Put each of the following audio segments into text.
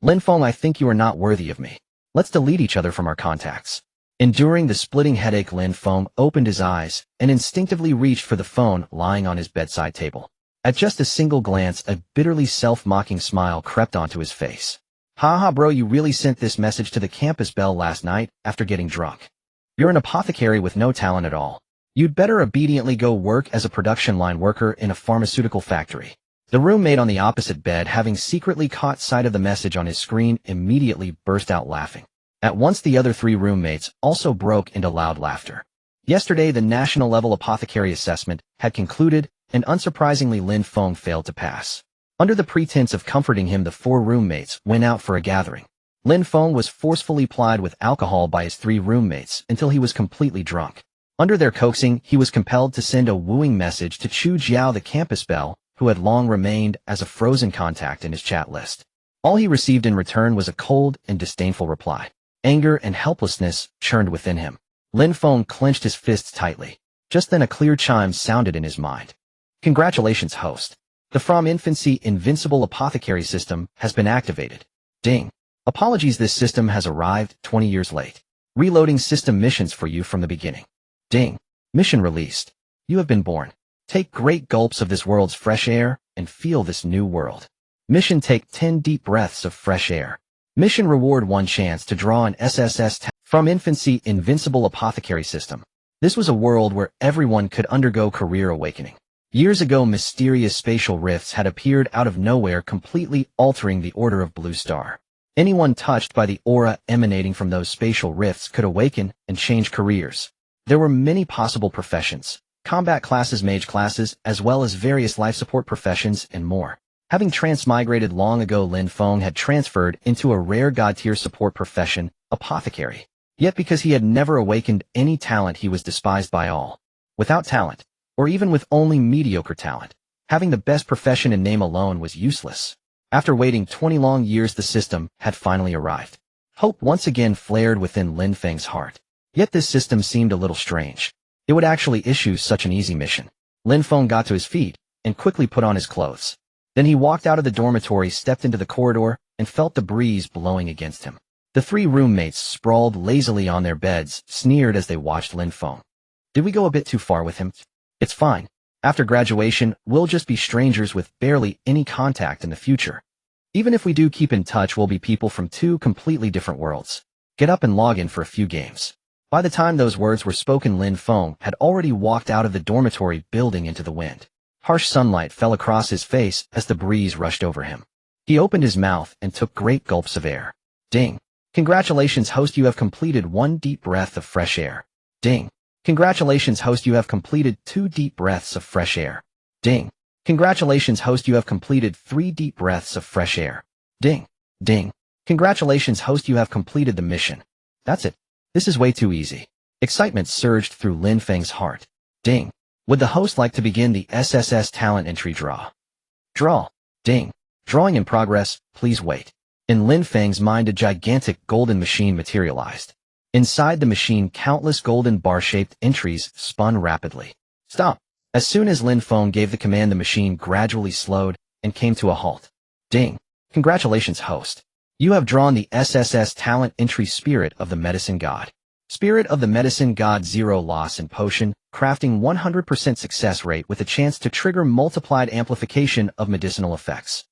Lin Feng, I think you are not worthy of me. Let's delete each other from our contacts. Enduring the splitting headache, Lin Feng opened his eyes and instinctively reached for the phone lying on his bedside table. At just a single glance, a bitterly self-mocking smile crept onto his face. Haha bro, you really sent this message to the campus bell last night after getting drunk. You're an apothecary with no talent at all. You'd better obediently go work as a production line worker in a pharmaceutical factory. The roommate on the opposite bed, having secretly caught sight of the message on his screen, immediately burst out laughing. At once the other three roommates also broke into loud laughter. Yesterday the national level apothecary assessment had concluded, and unsurprisingly Lin Feng failed to pass. Under the pretense of comforting him, the four roommates went out for a gathering. Lin Feng was forcefully plied with alcohol by his three roommates until he was completely drunk. Under their coaxing, he was compelled to send a wooing message to Chu Jiao, the campus belle, who had long remained as a frozen contact in his chat list. All he received in return was a cold and disdainful reply. Anger and helplessness churned within him. Lin Feng clenched his fists tightly. Just then a clear chime sounded in his mind. Congratulations, host. The From Infancy Invincible Apothecary System has been activated. Ding. Apologies, this system has arrived 20 years late. Reloading system missions for you from the beginning. Ding. Mission released. You have been born. Take great gulps of this world's fresh air and feel this new world. Mission: take 10 deep breaths of fresh air. Mission reward: 1 chance to draw an SSS From Infancy Invincible Apothecary System. This was a world where everyone could undergo career awakening. Years ago, mysterious spatial rifts had appeared out of nowhere, completely altering the order of Blue Star. Anyone touched by the aura emanating from those spatial rifts could awaken and change careers. There were many possible professions: combat classes, mage classes, as well as various life support professions and more. Having transmigrated long ago, Lin Feng had transferred into a rare god-tier support profession, apothecary. Yet because he had never awakened any talent, he was despised by all. Without talent, or even with only mediocre talent, having the best profession in name alone was useless. After waiting 20 long years, the system had finally arrived. Hope once again flared within Lin Feng's heart. Yet this system seemed a little strange. It would actually issue such an easy mission. Lin Feng got to his feet and quickly put on his clothes. Then he walked out of the dormitory, stepped into the corridor, and felt the breeze blowing against him. The three roommates, sprawled lazily on their beds, sneered as they watched Lin Feng. Did we go a bit too far with him? It's fine. After graduation, we'll just be strangers with barely any contact in the future. Even if we do keep in touch, we'll be people from 2 completely different worlds. Get up and log in for a few games. By the time those words were spoken, Lin Feng had already walked out of the dormitory building into the wind. Harsh sunlight fell across his face as the breeze rushed over him. He opened his mouth and took great gulps of air. Ding. Congratulations, host, you have completed 1 deep breath of fresh air. Ding. Congratulations, host, you have completed 2 deep breaths of fresh air. Ding. Congratulations, host, you have completed 3 deep breaths of fresh air. Ding. Ding. Congratulations, host, you have completed the mission. That's it. This is way too easy. Excitement surged through Lin Feng's heart. Ding. Would the host like to begin the SSS talent entry draw? Draw. Ding. Drawing in progress, please wait. In Lin Feng's mind, a gigantic golden machine materialized. Inside the machine, countless golden bar-shaped entries spun rapidly. Stop. As soon as Lin Feng gave the command, the machine gradually slowed and came to a halt. Ding. Congratulations, host. You have drawn the SSS talent entry Spirit of the Medicine God. Spirit of the Medicine God, 0 loss in potion, crafting 100% success rate with a chance to trigger multiplied amplification of medicinal effects.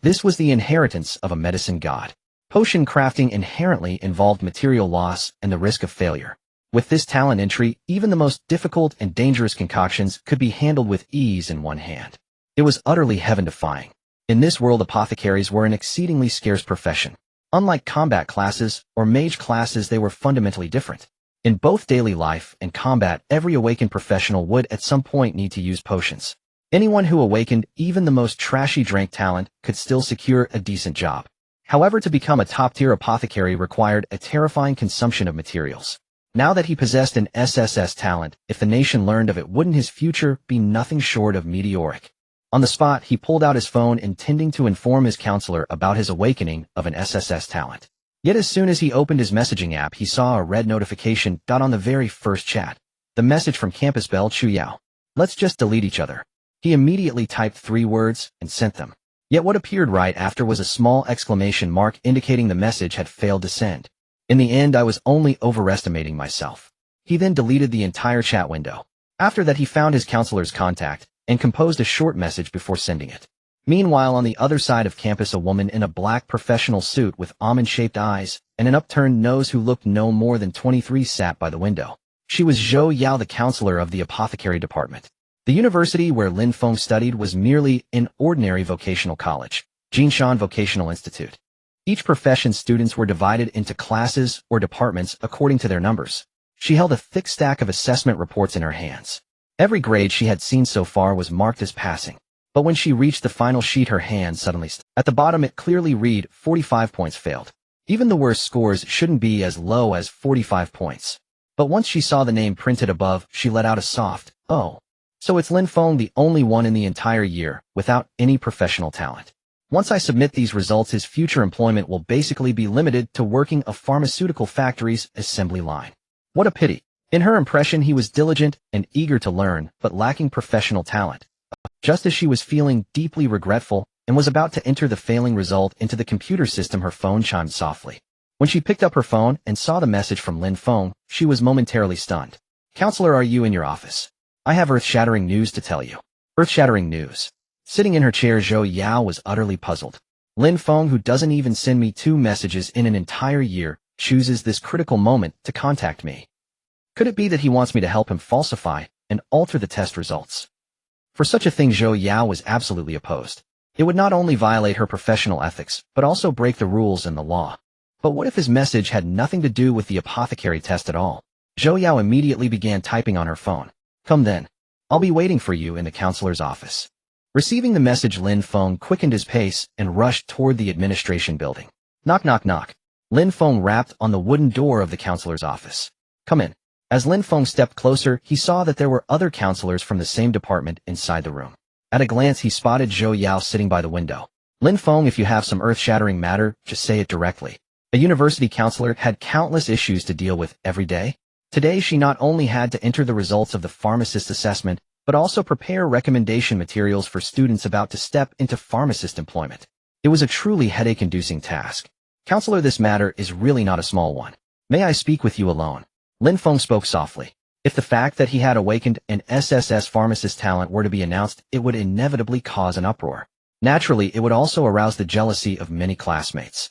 This was the inheritance of a medicine god. Potion crafting inherently involved material loss and the risk of failure. With this talent entry, even the most difficult and dangerous concoctions could be handled with ease in one hand. It was utterly heaven-defying. In this world, apothecaries were an exceedingly scarce profession. Unlike combat classes or mage classes, they were fundamentally different. In both daily life and combat, every awakened professional would at some point need to use potions. Anyone who awakened even the most trashy drank talent could still secure a decent job. However, to become a top-tier apothecary required a terrifying consumption of materials. Now that he possessed an SSS talent, if the nation learned of it, wouldn't his future be nothing short of meteoric? On the spot, he pulled out his phone, intending to inform his counselor about his awakening of an SSS talent. Yet as soon as he opened his messaging app, he saw a red notification dot on the very first chat. The message from campus belle Chu Yao. Let's just delete each other. He immediately typed 3 words and sent them. Yet what appeared right after was a small exclamation mark indicating the message had failed to send. In the end, I was only overestimating myself. He then deleted the entire chat window. After that, he found his counselor's contact and composed a short message before sending it. Meanwhile, on the other side of campus, a woman in a black professional suit with almond-shaped eyes and an upturned nose who looked no more than 23 sat by the window. She was Zhou Yao, the counselor of the apothecary department. The university where Lin Feng studied was merely an ordinary vocational college, Jinshan Vocational Institute. Each profession's students were divided into classes or departments according to their numbers. She held a thick stack of assessment reports in her hands. Every grade she had seen so far was marked as passing. But when she reached the final sheet, her hand suddenly stopped. At the bottom it clearly read 45 points failed. Even the worst scores shouldn't be as low as 45 points. But once she saw the name printed above, she let out a soft, "Oh." So it's Lin Feng, the only one in the entire year without any professional talent. Once I submit these results, his future employment will basically be limited to working a pharmaceutical factory's assembly line. What a pity. In her impression, he was diligent and eager to learn, but lacking professional talent. Just as she was feeling deeply regretful and was about to enter the failing result into the computer system, her phone chimed softly. When she picked up her phone and saw the message from Lin Feng, she was momentarily stunned. "Counselor, are you in your office? I have earth-shattering news to tell you." Earth-shattering news. Sitting in her chair, Zhou Yao was utterly puzzled. Lin Feng, who doesn't even send me 2 messages in an entire year, chooses this critical moment to contact me. Could it be that he wants me to help him falsify and alter the test results? For such a thing, Zhou Yao was absolutely opposed. It would not only violate her professional ethics, but also break the rules and the law. But what if his message had nothing to do with the apothecary test at all? Zhou Yao immediately began typing on her phone. "Come then. I'll be waiting for you in the counselor's office." Receiving the message, Lin Feng quickened his pace and rushed toward the administration building. Knock, knock, knock. Lin Feng rapped on the wooden door of the counselor's office. "Come in." As Lin Feng stepped closer, he saw that there were other counselors from the same department inside the room. At a glance, he spotted Zhou Yao sitting by the window. "Lin Feng, if you have some earth-shattering matter, just say it directly." A university counselor had countless issues to deal with every day. Today, she not only had to enter the results of the pharmacist assessment, but also prepare recommendation materials for students about to step into pharmacist employment. It was a truly headache-inducing task. "Counselor, this matter is really not a small one. May I speak with you alone?" Lin Feng spoke softly. If the fact that he had awakened an SSS pharmacist talent were to be announced, it would inevitably cause an uproar. Naturally, it would also arouse the jealousy of many classmates.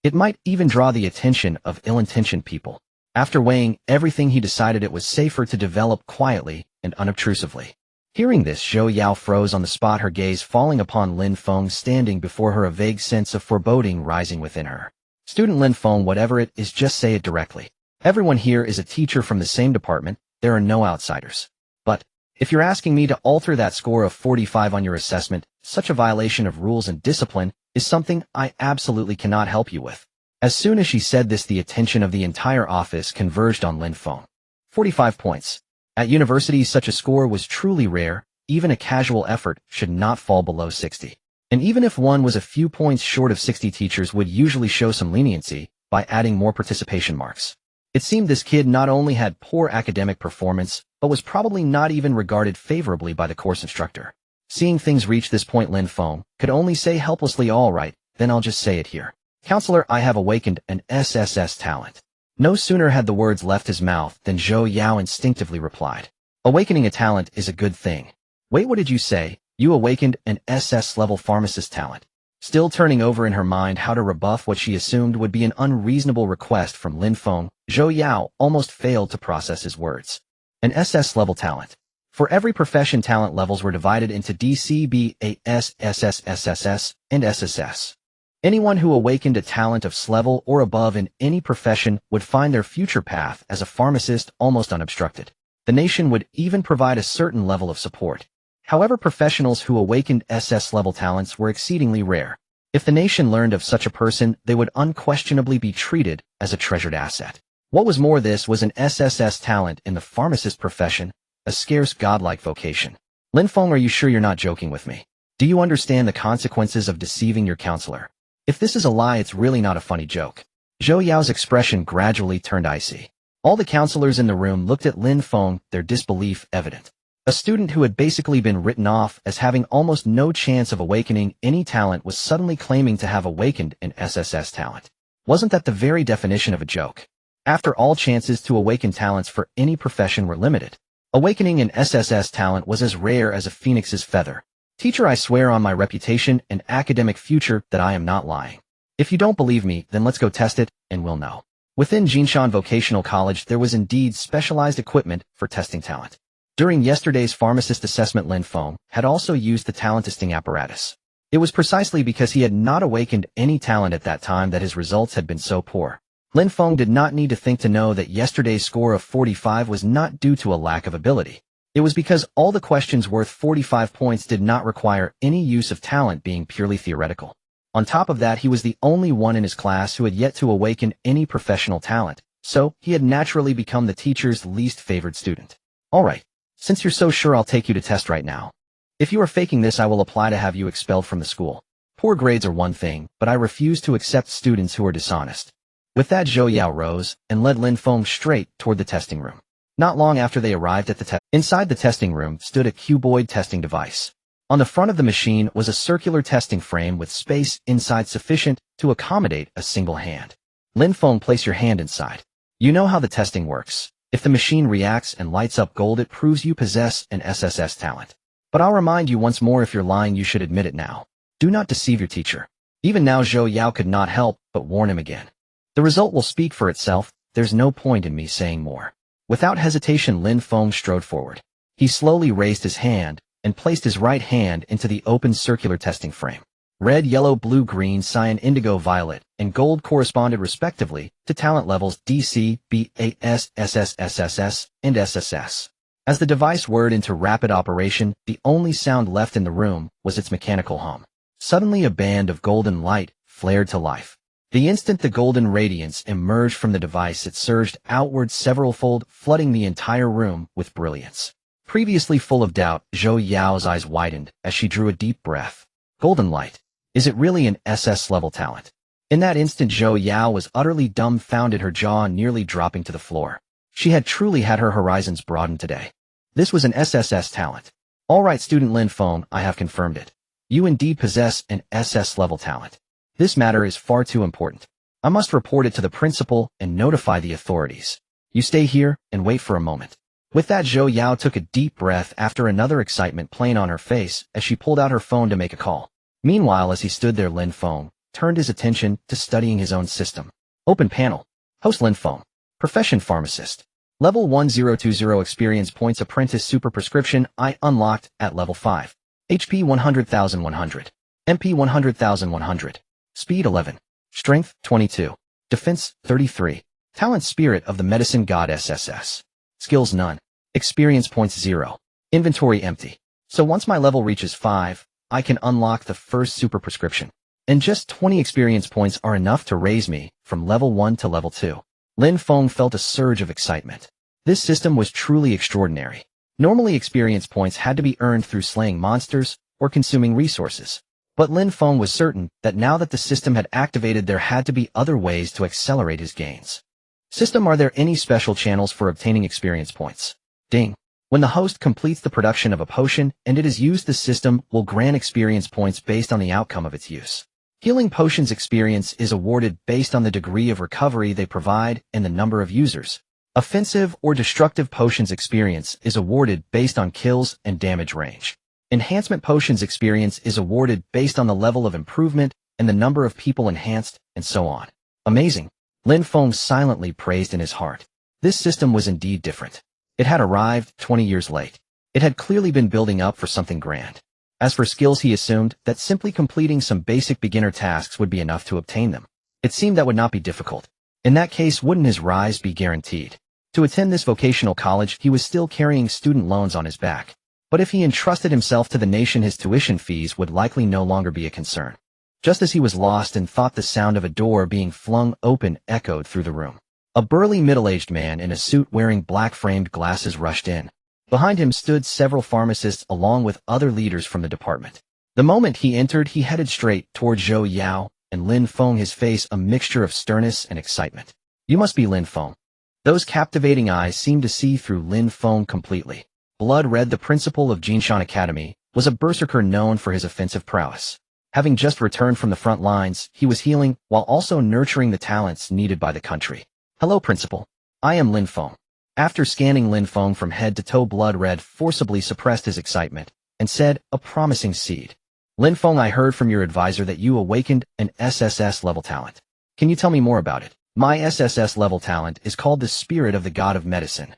It might even draw the attention of ill-intentioned people. After weighing everything, he decided it was safer to develop quietly and unobtrusively. Hearing this, Zhou Yao froze on the spot, her gaze falling upon Lin Feng standing before her, a vague sense of foreboding rising within her. "Student Lin Feng, whatever it is, just say it directly. Everyone here is a teacher from the same department. There are no outsiders. But if you're asking me to alter that score of 45 on your assessment, such a violation of rules and discipline is something I absolutely cannot help you with." As soon as she said this, the attention of the entire office converged on Lin Feng. 45 points. At university, such a score was truly rare. Even a casual effort should not fall below 60. And even if one was a few points short of 60, teachers would usually show some leniency by adding more participation marks. It seemed this kid not only had poor academic performance, but was probably not even regarded favorably by the course instructor. Seeing things reach this point, Lin Feng could only say helplessly, "All right, then I'll just say it here. Counselor, I have awakened an SSS talent." No sooner had the words left his mouth than Zhou Yao instinctively replied, "Awakening a talent is a good thing." "Wait, what did you say? You awakened an SS-level pharmacist talent?" Still turning over in her mind how to rebuff what she assumed would be an unreasonable request from Lin Feng, Zhou Yao almost failed to process his words. An SS-level talent. For every profession, talent levels were divided into DCBAS, SSSSS, and SSS. Anyone who awakened a talent of S level or above in any profession would find their future path as a pharmacist almost unobstructed. The nation would even provide a certain level of support. However, professionals who awakened SS-level talents were exceedingly rare. If the nation learned of such a person, they would unquestionably be treated as a treasured asset. What was more, this was an SSS talent in the pharmacist profession, a scarce godlike vocation. "Lin Feng, are you sure you're not joking with me? Do you understand the consequences of deceiving your counselor? If this is a lie, it's really not a funny joke." Zhou Yao's expression gradually turned icy. All the counselors in the room looked at Lin Feng, their disbelief evident. A student who had basically been written off as having almost no chance of awakening any talent was suddenly claiming to have awakened an SSS talent. Wasn't that the very definition of a joke? After all chances to awaken talents for any profession were limited, awakening an SSS talent was as rare as a phoenix's feather. Teacher, I swear on my reputation and academic future that I am not lying. If you don't believe me, then let's go test it, and we'll know. Within Jinshan Vocational College, there was indeed specialized equipment for testing talent. During yesterday's pharmacist assessment, Lin Feng had also used the talent testing apparatus. It was precisely because he had not awakened any talent at that time that his results had been so poor. Lin Feng did not need to think to know that yesterday's score of 45 was not due to a lack of ability. It was because all the questions worth 45 points did not require any use of talent, being purely theoretical. On top of that, he was the only one in his class who had yet to awaken any professional talent, so he had naturally become the teacher's least favored student. Alright. Since you're so sure, I'll take you to test right now. If you are faking this, I will apply to have you expelled from the school. Poor grades are one thing, but I refuse to accept students who are dishonest. With that, Zhou Yao rose and led Lin Feng straight toward the testing room. Not long after they arrived at the test, inside the testing room stood a cuboid testing device. On the front of the machine was a circular testing frame with space inside sufficient to accommodate a single hand. Lin Feng, place your hand inside. You know how the testing works. If the machine reacts and lights up gold, it proves you possess an SSS talent. But I'll remind you once more, if you're lying, you should admit it now. Do not deceive your teacher. Even now, Zhou Yao could not help but warn him again. The result will speak for itself. There's no point in me saying more. Without hesitation, Lin Feng strode forward. He slowly raised his hand and placed his right hand into the open circular testing frame. Red, yellow, blue, green, cyan, indigo, violet, and gold corresponded respectively to talent levels DC, BAS, SS, SSS, and SSS. As the device whirred into rapid operation, the only sound left in the room was its mechanical hum. Suddenly a band of golden light flared to life. The instant the golden radiance emerged from the device, it surged outward several-fold, flooding the entire room with brilliance. Previously full of doubt, Zhou Yao's eyes widened as she drew a deep breath. Golden light. Is it really an SS-level talent? In that instant, Zhou Yao was utterly dumbfounded, her jaw nearly dropping to the floor. She had truly had her horizons broadened today. This was an SSS talent. All right, student Lin Feng, I have confirmed it. You indeed possess an SS-level talent. This matter is far too important. I must report it to the principal and notify the authorities. You stay here and wait for a moment. With that, Zhou Yao took a deep breath after another excitement playing on her face as she pulled out her phone to make a call. Meanwhile, as he stood there, Lin Feng turned his attention to studying his own system. Open panel. Host Lin Feng. Profession pharmacist. Level 1020 experience points, apprentice super prescription I unlocked at level 5. HP 100,100. MP 100,100. Speed 11. Strength 22. Defense 33. Talent Spirit of the Medicine God SSS. Skills none. Experience points 0. Inventory empty. So once my level reaches 5, I can unlock the first super prescription. And just 20 experience points are enough to raise me from level 1 to level 2. Lin Feng felt a surge of excitement. This system was truly extraordinary. Normally, experience points had to be earned through slaying monsters or consuming resources. But Lin Feng was certain that now that the system had activated, there had to be other ways to accelerate his gains. System, are there any special channels for obtaining experience points? Ding. When the host completes the production of a potion and it is used, the system will grant experience points based on the outcome of its use. Healing potions experience is awarded based on the degree of recovery they provide and the number of users. Offensive or destructive potions experience is awarded based on kills and damage range. Enhancement potions experience is awarded based on the level of improvement and the number of people enhanced, and so on. Amazing. Lin Feng silently praised in his heart. This system was indeed different. It had arrived 20 years late. It had clearly been building up for something grand. As for skills, he assumed that simply completing some basic beginner tasks would be enough to obtain them. It seemed that would not be difficult. In that case, wouldn't his rise be guaranteed? To attend this vocational college, he was still carrying student loans on his back. But if he entrusted himself to the nation, his tuition fees would likely no longer be a concern. Just as he was lost in thought, the sound of a door being flung open echoed through the room. A burly middle-aged man in a suit wearing black-framed glasses rushed in. Behind him stood several pharmacists along with other leaders from the department. The moment he entered, he headed straight toward Zhou Yao and Lin Feng, his face a mixture of sternness and excitement. You must be Lin Feng. Those captivating eyes seemed to see through Lin Feng completely. Blood Red, the principal of Jinshan Academy, was a berserker known for his offensive prowess. Having just returned from the front lines, he was healing while also nurturing the talents needed by the country. Hello, Principal. I am Lin Feng. After scanning Lin Feng from head to toe, Blood Red forcibly suppressed his excitement and said, a promising seed. Lin Feng, I heard from your advisor that you awakened an SSS level talent. Can you tell me more about it? My SSS level talent is called the Spirit of the God of Medicine.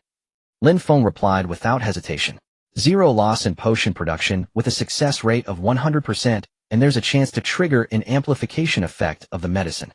Lin Feng replied without hesitation. 0 loss in potion production with a success rate of 100%, and there's a chance to trigger an amplification effect of the medicine.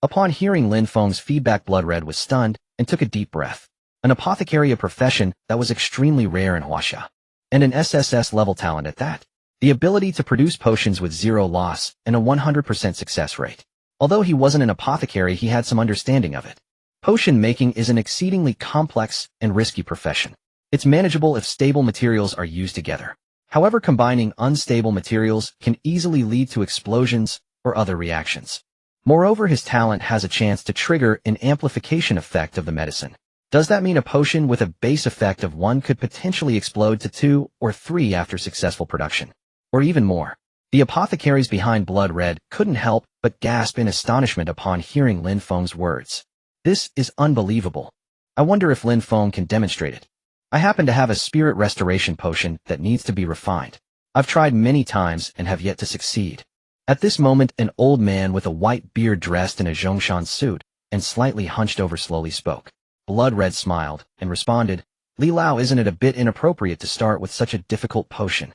Upon hearing Lin Feng's feedback, Blood Red was stunned and took a deep breath. An apothecary, a profession that was extremely rare in Huaxia. And an SSS level talent at that. The ability to produce potions with 0 loss and a 100% success rate. Although he wasn't an apothecary, he had some understanding of it. Potion making is an exceedingly complex and risky profession. It's manageable if stable materials are used together. However, combining unstable materials can easily lead to explosions or other reactions. Moreover, his talent has a chance to trigger an amplification effect of the medicine. Does that mean a potion with a base effect of 1 could potentially explode to 2 or 3 after successful production? Or even more? The apothecaries behind Blood Red couldn't help but gasp in astonishment upon hearing Lin Feng's words. This is unbelievable. I wonder if Lin Feng can demonstrate it. I happen to have a spirit restoration potion that needs to be refined. I've tried many times and have yet to succeed. At this moment, an old man with a white beard dressed in a Zhongshan suit and slightly hunched over slowly spoke. Blood Red smiled and responded, Li Lao, isn't it a bit inappropriate to start with such a difficult potion?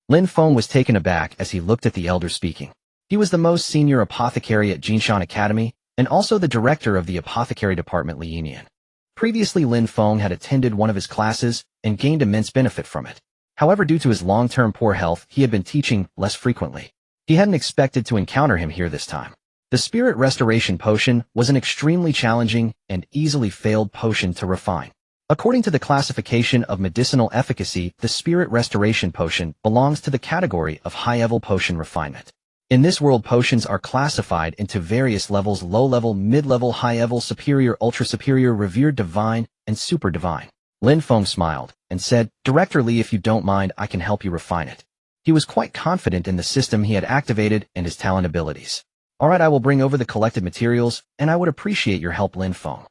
Lin Feng was taken aback as he looked at the elder speaking. He was the most senior apothecary at Jinshan Academy and also the director of the apothecary department, Lin. Previously, Lin Feng had attended one of his classes and gained immense benefit from it. However, due to his long-term poor health, he had been teaching less frequently. He hadn't expected to encounter him here this time. The Spirit Restoration Potion was an extremely challenging and easily failed potion to refine. According to the classification of medicinal efficacy, the Spirit Restoration Potion belongs to the category of high-level potion refinement. In this world, potions are classified into various levels: low-level, mid-level, high-level, superior, ultra-superior, revered, divine, and super divine. Lin Feng smiled and said, Director Li, if you don't mind, I can help you refine it. He was quite confident in the system he had activated and his talent abilities. Alright, I will bring over the collected materials, and I would appreciate your help, Lin Feng.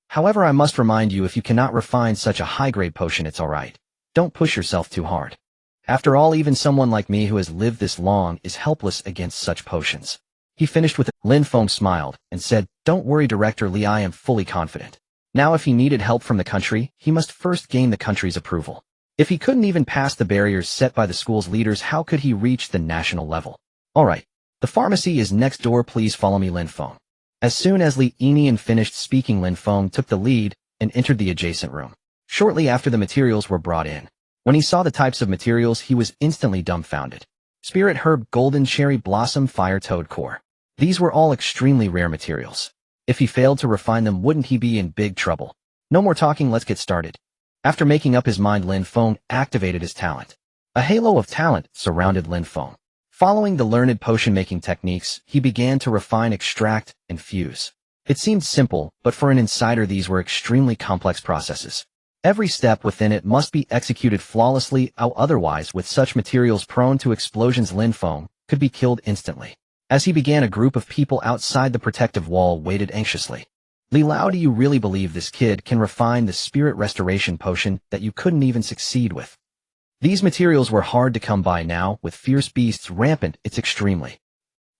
However, I must remind you, if you cannot refine such a high-grade potion, it's alright. Don't push yourself too hard. After all, even someone like me who has lived this long is helpless against such potions. He finished with it. Lin Feng smiled and said, Don't worry, Director Li, I am fully confident. Now, if he needed help from the country, he must first gain the country's approval. If he couldn't even pass the barriers set by the school's leaders, how could he reach the national level? Alright, the pharmacy is next door, please follow me, Lin Feng. As soon as Lin finished speaking, Lin Feng took the lead and entered the adjacent room. Shortly after, the materials were brought in. When he saw the types of materials, he was instantly dumbfounded. Spirit Herb, Golden Cherry Blossom, Fire Toad Core. These were all extremely rare materials. If he failed to refine them, wouldn't he be in big trouble? No more talking, let's get started. After making up his mind, Lin Feng activated his talent. A halo of talent surrounded Lin Feng. Following the learned potion-making techniques, he began to refine, extract, and fuse. It seemed simple, but for an insider, these were extremely complex processes. Every step within it must be executed flawlessly, otherwise, with such materials prone to explosions, Lin Feng could be killed instantly. As he began, a group of people outside the protective wall waited anxiously. Li Lao, do you really believe this kid can refine the Spirit Restoration Potion that you couldn't even succeed with? These materials were hard to come by now, with fierce beasts rampant, it's extremely.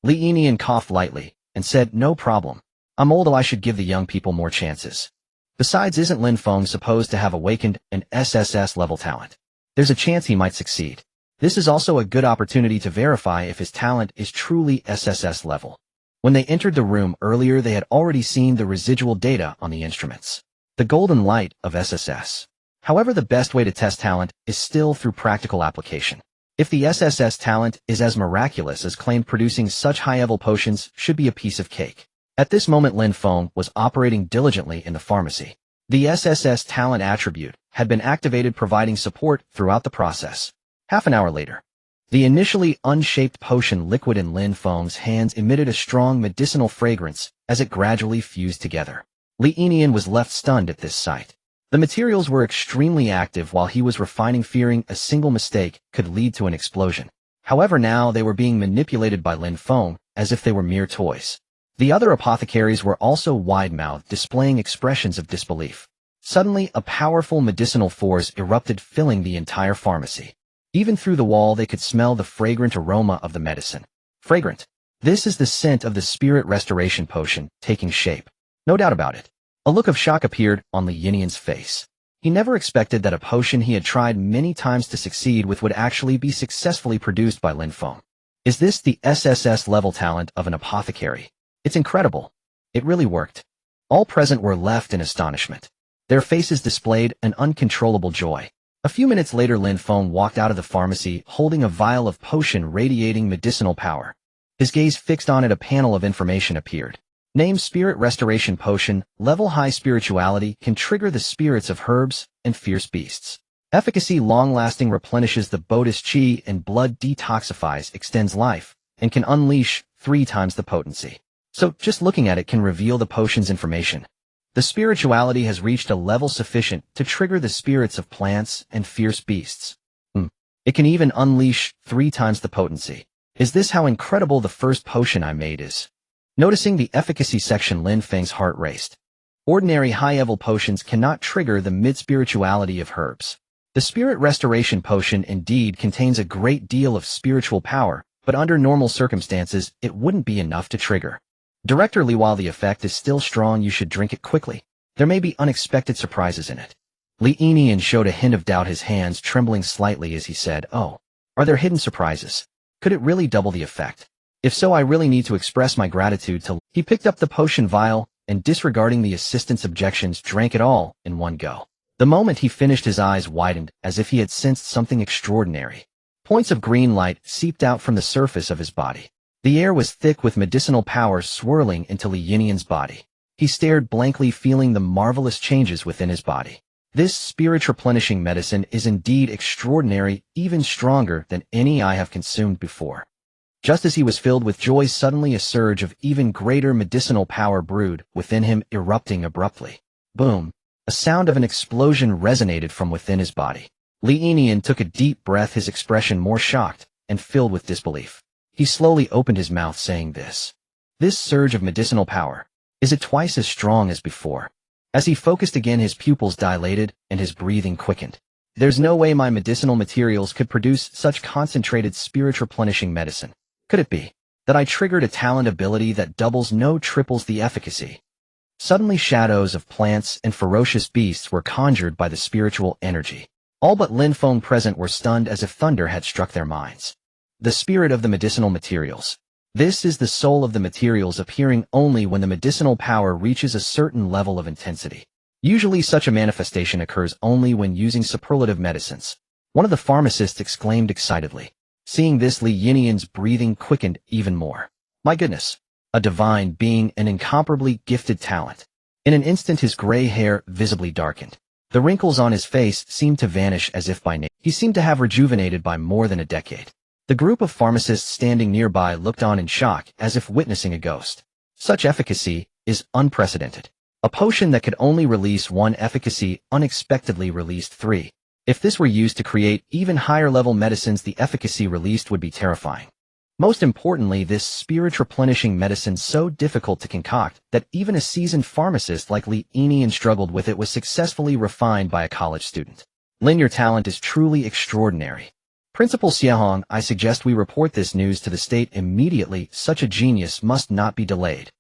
Lin coughed lightly and said, No problem. I'm old, I should give the young people more chances. Besides, isn't Lin Feng supposed to have awakened an SSS level talent? There's a chance he might succeed. This is also a good opportunity to verify if his talent is truly SSS level. When they entered the room earlier, they had already seen the residual data on the instruments. The golden light of SSS. However, the best way to test talent is still through practical application. If the SSS talent is as miraculous as claimed, producing such high-level potions should be a piece of cake. At this moment, Lin Feng was operating diligently in the pharmacy. The SSS talent attribute had been activated, providing support throughout the process. Half an hour later, the initially unshaped potion liquid in Lin Feng's hands emitted a strong medicinal fragrance as it gradually fused together. Lin was left stunned at this sight. The materials were extremely active while he was refining, fearing a single mistake could lead to an explosion. However, now they were being manipulated by Lin Feng as if they were mere toys. The other apothecaries were also wide-mouthed, displaying expressions of disbelief. Suddenly, a powerful medicinal force erupted, filling the entire pharmacy. Even through the wall, they could smell the fragrant aroma of the medicine. Fragrant. This is the scent of the spirit restoration potion taking shape. No doubt about it. A look of shock appeared on Li Yinian's face. He never expected that a potion he had tried many times to succeed with would actually be successfully produced by Lin Feng. Is this the SSS level talent of an apothecary? It's incredible. It really worked. All present were left in astonishment. Their faces displayed an uncontrollable joy. A few minutes later, Lin Feng walked out of the pharmacy holding a vial of potion radiating medicinal power. His gaze fixed on it, a panel of information appeared. Name: Spirit Restoration Potion. Level: High Spirituality. Can trigger the spirits of herbs and fierce beasts. Efficacy: long-lasting, replenishes the body's chi and blood, detoxifies, extends life, and can unleash 3 times the potency. So, just looking at it can reveal the potion's information. The spirituality has reached a level sufficient to trigger the spirits of plants and fierce beasts. It can even unleash 3 times the potency. Is this how incredible the first potion I made is? Noticing the efficacy section, Lin Feng's heart raced. Ordinary high-level potions cannot trigger the mid-spirituality of herbs. The Spirit Restoration Potion indeed contains a great deal of spiritual power, but under normal circumstances, it wouldn't be enough to trigger. Director Li, while the effect is still strong, you should drink it quickly. There may be unexpected surprises in it. Li Yinian showed a hint of doubt, his hands trembling slightly as he said, "Oh, are there hidden surprises? Could it really double the effect? If so, I really need to express my gratitude to..." He picked up the potion vial and, disregarding the assistant's objections, drank it all in one go. The moment he finished, his eyes widened as if he had sensed something extraordinary. Points of green light seeped out from the surface of his body. The air was thick with medicinal power swirling into Li Yinian's body. He stared blankly, feeling the marvelous changes within his body. This spirit-replenishing medicine is indeed extraordinary, even stronger than any I have consumed before. Just as he was filled with joy, suddenly a surge of even greater medicinal power brewed within him, erupting abruptly. Boom! A sound of an explosion resonated from within his body. Li Yinian took a deep breath, his expression more shocked and filled with disbelief. He slowly opened his mouth, saying, This surge of medicinal power, is it twice as strong as before?" As he focused again, his pupils dilated and his breathing quickened. "There's no way my medicinal materials could produce such concentrated spirit-replenishing medicine. Could it be that I triggered a talent ability that doubles, no, triples the efficacy?" Suddenly, shadows of plants and ferocious beasts were conjured by the spiritual energy. All but Lin Feng present were stunned as if thunder had struck their minds. The spirit of the medicinal materials. This is the soul of the materials, appearing only when the medicinal power reaches a certain level of intensity. Usually such a manifestation occurs only when using superlative medicines. One of the pharmacists exclaimed excitedly. Seeing this, Li Yinian's breathing quickened even more. My goodness! A divine being, an incomparably gifted talent. In an instant, his gray hair visibly darkened. The wrinkles on his face seemed to vanish as if by nature. He seemed to have rejuvenated by more than a decade. The group of pharmacists standing nearby looked on in shock, as if witnessing a ghost. Such efficacy is unprecedented. A potion that could only release 1 efficacy unexpectedly released 3. If this were used to create even higher-level medicines, the efficacy released would be terrifying. Most importantly, this spirit-replenishing medicine, so difficult to concoct that even a seasoned pharmacist like Li Yinian struggled with it, was successfully refined by a college student. Lin, your talent is truly extraordinary. Principal Xiahong, I suggest we report this news to the state immediately. Such a genius must not be delayed.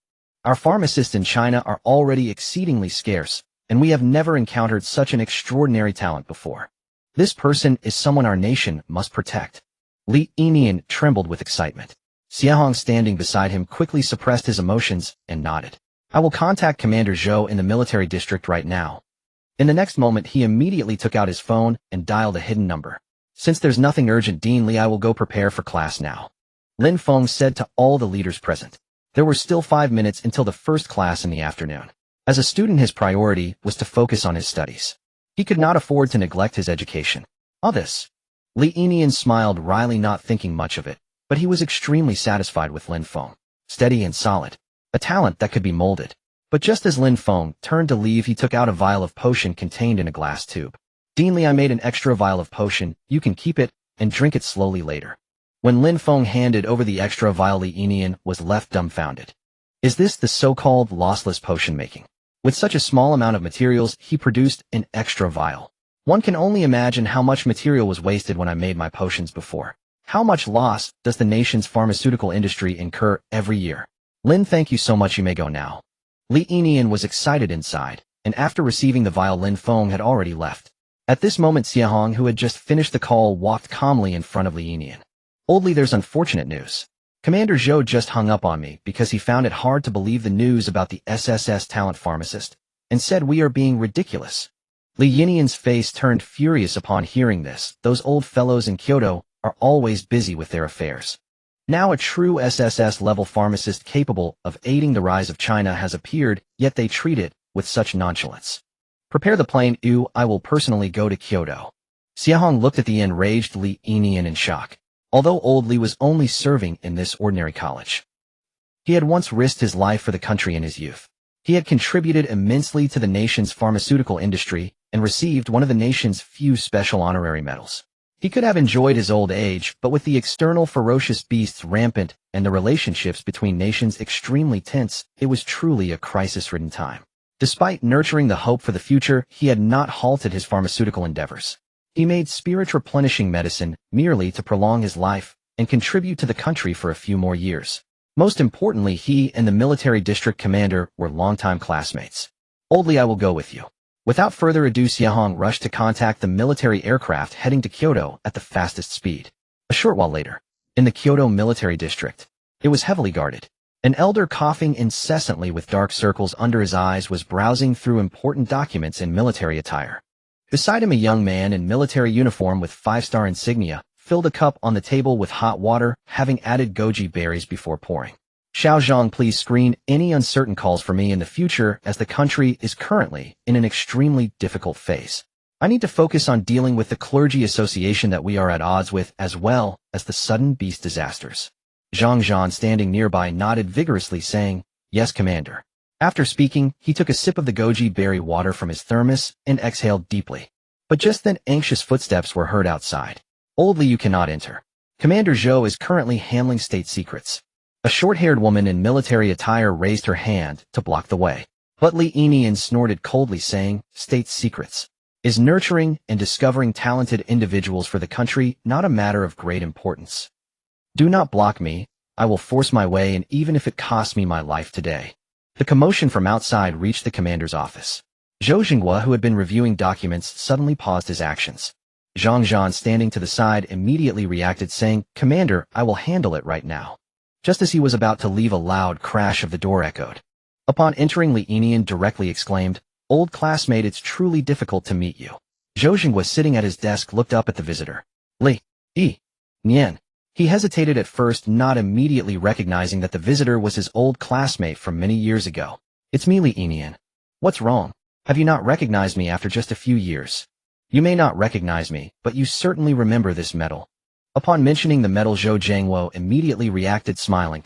Our pharmacists in China are already exceedingly scarce, and we have never encountered such an extraordinary talent before. This person is someone our nation must protect. Li Yinian trembled with excitement. Xiahong, standing beside him, quickly suppressed his emotions and nodded. I will contact Commander Zhou in the military district right now. In the next moment, he immediately took out his phone and dialed a hidden number. Since there's nothing urgent, Dean Li, I will go prepare for class now. Lin Feng said to all the leaders present. There were still 5 minutes until the first class in the afternoon. As a student, his priority was to focus on his studies. He could not afford to neglect his education. All this. Li Yinian smiled wryly, not thinking much of it, but he was extremely satisfied with Lin Feng. Steady and solid. A talent that could be molded. But just as Lin Feng turned to leave, he took out a vial of potion contained in a glass tube. Dean Li, I made an extra vial of potion. You can keep it and drink it slowly later. When Lin Feng handed over the extra vial, Li Yinian was left dumbfounded. Is this the so-called lossless potion making? With such a small amount of materials, he produced an extra vial. One can only imagine how much material was wasted when I made my potions before. How much loss does the nation's pharmaceutical industry incur every year? Lin, thank you so much. You may go now. Li Yinian was excited inside, and after receiving the vial, Lin Feng had already left. At this moment, Xiahong, who had just finished the call, walked calmly in front of Li Yinian. Old Li, there's unfortunate news. Commander Zhou just hung up on me because he found it hard to believe the news about the SSS talent pharmacist and said we are being ridiculous. Li Yinian's face turned furious upon hearing this. Those old fellows in Kyoto are always busy with their affairs. Now a true SSS-level pharmacist capable of aiding the rise of China has appeared, yet they treat it with such nonchalance. Prepare the plane. I will personally go to Kyoto. Xiahong looked at the enraged Li Yinian in shock. Although old Li was only serving in this ordinary college, he had once risked his life for the country in his youth. He had contributed immensely to the nation's pharmaceutical industry and received one of the nation's few special honorary medals. He could have enjoyed his old age, but with the external ferocious beasts rampant and the relationships between nations extremely tense, it was truly a crisis-ridden time. Despite nurturing the hope for the future, he had not halted his pharmaceutical endeavors. He made spirit-replenishing medicine merely to prolong his life and contribute to the country for a few more years. Most importantly, he and the military district commander were longtime classmates. Old Li, I will go with you. Without further ado, Xiahong rushed to contact the military aircraft heading to Kyoto at the fastest speed. A short while later, in the Kyoto military district, it was heavily guarded. An elder coughing incessantly with dark circles under his eyes was browsing through important documents in military attire. Beside him, a young man in military uniform with 5-star insignia filled a cup on the table with hot water, having added goji berries before pouring. Xiao Zhang, please screen any uncertain calls for me in the future, as the country is currently in an extremely difficult phase. I need to focus on dealing with the clergy association that we are at odds with, as well as the sudden beast disasters. Zhang Zhan, standing nearby, nodded vigorously, saying, Yes, Commander. After speaking, he took a sip of the goji berry water from his thermos and exhaled deeply. But just then, anxious footsteps were heard outside. Old Li, you cannot enter. Commander Zhou is currently handling state secrets. A short-haired woman in military attire raised her hand to block the way. But Li Yinian snorted coldly, saying, State secrets. Is nurturing and discovering talented individuals for the country not a matter of great importance? Do not block me. I will force my way, and even if it costs me my life today. The commotion from outside reached the commander's office. Zhou Jinghua, who had been reviewing documents, suddenly paused his actions. Zhang Zhan, standing to the side, immediately reacted, saying, Commander, I will handle it right now. Just as he was about to leave, a loud crash of the door echoed. Upon entering, Li Yinian directly exclaimed, Old classmate, it's truly difficult to meet you. Zhou Jinghua, sitting at his desk, looked up at the visitor. Li Nian. He hesitated at first, not immediately recognizing that the visitor was his old classmate from many years ago. It's me, Li Yinian. What's wrong? Have you not recognized me after just a few years? You may not recognize me, but you certainly remember this medal. Upon mentioning the medal, Zhou Jinghua immediately reacted, smiling.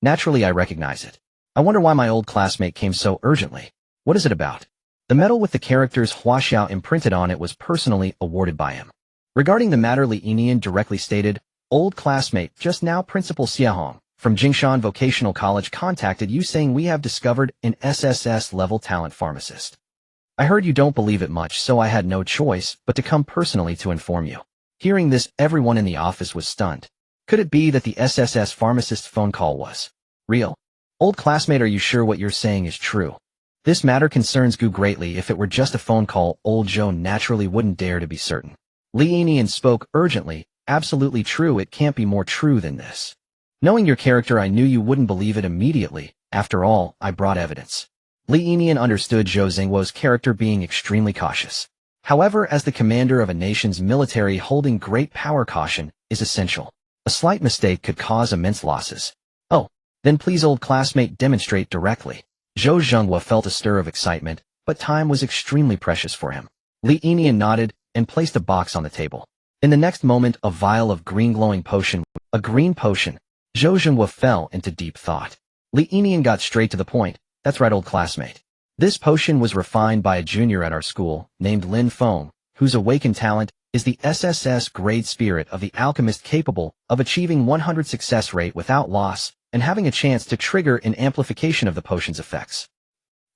Naturally I recognize it. I wonder why my old classmate came so urgently. What is it about? The medal with the characters Huaxia imprinted on it was personally awarded by him. Regarding the matter, Li Yinian directly stated, Old classmate, just now Principal Xiahong from Jingshan Vocational College contacted you saying we have discovered an SSS-level talent pharmacist. I heard you don't believe it much, so I had no choice but to come personally to inform you. Hearing this, everyone in the office was stunned. Could it be that the SSS pharmacist's phone call was real? Old classmate, are you sure what you're saying is true? This matter concerns Gu greatly. If it were just a phone call, old Zhou naturally wouldn't dare to be certain. Li Yinian spoke urgently. Absolutely true, it can't be more true than this. Knowing your character, I knew you wouldn't believe it immediately. After all, I brought evidence. Li Yinian understood Zhou Zingguo's character being extremely cautious. However, as the commander of a nation's military, holding great power, caution is essential. A slight mistake could cause immense losses. Oh, then please, old classmate, demonstrate directly. Zhou Jinghua felt a stir of excitement, but time was extremely precious for him. Li Yinian nodded and placed a box on the table. In the next moment, a vial of green glowing potion, a green potion. Zhou Jinghua fell into deep thought. Li Yinian got straight to the point. That's right, old classmate. This potion was refined by a junior at our school, named Lin Feng, whose awakened talent is the SSS grade spirit of the alchemist, capable of achieving 100 success rate without loss and having a chance to trigger an amplification of the potion's effects.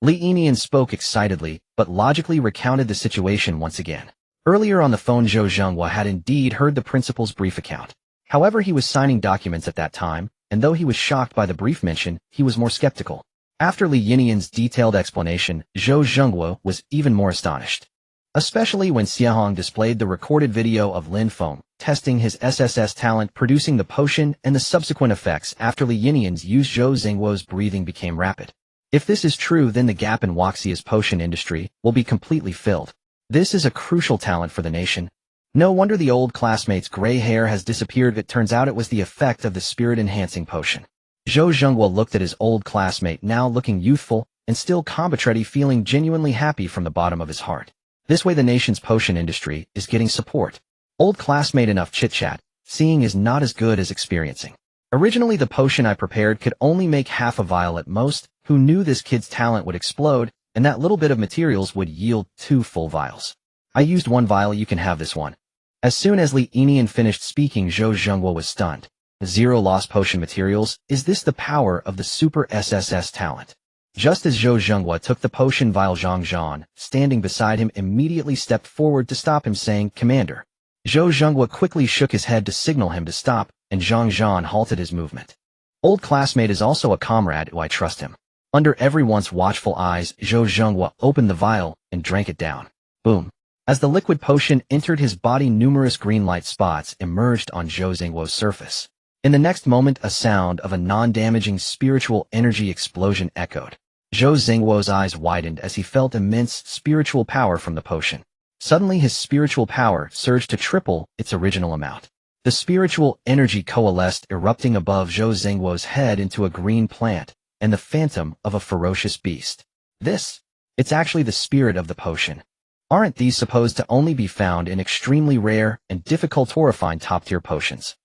Li Enian spoke excitedly, but logically recounted the situation once again. Earlier on the phone, Zhou Zhenghua had indeed heard the principal's brief account. However, he was signing documents at that time, and though he was shocked by the brief mention, he was more skeptical. After Li Yinian's detailed explanation, Zhou Zhenghua was even more astonished. Especially when Xiahong displayed the recorded video of Lin Feng testing his SSS talent, producing the potion, and the subsequent effects after Li Yinian's use. Zhou Zhenghua's breathing became rapid. If this is true, then the gap in Huaxia's potion industry will be completely filled. This is a crucial talent for the nation. No wonder the old classmate's gray hair has disappeared. It turns out it was the effect of the spirit-enhancing potion. Zhou Zhenghua looked at his old classmate, now looking youthful and still combat-ready, feeling genuinely happy from the bottom of his heart. This way the nation's potion industry is getting support. Old classmate, enough chit-chat. Seeing is not as good as experiencing. Originally the potion I prepared could only make half a vial at most. Who knew this kid's talent would explode, and that little bit of materials would yield 2 full vials. I used 1 vial, you can have this one. As soon as Li Enian finished speaking, Zhou Zhenghua was stunned. 0 loss potion materials, is this the power of the super SSS talent? Just as Zhou Zhenghua took the potion vial, Zhang Zhan, standing beside him, immediately stepped forward to stop him, saying, "Commander." Zhou Zhenghua quickly shook his head to signal him to stop, and Zhang Zhan halted his movement. Old classmate is also a comrade who I trust him. Under everyone's watchful eyes, Zhou Zhenghua opened the vial and drank it down. Boom. As the liquid potion entered his body, numerous green light spots emerged on Zhou Zhenghua's surface. In the next moment, a sound of a non-damaging spiritual energy explosion echoed. Zhou Zhenghua's eyes widened as he felt immense spiritual power from the potion. Suddenly his spiritual power surged to triple its original amount. The spiritual energy coalesced, erupting above Zhou Zhenghua's head into a green plant and the phantom of a ferocious beast. It's actually the spirit of the potion. Aren't these supposed to only be found in extremely rare and difficult to refine top-tier potions?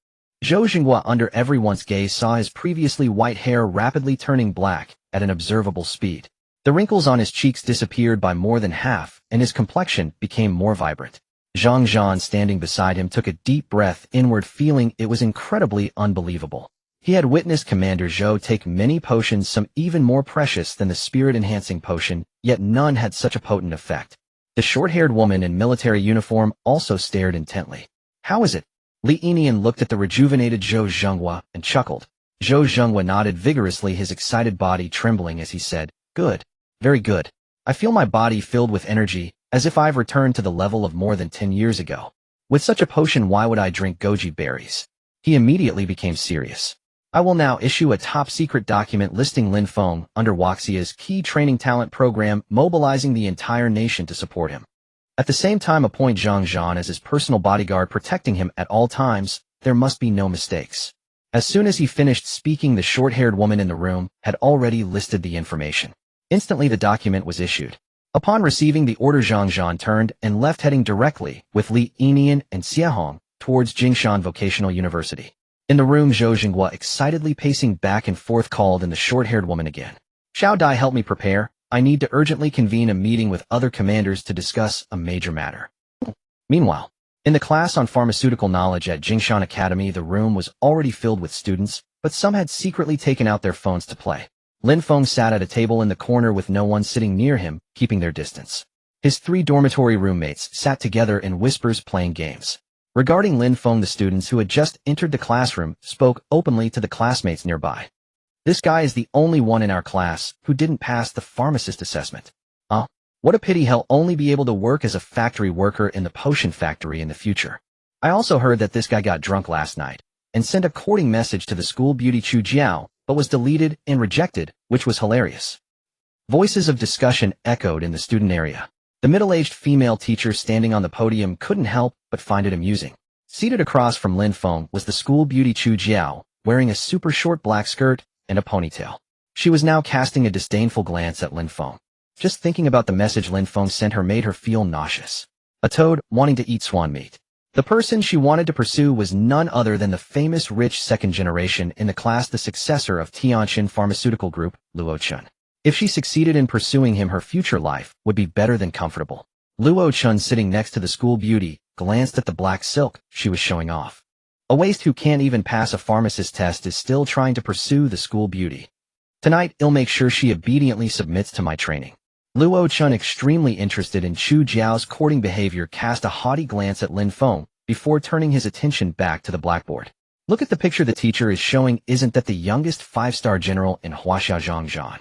Zhou Zhenghua, under everyone's gaze, saw his previously white hair rapidly turning black at an observable speed. The wrinkles on his cheeks disappeared by more than half, and his complexion became more vibrant. Zhang Zhan, standing beside him, took a deep breath inward, feeling it was incredibly unbelievable. He had witnessed Commander Zhou take many potions, some even more precious than the spirit-enhancing potion, yet none had such a potent effect. The short-haired woman in military uniform also stared intently. "How is it?" Li Enian looked at the rejuvenated Zhou Zhenghua and chuckled. Zhou Zhenghua nodded vigorously, his excited body trembling as he said, "Good. Very good. I feel my body filled with energy, as if I've returned to the level of more than 10 years ago. With such a potion, why would I drink goji berries?" He immediately became serious. "I will now issue a top-secret document listing Lin Feng under Huaxia's key training talent program, mobilizing the entire nation to support him. At the same time, appoint Zhang Zhan as his personal bodyguard, protecting him at all times. There must be no mistakes." As soon as he finished speaking, the short-haired woman in the room had already listed the information. Instantly the document was issued. Upon receiving the order, Zhang Zhan turned and left, heading directly, with Li Enian and Xiahong, towards Jingshan Vocational University. In the room, Zhou Zhenghua, excitedly pacing back and forth, called in the short-haired woman again. "Xiao Dai, help me prepare. I need to urgently convene a meeting with other commanders to discuss a major matter." Meanwhile, in the class on pharmaceutical knowledge at Jingshan Academy, the room was already filled with students, but some had secretly taken out their phones to play. Lin Feng sat at a table in the corner with no one sitting near him, keeping their distance. His 3 dormitory roommates sat together in whispers, playing games. Regarding Lin Feng, the students who had just entered the classroom spoke openly to the classmates nearby. "This guy is the only one in our class who didn't pass the pharmacist assessment. What a pity. He'll only be able to work as a factory worker in the potion factory in the future. I also heard that this guy got drunk last night and sent a courting message to the school beauty Chu Jiao, but was deleted and rejected, which was hilarious." Voices of discussion echoed in the student area. The middle-aged female teacher standing on the podium couldn't help but find it amusing. Seated across from Lin Feng was the school beauty Chu Jiao, wearing a super short black skirt and a ponytail. She was now casting a disdainful glance at Lin Feng. Just thinking about the message Lin Feng sent her made her feel nauseous. A toad wanting to eat swan meat. The person she wanted to pursue was none other than the famous rich second generation in the class, the successor of Tianjin Pharmaceutical Group, Luo Chun. If she succeeded in pursuing him, her future life would be better than comfortable. Luo Chun, sitting next to the school beauty, glanced at the black silk she was showing off. A waste who can't even pass a pharmacist test is still trying to pursue the school beauty. Tonight, I'll make sure she obediently submits to my training. Luo Chun, extremely interested in Chu Jiao's courting behavior, cast a haughty glance at Lin Feng before turning his attention back to the blackboard. Look at the picture the teacher is showing. Isn't that the youngest 5-star general in Huaxia, Zhang Zhan?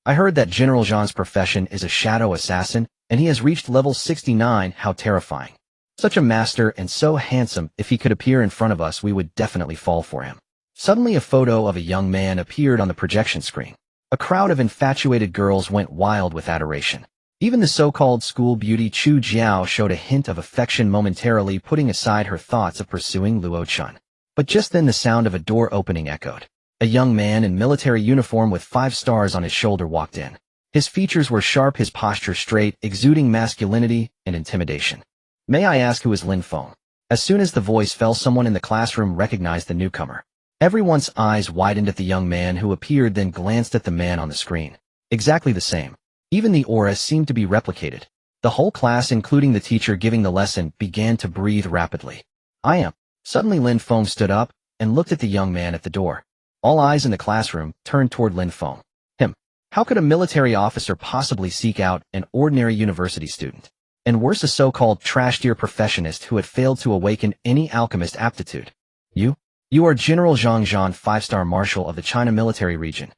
I heard that General Zhang's profession is a shadow assassin, and he has reached level 69. How terrifying. Such a master and so handsome. If he could appear in front of us, we would definitely fall for him. Suddenly, a photo of a young man appeared on the projection screen. A crowd of infatuated girls went wild with adoration. Even the so-called school beauty Chu Jiao showed a hint of affection, momentarily putting aside her thoughts of pursuing Luo Chun. But just then the sound of a door opening echoed. A young man in military uniform with 5 stars on his shoulder walked in. His features were sharp, his posture straight, exuding masculinity and intimidation. May I ask who is Lin Feng? As soon as the voice fell, someone in the classroom recognized the newcomer. Everyone's eyes widened at the young man who appeared, then glanced at the man on the screen. Exactly the same. Even the aura seemed to be replicated. The whole class, including the teacher giving the lesson, began to breathe rapidly. I am. Suddenly Lin Feng stood up and looked at the young man at the door. All eyes in the classroom turned toward Lin Feng. Him. How could a military officer possibly seek out an ordinary university student? And worse, a so-called trash-tier professionist who had failed to awaken any alchemist aptitude. You are General Zhang Zhan, 5-star marshal of the China military region.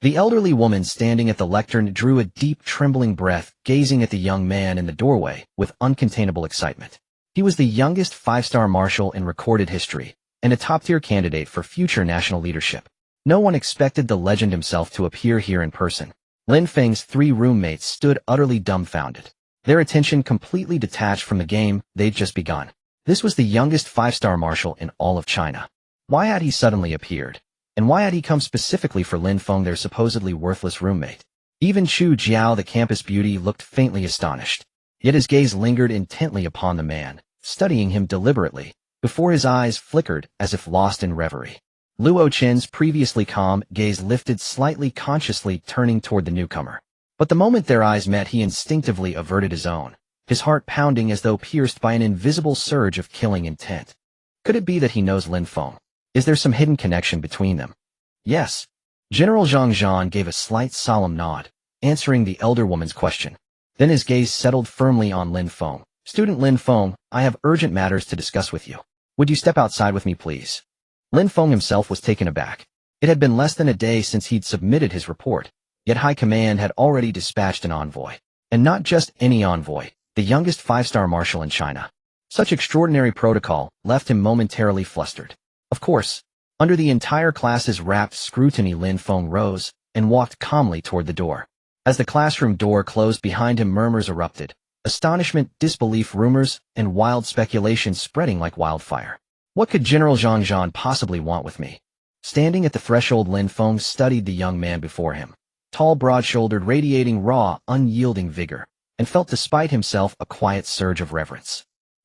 The elderly woman standing at the lectern drew a deep, trembling breath, gazing at the young man in the doorway with uncontainable excitement. He was the youngest 5-star marshal in recorded history, and a top-tier candidate for future national leadership. No one expected the legend himself to appear here in person. Lin Feng's 3 roommates stood utterly dumbfounded, their attention completely detached from the game they'd just begun. This was the youngest 5-star marshal in all of China. Why had he suddenly appeared? And why had he come specifically for Lin Feng, their supposedly worthless roommate? Even Chu Jiao, the campus beauty, looked faintly astonished. Yet his gaze lingered intently upon the man, studying him deliberately, before his eyes flickered as if lost in reverie. Luo Chen's previously calm gaze lifted slightly, consciously turning toward the newcomer. But the moment their eyes met, he instinctively averted his own, his heart pounding as though pierced by an invisible surge of killing intent. Could it be that he knows Lin Feng? Is there some hidden connection between them? Yes. General Zhang Zhan gave a slight solemn nod, answering the elder woman's question. Then his gaze settled firmly on Lin Feng. Student Lin Feng, I have urgent matters to discuss with you. Would you step outside with me, please? Lin Feng himself was taken aback. It had been less than a day since he'd submitted his report, yet High Command had already dispatched an envoy. And not just any envoy, the youngest 5-star marshal in China. Such extraordinary protocol left him momentarily flustered. Of course, under the entire class's rapt scrutiny, Lin Feng rose and walked calmly toward the door. As the classroom door closed behind him, murmurs erupted. Astonishment, disbelief, rumors, and wild speculation spreading like wildfire. What could General Zhang Zhan possibly want with me? Standing at the threshold, Lin Feng studied the young man before him. Tall, broad-shouldered, radiating raw, unyielding vigor, and felt despite himself a quiet surge of reverence.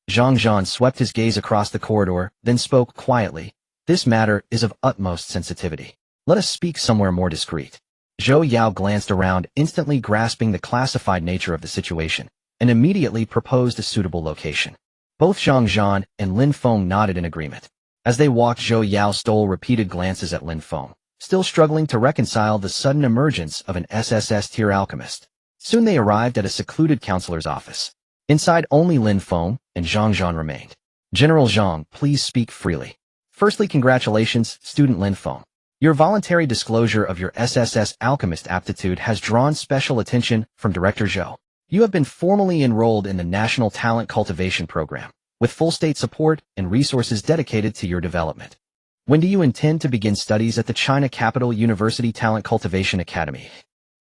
Zhang Zhan swept his gaze across the corridor, then spoke quietly. This matter is of utmost sensitivity. Let us speak somewhere more discreet. Zhou Yao glanced around, instantly grasping the classified nature of the situation, and immediately proposed a suitable location. Both Zhang Zhan and Lin Feng nodded in agreement. As they walked, Zhou Yao stole repeated glances at Lin Feng, still struggling to reconcile the sudden emergence of an SSS-tier alchemist. Soon they arrived at a secluded counselor's office. Inside, only Lin Feng and Zhang Zhan remained. General Zhang, please speak freely. Firstly, congratulations, student Lin Feng. Your voluntary disclosure of your SSS alchemist aptitude has drawn special attention from Director Zhou. You have been formally enrolled in the National Talent Cultivation Program, with full state support and resources dedicated to your development. When do you intend to begin studies at the China Capital University Talent Cultivation Academy?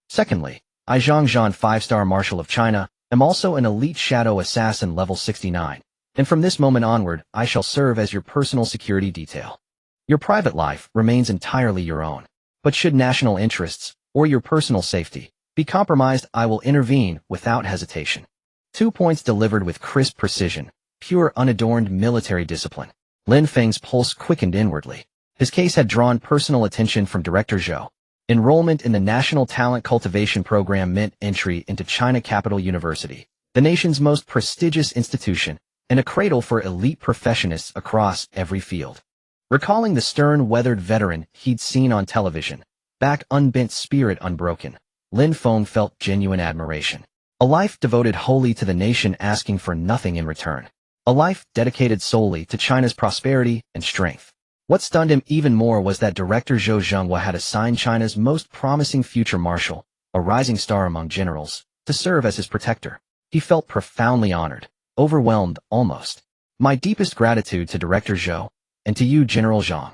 Secondly, I Zhang Zhan, 5-star marshal of China, am also an elite shadow assassin level 69, and from this moment onward, I shall serve as your personal security detail. Your private life remains entirely your own, but should national interests, or your personal safety, be compromised, I will intervene without hesitation. 2 points delivered with crisp precision, pure unadorned military discipline. Lin Feng's pulse quickened inwardly. His case had drawn personal attention from Director Zhou. Enrollment in the National Talent Cultivation Program meant entry into China Capital University, the nation's most prestigious institution, and a cradle for elite professionists across every field. Recalling the stern, weathered veteran he'd seen on television, back unbent, spirit unbroken, Lin Feng felt genuine admiration. A life devoted wholly to the nation, asking for nothing in return. A life dedicated solely to China's prosperity and strength. What stunned him even more was that Director Zhou Zhenghua had assigned China's most promising future marshal, a rising star among generals, to serve as his protector. He felt profoundly honored, overwhelmed almost. My deepest gratitude to Director Zhou, and to you, General Zhang.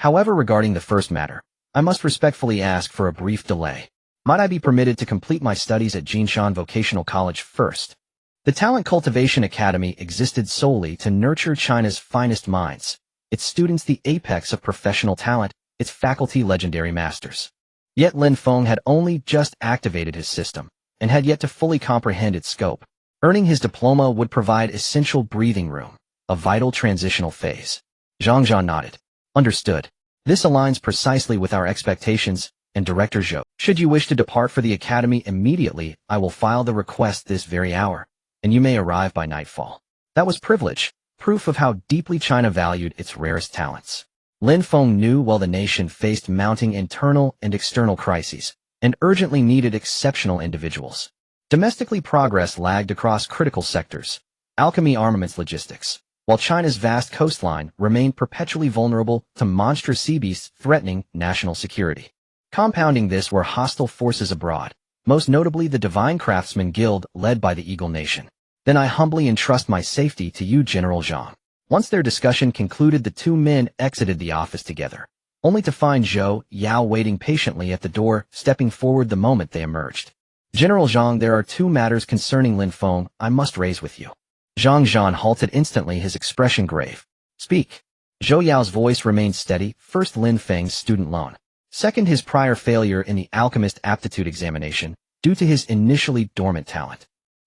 However, regarding the first matter, I must respectfully ask for a brief delay. Might I be permitted to complete my studies at Jinshan Vocational College first? The Talent Cultivation Academy existed solely to nurture China's finest minds, its students the apex of professional talent, its faculty legendary masters. Yet Lin Feng had only just activated his system, and had yet to fully comprehend its scope. Earning his diploma would provide essential breathing room, a vital transitional phase. Zhang Zhan nodded. Understood. This aligns precisely with our expectations, and Director Zhou. Should you wish to depart for the academy immediately, I will file the request this very hour, and you may arrive by nightfall. That was privilege, proof of how deeply China valued its rarest talents. Lin Feng knew while the nation faced mounting internal and external crises, and urgently needed exceptional individuals. Domestically, progress lagged across critical sectors, alchemy, armaments, logistics, while China's vast coastline remained perpetually vulnerable to monstrous sea beasts threatening national security. Compounding this were hostile forces abroad, most notably the Divine Craftsman Guild led by the Eagle Nation. Then I humbly entrust my safety to you, General Zhang. Once their discussion concluded, the two men exited the office together, only to find Zhou Yao waiting patiently at the door, stepping forward the moment they emerged. General Zhang, there are two matters concerning Lin Feng I must raise with you. Zhang Zhan halted instantly, his expression grave. Speak. Zhou Yao's voice remained steady. First, Lin Feng's student loan. Second, his prior failure in the alchemist aptitude examination, due to his initially dormant talent.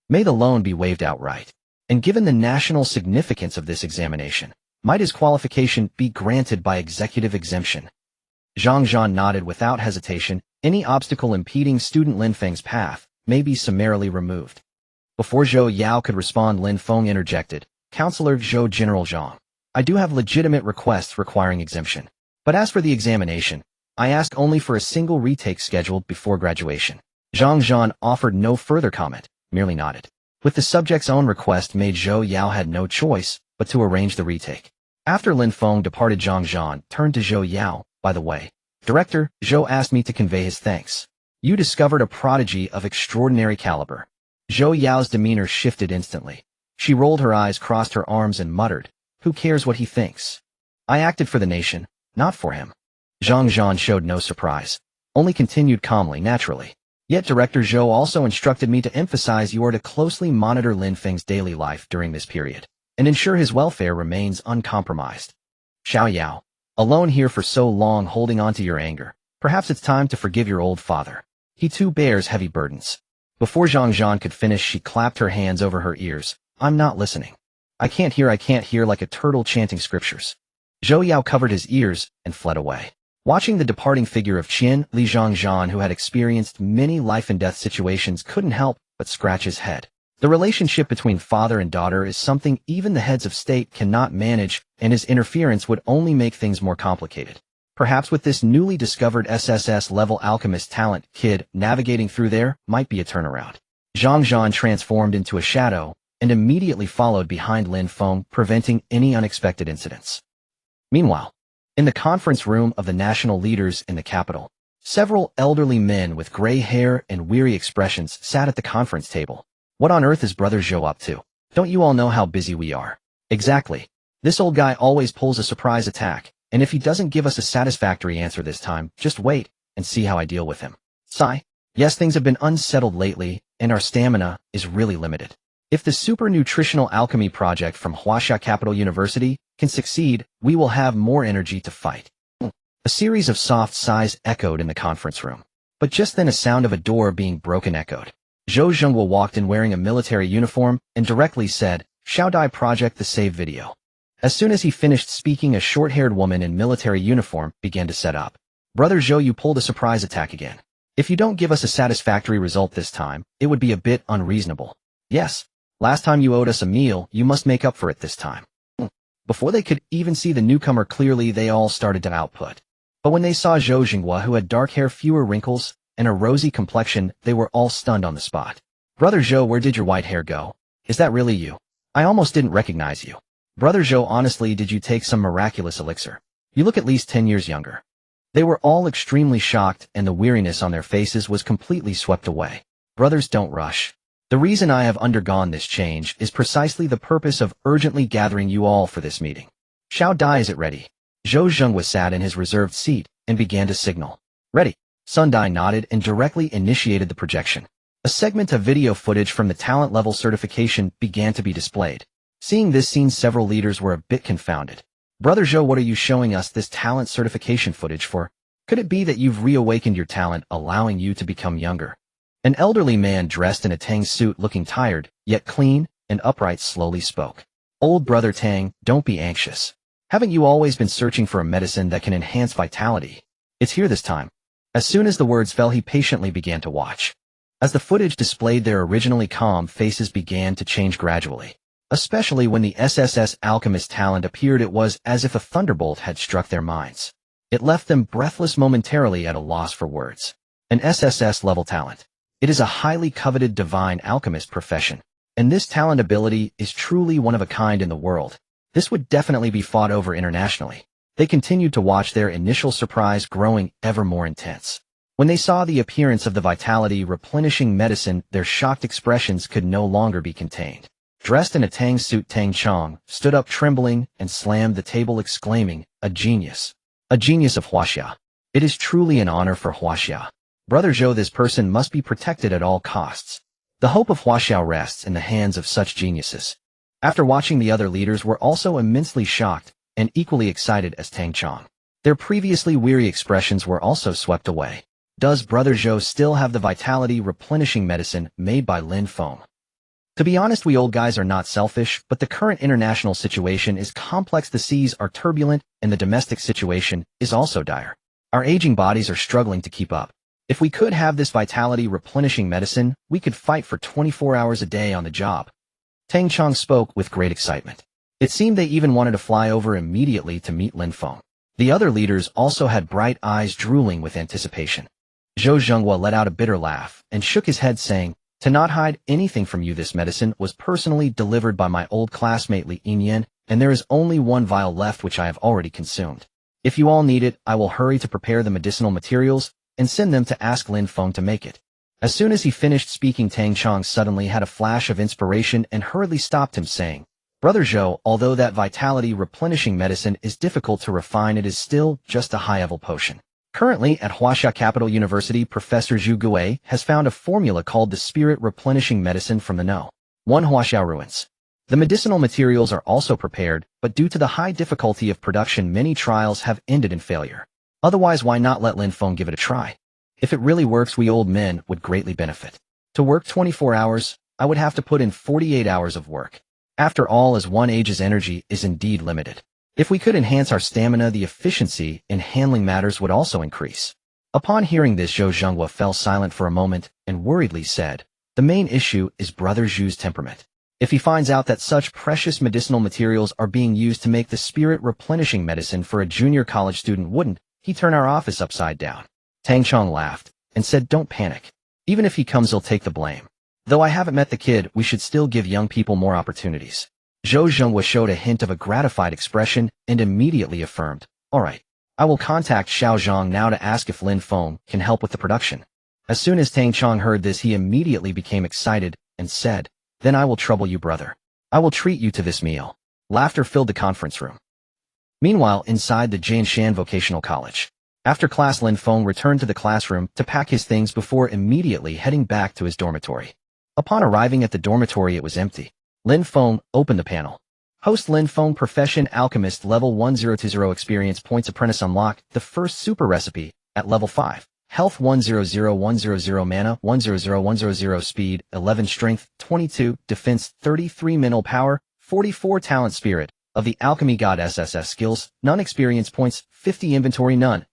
May the loan be waived outright. And given the national significance of this examination, might his qualification be granted by executive exemption? Zhang Zhan nodded without hesitation. Any obstacle impeding student Lin Feng's path may be summarily removed. Before Zhou Yao could respond, Lin Feng interjected. Counselor Zhou, General Zhang, I do have legitimate requests requiring exemption. But as for the examination, I ask only for a single retake scheduled before graduation. Zhang Zhan offered no further comment, merely nodded. With the subject's own request made, Zhou Yao had no choice but to arrange the retake. After Lin Feng departed, Zhang Zhan turned to Zhou Yao. By the way, Director, Zhou asked me to convey his thanks. You discovered a prodigy of extraordinary caliber. Zhou Yao's demeanor shifted instantly. She rolled her eyes, crossed her arms, and muttered, Who cares what he thinks? I acted for the nation, not for him. Zhang Zhan showed no surprise, only continued calmly, naturally. Yet Director Zhou also instructed me to emphasize you are to closely monitor Lin Feng's daily life during this period, and ensure his welfare remains uncompromised. Xiao Yao, alone here for so long, holding on to your anger, perhaps it's time to forgive your old father. He too bears heavy burdens. Before Zhang Zhan could finish, she clapped her hands over her ears. I'm not listening. I can't hear like a turtle chanting scriptures. Zhou Yao covered his ears and fled away. Watching the departing figure of Qin, Li Zhang Zhan, who had experienced many life-and-death situations, couldn't help but scratch his head. The relationship between father and daughter is something even the heads of state cannot manage, and his interference would only make things more complicated. Perhaps with this newly discovered SSS-level alchemist talent, kid navigating through there might be a turnaround. Zhang Zhan transformed into a shadow and immediately followed behind Lin Feng, preventing any unexpected incidents. Meanwhile, in the conference room of the national leaders in the capital, several elderly men with gray hair and weary expressions sat at the conference table. What on earth is Brother Zhou up to? Don't you all know how busy we are? Exactly. This old guy always pulls a surprise attack, and if he doesn't give us a satisfactory answer this time, just wait and see how I deal with him. Sigh. Yes, things have been unsettled lately, and our stamina is really limited. If the super nutritional alchemy project from Huaxia Capital University can succeed, we will have more energy to fight. A series of soft sighs echoed in the conference room. But just then a sound of a door being broken echoed. Zhou Zhenghua walked in wearing a military uniform and directly said, Shao Dai Project, the save video. As soon as he finished speaking, a short-haired woman in military uniform began to set up. Brother Zhou, you pulled a surprise attack again. If you don't give us a satisfactory result this time, it would be a bit unreasonable. Yes, last time you owed us a meal, you must make up for it this time. Before they could even see the newcomer clearly, they all started to output. But when they saw Zhou Jinghua, who had dark hair, fewer wrinkles, and a rosy complexion, they were all stunned on the spot. Brother Zhou, where did your white hair go? Is that really you? I almost didn't recognize you. Brother Zhou, honestly, did you take some miraculous elixir? You look at least 10 years younger. They were all extremely shocked, and the weariness on their faces was completely swept away. Brothers, don't rush. The reason I have undergone this change is precisely the purpose of urgently gathering you all for this meeting. Xiao Dai, is it ready? Zhou Zhenghua sat in his reserved seat and began to signal. Ready. Sun Dai nodded and directly initiated the projection. A segment of video footage from the talent level certification began to be displayed. Seeing this scene, several leaders were a bit confounded. Brother Zhou, what are you showing us this talent certification footage for? Could it be that you've reawakened your talent, allowing you to become younger? An elderly man dressed in a Tang suit, looking tired, yet clean and upright, slowly spoke. Old Brother Tang, don't be anxious. Haven't you always been searching for a medicine that can enhance vitality? It's here this time. As soon as the words fell, he patiently began to watch. As the footage displayed, their originally calm faces began to change gradually. Especially when the SSS alchemist talent appeared, it was as if a thunderbolt had struck their minds. It left them breathless, momentarily at a loss for words. An SSS level talent. It is a highly coveted divine alchemist profession, and this talent ability is truly one of a kind in the world. This would definitely be fought over internationally. They continued to watch, their initial surprise growing ever more intense. When they saw the appearance of the vitality replenishing medicine, their shocked expressions could no longer be contained. Dressed in a Tang suit, Tang Chong stood up trembling and slammed the table, exclaiming, "A genius! A genius of Huaxia! It is truly an honor for Huaxia. Brother Zhou, this person must be protected at all costs. The hope of Huaxia rests in the hands of such geniuses." After watching, the other leaders were also immensely shocked and equally excited as Tang Chong. Their previously weary expressions were also swept away. Does Brother Zhou still have the vitality replenishing medicine made by Lin Feng? To be honest, we old guys are not selfish, but the current international situation is complex. The seas are turbulent, and the domestic situation is also dire. Our aging bodies are struggling to keep up. If we could have this vitality replenishing medicine, we could fight for 24 hours a day on the job. Tang Chong spoke with great excitement. It seemed they even wanted to fly over immediately to meet Lin Feng. The other leaders also had bright eyes, drooling with anticipation. Zhou Zhenghua let out a bitter laugh and shook his head, saying, "To not hide anything from you, this medicine was personally delivered by my old classmate Li Yinyan, and there is only one vial left, which I have already consumed. If you all need it, I will hurry to prepare the medicinal materials and send them to ask Lin Feng to make it." As soon as he finished speaking, Tang Chong suddenly had a flash of inspiration and hurriedly stopped him, saying, "Brother Zhou, although that vitality replenishing medicine is difficult to refine, it is still just a high-level potion. Currently, at Huaxia Capital University, Professor Zhu Gui has found a formula called the Spirit Replenishing Medicine from the No. 1 Huaxia Ruins. The medicinal materials are also prepared, but due to the high difficulty of production, many trials have ended in failure. Otherwise, why not let Lin Feng give it a try? If it really works, we old men would greatly benefit. To work 24 hours, I would have to put in 48 hours of work. After all, as one ages, energy is indeed limited. If we could enhance our stamina, the efficiency in handling matters would also increase." Upon hearing this, Zhou Zhenghua fell silent for a moment and worriedly said, "The main issue is Brother Zhu's temperament. If he finds out that such precious medicinal materials are being used to make the spirit replenishing medicine for a junior college student, wouldn't he turn our office upside down?" Tang Chong laughed and said, "Don't panic. Even if he comes, he'll take the blame. Though I haven't met the kid, we should still give young people more opportunities." Zhou Zhenghua showed a hint of a gratified expression and immediately affirmed, "All right. I will contact Xiao Zhang now to ask if Lin Feng can help with the production." As soon as Tang Chong heard this, he immediately became excited and said, "Then I will trouble you, brother. I will treat you to this meal." Laughter filled the conference room. Meanwhile, inside the Jianshan Vocational College. After class, Lin Feng returned to the classroom to pack his things before immediately heading back to his dormitory. Upon arriving at the dormitory, it was empty. Lin Feng opened the panel. Host Lin Feng, Profession Alchemist, level 1020, experience points, apprentice unlock, the first super recipe, at level 5. Health 100100, mana 100100, speed 11, strength 22, defense 33, mental power 44, talent spirit of the alchemy god SSS, skills none, experience points 50, inventory none.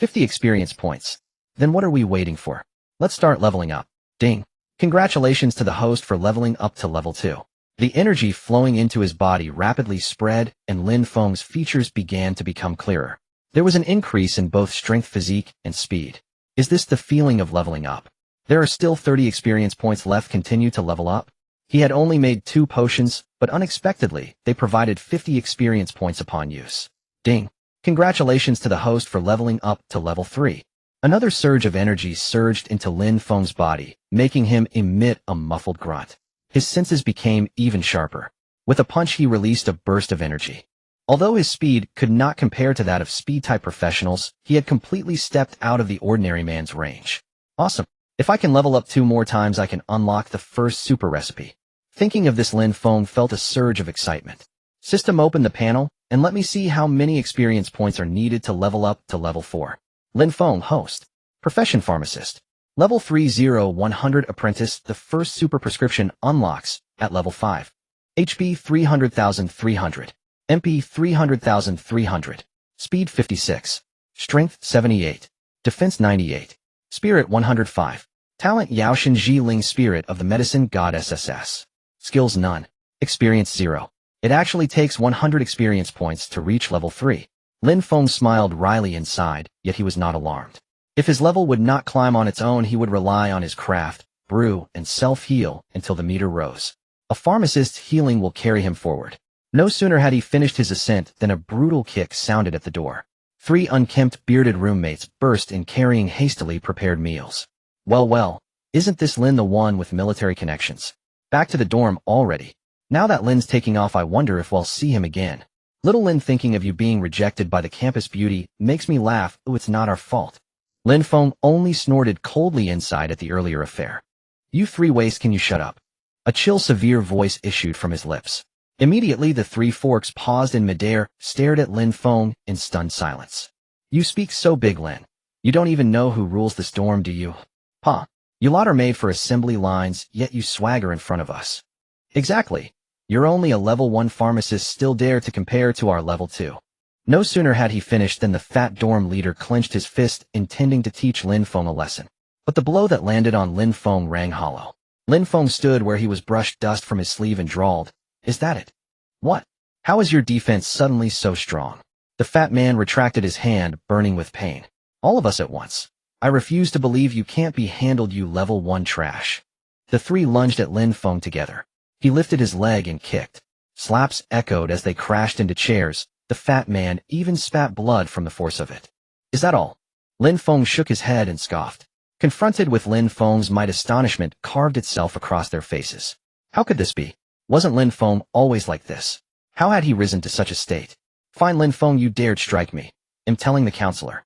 50 experience points. Then what are we waiting for? Let's start leveling up. Ding. Congratulations to the host for leveling up to level 2. The energy flowing into his body rapidly spread, and Lin Feng's features began to become clearer. There was an increase in both strength, physique, and speed. Is this the feeling of leveling up? There are still 30 experience points left. Continue to level up. He had only made 2 potions, but unexpectedly, they provided 50 experience points upon use. Ding. Congratulations to the host for leveling up to level 3. Another surge of energy surged into Lin Feng's body, making him emit a muffled grunt. His senses became even sharper. With a punch he released a burst of energy. Although his speed could not compare to that of speed-type professionals, he had completely stepped out of the ordinary man's range. Awesome. If I can level up 2 more times, I can unlock the first super recipe. Thinking of this, Lin Feng felt a surge of excitement. System, open the panel, and let me see how many experience points are needed to level up to level 4. Lin Feng, host. Profession, pharmacist. Level 30100 apprentice. The first super prescription unlocks at level 5. HP 300,300. MP 300,300. Speed 56. Strength 78. Defense 98. Spirit 105. Talent Yaoshan Ji Ling, Spirit of the Medicine God SSS. Skills none. Experience 0. It actually takes 100 experience points to reach level 3. Lin Feng smiled wryly inside, yet he was not alarmed. If his level would not climb on its own, he would rely on his craft, brew, and self-heal until the meter rose. A pharmacist's healing will carry him forward. No sooner had he finished his ascent than a brutal kick sounded at the door. 3 unkempt, bearded roommates burst in carrying hastily prepared meals. Well, isn't this Lin, the one with military connections? Back to the dorm already. Now that Lin's taking off, I wonder if we'll see him again. Little Lin, thinking of you being rejected by the campus beauty makes me laugh. Oh, it's not our fault. Lin Feng only snorted coldly inside at the earlier affair. You 3 waste, can you shut up? A chill, severe voice issued from his lips. Immediately the 3 forks paused in midair, stared at Lin Feng in stunned silence. You speak so big, Lin. You don't even know who rules this dorm, do you? Pa. You lot are made for assembly lines, yet you swagger in front of us. Exactly. You're only a level 1 pharmacist, still dare to compare to our level 2. No sooner had he finished than the fat dorm leader clenched his fist, intending to teach Lin Feng a lesson. But the blow that landed on Lin Feng rang hollow. Lin Feng stood where he was, brushed dust from his sleeve, and drawled, Is that it? What? How is your defense suddenly so strong? The fat man retracted his hand, burning with pain. All of us at once. I refuse to believe you can't be handled, you level 1 trash. The 3 lunged at Lin Feng together. He lifted his leg and kicked. Slaps echoed as they crashed into chairs. The fat man even spat blood from the force of it. Is that all? Lin Feng shook his head and scoffed. Confronted with Lin Feng's might, astonishment carved itself across their faces. How could this be? Wasn't Lin Feng always like this? How had he risen to such a state? Fine, Lin Feng, you dared strike me. I'm telling the counselor.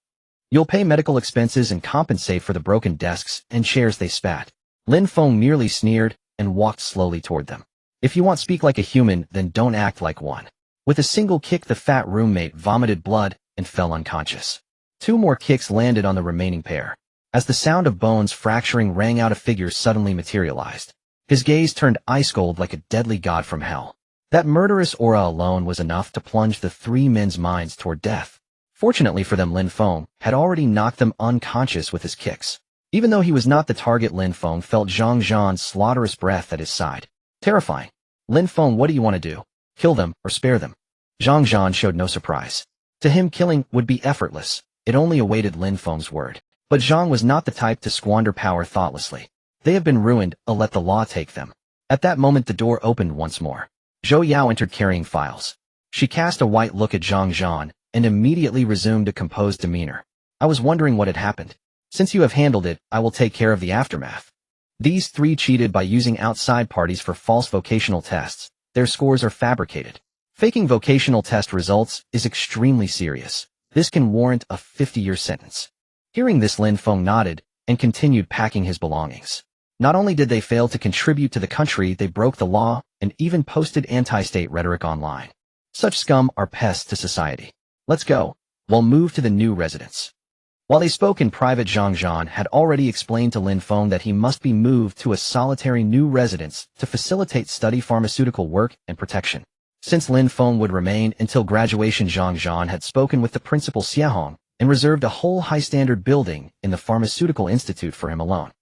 You'll pay medical expenses and compensate for the broken desks and chairs they spat. Lin Feng merely sneered and walked slowly toward them. If you want to speak like a human, then don't act like one. With a single kick, the fat roommate vomited blood and fell unconscious. 2 more kicks landed on the remaining pair. As the sound of bones fracturing rang out, a figure suddenly materialized. His gaze turned ice-cold like a deadly god from hell. That murderous aura alone was enough to plunge the 3 men's minds toward death. Fortunately for them, Lin Feng had already knocked them unconscious with his kicks. Even though he was not the target, Lin Feng felt Zhang Zhan's slaughterous breath at his side. Terrifying. Lin Feng, what do you want to do? Kill them or spare them? Zhang Zhan showed no surprise. To him, killing would be effortless. It only awaited Lin Feng's word. But Zhang was not the type to squander power thoughtlessly. They have been ruined, let the law take them. At that moment, the door opened once more. Zhou Yao entered carrying files. She cast a white look at Zhang Zhan and immediately resumed a composed demeanor. I was wondering what had happened. Since you have handled it, I will take care of the aftermath. These 3 cheated by using outside parties for false vocational tests. Their scores are fabricated. Faking vocational test results is extremely serious. This can warrant a 50-year sentence. Hearing this, Lin Feng nodded and continued packing his belongings. Not only did they fail to contribute to the country, they broke the law and even posted anti-state rhetoric online. Such scum are pests to society. Let's go. We'll move to the new residence. While they spoke in private, Zhang Zhan had already explained to Lin Feng that he must be moved to a solitary new residence to facilitate study, pharmaceutical work, and protection. Since Lin Feng would remain until graduation, Zhang Zhan had spoken with the principal Xiahong and reserved a whole high-standard building in the Pharmaceutical Institute for him alone.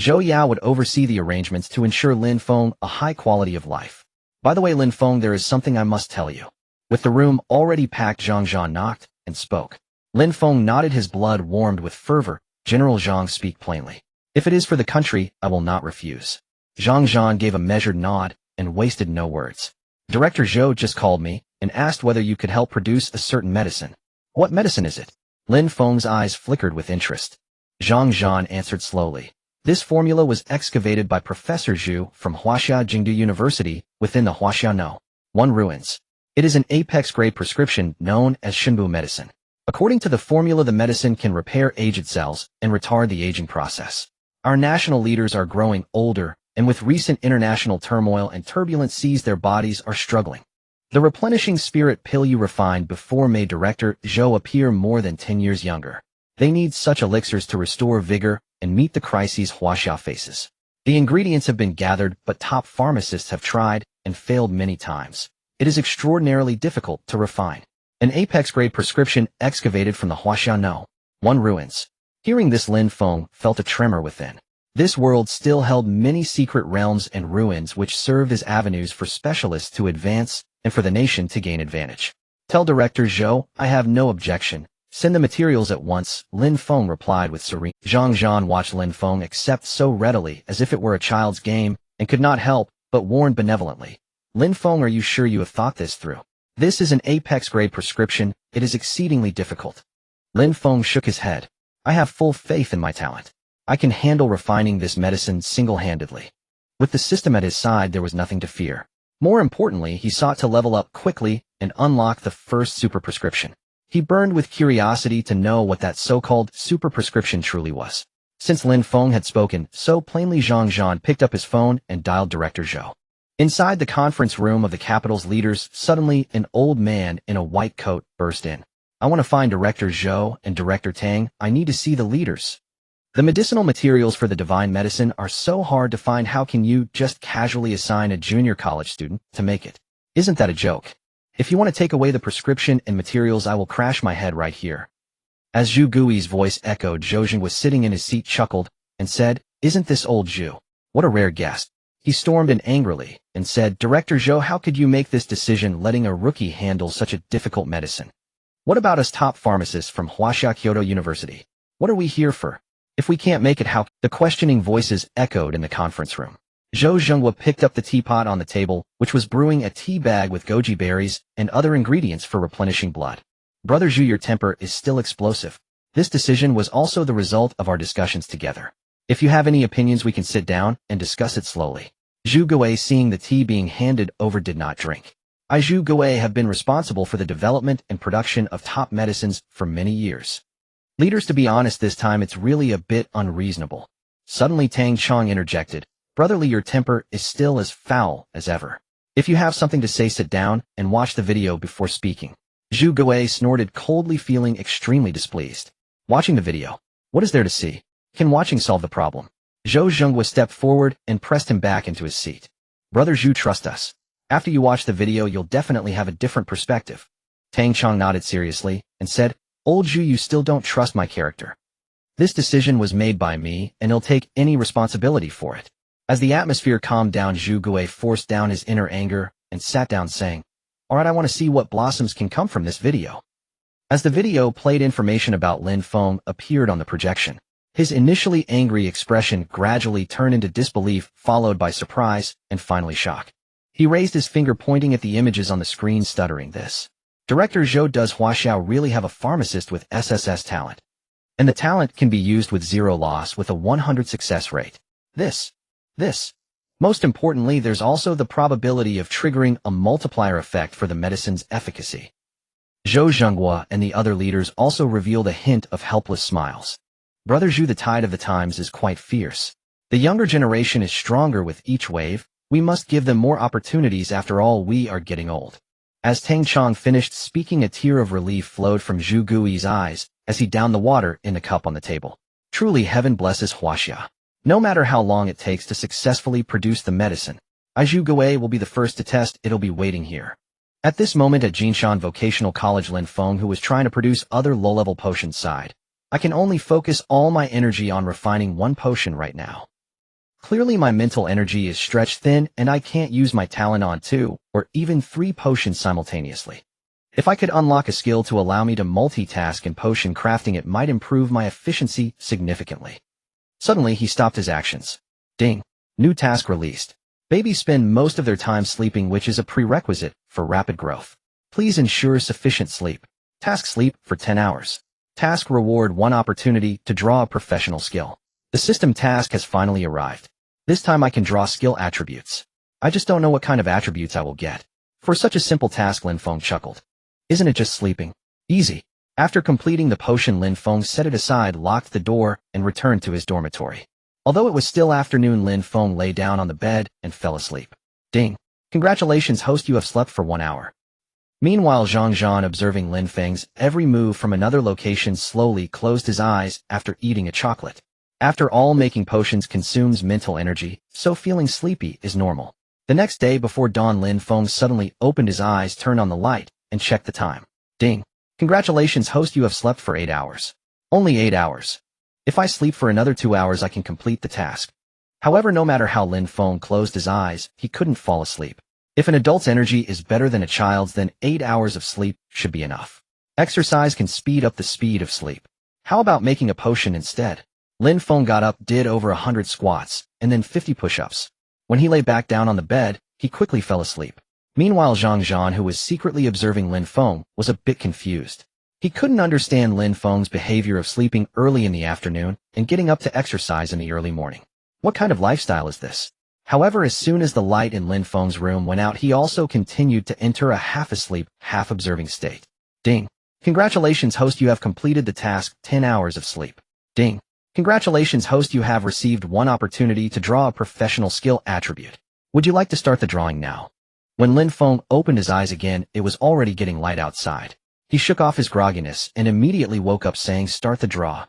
Zhou Yao would oversee the arrangements to ensure Lin Feng a high quality of life. By the way, Lin Feng, there is something I must tell you. With the room already packed, Zhang Zhan knocked and spoke. Lin Feng nodded, his blood warmed with fervor. General Zhang, speak plainly. If it is for the country, I will not refuse. Zhang Zhan gave a measured nod and wasted no words. Director Zhou just called me and asked whether you could help produce a certain medicine. What medicine is it? Lin Feng's eyes flickered with interest. Zhang Zhan answered slowly. This formula was excavated by Professor Zhu from Huaxia Jingdu University within the Huaxia No. 1 ruins. It is an apex-grade prescription known as Shenbu medicine. According to the formula, the medicine can repair aged cells and retard the aging process. Our national leaders are growing older, and with recent international turmoil and turbulent seas, their bodies are struggling. The replenishing spirit pill you refined before made Director Zhou appear more than 10 years younger. They need such elixirs to restore vigor and meet the crises Huaxia faces. The ingredients have been gathered, but top pharmacists have tried and failed many times. It is extraordinarily difficult to refine. An apex-grade prescription excavated from the Huaxia No. 1 ruins. Hearing this, Lin Feng felt a tremor within. This world still held many secret realms and ruins which served as avenues for specialists to advance and for the nation to gain advantage. Tell Director Zhou I have no objection. Send the materials at once, Lin Feng replied with serene. Zhang Zhan watched Lin Feng accept so readily as if it were a child's game and could not help but warned benevolently. Lin Feng, are you sure you have thought this through? This is an apex-grade prescription. It is exceedingly difficult. Lin Feng shook his head. I have full faith in my talent. I can handle refining this medicine single-handedly. With the system at his side, there was nothing to fear. More importantly, he sought to level up quickly and unlock the first super prescription. He burned with curiosity to know what that so-called super prescription truly was. Since Lin Feng had spoken so plainly, Zhang Zhan picked up his phone and dialed Director Zhou. Inside the conference room of the capital's leaders, suddenly an old man in a white coat burst in. I want to find Director Zhou and Director Tang. I need to see the leaders. The medicinal materials for the divine medicine are so hard to find. How can you just casually assign a junior college student to make it? Isn't that a joke? If you want to take away the prescription and materials, I will crash my head right here. As Zhu Gui's voice echoed, Zhou Zheng was sitting in his seat, chuckled, and said, Isn't this old Zhu? What a rare guest. He stormed in angrily and said, Director Zhou, how could you make this decision letting a rookie handle such a difficult medicine? What about us top pharmacists from Huaxia Kyoto University? What are we here for? If we can't make it, how? The questioning voices echoed in the conference room. Zhou Zhenghua picked up the teapot on the table, which was brewing a tea bag with goji berries and other ingredients for replenishing blood. Brother Zhu, your temper is still explosive. This decision was also the result of our discussions together. If you have any opinions, we can sit down and discuss it slowly. Zhu Gui, seeing the tea being handed over, did not drink. I, Zhu Gui, have been responsible for the development and production of top medicines for many years. Leaders, to be honest, this time it's really a bit unreasonable. Suddenly Tang Chong interjected. Brotherly, your temper is still as foul as ever. If you have something to say, sit down and watch the video before speaking. Zhu Gui snorted coldly, feeling extremely displeased. Watching the video. What is there to see? Can watching solve the problem? Zhou Zhenghua stepped forward and pressed him back into his seat. Brother Zhu, trust us. After you watch the video, you'll definitely have a different perspective. Tang Chong nodded seriously and said, Old Zhu, you still don't trust my character. This decision was made by me, and he'll take any responsibility for it. As the atmosphere calmed down, Zhu Gui forced down his inner anger and sat down, saying, Alright, I want to see what blossoms can come from this video. As the video played, information about Lin Feng appeared on the projection. His initially angry expression gradually turned into disbelief, followed by surprise, and finally shock. He raised his finger, pointing at the images on the screen, stuttering this. Director Zhou, does Huaxia really have a pharmacist with SSS talent? And the talent can be used with 0 loss with a 100 success rate. This. Most importantly, there's also the probability of triggering a multiplier effect for the medicine's efficacy. Zhou Zhenghua and the other leaders also revealed a hint of helpless smiles. Brother Zhu, the tide of the times is quite fierce. The younger generation is stronger with each wave. We must give them more opportunities. After all, we are getting old. As Tang Chong finished speaking, a tear of relief flowed from Zhu Gui's eyes as he downed the water in the cup on the table. Truly, heaven blesses Huaxia. No matter how long it takes to successfully produce the medicine, Zhu Gui will be the first to test. It'll be waiting here. At this moment at Jinshan Vocational College, Lin Feng, who was trying to produce other low-level potions, sighed. I can only focus all my energy on refining one potion right now. Clearly my mental energy is stretched thin and I can't use my talent on 2 or even 3 potions simultaneously. If I could unlock a skill to allow me to multitask in potion crafting, it might improve my efficiency significantly. Suddenly he stopped his actions. Ding. New task released. Babies spend most of their time sleeping, which is a prerequisite for rapid growth. Please ensure sufficient sleep. Task: sleep for 10 hours. Task: reward 1 opportunity to draw a professional skill. The system task has finally arrived. This time I can draw skill attributes. I just don't know what kind of attributes I will get. For such a simple task, Lin Feng chuckled. Isn't it just sleeping? Easy. After completing the potion, Lin Feng set it aside, locked the door, and returned to his dormitory. Although it was still afternoon, Lin Feng lay down on the bed and fell asleep. Ding. Congratulations, host, you have slept for 1 hour. Meanwhile, Zhang Zhan, observing Lin Feng's every move from another location, slowly closed his eyes after eating a chocolate. After all, making potions consumes mental energy, so feeling sleepy is normal. The next day before dawn, Lin Feng suddenly opened his eyes, turned on the light, and checked the time. Ding. Congratulations, host, you have slept for 8 hours. Only 8 hours. If I sleep for another 2 hours, I can complete the task. However, no matter how Lin Feng closed his eyes, he couldn't fall asleep. If an adult's energy is better than a child's, then 8 hours of sleep should be enough. Exercise can speed up the speed of sleep. How about making a potion instead? Lin Feng got up, did over 100 squats, and then 50 push-ups. When he lay back down on the bed, he quickly fell asleep. Meanwhile, Zhang Zhan, who was secretly observing Lin Feng, was a bit confused. He couldn't understand Lin Feng's behavior of sleeping early in the afternoon and getting up to exercise in the early morning. What kind of lifestyle is this? However, as soon as the light in Lin Feng's room went out, he also continued to enter a half-asleep, half-observing state. Ding. Congratulations, host, you have completed the task, 10 hours of sleep. Ding. Congratulations, host, you have received 1 opportunity to draw a professional skill attribute. Would you like to start the drawing now? When Lin Feng opened his eyes again, it was already getting light outside. He shook off his grogginess and immediately woke up, saying, "Start the draw."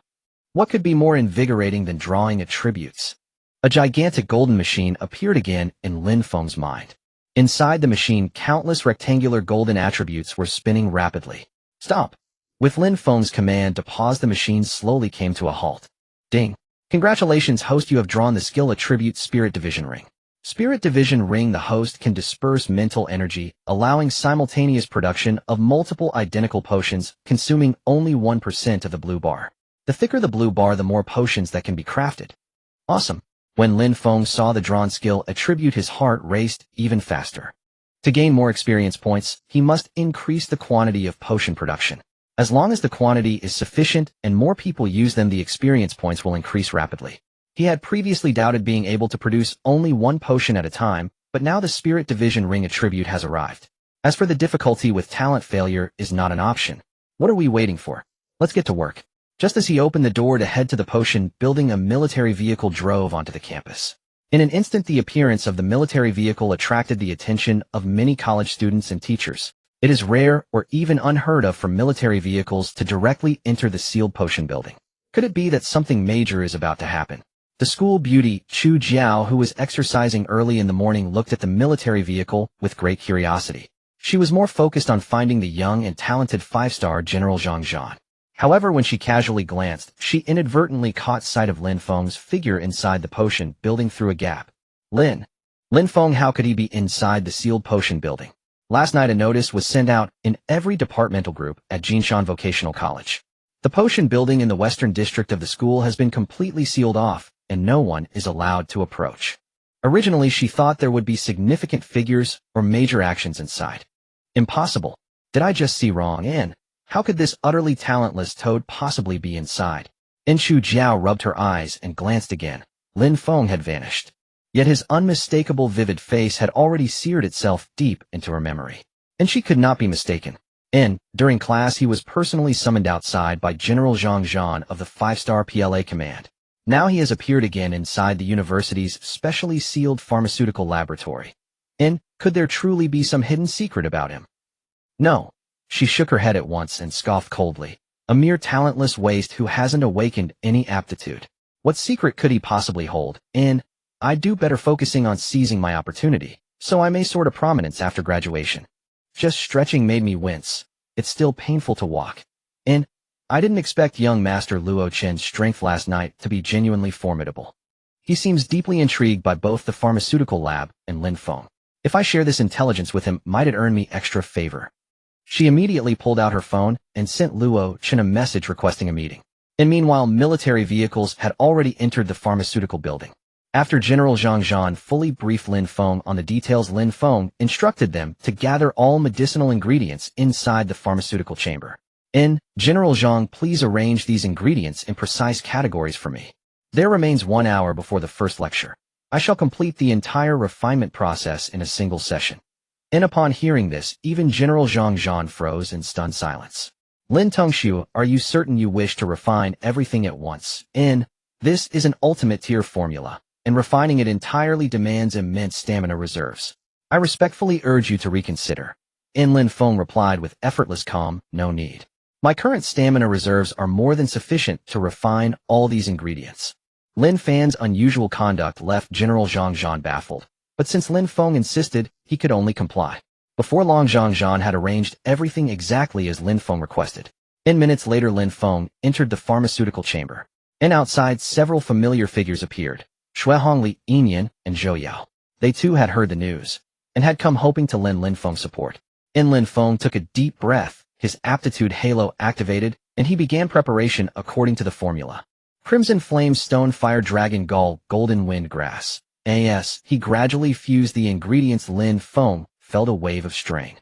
What could be more invigorating than drawing attributes? A gigantic golden machine appeared again in Lin Feng's mind. Inside the machine, countless rectangular golden attributes were spinning rapidly. Stop! With Lin Feng's command to pause, the machine slowly came to a halt. Ding. Congratulations, host, you have drawn the skill attribute Spirit Division Ring. Spirit Division Ring. The host can disperse mental energy, allowing simultaneous production of multiple identical potions, consuming only 1% of the blue bar. The thicker the blue bar, the more potions that can be crafted. Awesome. When Lin Feng saw the drawn skill attribute, his heart raced even faster. To gain more experience points, he must increase the quantity of potion production. As long as the quantity is sufficient and more people use them, the experience points will increase rapidly. He had previously doubted being able to produce only 1 potion at a time, but now the Spirit Division Ring attribute has arrived. As for the difficulty with talent, failure is not an option. What are we waiting for? Let's get to work. Just as he opened the door to head to the potion building, a military vehicle drove onto the campus. In an instant, the appearance of the military vehicle attracted the attention of many college students and teachers. It is rare or even unheard of for military vehicles to directly enter the sealed potion building. Could it be that something major is about to happen? The school beauty, Chu Jiao, who was exercising early in the morning, looked at the military vehicle with great curiosity. She was more focused on finding the young and talented 5-star General Zhang Zhan. However, when she casually glanced, she inadvertently caught sight of Lin Feng's figure inside the potion building through a gap. Lin Feng, how could he be inside the sealed potion building? Last night a notice was sent out in every departmental group at Jinshan Vocational College. The potion building in the western district of the school has been completely sealed off, and no one is allowed to approach. Originally, she thought there would be significant figures or major actions inside. Impossible. Did I just see wrong? And how could this utterly talentless toad possibly be inside? Chu Jiao rubbed her eyes and glanced again. Lin Feng had vanished. Yet his unmistakable vivid face had already seared itself deep into her memory. And she could not be mistaken. During class, he was personally summoned outside by General Zhang Zhan of the 5-star PLA command. Now he has appeared again inside the university's specially sealed pharmaceutical laboratory. Could there truly be some hidden secret about him? No. She shook her head at once and scoffed coldly. A mere talentless waste who hasn't awakened any aptitude. What secret could he possibly hold? I'd do better focusing on seizing my opportunity, so I may soar to prominence after graduation. Just stretching made me wince. It's still painful to walk. And I didn't expect young Master Luo Chen's strength last night to be genuinely formidable. He seems deeply intrigued by both the pharmaceutical lab and Lin Feng. If I share this intelligence with him, might it earn me extra favor? She immediately pulled out her phone and sent Luo Chen a message requesting a meeting. And meanwhile, military vehicles had already entered the pharmaceutical building. After General Zhang Zhan fully briefed Lin Feng on the details, Lin Feng instructed them to gather all medicinal ingredients inside the pharmaceutical chamber. General Zhang, please arrange these ingredients in precise categories for me. There remains 1 hour before the first lecture. I shall complete the entire refinement process in a single session. And upon hearing this, even General Zhang Zhan froze in stunned silence. Lin Tongxiu, are you certain you wish to refine everything at once? This is an ultimate tier formula, and refining it entirely demands immense stamina reserves. I respectfully urge you to reconsider. Lin Feng replied with effortless calm, no need. My current stamina reserves are more than sufficient to refine all these ingredients. Lin Feng's unusual conduct left General Zhang Zhan baffled, but since Lin Feng insisted, he could only comply. Before long, Zhang Zhan had arranged everything exactly as Lin Feng requested. Minutes later, Lin Feng entered the pharmaceutical chamber. Outside, several familiar figures appeared. Shuehong, Li Yinyan, and Zhou Yao. They too had heard the news, and had come hoping to lend Lin Feng support. Lin Feng took a deep breath, his aptitude halo activated, and he began preparation according to the formula. Crimson Flame Stone Fire Dragon Gall Golden Wind Grass. He gradually fused the ingredients. Lin Feng felt a wave of strain.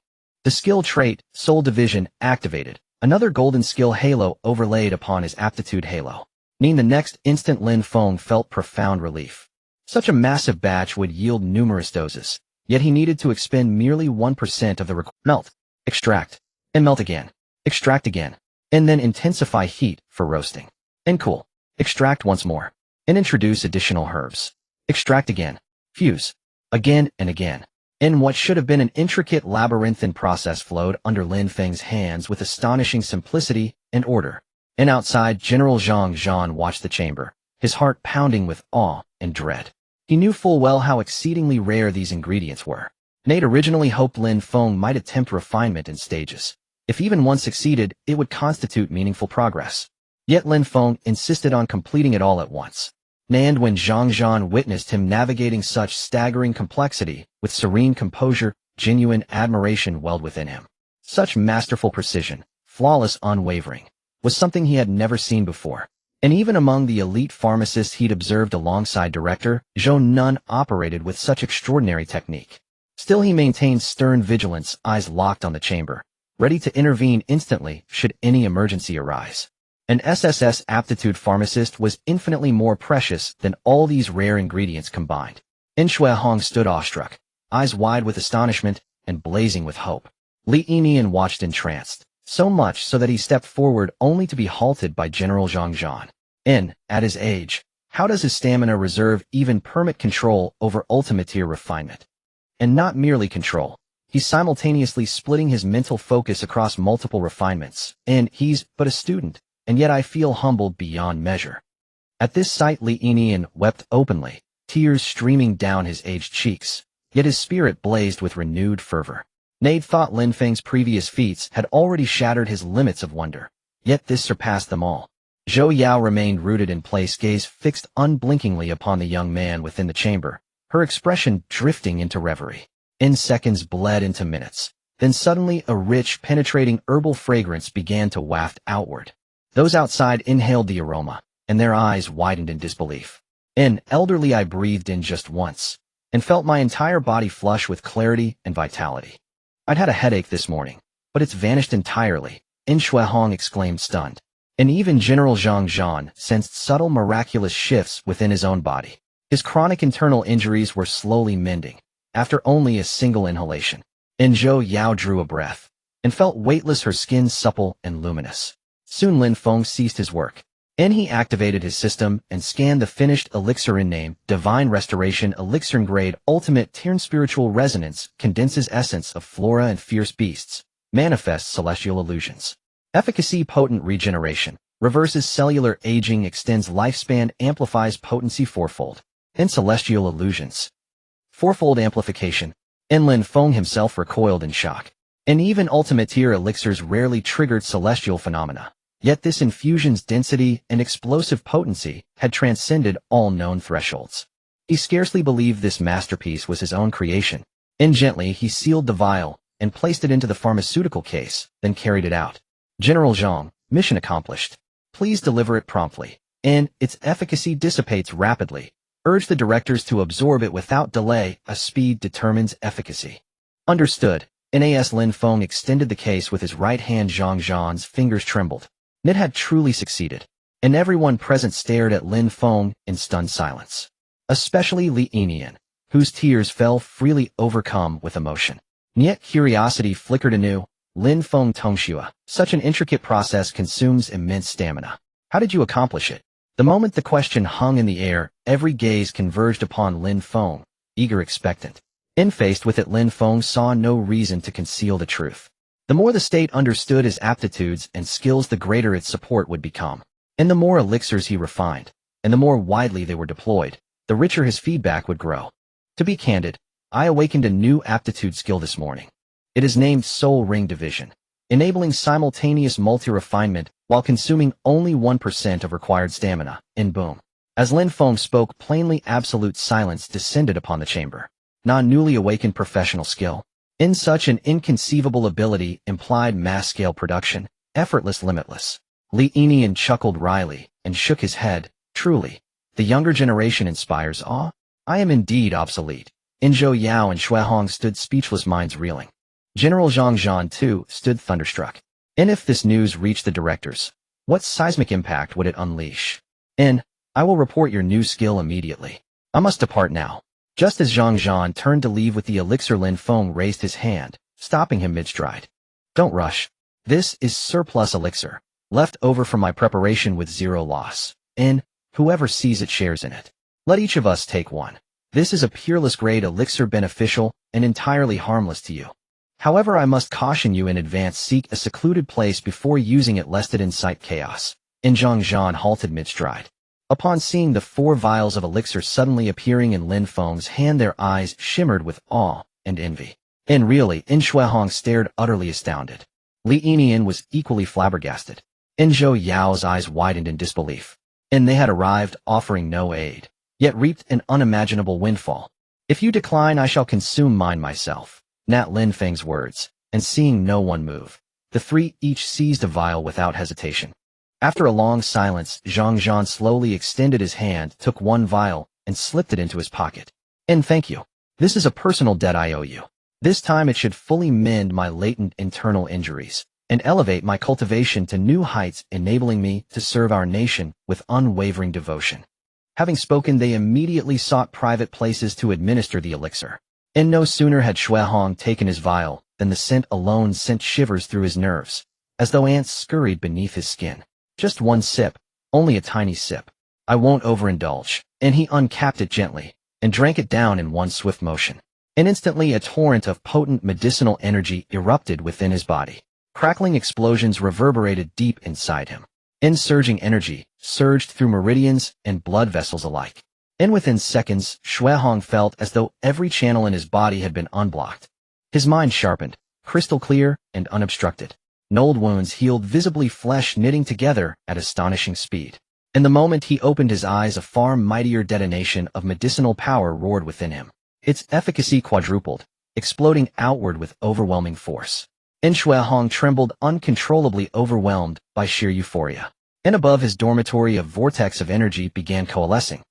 The skill trait, Soul Division, activated. Another golden skill halo overlaid upon his aptitude halo. The next instant Lin Feng felt profound relief. Such a massive batch would yield numerous doses, yet he needed to expend merely 1% of the melt, extract, and melt again, extract again, and then intensify heat for roasting. And cool, extract once more, and introduce additional herbs. Extract again, fuse, again and again. And what should have been an intricate labyrinthine process flowed under Lin Feng's hands with astonishing simplicity and order. And outside, General Zhang Zhan watched the chamber, his heart pounding with awe and dread. He knew full well how exceedingly rare these ingredients were. Nate originally hoped Lin Feng might attempt refinement in stages. If even one succeeded, it would constitute meaningful progress. Yet Lin Feng insisted on completing it all at once. And when Zhang Zhan witnessed him navigating such staggering complexity, with serene composure, genuine admiration welled within him. Such masterful precision, flawless unwavering, was something he had never seen before. And even among the elite pharmacists he'd observed alongside Director Zhou, none operated with such extraordinary technique. Still he maintained stern vigilance, eyes locked on the chamber, ready to intervene instantly should any emergency arise. An SSS aptitude pharmacist was infinitely more precious than all these rare ingredients combined. Shuehong stood awestruck, eyes wide with astonishment and blazing with hope. Li Yinyan watched entranced, so much so that he stepped forward only to be halted by General Zhang Zhan. At his age, how does his stamina reserve even permit control over ultimate tier refinement? And not merely control. He's simultaneously splitting his mental focus across multiple refinements, and he's but a student. And yet I feel humbled beyond measure. At this sight, Li Yinyan wept openly, tears streaming down his aged cheeks, yet his spirit blazed with renewed fervor. Nade thought Lin Feng's previous feats had already shattered his limits of wonder, yet this surpassed them all. Zhou Yao remained rooted in place, gaze fixed unblinkingly upon the young man within the chamber, her expression drifting into reverie. Seconds bled into minutes. Then suddenly a rich, penetrating herbal fragrance began to waft outward. Those outside inhaled the aroma, and their eyes widened in disbelief. Elderly, I breathed in just once, and felt my entire body flush with clarity and vitality. I'd had a headache this morning, but it's vanished entirely, Shuehong exclaimed stunned. And even General Zhang Zhan sensed subtle miraculous shifts within his own body. His chronic internal injuries were slowly mending, after only a single inhalation. Zhou Yao drew a breath, and felt weightless, her skin supple and luminous. Soon Lin Feng ceased his work. He activated his system and scanned the finished elixir in name, Divine Restoration Elixir Grade Ultimate Tier Spiritual Resonance, condenses essence of flora and fierce beasts, manifests celestial illusions. Efficacy Potent Regeneration, reverses cellular aging, extends lifespan, amplifies potency fourfold. Celestial illusions. Fourfold amplification. Lin Feng himself recoiled in shock. And even ultimate tier elixirs rarely triggered celestial phenomena. Yet this infusion's density and explosive potency had transcended all known thresholds. He scarcely believed this masterpiece was his own creation. And gently he sealed the vial and placed it into the pharmaceutical case, then carried it out. General Zhang, mission accomplished. Please deliver it promptly. And its efficacy dissipates rapidly. Urge the directors to absorb it without delay. A speed determines efficacy. Understood. Nas Lin Feng extended the case with his right hand. Zhang Zhan's fingers trembled. It had truly succeeded. And everyone present stared at Lin Feng in stunned silence. Especially Li Enian, whose tears fell freely, overcome with emotion. Yet curiosity flickered anew. Lin Feng Tongxua, such an intricate process consumes immense stamina. How did you accomplish it? The moment the question hung in the air, every gaze converged upon Lin Feng, eager, expectant. Faced with it, Lin Feng saw no reason to conceal the truth. The more the state understood his aptitudes and skills, the greater its support would become. And the more elixirs he refined, and the more widely they were deployed, the richer his feedback would grow. To be candid, I awakened a new aptitude skill this morning. It is named Soul Ring Division, enabling simultaneous multi-refinement while consuming only 1% of required stamina. And boom. As Lin Feng spoke plainly, absolute silence descended upon the chamber. Non-newly awakened professional skill. In such an inconceivable ability implied mass-scale production, effortless, limitless. Li Enian chuckled wryly and shook his head. Truly, the younger generation inspires awe. I am indeed obsolete. Zhou Yao and Xuehong stood speechless, minds reeling. General Zhang Zhan, too, stood thunderstruck. And if this news reached the directors, what seismic impact would it unleash? I will report your new skill immediately. I must depart now. Just as Zhang Zhan turned to leave with the elixir, Lin Feng raised his hand, stopping him mid-stride. Don't rush. This is surplus elixir, left over from my preparation with zero loss. And whoever sees it shares in it. Let each of us take one. This is a peerless grade elixir, beneficial and entirely harmless to you. However, I must caution you in advance, seek a secluded place before using it lest it incite chaos. Zhang Zhan halted mid-stride. Upon seeing the 4 vials of elixir suddenly appearing in Lin Feng's hand, their eyes shimmered with awe and envy. And really, Xuehong stared utterly astounded. Li Enian was equally flabbergasted. Zhou Yao's eyes widened in disbelief. And they had arrived, offering no aid, yet reaped an unimaginable windfall. If you decline, I shall consume mine myself. Nat Lin Feng's words, and seeing no one move, the 3 each seized a vial without hesitation. After a long silence, Zhang Zhan slowly extended his hand, took 1 vial, and slipped it into his pocket. And thank you. This is a personal debt I owe you. This time it should fully mend my latent internal injuries, and elevate my cultivation to new heights, enabling me to serve our nation with unwavering devotion. Having spoken, they immediately sought private places to administer the elixir. And no sooner had Xuehong taken his vial than the scent alone sent shivers through his nerves, as though ants scurried beneath his skin. Just 1 sip, only a tiny sip. I won't overindulge. And he uncapped it gently, and drank it down in one swift motion. And instantly a torrent of potent medicinal energy erupted within his body. Crackling explosions reverberated deep inside him. And surging energy surged through meridians and blood vessels alike. And within seconds, Xuehong felt as though every channel in his body had been unblocked. His mind sharpened, crystal clear and unobstructed. Old wounds healed visibly, flesh knitting together at astonishing speed. And the moment he opened his eyes, a far mightier detonation of medicinal power roared within him. Its efficacy quadrupled, exploding outward with overwhelming force. And Xuehong trembled, uncontrollably overwhelmed by sheer euphoria. And above his dormitory, a vortex of energy began coalescing.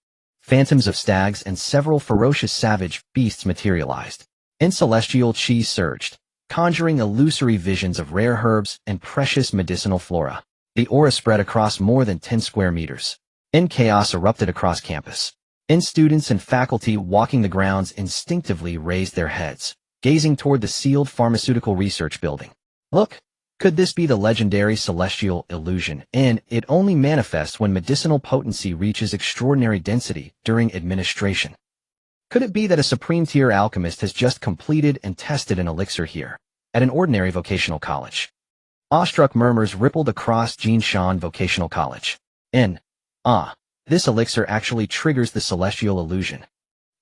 Phantoms of stags and several ferocious savage beasts materialized. And celestial chi surged, conjuring illusory visions of rare herbs and precious medicinal flora. The aura spread across more than 10 square meters. And chaos erupted across campus. And students and faculty walking the grounds instinctively raised their heads, gazing toward the sealed pharmaceutical research building. Look, could this be the legendary celestial illusion? And it only manifests when medicinal potency reaches extraordinary density during administration. Could it be that a supreme-tier alchemist has just completed and tested an elixir here, at an ordinary vocational college? Awestruck murmurs rippled across Jinshan Vocational College. This elixir actually triggers the celestial illusion.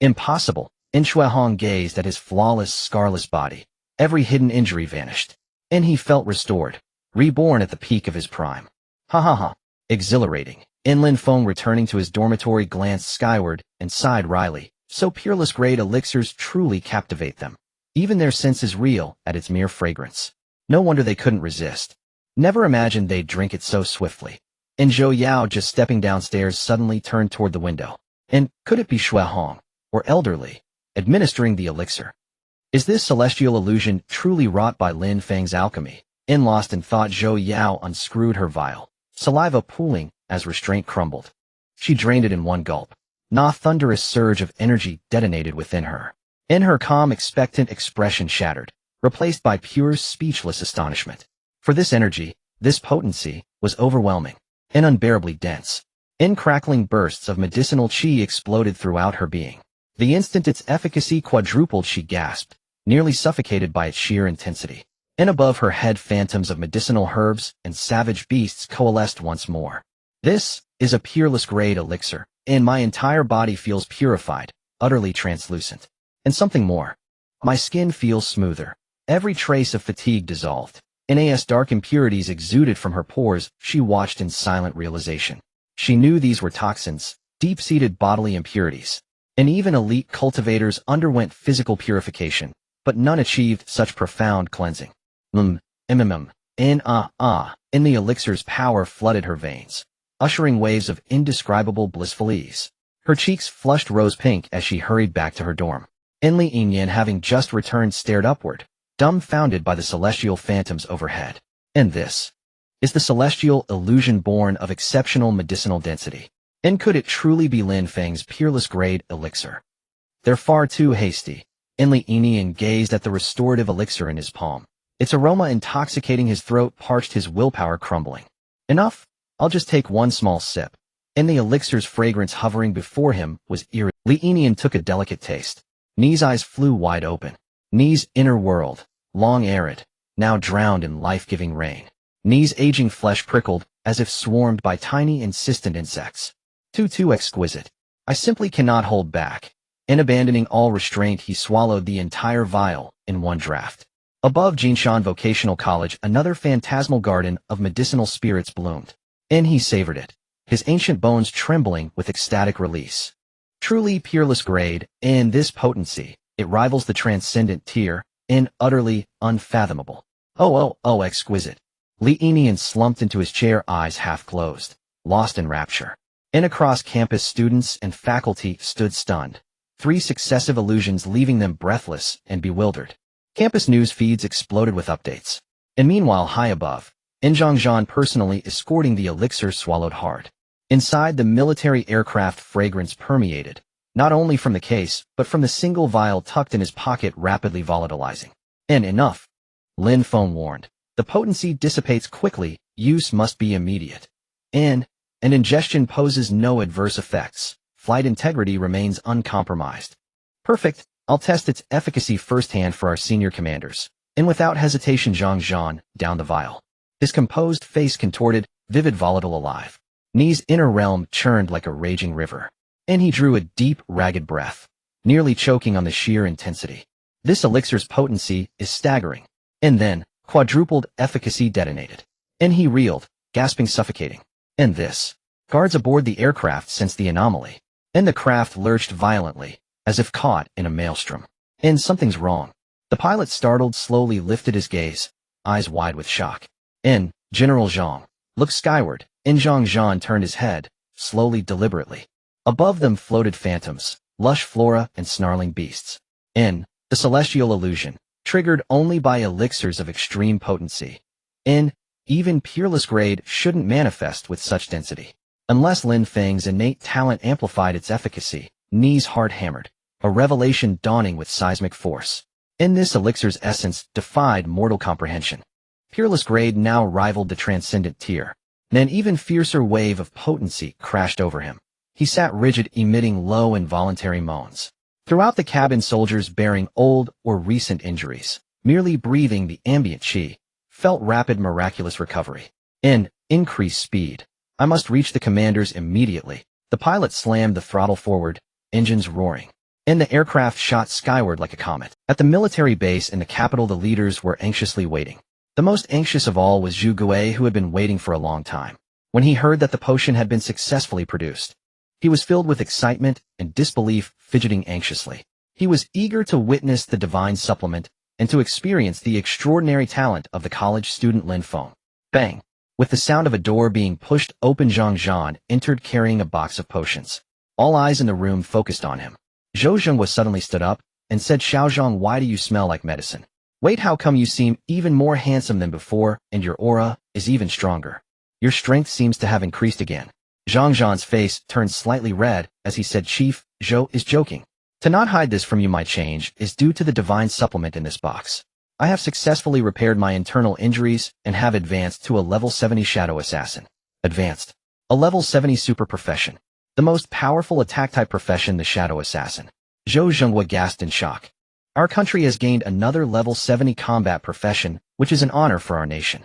Impossible. Xuehong gazed at his flawless, scarless body, Every hidden injury vanished, and he felt restored, reborn at the peak of his prime. Ha ha ha. Exhilarating. Lin Feng, returning to his dormitory, glanced skyward and sighed wryly. So peerless grade elixirs truly captivate them. Even their sense is real at its mere fragrance. No wonder they couldn't resist. Never imagined they'd drink it so swiftly. And Zhou Yao, just stepping downstairs, suddenly turned toward the window. And could it be Xue Hong, or elderly, administering the elixir? Is this celestial illusion truly wrought by Lin Feng's alchemy? Lost in thought, Zhou Yao unscrewed her vial, saliva pooling as restraint crumbled. She drained it in one gulp. A thunderous surge of energy detonated within her. Her calm, expectant expression shattered, replaced by pure, speechless astonishment. For this energy, this potency, was overwhelming and unbearably dense. Crackling bursts of medicinal qi exploded throughout her being. The instant its efficacy quadrupled, she gasped, nearly suffocated by its sheer intensity. Above her head, phantoms of medicinal herbs and savage beasts coalesced once more. This is a peerless grade elixir, and my entire body feels purified, utterly translucent. And something more. My skin feels smoother. Every trace of fatigue dissolved. Nas dark impurities exuded from her pores. She watched in silent realization. She knew these were toxins, deep-seated bodily impurities. And even elite cultivators underwent physical purification, but none achieved such profound cleansing. And the elixir's power flooded her veins, ushering waves of indescribable blissful ease. Her cheeks flushed rose pink as she hurried back to her dorm. Li Yinyan, having just returned, stared upward, dumbfounded by the celestial phantoms overhead. And this is the celestial illusion born of exceptional medicinal density. And could it truly be Lin Feng's peerless grade elixir? They're far too hasty. Li Yinyan gazed at the restorative elixir in his palm. Its aroma intoxicating his throat, parched, his willpower crumbling. Enough? I'll just take one small sip. And the elixir's fragrance hovering before him was eerie. Li Yinyan took a delicate taste. Ni's eyes flew wide open. Ni's inner world, long arid, now drowned in life-giving rain. Ni's aging flesh prickled, as if swarmed by tiny, insistent insects. Too exquisite. I simply cannot hold back. And abandoning all restraint, he swallowed the entire vial in one draught. Above Jinshan Vocational College, another phantasmal garden of medicinal spirits bloomed. And he savored it, his ancient bones trembling with ecstatic release. Truly peerless grade, and this potency, it rivals the transcendent tier, and utterly unfathomable. Oh, exquisite. Li Yinyan slumped into his chair, eyes half closed, lost in rapture. And across campus, students and faculty stood stunned, 3 successive illusions leaving them breathless and bewildered. Campus news feeds exploded with updates. And meanwhile, high above, Zhangzhan, personally escorting the elixir, swallowed hard. Inside, the military aircraft fragrance permeated, not only from the case, but from the single vial tucked in his pocket, rapidly volatilizing. And enough, Lin Feng warned. The potency dissipates quickly, use must be immediate. And ingestion poses no adverse effects. Flight integrity remains uncompromised. Perfect. I'll test its efficacy firsthand for our senior commanders. And without hesitation, Zhangzhan downed the vial. His composed face contorted, vivid, volatile, alive. Ni's inner realm churned like a raging river. And he drew a deep, ragged breath, nearly choking on the sheer intensity. This elixir's potency is staggering. And then, quadrupled efficacy detonated. And he reeled, gasping, suffocating. And this. Guards aboard the aircraft sensed the anomaly. And the craft lurched violently, as if caught in a maelstrom. And something's wrong. The pilot, startled, slowly lifted his gaze, eyes wide with shock. And General Zhang looked skyward. And Zhangzhan turned his head, slowly, deliberately. Above them floated phantoms, lush flora and snarling beasts. And the celestial illusion, triggered only by elixirs of extreme potency. And even peerless grade shouldn't manifest with such density. Unless Lin Feng's innate talent amplified its efficacy. Ni's heart hammered, a revelation dawning with seismic force. And this elixir's essence defied mortal comprehension. Peerless grade now rivaled the transcendent tier. An even fiercer wave of potency crashed over him. He sat rigid, emitting low, involuntary moans. Throughout the cabin, soldiers bearing old or recent injuries, merely breathing the ambient qi, felt rapid, miraculous recovery. And increased speed. I must reach the commanders immediately. The pilot slammed the throttle forward, engines roaring. and the aircraft shot skyward like a comet. At the military base in the capital, the leaders were anxiously waiting. The most anxious of all was Zhu Gui, who had been waiting for a long time. When he heard that the potion had been successfully produced, he was filled with excitement and disbelief, fidgeting anxiously. He was eager to witness the divine supplement and to experience the extraordinary talent of the college student Lin Feng. Bang! With the sound of a door being pushed open, Zhang Zhan entered carrying a box of potions. All eyes in the room focused on him. Zhou Zhenghua suddenly stood up and said, "Xiaozhang, why do you smell like medicine? Wait, how come you seem even more handsome than before, and your aura is even stronger? Your strength seems to have increased again." Zhang Zhan's face turned slightly red as he said, "Chief, Zhou is joking. To not hide this from you, my change is due to the divine supplement in this box. I have successfully repaired my internal injuries and have advanced to a level 70 Shadow Assassin. Advanced. A level 70 super profession. The most powerful attack-type profession, the Shadow Assassin." Zhou Zhenghua gasped in shock. "Our country has gained another level 70 combat profession, which is an honor for our nation."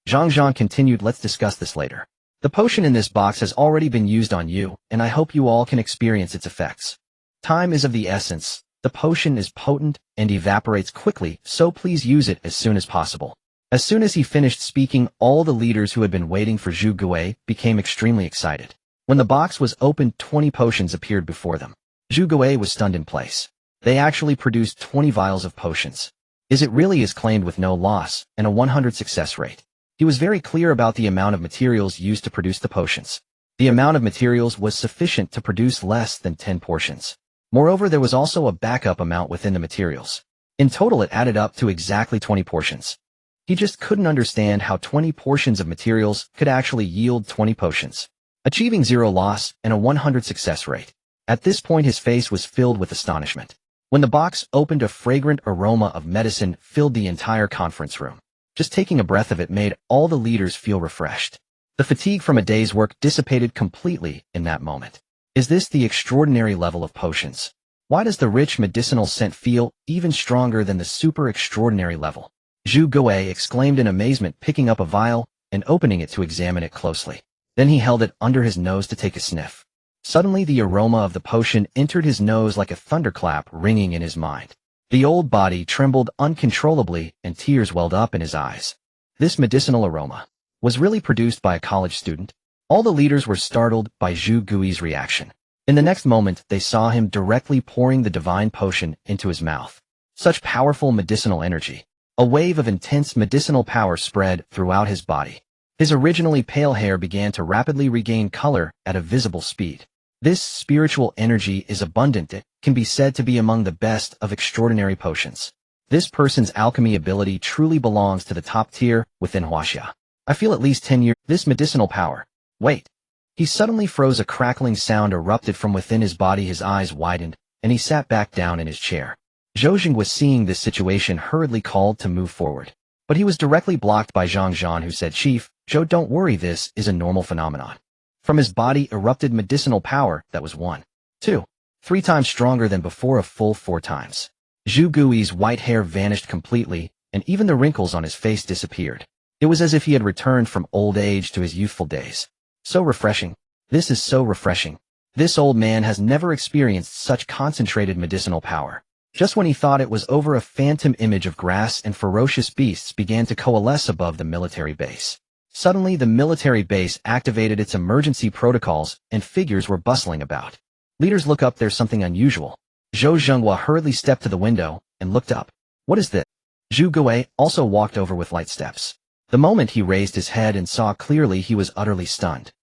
Zhang Zhan continued, "Let's discuss this later. The potion in this box has already been used on you, and I hope you all can experience its effects. Time is of the essence. The potion is potent and evaporates quickly, so please use it as soon as possible." As soon as he finished speaking, all the leaders who had been waiting for Zhu Gui became extremely excited. When the box was opened, 20 potions appeared before them. Zhu Gui was stunned in place. They actually produced 20 vials of potions. Is it really as claimed, with no loss and a 100 success rate? He was very clear about the amount of materials used to produce the potions. The amount of materials was sufficient to produce less than 10 portions. Moreover, there was also a backup amount within the materials. In total, it added up to exactly 20 portions. He just couldn't understand how 20 portions of materials could actually yield 20 potions, achieving 0 loss and a 100 success rate. At this point, his face was filled with astonishment. When the box opened, a fragrant aroma of medicine filled the entire conference room. Just taking a breath of it made all the leaders feel refreshed. The fatigue from a day's work dissipated completely in that moment. Is this the extraordinary level of potions? Why does the rich medicinal scent feel even stronger than the super extraordinary level? Zhu Gui exclaimed in amazement, picking up a vial and opening it to examine it closely. Then he held it under his nose to take a sniff. Suddenly, the aroma of the potion entered his nose like a thunderclap, ringing in his mind. The old body trembled uncontrollably and tears welled up in his eyes. This medicinal aroma was really produced by a college student? All the leaders were startled by Zhu Gui's reaction. In the next moment, they saw him directly pouring the divine potion into his mouth. Such powerful medicinal energy. A wave of intense medicinal power spread throughout his body. His originally pale hair began to rapidly regain color at a visible speed. This spiritual energy is abundant. It can be said to be among the best of extraordinary potions. This person's alchemy ability truly belongs to the top tier within Huaxia. I feel at least 10 years. This medicinal power. Wait. He suddenly froze. A crackling sound erupted from within his body. His eyes widened, and he sat back down in his chair. Zhou Zhenghua, seeing this situation, hurriedly called to move forward. But he was directly blocked by Zhang Zhan, who said, "Chief, Zhou, don't worry, this is a normal phenomenon." From his body erupted medicinal power that was 1, 2, 3 times stronger than before, a full 4 times. Zhu Gui's white hair vanished completely, and even the wrinkles on his face disappeared. It was as if he had returned from old age to his youthful days. So refreshing. This is so refreshing. This old man has never experienced such concentrated medicinal power. Just when he thought it was over, a phantom image of grass and ferocious beasts began to coalesce above the military base. Suddenly, the military base activated its emergency protocols, and figures were bustling about. Leaders, look up, there's something unusual. Zhou Zhenghua hurriedly stepped to the window and looked up. What is this? Zhu Gui also walked over with light steps. The moment he raised his head and saw clearly, he was utterly stunned.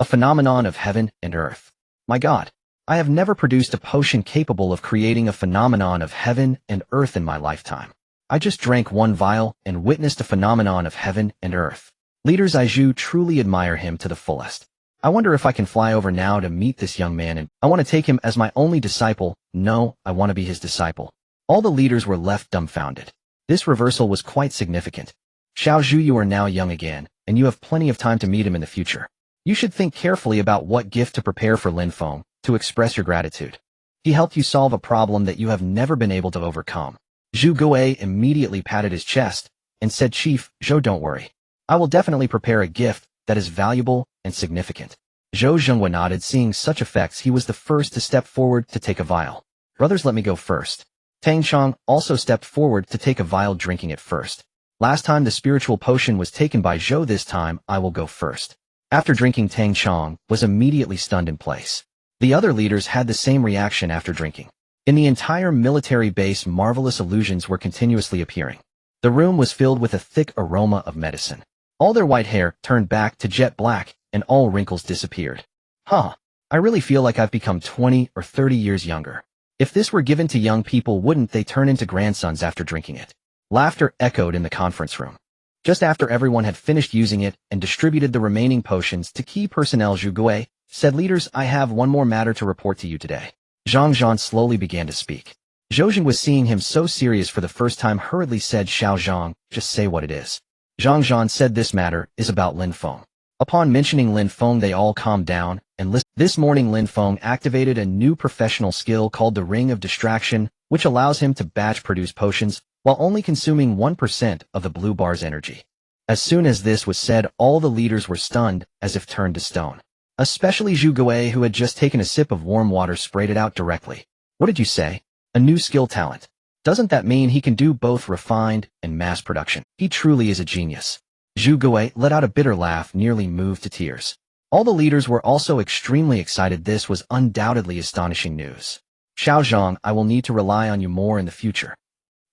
A phenomenon of heaven and earth. My God, I have never produced a potion capable of creating a phenomenon of heaven and earth in my lifetime. I just drank 1 vial and witnessed a phenomenon of heaven and earth. Leaders, I Zhu truly admire him to the fullest. I wonder if I can fly over now to meet this young man, and I want to take him as my only disciple. No, I want to be his disciple. All the leaders were left dumbfounded. This reversal was quite significant. Xiao Zhu, you are now young again, and you have plenty of time to meet him in the future. You should think carefully about what gift to prepare for Lin Feng to express your gratitude. He helped you solve a problem that you have never been able to overcome. Zhu Gui immediately patted his chest and said, "Chief, Zhou, don't worry. I will definitely prepare a gift that is valuable and significant." Zhou Zhenghua nodded. Seeing such effects, he was the first to step forward to take a vial. Brothers, let me go first. Tang Chong also stepped forward to take a vial, drinking it first. Last time the spiritual potion was taken by Zhou, this time I will go first. After drinking, Tang Chong was immediately stunned in place. The other leaders had the same reaction after drinking. In the entire military base, marvelous illusions were continuously appearing. The room was filled with a thick aroma of medicine. All their white hair turned back to jet black, and all wrinkles disappeared. I really feel like I've become 20 or 30 years younger. If this were given to young people, wouldn't they turn into grandsons after drinking it? Laughter echoed in the conference room. Just after everyone had finished using it and distributed the remaining potions to key personnel, Zhu Gui said, "Leaders, I have one more matter to report to you today." Zhang Zhan slowly began to speak. Zhou Jing was seeing him so serious for the first time, hurriedly said, "Xiao Zhang, just say what it is." Zhang Zhan said, "This matter is about Lin Feng." Upon mentioning Lin Feng, they all calmed down and listened. This morning, Lin Feng activated a new professional skill called the Ring of Distraction, which allows him to batch produce potions while only consuming 1% of the blue bar's energy. As soon as this was said, all the leaders were stunned, as if turned to stone. Especially Zhu Gui, who had just taken a sip of warm water, sprayed it out directly. "What did you say? A new skill talent? Doesn't that mean he can do both refined and mass production? He truly is a genius." Zhu Gui let out a bitter laugh, nearly moved to tears. All the leaders were also extremely excited. This was undoubtedly astonishing news. "Xiao Zhang, I will need to rely on you more in the future.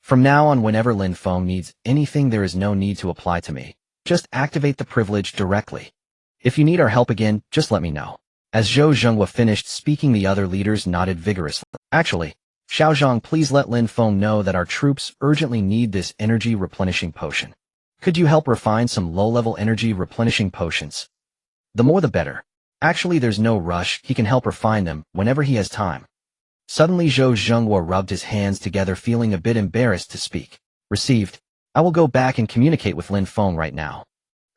From now on, whenever Lin Feng needs anything, there is no need to apply to me. Just activate the privilege directly. If you need our help again, just let me know." As Zhou Zhenghua finished speaking, the other leaders nodded vigorously. "Actually, Xiao Zhang, please let Lin Feng know that our troops urgently need this energy replenishing potion. Could you help refine some low-level energy replenishing potions? The more the better. Actually, there's no rush. He can help refine them whenever he has time." Suddenly, Zhou Zhenghua rubbed his hands together, feeling a bit embarrassed to speak. "Received. I will go back and communicate with Lin Feng right now."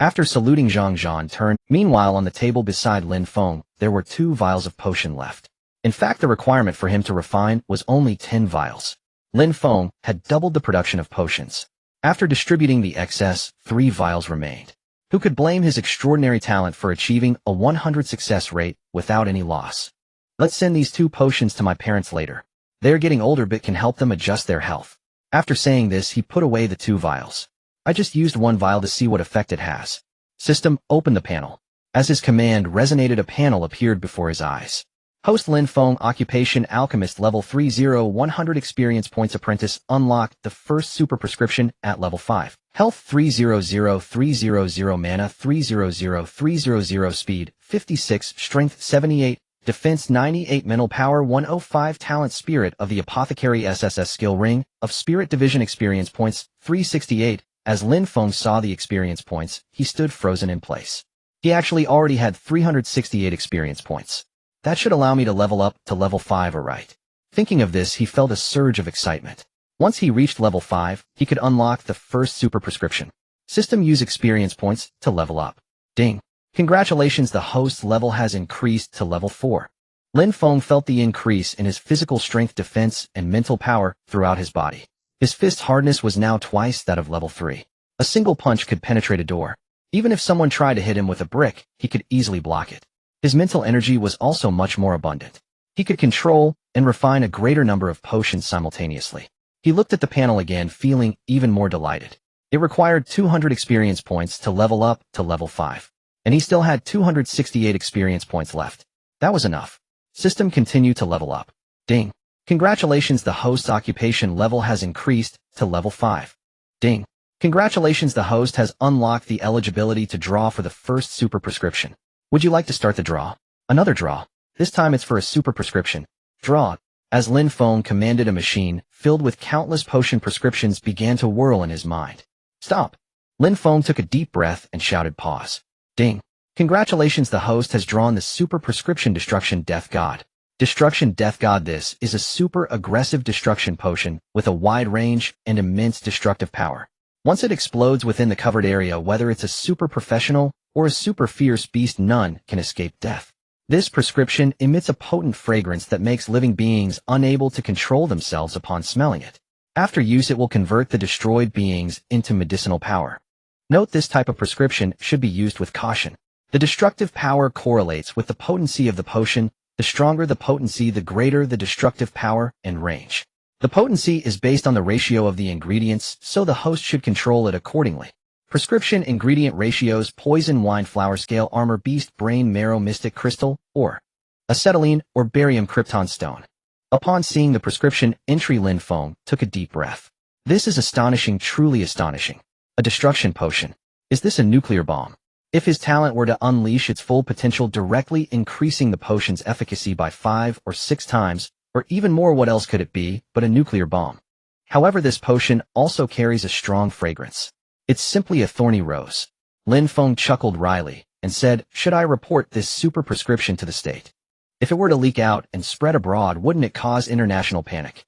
After saluting, Zhang Zhan turned. Meanwhile, on the table beside Lin Feng, there were 2 vials of potion left. In fact, the requirement for him to refine was only 10 vials. Lin Feng had doubled the production of potions. After distributing the excess, 3 vials remained. Who could blame his extraordinary talent for achieving a 100 success rate without any loss? "Let's send these 2 potions to my parents later. They're getting older, but can help them adjust their health." After saying this, he put away the 2 vials. "I just used 1 vial to see what effect it has." System, open the panel. As his command resonated, a panel appeared before his eyes. Host Lin Feng, occupation Alchemist, level 30, 100 experience points. Apprentice, unlocked the first super prescription at level 5. Health 300, mana 300, speed 56, strength 78, defense 98, mental power 105, talent spirit of the apothecary SSS, skill ring of spirit division, experience points 368. As Lin Feng saw the experience points, he stood frozen in place. He actually already had 368 experience points. That should allow me to level up to level 5, right? Thinking of this, he felt a surge of excitement. Once he reached level 5, he could unlock the first super prescription. System, use experience points to level up. Ding. Congratulations, the host's level has increased to level 4. Lin Feng felt the increase in his physical strength, defense, and mental power throughout his body. His fist hardness was now twice that of level 3. A single punch could penetrate a door. Even if someone tried to hit him with a brick, he could easily block it. His mental energy was also much more abundant. He could control and refine a greater number of potions simultaneously. He looked at the panel again, feeling even more delighted. It required 200 experience points to level up to level 5. And he still had 268 experience points left. That was enough. System, continue to level up. Ding. Congratulations, the host's occupation level has increased to level 5. Ding. Congratulations, the host has unlocked the eligibility to draw for the first super prescription. Would you like to start the draw? Another draw. This time it's for a super prescription. Draw. As Lin Feng commanded, a machine filled with countless potion prescriptions began to whirl in his mind. Stop. Lin Feng took a deep breath and shouted, pause. Ding. Congratulations, the host has drawn the super prescription Destruction Death God. Destruction Death God. This is a super aggressive destruction potion with a wide range and immense destructive power. Once it explodes within the covered area, whether it's a super professional or a super fierce beast, none can escape death. This prescription emits a potent fragrance that makes living beings unable to control themselves upon smelling it. After use, it will convert the destroyed beings into medicinal power. Note, this type of prescription should be used with caution. The destructive power correlates with the potency of the potion, The stronger the potency, the greater the destructive power and range. The potency is based on the ratio of the ingredients, so the host should control it accordingly. Prescription ingredient ratios: poison, wine, flower, scale, armor, beast, brain, marrow, mystic, crystal, or acetylene or barium krypton stone. Upon seeing the prescription entry, Lin Feng took a deep breath. This is astonishing, truly astonishing. A destruction potion. Is this a nuclear bomb? If his talent were to unleash its full potential, directly increasing the potion's efficacy by 5 or 6 times, or even more, what else could it be but a nuclear bomb? However, this potion also carries a strong fragrance. It's simply a thorny rose. Lin Feng chuckled wryly and said, should I report this super prescription to the state? If it were to leak out and spread abroad, wouldn't it cause international panic?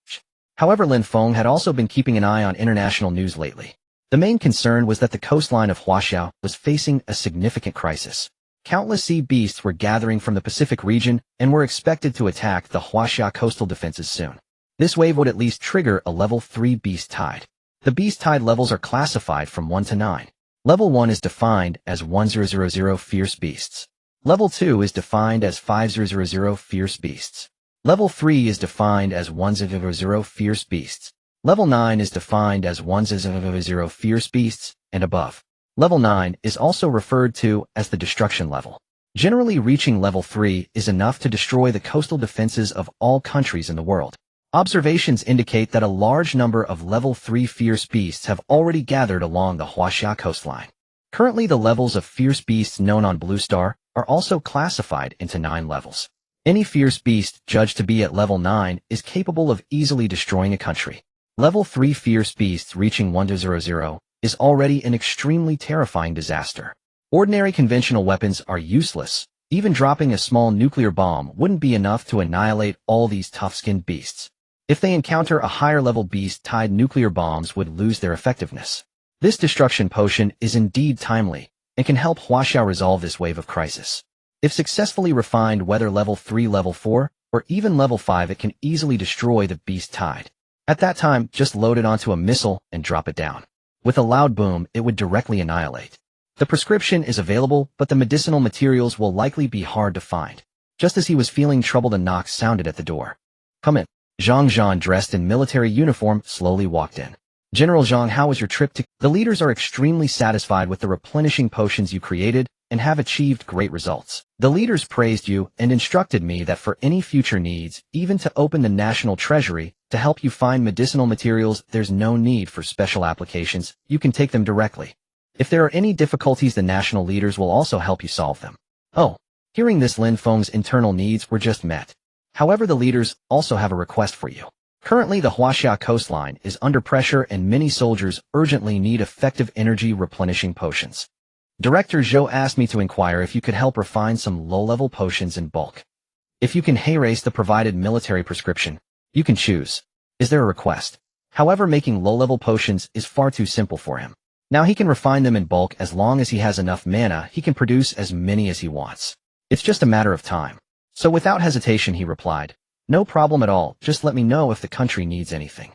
However, Lin Feng had also been keeping an eye on international news lately. The main concern was that the coastline of Huaxia was facing a significant crisis. Countless sea beasts were gathering from the Pacific region and were expected to attack the Huaxia coastal defenses soon. This wave would at least trigger a level 3 beast tide. The beast tide levels are classified from 1 to 9. Level 1 is defined as 1000 fierce beasts. Level 2 is defined as 5000 fierce beasts. Level 3 is defined as 1000 fierce beasts. Level 9 is defined as 1000 fierce beasts and above. Level 9 is also referred to as the destruction level. Generally, reaching level 3 is enough to destroy the coastal defenses of all countries in the world. Observations indicate that a large number of level 3 fierce beasts have already gathered along the Huaxia coastline. Currently, the levels of fierce beasts known on Blue Star are also classified into 9 levels. Any fierce beast judged to be at level 9 is capable of easily destroying a country. Level 3 fierce beasts reaching 100 is already an extremely terrifying disaster. Ordinary conventional weapons are useless. Even dropping a small nuclear bomb wouldn't be enough to annihilate all these tough-skinned beasts. If they encounter a higher-level beast tide, nuclear bombs would lose their effectiveness. This destruction potion is indeed timely and can help Huaxia resolve this wave of crisis. If successfully refined, whether level 3, level 4, or even level 5, it can easily destroy the beast tide. At that time, just load it onto a missile and drop it down. With a loud boom, it would directly annihilate. The prescription is available, but the medicinal materials will likely be hard to find. Just as he was feeling troubled, a knock sounded at the door. Come in. Zhang Zhan, dressed in military uniform, slowly walked in. General Zhang, how was your trip to... The leaders are extremely satisfied with the replenishing potions you created and have achieved great results. The leaders praised you and instructed me that for any future needs, even to open the national treasury, to help you find medicinal materials, there's no need for special applications. You can take them directly. If there are any difficulties, the national leaders will also help you solve them. Oh, hearing this, Lin Feng's internal needs were just met. However, the leaders also have a request for you. Currently, the Huaxia coastline is under pressure and many soldiers urgently need effective energy replenishing potions. Director Zhou asked me to inquire if you could help refine some low-level potions in bulk. If you can erase the provided military prescription, you can choose. Is there a request? However, making low-level potions is far too simple for him. Now he can refine them in bulk. As long as he has enough mana, he can produce as many as he wants. It's just a matter of time. So without hesitation, he replied, no problem at all, just let me know if the country needs anything.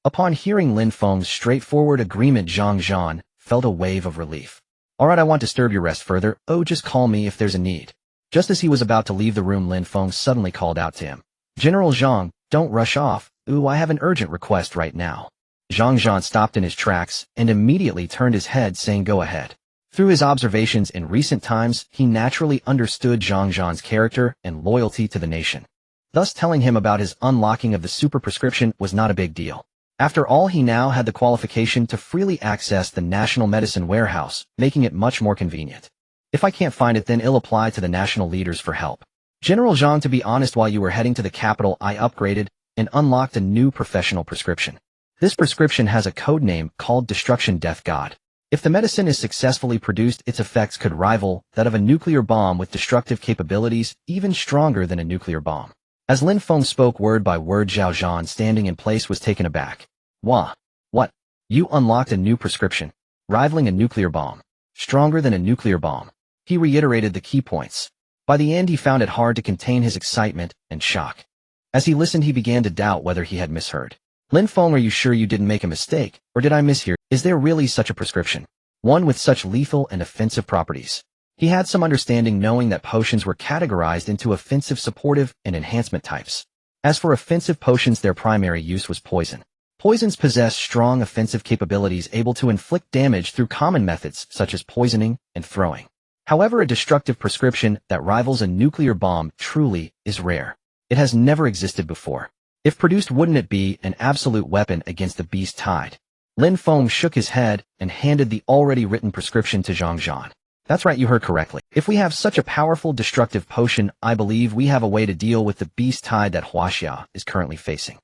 Upon hearing Lin Feng's straightforward agreement, Zhang Zhan felt a wave of relief. Alright, I won't disturb your rest further. Oh, just call me if there's a need. Just as he was about to leave the room, Lin Feng suddenly called out to him. General Zhang, don't rush off. Ooh, I have an urgent request right now. Zhang Zhan stopped in his tracks and immediately turned his head, saying, go ahead. Through his observations in recent times, he naturally understood Zhang Zhan's character and loyalty to the nation. Thus, telling him about his unlocking of the super prescription was not a big deal. After all, he now had the qualification to freely access the National Medicine Warehouse, making it much more convenient. If I can't find it, then I'll apply to the national leaders for help. General Zhang, to be honest, while you were heading to the capital, I upgraded and unlocked a new professional prescription. This prescription has a code name called Destruction Death God. If the medicine is successfully produced, its effects could rival that of a nuclear bomb with destructive capabilities even stronger than a nuclear bomb. As Lin Feng spoke word by word, Zhao Zhan, standing in place, was taken aback. Wah! What? You unlocked a new prescription, rivaling a nuclear bomb, stronger than a nuclear bomb. He reiterated the key points. By the end, he found it hard to contain his excitement and shock. As he listened, he began to doubt whether he had misheard. Lin Feng, are you sure you didn't make a mistake, or did I mishear? Is there really such a prescription? One with such lethal and offensive properties? He had some understanding knowing that potions were categorized into offensive, supportive, and enhancement types. As for offensive potions, their primary use was poison. Poisons possess strong offensive capabilities able to inflict damage through common methods such as poisoning and throwing. However, a destructive prescription that rivals a nuclear bomb truly is rare. It has never existed before. If produced, wouldn't it be an absolute weapon against the beast tide? Lin Feng shook his head and handed the already written prescription to Zhang Zhan. That's right, you heard correctly. If we have such a powerful destructive potion, I believe we have a way to deal with the beast tide that Huaxia is currently facing.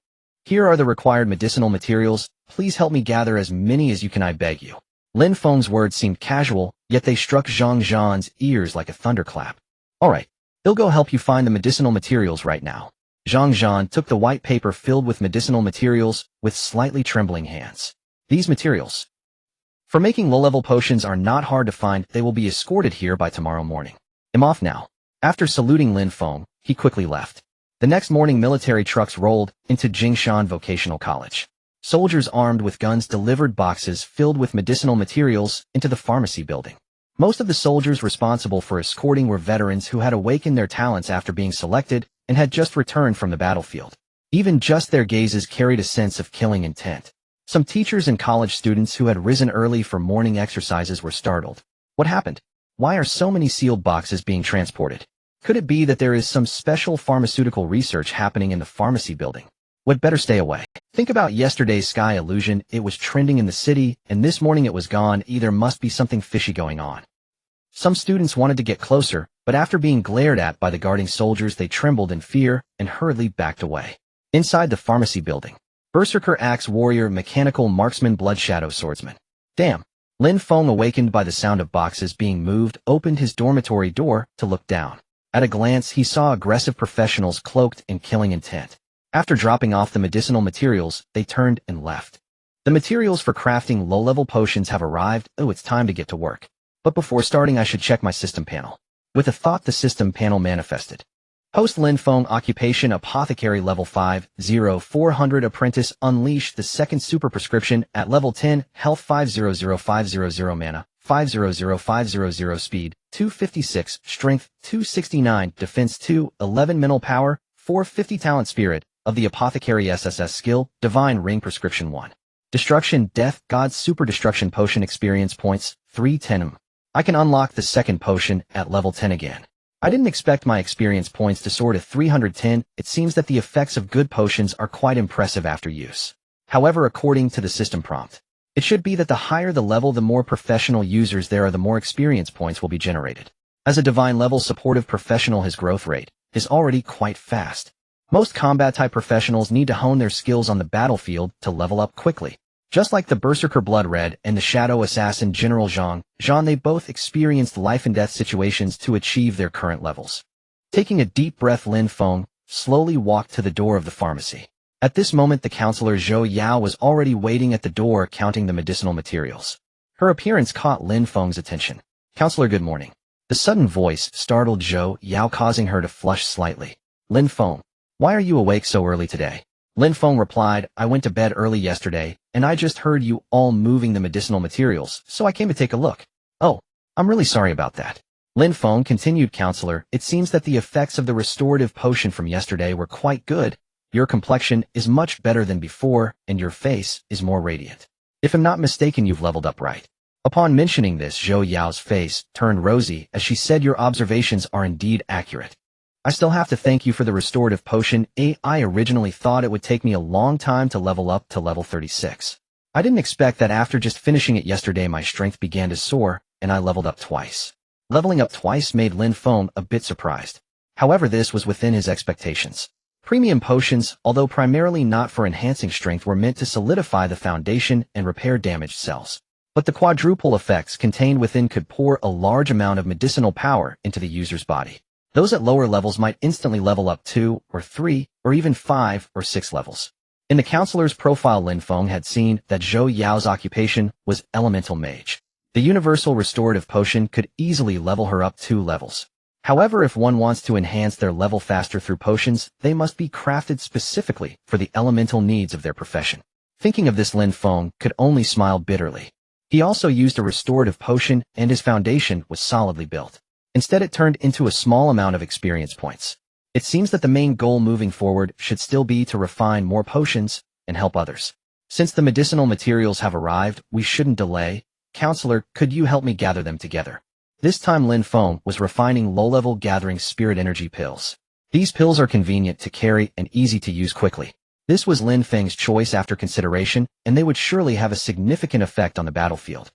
Here are the required medicinal materials. Please help me gather as many as you can, I beg you. Lin Feng's words seemed casual, yet they struck Zhang Zhan's ears like a thunderclap. All right, he'll go help you find the medicinal materials right now. Zhang Zhan took the white paper filled with medicinal materials with slightly trembling hands. These materials, for making low-level potions, are not hard to find. They will be escorted here by tomorrow morning. I'm off now. After saluting Lin Feng, he quickly left. The next morning, military trucks rolled into Jingshan Vocational College. Soldiers armed with guns delivered boxes filled with medicinal materials into the pharmacy building. Most of the soldiers responsible for escorting were veterans who had awakened their talents after being selected and had just returned from the battlefield. Even just their gazes carried a sense of killing intent. Some teachers and college students who had risen early for morning exercises were startled. What happened? Why are so many sealed boxes being transported? Could it be that there is some special pharmaceutical research happening in the pharmacy building? Would better stay away. Think about yesterday's sky illusion. It was trending in the city, and this morning it was gone. Either must be something fishy going on. Some students wanted to get closer, but after being glared at by the guarding soldiers, they trembled in fear and hurriedly backed away. Inside the pharmacy building, Berserker Axe Warrior, Mechanical Marksman, Blood Shadow Swordsman. Damn. Lin Feng, awakened by the sound of boxes being moved, opened his dormitory door to look down. At a glance, he saw aggressive professionals cloaked in killing intent. After dropping off the medicinal materials, they turned and left. The materials for crafting low-level potions have arrived. Oh, it's time to get to work. But before starting, I should check my system panel. With a thought, the system panel manifested. Post Lin Feng, occupation Apothecary, level 5, 0400 apprentice, unleash the second super prescription at level 10, health 500500, mana 500500, speed 256, strength 269, defense 211, mental power 450, talent spirit of the Apothecary SSS skill, divine ring, prescription 1. Destruction, death, God's super destruction potion, experience points 310. I can unlock the second potion at level 10 again. I didn't expect my experience points to soar to 310. It seems that the effects of good potions are quite impressive after use. However, according to the system prompt, it should be that the higher the level, the more professional users there are, the more experience points will be generated. As a divine level supportive professional, his growth rate is already quite fast. Most combat-type professionals need to hone their skills on the battlefield to level up quickly. Just like the Berserker Blood Red and the Shadow Assassin General Zhang, they both experienced life-and-death situations to achieve their current levels. Taking a deep breath, Lin Feng slowly walked to the door of the pharmacy. At this moment, the counselor Zhou Yao was already waiting at the door counting the medicinal materials. Her appearance caught Lin Feng's attention. "Counselor, good morning." The sudden voice startled Zhou Yao, causing her to flush slightly. "Lin Feng, why are you awake so early today?" Lin Feng replied, "I went to bed early yesterday, and I just heard you all moving the medicinal materials, so I came to take a look." "Oh, I'm really sorry about that." Lin Feng continued, "Counselor, it seems that the effects of the restorative potion from yesterday were quite good. Your complexion is much better than before, and your face is more radiant. If I'm not mistaken, you've leveled up, right?" Upon mentioning this, Zhou Yao's face turned rosy as she said, "Your observations are indeed accurate. I still have to thank you for the restorative potion. I originally thought it would take me a long time to level up to level 36. I didn't expect that after just finishing it yesterday my strength began to soar, and I leveled up twice." Leveling up twice made Lin Feng a bit surprised. However, this was within his expectations. Premium potions, although primarily not for enhancing strength, were meant to solidify the foundation and repair damaged cells. But the quadruple effects contained within could pour a large amount of medicinal power into the user's body. Those at lower levels might instantly level up 2 or 3 or even 5 or 6 levels. In the counselor's profile, Lin Feng had seen that Zhou Yao's occupation was Elemental Mage. The universal restorative potion could easily level her up 2 levels. However, if one wants to enhance their level faster through potions, they must be crafted specifically for the elemental needs of their profession. Thinking of this, Lin Feng could only smile bitterly. He also used a restorative potion, and his foundation was solidly built. Instead, it turned into a small amount of experience points. It seems that the main goal moving forward should still be to refine more potions and help others. Since the medicinal materials have arrived, we shouldn't delay. Counselor, could you help me gather them together? This time Lin Feng was refining low-level gathering spirit energy pills. These pills are convenient to carry and easy to use quickly. This was Lin Feng's choice after consideration, and they would surely have a significant effect on the battlefield.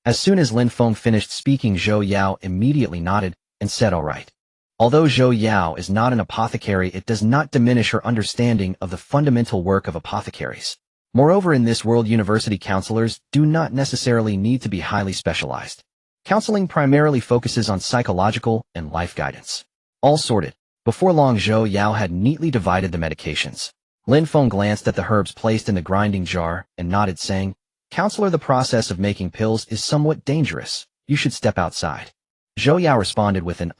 As soon as Lin Feng finished speaking, Zhou Yao immediately nodded and said all right. Although Zhou Yao is not an apothecary, it does not diminish her understanding of the fundamental work of apothecaries. Moreover, in this world, university counselors do not necessarily need to be highly specialized. Counseling primarily focuses on psychological and life guidance. All sorted. Before long, Zhou Yao had neatly divided the medications. Lin Feng glanced at the herbs placed in the grinding jar and nodded, saying, "Counselor, the process of making pills is somewhat dangerous. You should step outside." Zhou Yao responded with an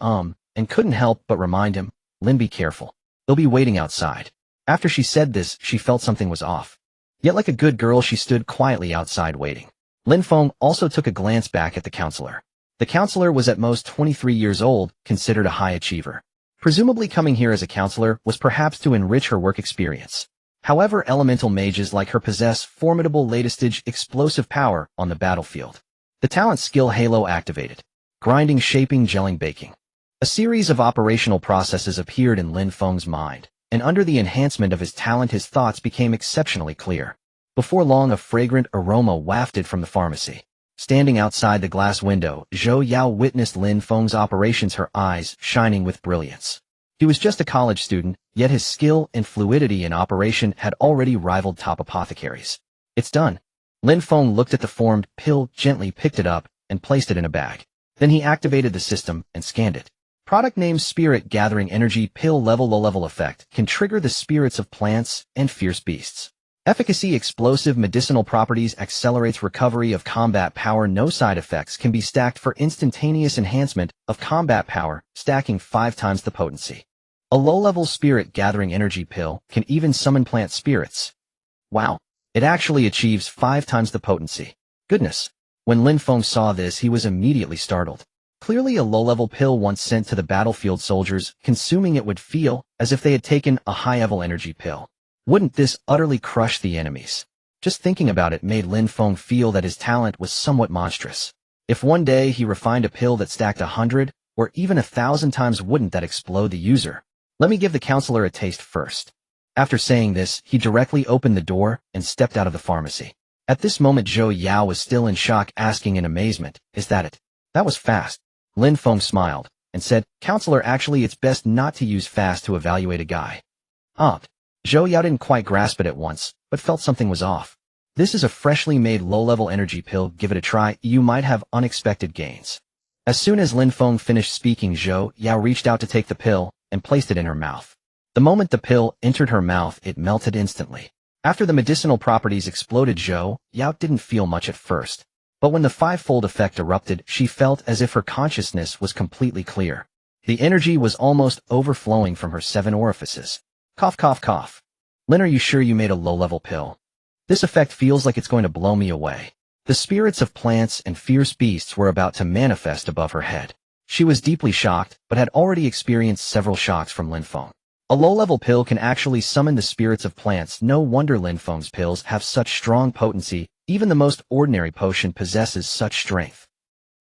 and couldn't help but remind him, "Lin, be careful. They'll be waiting outside." After she said this, she felt something was off. Yet like a good girl, she stood quietly outside waiting. Lin Feng also took a glance back at the counselor. The counselor was at most 23 years old, considered a high achiever. Presumably coming here as a counselor was perhaps to enrich her work experience. However, elemental mages like her possess formidable late-stage explosive power on the battlefield. The talent skill halo activated. Grinding, shaping, gelling, baking. A series of operational processes appeared in Lin Feng's mind, and under the enhancement of his talent his thoughts became exceptionally clear. Before long, a fragrant aroma wafted from the pharmacy. Standing outside the glass window, Zhou Yao witnessed Lin Feng's operations, her eyes shining with brilliance. He was just a college student, yet his skill and fluidity in operation had already rivaled top apothecaries. "It's done." Lin Feng looked at the formed pill, gently picked it up, and placed it in a bag. Then he activated the system and scanned it. Product name: Spirit Gathering Energy Pill. Level: low-level effect. Can trigger the spirits of plants and fierce beasts. Efficacy: explosive medicinal properties. Accelerates recovery of combat power. No side effects. Can be stacked for instantaneous enhancement of combat power, stacking 5 times the potency. A low-level spirit gathering energy pill can even summon plant spirits. Wow. It actually achieves 5 times the potency. Goodness. When Lin Feng saw this, he was immediately startled. Clearly a low-level pill once sent to the battlefield, soldiers consuming it would feel as if they had taken a high-level energy pill. Wouldn't this utterly crush the enemies? Just thinking about it made Lin Feng feel that his talent was somewhat monstrous. If one day he refined a pill that stacked 100 or even 1,000 times, wouldn't that explode the user? Let me give the counselor a taste first. After saying this, he directly opened the door and stepped out of the pharmacy. At this moment, Zhou Yao was still in shock, asking in amazement, "Is that it? That was fast." Lin Feng smiled and said, "Counselor, actually it's best not to use fast to evaluate a guy." Zhou Yao didn't quite grasp it at once, but felt something was off. "This is a freshly made low-level energy pill. Give it a try. You might have unexpected gains." As soon as Lin Feng finished speaking, Zhou Yao reached out to take the pill and placed it in her mouth. The moment the pill entered her mouth, it melted instantly. After the medicinal properties exploded, Zhou Yao didn't feel much at first. But when the 5-fold effect erupted, she felt as if her consciousness was completely clear. The energy was almost overflowing from her 7 orifices. Cough, cough, cough. "Lin, are you sure you made a low-level pill? This effect feels like it's going to blow me away." The spirits of plants and fierce beasts were about to manifest above her head. She was deeply shocked, but had already experienced several shocks from Lin Feng. A low-level pill can actually summon the spirits of plants. No wonder Lin Feng's pills have such strong potency. Even the most ordinary potion possesses such strength.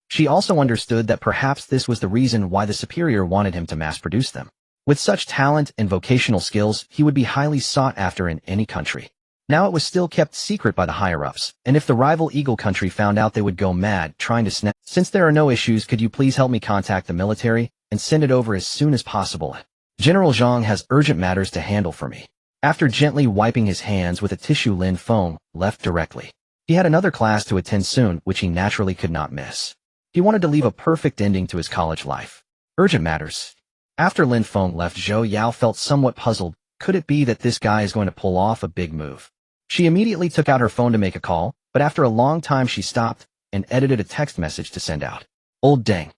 She also understood that perhaps this was the reason why the superior wanted him to mass-produce them. With such talent and vocational skills, he would be highly sought after in any country. Now it was still kept secret by the higher-ups, and if the rival Eagle country found out, they would go mad trying to snap. "Since there are no issues, could you please help me contact the military and send it over as soon as possible? General Zhang has urgent matters to handle for me." After gently wiping his hands with a tissue, Lin Feng left directly. He had another class to attend soon, which he naturally could not miss. He wanted to leave a perfect ending to his college life. Urgent matters. After Lin Feng left, Zhou Yao felt somewhat puzzled. Could it be that this guy is going to pull off a big move? She immediately took out her phone to make a call, but after a long time she stopped and edited a text message to send out. "Old dang.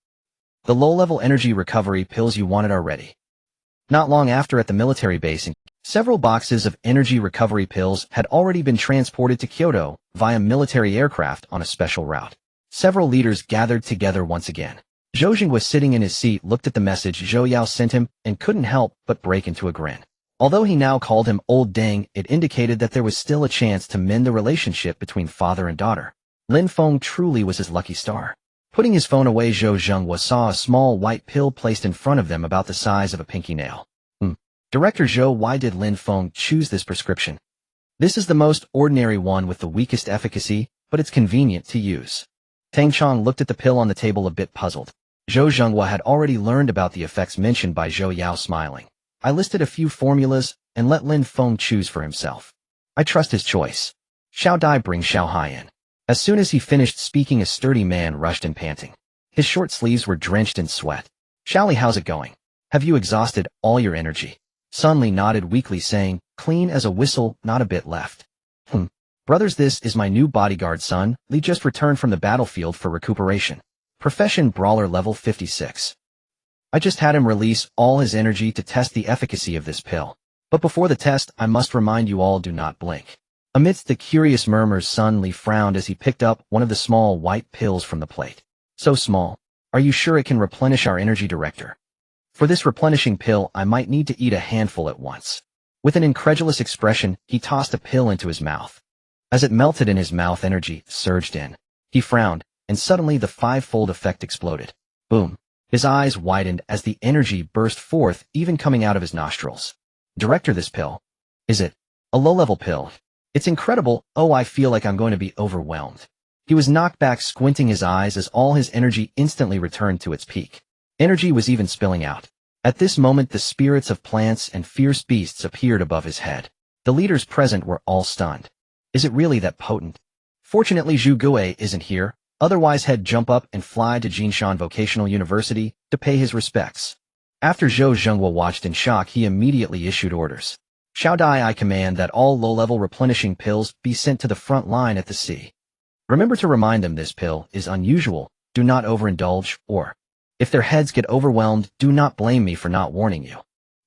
The low-level energy recovery pills you wanted are ready." Not long after, at the military base, several boxes of energy recovery pills had already been transported to Kyoto via military aircraft on a special route. Several leaders gathered together once again. Zhou Jing was sitting in his seat, looked at the message Zhou Yao sent him, and couldn't help but break into a grin. Although he now called him Old Deng, it indicated that there was still a chance to mend the relationship between father and daughter. Lin Feng truly was his lucky star. Putting his phone away, Zhou Zhenghua saw a small white pill placed in front of them about the size of a pinky nail. Director Zhou, why did Lin Feng choose this prescription? This is the most ordinary one with the weakest efficacy, but it's convenient to use. Tang Chong looked at the pill on the table a bit puzzled. Zhou Zhenghua had already learned about the effects mentioned by Zhou Yao, smiling. I listed a few formulas and let Lin Feng choose for himself. I trust his choice. Xiao Dai, bring Xiao Hai in. As soon as he finished speaking, a sturdy man rushed in panting. His short sleeves were drenched in sweat. Xiao Li, how's it going? Have you exhausted all your energy? Sun Li nodded weakly, saying, clean as a whistle, not a bit left. Brothers, this is my new bodyguard, Sun Li, just returned from the battlefield for recuperation. Profession Brawler level 56. I just had him release all his energy to test the efficacy of this pill. But before the test, I must remind you all, do not blink. Amidst the curious murmurs, Sun Li frowned as he picked up one of the small white pills from the plate. So small. Are you sure it can replenish our energy, Director? For this replenishing pill, I might need to eat a handful at once. With an incredulous expression, he tossed a pill into his mouth. As it melted in his mouth, energy surged in. He frowned, and suddenly the five-fold effect exploded. Boom. His eyes widened as the energy burst forth, even coming out of his nostrils. Director, this pill. Is it a low-level pill? It's incredible. Oh, I feel like I'm going to be overwhelmed. He was knocked back, squinting his eyes as all his energy instantly returned to its peak. Energy was even spilling out. At this moment, the spirits of plants and fierce beasts appeared above his head. The leaders present were all stunned. Is it really that potent? Fortunately, Zhu Gui isn't here, otherwise he'd jump up and fly to Jinshan Vocational University to pay his respects. After Zhou Zhenghua watched in shock, he immediately issued orders. Xiao Dai, I command that all low-level replenishing pills be sent to the front line at the sea. Remember to remind them this pill is unusual, do not overindulge, or, if their heads get overwhelmed, do not blame me for not warning you.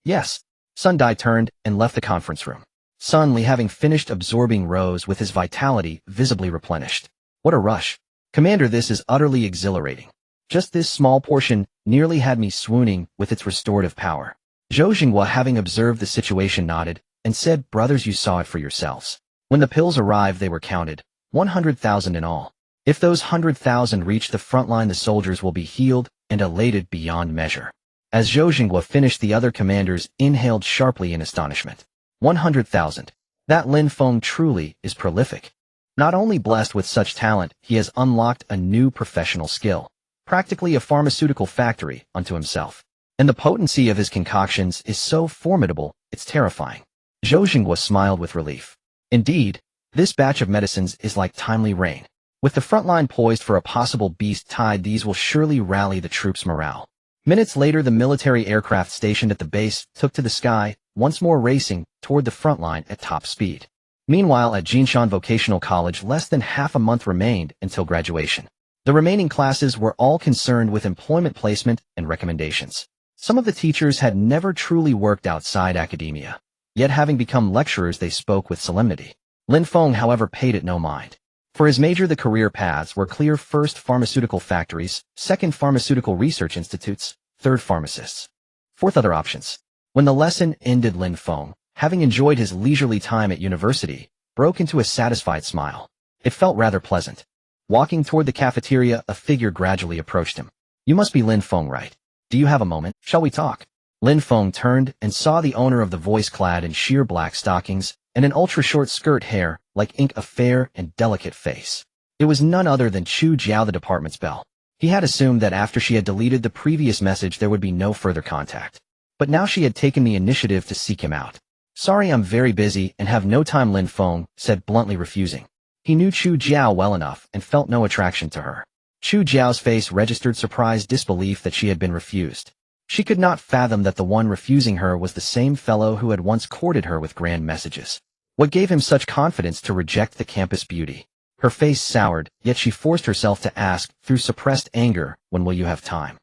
Yes. Sun Dai turned and left the conference room. Sun Li, having finished absorbing, rose with his vitality visibly replenished. What a rush. Commander, this is utterly exhilarating. Just this small portion nearly had me swooning with its restorative power. Zhou Jinghua, having observed the situation, nodded and said, brothers, you saw it for yourselves. When the pills arrived, they were counted, 100,000 in all. If those 100,000 reach the front line, the soldiers will be healed and elated beyond measure. As Zhou Jinghua finished, the other commanders inhaled sharply in astonishment. 100,000. That Lin Feng truly is prolific. Not only blessed with such talent, he has unlocked a new professional skill, practically a pharmaceutical factory unto himself. And the potency of his concoctions is so formidable, it's terrifying. Zhou Jinghua smiled with relief. Indeed, this batch of medicines is like timely rain. With the front line poised for a possible beast tide, these will surely rally the troops' morale. Minutes later, the military aircraft stationed at the base took to the sky, once more racing toward the front line at top speed. Meanwhile, at Jinshan Vocational College, less than half a month remained until graduation. The remaining classes were all concerned with employment placement and recommendations. Some of the teachers had never truly worked outside academia, yet having become lecturers, they spoke with solemnity. Lin Feng, however, paid it no mind. For his major, the career paths were clear: first, pharmaceutical factories; second, pharmaceutical research institutes; third, pharmacists; fourth, other options. When the lesson ended, Lin Feng, having enjoyed his leisurely time at university, broke into a satisfied smile. It felt rather pleasant. Walking toward the cafeteria, a figure gradually approached him. You must be Lin Feng, right? Do you have a moment? Shall we talk? Lin Feng turned and saw the owner of the voice, clad in sheer black stockings and an ultra-short skirt, hair like ink, a fair and delicate face. It was none other than Chu Jiao, the department's belle. He had assumed that after she had deleted the previous message there would be no further contact. But now she had taken the initiative to seek him out. Sorry, I'm very busy and have no time, Lin Feng said, bluntly refusing. He knew Chu Jiao well enough and felt no attraction to her. Chu Jiao's face registered surprised disbelief that she had been refused. She could not fathom that the one refusing her was the same fellow who had once courted her with grand messages. What gave him such confidence to reject the campus beauty? Her face soured, yet she forced herself to ask, through suppressed anger, when will you have time?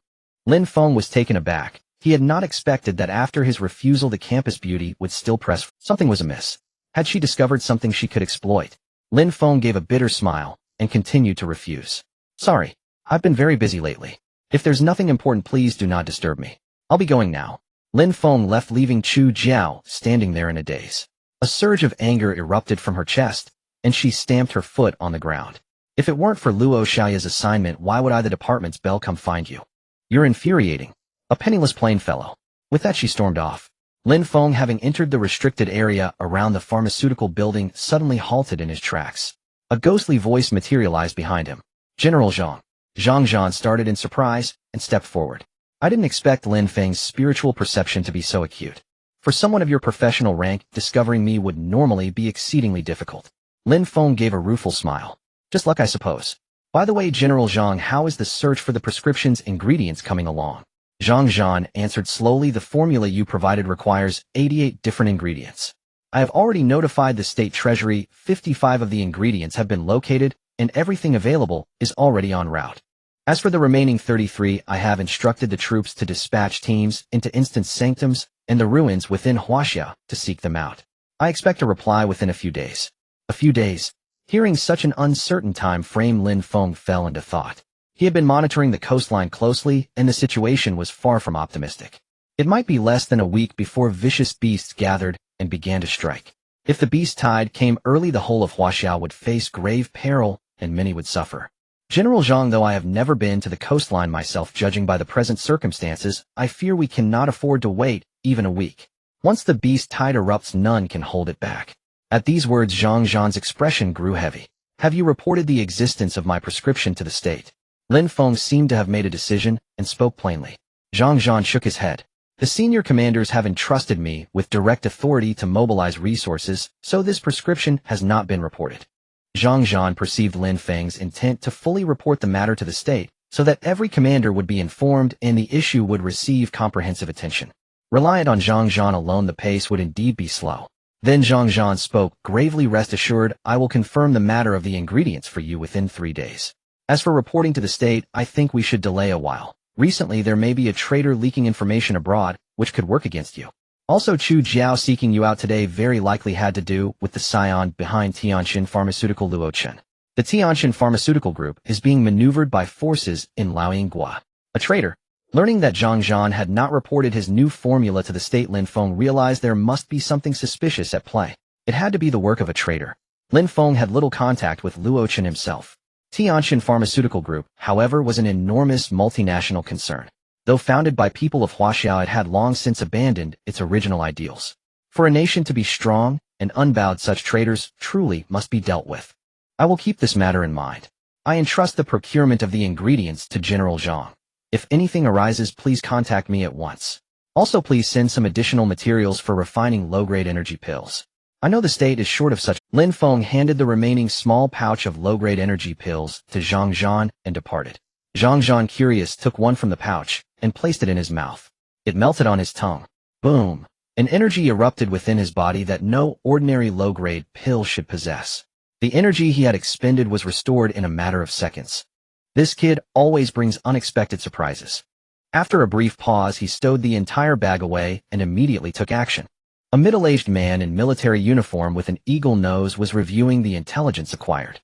Lin Feng was taken aback. He had not expected that after his refusal the campus beauty would still press. Something was amiss. Had she discovered something she could exploit? Lin Feng gave a bitter smile and continued to refuse. Sorry, I've been very busy lately. If there's nothing important, please do not disturb me. I'll be going now. Lin Feng left, leaving Chu Jiao standing there in a daze. A surge of anger erupted from her chest, and she stamped her foot on the ground. If it weren't for Luo Xiaoya's assignment, why would I, the department's belle, come find you? You're infuriating. A penniless plain fellow. With that, she stormed off. Lin Feng, having entered the restricted area around the pharmaceutical building, suddenly halted in his tracks. A ghostly voice materialized behind him. General Zhang. Zhang started in surprise and stepped forward. I didn't expect Lin Feng's spiritual perception to be so acute. For someone of your professional rank, discovering me would normally be exceedingly difficult. Lin Feng gave a rueful smile. Just luck, I suppose. By the way, General Zhang, how is the search for the prescription's ingredients coming along? Zhang answered slowly. The formula you provided requires 88 different ingredients. I have already notified the State Treasury. 55 of the ingredients have been located, and everything available is already en route. As for the remaining 33, I have instructed the troops to dispatch teams into instant sanctums and the ruins within Huaxia to seek them out. I expect a reply within a few days. A few days. Hearing such an uncertain time frame, Lin Feng fell into thought. He had been monitoring the coastline closely, and the situation was far from optimistic. It might be less than a week before vicious beasts gathered and began to strike. If the beast tide came early, the whole of Huaxia would face grave peril, and many would suffer. General Zhang, though I have never been to the coastline myself, judging by the present circumstances, I fear we cannot afford to wait even a week. Once the beast tide erupts, none can hold it back. At these words, Zhang's expression grew heavy. Have you reported the existence of my prescription to the state? Lin Feng seemed to have made a decision and spoke plainly. Zhang shook his head. The senior commanders have entrusted me with direct authority to mobilize resources, so this prescription has not been reported. Zhang perceived Lin Feng's intent to fully report the matter to the state, so that every commander would be informed and the issue would receive comprehensive attention. Reliant on Zhang alone, the pace would indeed be slow. Then Zhang spoke gravely. Rest assured, I will confirm the matter of the ingredients for you within 3 days. As for reporting to the state, I think we should delay a while. Recently, there may be a traitor leaking information abroad, which could work against you. Also, Chu Jiao seeking you out today very likely had to do with the scion behind Tianxin Pharmaceutical Luo Chen. The Tianxin Pharmaceutical Group is being maneuvered by forces in Liaoyinghua. A traitor. Learning that Zhang had not reported his new formula to the state, Lin Feng realized there must be something suspicious at play. It had to be the work of a traitor. Lin Feng had little contact with Luo Chen himself. Tianxin Pharmaceutical Group, however, was an enormous multinational concern. Though founded by people of Huaxia, it had long since abandoned its original ideals. For a nation to be strong and unbowed, such traitors truly must be dealt with. I will keep this matter in mind. I entrust the procurement of the ingredients to General Zhang. If anything arises, please contact me at once. Also, please send some additional materials for refining low-grade energy pills. I know the state is short of such. Lin Feng handed the remaining small pouch of low-grade energy pills to Zhang and departed. Zhang, curious, took one from the pouch and placed it in his mouth. It melted on his tongue. Boom! An energy erupted within his body that no ordinary low-grade pill should possess. The energy he had expended was restored in a matter of seconds. This kid always brings unexpected surprises. After a brief pause, he stowed the entire bag away and immediately took action. A middle-aged man in military uniform with an eagle nose was reviewing the intelligence acquired.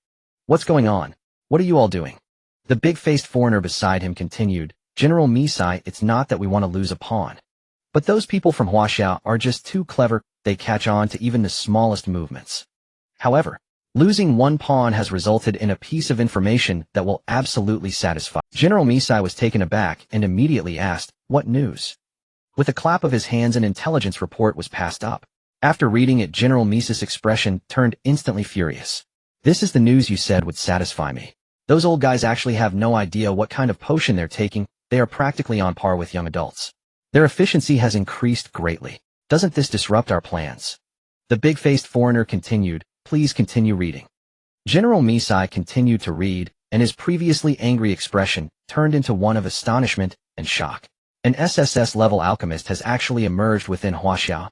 What's going on? What are you all doing? The big-faced foreigner beside him continued, General Misai, it's not that we want to lose a pawn. But those people from Huaxia are just too clever, they catch on to even the smallest movements. However, losing one pawn has resulted in a piece of information that will absolutely satisfy. General Misai was taken aback and immediately asked, what news? With a clap of his hands, an intelligence report was passed up. After reading it, General Misai's expression turned instantly furious. This is the news you said would satisfy me. Those old guys actually have no idea what kind of potion they're taking. They are practically on par with young adults. Their efficiency has increased greatly. Doesn't this disrupt our plans? The big-faced foreigner continued, please continue reading. General Misai continued to read, and his previously angry expression turned into one of astonishment and shock. An SSS-level alchemist has actually emerged within Huaxia.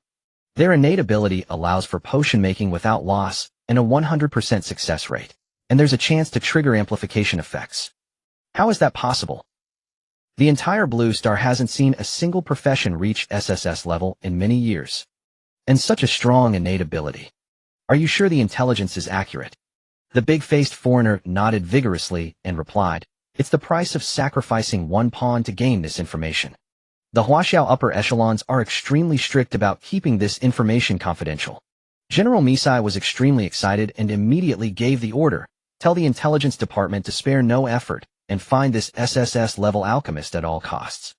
Their innate ability allows for potion making without loss and a 100% success rate. And there's a chance to trigger amplification effects. How is that possible? The entire Blue Star hasn't seen a single profession reach SSS level in many years. And such a strong innate ability. Are you sure the intelligence is accurate? The big-faced foreigner nodded vigorously and replied, It's the price of sacrificing one pawn to gain this information. The Huaxia upper echelons are extremely strict about keeping this information confidential. General Misai was extremely excited and immediately gave the order, tell the intelligence department to spare no effort and find this SSS-level alchemist at all costs.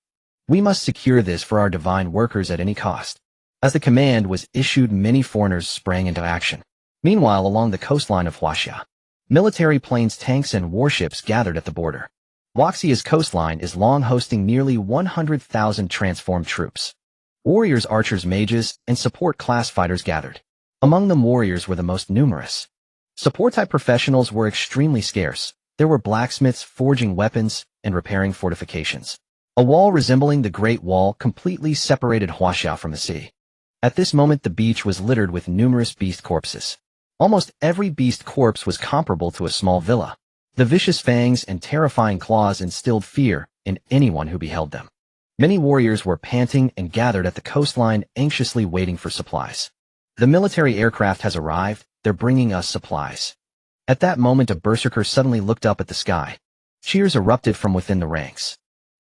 We must secure this for our divine workers at any cost. As the command was issued, many foreigners sprang into action. Meanwhile, along the coastline of Huaxia, military planes, tanks, and warships gathered at the border. Huaxia's coastline is long, hosting nearly 100,000 transformed troops. Warriors, archers, mages, and support class fighters gathered. Among them, warriors were the most numerous. Support-type professionals were extremely scarce. There were blacksmiths forging weapons and repairing fortifications. A wall resembling the Great Wall completely separated Huaxia from the sea. At this moment, the beach was littered with numerous beast corpses. Almost every beast corpse was comparable to a small villa. The vicious fangs and terrifying claws instilled fear in anyone who beheld them. Many warriors were panting and gathered at the coastline, anxiously waiting for supplies. The military aircraft has arrived. They're bringing us supplies. At that moment, a berserker suddenly looked up at the sky. Cheers erupted from within the ranks.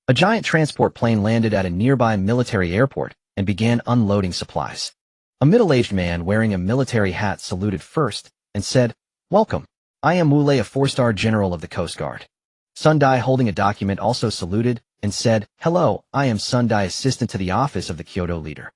A giant transport plane landed at a nearby military airport and began unloading supplies. A middle-aged man wearing a military hat saluted first and said, "Welcome. I am Wu Lei, a 4-star general of the Coast Guard." Sun Dai, holding a document, also saluted and said, "Hello, I am Sun Dai, assistant to the office of the Kyoto leader.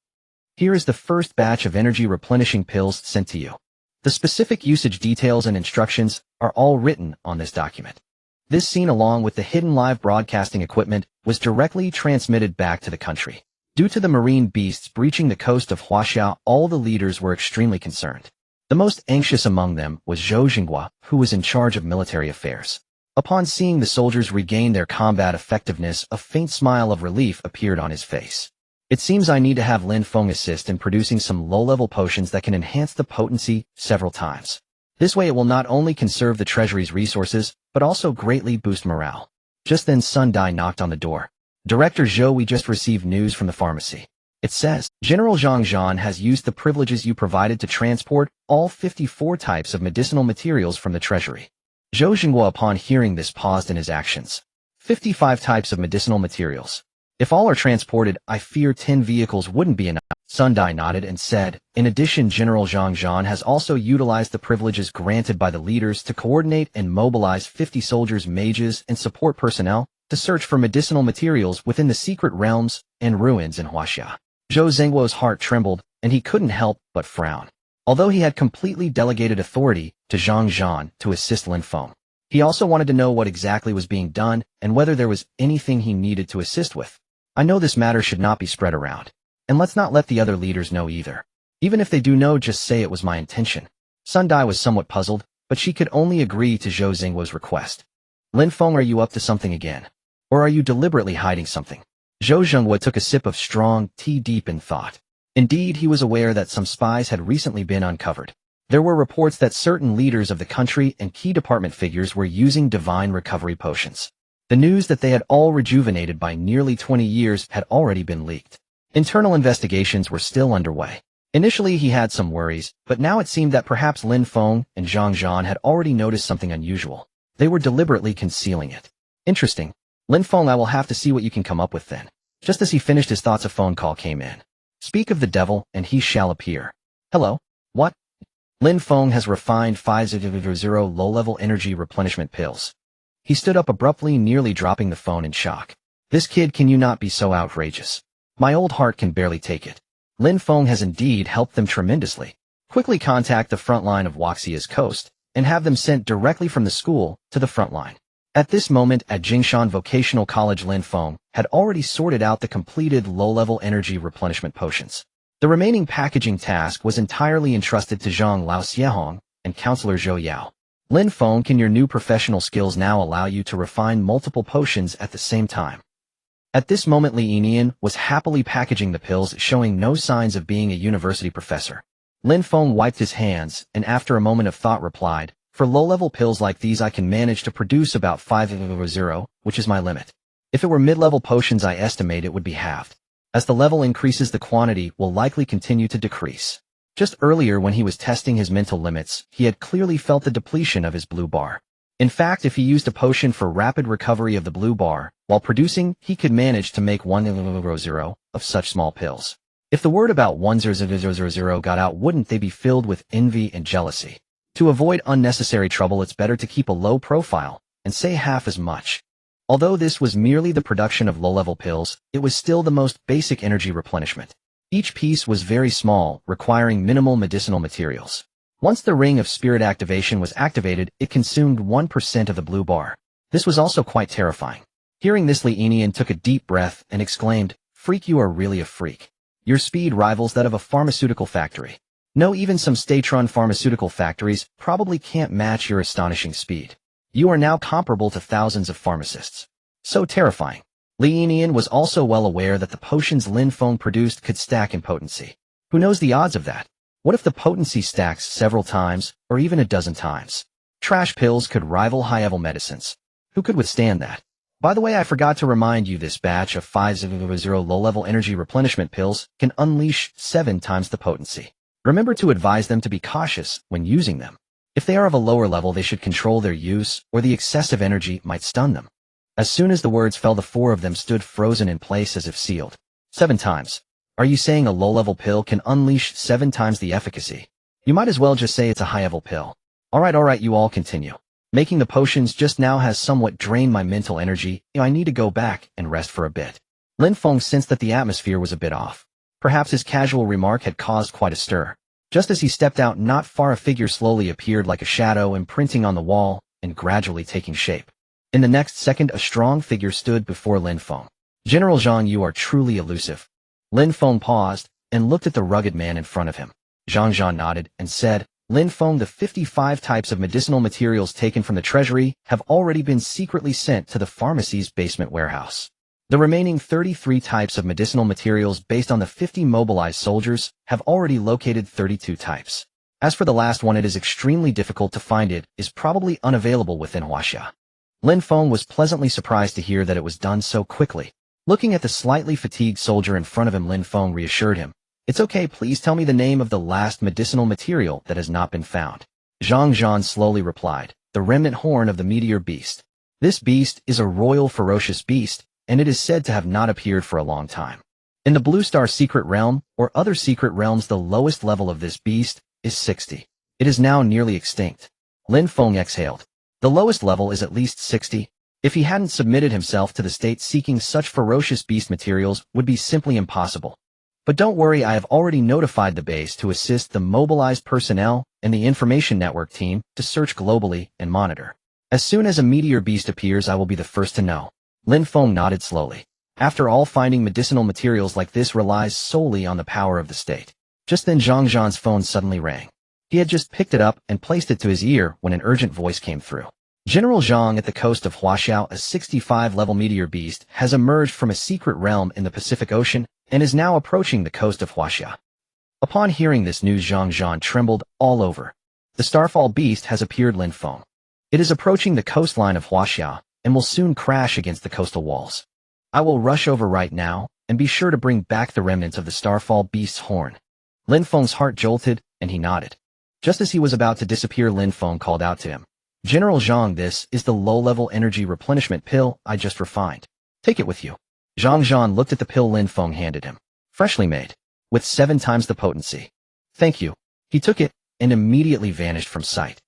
Here is the first batch of energy replenishing pills sent to you. The specific usage details and instructions are all written on this document." This scene, along with the hidden live broadcasting equipment, was directly transmitted back to the country. Due to the marine beasts breaching the coast of Huaxia, all the leaders were extremely concerned. The most anxious among them was Zhou Jinghua, who was in charge of military affairs. Upon seeing the soldiers regain their combat effectiveness, a faint smile of relief appeared on his face. "It seems I need to have Lin Feng assist in producing some low-level potions that can enhance the potency several times. This way it will not only conserve the treasury's resources, but also greatly boost morale." Just then Sun Dai knocked on the door. "Director Zhou, we just received news from the pharmacy. It says, General Zhang Zhan has used the privileges you provided to transport all 54 types of medicinal materials from the treasury." Zhou Jinghua, upon hearing this, paused in his actions. 55 types of medicinal materials. If all are transported, I fear 10 vehicles wouldn't be enough. Sun Dai nodded and said, "In addition, General Zhang Zhan has also utilized the privileges granted by the leaders to coordinate and mobilize 50 soldiers, mages, and support personnel to search for medicinal materials within the secret realms and ruins in Huaxia." Zhou Zengguo's heart trembled, and he couldn't help but frown. Although he had completely delegated authority to Zhang Zhan to assist Lin Feng, he also wanted to know what exactly was being done and whether there was anything he needed to assist with. "I know this matter should not be spread around. And let's not let the other leaders know either. Even if they do know, just say it was my intention." Sun Dai was somewhat puzzled, but she could only agree to Zhou Zengguo's request. "Lin Feng, are you up to something again? Or are you deliberately hiding something?" Zhou Zhenghua took a sip of strong tea, deep in thought. Indeed, he was aware that some spies had recently been uncovered. There were reports that certain leaders of the country and key department figures were using divine recovery potions. The news that they had all rejuvenated by nearly 20 years had already been leaked. Internal investigations were still underway. Initially, he had some worries, but now it seemed that perhaps Lin Feng and Zhang Zhan had already noticed something unusual. They were deliberately concealing it. "Interesting. Lin Feng, I will have to see what you can come up with then." Just as he finished his thoughts, a phone call came in. "Speak of the devil, and he shall appear." "Hello? What?" "Lin Feng has refined 500 low-level energy replenishment pills." He stood up abruptly, nearly dropping the phone in shock. "This kid, can you not be so outrageous? My old heart can barely take it. Lin Feng has indeed helped them tremendously. Quickly contact the front line of Huaxia's coast and have them sent directly from the school to the front line." At this moment, at Jingshan Vocational College, Lin Feng had already sorted out the completed low-level energy replenishment potions. The remaining packaging task was entirely entrusted to Zhang Lao Xiehong and Counselor Zhou Yao. "Lin Feng, can your new professional skills now allow you to refine multiple potions at the same time?" At this moment, Li Yinian was happily packaging the pills, showing no signs of being a university professor. Lin Feng wiped his hands and after a moment of thought replied, "For low-level pills like these, I can manage to produce about 500, which is my limit. If it were mid-level potions, I estimate it would be halved. As the level increases, the quantity will likely continue to decrease." Just earlier, when he was testing his mental limits, he had clearly felt the depletion of his blue bar. In fact, if he used a potion for rapid recovery of the blue bar, while producing, he could manage to make 100 of such small pills. If the word about 100 got out, wouldn't they be filled with envy and jealousy? To avoid unnecessary trouble, it's better to keep a low profile and say half as much. Although this was merely the production of low-level pills, it was still the most basic energy replenishment. Each piece was very small, requiring minimal medicinal materials. Once the ring of spirit activation was activated, it consumed 1% of the blue bar. This was also quite terrifying. Hearing this, Lin took a deep breath and exclaimed, "Freak, you are really a freak. Your speed rivals that of a pharmaceutical factory. No, even some state-run pharmaceutical factories probably can't match your astonishing speed. You are now comparable to thousands of pharmacists." So terrifying. Lin was also well aware that the potions Lin Feng produced could stack in potency. Who knows the odds of that? What if the potency stacks several times, or even a dozen times? Trash pills could rival high-level medicines. Who could withstand that? By the way, I forgot to remind you, this batch of 500 low-level energy replenishment pills can unleash 7 times the potency. Remember to advise them to be cautious when using them. If they are of a lower level, they should control their use, or the excessive energy might stun them. As soon as the words fell, the 4 of them stood frozen in place as if sealed. 7 times. Are you saying a low-level pill can unleash 7 times the efficacy? You might as well just say it's a high-level pill. Alright, you all continue. Making the potions just now has somewhat drained my mental energy. I need to go back and rest for a bit. Lin Feng sensed that the atmosphere was a bit off. Perhaps his casual remark had caused quite a stir. Just as he stepped out, not far, a figure slowly appeared like a shadow, imprinting on the wall and gradually taking shape. In the next second, a strong figure stood before Lin Feng. "General Zhang, you are truly elusive." Lin Feng paused and looked at the rugged man in front of him. Zhang nodded and said, "Lin Feng, the 55 types of medicinal materials taken from the treasury have already been secretly sent to the pharmacy's basement warehouse. The remaining 33 types of medicinal materials, based on the 50 mobilized soldiers, have already located 32 types. As for the last one, it is extremely difficult to find. It is probably unavailable within Huaxia." Lin Feng was pleasantly surprised to hear that it was done so quickly. Looking at the slightly fatigued soldier in front of him, Lin Feng reassured him, "It's okay, please tell me the name of the last medicinal material that has not been found." Zhang slowly replied, "The remnant horn of the meteor beast. This beast is a royal ferocious beast, and it is said to have not appeared for a long time. In the Blue Star secret realm, or other secret realms, the lowest level of this beast is 60. It is now nearly extinct." Lin Feng exhaled. The lowest level is at least 60. If he hadn't submitted himself to the state, seeking such ferocious beast materials would be simply impossible. "But don't worry, I have already notified the base to assist the mobilized personnel and the information network team to search globally and monitor. As soon as a meteor beast appears, I will be the first to know." Lin Feng nodded slowly. After all, finding medicinal materials like this relies solely on the power of the state. Just then Zhang's phone suddenly rang. He had just picked it up and placed it to his ear when an urgent voice came through. "General Zhang, at the coast of Huaxia, a 65-level meteor beast has emerged from a secret realm in the Pacific Ocean and is now approaching the coast of Huaxia." Upon hearing this news, Zhang trembled all over. "The Starfall beast has appeared, Lin Feng. It is approaching the coastline of Huaxia and will soon crash against the coastal walls. I will rush over right now and be sure to bring back the remnants of the Starfall beast's horn." Lin Feng's heart jolted and he nodded. Just as he was about to disappear, Lin Feng called out to him, "General Zhang, this is the low-level energy replenishment pill I just refined. Take it with you." Zhang looked at the pill Lin Feng handed him. "Freshly made, with 7 times the potency." "Thank you." He took it and immediately vanished from sight.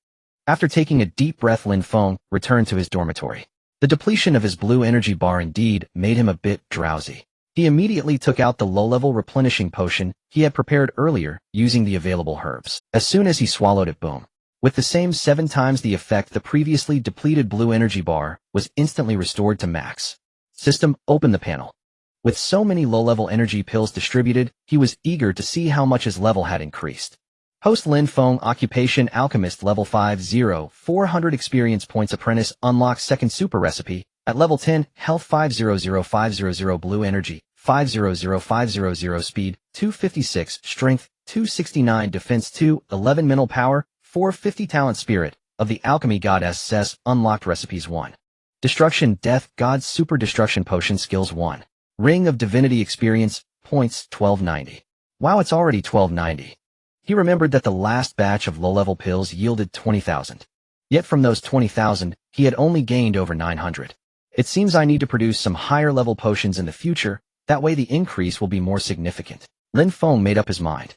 After taking a deep breath, Lin Feng returned to his dormitory. The depletion of his blue energy bar indeed made him a bit drowsy. He immediately took out the low-level replenishing potion he had prepared earlier using the available herbs. As soon as he swallowed it, boom. With the same 7 times the effect, the previously depleted blue energy bar was instantly restored to max. System, open the panel. With so many low-level energy pills distributed, he was eager to see how much his level had increased. Host Lin Feng, occupation Alchemist, level 50, 400 experience points. Apprentice, unlocks second super recipe. At level 10, health 500500, blue energy 500500, speed 256, strength 269, defense 211, mental power 450, talent spirit of the alchemy goddess says unlocked recipes 1. Destruction death god super destruction potion skills 1. Ring of divinity experience points 1290. Wow, it's already 1290. He remembered that the last batch of low-level pills yielded 20,000. Yet from those 20,000, he had only gained over 900. It seems I need to produce some higher-level potions in the future, that way the increase will be more significant. Lin Feng made up his mind.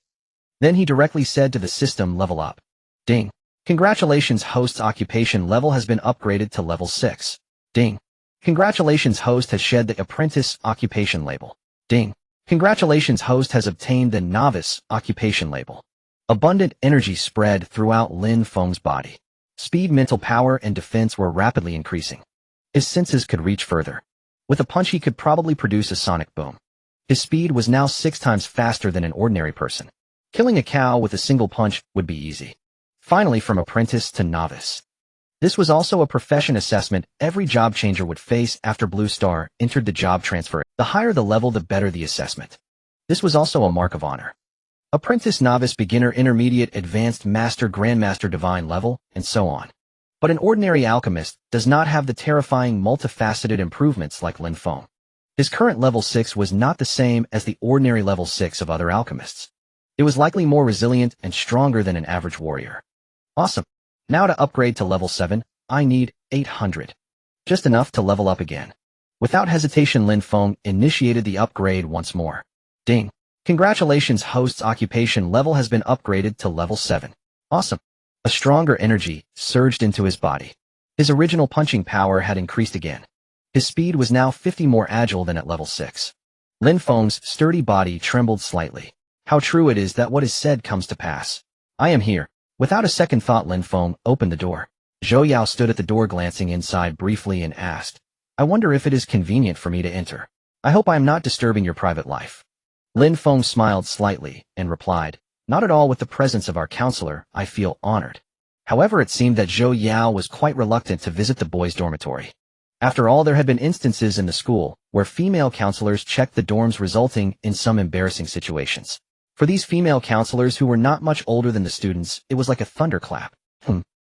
Then he directly said to the system, level up. Ding. Congratulations, host's occupation level has been upgraded to level 6. Ding. Congratulations, host has shed the apprentice occupation label. Ding. Congratulations, host has obtained the novice occupation label. Abundant energy spread throughout Lin Feng's body. Speed, mental power, and defense were rapidly increasing. His senses could reach further. With a punch he could probably produce a sonic boom. His speed was now 6 times faster than an ordinary person. Killing a cow with a single punch would be easy. Finally, from apprentice to novice. This was also a profession assessment every job changer would face after Blue Star entered the job transfer. The higher the level, the better the assessment. This was also a mark of honor. Apprentice, novice, beginner, intermediate, advanced, master, grandmaster, divine level, and so on. But an ordinary alchemist does not have the terrifying multifaceted improvements like Lin Feng. His current level 6 was not the same as the ordinary level 6 of other alchemists. It was likely more resilient and stronger than an average warrior. Awesome. Now to upgrade to level 7, I need 800. Just enough to level up again. Without hesitation, Lin Feng initiated the upgrade once more. Ding. Congratulations, host's occupation level has been upgraded to level 7. Awesome. A stronger energy surged into his body. His original punching power had increased again. His speed was now 50 more agile than at level 6. Lin Feng's sturdy body trembled slightly. How true it is that what is said comes to pass. I am here. Without a second thought, Lin Feng opened the door. Zhou Yao stood at the door, glancing inside briefly, and asked, I wonder if it is convenient for me to enter. I hope I am not disturbing your private life. Lin Feng smiled slightly and replied, Not at all. With the presence of our counselor, I feel honored. However, it seemed that Zhou Yao was quite reluctant to visit the boys' dormitory. After all, there had been instances in the school where female counselors checked the dorms, resulting in some embarrassing situations. For these female counselors who were not much older than the students, it was like a thunderclap.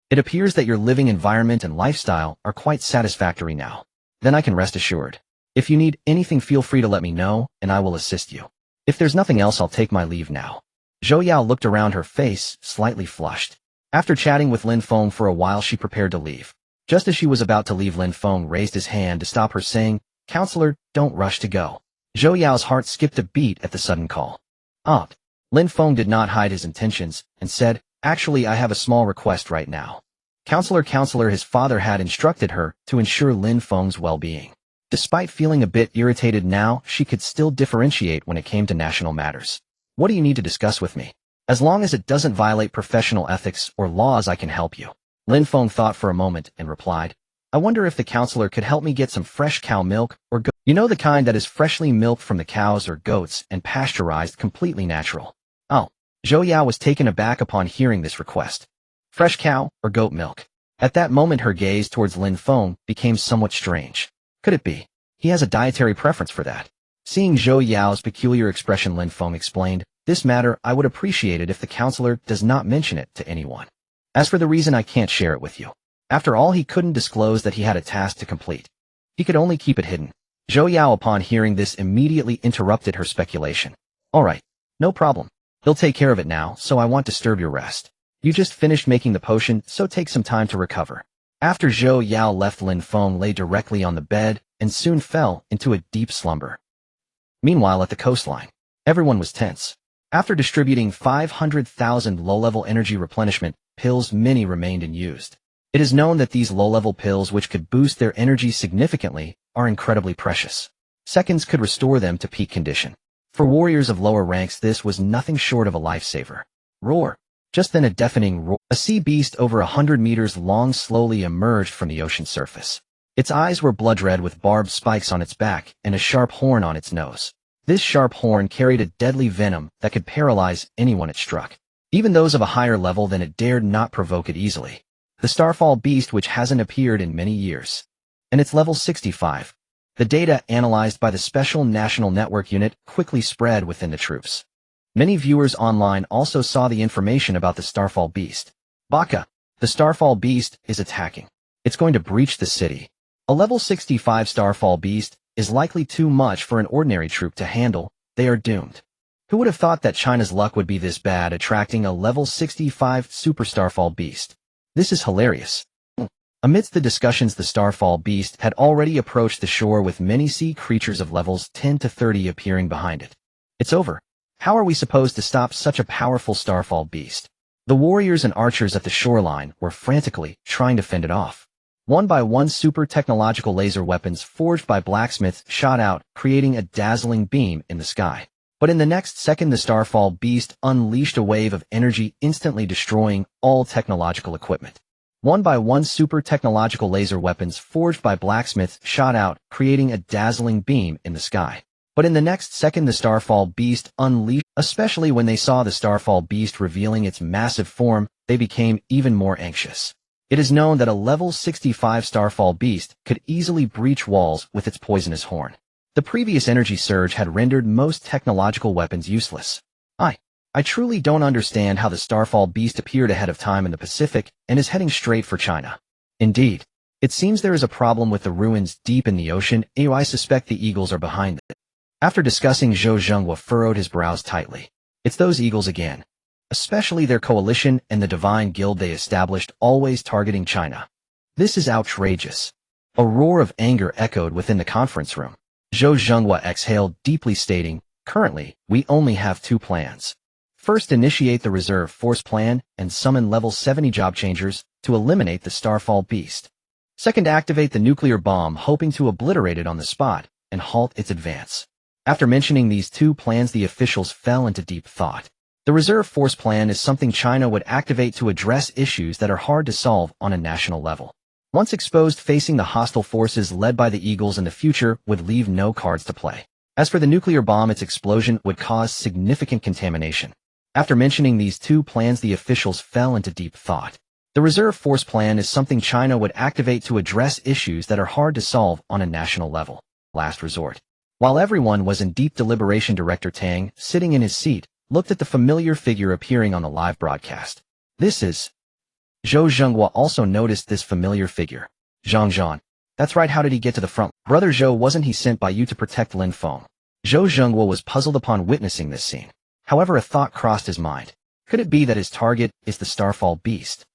It appears that your living environment and lifestyle are quite satisfactory now. Then I can rest assured. If you need anything, feel free to let me know, and I will assist you. If there's nothing else, I'll take my leave now. Zhou Yao looked around, her face slightly flushed. After chatting with Lin Feng for a while, she prepared to leave. Just as she was about to leave, Lin Feng raised his hand to stop her, saying, Counselor, don't rush to go. Zhou Yao's heart skipped a beat at the sudden call. Lin Feng did not hide his intentions and said, Actually, I have a small request right now. Counselor, his father had instructed her to ensure Lin Feng's well-being. Despite feeling a bit irritated now, she could still differentiate when it came to national matters. What do you need to discuss with me? As long as it doesn't violate professional ethics or laws, I can help you. Lin Feng thought for a moment and replied, I wonder if the counselor could help me get some fresh cow milk or goat. You know, the kind that is freshly milked from the cows or goats and pasteurized, completely natural. Zhou Yao was taken aback upon hearing this request. Fresh cow or goat milk. At that moment, her gaze towards Lin Feng became somewhat strange. Could it be he has a dietary preference for that? Seeing Zhou Yao's peculiar expression, Lin Feng explained, This matter, I would appreciate it if the counselor does not mention it to anyone. As for the reason, I can't share it with you. After all, he couldn't disclose that he had a task to complete. He could only keep it hidden. Zhou Yao, upon hearing this, immediately interrupted her speculation. All right, no problem. He'll take care of it now, so I won't disturb your rest. You just finished making the potion, so take some time to recover. After Zhou Yao left, Lin Feng lay directly on the bed and soon fell into a deep slumber. Meanwhile, at the coastline, everyone was tense. After distributing 500,000 low-level energy replenishment pills, many remained unused. It is known that these low-level pills, which could boost their energy significantly, are incredibly precious. Seconds could restore them to peak condition. For warriors of lower ranks, this was nothing short of a lifesaver. Roar! Just then, a deafening roar. A sea beast over 100 meters long slowly emerged from the ocean surface. Its eyes were blood-red with barbed spikes on its back and a sharp horn on its nose. This sharp horn carried a deadly venom that could paralyze anyone it struck. Even those of a higher level than it dared not provoke it easily. The Starfall beast, which hasn't appeared in many years. And it's level 65. The data analyzed by the Special National Network Unit quickly spread within the troops. Many viewers online also saw the information about the Starfall beast. Baka, the Starfall beast is attacking. It's going to breach the city. A level 65 Starfall beast is likely too much for an ordinary troop to handle. They are doomed. Who would have thought that China's luck would be this bad, attracting a level 65 Super Starfall beast? This is hilarious. Amidst the discussions, the Starfall beast had already approached the shore with many sea creatures of levels 10 to 30 appearing behind it. It's over. How are we supposed to stop such a powerful Starfall beast? The warriors and archers at the shoreline were frantically trying to fend it off. One by one, super technological laser weapons forged by blacksmiths shot out, creating a dazzling beam in the sky. But in the next second, the Starfall beast unleashed a wave of energy, instantly destroying all technological equipment. One by one, super technological laser weapons forged by blacksmiths shot out, creating a dazzling beam in the sky. But in the next second, the Starfall beast unleashed. Especially when they saw the Starfall beast revealing its massive form, they became even more anxious. It is known that a level 65 Starfall beast could easily breach walls with its poisonous horn. The previous energy surge had rendered most technological weapons useless. I truly don't understand how the Starfall beast appeared ahead of time in the Pacific and is heading straight for China. Indeed, it seems there is a problem with the ruins deep in the ocean. I suspect the eagles are behind it. After discussing, Zhou Zhenghua furrowed his brows tightly. It's those eagles again. Especially their coalition and the divine guild they established, always targeting China. This is outrageous. A roar of anger echoed within the conference room. Zhou Zhenghua exhaled deeply, stating, "Currently, we only have two plans. First, initiate the reserve force plan and summon level 70 job changers to eliminate the Starfall beast. Second, activate the nuclear bomb, hoping to obliterate it on the spot and halt its advance." After mentioning these two plans, the officials fell into deep thought. The reserve force plan is something China would activate to address issues that are hard to solve on a national level. Once exposed, facing the hostile forces led by the Eagles in the future would leave no cards to play. As for the nuclear bomb, its explosion would cause significant contamination. After mentioning these two plans, the officials fell into deep thought. The reserve force plan is something China would activate to address issues that are hard to solve on a national level. Last resort. While everyone was in deep deliberation, Director Tang, sitting in his seat, looked at the familiar figure appearing on the live broadcast. This is... Zhou Zhenghua also noticed this familiar figure. Zhang Zhan. That's right, how did he get to the front? Brother Zhou, wasn't he sent by you to protect Lin Feng? Zhou Zhenghua was puzzled upon witnessing this scene. However, a thought crossed his mind. Could it be that his target is the Starfall beast?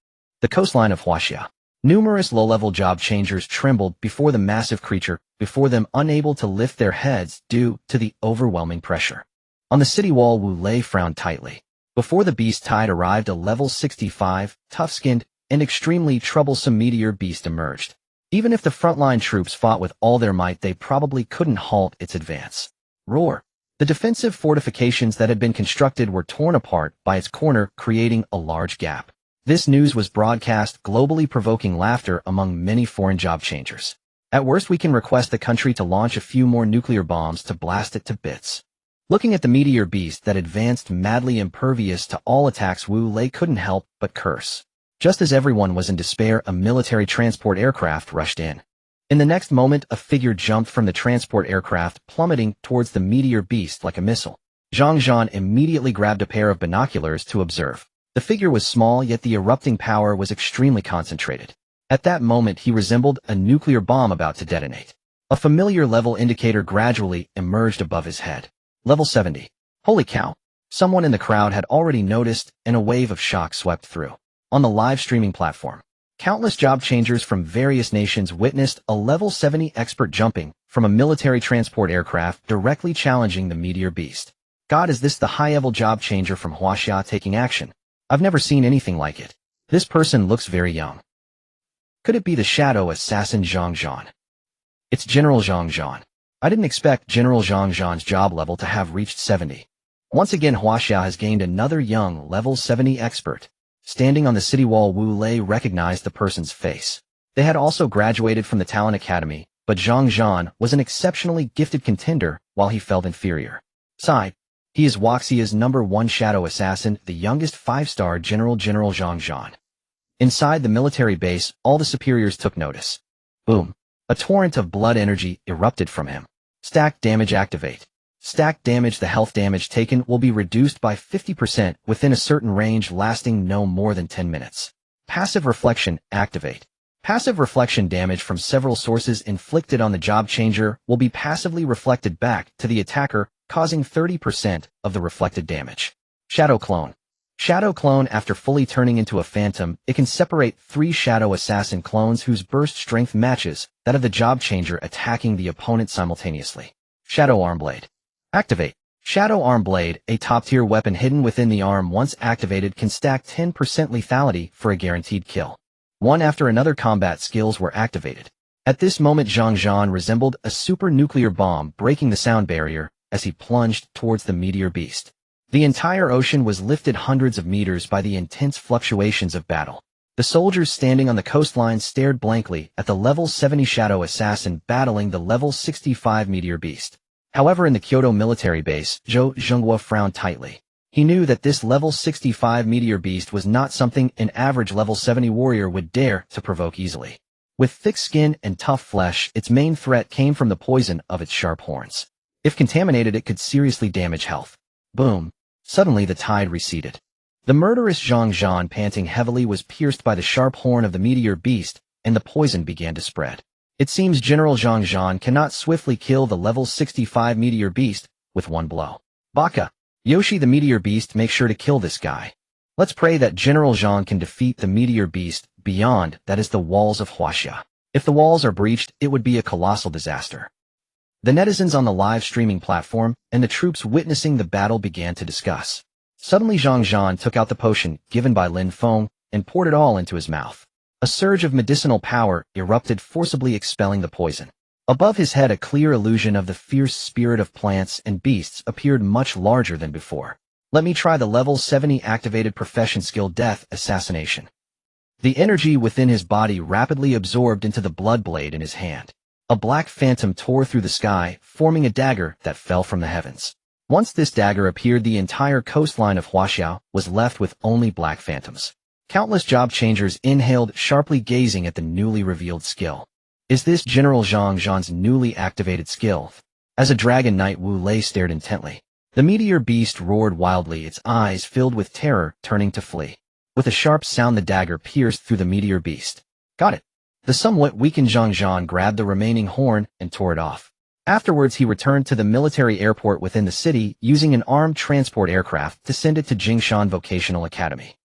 The coastline of Huaxia. Numerous low-level job changers trembled before the massive creature, before them, unable to lift their heads due to the overwhelming pressure. On the city wall, Wu Lei frowned tightly. Before the beast tide arrived, a level 65, tough-skinned, and extremely troublesome meteor beast emerged. Even if the frontline troops fought with all their might, they probably couldn't halt its advance. Roar! The defensive fortifications that had been constructed were torn apart by its corner, creating a large gap. This news was broadcast globally, provoking laughter among many foreign job changers. At worst, we can request the country to launch a few more nuclear bombs to blast it to bits. Looking at the meteor beast that advanced madly, impervious to all attacks, Wu Lei couldn't help but curse. Just as everyone was in despair, a military transport aircraft rushed in. In the next moment, a figure jumped from the transport aircraft, plummeting towards the meteor beast like a missile. Zhang Zhan immediately grabbed a pair of binoculars to observe. The figure was small, yet the erupting power was extremely concentrated. At that moment, he resembled a nuclear bomb about to detonate. A familiar level indicator gradually emerged above his head. Level 70. Holy cow! Someone in the crowd had already noticed, and a wave of shock swept through. On the live streaming platform, countless job changers from various nations witnessed a level 70 expert jumping from a military transport aircraft, directly challenging the meteor beast. God, is this the high-level job changer from Huaxia taking action? I've never seen anything like it. This person looks very young. Could it be the shadow assassin Zhang Zhan? It's General Zhang Zhan. I didn't expect General Zhang Zhan's job level to have reached 70. Once again, Huaxia has gained another young level 70 expert. Standing on the city wall, Wu Lei recognized the person's face. They had also graduated from the Talent Academy, but Zhang Zhan was an exceptionally gifted contender while he felt inferior. Sigh. He is Huaxia's #1 shadow assassin, the youngest 5-star General Zhang Zhan. Inside the military base, all the superiors took notice. Boom. A torrent of blood energy erupted from him. Stacked damage activate. Stacked damage. The health damage taken will be reduced by 50% within a certain range, lasting no more than 10 minutes. Passive reflection activate. Passive reflection damage from several sources inflicted on the job changer will be passively reflected back to the attacker, causing 30% of the reflected damage. Shadow clone. Shadow clone. After fully turning into a phantom, it can separate 3 shadow assassin clones whose burst strength matches that of the job changer attacking the opponent simultaneously. Shadow Arm Blade. Activate. Shadow Arm Blade, a top-tier weapon hidden within the arm once activated can stack 10% lethality for a guaranteed kill. One after another combat skills were activated. At this moment Zhang Zhan resembled a super nuclear bomb breaking the sound barrier as he plunged towards the meteor beast. The entire ocean was lifted hundreds of meters by the intense fluctuations of battle. The soldiers standing on the coastline stared blankly at the level 70 shadow assassin battling the level 65 meteor beast. However, in the Kyoto military base, Zhou Zhenghua frowned tightly. He knew that this level 65 meteor beast was not something an average level 70 warrior would dare to provoke easily. With thick skin and tough flesh, its main threat came from the poison of its sharp horns. If contaminated, it could seriously damage health. Boom. Suddenly the tide receded. The murderous Zhang Zhan, panting heavily, was pierced by the sharp horn of the meteor beast, and the poison began to spread. It seems General Zhang Zhan cannot swiftly kill the level 65 meteor beast with one blow. Baka. Yoshi, the meteor beast, make sure to kill this guy. Let's pray that General Zhang can defeat the meteor beast beyond, that is, the walls of Huaxia. If the walls are breached, it would be a colossal disaster. The netizens on the live streaming platform and the troops witnessing the battle began to discuss. Suddenly Zhang Zhan took out the potion given by Lin Feng and poured it all into his mouth. A surge of medicinal power erupted, forcibly expelling the poison. Above his head, a clear illusion of the fierce spirit of plants and beasts appeared, much larger than before. Let me try the level 70 activated profession skill, Death Assassination. The energy within his body rapidly absorbed into the blood blade in his hand. A black phantom tore through the sky, forming a dagger that fell from the heavens. Once this dagger appeared, the entire coastline of Huaxia was left with only black phantoms. Countless job changers inhaled sharply, gazing at the newly revealed skill. Is this General Zhang Zhan's newly activated skill? As a dragon knight, Wu Lei stared intently. The meteor beast roared wildly, its eyes filled with terror, turning to flee. With a sharp sound, the dagger pierced through the meteor beast. Got it. The somewhat weakened Zhang Zhan grabbed the remaining horn and tore it off. Afterwards, he returned to the military airport within the city, using an armed transport aircraft to send it to Jingshan Vocational Academy.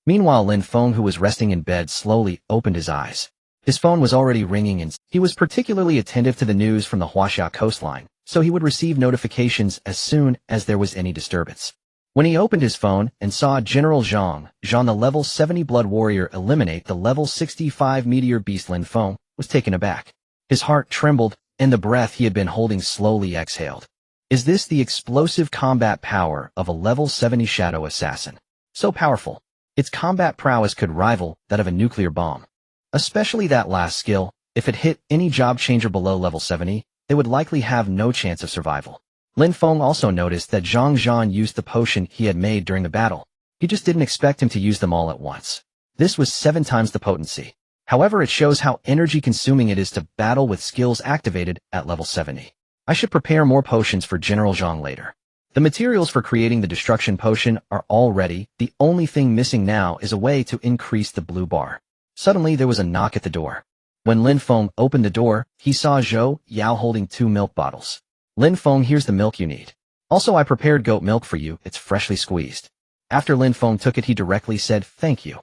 Meanwhile, Lin Feng, who was resting in bed, slowly opened his eyes. His phone was already ringing, and he was particularly attentive to the news from the Huaxia coastline, so he would receive notifications as soon as there was any disturbance. When he opened his phone and saw General Zhang, the level 70 blood warrior, eliminate the level 65 meteor beast, Lin Feng was taken aback. His heart trembled, and the breath he had been holding slowly exhaled. Is this the explosive combat power of a level 70 shadow assassin? So powerful. Its combat prowess could rival that of a nuclear bomb. Especially that last skill. If it hit any job changer below level 70, they would likely have no chance of survival. Lin Feng also noticed that Zhang Zhan used the potion he had made during the battle. He just didn't expect him to use them all at once. This was 7 times the potency. However, it shows how energy-consuming it is to battle with skills activated at level 70. I should prepare more potions for General Zhang later. The materials for creating the destruction potion are all ready. The only thing missing now is a way to increase the blue bar. Suddenly, there was a knock at the door. When Lin Feng opened the door, he saw Zhou Yao holding 2 milk bottles. Lin Feng, here's the milk you need. Also, I prepared goat milk for you. It's freshly squeezed. After Lin Feng took it, he directly said, thank you.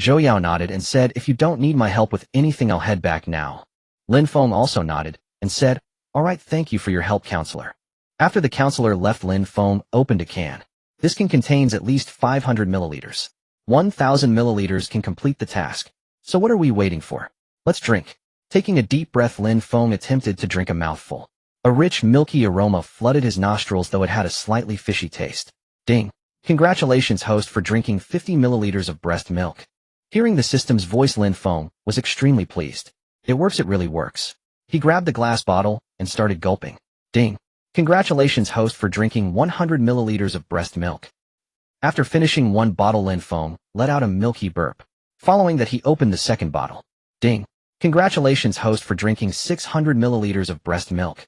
Zhou Yao nodded and said, if you don't need my help with anything, I'll head back now. Lin Feng also nodded and said, all right, thank you for your help, counselor. After the counselor left, Lin Feng opened a can. This can contains at least 500 milliliters. 1,000 milliliters can complete the task. So what are we waiting for? Let's drink. Taking a deep breath, Lin Feng attempted to drink a mouthful. A rich, milky aroma flooded his nostrils, though it had a slightly fishy taste. Ding. Congratulations, host, for drinking 50 milliliters of breast milk. Hearing the system's voice, Lin Feng was extremely pleased. It works, it really works. He grabbed the glass bottle and started gulping. Ding. Congratulations, host, for drinking 100 milliliters of breast milk. After finishing 1 bottle, Lin Feng let out a milky burp. Following that, he opened the second bottle. Ding. Congratulations, host, for drinking 600 milliliters of breast milk.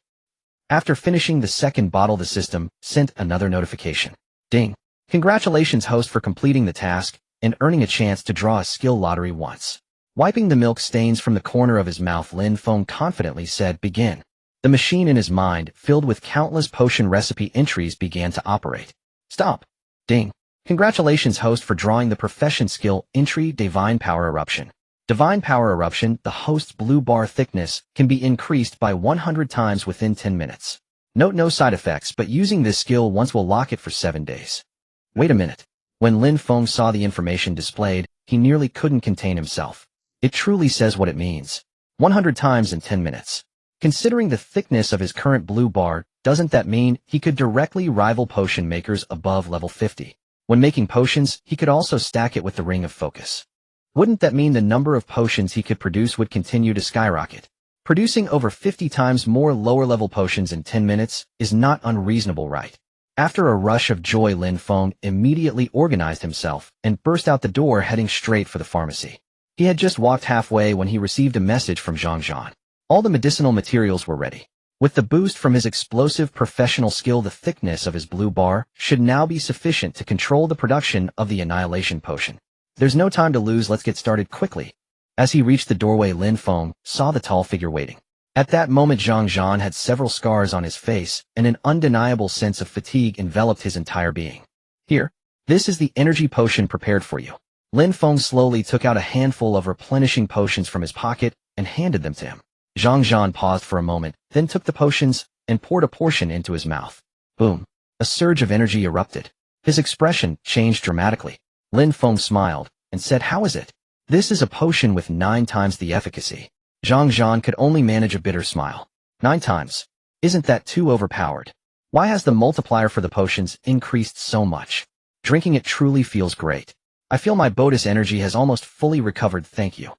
After finishing the second bottle, the system sent another notification. Ding. Congratulations, host, for completing the task and earning a chance to draw a skill lottery once. Wiping the milk stains from the corner of his mouth, Lin Feng confidently said, begin. The machine in his mind, filled with countless potion recipe entries, began to operate. Stop. Ding. Congratulations, host, for drawing the profession skill Entry Divine Power Eruption. Divine Power Eruption, the host's blue bar thickness, can be increased by 100 times within 10 minutes. Note no side effects, but using this skill once will lock it for 7 days. Wait a minute. When Lin Feng saw the information displayed, he nearly couldn't contain himself. It truly says what it means. 100 times in 10 minutes. Considering the thickness of his current blue bar, doesn't that mean he could directly rival potion makers above level 50? When making potions, he could also stack it with the Ring of Focus. Wouldn't that mean the number of potions he could produce would continue to skyrocket? Producing over 50 times more lower-level potions in 10 minutes is not unreasonable, right? After a rush of joy, Lin Feng immediately organized himself and burst out the door, heading straight for the pharmacy. He had just walked halfway when he received a message from Zhang Zhan. All the medicinal materials were ready. With the boost from his explosive professional skill, the thickness of his blue bar should now be sufficient to control the production of the Annihilation Potion. There's no time to lose, let's get started quickly. As he reached the doorway, Lin Feng saw the tall figure waiting. At that moment, Zhang Zhan had several scars on his face, and an undeniable sense of fatigue enveloped his entire being. Here, this is the energy potion prepared for you. Lin Feng slowly took out a handful of replenishing potions from his pocket and handed them to him. Zhang Zhan paused for a moment, then took the potions and poured a portion into his mouth. Boom! A surge of energy erupted. His expression changed dramatically. Lin Feng smiled and said, "How is it? This is a potion with 9 times the efficacy." Zhang Zhan could only manage a bitter smile. 9 times? Isn't that too overpowered? Why has the multiplier for the potions increased so much? Drinking it truly feels great. I feel my bonus energy has almost fully recovered, thank you.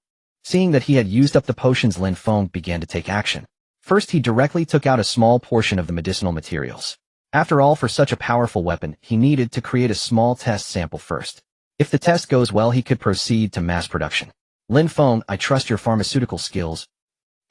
Seeing that he had used up the potions, Lin Feng began to take action. First, he directly took out a small portion of the medicinal materials. After all, for such a powerful weapon, he needed to create a small test sample first. If the test goes well, he could proceed to mass production. Lin Feng, I trust your pharmaceutical skills.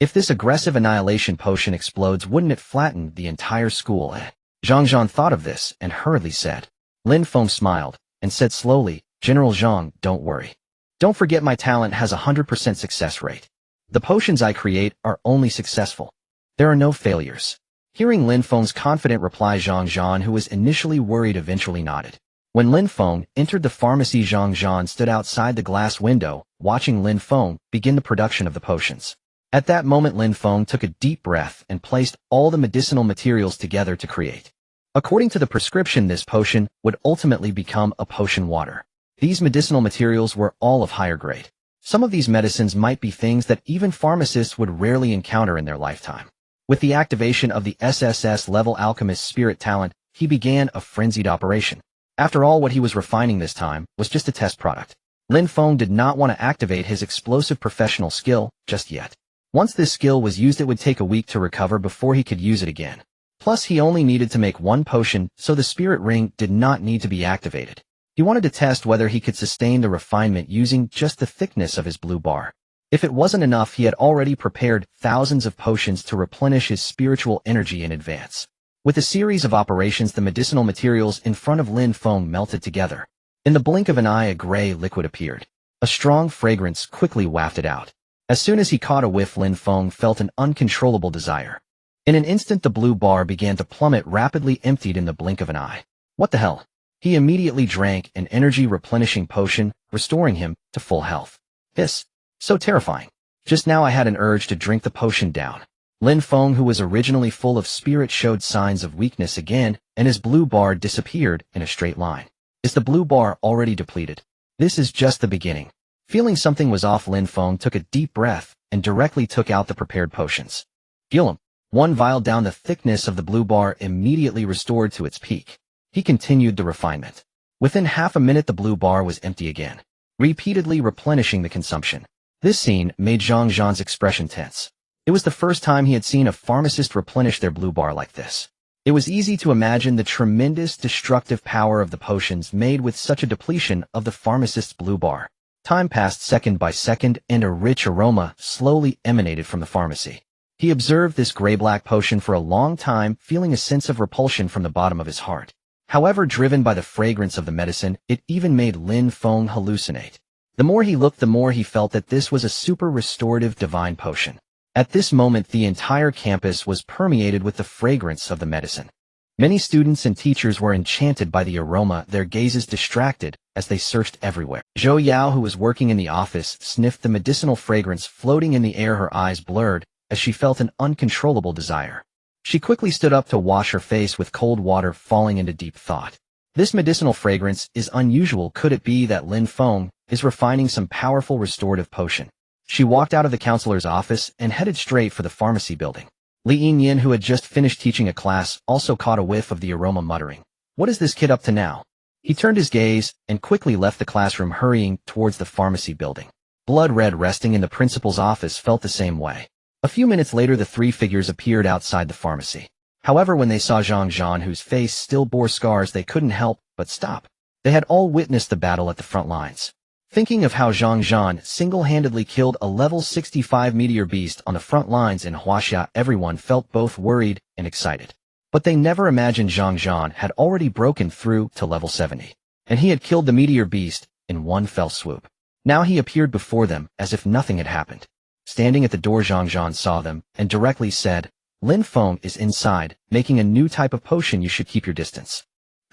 If this aggressive annihilation potion explodes, wouldn't it flatten the entire school? Zhang Zhan thought of this and hurriedly said. Lin Feng smiled and said slowly, General Zhang, don't worry. Don't forget my talent has a 100% success rate. The potions I create are only successful. There are no failures. Hearing Lin Feng's confident reply, Zhang Zhan, who was initially worried, eventually nodded. When Lin Feng entered the pharmacy, Zhang Zhan stood outside the glass window, watching Lin Feng begin the production of the potions. At that moment, Lin Feng took a deep breath and placed all the medicinal materials together to create. According to the prescription, this potion would ultimately become a potion water. These medicinal materials were all of higher grade. Some of these medicines might be things that even pharmacists would rarely encounter in their lifetime. With the activation of the SSS level alchemist spirit talent, he began a frenzied operation. After all, what he was refining this time was just a test product. Lin Feng did not want to activate his explosive professional skill just yet. Once this skill was used, it would take a week to recover before he could use it again. Plus, he only needed to make 1 potion, so the spirit ring did not need to be activated. He wanted to test whether he could sustain the refinement using just the thickness of his blue bar. If it wasn't enough, he had already prepared thousands of potions to replenish his spiritual energy in advance. With a series of operations, the medicinal materials in front of Lin Feng melted together. In the blink of an eye, a gray liquid appeared. A strong fragrance quickly wafted out. As soon as he caught a whiff, Lin Feng felt an uncontrollable desire. In an instant, the blue bar began to plummet, rapidly emptied in the blink of an eye. What the hell? He immediately drank an energy-replenishing potion, restoring him to full health. Hiss. So terrifying. Just now I had an urge to drink the potion down. Lin Feng, who was originally full of spirit, showed signs of weakness again, and his blue bar disappeared in a straight line. Is the blue bar already depleted? This is just the beginning. Feeling something was off, Lin Feng took a deep breath and directly took out the prepared potions. Feel him. 1 vial down, the thickness of the blue bar immediately restored to its peak. He continued the refinement. Within half a minute, the blue bar was empty again, repeatedly replenishing the consumption. This scene made Zhang Zhan's expression tense. It was the first time he had seen a pharmacist replenish their blue bar like this. It was easy to imagine the tremendous destructive power of the potions made with such a depletion of the pharmacist's blue bar. Time passed second by second, and a rich aroma slowly emanated from the pharmacy. He observed this gray-black potion for a long time, feeling a sense of repulsion from the bottom of his heart. However, driven by the fragrance of the medicine, it even made Lin Feng hallucinate. The more he looked, the more he felt that this was a super restorative divine potion. At this moment, the entire campus was permeated with the fragrance of the medicine. Many students and teachers were enchanted by the aroma, their gazes distracted as they searched everywhere. Zhou Yao, who was working in the office, sniffed the medicinal fragrance floating in the air, her eyes blurred as she felt an uncontrollable desire. She quickly stood up to wash her face with cold water, falling into deep thought. This medicinal fragrance is unusual. Could it be that Lin Feng is refining some powerful restorative potion? She walked out of the counselor's office and headed straight for the pharmacy building. Li Yin, who had just finished teaching a class, also caught a whiff of the aroma, muttering, "What is this kid up to now?" He turned his gaze and quickly left the classroom, hurrying towards the pharmacy building. Blood Red, resting in the principal's office, felt the same way. A few minutes later, the three figures appeared outside the pharmacy. However, when they saw Zhang Zhan, whose face still bore scars, they couldn't help but stop. They had all witnessed the battle at the front lines. Thinking of how Zhang Zhan single-handedly killed a level 65 meteor beast on the front lines in Huaxia, everyone felt both worried and excited. But they never imagined Zhang Zhan had already broken through to level 70, and he had killed the meteor beast in one fell swoop. Now he appeared before them as if nothing had happened. Standing at the door, Zhang Zhan saw them and directly said, "Lin Feng is inside, making a new type of potion. You should keep your distance."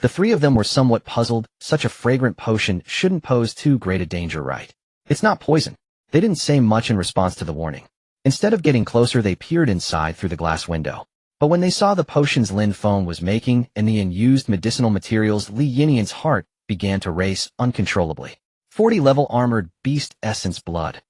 The three of them were somewhat puzzled. Such a fragrant potion shouldn't pose too great a danger, right? It's not poison. They didn't say much in response to the warning. Instead of getting closer, they peered inside through the glass window. But when they saw the potions Lin Feng was making and the unused medicinal materials, Li Yinyan's heart began to race uncontrollably. 40 level armored beast essence blood.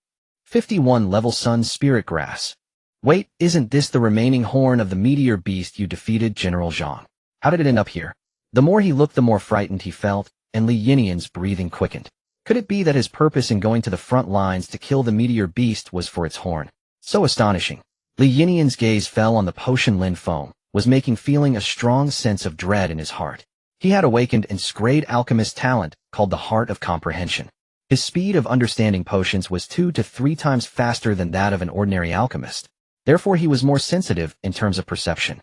51 level sun spirit grass. Wait, isn't this the remaining horn of the meteor beast you defeated, General Zhang? How did it end up here? The more he looked, the more frightened he felt, and Li Yinyan's breathing quickened. Could it be that his purpose in going to the front lines to kill the meteor beast was for its horn? So astonishing. Li Yinyan's gaze fell on the potion Lin Feng was making, feeling a strong sense of dread in his heart. He had awakened an Scrade alchemist talent called the Heart of Comprehension. His speed of understanding potions was 2 to 3 times faster than that of an ordinary alchemist. Therefore, he was more sensitive in terms of perception.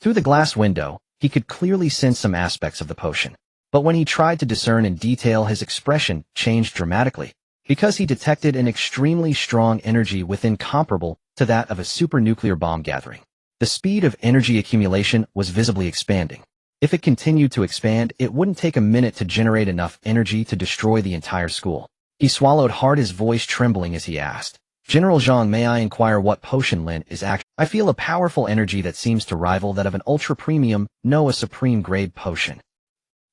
Through the glass window, he could clearly sense some aspects of the potion. But when he tried to discern in detail, his expression changed dramatically, because he detected an extremely strong energy within, comparable to that of a supernuclear bomb gathering. The speed of energy accumulation was visibly expanding. If it continued to expand, it wouldn't take a minute to generate enough energy to destroy the entire school. He swallowed hard, his voice trembling as he asked, "General Zhang, may I inquire what potion Lin is actually?" "I feel a powerful energy that seems to rival that of an ultra-premium, no, a supreme-grade potion."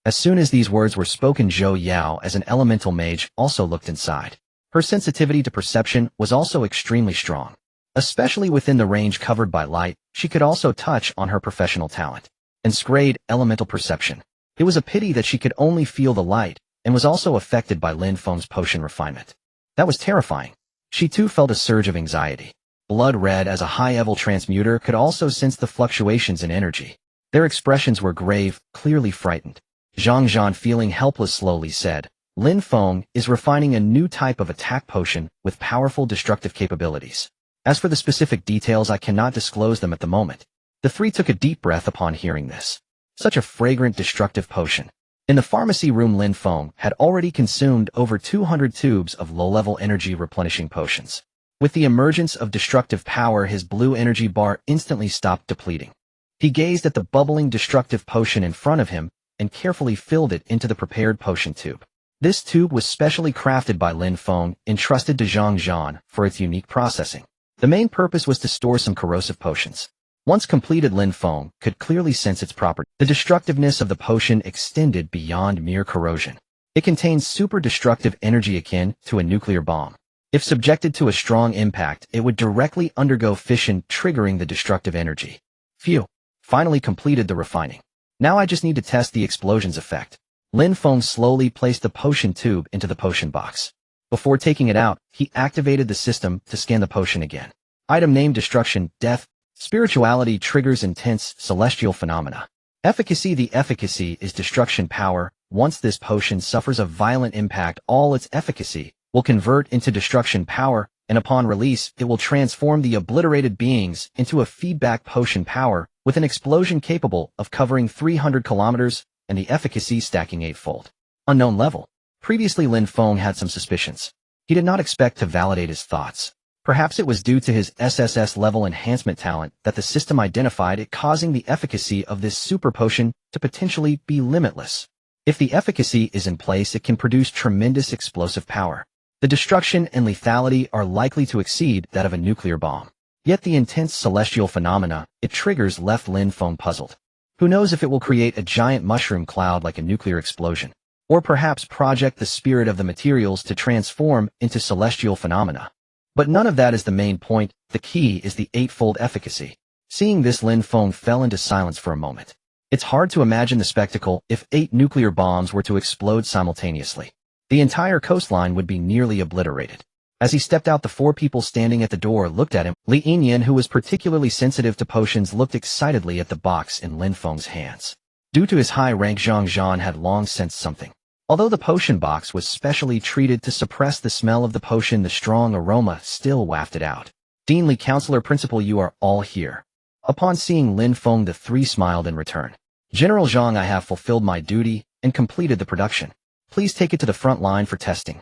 As soon as these words were spoken, Zhou Yao, as an elemental mage, also looked inside. Her sensitivity to perception was also extremely strong. Especially within the range covered by light, she could also touch on her professional talent. And Scrade elemental perception. It was a pity that she could only feel the light, and was also affected by Lin Feng's potion refinement. That was terrifying. She too felt a surge of anxiety. Blood Red, as a high-level transmuter, could also sense the fluctuations in energy. Their expressions were grave, clearly frightened. Zhang Zhan, feeling helpless, slowly said, "Lin Feng is refining a new type of attack potion with powerful destructive capabilities. As for the specific details, I cannot disclose them at the moment." The three took a deep breath upon hearing this. Such a fragrant, destructive potion. In the pharmacy room, Lin Feng had already consumed over 200 tubes of low-level energy replenishing potions. With the emergence of destructive power, his blue energy bar instantly stopped depleting. He gazed at the bubbling destructive potion in front of him and carefully filled it into the prepared potion tube. This tube was specially crafted by Lin Feng, entrusted to Zhang Zhan for its unique processing. The main purpose was to store some corrosive potions. Once completed, Lin Feng could clearly sense its property. The destructiveness of the potion extended beyond mere corrosion. It contained super destructive energy akin to a nuclear bomb. If subjected to a strong impact, it would directly undergo fission, triggering the destructive energy. Phew. Finally completed the refining. Now I just need to test the explosion's effect. Lin Feng slowly placed the potion tube into the potion box. Before taking it out, he activated the system to scan the potion again. Item name: destruction, death. Spirituality triggers intense celestial phenomena. Efficacy: the efficacy is destruction power. Once this potion suffers a violent impact, all its efficacy will convert into destruction power, and upon release, it will transform the obliterated beings into a feedback potion power with an explosion capable of covering 300 kilometers and the efficacy stacking 8-fold. Unknown level. Previously, Lin Feng had some suspicions. He did not expect to validate his thoughts. Perhaps it was due to his SSS level enhancement talent that the system identified it causing the efficacy of this super potion to potentially be limitless. If the efficacy is in place, it can produce tremendous explosive power. The destruction and lethality are likely to exceed that of a nuclear bomb. Yet the intense celestial phenomena it triggers left Lin Feng puzzled. Who knows if it will create a giant mushroom cloud like a nuclear explosion, or perhaps project the spirit of the materials to transform into celestial phenomena. But none of that is the main point. The key is the eightfold efficacy. Seeing this, Lin Feng fell into silence for a moment. It's hard to imagine the spectacle if 8 nuclear bombs were to explode simultaneously. The entire coastline would be nearly obliterated. As he stepped out, the 4 people standing at the door looked at him. Li Yinyan, who was particularly sensitive to potions, looked excitedly at the box in Lin Feng's hands. Due to his high rank, Zhang Zhan had long sensed something. Although the potion box was specially treated to suppress the smell of the potion, the strong aroma still wafted out. Dean Li, Counselor Principal, you are all here. Upon seeing Lin Feng, the 3 smiled in return. General Zhang, I have fulfilled my duty and completed the production. Please take it to the front line for testing.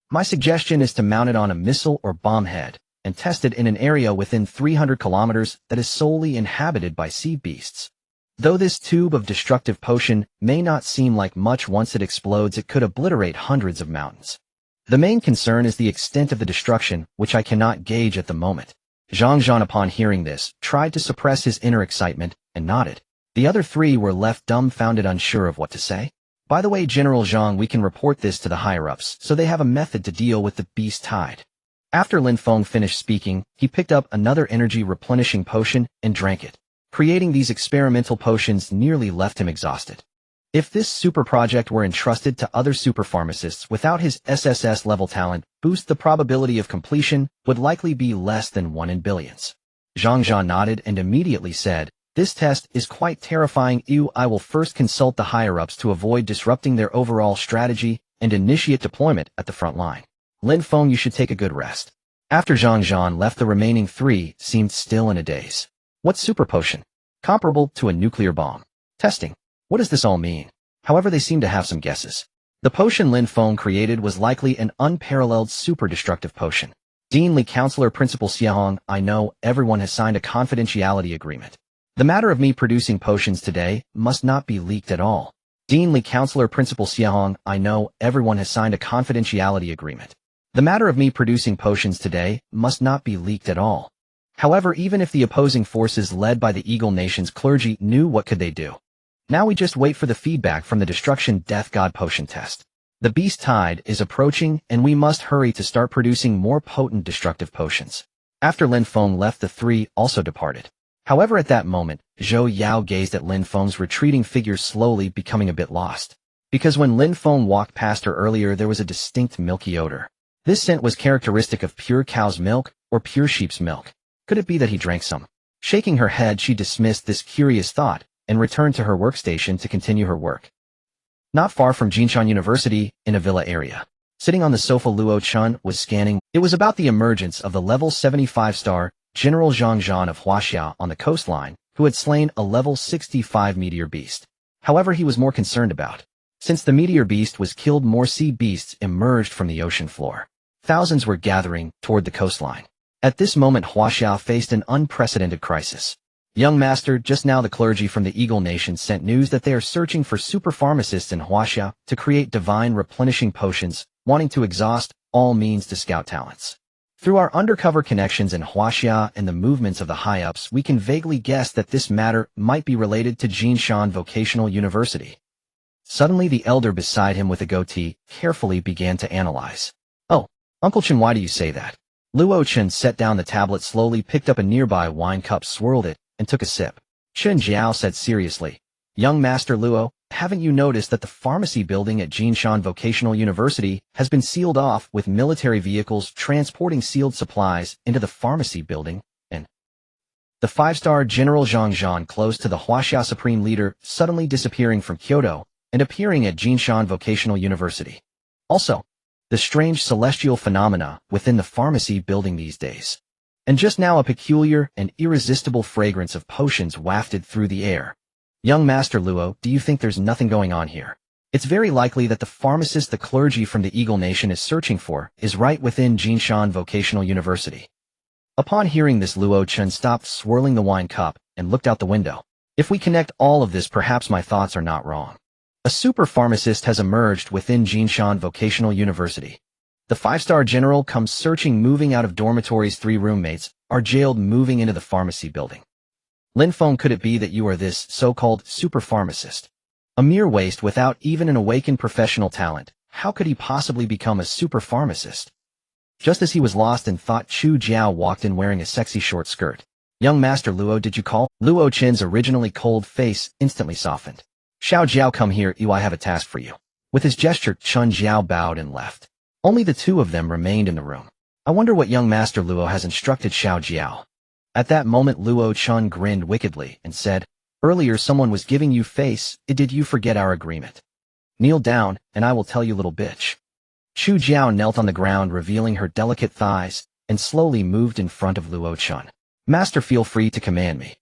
My suggestion is to mount it on a missile or bomb head and test it in an area within 300 kilometers that is solely inhabited by sea beasts. Though this tube of destructive potion may not seem like much, once it explodes it could obliterate hundreds of mountains. The main concern is the extent of the destruction, which I cannot gauge at the moment. Zhang Zhan, upon hearing this, tried to suppress his inner excitement and nodded. The other 3 were left dumbfounded, unsure of what to say. By the way, General Zhang, we can report this to the higher-ups so they have a method to deal with the beast tide. After Lin Feng finished speaking, he picked up another energy replenishing potion and drank it. Creating these experimental potions nearly left him exhausted. If this super project were entrusted to other super pharmacists without his SSS level talent boost, the probability of completion would likely be less than 1 in billions. Zhang Zhan nodded and immediately said, this test is quite terrifying. I will first consult the higher-ups to avoid disrupting their overall strategy and initiate deployment at the front line. Lin Feng, you should take a good rest. After Zhang Zhan left, the remaining 3 seemed still in a daze. What super potion? Comparable to a nuclear bomb. Testing. What does this all mean? However, they seem to have some guesses. The potion Lin Feng created was likely an unparalleled super destructive potion. Dean Li, Counselor Principal Xiahong, I know everyone has signed a confidentiality agreement. The matter of me producing potions today must not be leaked at all. Dean Li, Counselor Principal Xiahong, I know everyone has signed a confidentiality agreement. The matter of me producing potions today must not be leaked at all. However, even if the opposing forces led by the Eagle Nation's clergy knew, what could they do? Now we just wait for the feedback from the Destruction Death God potion test. The beast tide is approaching and we must hurry to start producing more potent destructive potions. After Lin Feng left, the 3 also departed. However, at that moment, Zhou Yao gazed at Lin Feng's retreating figure, slowly becoming a bit lost. Because when Lin Feng walked past her earlier, there was a distinct milky odor. This scent was characteristic of pure cow's milk or pure sheep's milk. Could it be that he drank some? Shaking her head, she dismissed this curious thought and returned to her workstation to continue her work. Not far from Jinshan University, in a villa area. Sitting on the sofa, Luo Chun was scanning. It was about the emergence of the level 75-star General Zhang Zhan of Huaxia on the coastline, who had slain a level 65 meteor beast. However, he was more concerned about. Since the meteor beast was killed, more sea beasts emerged from the ocean floor. Thousands were gathering toward the coastline. At this moment, Huaxia faced an unprecedented crisis. Young Master, just now the clergy from the Eagle Nation sent news that they are searching for super pharmacists in Huaxia to create divine replenishing potions, wanting to exhaust all means to scout talents. Through our undercover connections in Huaxia and the movements of the high-ups, we can vaguely guess that this matter might be related to Jinshan Vocational University. Suddenly, the elder beside him with a goatee carefully began to analyze. Oh, Uncle Chen, why do you say that? Luo Chen set down the tablet, slowly picked up a nearby wine cup, swirled it, and took a sip. Chen Jiao said seriously, Young Master Luo, haven't you noticed that the pharmacy building at Jinshan Vocational University has been sealed off with military vehicles transporting sealed supplies into the pharmacy building, and the 5-star General Zhang Zhan, close to the Huaxia Supreme Leader, suddenly disappearing from Kyoto and appearing at Jinshan Vocational University. Also, the strange celestial phenomena within the pharmacy building these days. And just now, a peculiar and irresistible fragrance of potions wafted through the air. Young Master Luo, do you think there's nothing going on here? It's very likely that the pharmacist the clergy from the Eagle Nation is searching for is right within Jinshan Vocational University. Upon hearing this, Luo Chen stopped swirling the wine cup and looked out the window. If we connect all of this, perhaps my thoughts are not wrong. A super pharmacist has emerged within Jinshan Vocational University. The 5-star general comes searching, moving out of dormitories. 3 roommates are jailed, moving into the pharmacy building. Lin Feng, could it be that you are this so-called super pharmacist? A mere waste without even an awakened professional talent. How could he possibly become a super pharmacist? Just as he was lost in thought, Chu Jiao walked in wearing a sexy short skirt. Young Master Luo, did you call? Luo Chen's originally cold face instantly softened. Xiao Jiao, come here, I have a task for you. With his gesture, Chun Jiao bowed and left. Only the 2 of them remained in the room. I wonder what young Master Luo has instructed Xiao Jiao. At that moment, Luo Chun grinned wickedly and said, earlier someone was giving you face. Did you forget our agreement? Kneel down, and I will tell you, little bitch. Chu Jiao knelt on the ground, revealing her delicate thighs, and slowly moved in front of Luo Chun. Master, feel free to command me.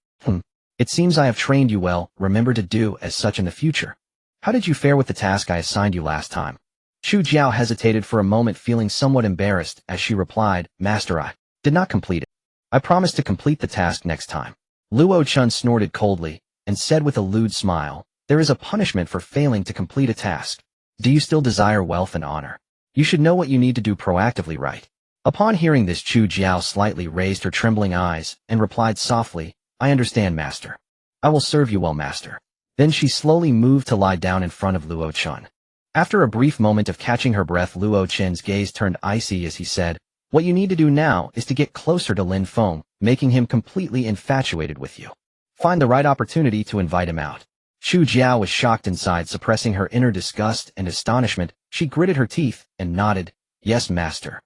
It seems I have trained you well. Remember to do as such in the future. How did you fare with the task I assigned you last time? Chu Jiao hesitated for a moment, feeling somewhat embarrassed, as she replied, Master, I did not complete it. I promise to complete the task next time. Luo Chun snorted coldly, and said with a lewd smile, there is a punishment for failing to complete a task. Do you still desire wealth and honor? You should know what you need to do proactively, right? Upon hearing this, Chu Jiao slightly raised her trembling eyes, and replied softly, I understand, Master. I will serve you well, Master. Then she slowly moved to lie down in front of Luo Chun. After a brief moment of catching her breath, Luo Chen's gaze turned icy as he said, what you need to do now is to get closer to Lin Feng, making him completely infatuated with you. Find the right opportunity to invite him out. Chu Jiao was shocked inside, suppressing her inner disgust and astonishment. She gritted her teeth and nodded, yes, Master.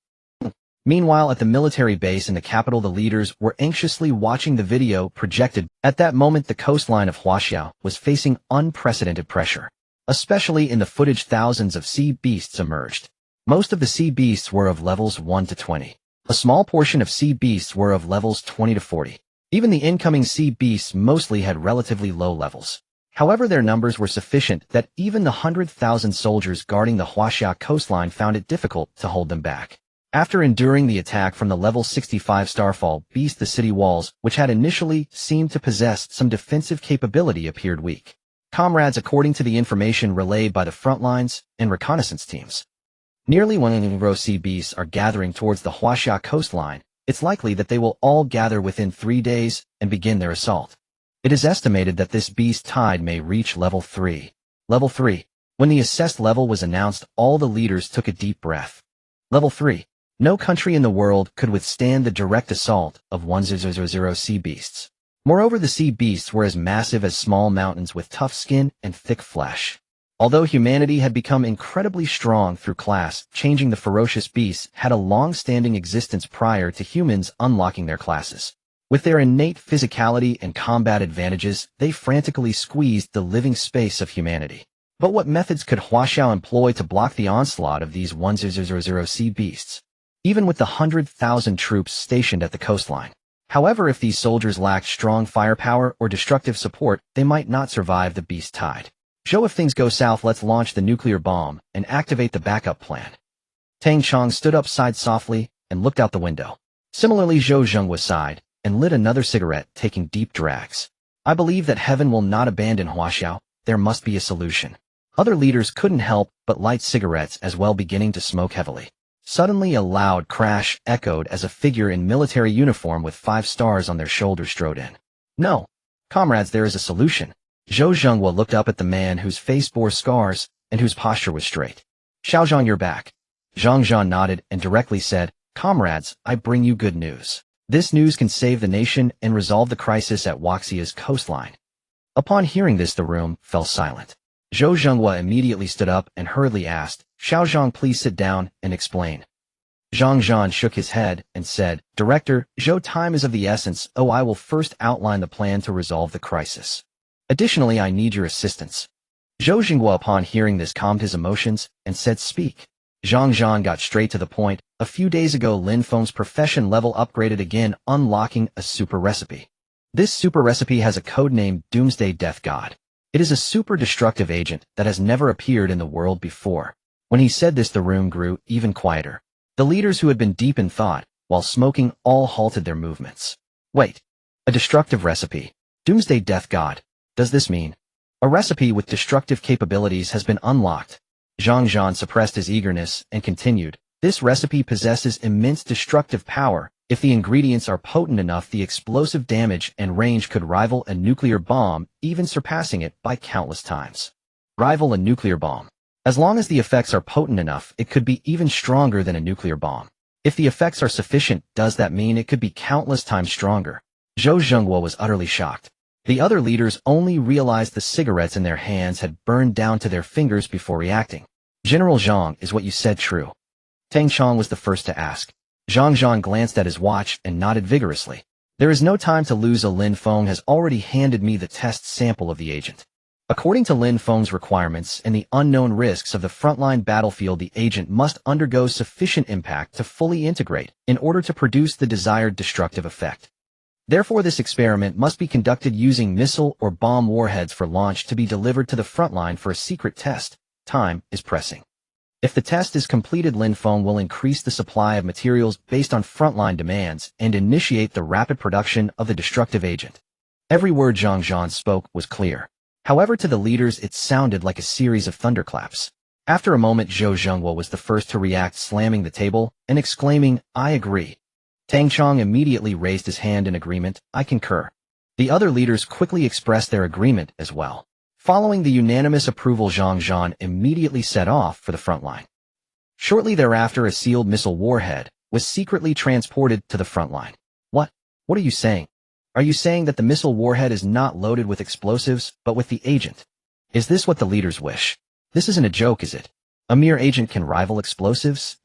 Meanwhile, at the military base in the capital, the leaders were anxiously watching the video projected. At that moment, the coastline of Huaxia was facing unprecedented pressure. Especially in the footage, thousands of sea beasts emerged. Most of the sea beasts were of levels 1 to 20. A small portion of sea beasts were of levels 20 to 40. Even the incoming sea beasts mostly had relatively low levels. However, their numbers were sufficient that even the 100,000 soldiers guarding the Huaxia coastline found it difficult to hold them back. After enduring the attack from the level 65 Starfall beast, the city walls, which had initially seemed to possess some defensive capability, appeared weak. Comrades, according to the information relayed by the front lines and reconnaissance teams, nearly 100 sea beasts are gathering towards the Huaxia coastline. It's likely that they will all gather within 3 days and begin their assault. It is estimated that this beast tide may reach level 3. Level 3. When the assessed level was announced, all the leaders took a deep breath. Level 3. No country in the world could withstand the direct assault of 100 sea beasts. Moreover, the sea beasts were as massive as small mountains with tough skin and thick flesh. Although humanity had become incredibly strong through class changing, the ferocious beasts had a long-standing existence prior to humans unlocking their classes. With their innate physicality and combat advantages, they frantically squeezed the living space of humanity. But what methods could Huaxia employ to block the onslaught of these 100 sea beasts? Even with the 100,000 troops stationed at the coastline. However, if these soldiers lacked strong firepower or destructive support, they might not survive the beast tide. Zhou, if things go south, let's launch the nuclear bomb and activate the backup plan. Tang Chong stood up, sighed softly, and looked out the window. Similarly, Zhou Zhengwa sighed and lit another cigarette, taking deep drags. I believe that heaven will not abandon Huaxia. There must be a solution. Other leaders couldn't help but light cigarettes as well, beginning to smoke heavily. Suddenly, a loud crash echoed as a figure in military uniform with 5 stars on their shoulders strode in. No. Comrades, there is a solution. Zhou Zhengwa looked up at the man whose face bore scars and whose posture was straight. Xiaozhang, you're back. Zhang Zhan nodded and directly said, Comrades, I bring you good news. This news can save the nation and resolve the crisis at Huaxia's coastline. Upon hearing this, the room fell silent. Zhou Zhengwa immediately stood up and hurriedly asked, Xiaozhang, please sit down and explain. Zhang Zhan shook his head and said, Director, Zhou, time is of the essence. I will first outline the plan to resolve the crisis. Additionally, I need your assistance. Zhou Zhengwa, upon hearing this, calmed his emotions and said, Speak. Zhang Zhan got straight to the point. A few days ago, Lin Feng's profession level upgraded again, unlocking a super recipe. This super recipe has a code name Doomsday Death God. It is a super destructive agent that has never appeared in the world before. When he said this, the room grew even quieter. The leaders, who had been deep in thought, while smoking all halted their movements. Wait. A destructive recipe. Doomsday Death God. Does this mean a recipe with destructive capabilities has been unlocked? Zhang Zhan suppressed his eagerness and continued. This recipe possesses immense destructive power. If the ingredients are potent enough, the explosive damage and range could rival a nuclear bomb, even surpassing it by countless times. Rival a nuclear bomb. As long as the effects are potent enough, it could be even stronger than a nuclear bomb. If the effects are sufficient, does that mean it could be countless times stronger? Zhou Zhengguo was utterly shocked. The other leaders only realized the cigarettes in their hands had burned down to their fingers before reacting. General Zhang, is what you said true? Tang Chong was the first to ask. Zhang Zhan glanced at his watch and nodded vigorously. There is no time to lose. Lin Feng has already handed me the test sample of the agent. According to Lin Feng's requirements and the unknown risks of the frontline battlefield, the agent must undergo sufficient impact to fully integrate in order to produce the desired destructive effect. Therefore, this experiment must be conducted using missile or bomb warheads for launch to be delivered to the frontline for a secret test. Time is pressing. If the test is completed, Lin Feng will increase the supply of materials based on frontline demands and initiate the rapid production of the destructive agent. Every word Zhang Zhan spoke was clear. However, to the leaders it sounded like a series of thunderclaps. After a moment, Zhou Zhengguo was the first to react, slamming the table and exclaiming, "I agree." Tang Chong immediately raised his hand in agreement. "I concur." The other leaders quickly expressed their agreement as well. Following the unanimous approval, Zhang Zhan immediately set off for the front line. Shortly thereafter, a sealed missile warhead was secretly transported to the front line. What? What are you saying? Are you saying that the missile warhead is not loaded with explosives, but with the agent? Is this what the leaders wish? This isn't a joke, is it? A mere agent can rival explosives?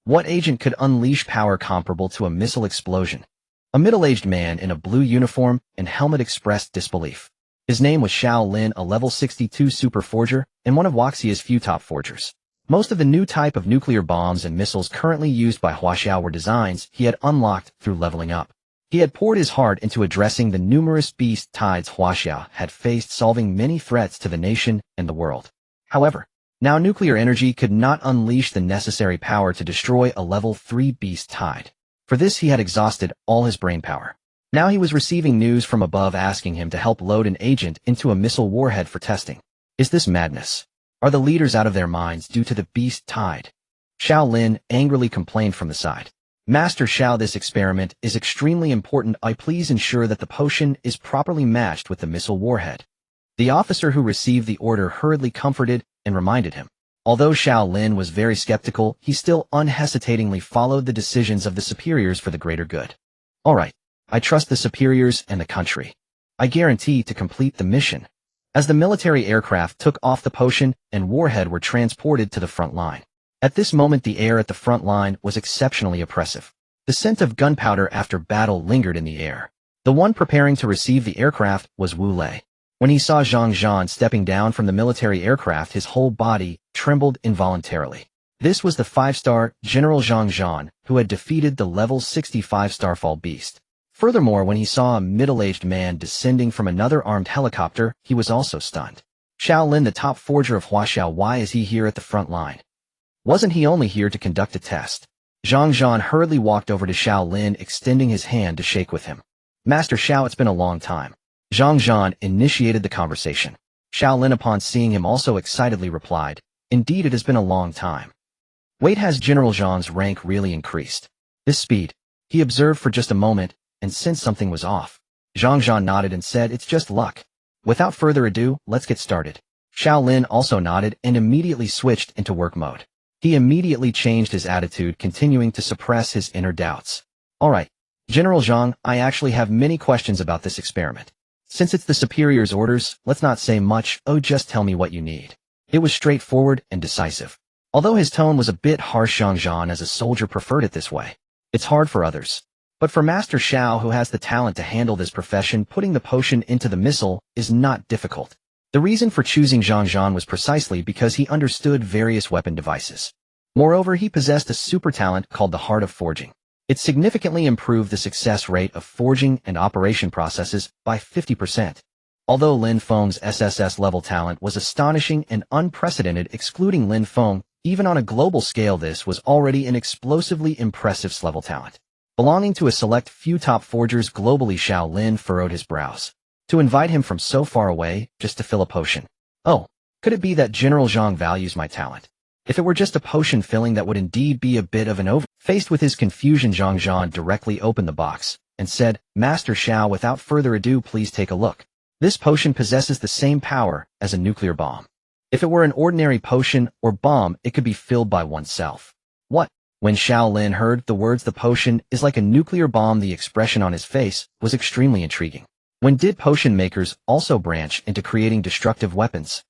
What agent could unleash power comparable to a missile explosion? A middle-aged man in a blue uniform and helmet expressed disbelief. His name was Xiao Lin, a level 62 super forger and one of Huaxia's few top forgers. Most of the new type of nuclear bombs and missiles currently used by Huaxia were designs he had unlocked through leveling up. He had poured his heart into addressing the numerous beast tides Huaxia had faced, solving many threats to the nation and the world. However, now nuclear energy could not unleash the necessary power to destroy a level 3 beast tide. For this he had exhausted all his brain power. Now he was receiving news from above asking him to help load an agent into a missile warhead for testing. Is this madness? Are the leaders out of their minds due to the beast tide? Xiao Lin angrily complained from the side. Master Xiao, this experiment is extremely important. Please ensure that the potion is properly matched with the missile warhead. The officer who received the order hurriedly comforted and reminded him. Although Xiao Lin was very skeptical, he still unhesitatingly followed the decisions of the superiors for the greater good. All right. I trust the superiors and the country. I guarantee to complete the mission. As the military aircraft took off, the potion and warhead were transported to the front line. At this moment, the air at the front line was exceptionally oppressive. The scent of gunpowder after battle lingered in the air. The one preparing to receive the aircraft was Wu Lei. When he saw Zhang Zhan stepping down from the military aircraft, his whole body trembled involuntarily. This was the 5-star General Zhang Zhan, who had defeated the level 65 Starfall beast. Furthermore, when he saw a middle-aged man descending from another armed helicopter, he was also stunned. Xiao Lin, the top forger of Huaxia, why is he here at the front line? Wasn't he only here to conduct a test? Zhang Zhan hurriedly walked over to Xiao Lin, extending his hand to shake with him. Master Xiao, it's been a long time. Zhang Zhan initiated the conversation. Xiao Lin, upon seeing him, also excitedly replied, "Indeed, it has been a long time." Wait, has General Zhang's rank really increased? This speed? He observed for just a moment, and sensed something was off. Zhang Zhan nodded and said, "It's just luck. Without further ado, let's get started." Xiao Lin also nodded and immediately switched into work mode. He immediately changed his attitude, continuing to suppress his inner doubts. "All right, General Zhang, I actually have many questions about this experiment. Since it's the superior's orders, let's not say much. Just tell me what you need." It was straightforward and decisive. Although his tone was a bit harsh, Zhang Zhan as a soldier preferred it this way. It's hard for others. But for Master Xiao, who has the talent to handle this profession, putting the potion into the missile is not difficult. The reason for choosing Zhang Zhan was precisely because he understood various weapon devices. Moreover, he possessed a super talent called the Heart of Forging. It significantly improved the success rate of forging and operation processes by 50%. Although Lin Feng's SSS level talent was astonishing and unprecedented, excluding Lin Feng, even on a global scale this was already an explosively impressive level talent. Belonging to a select few top forgers globally, Xiao Lin furrowed his brows. To invite him from so far away, just to fill a potion. Oh, could it be that General Zhang values my talent? If it were just a potion filling, that would indeed be a bit of an over. Faced with his confusion, Zhang Zhan directly opened the box and said, Master Xiao, without further ado, please take a look. This potion possesses the same power as a nuclear bomb. If it were an ordinary potion or bomb, it could be filled by oneself. What? When Xiao Lin heard the words "the potion is like a nuclear bomb," the expression on his face was extremely intriguing. When did potion makers also branch into creating destructive weapons?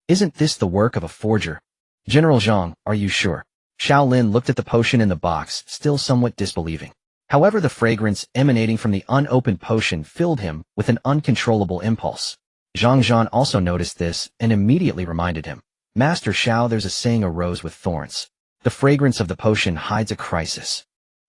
Isn't this the work of a forger? General Zhang, are you sure? Xiao Lin looked at the potion in the box, still somewhat disbelieving. However, the fragrance emanating from the unopened potion filled him with an uncontrollable impulse. Zhang Zhan also noticed this and immediately reminded him. Master Xiao, there's a saying, a rose with thorns. The fragrance of the potion hides a crisis.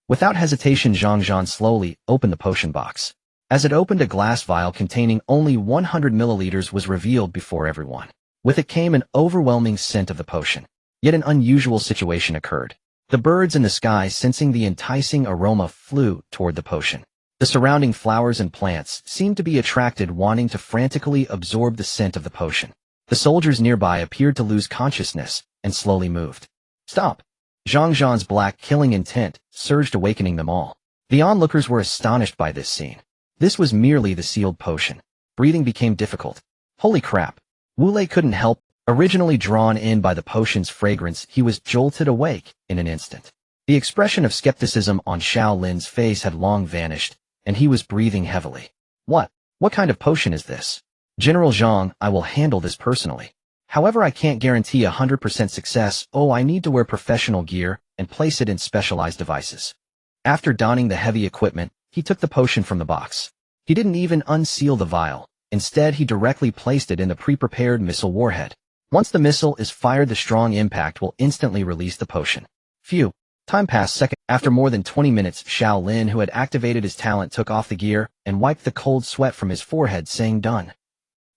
Without hesitation, Zhang Zhan slowly opened the potion box. As it opened, a glass vial containing only 100 milliliters was revealed before everyone. With it came an overwhelming scent of the potion. Yet an unusual situation occurred. The birds in the sky, sensing the enticing aroma, flew toward the potion. The surrounding flowers and plants seemed to be attracted, wanting to frantically absorb the scent of the potion. The soldiers nearby appeared to lose consciousness and slowly moved. Stop! Zhang Zhan's black killing intent surged, awakening them all. The onlookers were astonished by this scene. This was merely the sealed potion. Breathing became difficult. Holy crap! Wu Lei couldn't help. Originally drawn in by the potion's fragrance, he was jolted awake in an instant. The expression of skepticism on Xiao Lin's face had long vanished, and he was breathing heavily. What kind of potion is this? General Zhang, I will handle this personally. However, I can't guarantee 100% success. Oh, I need to wear professional gear and place it in specialized devices. After donning the heavy equipment, he took the potion from the box. He didn't even unseal the vial. Instead, he directly placed it in the pre-prepared missile warhead. Once the missile is fired, the strong impact will instantly release the potion. Phew. Time passed second. After more than 20 minutes, Xiao Lin, who had activated his talent, took off the gear and wiped the cold sweat from his forehead, saying, done.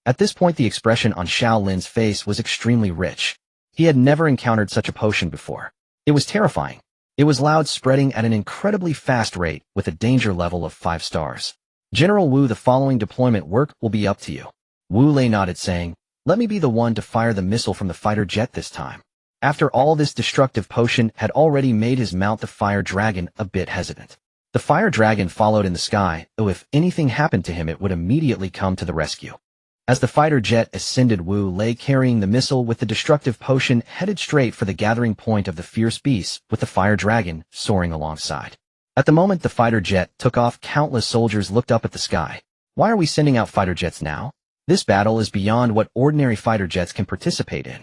At this point, the expression on Xiao Lin's face was extremely rich. He had never encountered such a potion before. It was terrifying. It was loud, spreading at an incredibly fast rate with a danger level of 5 stars. General Wu, the following deployment work will be up to you. Wu Lei nodded, saying, let me be the one to fire the missile from the fighter jet this time. After all, this destructive potion had already made his mount, the fire dragon, a bit hesitant. The fire dragon followed in the sky, though if anything happened to him, it would immediately come to the rescue. As the fighter jet ascended, Wu Lei, carrying the missile with the destructive potion, headed straight for the gathering point of the fierce beasts, with the fire dragon soaring alongside. At the moment the fighter jet took off, countless soldiers looked up at the sky. Why are we sending out fighter jets now? This battle is beyond what ordinary fighter jets can participate in.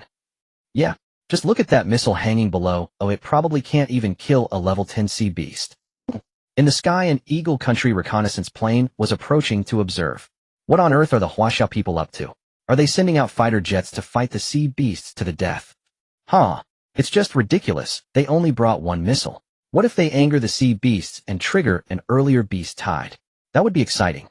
Yeah, just look at that missile hanging below. Oh, it probably can't even kill a level 10 sea beast. In the sky, an Eagle Country reconnaissance plane was approaching to observe. What on earth are the Huaxia people up to? Are they sending out fighter jets to fight the sea beasts to the death? Huh, it's just ridiculous. They only brought one missile. What if they anger the sea beasts and trigger an earlier beast tide? That would be exciting.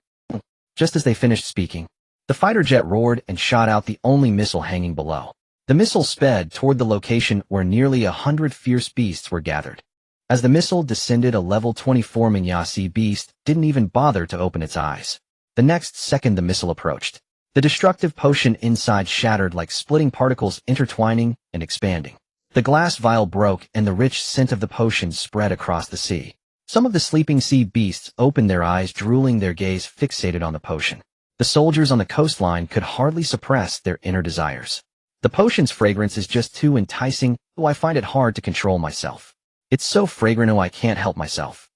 Just as they finished speaking, the fighter jet roared and shot out the only missile hanging below. The missile sped toward the location where nearly 100 fierce beasts were gathered. As the missile descended, a level 24 Minya sea beast didn't even bother to open its eyes. The next second the missile approached. The destructive potion inside shattered like splitting particles, intertwining and expanding. The glass vial broke and the rich scent of the potion spread across the sea. Some of the sleeping sea beasts opened their eyes, drooling, their gaze fixated on the potion. The soldiers on the coastline could hardly suppress their inner desires. The potion's fragrance is just too enticing, though I find it hard to control myself. It's so fragrant, oh, I can't help myself.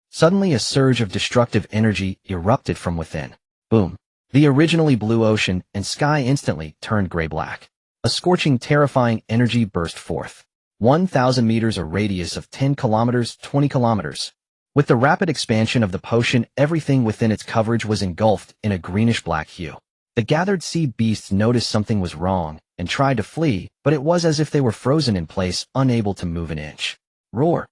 Suddenly a surge of destructive energy erupted from within. Boom. The originally blue ocean and sky instantly turned gray-black. A scorching, terrifying energy burst forth. 1,000 meters, a radius of 10 kilometers, 20 kilometers. With the rapid expansion of the potion, everything within its coverage was engulfed in a greenish-black hue. The gathered sea beasts noticed something was wrong and tried to flee, but it was as if they were frozen in place, unable to move an inch. Roar!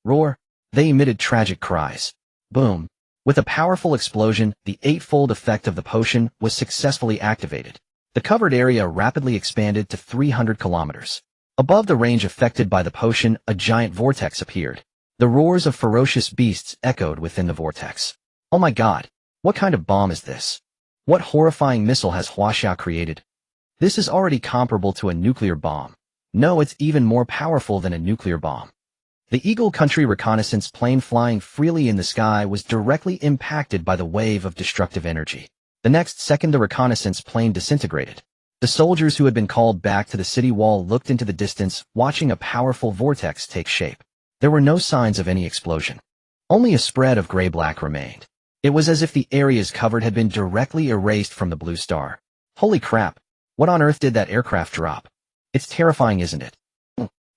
Roar! They emitted tragic cries. Boom! With a powerful explosion, the eightfold effect of the potion was successfully activated. The covered area rapidly expanded to 300 kilometers. Above the range affected by the potion, a giant vortex appeared. The roars of ferocious beasts echoed within the vortex. Oh my god, what kind of bomb is this? What horrifying missile has Huaxia created? This is already comparable to a nuclear bomb. No, it's even more powerful than a nuclear bomb. The Eagle Country reconnaissance plane flying freely in the sky was directly impacted by the wave of destructive energy. The next second the reconnaissance plane disintegrated. The soldiers who had been called back to the city wall looked into the distance, watching a powerful vortex take shape. There were no signs of any explosion. Only a spread of gray-black remained. It was as if the areas covered had been directly erased from the blue star. Holy crap! What on earth did that aircraft drop? It's terrifying, isn't it?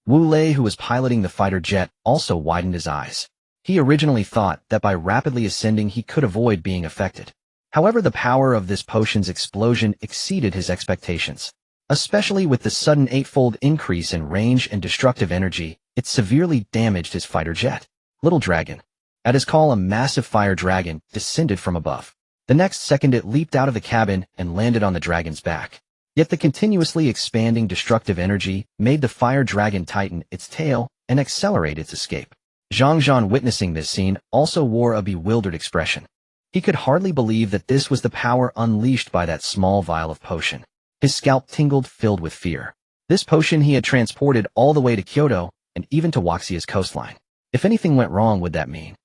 Wu Lei, who was piloting the fighter jet, also widened his eyes. He originally thought that by rapidly ascending he could avoid being affected. However, the power of this potion's explosion exceeded his expectations. Especially with the sudden 8-fold increase in range and destructive energy, it severely damaged his fighter jet. Little Dragon. At his call, a massive fire dragon descended from above. The next second it leaped out of the cabin and landed on the dragon's back. Yet the continuously expanding destructive energy made the fire dragon tighten its tail and accelerate its escape. Zhang Zhan, witnessing this scene, also wore a bewildered expression. He could hardly believe that this was the power unleashed by that small vial of potion. His scalp tingled, filled with fear. This potion he had transported all the way to Kyoto and even to Huaxia's coastline. If anything went wrong, would that mean?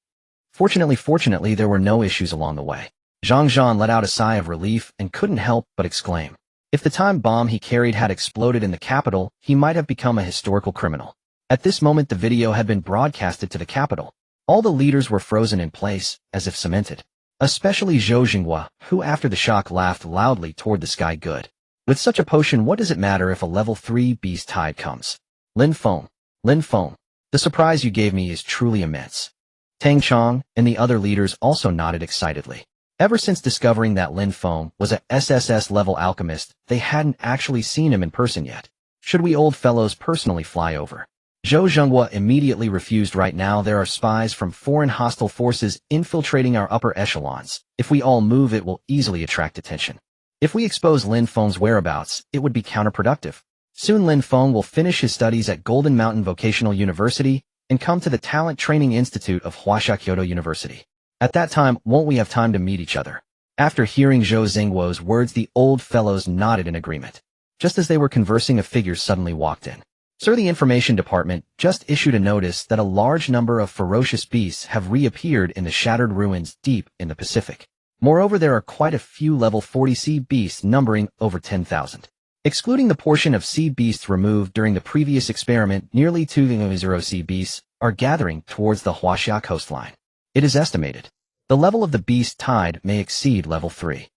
Fortunately, there were no issues along the way. Zhang Zhan let out a sigh of relief and couldn't help but exclaim. If the time bomb he carried had exploded in the capital, he might have become a historical criminal. At this moment, the video had been broadcasted to the capital. All the leaders were frozen in place, as if cemented. Especially Zhou Jinghua, who after the shock laughed loudly toward the sky. Good. With such a potion, what does it matter if a level 3 beast tide comes? Lin Feng, the surprise you gave me is truly immense. Tang Chong and the other leaders also nodded excitedly. Ever since discovering that Lin Feng was a SSS-level alchemist, they hadn't actually seen him in person yet. Should we old fellows personally fly over? Zhou Jinghua immediately refused. Right now there are spies from foreign hostile forces infiltrating our upper echelons. If we all move, it will easily attract attention. If we expose Lin Feng's whereabouts, it would be counterproductive. Soon Lin Feng will finish his studies at Golden Mountain Vocational University and come to the Talent Training Institute of Huaxia Kyoto University. At that time, won't we have time to meet each other? After hearing Zhou Jinghuo's words, the old fellows nodded in agreement. Just as they were conversing, a figure suddenly walked in. Sir, the information department just issued a notice that a large number of ferocious beasts have reappeared in the shattered ruins deep in the Pacific. Moreover, there are quite a few level 40 sea beasts numbering over 10,000. Excluding the portion of sea beasts removed during the previous experiment, nearly 2,000 sea beasts are gathering towards the Huaxia coastline. It is estimated the level of the beast tide may exceed level 3.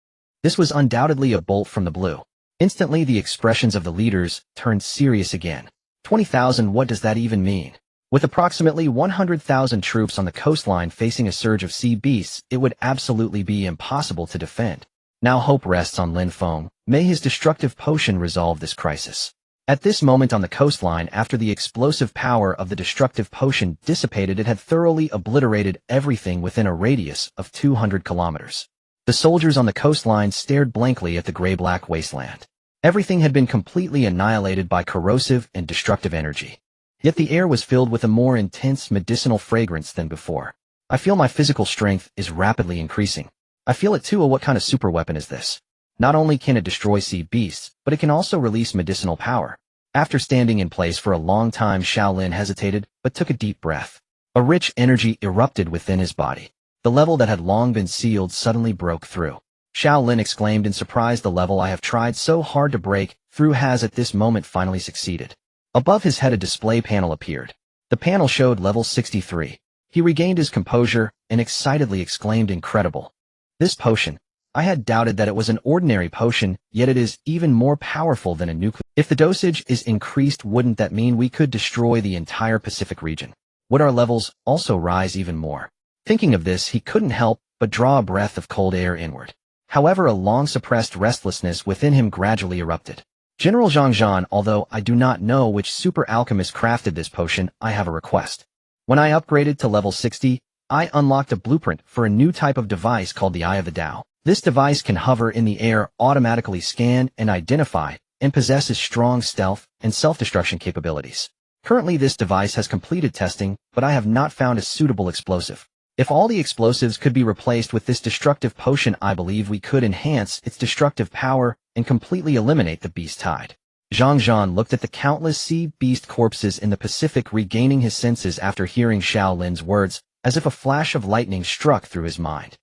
This was undoubtedly a bolt from the blue. Instantly, the expressions of the leaders turned serious again. 20,000, what does that even mean? With approximately 100,000 troops on the coastline facing a surge of sea beasts, it would absolutely be impossible to defend. Now hope rests on Lin Feng. May his destructive potion resolve this crisis. At this moment on the coastline, after the explosive power of the destructive potion dissipated, it had thoroughly obliterated everything within a radius of 200 kilometers. The soldiers on the coastline stared blankly at the gray-black wasteland. Everything had been completely annihilated by corrosive and destructive energy. Yet the air was filled with a more intense medicinal fragrance than before. I feel my physical strength is rapidly increasing. I feel it too. What kind of super weapon is this? Not only can it destroy sea beasts, but it can also release medicinal power. After standing in place for a long time, Shaolin hesitated, but took a deep breath. A rich energy erupted within his body. The level that had long been sealed suddenly broke through. Shaolin exclaimed in surprise, the level I have tried so hard to break through has at this moment finally succeeded. Above his head a display panel appeared. The panel showed level 63. He regained his composure and excitedly exclaimed, incredible. This potion. I had doubted that it was an ordinary potion, yet it is even more powerful than a nuclear. If the dosage is increased, wouldn't that mean we could destroy the entire Pacific region? Would our levels also rise even more? Thinking of this, he couldn't help but draw a breath of cold air inward. However, a long-suppressed restlessness within him gradually erupted. General Zhang Zhan, although I do not know which super alchemist crafted this potion, I have a request. When I upgraded to level 60, I unlocked a blueprint for a new type of device called the Eye of the Tao. This device can hover in the air, automatically scan and identify, and possesses strong stealth and self-destruction capabilities. Currently this device has completed testing, but I have not found a suitable explosive. If all the explosives could be replaced with this destructive potion, I believe we could enhance its destructive power and completely eliminate the beast tide. Zhang Zhan looked at the countless sea beast corpses in the Pacific, regaining his senses after hearing Xiao Lin's words, as if a flash of lightning struck through his mind.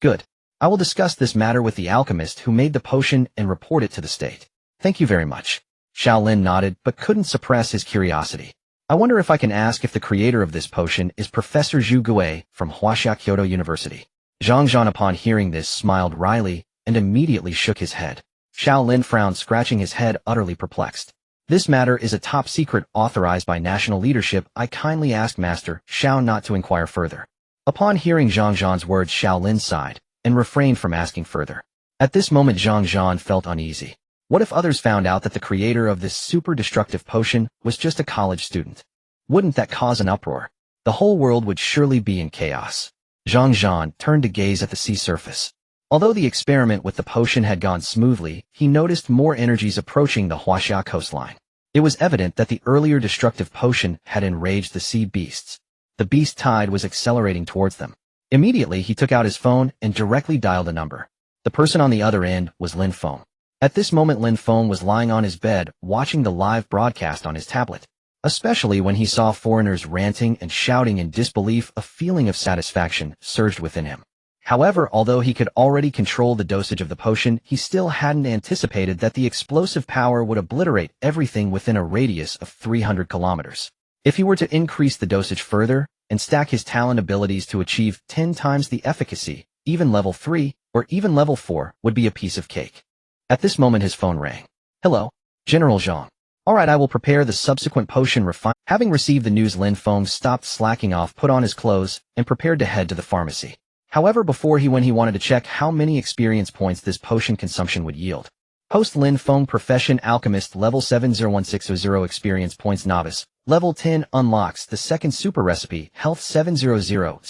Good. I will discuss this matter with the alchemist who made the potion and report it to the state. Thank you very much. Xiao Lin nodded but couldn't suppress his curiosity. I wonder if I can ask if the creator of this potion is Professor Zhu Gui from Huaxia Kyoto University. Zhang Zhan upon hearing this smiled wryly and immediately shook his head. Xiao Lin frowned, scratching his head, utterly perplexed. This matter is a top secret authorized by national leadership. I kindly ask Master Xiao not to inquire further. Upon hearing Zhang Zhan's words, Xiao Lin sighed and refrained from asking further. At this moment Zhang Zhan felt uneasy. What if others found out that the creator of this super destructive potion was just a college student? Wouldn't that cause an uproar? The whole world would surely be in chaos. Zhang Zhan turned to gaze at the sea surface. Although the experiment with the potion had gone smoothly, he noticed more energies approaching the Huaxia coastline. It was evident that the earlier destructive potion had enraged the sea beasts. The beast tide was accelerating towards them. Immediately he took out his phone and directly dialed a number. The person on the other end was Lin Feng. At this moment Lin Feng was lying on his bed, watching the live broadcast on his tablet. Especially when he saw foreigners ranting and shouting in disbelief, a feeling of satisfaction surged within him. However, although he could already control the dosage of the potion, he still hadn't anticipated that the explosive power would obliterate everything within a radius of 300 kilometers. If he were to increase the dosage further and stack his talent abilities to achieve 10 times the efficacy, even level 3 or even level 4 would be a piece of cake. At this moment his phone rang. Hello, General Zhang. Alright, I will prepare the subsequent potion refine. Having received the news, Lin Feng stopped slacking off, put on his clothes, and prepared to head to the pharmacy. However, before he went, he wanted to check how many experience points this potion consumption would yield. Post Lin Feng Profession Alchemist level 701600 experience points novice. Level 10 unlocks the second super recipe, health 700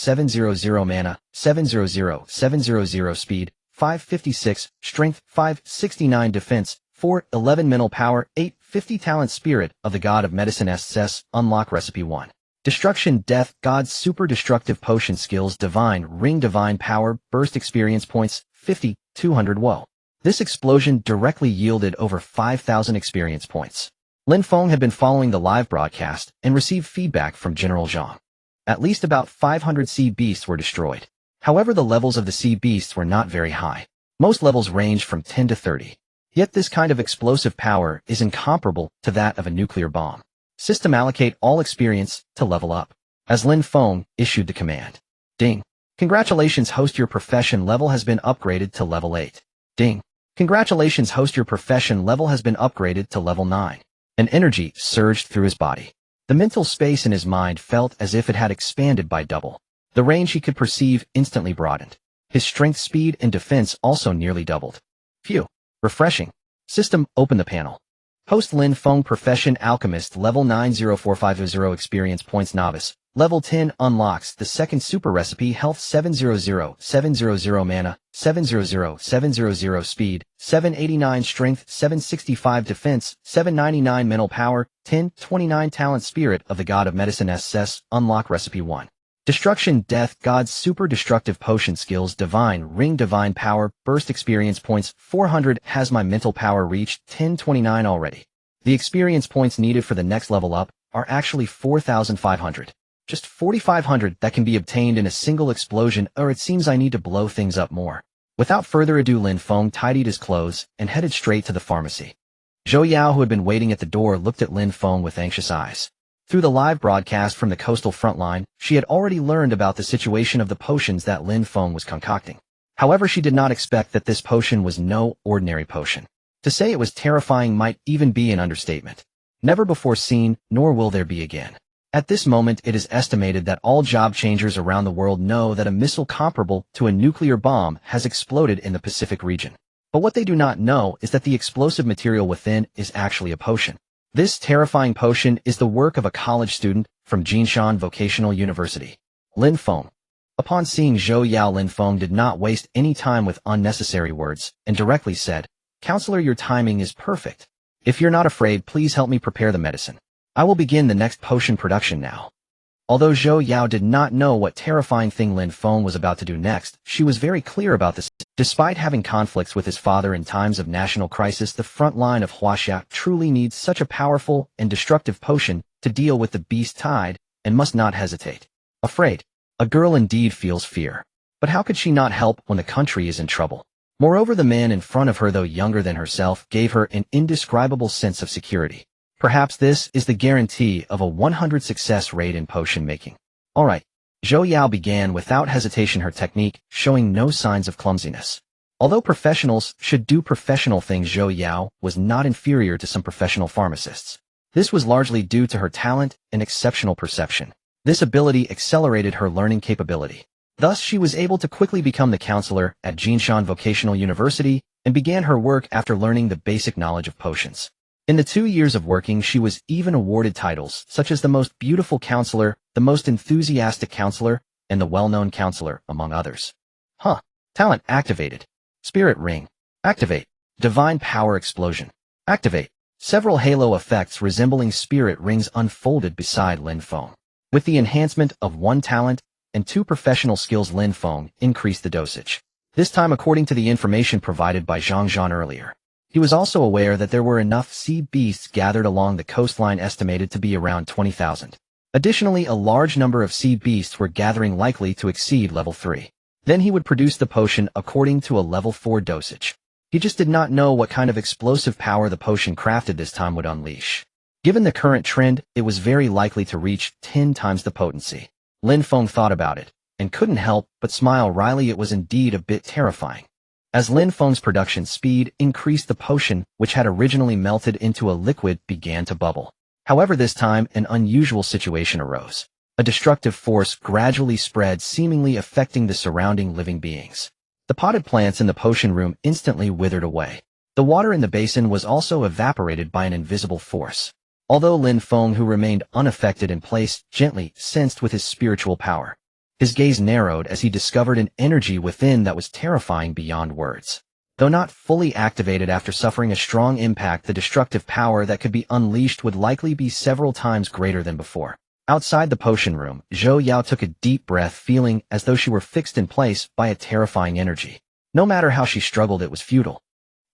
mana, 700 speed, 556, strength, 569 defense, 411 mental power, 850 talent spirit of the god of medicine SS, unlock recipe 1. Destruction, death, God's super destructive potion skills, divine, ring, divine power, burst experience points, 50, 200 woe. This explosion directly yielded over 5,000 experience points. Lin Feng had been following the live broadcast and received feedback from General Zhang. At least about 500 sea beasts were destroyed. However, the levels of the sea beasts were not very high. Most levels ranged from 10 to 30. Yet this kind of explosive power is incomparable to that of a nuclear bomb. System allocate all experience to level up. As Lin Feng issued the command. Ding. Congratulations, host, your profession level has been upgraded to level 8. Ding. Congratulations, host, your profession level has been upgraded to level 9. An energy surged through his body. The mental space in his mind felt as if it had expanded by double. The range he could perceive instantly broadened. His strength, speed, and defense also nearly doubled. Phew. Refreshing. System, open the panel. Host Lin Feng Profession Alchemist level 90450 experience points novice. Level 10 unlocks the second super recipe, health 700 mana, 700 speed, 789 strength, 765 defense, 799 mental power, 1029 talent spirit of the god of medicine SS, unlock recipe 1. Destruction, death, God's super destructive potion skills, divine, ring, divine power, burst experience points, 400. Has my mental power reached 1029 already? The experience points needed for the next level up are actually 4,500. Just 4,500 that can be obtained in a single explosion, or it seems I need to blow things up more. Without further ado, Lin Feng tidied his clothes and headed straight to the pharmacy. Zhou Yao, who had been waiting at the door, looked at Lin Feng with anxious eyes. Through the live broadcast from the coastal front line, she had already learned about the situation of the potions that Lin Feng was concocting. However, she did not expect that this potion was no ordinary potion. To say it was terrifying might even be an understatement. Never before seen, nor will there be again. At this moment, it is estimated that all job changers around the world know that a missile comparable to a nuclear bomb has exploded in the Pacific region. But what they do not know is that the explosive material within is actually a potion. This terrifying potion is the work of a college student from Jinshan Vocational University, Lin Feng. Upon seeing Zhou Yao, Lin Feng did not waste any time with unnecessary words and directly said, "Counselor, your timing is perfect. If you're not afraid, please help me prepare the medicine." I will begin the next potion production now. Although Zhou Yao did not know what terrifying thing Lin Feng was about to do next, she was very clear about this. Despite having conflicts with his father in times of national crisis, the front line of Huaxia truly needs such a powerful and destructive potion to deal with the beast tide and must not hesitate. Afraid. A girl indeed feels fear. But how could she not help when the country is in trouble? Moreover, the man in front of her, though younger than herself, gave her an indescribable sense of security. Perhaps this is the guarantee of a 100 success rate in potion making. Alright. Zhou Yao began without hesitation her technique, showing no signs of clumsiness. Although professionals should do professional things, Zhou Yao was not inferior to some professional pharmacists. This was largely due to her talent and exceptional perception. This ability accelerated her learning capability. Thus, she was able to quickly become the counselor at Jinshan Vocational University and began her work after learning the basic knowledge of potions. In the 2 years of working, she was even awarded titles such as the most beautiful counselor, the most enthusiastic counselor, and the well-known counselor, among others. Talent activated. Spirit ring. Activate. Divine power explosion. Activate. Several halo effects resembling spirit rings unfolded beside Lin Feng. With the enhancement of 1 talent and 2 professional skills, Lin Feng increased the dosage. This time according to the information provided by Zhang Zhan earlier. He was also aware that there were enough sea beasts gathered along the coastline, estimated to be around 20,000. Additionally, a large number of sea beasts were gathering, likely to exceed level 3. Then he would produce the potion according to a level 4 dosage. He just did not know what kind of explosive power the potion crafted this time would unleash. Given the current trend, it was very likely to reach 10 times the potency. Lin Feng thought about it, and couldn't help but smile wryly. It was indeed a bit terrifying. As Lin Feng's production speed increased, the potion, which had originally melted into a liquid, began to bubble. However, this time an unusual situation arose. A destructive force gradually spread, seemingly affecting the surrounding living beings. The potted plants in the potion room instantly withered away. The water in the basin was also evaporated by an invisible force. Although Lin Feng, who remained unaffected in place, gently sensed with his spiritual power. His gaze narrowed as he discovered an energy within that was terrifying beyond words. Though not fully activated after suffering a strong impact, the destructive power that could be unleashed would likely be several times greater than before. Outside the potion room, Zhou Yao took a deep breath, feeling as though she were fixed in place by a terrifying energy. No matter how she struggled, it was futile.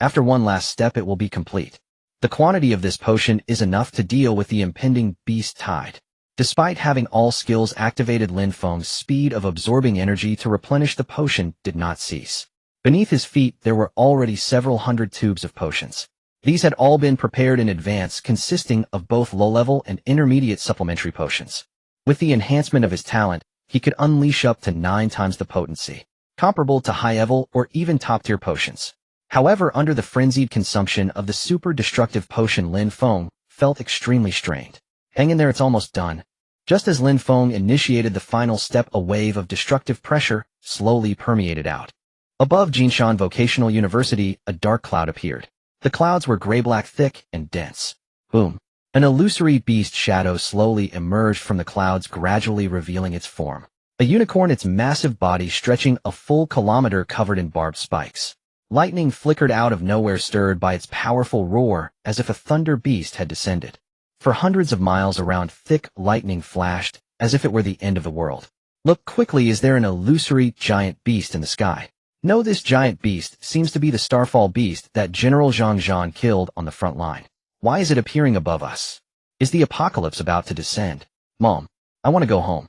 After one last step, it will be complete. The quantity of this potion is enough to deal with the impending beast tide. Despite having all skills activated, Lin Feng's speed of absorbing energy to replenish the potion did not cease. Beneath his feet, there were already several hundred tubes of potions. These had all been prepared in advance, consisting of both low-level and intermediate supplementary potions. With the enhancement of his talent, he could unleash up to 9 times the potency, comparable to high-level or even top-tier potions. However, under the frenzied consumption of the super-destructive potion, Lin Feng felt extremely strained. Hang in there, it's almost done. Just as Lin Feng initiated the final step, a wave of destructive pressure slowly permeated out. Above Jinshan Vocational University, a dark cloud appeared. The clouds were gray-black, thick, and dense. Boom. An illusory beast shadow slowly emerged from the clouds, gradually revealing its form. A unicorn, its massive body stretching a full kilometer, covered in barbed spikes. Lightning flickered out of nowhere, stirred by its powerful roar, as if a thunder beast had descended. For hundreds of miles around, thick lightning flashed, as if it were the end of the world. Look quickly, is there an illusory giant beast in the sky? No, this giant beast seems to be the Starfall beast that General Zhang Zhan killed on the front line. Why is it appearing above us? Is the apocalypse about to descend? Mom, I want to go home.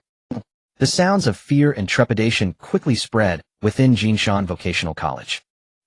The sounds of fear and trepidation quickly spread within Jinshan Vocational College.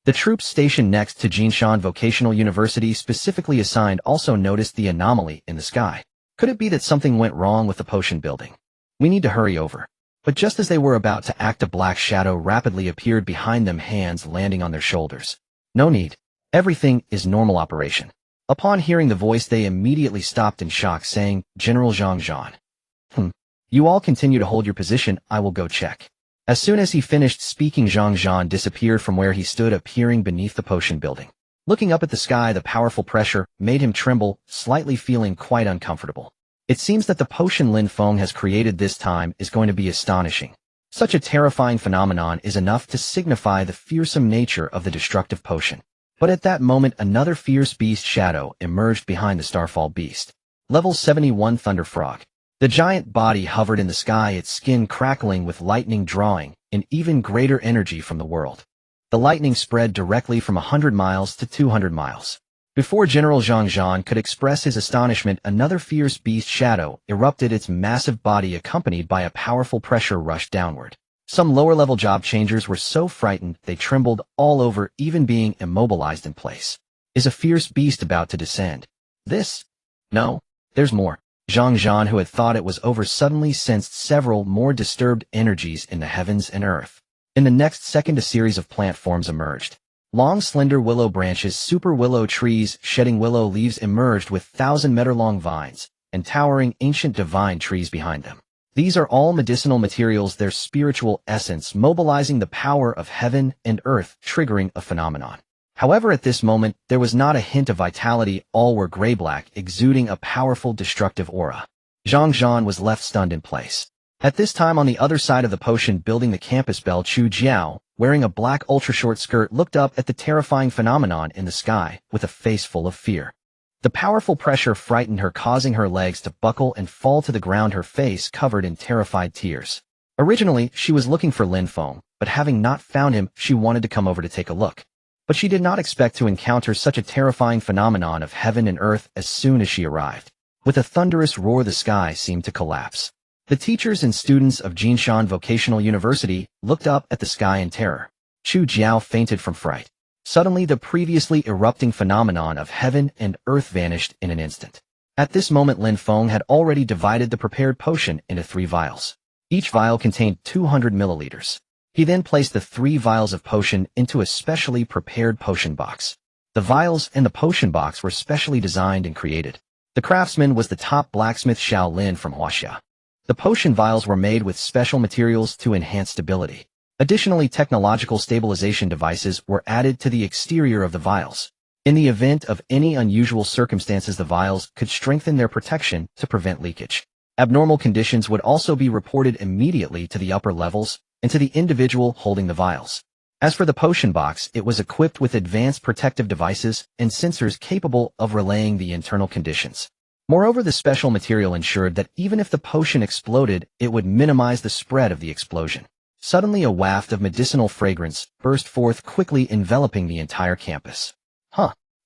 The troops stationed next to Jinshan Vocational University, specifically assigned, also noticed the anomaly in the sky. Could it be that something went wrong with the potion building? We need to hurry over. But just as they were about to act, a black shadow rapidly appeared behind them, hands landing on their shoulders. No need. Everything is normal operation. Upon hearing the voice, they immediately stopped in shock, saying, General Zhang Zhan. You all continue to hold your position, I will go check. As soon as he finished speaking, Zhang Zhan disappeared from where he stood, appearing beneath the potion building. Looking up at the sky, the powerful pressure made him tremble, slightly feeling quite uncomfortable. It seems that the potion Lin Feng has created this time is going to be astonishing. Such a terrifying phenomenon is enough to signify the fearsome nature of the destructive potion. But at that moment, another fierce beast shadow emerged behind the Starfall beast. Level 71 Thunder Frog. The giant body hovered in the sky, its skin crackling with lightning, drawing an even greater energy from the world. The lightning spread directly from 100 miles to 200 miles. Before General Zhang could express his astonishment, another fierce beast shadow erupted, its massive body accompanied by a powerful pressure rush downward. Some lower-level job changers were so frightened they trembled all over, even being immobilized in place. Is a fierce beast about to descend? This? No. There's more. Zhang, who had thought it was over, suddenly sensed several more disturbed energies in the heavens and earth. In the next second, a series of plant forms emerged. Long, slender willow branches, super willow trees shedding willow leaves emerged with 1,000-meter-long vines, and towering ancient divine trees behind them. These are all medicinal materials, their spiritual essence mobilizing the power of heaven and earth, triggering a phenomenon. However, at this moment, there was not a hint of vitality, all were gray-black, exuding a powerful destructive aura. Zhang was left stunned in place. At this time, on the other side of the potion building, the campus belle Chu Jiao, wearing a black ultra-short skirt, looked up at the terrifying phenomenon in the sky with a face full of fear. The powerful pressure frightened her, causing her legs to buckle and fall to the ground, her face covered in terrified tears. Originally, she was looking for Lin Feng, but having not found him, she wanted to come over to take a look. But she did not expect to encounter such a terrifying phenomenon of heaven and earth as soon as she arrived. With a thunderous roar, the sky seemed to collapse. The teachers and students of Jinshan Vocational University looked up at the sky in terror. Chu Jiao fainted from fright. Suddenly, the previously erupting phenomenon of heaven and earth vanished in an instant. At this moment, Lin Feng had already divided the prepared potion into 3 vials. Each vial contained 200 milliliters. He then placed the 3 vials of potion into a specially prepared potion box. The vials and the potion box were specially designed and created. The craftsman was the top blacksmith Xiao Lin from Huaxia. The potion vials were made with special materials to enhance stability. Additionally, technological stabilization devices were added to the exterior of the vials. In the event of any unusual circumstances, the vials could strengthen their protection to prevent leakage. Abnormal conditions would also be reported immediately to the upper levels and to the individual holding the vials. As for the potion box, it was equipped with advanced protective devices and sensors capable of relaying the internal conditions. Moreover, the special material ensured that even if the potion exploded, it would minimize the spread of the explosion. Suddenly, a waft of medicinal fragrance burst forth, quickly enveloping the entire campus.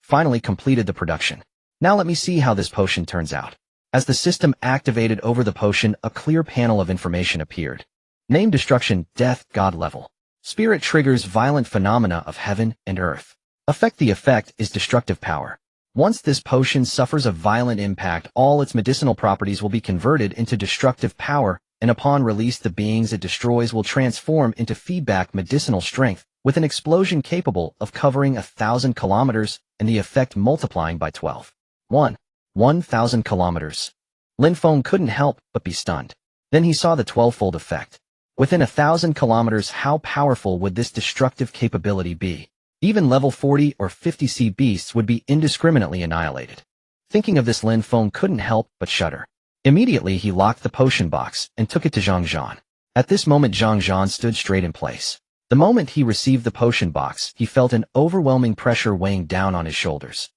Finally completed the production. Now let me see how this potion turns out. As the system activated over the potion, a clear panel of information appeared. Name: Destruction, Death, God level. Spirit triggers violent phenomena of heaven and earth. Effect: the effect is destructive power. Once this potion suffers a violent impact, all its medicinal properties will be converted into destructive power, and upon release, the beings it destroys will transform into feedback medicinal strength, with an explosion capable of covering 1,000 kilometers and the effect multiplying by 12. 1,000 kilometers. Lin Feng couldn't help but be stunned. Then he saw the 12-fold effect. Within 1,000 kilometers, how powerful would this destructive capability be? Even level 40 or 50 sea beasts would be indiscriminately annihilated. Thinking of this, Lin Feng couldn't help but shudder. Immediately, he locked the potion box and took it to Zhang. At this moment, Zhang stood straight in place. The moment he received the potion box, he felt an overwhelming pressure weighing down on his shoulders.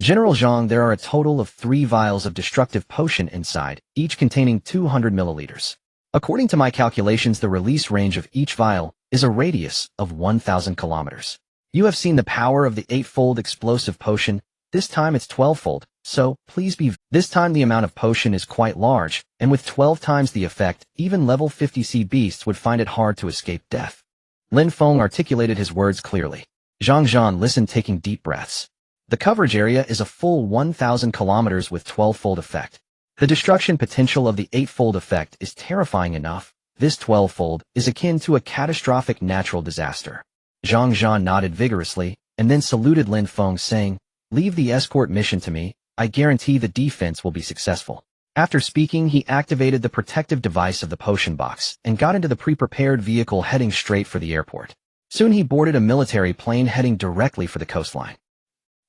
General Zhang, there are a total of 3 vials of destructive potion inside, each containing 200 milliliters. According to my calculations, the release range of each vial is a radius of 1,000 kilometers. You have seen the power of the 8-fold explosive potion. This time it's 12-fold, so please be. This time the amount of potion is quite large, and with 12 times the effect, even level 50 sea beasts would find it hard to escape death. Lin Feng articulated his words clearly. Zhang listened, taking deep breaths. The coverage area is a full 1,000 kilometers with 12-fold effect. The destruction potential of the 8-fold effect is terrifying enough. This 12-fold is akin to a catastrophic natural disaster. Zhang nodded vigorously, and then saluted Lin Feng, saying, "Leave the escort mission to me. I guarantee the defense will be successful." After speaking, he activated the protective device of the potion box and got into the pre-prepared vehicle, heading straight for the airport. Soon he boarded a military plane heading directly for the coastline.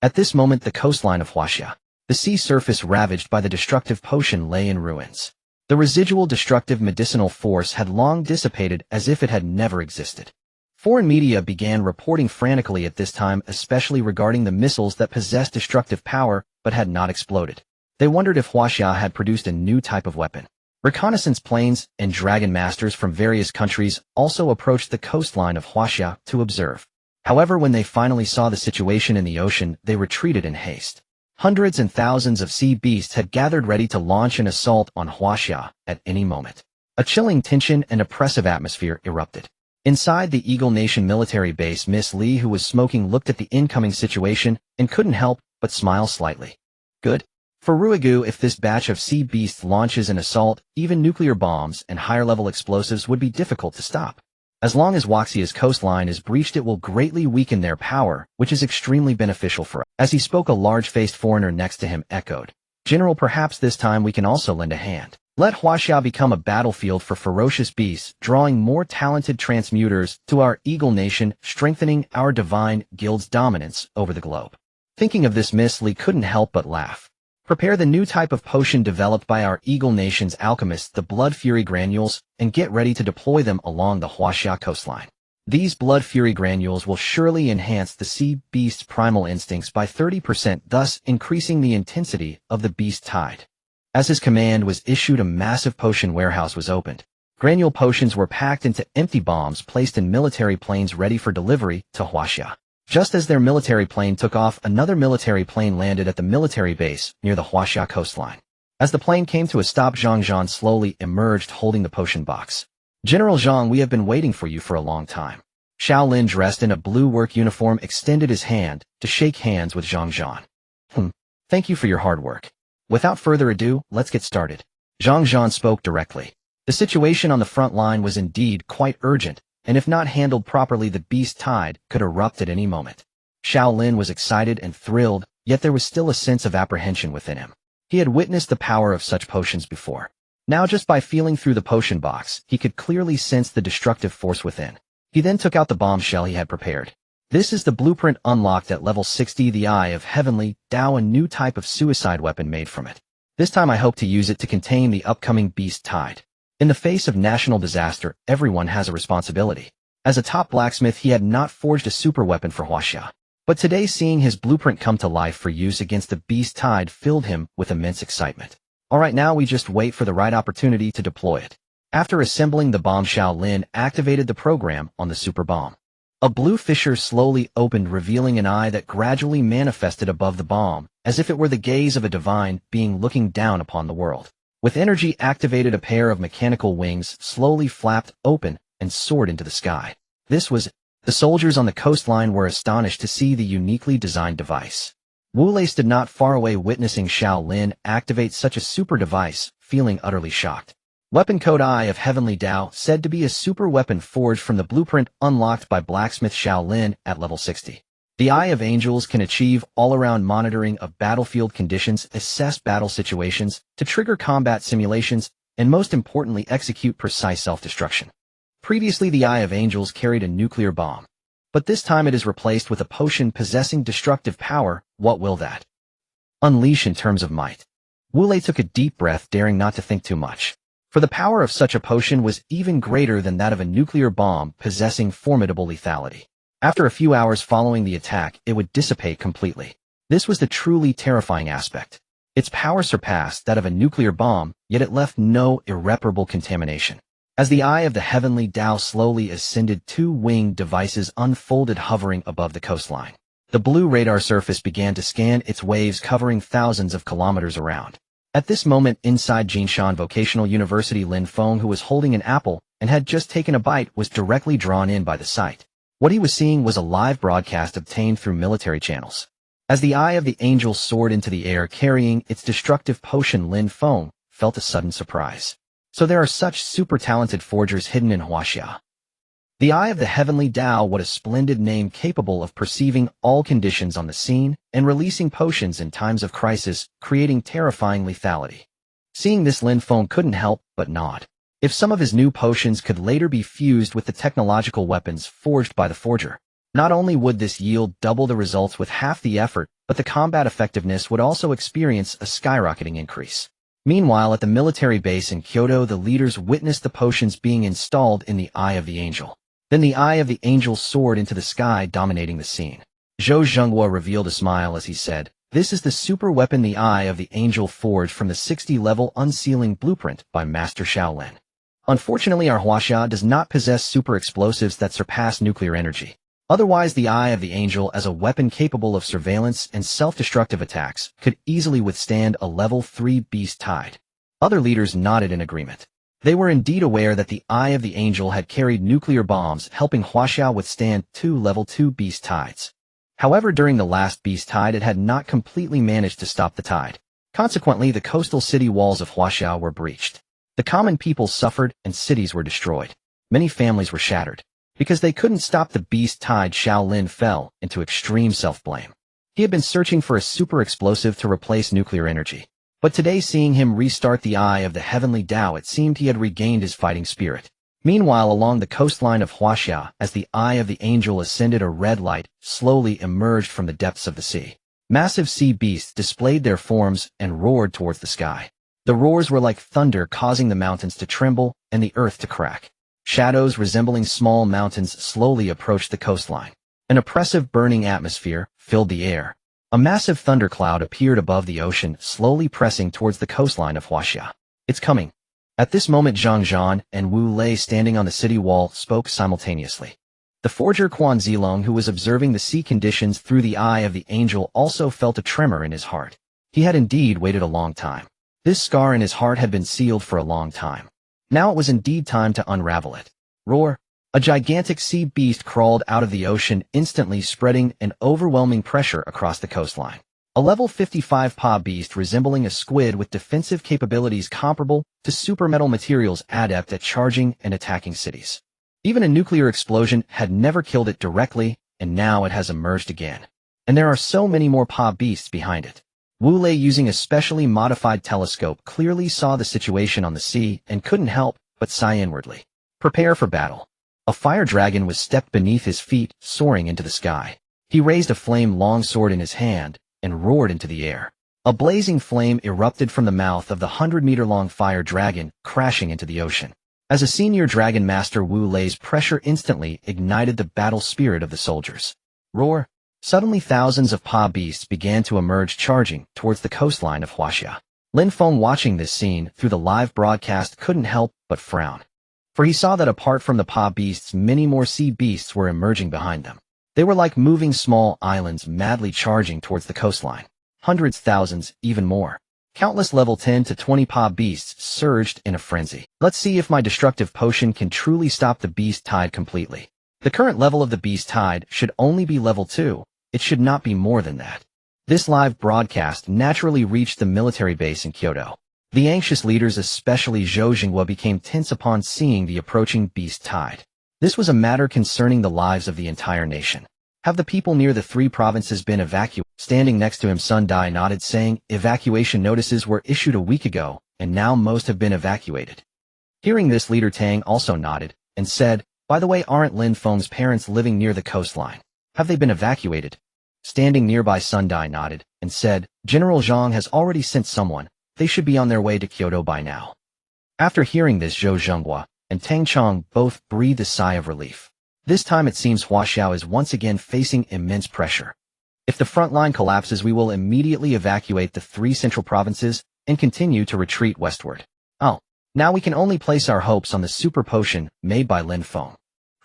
At this moment, the coastline of Huaxia, the sea surface ravaged by the destructive potion, lay in ruins. The residual destructive medicinal force had long dissipated as if it had never existed. Foreign media began reporting frantically at this time, especially regarding the missiles that possessed destructive power but had not exploded. They wondered if Huaxia had produced a new type of weapon. Reconnaissance planes and dragon masters from various countries also approached the coastline of Huaxia to observe. However, when they finally saw the situation in the ocean, they retreated in haste. Hundreds and thousands of sea beasts had gathered ready to launch an assault on Huaxia at any moment. A chilling tension and oppressive atmosphere erupted. Inside the Eagle Nation military base, Miss Li, who was smoking, looked at the incoming situation and couldn't help but smile slightly. Good for Ruigu. If this batch of sea beasts launches an assault, even nuclear bombs and higher-level explosives would be difficult to stop. As long as Huaxia's coastline is breached, it will greatly weaken their power, which is extremely beneficial for us. As he spoke, a large-faced foreigner next to him echoed, "General, perhaps this time we can also lend a hand. Let Huaxia become a battlefield for ferocious beasts, drawing more talented transmuters to our Eagle Nation, strengthening our divine guild's dominance over the globe." Thinking of this, Miss Li couldn't help but laugh. Prepare the new type of potion developed by our Eagle Nation's alchemists, the Blood Fury granules, and get ready to deploy them along the Huaxia coastline. These Blood Fury granules will surely enhance the sea beast's primal instincts by 30%, thus increasing the intensity of the beast tide. As his command was issued, a massive potion warehouse was opened. Granule potions were packed into empty bombs placed in military planes ready for delivery to Huaxia. Just as their military plane took off, another military plane landed at the military base near the Huaxia coastline. As the plane came to a stop, Zhang slowly emerged holding the potion box. "General Zhang, we have been waiting for you for a long time." Xiao Lin, dressed in a blue work uniform, extended his hand to shake hands with Zhang. Thank you for your hard work. Without further ado, let's get started." Zhang spoke directly. The situation on the front line was indeed quite urgent, and if not handled properly, the beast tide could erupt at any moment. Xiao Lin was excited and thrilled, yet there was still a sense of apprehension within him. He had witnessed the power of such potions before. Now, just by feeling through the potion box, he could clearly sense the destructive force within. He then took out the bombshell he had prepared. This is the blueprint unlocked at level 60, the Eye of Heavenly Tao, a new type of suicide weapon made from it. This time I hope to use it to contain the upcoming beast tide. In the face of national disaster, everyone has a responsibility. As a top blacksmith, he had not forged a super weapon for Huaxia. But today, seeing his blueprint come to life for use against the beast tide filled him with immense excitement. Alright, now we just wait for the right opportunity to deploy it. After assembling the bomb, Xiao Lin activated the program on the super bomb. A blue fissure slowly opened, revealing an eye that gradually manifested above the bomb, as if it were the gaze of a divine being looking down upon the world. With energy activated, a pair of mechanical wings slowly flapped open and soared into the sky. This was the soldiers on the coastline were astonished to see the uniquely designed device. Wu Lei stood not far away, witnessing Xiao Lin activate such a super device, feeling utterly shocked. Weapon code Eye of Heavenly Tao, said to be a super weapon forged from the blueprint unlocked by blacksmith Xiao Lin at level 60. The Eye of Angels can achieve all-around monitoring of battlefield conditions, assess battle situations, to trigger combat simulations, and most importantly, execute precise self-destruction. Previously, the Eye of Angels carried a nuclear bomb, but this time it is replaced with a potion possessing destructive power. What will that unleash in terms of might? Wu Lei took a deep breath, daring not to think too much. For the power of such a potion was even greater than that of a nuclear bomb, possessing formidable lethality. After a few hours following the attack, it would dissipate completely. This was the truly terrifying aspect. Its power surpassed that of a nuclear bomb, yet it left no irreparable contamination. As the Eye of the Heavenly Tao slowly ascended, two winged devices unfolded, hovering above the coastline. The blue radar surface began to scan its waves, covering thousands of kilometers around. At this moment, inside Jinshan Vocational University, Lin Feng, who was holding an apple and had just taken a bite, was directly drawn in by the sight. What he was seeing was a live broadcast obtained through military channels. As the Eye of the Angel soared into the air carrying its destructive potion, Lin Feng felt a sudden surprise. So there are such super talented forgers hidden in Huaxia. The Eye of the Heavenly Tao, what a splendid name, capable of perceiving all conditions on the scene and releasing potions in times of crisis, creating terrifying lethality. Seeing this, Lin Feng couldn't help but nod. If some of his new potions could later be fused with the technological weapons forged by the forger, not only would this yield double the results with half the effort, but the combat effectiveness would also experience a skyrocketing increase. Meanwhile, at the military base in Kyoto, the leaders witnessed the potions being installed in the Eye of the Angel. Then the Eye of the Angel soared into the sky, dominating the scene. Zhou Zhenghua revealed a smile as he said, This is the super weapon the Eye of the Angel forged from the 60-level unsealing blueprint by Master Shaolin. Unfortunately, our Huaxia does not possess super explosives that surpass nuclear energy. Otherwise, the Eye of the Angel, as a weapon capable of surveillance and self-destructive attacks, could easily withstand a level 3 beast tide. Other leaders nodded in agreement. They were indeed aware that the Eye of the Angel had carried nuclear bombs, helping Huaxia withstand 2 level 2 beast tides. However, during the last beast tide, it had not completely managed to stop the tide. Consequently, the coastal city walls of Huaxia were breached. The common people suffered and cities were destroyed. Many families were shattered. Because they couldn't stop the beast tide, Lin fell into extreme self-blame. He had been searching for a super explosive to replace nuclear energy. But today, seeing him restart the Eye of the Heavenly Tao, it seemed he had regained his fighting spirit. Meanwhile, along the coastline of Huaxia, as the Eye of the Angel ascended, a red light slowly emerged from the depths of the sea. Massive sea beasts displayed their forms and roared towards the sky. The roars were like thunder, causing the mountains to tremble and the earth to crack. Shadows resembling small mountains slowly approached the coastline. An oppressive burning atmosphere filled the air. A massive thundercloud appeared above the ocean, slowly pressing towards the coastline of Huaxia. "It's coming." At this moment, Zhang Zhan and Wu Lei, standing on the city wall, spoke simultaneously. The forger Quan Zilong, who was observing the sea conditions through the Eye of the Angel, also felt a tremor in his heart. He had indeed waited a long time. This scar in his heart had been sealed for a long time. Now it was indeed time to unravel it. Roar! A gigantic sea beast crawled out of the ocean, instantly spreading an overwhelming pressure across the coastline. A level 55 paw beast resembling a squid with defensive capabilities comparable to super metal materials, adept at charging and attacking cities. Even a nuclear explosion had never killed it directly, and now it has emerged again. And there are so many more paw beasts behind it. Wu Lei, using a specially modified telescope, clearly saw the situation on the sea and couldn't help but sigh inwardly. Prepare for battle. A fire dragon was stepped beneath his feet, soaring into the sky. He raised a flame longsword in his hand and roared into the air. A blazing flame erupted from the mouth of the 100-meter-long fire dragon, crashing into the ocean. As a senior dragon master, Wu Lei's pressure instantly ignited the battle spirit of the soldiers. Roar! Suddenly, thousands of paw beasts began to emerge, charging towards the coastline of Huaxia. Lin Feng, watching this scene through the live broadcast, couldn't help but frown. For he saw that apart from the paw beasts, many more sea beasts were emerging behind them. They were like moving small islands, madly charging towards the coastline. Hundreds, thousands, even more. Countless level 10 to 20 paw beasts surged in a frenzy. Let's see if my destructive potion can truly stop the beast tide completely. The current level of the beast tide should only be level 2. It should not be more than that. This live broadcast naturally reached the military base in Kyoto. The anxious leaders, especially Zhou Jinghua, became tense upon seeing the approaching beast tide. This was a matter concerning the lives of the entire nation. Have the people near the 3 provinces been evacuated? Standing next to him, Sun Dai nodded, saying, evacuation notices were issued a week ago, and now most have been evacuated. Hearing this, Leader Tang also nodded, and said, by the way, aren't Lin Feng's parents living near the coastline? Have they been evacuated? Standing nearby, Sun Dai nodded, and said, General Zhang has already sent someone. They should be on their way to Kyoto by now. After hearing this, Zhou Zhenghua and Tang Chong both breathed a sigh of relief. This time it seems Huaxia is once again facing immense pressure. If the front line collapses, we will immediately evacuate the 3 central provinces and continue to retreat westward. Oh, now we can only place our hopes on the super potion made by Lin Feng,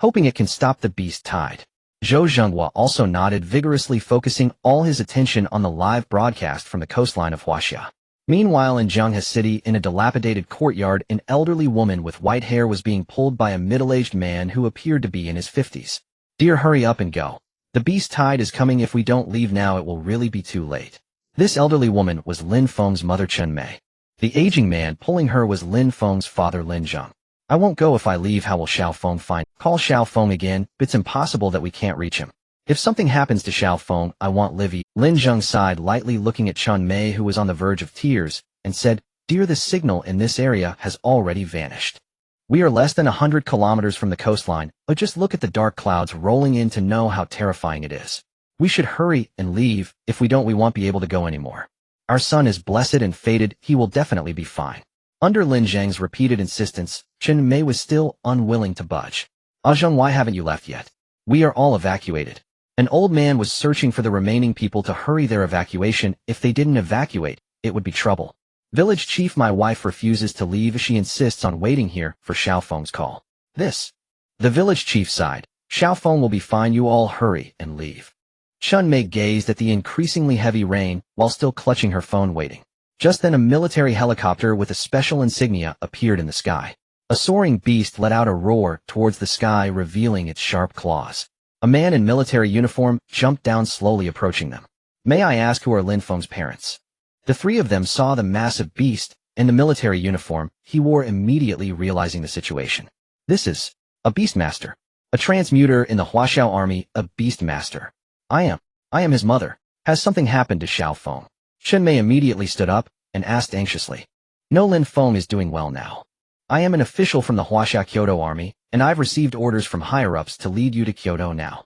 hoping it can stop the beast tide. Zhou Zhenghua also nodded vigorously, focusing all his attention on the live broadcast from the coastline of Huaxia. Meanwhile, in Zhanghe City, in a dilapidated courtyard, an elderly woman with white hair was being pulled by a middle-aged man who appeared to be in his 50s. Dear, hurry up and go. The beast tide is coming. If we don't leave now, it will really be too late. This elderly woman was Lin Feng's mother, Chen Mei. The aging man pulling her was Lin Feng's father, Lin Zheng. I won't go. If I leave, how will Xiao Feng find? Call Xiao Feng again. It's impossible that we can't reach him. If something happens to Xiao Feng, I want Livy. Lin Zheng sighed lightly, looking at Chen Mei, who was on the verge of tears, and said, Dear, the signal in this area has already vanished. We are less than 100 kilometers from the coastline, but just look at the dark clouds rolling in to know how terrifying it is. We should hurry and leave. If we don't, we won't be able to go anymore. Our son is blessed and fated. He will definitely be fine. Under Lin Zheng's repeated insistence, Chen Mei was still unwilling to budge. Ah Zheng, why haven't you left yet? We are all evacuated. An old man was searching for the remaining people to hurry their evacuation. If they didn't evacuate, it would be trouble. Village chief, my wife refuses to leave. She insists on waiting here for Xiao Feng's call. The village chief sighed. Xiao Feng will be fine, you all hurry and leave. Chun Mei gazed at the increasingly heavy rain while still clutching her phone waiting. Just then a military helicopter with a special insignia appeared in the sky. A soaring beast let out a roar towards the sky, revealing its sharp claws. A man in military uniform jumped down, slowly approaching them. May I ask who are Lin Feng's parents? The three of them saw the massive beast and the military uniform he wore, immediately realizing the situation. This is a beastmaster. A transmuter in the Huaxia army, a beastmaster. I am his mother. Has something happened to Xiao Feng? Chun Mei immediately stood up and asked anxiously. No, Lin Feng is doing well now. I am an official from the Huaxia Kyoto army, and I've received orders from higher-ups to lead you to Kyoto now.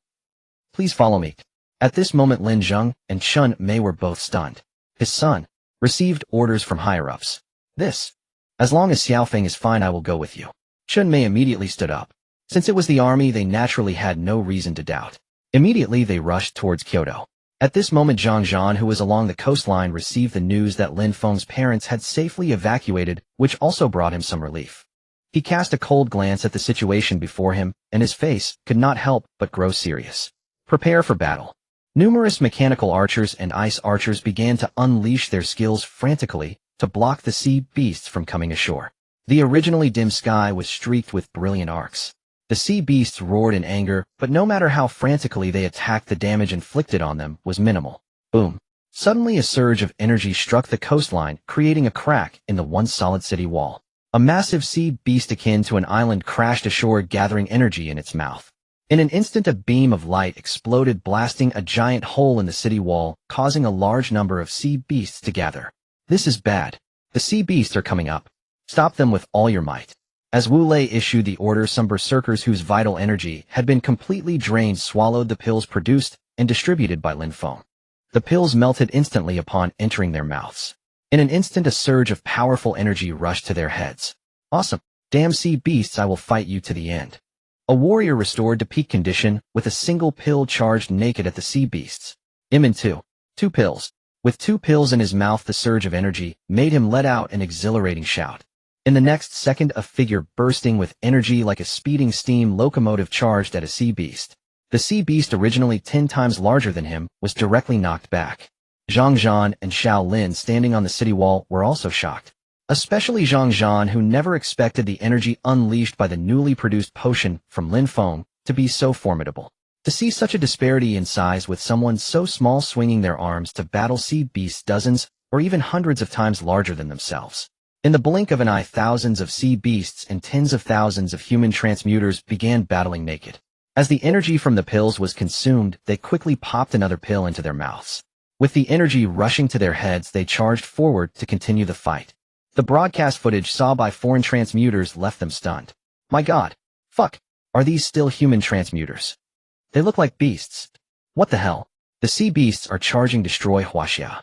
Please follow me. At this moment Lin Zheng and Chun Mei were both stunned. His son received orders from higher-ups. As long as Xiao Feng is fine, I will go with you. Chun Mei immediately stood up. Since it was the army, they naturally had no reason to doubt. Immediately they rushed towards Kyoto. At this moment Zhang Zhan, who was along the coastline, received the news that Lin Feng's parents had safely evacuated, which also brought him some relief. He cast a cold glance at the situation before him, and his face could not help but grow serious. Prepare for battle. Numerous mechanical archers and ice archers began to unleash their skills frantically to block the sea beasts from coming ashore. The originally dim sky was streaked with brilliant arcs. The sea beasts roared in anger, but no matter how frantically they attacked, the damage inflicted on them was minimal. Boom. Suddenly a surge of energy struck the coastline, creating a crack in the once solid city wall. A massive sea beast akin to an island crashed ashore, gathering energy in its mouth. In an instant a beam of light exploded, blasting a giant hole in the city wall, causing a large number of sea beasts to gather. This is bad. The sea beasts are coming up. Stop them with all your might. As Wu Lei issued the order, some berserkers whose vital energy had been completely drained swallowed the pills produced and distributed by Lin Feng. The pills melted instantly upon entering their mouths. In an instant a surge of powerful energy rushed to their heads. Awesome. Damn sea beasts, I will fight you to the end. A warrior restored to peak condition with a single pill charged naked at the sea beasts. Imin two pills. With 2 pills in his mouth, the surge of energy made him let out an exhilarating shout. In the next second, a figure bursting with energy like a speeding steam locomotive charged at a sea beast. The sea beast, originally 10 times larger than him, was directly knocked back. Zhang Zhan and Xiao Lin, standing on the city wall, were also shocked. Especially Zhang Zhan, who never expected the energy unleashed by the newly produced potion from Lin Feng to be so formidable. To see such a disparity in size, with someone so small swinging their arms to battle sea beasts dozens or even hundreds of times larger than themselves. In the blink of an eye, thousands of sea beasts and tens of thousands of human transmuters began battling naked. As the energy from the pills was consumed, they quickly popped another pill into their mouths. With the energy rushing to their heads, they charged forward to continue the fight. The broadcast footage saw by foreign transmuters left them stunned. My god. Fuck. Are these still human transmuters? They look like beasts. What the hell? The sea beasts are charging destroy Huaxia.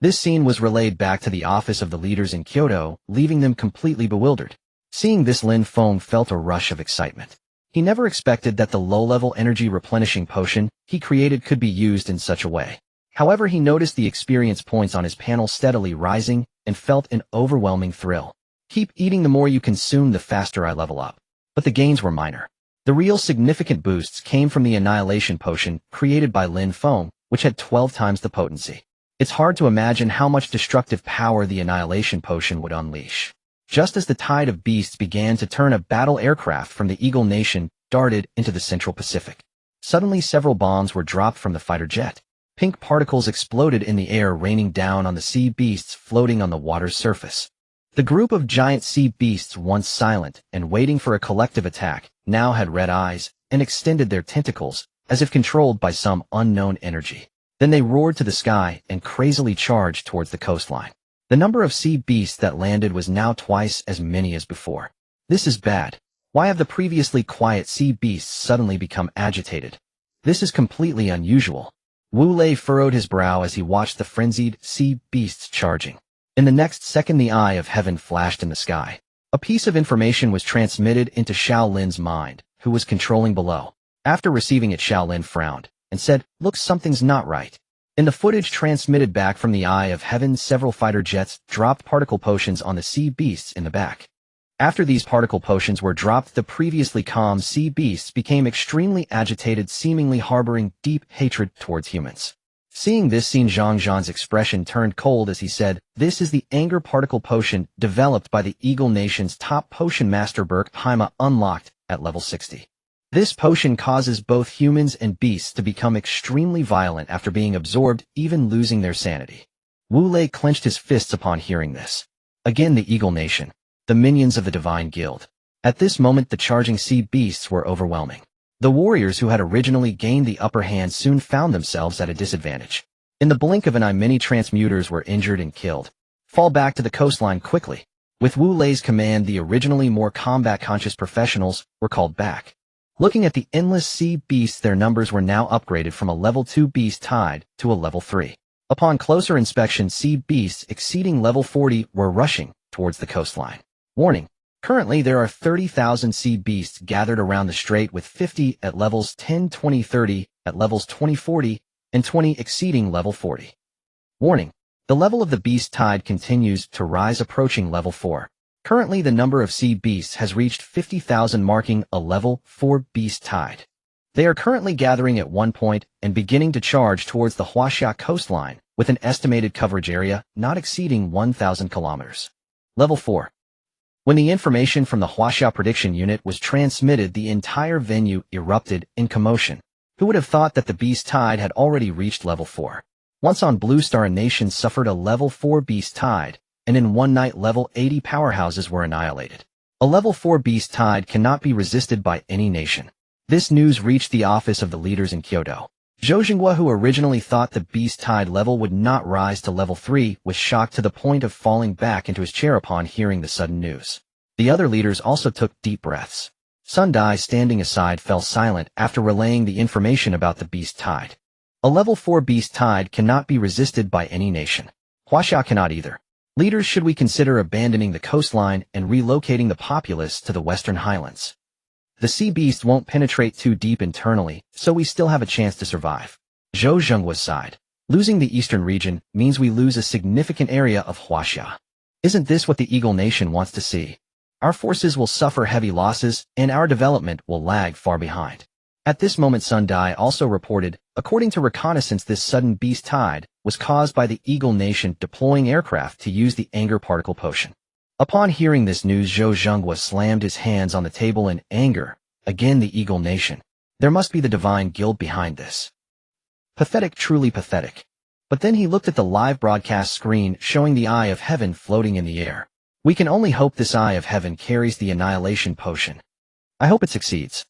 This scene was relayed back to the office of the leaders in Kyoto, leaving them completely bewildered. Seeing this, Lin Feng felt a rush of excitement. He never expected that the low-level energy replenishing potion he created could be used in such a way. However, he noticed the experience points on his panel steadily rising and felt an overwhelming thrill. Keep eating, the more you consume, the faster I level up. But the gains were minor. The real significant boosts came from the annihilation potion created by Lin Feng, which had 12 times the potency. It's hard to imagine how much destructive power the annihilation potion would unleash. Just as the tide of beasts began to turn, a battle aircraft from the Eagle Nation darted into the Central Pacific. Suddenly several bombs were dropped from the fighter jet. Pink particles exploded in the air, raining down on the sea beasts floating on the water's surface. The group of giant sea beasts, once silent and waiting for a collective attack, now had red eyes and extended their tentacles as if controlled by some unknown energy. Then they roared to the sky and crazily charged towards the coastline. The number of sea beasts that landed was now twice as many as before. This is bad. Why have the previously quiet sea beasts suddenly become agitated? This is completely unusual. Wu Lei furrowed his brow as he watched the frenzied sea beasts charging. In the next second, the eye of heaven flashed in the sky. A piece of information was transmitted into Xiao Lin's mind, who was controlling below. After receiving it, Xiao Lin frowned. and said, "Look, something's not right." In the footage transmitted back from the Eye of Heaven, several fighter jets dropped particle potions on the sea beasts in the back. After these particle potions were dropped, the previously calm sea beasts became extremely agitated, seemingly harboring deep hatred towards humans. Seeing this scene, Zhang Zhan's expression turned cold as he said, "This is the anger particle potion developed by the Eagle Nation's top potion master Haima, unlocked at level 60. This potion causes both humans and beasts to become extremely violent after being absorbed, even losing their sanity." Wu Lei clenched his fists upon hearing this. Again, the Eagle Nation, the minions of the Divine Guild. At this moment, the charging sea beasts were overwhelming. The warriors who had originally gained the upper hand soon found themselves at a disadvantage. In the blink of an eye, many transmuters were injured and killed. "Fall back to the coastline quickly." With Wu Lei's command, the originally more combat-conscious professionals were called back. Looking at the endless sea beasts, their numbers were now upgraded from a level 2 beast tide to a level 3. Upon closer inspection, sea beasts exceeding level 40 were rushing towards the coastline. Warning: currently there are 30,000 sea beasts gathered around the strait, with 50 at levels 10, 20, 30, at levels 20, 40, and 20 exceeding level 40. Warning: the level of the beast tide continues to rise, approaching level 4. Currently the number of sea beasts has reached 50,000, marking a level 4 beast tide. They are currently gathering at one point and beginning to charge towards the Huaxia coastline, with an estimated coverage area not exceeding 1,000 kilometers. Level 4. When the information from the Huaxia prediction unit was transmitted, the entire venue erupted in commotion. Who would have thought that the beast tide had already reached level 4? Once on Blue Star, a nation suffered a level 4 beast tide, and in one night level 80 powerhouses were annihilated. A level 4 beast tide cannot be resisted by any nation. This news reached the office of the leaders in Kyoto. Zhou Jinghua, who originally thought the beast tide level would not rise to level 3, was shocked to the point of falling back into his chair upon hearing the sudden news. The other leaders also took deep breaths. Sun Dai, standing aside, fell silent after relaying the information about the beast tide. A level 4 beast tide cannot be resisted by any nation. Huaxia cannot either. Leaders, should we consider abandoning the coastline and relocating the populace to the western highlands? The sea beast won't penetrate too deep internally, so we still have a chance to survive. Zhou Zhenghua sighed. Losing the eastern region means we lose a significant area of Huaxia. Isn't this what the Eagle Nation wants to see? Our forces will suffer heavy losses, and our development will lag far behind. At this moment, Sun Dai also reported, according to reconnaissance, this sudden beast tide was caused by the Eagle Nation deploying aircraft to use the anger particle potion. Upon hearing this news, Zhou Zhenghua slammed his hands on the table in anger. Again, the Eagle Nation. There must be the Divine Guild behind this. Pathetic, truly pathetic. But then he looked at the live broadcast screen showing the Eye of Heaven floating in the air. We can only hope this Eye of Heaven carries the annihilation potion. I hope it succeeds.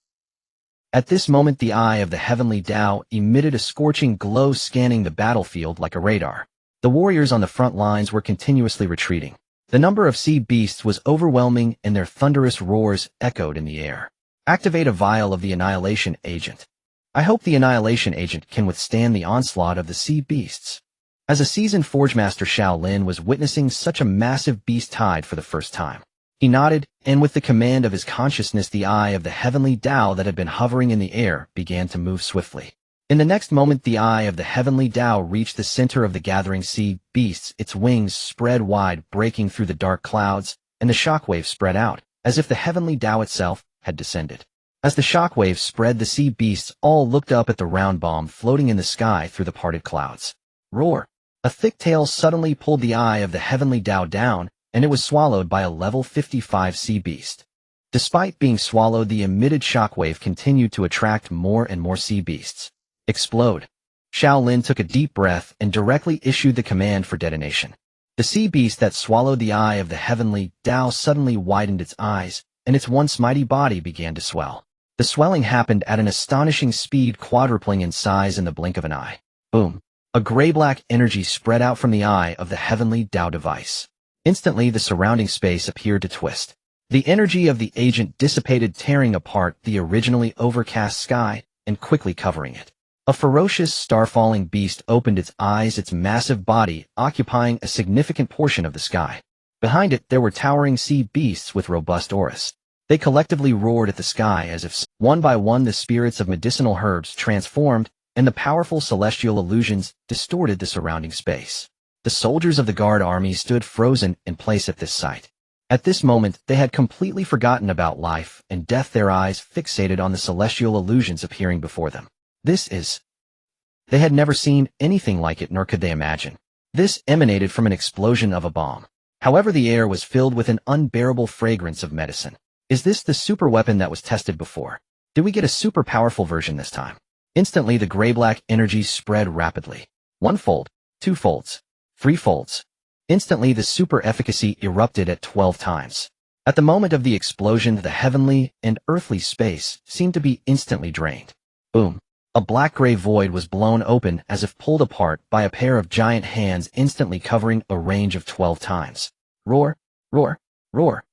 At this moment, the Eye of the Heavenly Tao emitted a scorching glow, scanning the battlefield like a radar. The warriors on the front lines were continuously retreating. The number of sea beasts was overwhelming, and their thunderous roars echoed in the air. Activate a vial of the Annihilation Agent. I hope the Annihilation Agent can withstand the onslaught of the sea beasts. As a seasoned Forgemaster, Xiao Lin was witnessing such a massive beast tide for the first time. He nodded, and with the command of his consciousness, the Eye of the Heavenly Tao that had been hovering in the air began to move swiftly. In the next moment, the Eye of the Heavenly Tao reached the center of the gathering sea beasts. Its wings spread wide, breaking through the dark clouds, and the shockwave spread out, as if the Heavenly Tao itself had descended. As the shockwave spread, the sea beasts all looked up at the round bomb floating in the sky through the parted clouds. Roar! A thick tail suddenly pulled the Eye of the Heavenly Tao down, and it was swallowed by a level 55 sea beast. Despite being swallowed, the emitted shockwave continued to attract more and more sea beasts. Explode! Xiao Lin took a deep breath and directly issued the command for detonation. The sea beast that swallowed the Eye of the Heavenly Tao suddenly widened its eyes, and its once mighty body began to swell. The swelling happened at an astonishing speed, quadrupling in size in the blink of an eye. Boom! A gray-black energy spread out from the Eye of the Heavenly Tao device. Instantly, the surrounding space appeared to twist. The energy of the agent dissipated, tearing apart the originally overcast sky and quickly covering it. A ferocious, star-falling beast opened its eyes, its massive body occupying a significant portion of the sky. Behind it, there were towering sea beasts with robust auras. They collectively roared at the sky as if, one by one, the spirits of medicinal herbs transformed and the powerful celestial illusions distorted the surrounding space. The soldiers of the guard army stood frozen in place at this sight. At this moment, they had completely forgotten about life and death, their eyes fixated on the celestial illusions appearing before them. They had never seen anything like it, nor could they imagine. This emanated from an explosion of a bomb. However, the air was filled with an unbearable fragrance of medicine. Is this the super weapon that was tested before? Did we get a super powerful version this time? Instantly, the gray-black energy spread rapidly. 1 fold, 2 folds, 3 folds. Instantly, the super efficacy erupted at 12 times. At the moment of the explosion, the heavenly and earthly space seemed to be instantly drained. Boom. A black-gray void was blown open as if pulled apart by a pair of giant hands, instantly covering a range of 12 times. Roar, roar, roar.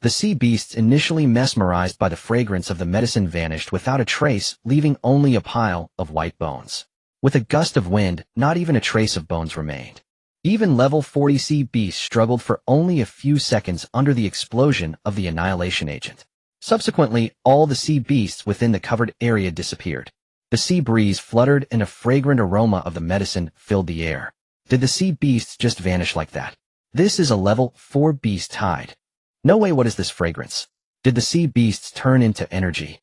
The sea beasts, initially mesmerized by the fragrance of the medicine, vanished without a trace, leaving only a pile of white bones. With a gust of wind, not even a trace of bones remained. Even level 40 sea beasts struggled for only a few seconds under the explosion of the annihilation agent. Subsequently, all the sea beasts within the covered area disappeared. The sea breeze fluttered and a fragrant aroma of the medicine filled the air. Did the sea beasts just vanish like that? This is a level 4 beast tide. No way, what is this fragrance? Did the sea beasts turn into energy?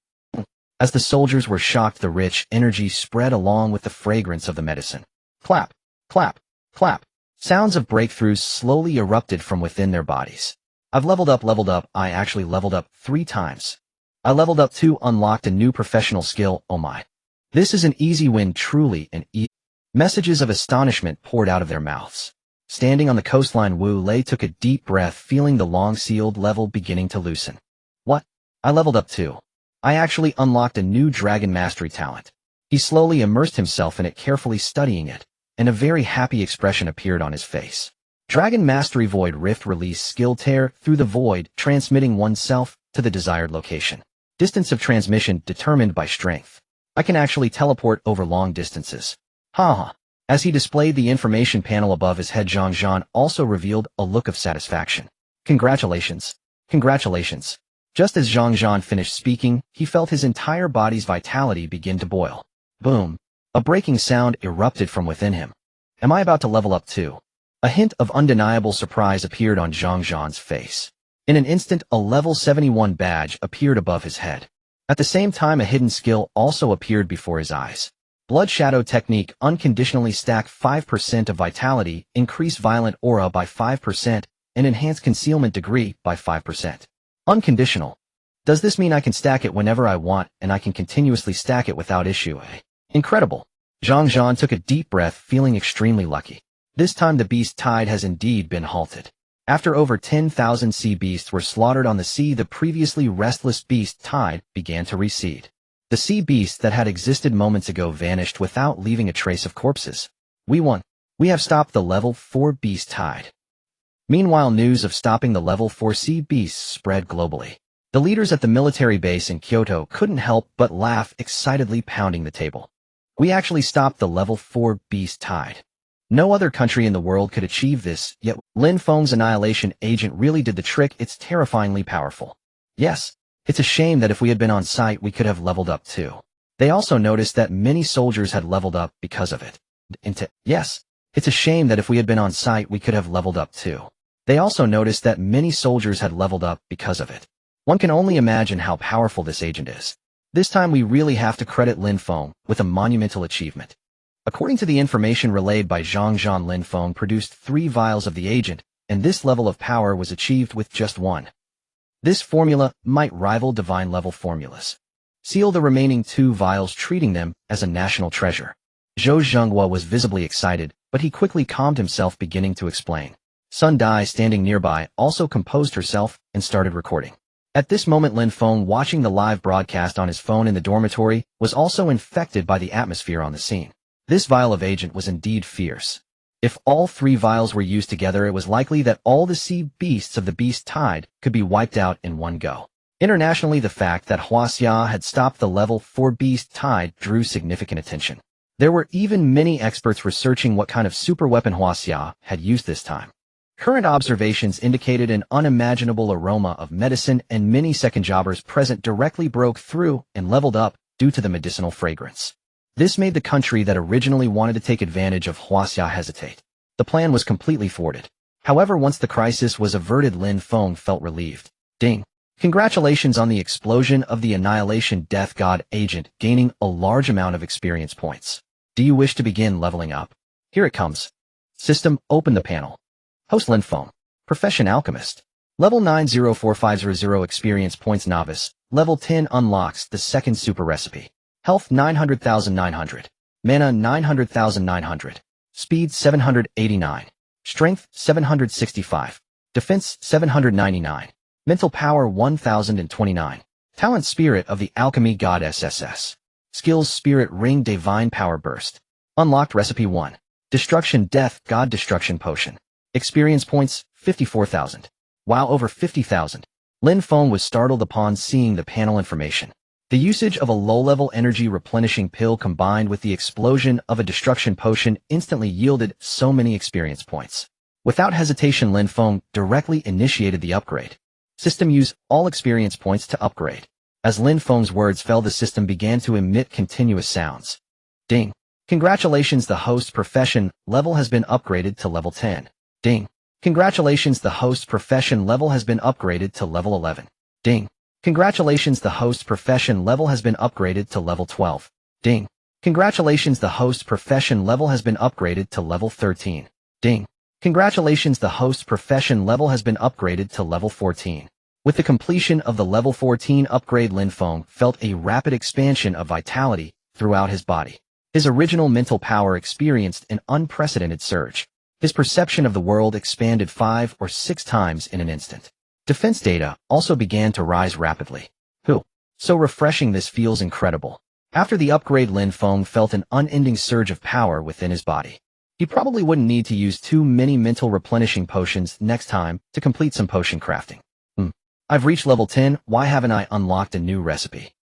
As the soldiers were shocked, the rich energy spread along with the fragrance of the medicine. Clap, clap, clap. Sounds of breakthroughs slowly erupted from within their bodies. I've leveled up, I actually leveled up 3 times. I leveled up 2, unlocked a new professional skill, oh my. This is an easy win, truly an easy. Messages of astonishment poured out of their mouths. Standing on the coastline, Wu Lei took a deep breath, feeling the long-sealed level beginning to loosen. What? I leveled up 2. I actually unlocked a new dragon mastery talent. He slowly immersed himself in it, carefully studying it, and a very happy expression appeared on his face. Dragon Mastery Void Rift Release Skill, tear through the void, transmitting oneself to the desired location. Distance of transmission determined by strength. I can actually teleport over long distances. Haha. As he displayed the information panel above his head, Zhang Zhan also revealed a look of satisfaction. Congratulations. Congratulations. Just as Zhang Zhan finished speaking, he felt his entire body's vitality begin to boil. Boom. A breaking sound erupted from within him. Am I about to level up too? A hint of undeniable surprise appeared on Zhang Zhan's face. In an instant, a level 71 badge appeared above his head. At the same time, a hidden skill also appeared before his eyes. Blood Shadow Technique, unconditionally stack 5% of vitality, increase violent aura by 5%, and enhance concealment degree by 5%. Unconditional. Does this mean I can stack it whenever I want and I can continuously stack it without issue, eh? Incredible. Zhang Zhan took a deep breath, feeling extremely lucky. This time the beast tide has indeed been halted. After over 10,000 sea beasts were slaughtered on the sea, the previously restless beast tide began to recede. The sea beasts that had existed moments ago vanished without leaving a trace of corpses. We won. We have stopped the level 4 beast tide. Meanwhile, news of stopping the level 4 sea beasts spread globally. The leaders at the military base in Kyoto couldn't help but laugh, excitedly pounding the table. We actually stopped the level 4 beast tide. No other country in the world could achieve this, yet Lin Feng's annihilation agent really did the trick. It's terrifyingly powerful. Yes, it's a shame that if we had been on site we could have leveled up too. They also noticed that many soldiers had leveled up because of it. Yes, it's a shame that if we had been on site we could have leveled up too. They also noticed that many soldiers had leveled up because of it. One can only imagine how powerful this agent is. This time we really have to credit Lin Feng with a monumental achievement. According to the information relayed by Zhang Zhan, Lin Feng produced 3 vials of the agent, and this level of power was achieved with just 1. This formula might rival divine level formulas. Seal the remaining 2 vials, treating them as a national treasure. Zhou Zhenghua was visibly excited, but he quickly calmed himself, beginning to explain. Sun Dai, standing nearby, also composed herself and started recording. At this moment, Lin Feng, watching the live broadcast on his phone in the dormitory, was also infected by the atmosphere on the scene. This vial of agent was indeed fierce. If all 3 vials were used together, it was likely that all the sea beasts of the beast tide could be wiped out in one go. Internationally, the fact that Huaxia had stopped the level 4 beast tide drew significant attention. There were even many experts researching what kind of super weapon Huaxia had used this time. Current observations indicated an unimaginable aroma of medicine, and many second jobbers present directly broke through and leveled up due to the medicinal fragrance. This made the country that originally wanted to take advantage of Huaxia hesitate. The plan was completely thwarted. However, once the crisis was averted, Lin Feng felt relieved. Ding. Congratulations on the explosion of the Annihilation Death God agent, gaining a large amount of experience points. Do you wish to begin leveling up? Here it comes. System, open the panel. Host Lin Feng. Profession Alchemist. Level 904500 experience points novice. Level 10 unlocks the second super recipe. Health 900,900. Mana 900,900. Speed 789. Strength 765. Defense 799. Mental power 1029. Talent Spirit of the Alchemy God SSS. Skills Spirit Ring Divine Power Burst. Unlocked Recipe 1. Destruction Death God Destruction Potion. Experience points 54,000. Wow, over 50,000. Lin Feng was startled upon seeing the panel information. The usage of a low-level energy replenishing pill combined with the explosion of a destruction potion instantly yielded so many experience points. Without hesitation, Lin Feng directly initiated the upgrade. System, use all experience points to upgrade. As Lin Feng's words fell, the system began to emit continuous sounds. Ding. Congratulations, the host profession level has been upgraded to level 10. Ding. Congratulations, the host profession level has been upgraded to level 11. Ding. Congratulations, the host profession level has been upgraded to level 12. Ding. Congratulations, the host profession level has been upgraded to level 13. Ding. Congratulations, the host profession level has been upgraded to level 14. With the completion of the level 14 upgrade, Lin Feng felt a rapid expansion of vitality throughout his body. His original mental power experienced an unprecedented surge. His perception of the world expanded 5 or 6 times in an instant. Defense data also began to rise rapidly. So refreshing, this feels incredible. After the upgrade, Lin Feng felt an unending surge of power within his body. He probably wouldn't need to use too many mental replenishing potions next time to complete some potion crafting. I've reached level 10, why haven't I unlocked a new recipe?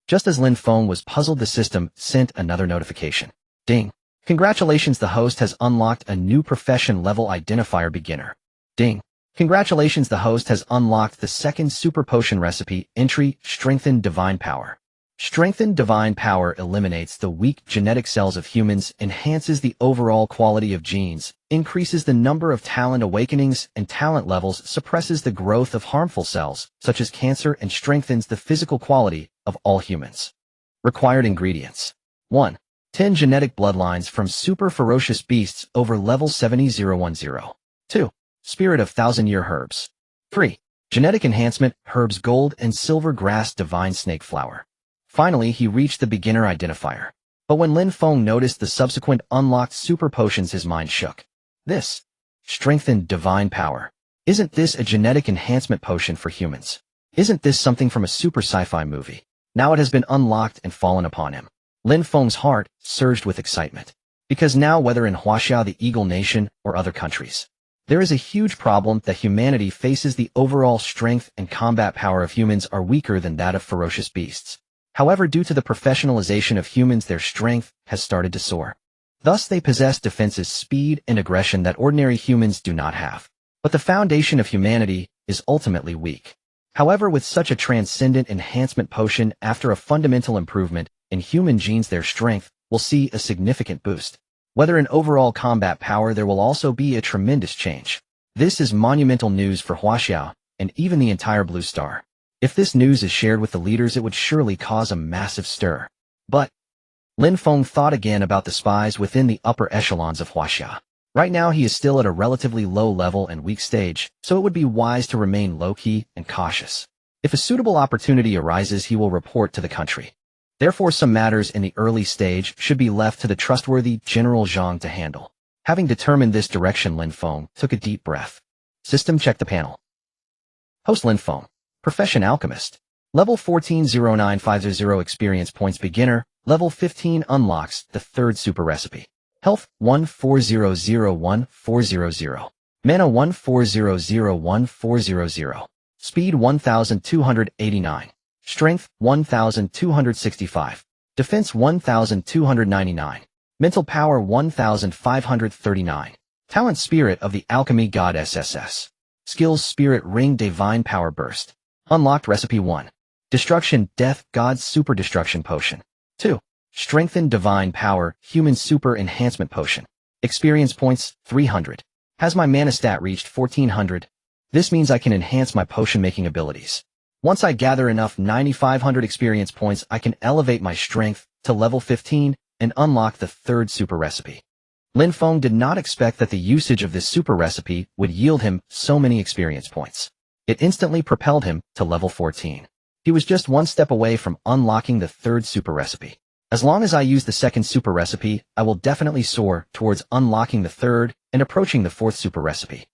Just as Lin Feng was puzzled, the system sent another notification. Ding. Congratulations, the host has unlocked a new profession level identifier, beginner. Ding. Congratulations, the host has unlocked the second super potion recipe, entry, Strengthened Divine Power. Strengthened Divine Power eliminates the weak genetic cells of humans, enhances the overall quality of genes, increases the number of talent awakenings and talent levels, suppresses the growth of harmful cells, such as cancer, and strengthens the physical quality of all humans. Required ingredients. 1. 10 genetic bloodlines from super ferocious beasts over level 70010. 2. Spirit of Thousand-Year Herbs. 3. Genetic enhancement, herbs gold and silver grass divine snake flower. Finally, he reached the beginner identifier. But when Lin Feng noticed the subsequent unlocked super potions, his mind shook. This. Strengthened Divine Power. Isn't this a genetic enhancement potion for humans? Isn't this something from a super sci-fi movie? Now it has been unlocked and fallen upon him. Lin Feng's heart surged with excitement. Because now, whether in Huaxia, the Eagle Nation, or other countries, there is a huge problem that humanity faces. The overall strength and combat power of humans are weaker than that of ferocious beasts. However, due to the professionalization of humans, their strength has started to soar. Thus, they possess defenses, speed, and aggression that ordinary humans do not have. But the foundation of humanity is ultimately weak. However, with such a transcendent enhancement potion, after a fundamental improvement in human genes, their strength will see a significant boost. Whether in overall combat power, there will also be a tremendous change. This is monumental news for Huaxia and even the entire Blue Star. If this news is shared with the leaders, it would surely cause a massive stir. But Lin Feng thought again about the spies within the upper echelons of Huaxia. Right now, he is still at a relatively low level and weak stage, so it would be wise to remain low-key and cautious. If a suitable opportunity arises, he will report to the country. Therefore, some matters in the early stage should be left to the trustworthy General Zhang to handle. Having determined this direction, Lin Feng took a deep breath. System, check the panel. Host Lin Feng. Profession Alchemist. Level 140950 experience points, beginner. Level 15 unlocks the third super recipe. Health 1400140. Mana 1400140. Speed 1289. Strength 1265. Defense 1299. Mental power 1539. Talent Spirit of the Alchemy God SSS. Skills Spirit Ring Divine Power Burst. Unlocked Recipe 1. Destruction Death God Super Destruction Potion. 2. Strengthened Divine Power Human Super Enhancement Potion. Experience points, 300. Has my mana stat reached 1400? This means I can enhance my potion-making abilities. Once I gather enough 9500 experience points, I can elevate my strength to level 15 and unlock the third super recipe. Lin Feng did not expect that the usage of this super recipe would yield him so many experience points. It instantly propelled him to level 14. He was just one step away from unlocking the third super recipe. As long as I use the second super recipe, I will definitely soar towards unlocking the third and approaching the fourth super recipe.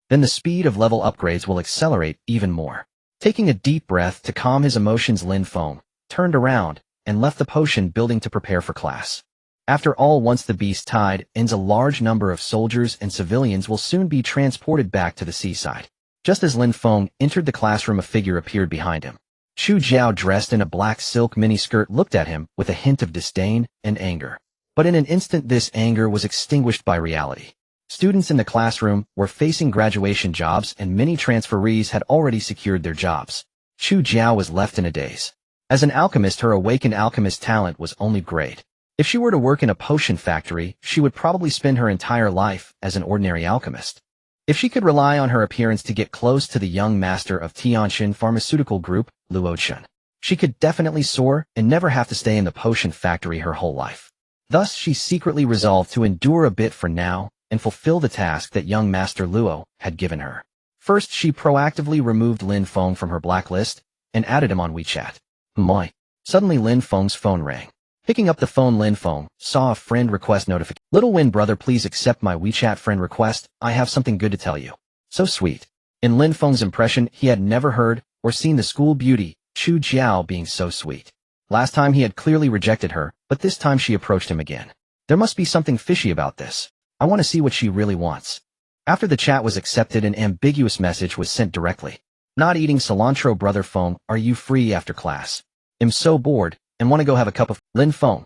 Then the speed of level upgrades will accelerate even more. Taking a deep breath to calm his emotions, Lin Feng turned around and left the potion building to prepare for class. After all, once the beast tide ends, a large number of soldiers and civilians will soon be transported back to the seaside. Just as Lin Feng entered the classroom, a figure appeared behind him. Chu Jiao, dressed in a black silk miniskirt, looked at him with a hint of disdain and anger. But in an instant, this anger was extinguished by reality. Students in the classroom were facing graduation jobs, and many transferees had already secured their jobs. Chu Jiao was left in a daze. As an alchemist, her awakened alchemist talent was only great. If she were to work in a potion factory, she would probably spend her entire life as an ordinary alchemist. If she could rely on her appearance to get close to the young master of Tianxin Pharmaceutical Group, Luo Chun, she could definitely soar and never have to stay in the potion factory her whole life. Thus, she secretly resolved to endure a bit for now and fulfill the task that young Master Luo had given her. First, she proactively removed Lin Feng from her blacklist and added him on WeChat. Moi. Suddenly, Lin Feng's phone rang. Picking up the phone, Lin Feng saw a friend request notification. Little Win brother, please accept my WeChat friend request. I have something good to tell you. So sweet. In Lin Feng's impression, he had never heard or seen the school beauty, Chu Jiao, being so sweet. Last time he had clearly rejected her, but this time she approached him again. There must be something fishy about this. I want to see what she really wants. After the chat was accepted, an ambiguous message was sent directly. Not eating cilantro, brother Feng, are you free after class? I'm so bored and want to go have a cup of Lin Feng.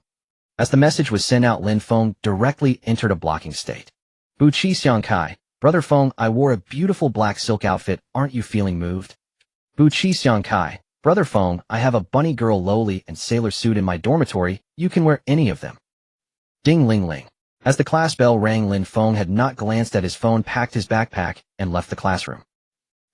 As the message was sent out, Lin Feng directly entered a blocking state. Bu Qi Xiang Kai, brother Feng, I wore a beautiful black silk outfit. Aren't you feeling moved? Bu Qi Xiang Kai, brother Feng, I have a bunny girl loli and sailor suit in my dormitory. You can wear any of them. Ding ling ling. As the class bell rang, Lin Feng had not glanced at his phone, packed his backpack, and left the classroom.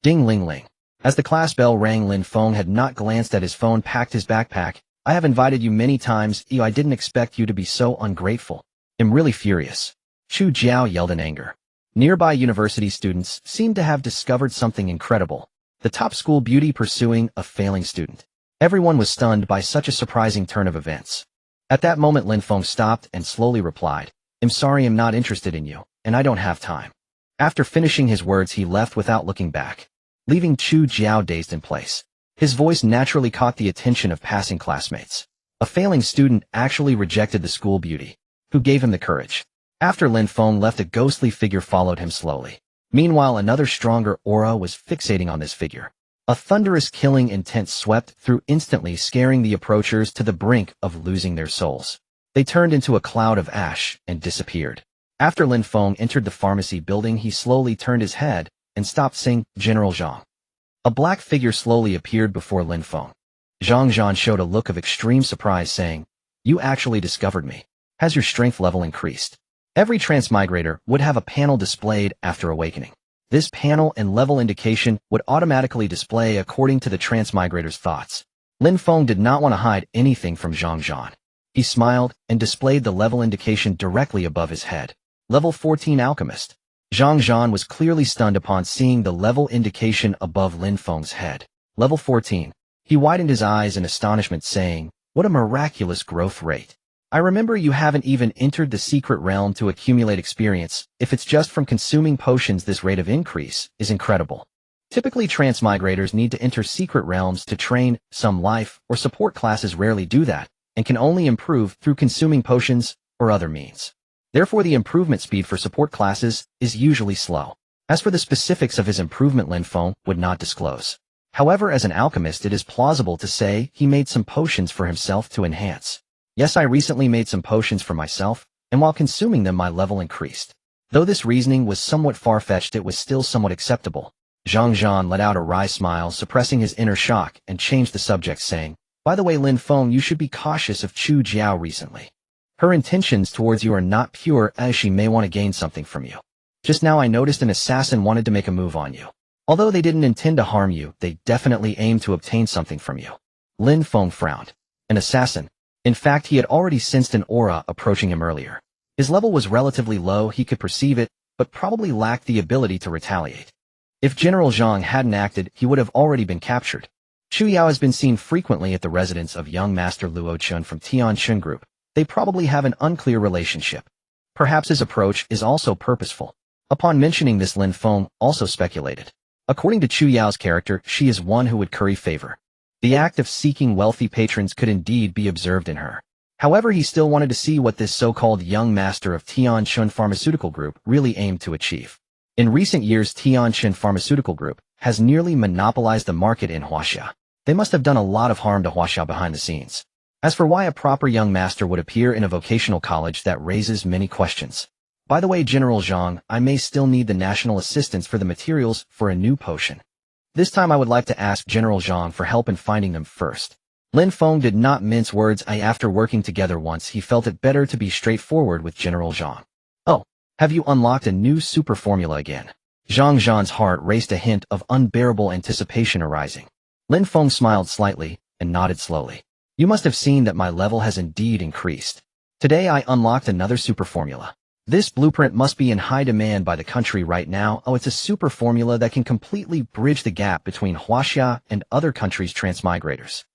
Ding ling ling. As the class bell rang, Lin Feng had not glanced at his phone, packed his backpack. I have invited you many times. I didn't expect you to be so ungrateful. I'm really furious. Chu Jiao yelled in anger. Nearby university students seemed to have discovered something incredible. The top school beauty pursuing a failing student. Everyone was stunned by such a surprising turn of events. At that moment, Lin Feng stopped and slowly replied, I'm sorry, I'm not interested in you, and I don't have time. After finishing his words, he left without looking back, leaving Chu Jiao dazed in place. His voice naturally caught the attention of passing classmates. A failing student actually rejected the school beauty, who gave him the courage. After Lin Feng left, a ghostly figure followed him slowly. Meanwhile, another stronger aura was fixating on this figure. A thunderous killing intent swept through instantly, scaring the approachers to the brink of losing their souls. They turned into a cloud of ash and disappeared. After Lin Feng entered the pharmacy building, he slowly turned his head and stopped, saying, General Zhang. A black figure slowly appeared before Lin Feng. Zhang Zhan showed a look of extreme surprise, saying, You actually discovered me. Has your strength level increased? Every transmigrator would have a panel displayed after awakening. This panel and level indication would automatically display according to the transmigrator's thoughts. Lin Feng did not want to hide anything from Zhang Zhan. He smiled and displayed the level indication directly above his head. Level 14 Alchemist. Zhang Zhan was clearly stunned upon seeing the level indication above Lin Feng's head. Level 14. He widened his eyes in astonishment, saying, What a miraculous growth rate. I remember you haven't even entered the secret realm to accumulate experience. If it's just from consuming potions, this rate of increase is incredible. Typically, transmigrators need to enter secret realms to train. Some life or support classes rarely do that, and can only improve through consuming potions or other means. Therefore, the improvement speed for support classes is usually slow. As for the specifics of his improvement, Lin Feng would not disclose. However, as an alchemist, it is plausible to say he made some potions for himself to enhance. Yes, I recently made some potions for myself, and while consuming them, my level increased. Though this reasoning was somewhat far-fetched, it was still somewhat acceptable. Zhang Zhan let out a wry smile, suppressing his inner shock, and changed the subject, saying, By the way, Lin Feng, you should be cautious of Chu Jiao recently. Her intentions towards you are not pure, as she may want to gain something from you. Just now I noticed an assassin wanted to make a move on you. Although they didn't intend to harm you, they definitely aimed to obtain something from you. Lin Feng frowned. An assassin? In fact, he had already sensed an aura approaching him earlier. His level was relatively low, he could perceive it, but probably lacked the ability to retaliate. If General Zhang hadn't acted, he would have already been captured. Chu Yao has been seen frequently at the residence of young Master Luo Chun from Tian Chun Group. They probably have an unclear relationship. Perhaps his approach is also purposeful. Upon mentioning this, Lin Feng also speculated. According to Chu Yao's character, she is one who would curry favor. The act of seeking wealthy patrons could indeed be observed in her. However, he still wanted to see what this so-called young master of Tian Chun Pharmaceutical Group really aimed to achieve. In recent years, Tian Chun Pharmaceutical Group has nearly monopolized the market in Huaxia. They must have done a lot of harm to Huaxia behind the scenes. As for why a proper young master would appear in a vocational college, that raises many questions. By the way, General Zhang, I may still need the national assistance for the materials for a new potion. This time I would like to ask General Zhang for help in finding them first. Lin Feng did not mince words. After working together once, he felt it better to be straightforward with General Zhang. Oh, have you unlocked a new super formula again? Zhang Zhan's heart raced, a hint of unbearable anticipation arising. Lin Feng smiled slightly and nodded slowly. You must have seen that my level has indeed increased. Today I unlocked another super formula. This blueprint must be in high demand by the country right now. Oh, it's a super formula that can completely bridge the gap between Huaxia and other countries' transmigrators.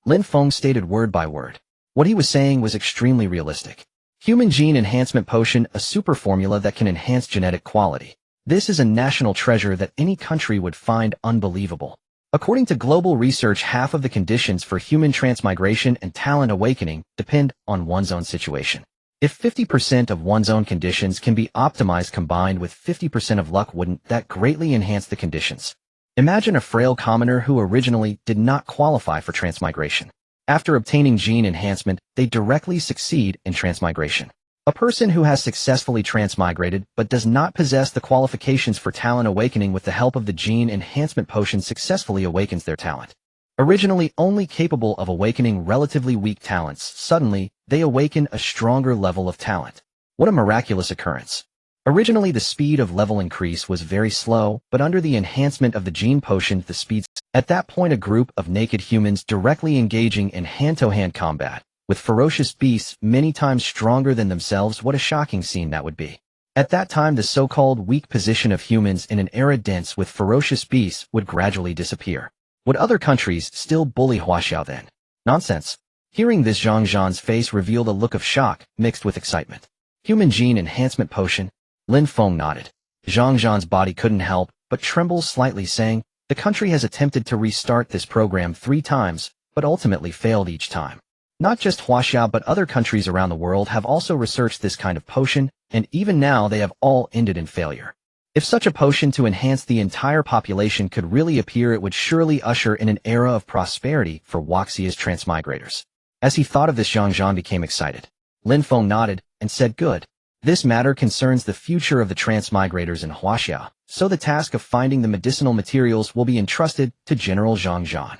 Lin Feng stated word by word. What he was saying was extremely realistic. Human Gene Enhancement Potion, a super formula that can enhance genetic quality. This is a national treasure that any country would find unbelievable. According to global research, half of the conditions for human transmigration and talent awakening depend on one's own situation. If 50% of one's own conditions can be optimized combined with 50% of luck, wouldn't that greatly enhance the conditions? Imagine a frail commoner who originally did not qualify for transmigration. After obtaining gene enhancement, they directly succeed in transmigration. A person who has successfully transmigrated but does not possess the qualifications for talent awakening, with the help of the gene enhancement potion, successfully awakens their talent. Originally only capable of awakening relatively weak talents, suddenly they awaken a stronger level of talent. What a miraculous occurrence. Originally the speed of level increase was very slow, but under the enhancement of the gene potion, the speed. At that point, a group of naked humans directly engaging in hand-to-hand combat with ferocious beasts many times stronger than themselves. What a shocking scene that would be. At that time, the so-called weak position of humans in an era dense with ferocious beasts would gradually disappear. Would other countries still bully Huaxia then? Nonsense. Hearing this, Zhang Zhan's face revealed a look of shock mixed with excitement. Human Gene Enhancement Potion? Lin Feng nodded. Zhang Zhan's body couldn't help but tremble slightly, saying, the country has attempted to restart this program 3 times, but ultimately failed each time. Not just Huaxia, but other countries around the world have also researched this kind of potion, and even now they have all ended in failure. If such a potion to enhance the entire population could really appear, it would surely usher in an era of prosperity for Huaxia's transmigrators. As he thought of this, Zhang Zhan became excited. Lin Feng nodded and said, good. This matter concerns the future of the transmigrators in Huaxia, so the task of finding the medicinal materials will be entrusted to General Zhang Zhan.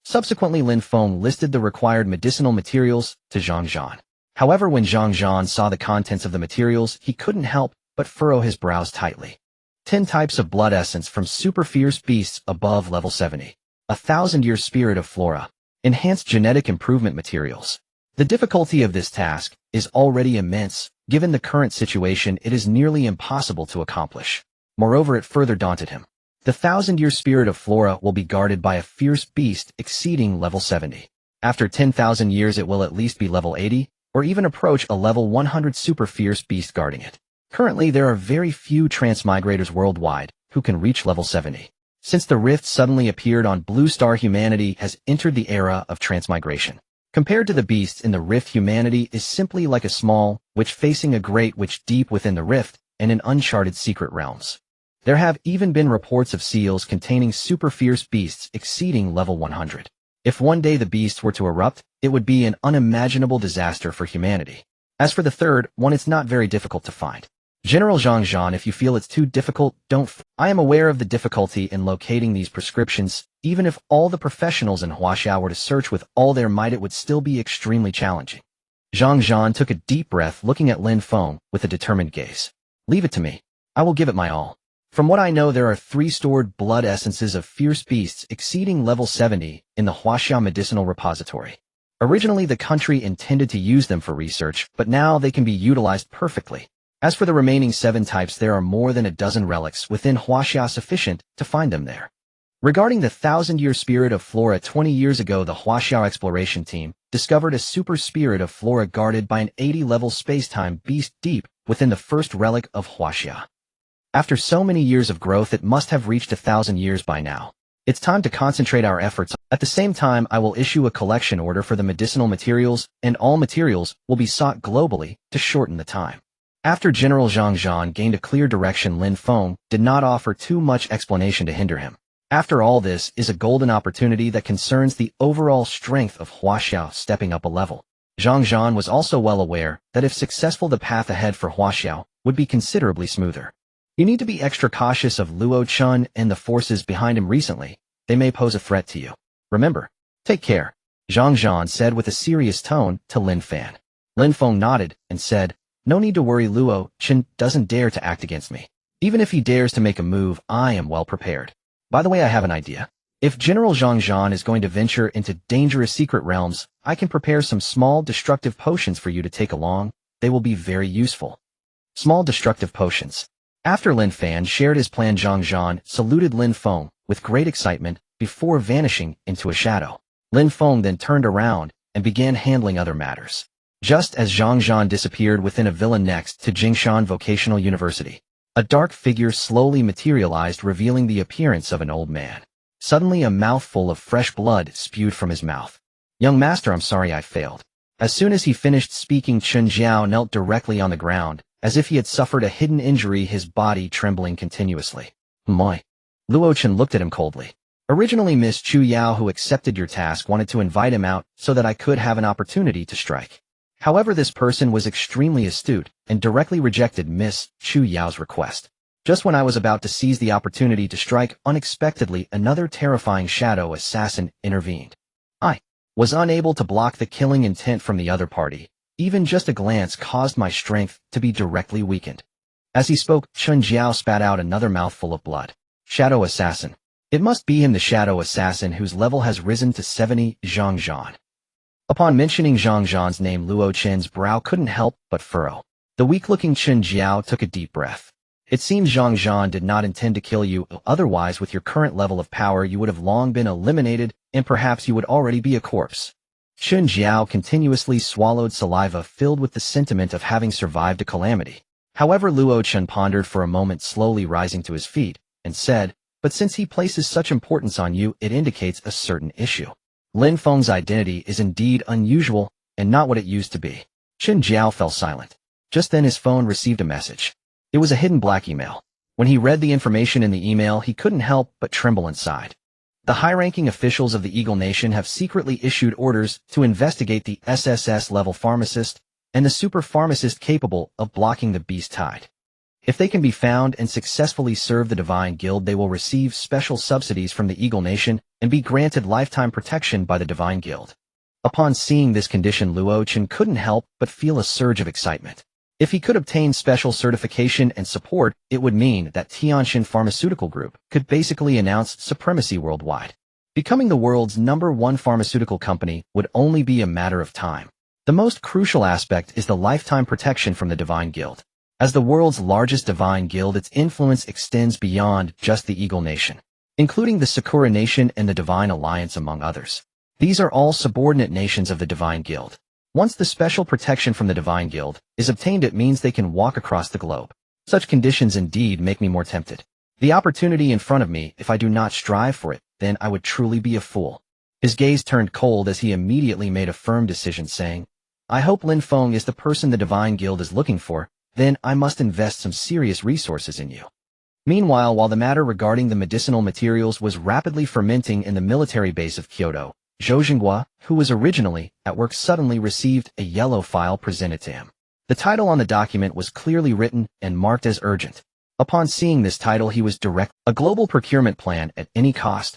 Subsequently, Lin Feng listed the required medicinal materials to Zhang Zhan. However, when Zhang Zhan saw the contents of the materials, he couldn't help but furrow his brows tightly. 10 types of blood essence from super fierce beasts above level 70. 1,000-year spirit of flora. Enhanced genetic improvement materials. The difficulty of this task is already immense. Given the current situation, it is nearly impossible to accomplish. Moreover, it further daunted him. The 1,000-year spirit of flora will be guarded by a fierce beast exceeding level 70. After 10,000 years, it will at least be level 80, or even approach a level 100 super fierce beast guarding it. Currently, there are very few transmigrators worldwide who can reach level 70. Since the rift suddenly appeared on Blue Star, humanity has entered the era of transmigration. Compared to the beasts in the rift, humanity is simply like a small witch facing a great witch deep within the rift and in uncharted secret realms. There have even been reports of seals containing super fierce beasts exceeding level 100. If one day the beasts were to erupt, it would be an unimaginable disaster for humanity. As for the third one, it's not very difficult to find. General Zhang, if you feel it's too difficult, I am aware of the difficulty in locating these prescriptions. Even if all the professionals in Huaxia were to search with all their might, it would still be extremely challenging. Zhang took a deep breath, looking at Lin Feng with a determined gaze. Leave it to me. I will give it my all. From what I know, there are 3 stored blood essences of fierce beasts exceeding level 70 in the Huaxia medicinal repository. Originally, the country intended to use them for research, but now they can be utilized perfectly. As for the remaining 7 types, there are more than a dozen relics within Huaxia sufficient to find them there. Regarding the 1,000-year spirit of flora, 20 years ago the Huaxia exploration team discovered a super spirit of flora guarded by an 80-level space-time beast deep within the first relic of Huaxia. After so many years of growth, it must have reached 1,000 years by now. It's time to concentrate our efforts. At the same time, I will issue a collection order for the medicinal materials, and all materials will be sought globally to shorten the time. After General Zhang gained a clear direction, Lin Feng did not offer too much explanation to hinder him. After all, this is a golden opportunity that concerns the overall strength of Huaxia stepping up a level. Zhang was also well aware that if successful, the path ahead for Huaxia would be considerably smoother. You need to be extra cautious of Luo Chun and the forces behind him recently. They may pose a threat to you. Remember, take care, Zhang said with a serious tone to Lin Feng. Lin Feng nodded and said, no need to worry, Luo Chun doesn't dare to act against me. Even if he dares to make a move, I am well prepared. By the way, I have an idea. If General Zhang is going to venture into dangerous secret realms, I can prepare some small destructive potions for you to take along. They will be very useful. Small destructive potions. After Lin Feng shared his plan, Zhang saluted Lin Feng with great excitement before vanishing into a shadow. Lin Feng then turned around and began handling other matters. Just as Zhang disappeared within a villa next to Jingshan Vocational University, a dark figure slowly materialized, revealing the appearance of an old man. Suddenly, a mouthful of fresh blood spewed from his mouth. Young master, I'm sorry I failed. As soon as he finished speaking, Chen Jiao knelt directly on the ground, as if he had suffered a hidden injury, his body trembling continuously. Moi. Luo Chen looked at him coldly. Originally, Miss Chu Yao, who accepted your task, wanted to invite him out so that I could have an opportunity to strike. However, this person was extremely astute and directly rejected Miss Chu Yao's request. Just when I was about to seize the opportunity to strike, unexpectedly, another terrifying shadow assassin intervened. I was unable to block the killing intent from the other party. Even just a glance caused my strength to be directly weakened. As he spoke, Chen Jiao spat out another mouthful of blood. Shadow assassin. It must be him, the shadow assassin whose level has risen to 70, Zhang. Upon mentioning Zhang's name, Luo Chen's brow couldn't help but furrow. The weak-looking Chen Jiao took a deep breath. It seems Zhang did not intend to kill you, otherwise with your current level of power you would have long been eliminated, and perhaps you would already be a corpse. Chen Jiao continuously swallowed saliva filled with the sentiment of having survived a calamity. However, Luo Chen pondered for a moment, slowly rising to his feet, and said, but since he places such importance on you, it indicates a certain issue. Lin Feng's identity is indeed unusual, and not what it used to be. Chen Jiao fell silent. Just then his phone received a message. It was a hidden black email. When he read the information in the email, he couldn't help but tremble inside. The high-ranking officials of the Eagle Nation have secretly issued orders to investigate the SSS-level pharmacist and the super pharmacist capable of blocking the beast tide. If they can be found and successfully serve the Divine Guild, they will receive special subsidies from the Eagle Nation and be granted lifetime protection by the Divine Guild. Upon seeing this condition, Luo Chen couldn't help but feel a surge of excitement. If he could obtain special certification and support, it would mean that Tianxin Pharmaceutical Group could basically announce supremacy worldwide. Becoming the world's #1 pharmaceutical company would only be a matter of time. The most crucial aspect is the lifetime protection from the Divine Guild. As the world's largest Divine Guild, its influence extends beyond just the Eagle Nation, including the Sakura Nation and the Divine Alliance, among others. These are all subordinate nations of the Divine Guild. Once the special protection from the Divine Guild is obtained, it means they can walk across the globe. Such conditions indeed make me more tempted. The opportunity in front of me, if I do not strive for it, then I would truly be a fool. His gaze turned cold as he immediately made a firm decision, saying, I hope Lin Feng is the person the Divine Guild is looking for, then I must invest some serious resources in you. Meanwhile, while the matter regarding the medicinal materials was rapidly fermenting in the military base of Kyoto, Zhou Jinghua, who was originally at work, suddenly received a yellow file presented to him. The title on the document was clearly written and marked as urgent. Upon seeing this title, he was direct. A global procurement plan at any cost.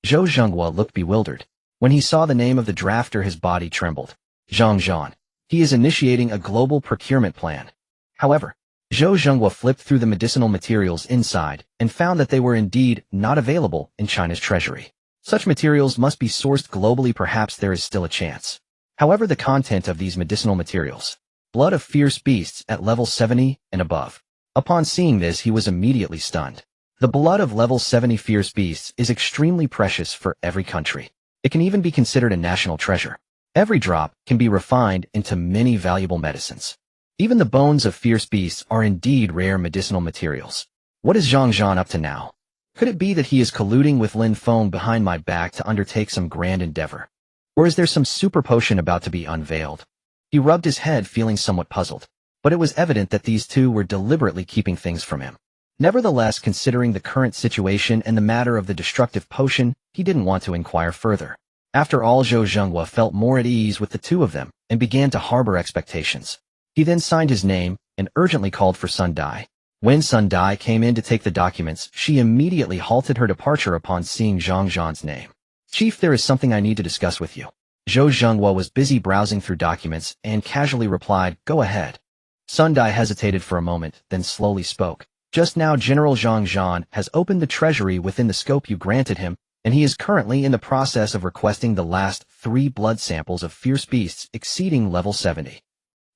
Zhou Zhenghua looked bewildered. When he saw the name of the drafter, his body trembled. Zhang Zhan. He is initiating a global procurement plan. However, Zhou Zhenghua flipped through the medicinal materials inside and found that they were indeed not available in China's treasury. Such materials must be sourced globally. Perhaps there is still a chance. However, the content of these medicinal materials, blood of fierce beasts at level 70 and above. Upon seeing this, he was immediately stunned. The blood of level 70 fierce beasts is extremely precious for every country. It can even be considered a national treasure. Every drop can be refined into many valuable medicines. Even the bones of fierce beasts are indeed rare medicinal materials. What is Zhang Zhan up to now? Could it be that he is colluding with Lin Feng behind my back to undertake some grand endeavor? Or is there some super potion about to be unveiled? He rubbed his head, feeling somewhat puzzled. But it was evident that these two were deliberately keeping things from him. Nevertheless, considering the current situation and the matter of the destructive potion, he didn't want to inquire further. After all, Zhou Zhenghua felt more at ease with the two of them and began to harbor expectations. He then signed his name and urgently called for Sun Dai. When Sun Dai came in to take the documents, she immediately halted her departure upon seeing Zhang Zhan's name. Chief, there is something I need to discuss with you. Zhou Zhenghua was busy browsing through documents and casually replied, "Go ahead." Sun Dai hesitated for a moment, then slowly spoke. "Just now General Zhang Zhan has opened the treasury within the scope you granted him, and he is currently in the process of requesting the last 3 blood samples of fierce beasts exceeding level 70.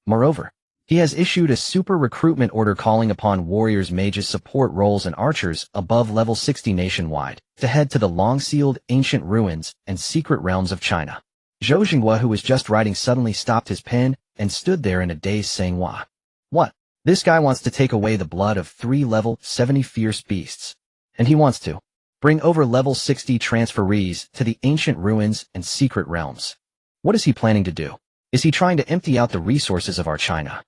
Moreover, he has issued a super recruitment order calling upon warriors, mages, support roles, and archers above level 60 nationwide to head to the long-sealed ancient ruins and secret realms of China." Zhou Zhenghua, who was just writing, suddenly stopped his pen and stood there in a daze, saying, "What? What? This guy wants to take away the blood of 3 level 70 fierce beasts. And he wants to bring over level 60 transferees to the ancient ruins and secret realms. What is he planning to do? Is he trying to empty out the resources of our China?"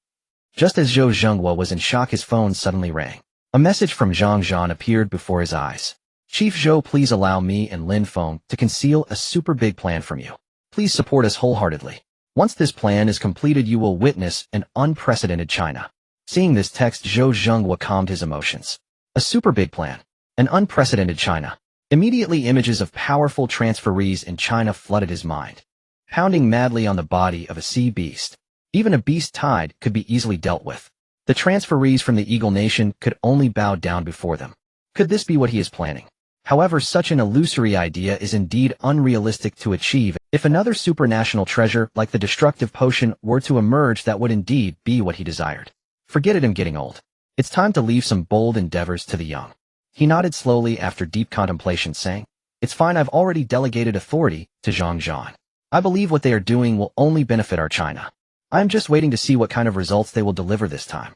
Just as Zhou Zhenghua was in shock, his phone suddenly rang. A message from Zhang Zhan appeared before his eyes. "Chief Zhou, please allow me and Lin Feng to conceal a super big plan from you. Please support us wholeheartedly. Once this plan is completed, you will witness an unprecedented China." Seeing this text, Zhou Zhenghua calmed his emotions. A super big plan. An unprecedented China. Immediately, images of powerful transferees in China flooded his mind. Pounding madly on the body of a sea beast. Even a beast tide could be easily dealt with. The transferees from the Eagle Nation could only bow down before them. Could this be what he is planning? However, such an illusory idea is indeed unrealistic to achieve. If another supranational treasure like the destructive potion were to emerge, that would indeed be what he desired. Forget it, I'm getting old. It's time to leave some bold endeavors to the young. He nodded slowly after deep contemplation, saying, "It's fine, I've already delegated authority to Zhang Zhan. I believe what they are doing will only benefit our China. I am just waiting to see what kind of results they will deliver this time."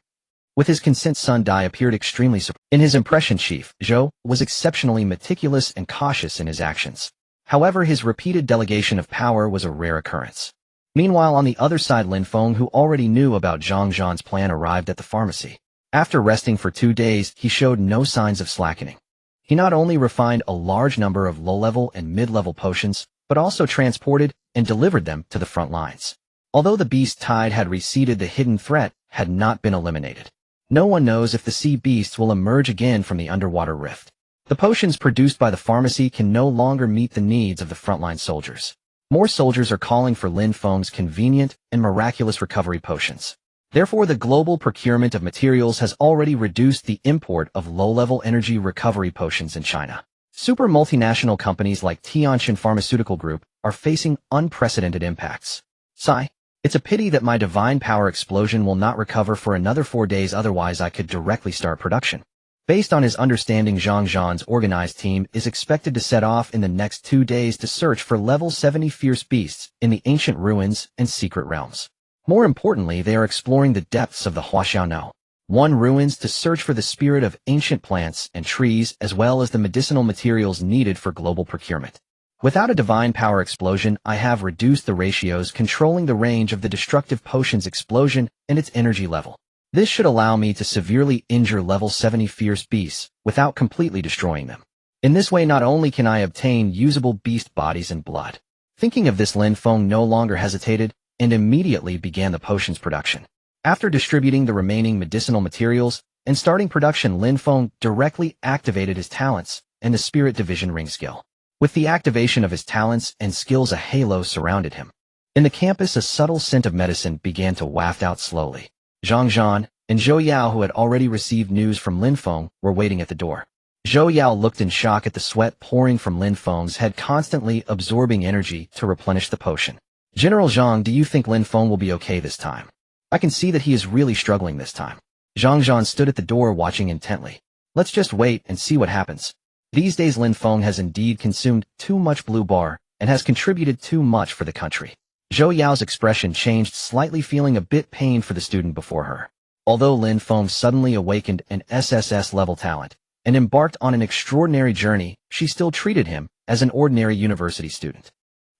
With his consent, Sun Dai appeared extremely surprised. In his impression, Chief Zhou was exceptionally meticulous and cautious in his actions. However, his repeated delegation of power was a rare occurrence. Meanwhile, on the other side, Lin Feng, who already knew about Zhang Zhan's plan, arrived at the pharmacy. After resting for 2 days, he showed no signs of slackening. He not only refined a large number of low-level and mid-level potions, but also transported and delivered them to the front lines. Although the beast tide had receded, the hidden threat had not been eliminated. No one knows if the sea beasts will emerge again from the underwater rift. The potions produced by the pharmacy can no longer meet the needs of the frontline soldiers. More soldiers are calling for Lin Feng's convenient and miraculous recovery potions. Therefore, the global procurement of materials has already reduced the import of low-level energy recovery potions in China. Super multinational companies like Tianjin Pharmaceutical Group are facing unprecedented impacts. Sigh. It's a pity that my divine power explosion will not recover for another 4 days, otherwise I could directly start production. Based on his understanding, Zhang Zhan's organized team is expected to set off in the next 2 days to search for level 70 fierce beasts in the ancient ruins and secret realms. More importantly, they are exploring the depths of the Huaxia ruins to search for the spirit of ancient plants and trees, as well as the medicinal materials needed for global procurement. Without a divine power explosion, I have reduced the ratios controlling the range of the destructive potion's explosion and its energy level. This should allow me to severely injure level 70 fierce beasts without completely destroying them. In this way, not only can I obtain usable beast bodies and blood. Thinking of this, Lin Feng no longer hesitated and immediately began the potion's production. After distributing the remaining medicinal materials and starting production, Lin Feng directly activated his talents and the Spirit Division Ring skill. With the activation of his talents and skills, a halo surrounded him. In the campus, a subtle scent of medicine began to waft out slowly. Zhang Zhan and Zhou Yao, who had already received news from Lin Feng, were waiting at the door. Zhou Yao looked in shock at the sweat pouring from Lin Feng's head, constantly absorbing energy to replenish the potion. General Zhang, do you think Lin Feng will be okay this time? I can see that he is really struggling this time. Zhang Zhan stood at the door watching intently. Let's just wait and see what happens. These days Lin Feng has indeed consumed too much blue bar and has contributed too much for the country. Zhou Yao's expression changed slightly, feeling a bit pained for the student before her. Although Lin Feng suddenly awakened an SSS-level talent and embarked on an extraordinary journey, she still treated him as an ordinary university student.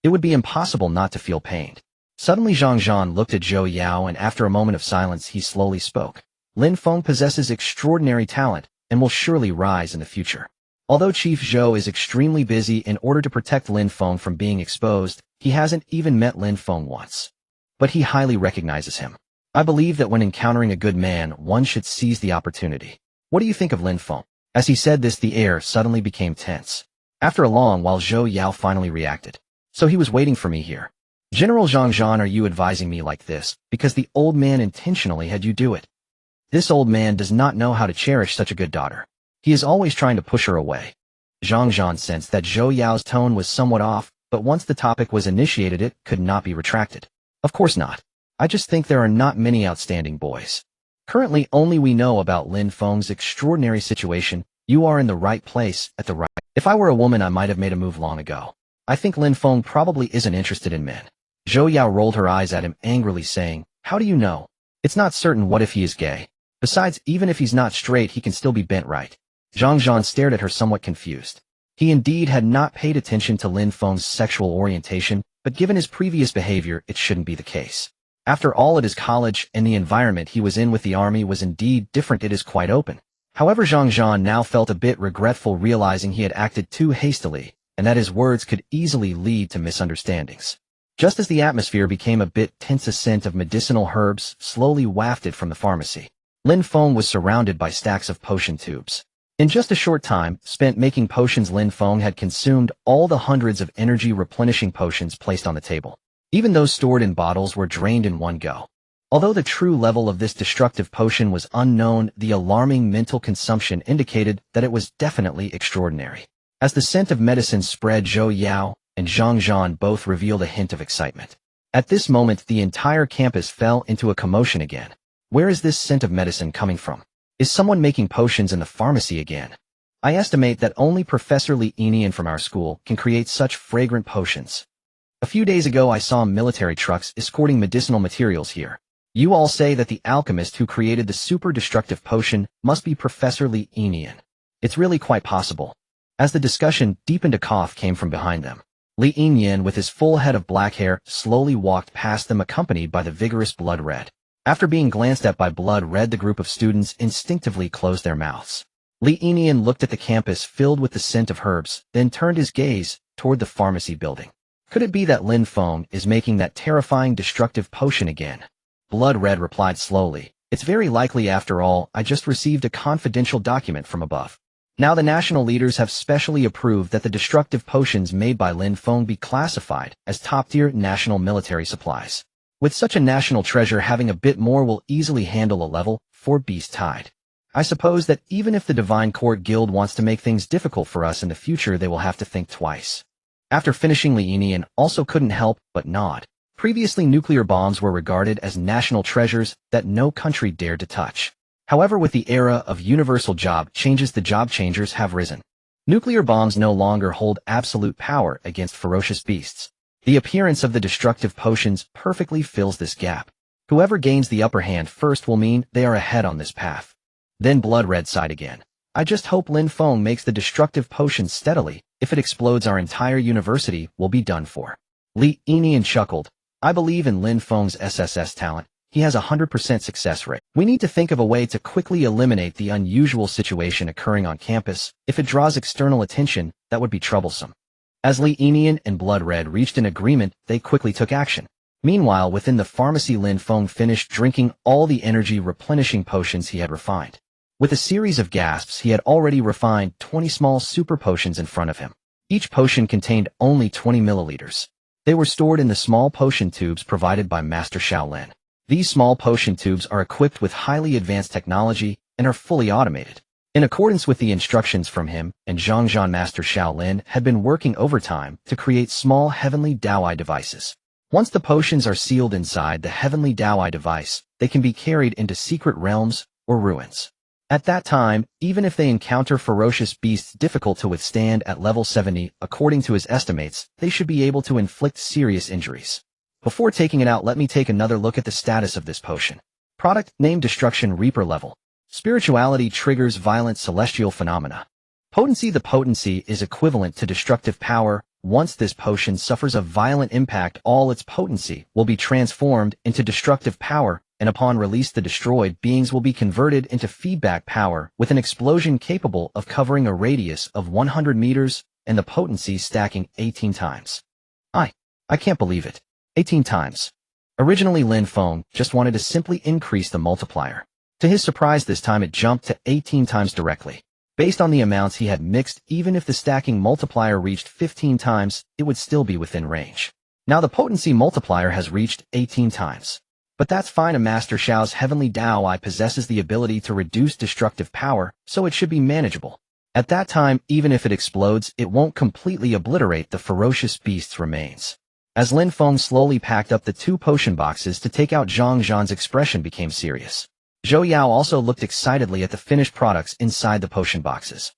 It would be impossible not to feel pained. Suddenly Zhang Zhan looked at Zhou Yao, and after a moment of silence he slowly spoke. Lin Feng possesses extraordinary talent and will surely rise in the future. Although Chief Zhou is extremely busy in order to protect Lin Feng from being exposed, he hasn't even met Lin Feng once. But he highly recognizes him. I believe that when encountering a good man, one should seize the opportunity. What do you think of Lin Feng? As he said this, the air suddenly became tense. After a long while, Zhou Yao finally reacted. So he was waiting for me here. General Zhang Zhan, are you advising me like this because the old man intentionally had you do it? This old man does not know how to cherish such a good daughter. He is always trying to push her away. Zhang Zhan sensed that Zhou Yao's tone was somewhat off, but once the topic was initiated, it could not be retracted. Of course not. I just think there are not many outstanding boys. Currently, only we know about Lin Feng's extraordinary situation. You are in the right place at the right. If I were a woman, I might have made a move long ago. I think Lin Feng probably isn't interested in men. Zhou Yao rolled her eyes at him angrily, saying, how do you know? It's not certain. What if he is gay? Besides, even if he's not straight, he can still be bent right. Zhang Zhan stared at her somewhat confused. He indeed had not paid attention to Lin Feng's sexual orientation, but given his previous behavior, it shouldn't be the case. After all, it is college, and the environment he was in with the army was indeed different. It is quite open. However, Zhang Zhan now felt a bit regretful, realizing he had acted too hastily, and that his words could easily lead to misunderstandings. Just as the atmosphere became a bit tense, a scent of medicinal herbs slowly wafted from the pharmacy. Lin Feng was surrounded by stacks of potion tubes. In just a short time spent making potions, Lin Feng had consumed all the hundreds of energy-replenishing potions placed on the table. Even those stored in bottles were drained in one go. Although the true level of this destructive potion was unknown, the alarming mental consumption indicated that it was definitely extraordinary. As the scent of medicine spread, Zhou Yao and Zhang Zhan both revealed a hint of excitement. At this moment, the entire campus fell into a commotion again. Where is this scent of medicine coming from? Is someone making potions in the pharmacy again? I estimate that only Professor Lin from our school can create such fragrant potions. A few days ago I saw military trucks escorting medicinal materials here. You all say that the alchemist who created the super destructive potion must be Professor Lin. It's really quite possible. As the discussion deepened, a cough came from behind them. Lin, with his full head of black hair, slowly walked past them, accompanied by the vigorous Blood Red. After being glanced at by Blood Red, the group of students instinctively closed their mouths. Lin looked at the campus filled with the scent of herbs, then turned his gaze toward the pharmacy building. Could it be that Lin Feng is making that terrifying destructive potion again? Blood Red replied slowly, it's very likely. After all, I just received a confidential document from above. Now the national leaders have specially approved that the destructive potions made by Lin Feng be classified as top-tier national military supplies. With such a national treasure, having a bit more will easily handle a level 4 beast tide. I suppose that even if the Divine Court Guild wants to make things difficult for us in the future, they will have to think twice. After finishing, Lin also couldn't help but nod. Previously, nuclear bombs were regarded as national treasures that no country dared to touch. However, with the era of universal job changes, the job changers have risen. Nuclear bombs no longer hold absolute power against ferocious beasts. The appearance of the destructive potions perfectly fills this gap. Whoever gains the upper hand first will mean they are ahead on this path. Then Blood Red sighed again. I just hope Lin Feng makes the destructive potions steadily. If it explodes, our entire university will be done for. Lin chuckled. I believe in Lin Feng's SSS talent. He has a 100% success rate. We need to think of a way to quickly eliminate the unusual situation occurring on campus. If it draws external attention, that would be troublesome. As Lin and Blood Red reached an agreement, they quickly took action. Meanwhile, within the pharmacy, Lin Feng finished drinking all the energy-replenishing potions he had refined. With a series of gasps, he had already refined 20 small super potions in front of him. Each potion contained only 20 milliliters. They were stored in the small potion tubes provided by Master Shaolin. These small potion tubes are equipped with highly advanced technology and are fully automated. In accordance with the instructions from him and Zhangzhan, Master Shaolin had been working overtime to create small heavenly Dao devices. Once the potions are sealed inside the heavenly Dao device, they can be carried into secret realms or ruins. At that time, even if they encounter ferocious beasts difficult to withstand at level 70, according to his estimates, they should be able to inflict serious injuries. Before taking it out, let me take another look at the status of this potion. Product name: Destruction Reaper level. Spirituality triggers violent celestial phenomena. Potency: the potency is equivalent to destructive power. Once this potion suffers a violent impact, all its potency will be transformed into destructive power, and upon release the destroyed beings will be converted into feedback power with an explosion capable of covering a radius of 100 meters and the potency stacking 18 times. I can't believe it. 18 times. Originally, Lin Feng just wanted to simply increase the multiplier. To his surprise, this time it jumped to 18 times directly. Based on the amounts he had mixed, even if the stacking multiplier reached 15 times, it would still be within range. Now the potency multiplier has reached 18 times. But that's fine. A Master Shao's heavenly Dao possesses the ability to reduce destructive power, so it should be manageable. At that time, even if it explodes, it won't completely obliterate the ferocious beast's remains. As Lin Feng slowly packed up the 2 potion boxes to take out, Zhang Zhan's expression became serious. Zhou Yao also looked excitedly at the finished products inside the potion boxes.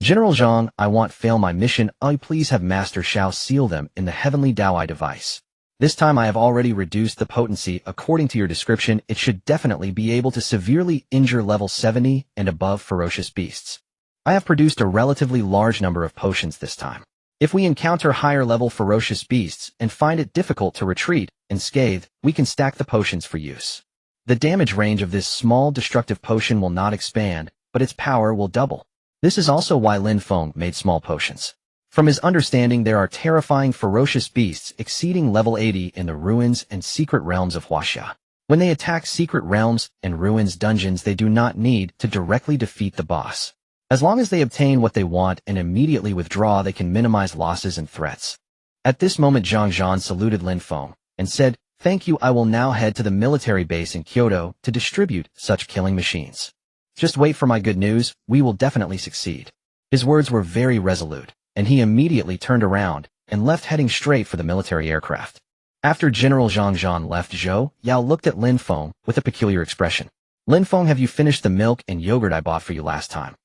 General Zhang, I won't fail my mission. Please have Master Shao seal them in the heavenly Dao device. This time I have already reduced the potency. According to your description, it should definitely be able to severely injure level 70 and above ferocious beasts. I have produced a relatively large number of potions this time. If we encounter higher level ferocious beasts and find it difficult to retreat unscathed, we can stack the potions for use. The damage range of this small destructive potion will not expand, but its power will double. This is also why Lin Feng made small potions. From his understanding, there are terrifying ferocious beasts exceeding level 80 in the ruins and secret realms of Huaxia. When they attack secret realms and ruins dungeons, they do not need to directly defeat the boss. As long as they obtain what they want and immediately withdraw, they can minimize losses and threats. At this moment, Zhang Zhan saluted Lin Feng and said, "Thank you. I will now head to the military base in Kyoto to distribute such killing machines. Just wait for my good news. We will definitely succeed." His words were very resolute, and he immediately turned around and left, heading straight for the military aircraft. After General Zhang Zhan left, Zhou Yao looked at Lin Feng with a peculiar expression. "Lin Feng, have you finished the milk and yogurt I bought for you last time?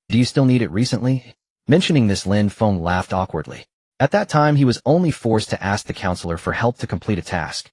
Do you still need it recently?" Mentioning this, Lin Feng laughed awkwardly. At that time, he was only forced to ask the counselor for help to complete a task.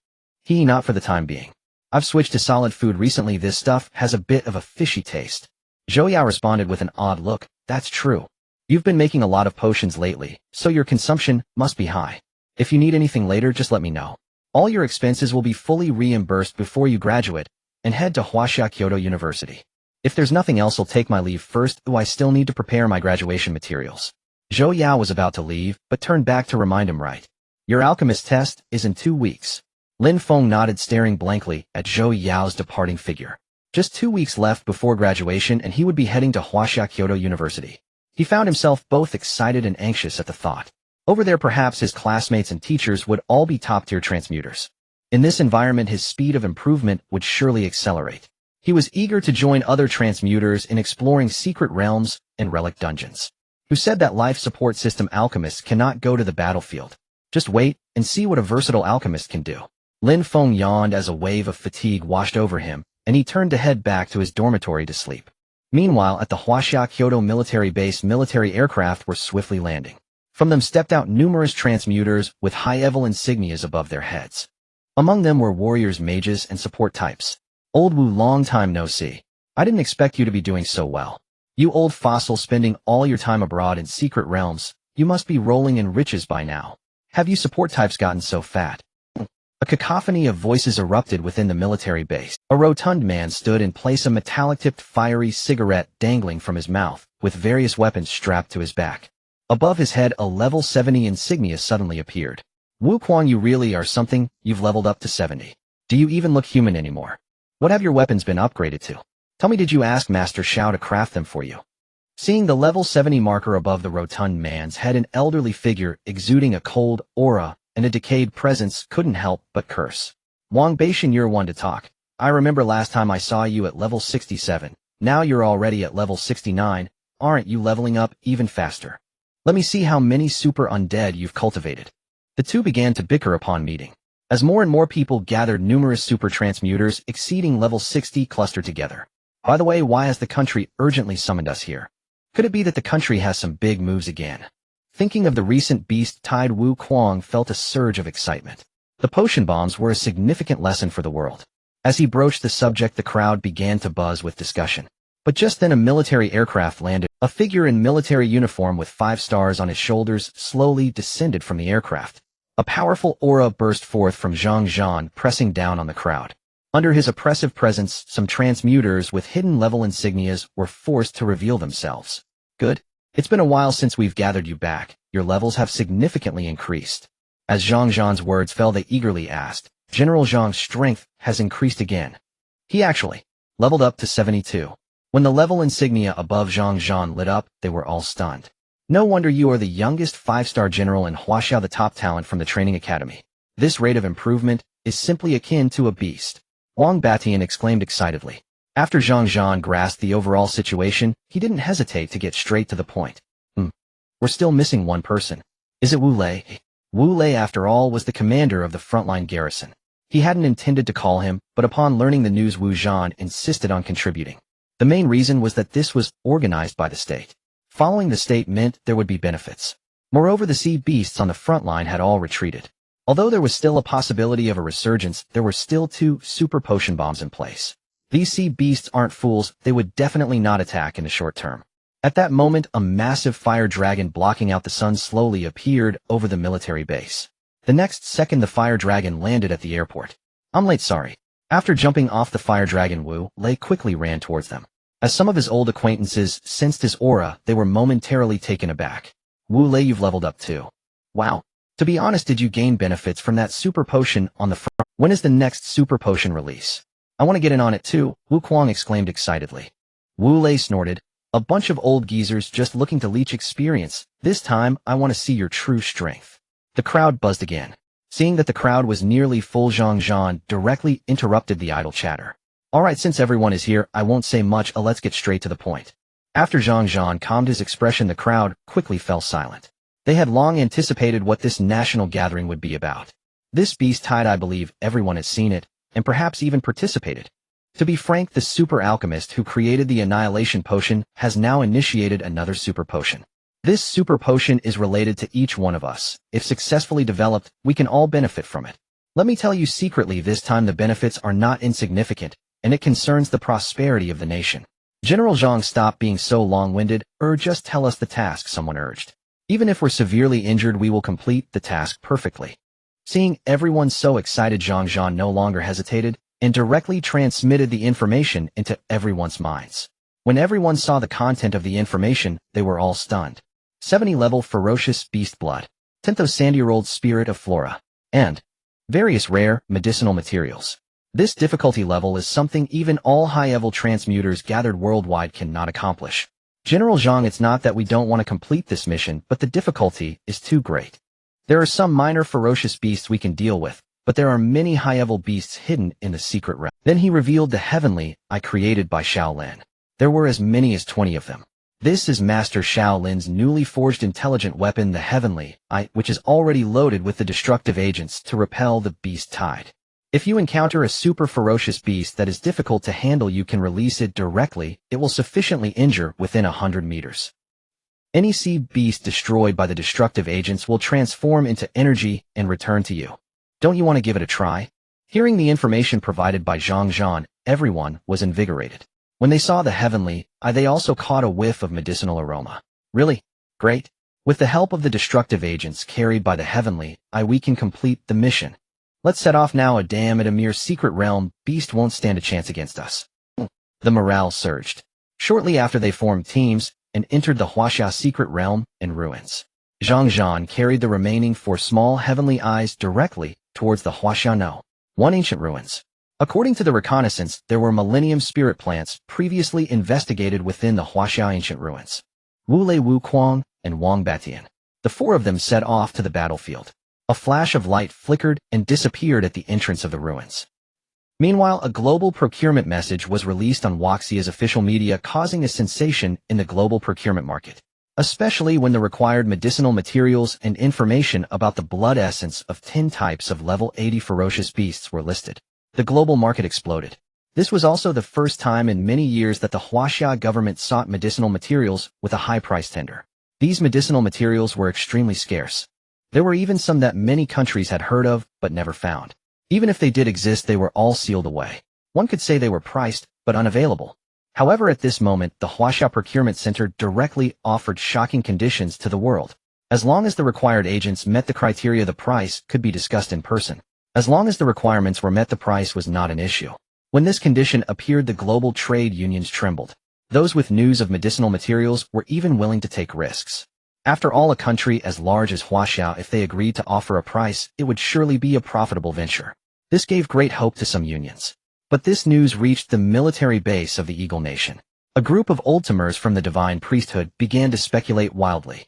Not for the time being. I've switched to solid food recently. This stuff has a bit of a fishy taste. Zhou Yao responded with an odd look. That's true. You've been making a lot of potions lately, so your consumption must be high. If you need anything later, just let me know. All your expenses will be fully reimbursed before you graduate and head to Huaxia Kyoto University. If there's nothing else, I'll take my leave first. I still need to prepare my graduation materials. Zhou Yao was about to leave, but turned back to remind him, right. Your alchemist test is in 2 weeks. Lin Feng nodded, staring blankly at Zhou Yao's departing figure. Just 2 weeks left before graduation, and he would be heading to Huaxia Kyoto University. He found himself both excited and anxious at the thought. Over there, perhaps his classmates and teachers would all be top-tier transmuters. In this environment, his speed of improvement would surely accelerate. He was eager to join other transmuters in exploring secret realms and relic dungeons. Who said that life support system alchemists cannot go to the battlefield? Just wait and see what a versatile alchemist can do. Lin Feng yawned as a wave of fatigue washed over him, and he turned to head back to his dormitory to sleep. Meanwhile, at the Huaxia Kyoto military base, military aircraft were swiftly landing. From them stepped out numerous transmuters with high-level insignias above their heads. Among them were warriors, mages, and support types. Old Wu, long time no see. I didn't expect you to be doing so well. You old fossil, spending all your time abroad in secret realms. You must be rolling in riches by now. Have you support types gotten so fat? A cacophony of voices erupted within the military base. A rotund man stood in place, a metallic-tipped fiery cigarette dangling from his mouth, with various weapons strapped to his back. Above his head, a level 70 insignia suddenly appeared. Wu Kuang, you really are something. You've leveled up to 70. Do you even look human anymore? What have your weapons been upgraded to? Tell me, did you ask Master Xiao to craft them for you? Seeing the level 70 marker above the rotund man's head, an elderly figure exuding a cold aura and a decayed presence couldn't help but curse. Wang Beishan, you're one to talk. I remember last time I saw you at level 67. Now you're already at level 69. Aren't you leveling up even faster? Let me see how many super undead you've cultivated. The two began to bicker upon meeting. As more and more people gathered, numerous super transmuters exceeding level 60 clustered together. By the way, why has the country urgently summoned us here? Could it be that the country has some big moves again? Thinking of the recent beast tide, Wu Kuang felt a surge of excitement. The potion bombs were a significant lesson for the world. As he broached the subject, the crowd began to buzz with discussion. But just then a military aircraft landed. A figure in military uniform with 5 stars on his shoulders slowly descended from the aircraft. A powerful aura burst forth from Zhang Zhan, pressing down on the crowd. Under his oppressive presence, some transmuters with hidden level insignias were forced to reveal themselves. Good. It's been a while since we've gathered you back. Your levels have significantly increased. As Zhang Zhan's words fell, they eagerly asked, General Zhang's strength has increased again. He actually leveled up to 72. When the level insignia above Zhang Zhan lit up, they were all stunned. No wonder you are the youngest 5-star general in Huaxia, the top talent from the training academy. This rate of improvement is simply akin to a beast. Wang Batian exclaimed excitedly. After Zhang Zhan grasped the overall situation, he didn't hesitate to get straight to the point. We're still missing one person. Is it Wu Lei? Wu Lei, after all, was the commander of the frontline garrison. He hadn't intended to call him, but upon learning the news, Wu Zhan insisted on contributing. The main reason was that this was organized by the state. Following the state meant there would be benefits. Moreover, the sea beasts on the front line had all retreated. Although there was still a possibility of a resurgence, there were still 2 super potion bombs in place. These sea beasts aren't fools. They would definitely not attack in the short term. At that moment, a massive fire dragon blocking out the sun slowly appeared over the military base. The next second, the fire dragon landed at the airport. I'm late, sorry. After jumping off the fire dragon, Wu Lei quickly ran towards them. As some of his old acquaintances sensed his aura, they were momentarily taken aback. Wu Lei, you've leveled up too. Wow. To be honest, did you gain benefits from that super potion on the front? When is the next super potion release? I want to get in on it too, Wu Kuang exclaimed excitedly. Wu Lei snorted. A bunch of old geezers just looking to leech experience. This time, I want to see your true strength. The crowd buzzed again. Seeing that the crowd was nearly full, Zhang Zhan directly interrupted the idle chatter. Alright, since everyone is here, I won't say much, let's get straight to the point. After Zhang Zhan calmed his expression, the crowd quickly fell silent. They had long anticipated what this national gathering would be about. This beast tide, I believe everyone has seen it, and perhaps even participated. To be frank, the super alchemist who created the annihilation potion has now initiated another super potion. This super potion is related to each one of us. If successfully developed, we can all benefit from it. Let me tell you secretly, this time the benefits are not insignificant, and it concerns the prosperity of the nation. General Zhang, stop being so long-winded, just tell us the task, someone urged. Even if we're severely injured, we will complete the task perfectly. Seeing everyone so excited, Zhang Zhan no longer hesitated and directly transmitted the information into everyone's minds. When everyone saw the content of the information, they were all stunned. 70 level ferocious beast blood, 10,000-year-old spirit of flora, and various rare medicinal materials. This difficulty level is something even all high-level transmuters gathered worldwide cannot accomplish. General Zhang, it's not that we don't want to complete this mission, but the difficulty is too great. There are some minor ferocious beasts we can deal with, but there are many high-level beasts hidden in the secret realm. Then he revealed the heavenly eye created by Shaolin. There were as many as 20 of them. This is Master Shaolin's newly forged intelligent weapon, the heavenly eye, which is already loaded with the destructive agents to repel the beast tide. If you encounter a super ferocious beast that is difficult to handle, you can release it directly. It will sufficiently injure within 100 meters. Any sea beast destroyed by the destructive agents will transform into energy and return to you. Don't you want to give it a try? Hearing the information provided by Zhang Zhan, everyone was invigorated. When they saw the heavenly eye, they also caught a whiff of medicinal aroma. Really? Great. With the help of the destructive agents carried by the heavenly eye, we can complete the mission. Let's set off now. At a mere secret realm, beast won't stand a chance against us. The morale surged. Shortly after, they formed teams and entered the Huaxia secret realm and ruins. Zhang Zhan carried the remaining 4 small heavenly eyes directly towards the Huaxia 1 ancient ruins. According to the reconnaissance, there were millennium spirit plants previously investigated within the Huaxia ancient ruins. Wu Lei Wu Kuang and Wang Batian. The 4 of them set off to the battlefield. A flash of light flickered and disappeared at the entrance of the ruins. Meanwhile, a global procurement message was released on Huaxia's official media, causing a sensation in the global procurement market, especially when the required medicinal materials and information about the blood essence of 10 types of level 80 ferocious beasts were listed. The global market exploded. This was also the first time in many years that the Huaxia government sought medicinal materials with a high price tender. These medicinal materials were extremely scarce. There were even some that many countries had heard of but never found. Even if they did exist, they were all sealed away. One could say they were priced but unavailable. However, at this moment, the Huaxia Procurement Center directly offered shocking conditions to the world. As long as the required agents met the criteria, the price could be discussed in person. As long as the requirements were met, the price was not an issue. When this condition appeared, the global trade unions trembled. Those with news of medicinal materials were even willing to take risks. After all, a country as large as Huaxia, if they agreed to offer a price, it would surely be a profitable venture. This gave great hope to some unions. But this news reached the military base of the Eagle Nation. A group of old-timers from the divine priesthood began to speculate wildly.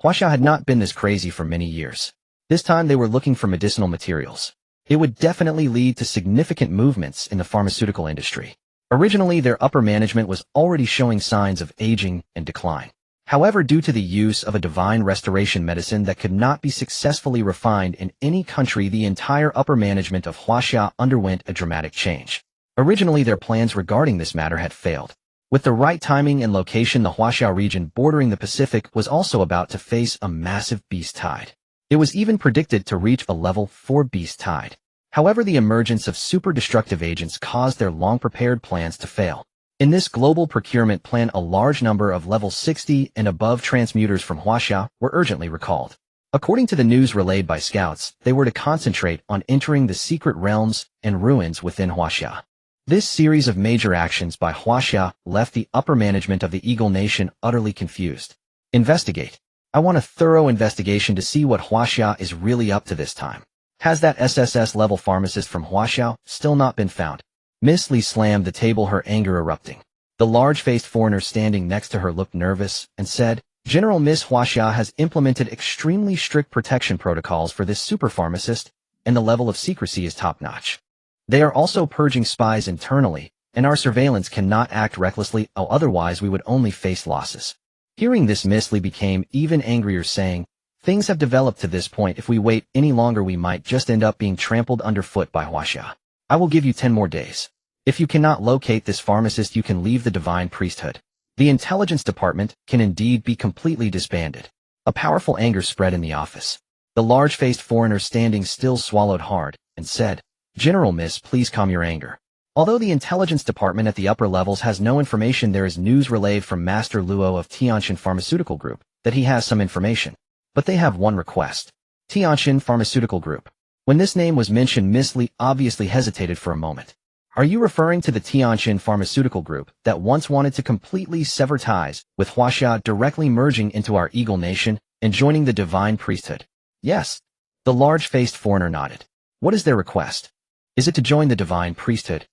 Huaxia had not been this crazy for many years. This time they were looking for medicinal materials. It would definitely lead to significant movements in the pharmaceutical industry. Originally, their upper management was already showing signs of aging and decline. However, due to the use of a divine restoration medicine that could not be successfully refined in any country, the entire upper management of Huaxia underwent a dramatic change. Originally, their plans regarding this matter had failed. With the right timing and location, the Huaxia region bordering the Pacific was also about to face a massive beast tide. It was even predicted to reach a level 4 beast tide. However, the emergence of super-destructive agents caused their long-prepared plans to fail. In this global procurement plan, a large number of level 60 and above transmuters from Huaxia were urgently recalled. According to the news relayed by scouts, they were to concentrate on entering the secret realms and ruins within Huaxia. This series of major actions by Huaxia left the upper management of the Eagle Nation utterly confused. Investigate. I want a thorough investigation to see what Huaxia is really up to this time. Has that SSS-level pharmacist from Huaxia still not been found? Miss Li slammed the table, her anger erupting. The large-faced foreigner standing next to her looked nervous and said, General, Miss Huaxia has implemented extremely strict protection protocols for this super pharmacist, and the level of secrecy is top-notch. They are also purging spies internally, and our surveillance cannot act recklessly, otherwise we would only face losses. Hearing this, Miss Li became even angrier, saying, Things have developed to this point. If we wait any longer, we might just end up being trampled underfoot by Huaxia. I will give you 10 more days. If you cannot locate this pharmacist, you can leave the divine priesthood. The intelligence department can indeed be completely disbanded. A powerful anger spread in the office. The large-faced foreigner standing still swallowed hard and said, General, Miss, please calm your anger. Although the intelligence department at the upper levels has no information, there is news relayed from Master Luo of Tianxin Pharmaceutical Group that he has some information. But they have one request. Tianxin Pharmaceutical Group. When this name was mentioned, Miss Li obviously hesitated for a moment. Are you referring to the Tianxin Pharmaceutical Group that once wanted to completely sever ties with Huaxia, directly merging into our Eagle Nation and joining the divine priesthood? Yes. The large-faced foreigner nodded. What is their request? Is it to join the divine priesthood?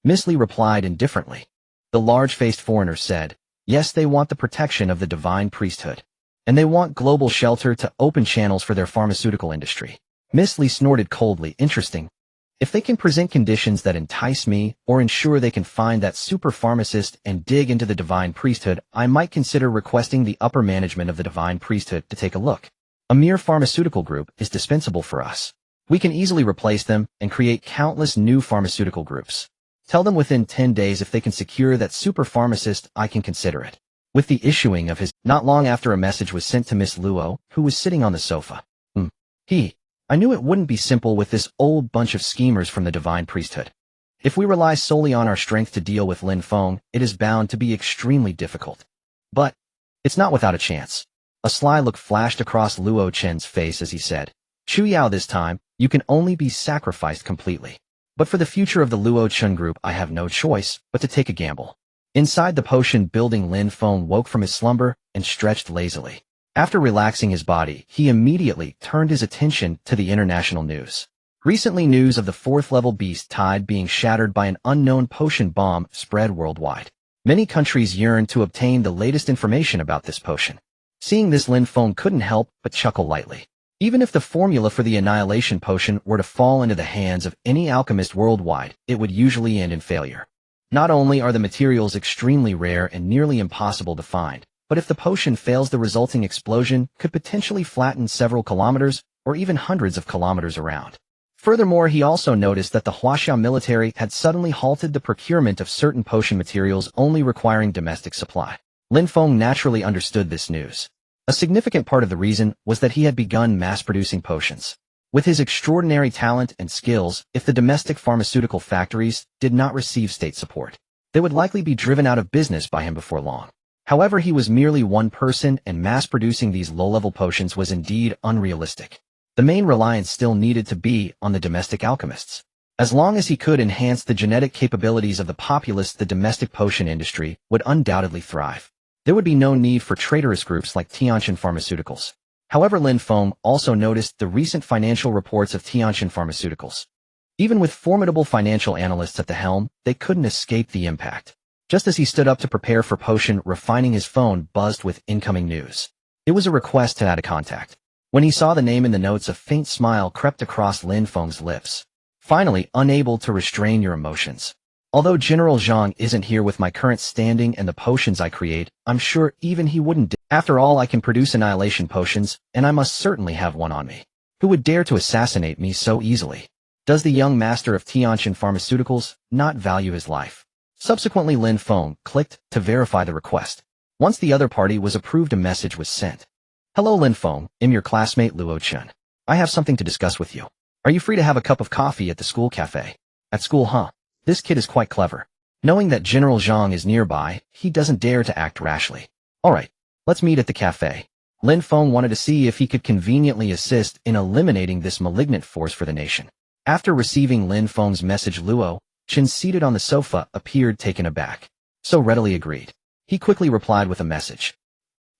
Miss Li replied indifferently. The large-faced foreigner said, Yes, they want the protection of the divine priesthood. And they want global shelter to open channels for their pharmaceutical industry. Miss Li snorted coldly. Interesting. If they can present conditions that entice me or ensure they can find that super pharmacist and dig into the divine priesthood, I might consider requesting the upper management of the divine priesthood to take a look. A mere pharmaceutical group is dispensable for us. We can easily replace them and create countless new pharmaceutical groups. Tell them within 10 days if they can secure that super pharmacist, I can consider it. With the issuing of his, not long after, a message was sent to Miss Luo, who was sitting on the sofa. I knew it wouldn't be simple with this old bunch of schemers from the divine priesthood. If we rely solely on our strength to deal with Lin Feng, it is bound to be extremely difficult. But it's not without a chance. A sly look flashed across Luo Chen's face as he said, Chu Yao, this time, you can only be sacrificed completely. But for the future of the Luo Chen group, I have no choice but to take a gamble. Inside the potion building, Lin Feng woke from his slumber and stretched lazily. After relaxing his body, he immediately turned his attention to the international news. Recently, news of the 4th-level beast tide being shattered by an unknown potion bomb spread worldwide. Many countries yearned to obtain the latest information about this potion. Seeing this, Lin Feng couldn't help but chuckle lightly. Even if the formula for the annihilation potion were to fall into the hands of any alchemist worldwide, it would usually end in failure. Not only are the materials extremely rare and nearly impossible to find, but if the potion fails, the resulting explosion could potentially flatten several kilometers or even hundreds of kilometers around. Furthermore, he also noticed that the Huaxia military had suddenly halted the procurement of certain potion materials, only requiring domestic supply. Lin Feng naturally understood this news. A significant part of the reason was that he had begun mass-producing potions. With his extraordinary talent and skills, if the domestic pharmaceutical factories did not receive state support, they would likely be driven out of business by him before long. However, he was merely one person, and mass-producing these low-level potions was indeed unrealistic. The main reliance still needed to be on the domestic alchemists. As long as he could enhance the genetic capabilities of the populace, the domestic potion industry would undoubtedly thrive. There would be no need for traitorous groups like Tianqian Pharmaceuticals. However, Lin Feng also noticed the recent financial reports of Tianqian Pharmaceuticals. Even with formidable financial analysts at the helm, they couldn't escape the impact. Just as he stood up to prepare for potion refining, his phone buzzed with incoming news. It was a request to add a contact. When he saw the name in the notes, a faint smile crept across Lin Feng's lips. Finally, unable to restrain your emotions. Although General Zhang isn't here with my current standing and the potions I create, I'm sure even he wouldn't. After all, I can produce annihilation potions, and I must certainly have one on me. Who would dare to assassinate me so easily? Does the young master of Tianqian Pharmaceuticals not value his life? Subsequently, Lin Feng clicked to verify the request. Once the other party was approved, a message was sent. Hello, Lin Feng, I'm your classmate Luo Chen. I have something to discuss with you. Are you free to have a cup of coffee at the school cafe? At school, huh? This kid is quite clever. Knowing that General Zhang is nearby, he doesn't dare to act rashly. Alright, let's meet at the cafe. Lin Feng wanted to see if he could conveniently assist in eliminating this malignant force for the nation. After receiving Lin Feng's message, Luo Chen, seated on the sofa, appeared taken aback. So readily agreed. He quickly replied with a message.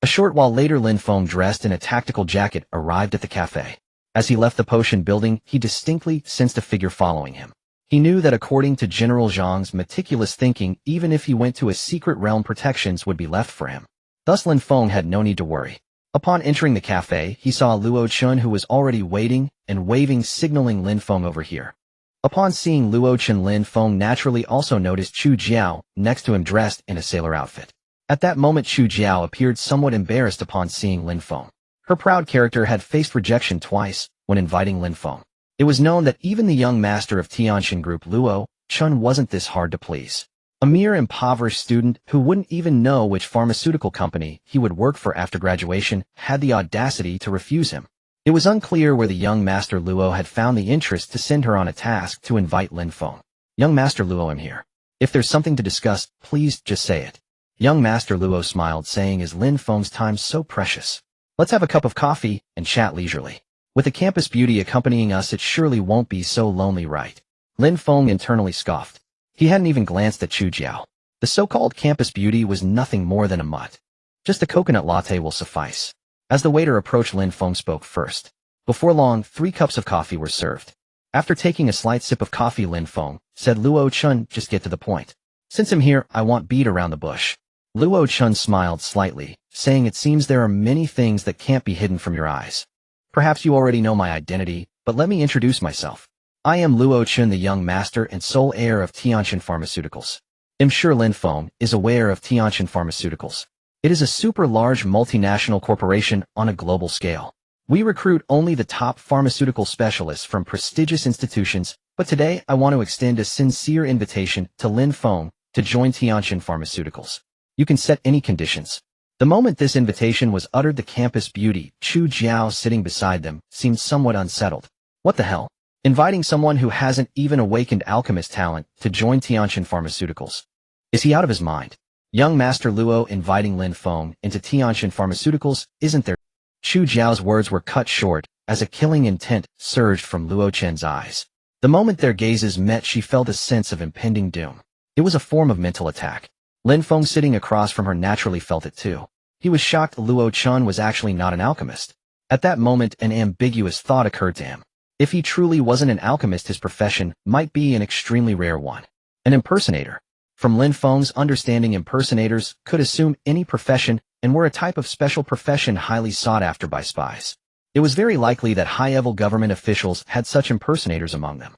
A short while later, Lin Feng, dressed in a tactical jacket, arrived at the cafe. As he left the potion building, he distinctly sensed a figure following him. He knew that according to General Zhang's meticulous thinking, even if he went to a secret realm, protections would be left for him. Thus, Lin Feng had no need to worry. Upon entering the cafe, he saw Luo Chen, who was already waiting and waving, signaling Lin Feng over here. Upon seeing Luo Chen, Lin Feng naturally also noticed Chu Jiao next to him, dressed in a sailor outfit. At that moment, Chu Jiao appeared somewhat embarrassed upon seeing Lin Feng. Her proud character had faced rejection twice when inviting Lin Feng. It was known that even the young master of Tianqian Group, Luo Chen, wasn't this hard to please. A mere impoverished student who wouldn't even know which pharmaceutical company he would work for after graduation had the audacity to refuse him. It was unclear where the young master Luo had found the interest to send her on a task to invite Lin Feng. Young Master Luo, I'm here. If there's something to discuss, please just say it. Young Master Luo smiled, saying, is Lin Feng's time so precious? Let's have a cup of coffee and chat leisurely. With a campus beauty accompanying us, it surely won't be so lonely, right? Lin Feng internally scoffed. He hadn't even glanced at Chu Jiao. The so-called campus beauty was nothing more than a mutt. Just a coconut latte will suffice. As the waiter approached, Lin Feng spoke first. Before long, 3 cups of coffee were served. After taking a slight sip of coffee, Lin Feng said, Luo Chen, just get to the point. Since I'm here, I won't beat around the bush. Luo Chen smiled slightly, saying, it seems there are many things that can't be hidden from your eyes. Perhaps you already know my identity, but let me introduce myself. I am Luo Chen, the young master and sole heir of Tianqian Pharmaceuticals. I'm sure Lin Feng is aware of Tianqian Pharmaceuticals. It is a super large multinational corporation on a global scale. We recruit only the top pharmaceutical specialists from prestigious institutions, but today I want to extend a sincere invitation to Lin Feng to join Tianqian Pharmaceuticals. You can set any conditions. The moment this invitation was uttered, the campus beauty, Chu Jiao, sitting beside them, seemed somewhat unsettled. What the hell? Inviting someone who hasn't even awakened alchemist talent to join Tianqian Pharmaceuticals? Is he out of his mind? Young Master Luo inviting Lin Feng into Tianqian Pharmaceuticals, isn't there? Chu Jiao's words were cut short as a killing intent surged from Luo Chen's eyes. The moment their gazes met, she felt a sense of impending doom. It was a form of mental attack. Lin Feng, sitting across from her, naturally felt it too. He was shocked Luo Chun was actually not an alchemist. At that moment, an ambiguous thought occurred to him. If he truly wasn't an alchemist, his profession might be an extremely rare one. An impersonator. From Lin Feng's understanding, impersonators could assume any profession and were a type of special profession highly sought after by spies. It was very likely that high-level government officials had such impersonators among them.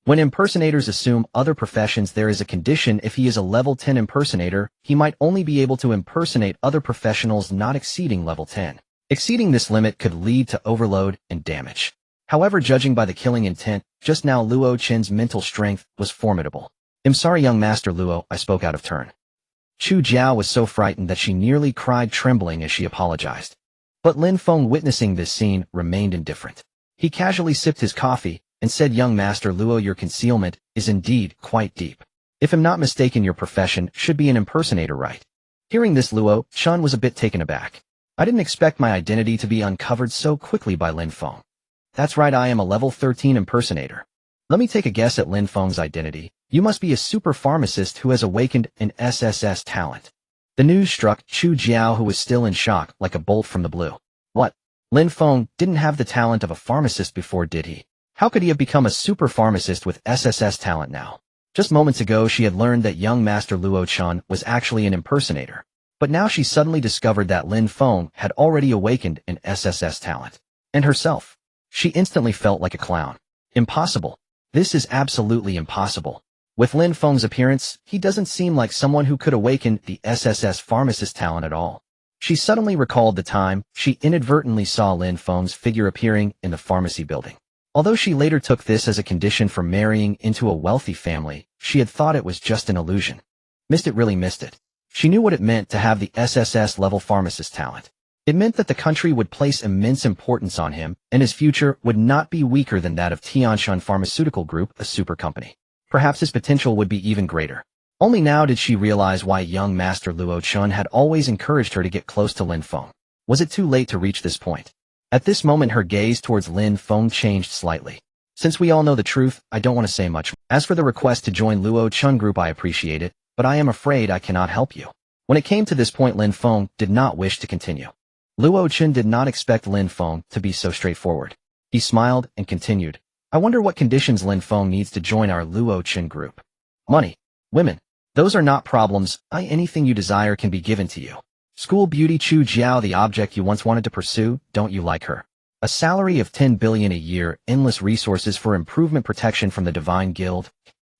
When impersonators assume other professions, there is a condition: if he is a level 10 impersonator, he might only be able to impersonate other professionals not exceeding level 10. Exceeding this limit could lead to overload and damage. However, judging by the killing intent, just now Luo Chen's mental strength was formidable. "I'm sorry, young Master Luo," I spoke out of turn. Chu Jiao was so frightened that she nearly cried, trembling as she apologized. But Lin Feng, witnessing this scene, remained indifferent. He casually sipped his coffee and said, "Young Master Luo, your concealment is indeed quite deep. If I'm not mistaken, your profession should be an impersonator, right?" Hearing this, Luo Chun was a bit taken aback. I didn't expect my identity to be uncovered so quickly by Lin Feng. "That's right, I am a level 13 impersonator." "Let me take a guess at Lin Feng's identity. You must be a super pharmacist who has awakened an SSS talent." The news struck Chu Jiao, who was still in shock, like a bolt from the blue. What? Lin Feng didn't have the talent of a pharmacist before, did he? How could he have become a super pharmacist with SSS talent now? Just moments ago, she had learned that young Master Luo Chun was actually an impersonator. But now she suddenly discovered that Lin Feng had already awakened an SSS talent. And herself. She instantly felt like a clown. Impossible. This is absolutely impossible. With Lin Feng's appearance, he doesn't seem like someone who could awaken the SSS pharmacist talent at all. She suddenly recalled the time she inadvertently saw Lin Feng's figure appearing in the pharmacy building. Although she later took this as a condition for marrying into a wealthy family, she had thought it was just an illusion. Really missed it. She knew what it meant to have the SSS level pharmacist talent. It meant that the country would place immense importance on him, and his future would not be weaker than that of Tianshan Pharmaceutical Group, a super company. Perhaps his potential would be even greater. Only now did she realize why young Master Luo Chun had always encouraged her to get close to Lin Feng. Was it too late to reach this point? At this moment, her gaze towards Lin Feng changed slightly. "Since we all know the truth, I don't want to say much. As for the request to join Luo Chun Group, I appreciate it, but I am afraid I cannot help you." When it came to this point, Lin Feng did not wish to continue. Luo Chun did not expect Lin Feng to be so straightforward. He smiled and continued, "I wonder what conditions Lin Feng needs to join our Luo Chun group." "Money. Women. Those are not problems. Anything you desire can be given to you." "School beauty Chu Jiao, the object you once wanted to pursue, don't you like her? A salary of 10 billion a year, endless resources for improvement, protection from the Divine Guild.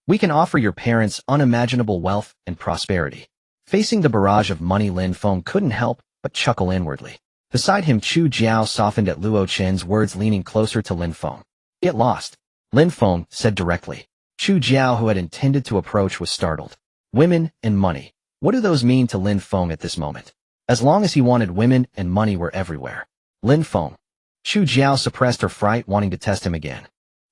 We can offer your parents unimaginable wealth and prosperity." Facing the barrage of money, Lin Feng couldn't help but chuckle inwardly. Beside him, Chu Jiao softened at Luo Chen's words, leaning closer to Lin Feng. "Get lost," Lin Feng said directly. Chu Jiao, who had intended to approach, was startled. Women and money. What do those mean to Lin Feng at this moment? As long as he wanted, women and money were everywhere. Lin Feng. Chu Jiao suppressed her fright, wanting to test him again.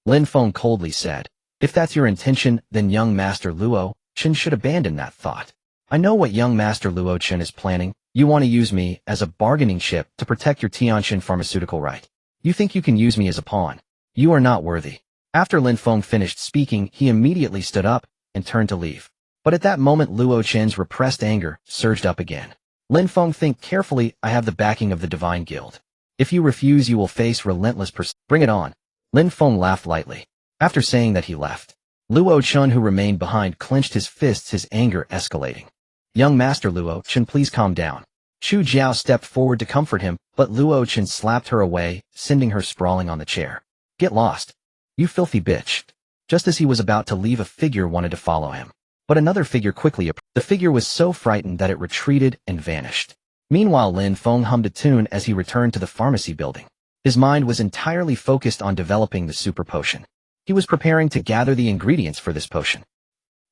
Lin Feng coldly said, "If that's your intention, then young Master Luo Chen should abandon that thought. I know what young Master Luo Chen is planning. You want to use me as a bargaining chip to protect your Tianshan pharmaceutical right. You think you can use me as a pawn. You are not worthy." After Lin Feng finished speaking, he immediately stood up and turned to leave. But at that moment, Luo Chen's repressed anger surged up again. "Lin Feng, think carefully. I have the backing of the Divine Guild. If you refuse, you will face relentless Bring it on." Lin Feng laughed lightly. After saying that, he left. Luo Chun, who remained behind, clenched his fists, his anger escalating. "Young Master Luo Chen, please calm down." Chu Jiao stepped forward to comfort him, but Luo Chen slapped her away, sending her sprawling on the chair. "Get lost. You filthy bitch." Just as he was about to leave, a figure wanted to follow him. But another figure quickly approached. The figure was so frightened that it retreated and vanished. Meanwhile, Lin Feng hummed a tune as he returned to the pharmacy building. His mind was entirely focused on developing the super potion. He was preparing to gather the ingredients for this potion.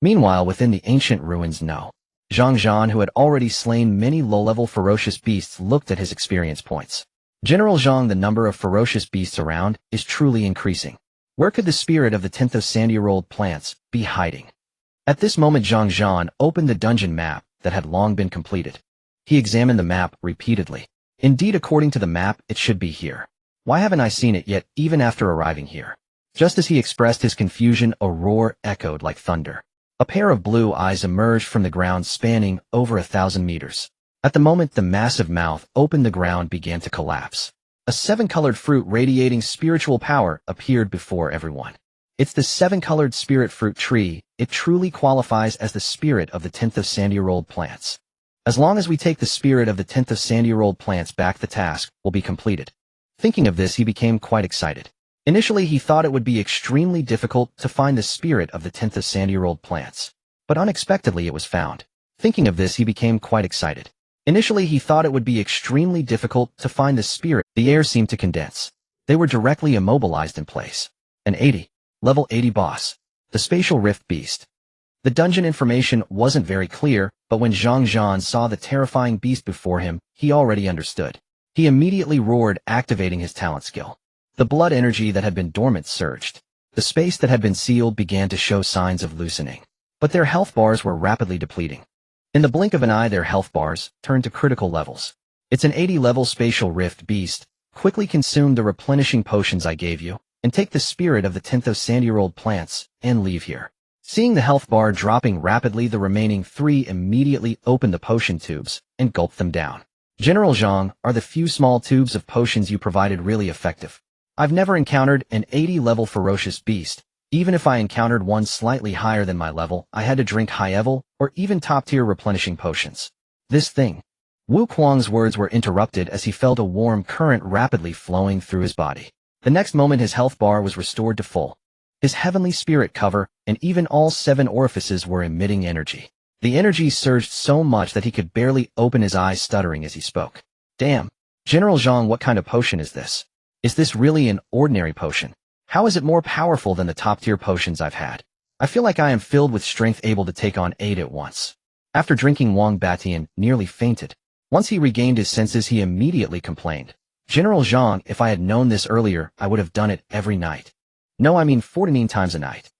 Meanwhile, within the ancient ruins, Zhang Zhan, who had already slain many low-level ferocious beasts, looked at his experience points. "General Zhang, the number of ferocious beasts around is truly increasing. Where could the spirit of the 10th of sandy-year-old plants be hiding?" At this moment, Zhang Zhan opened the dungeon map that had long been completed. He examined the map repeatedly. Indeed, according to the map, it should be here. Why haven't I seen it yet, even after arriving here? Just as he expressed his confusion, a roar echoed like thunder. A pair of blue eyes emerged from the ground, spanning over 1,000 meters. At the moment the massive mouth opened, the ground began to collapse. A seven-colored fruit radiating spiritual power appeared before everyone. It's the seven-colored spirit fruit tree. It truly qualifies as the spirit of the 10th of sandy-year-old plants. As long as we take the spirit of the 10th of sandy-year-old plants back, the task will be completed. Thinking of this, he became quite excited. Initially, he thought it would be extremely difficult to find the spirit of the 10th of sandy-year-old plants. But unexpectedly it was found. Thinking of this, he became quite excited. Initially, he thought it would be extremely difficult to find the spirit. The air seemed to condense. They were directly immobilized in place. An 80. Level 80 boss. The Spatial Rift Beast. The dungeon information wasn't very clear, but when Zhang Zhan saw the terrifying beast before him, he already understood. He immediately roared, activating his talent skill. The blood energy that had been dormant surged. The space that had been sealed began to show signs of loosening. But their health bars were rapidly depleting. In the blink of an eye, their health bars turned to critical levels. It's an 80-level Spatial Rift Beast. Quickly consume the replenishing potions I gave you, and take the spirit of the 10th of sandy-year-old plants, and leave here. Seeing the health bar dropping rapidly, the remaining three immediately opened the potion tubes and gulped them down. General Zhang, are the few small tubes of potions you provided really effective? I've never encountered an 80-level ferocious beast. Even if I encountered one slightly higher than my level, I had to drink high-level or even top-tier replenishing potions. This thing. Wu Kuang's words were interrupted as he felt a warm current rapidly flowing through his body. The next moment his health bar was restored to full. His heavenly spirit cover and even all 7 orifices were emitting energy. The energy surged so much that he could barely open his eyes, stuttering as he spoke. Damn. General Zhang, what kind of potion is this? Is this really an ordinary potion? How is it more powerful than the top-tier potions I've had? I feel like I am filled with strength, able to take on 8 at once. After drinking, Wang Batian nearly fainted. Once he regained his senses, he immediately complained. General Zhang, if I had known this earlier, I would have done it every night. No, I mean 14 times a night.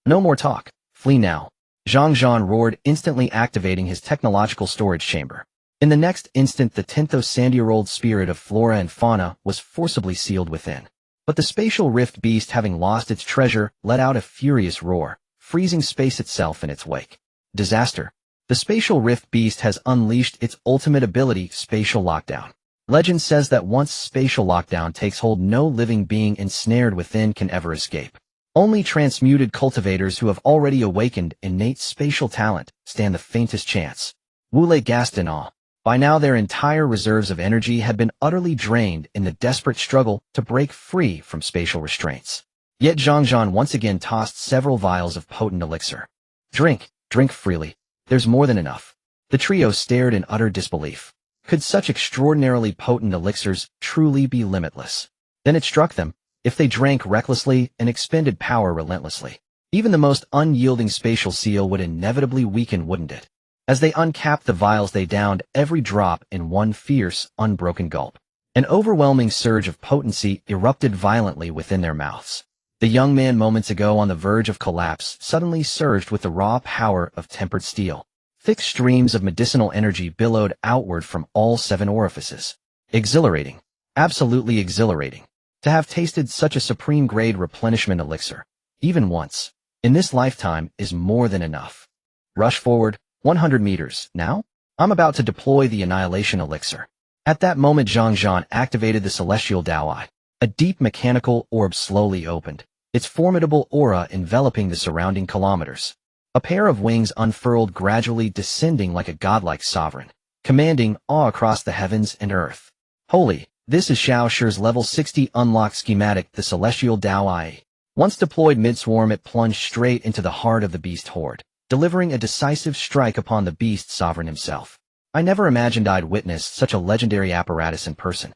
No more talk. Flee now. Zhang Zhan roared, instantly activating his technological storage chamber. In the next instant, the 10th of sandy-year-old spirit of flora and fauna was forcibly sealed within. But the Spatial Rift Beast, having lost its treasure, let out a furious roar, freezing space itself in its wake. Disaster. The Spatial Rift Beast has unleashed its ultimate ability, Spatial Lockdown. Legend says that once Spatial Lockdown takes hold, no living being ensnared within can ever escape. Only transmuted cultivators who have already awakened innate spatial talent stand the faintest chance. Wu Lei gasped in awe. By now their entire reserves of energy had been utterly drained in the desperate struggle to break free from spatial restraints. Yet Zhang Zhan once again tossed several vials of potent elixir. Drink freely. There's more than enough. The trio stared in utter disbelief. Could such extraordinarily potent elixirs truly be limitless? Then it struck them. If they drank recklessly and expended power relentlessly, even the most unyielding spatial seal would inevitably weaken, wouldn't it? As they uncapped the vials, they downed every drop in one fierce, unbroken gulp. An overwhelming surge of potency erupted violently within their mouths. The young man, moments ago on the verge of collapse, suddenly surged with the raw power of tempered steel. Thick streams of medicinal energy billowed outward from all 7 orifices. Exhilarating. Absolutely exhilarating. To have tasted such a supreme-grade replenishment elixir, even once, in this lifetime, is more than enough. Rush forward, 100 meters. Now? I'm about to deploy the Annihilation Elixir. At that moment, Zhang Zhan activated the Celestial Dao Eye. A deep mechanical orb slowly opened, its formidable aura enveloping the surrounding kilometers. A pair of wings unfurled, gradually descending like a godlike sovereign, commanding awe across the heavens and earth. Holy! This is Xiao Shi's level 60 unlocked schematic, the Celestial Dao Eye. Once deployed mid-swarm, it plunged straight into the heart of the beast horde, delivering a decisive strike upon the beast sovereign himself. I never imagined I'd witness such a legendary apparatus in person.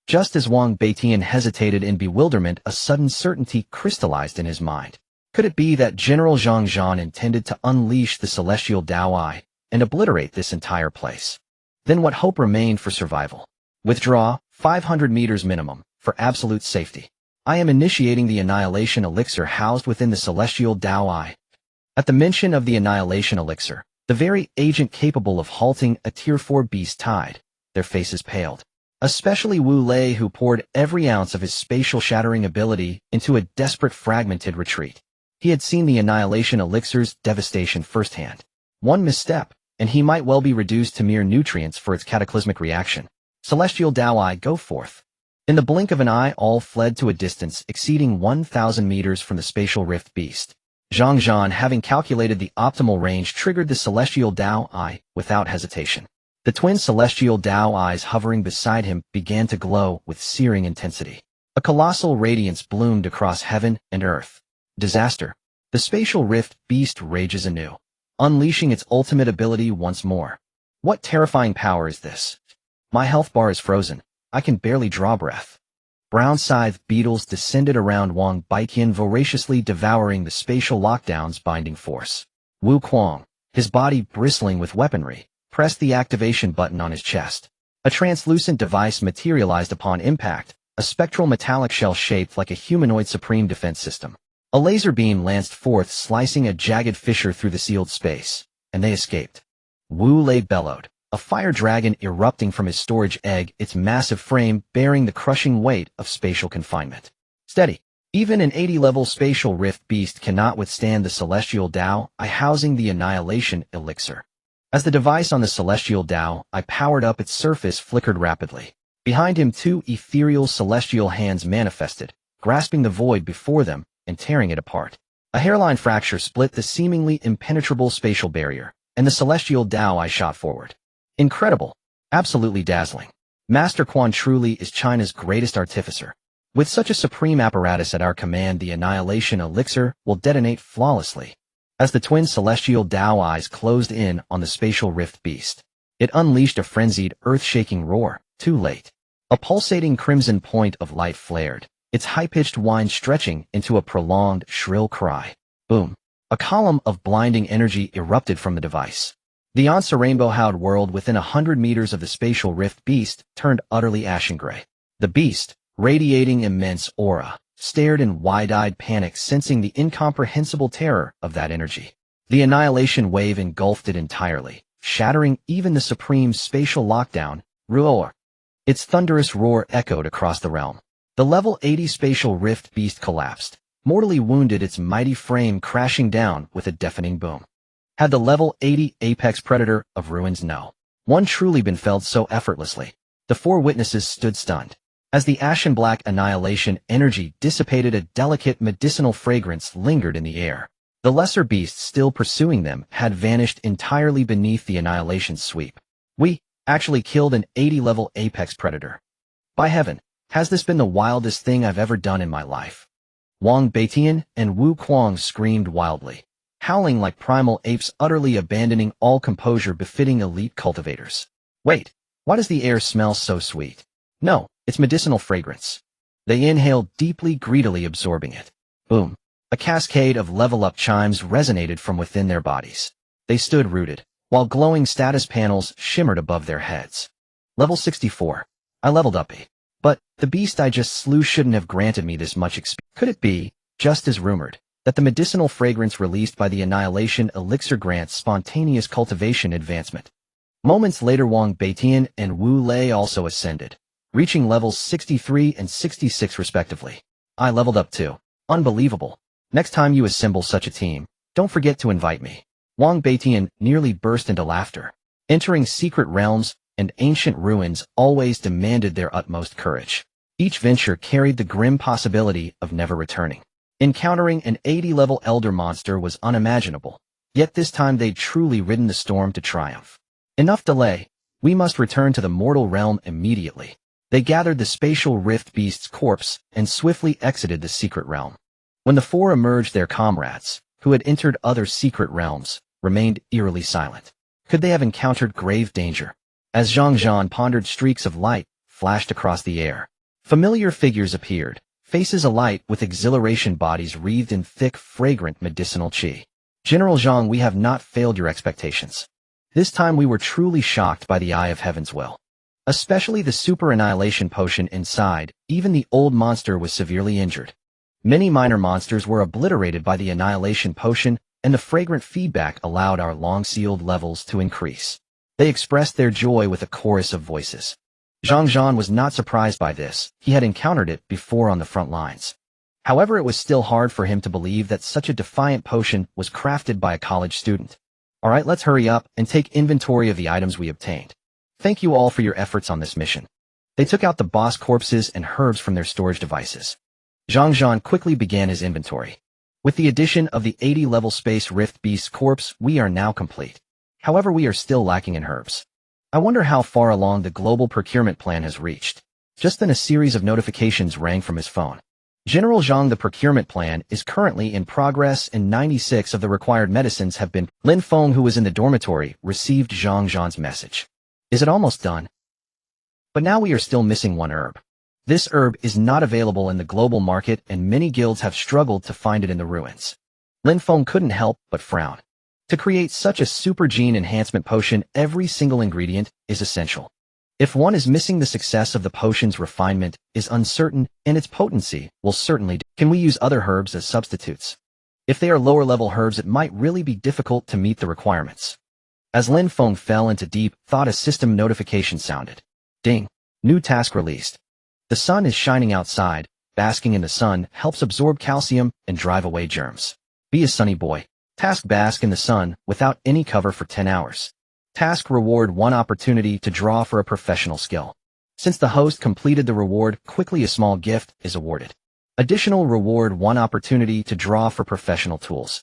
Just as Wang Batian hesitated in bewilderment, a sudden certainty crystallized in his mind. Could it be that General Zhang Zhan intended to unleash the Celestial Dao Eye and obliterate this entire place? Then what hope remained for survival? Withdraw, 500 meters minimum, for absolute safety. I am initiating the Annihilation Elixir housed within the Celestial Dao Eye. At the mention of the Annihilation Elixir, the very agent capable of halting a Tier 4 beast tide, their faces paled. Especially Wu Lei, who poured every ounce of his spatial shattering ability into a desperate fragmented retreat. He had seen the Annihilation Elixir's devastation firsthand. One misstep, and he might well be reduced to mere nutrients for its cataclysmic reaction. Celestial Dao, go forth. In the blink of an eye, all fled to a distance exceeding 1,000 meters from the spatial rift beast. Zhang Zhan, having calculated the optimal range, triggered the Celestial Dao without hesitation. The twin Celestial Dao eyes hovering beside him began to glow with searing intensity. A colossal radiance bloomed across heaven and earth. Disaster. The spatial rift beast rages anew, unleashing its ultimate ability once more. What terrifying power is this? My health bar is frozen. I can barely draw breath. Brown scythe beetles descended around Wang Baiqian, voraciously devouring the spatial lockdown's binding force. Wu Kuang, his body bristling with weaponry, pressed the activation button on his chest. A translucent device materialized upon impact, a spectral metallic shell shaped like a humanoid supreme defense system. A laser beam lanced forth, slicing a jagged fissure through the sealed space, and they escaped. Wu Lei bellowed, a fire dragon erupting from his storage egg, its massive frame bearing the crushing weight of spatial confinement. Steady. Even an 80-level spatial rift beast cannot withstand the Celestial Dao housing the Annihilation Elixir. As the device on the Celestial Dao powered up, its surface flickered rapidly. Behind him, two ethereal celestial hands manifested, grasping the void before them and tearing it apart. A hairline fracture split the seemingly impenetrable spatial barrier, and the Celestial Dao shot forward. Incredible. Absolutely dazzling. Master Quan truly is China's greatest artificer. With such a supreme apparatus at our command, the Annihilation Elixir will detonate flawlessly. As the twin Celestial Dao eyes closed in on the spatial rift beast, it unleashed a frenzied, earth-shaking roar. Too late. A pulsating crimson point of light flared, its high-pitched whine stretching into a prolonged, shrill cry. Boom. A column of blinding energy erupted from the device. The once rainbow-hued world within 100 meters of the spatial rift beast turned utterly ashen gray. The beast, radiating immense aura, stared in wide-eyed panic, sensing the incomprehensible terror of that energy. The annihilation wave engulfed it entirely, shattering even the supreme spatial lockdown. Roar. Its thunderous roar echoed across the realm. The level 80 spatial rift beast collapsed, mortally wounded, its mighty frame crashing down with a deafening boom. Had the level 80 apex predator of ruins one truly been felled so effortlessly? The four witnesses stood stunned. As the ashen black annihilation energy dissipated, a delicate medicinal fragrance lingered in the air. The lesser beasts still pursuing them had vanished entirely beneath the annihilation's sweep. We actually killed an 80-level apex predator. By heaven, has this been the wildest thing I've ever done in my life? Wang Baiqian and Wu Kuang screamed wildly, howling like primal apes, utterly abandoning all composure befitting elite cultivators. Wait, why does the air smell so sweet? No, it's medicinal fragrance. They inhaled deeply, greedily absorbing it. Boom. A cascade of level-up chimes resonated from within their bodies. They stood rooted, while glowing status panels shimmered above their heads. Level 64. I leveled up. But the beast I just slew shouldn't have granted me this much experience. Could it be, just as rumored, that the medicinal fragrance released by the Annihilation Elixir grants spontaneous cultivation advancement? Moments later, Wang Baiqian and Wu Lei also ascended, reaching levels 63 and 66 respectively. I leveled up too. Unbelievable. Next time you assemble such a team, don't forget to invite me. Wang Baiqian nearly burst into laughter. Entering secret realms and ancient ruins always demanded their utmost courage. Each venture carried the grim possibility of never returning. Encountering an 80-level elder monster was unimaginable, yet this time they'd truly ridden the storm to triumph. Enough delay. We must return to the mortal realm immediately. They gathered the spatial rift beast's corpse and swiftly exited the secret realm. When the four emerged, their comrades, who had entered other secret realms, remained eerily silent. Could they have encountered grave danger? As Zhang Zhan pondered, streaks of light flashed across the air. Familiar figures appeared, faces alight with exhilaration, bodies wreathed in thick, fragrant medicinal qi. General Zhang, we have not failed your expectations. This time we were truly shocked by the eye of heaven's will. Especially the super annihilation potion inside. Even the old monster was severely injured. Many minor monsters were obliterated by the annihilation potion, and the fragrant feedback allowed our long-sealed levels to increase. They expressed their joy with a chorus of voices. Zhang Zhan was not surprised by this. He had encountered it before on the front lines. However, it was still hard for him to believe that such a defiant potion was crafted by a college student. Alright, let's hurry up and take inventory of the items we obtained. Thank you all for your efforts on this mission. They took out the boss corpses and herbs from their storage devices. Zhang Zhan quickly began his inventory. With the addition of the 80-level Space Rift Beast corpse, we are now complete. However, we are still lacking in herbs. I wonder how far along the global procurement plan has reached. Just then a series of notifications rang from his phone. General Zhang, the procurement plan is currently in progress and 96 of the required medicines have been. Lin Feng, who was in the dormitory, received Zhang Zhan's message. Is it almost done? But now we are still missing one herb. This herb is not available in the global market and many guilds have struggled to find it in the ruins. Lin Feng couldn't help but frown. To create such a super gene enhancement potion, every single ingredient is essential. If one is missing, the success of the potion's refinement is uncertain and its potency will certainly. Can we use other herbs as substitutes? If they are lower level herbs, it might really be difficult to meet the requirements. As Lin Feng fell into deep thought, a system notification sounded. Ding. New task released. The sun is shining outside. Basking in the sun helps absorb calcium and drive away germs. Be a sunny boy. Task: bask in the sun without any cover for 10 hours. Task: reward: 1 opportunity to draw for a professional skill. Since the host completed the reward quickly, a small gift is awarded. Additional reward: 1 opportunity to draw for professional tools.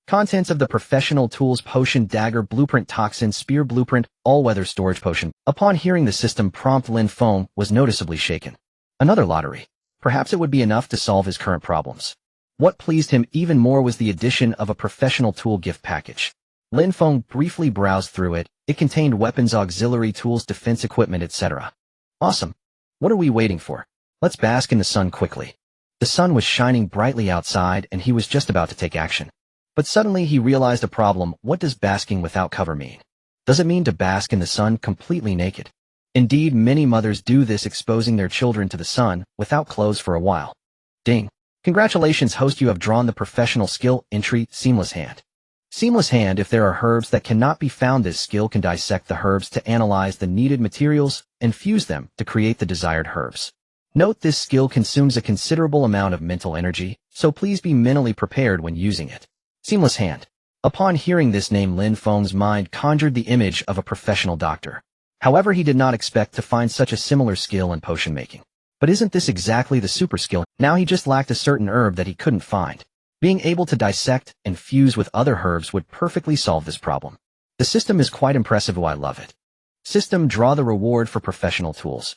Contents of the professional tools: potion, dagger, blueprint, toxin, spear, blueprint, all-weather storage potion. Upon hearing the system prompt, Lin Feng was noticeably shaken. Another lottery. Perhaps it would be enough to solve his current problems. What pleased him even more was the addition of a professional tool gift package. Lin Feng briefly browsed through it. It contained weapons, auxiliary tools, defense equipment, etc. Awesome. What are we waiting for? Let's bask in the sun quickly. The sun was shining brightly outside and he was just about to take action. But suddenly he realized a problem. What does basking without cover mean? Does it mean to bask in the sun completely naked? Indeed, many mothers do this, exposing their children to the sun without clothes for a while. Ding. Congratulations, host, you have drawn the professional skill entry, Seamless Hand. Seamless Hand. If there are herbs that cannot be found, this skill can dissect the herbs to analyze the needed materials and fuse them to create the desired herbs. Note, this skill consumes a considerable amount of mental energy, so please be mentally prepared when using it. Seamless Hand. Upon hearing this name, Lin Feng's mind conjured the image of a professional doctor. However, he did not expect to find such a similar skill in potion making. But isn't this exactly the super skill? Now he just lacked a certain herb that he couldn't find. Being able to dissect and fuse with other herbs would perfectly solve this problem. The system is quite impressive. I love it. System: draw the reward for professional tools.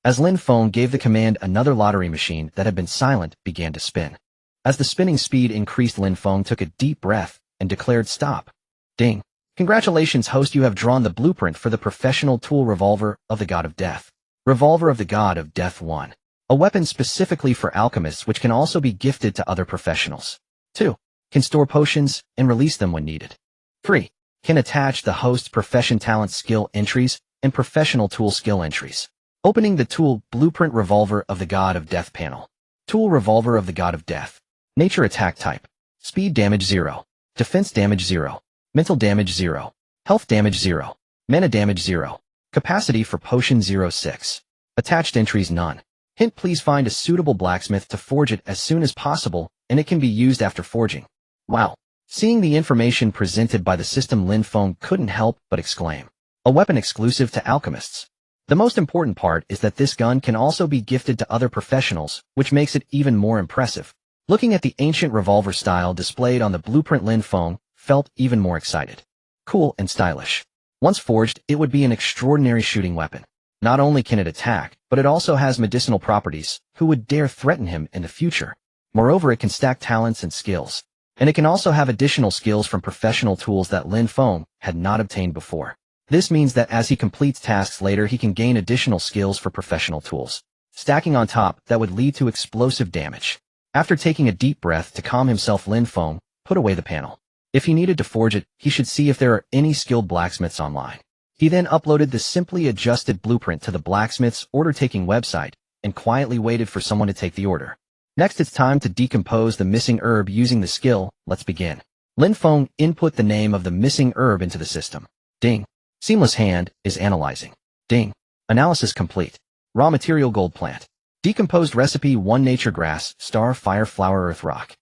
As Lin Feng gave the command, another lottery machine that had been silent began to spin. As the spinning speed increased, Lin Feng took a deep breath and declared, stop. Ding. Congratulations, host, you have drawn the blueprint for the professional tool Revolver of the God of Death. Revolver of the God of Death 1. A weapon specifically for alchemists which can also be gifted to other professionals. 2. Can store potions and release them when needed. 3. Can attach the host's profession talent skill entries and professional tool skill entries. Opening the tool Blueprint Revolver of the God of Death panel. Tool Revolver of the God of Death. Nature: attack type. Speed damage 0. Defense damage 0. Mental damage 0. Health damage 0. Mana damage 0. Capacity for potion 06. Attached entries none. Hint: please find a suitable blacksmith to forge it as soon as possible, and it can be used after forging. Wow. Seeing the information presented by the system, Lin Feng couldn't help but exclaim. A weapon exclusive to alchemists. The most important part is that this gun can also be gifted to other professionals, which makes it even more impressive. Looking at the ancient revolver style displayed on the blueprint, Lin Feng felt even more excited. Cool and stylish. Once forged, it would be an extraordinary shooting weapon. Not only can it attack, but it also has medicinal properties. Who would dare threaten him in the future? Moreover, it can stack talents and skills. And it can also have additional skills from professional tools that Lin Feng had not obtained before. This means that as he completes tasks later, he can gain additional skills for professional tools. Stacking on top, that would lead to explosive damage. After taking a deep breath to calm himself, Lin Feng put away the panel. If he needed to forge it, he should see if there are any skilled blacksmiths online. He then uploaded the simply adjusted blueprint to the blacksmith's order-taking website and quietly waited for someone to take the order. Next, it's time to decompose the missing herb using the skill. Let's begin. Lin Feng input the name of the missing herb into the system. Ding. Seamless Hand is analyzing. Ding. Analysis complete. Raw material: gold plant. Decomposed recipe 1, nature grass, star, fire, flower, earth, rock.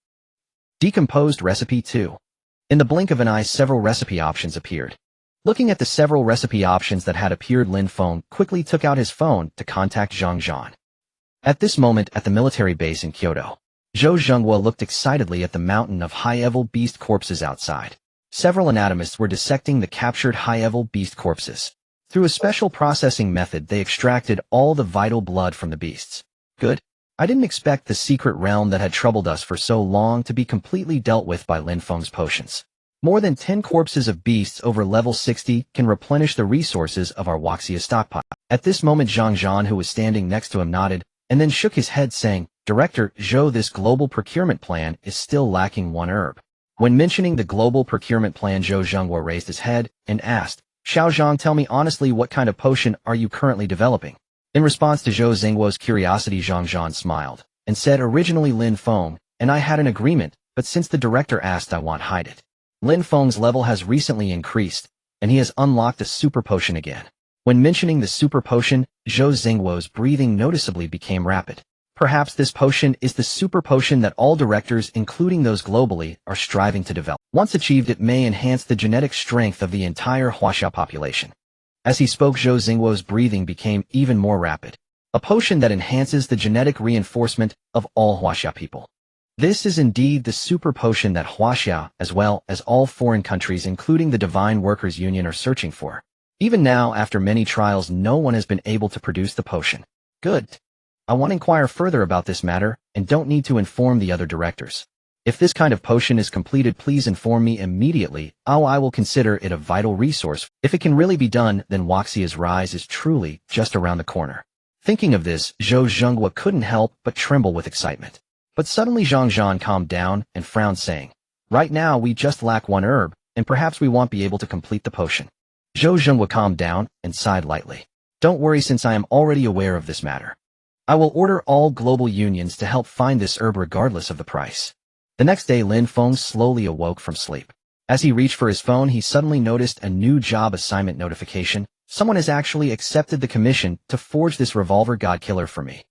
Decomposed recipe 2. In the blink of an eye, several recipe options appeared. Looking at the several recipe options that had appeared, Lin Feng quickly took out his phone to contact Zhang Zhan. At this moment, at the military base in Kyoto, Zhou Zhenghua looked excitedly at the mountain of high-level beast corpses outside. Several anatomists were dissecting the captured high-level beast corpses. Through a special processing method, they extracted all the vital blood from the beasts. Good. I didn't expect the secret realm that had troubled us for so long to be completely dealt with by Lin Feng's potions. More than 10 corpses of beasts over level 60 can replenish the resources of our Huaxia stockpile. At this moment, Zhang Zhan, who was standing next to him, nodded, and then shook his head saying, "Director Zhou, this global procurement plan is still lacking one herb." When mentioning the global procurement plan, Zhou Zhenghua raised his head and asked, "Xiao Zhang, tell me honestly, what kind of potion are you currently developing?" In response to Zhou Zhenghua's curiosity, Zhang Zhan smiled and said, "Originally Lin Feng and I had an agreement, but since the director asked, I won't hide it. Lin Feng's level has recently increased, and he has unlocked a super potion again." When mentioning the super potion, Zhou Zhenghua's breathing noticeably became rapid. Perhaps this potion is the super potion that all directors, including those globally, are striving to develop. Once achieved, it may enhance the genetic strength of the entire Huaxia population. As he spoke, Zhou Zhenghua's breathing became even more rapid. A potion that enhances the genetic reinforcement of all Huaxia people. This is indeed the super potion that Huaxia, as well as all foreign countries including the Divine Workers Union, are searching for. Even now, after many trials, no one has been able to produce the potion. Good. I want to inquire further about this matter, and don't need to inform the other directors. If this kind of potion is completed, please inform me immediately. I will consider it a vital resource. If it can really be done, then Huaxia's rise is truly just around the corner. Thinking of this, Zhou Zhenghua couldn't help but tremble with excitement. But suddenly Zhang Zhan calmed down and frowned, saying, "Right now we just lack one herb, and perhaps we won't be able to complete the potion." Zhou Zhenghua calmed down and sighed lightly. "Don't worry, since I am already aware of this matter. I will order all global unions to help find this herb regardless of the price." The next day, Lin Feng slowly awoke from sleep. As he reached for his phone, he suddenly noticed a new job assignment notification. Someone has actually accepted the commission to forge this revolver god killer for me.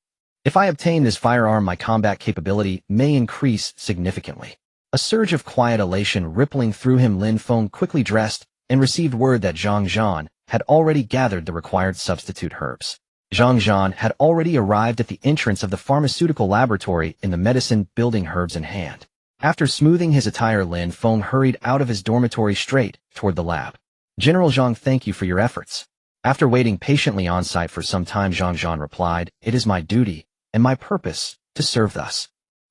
If I obtain this firearm, my combat capability may increase significantly. A surge of quiet elation rippling through him, Lin Feng quickly dressed and received word that Zhang Zhan had already gathered the required substitute herbs. Zhang Zhan had already arrived at the entrance of the pharmaceutical laboratory in the medicine building, herbs in hand. After smoothing his attire, Lin Feng hurried out of his dormitory straight toward the lab. "General Zhang, thank you for your efforts." After waiting patiently on site for some time, Zhang Zhan replied, "It is my duty and my purpose to serve thus."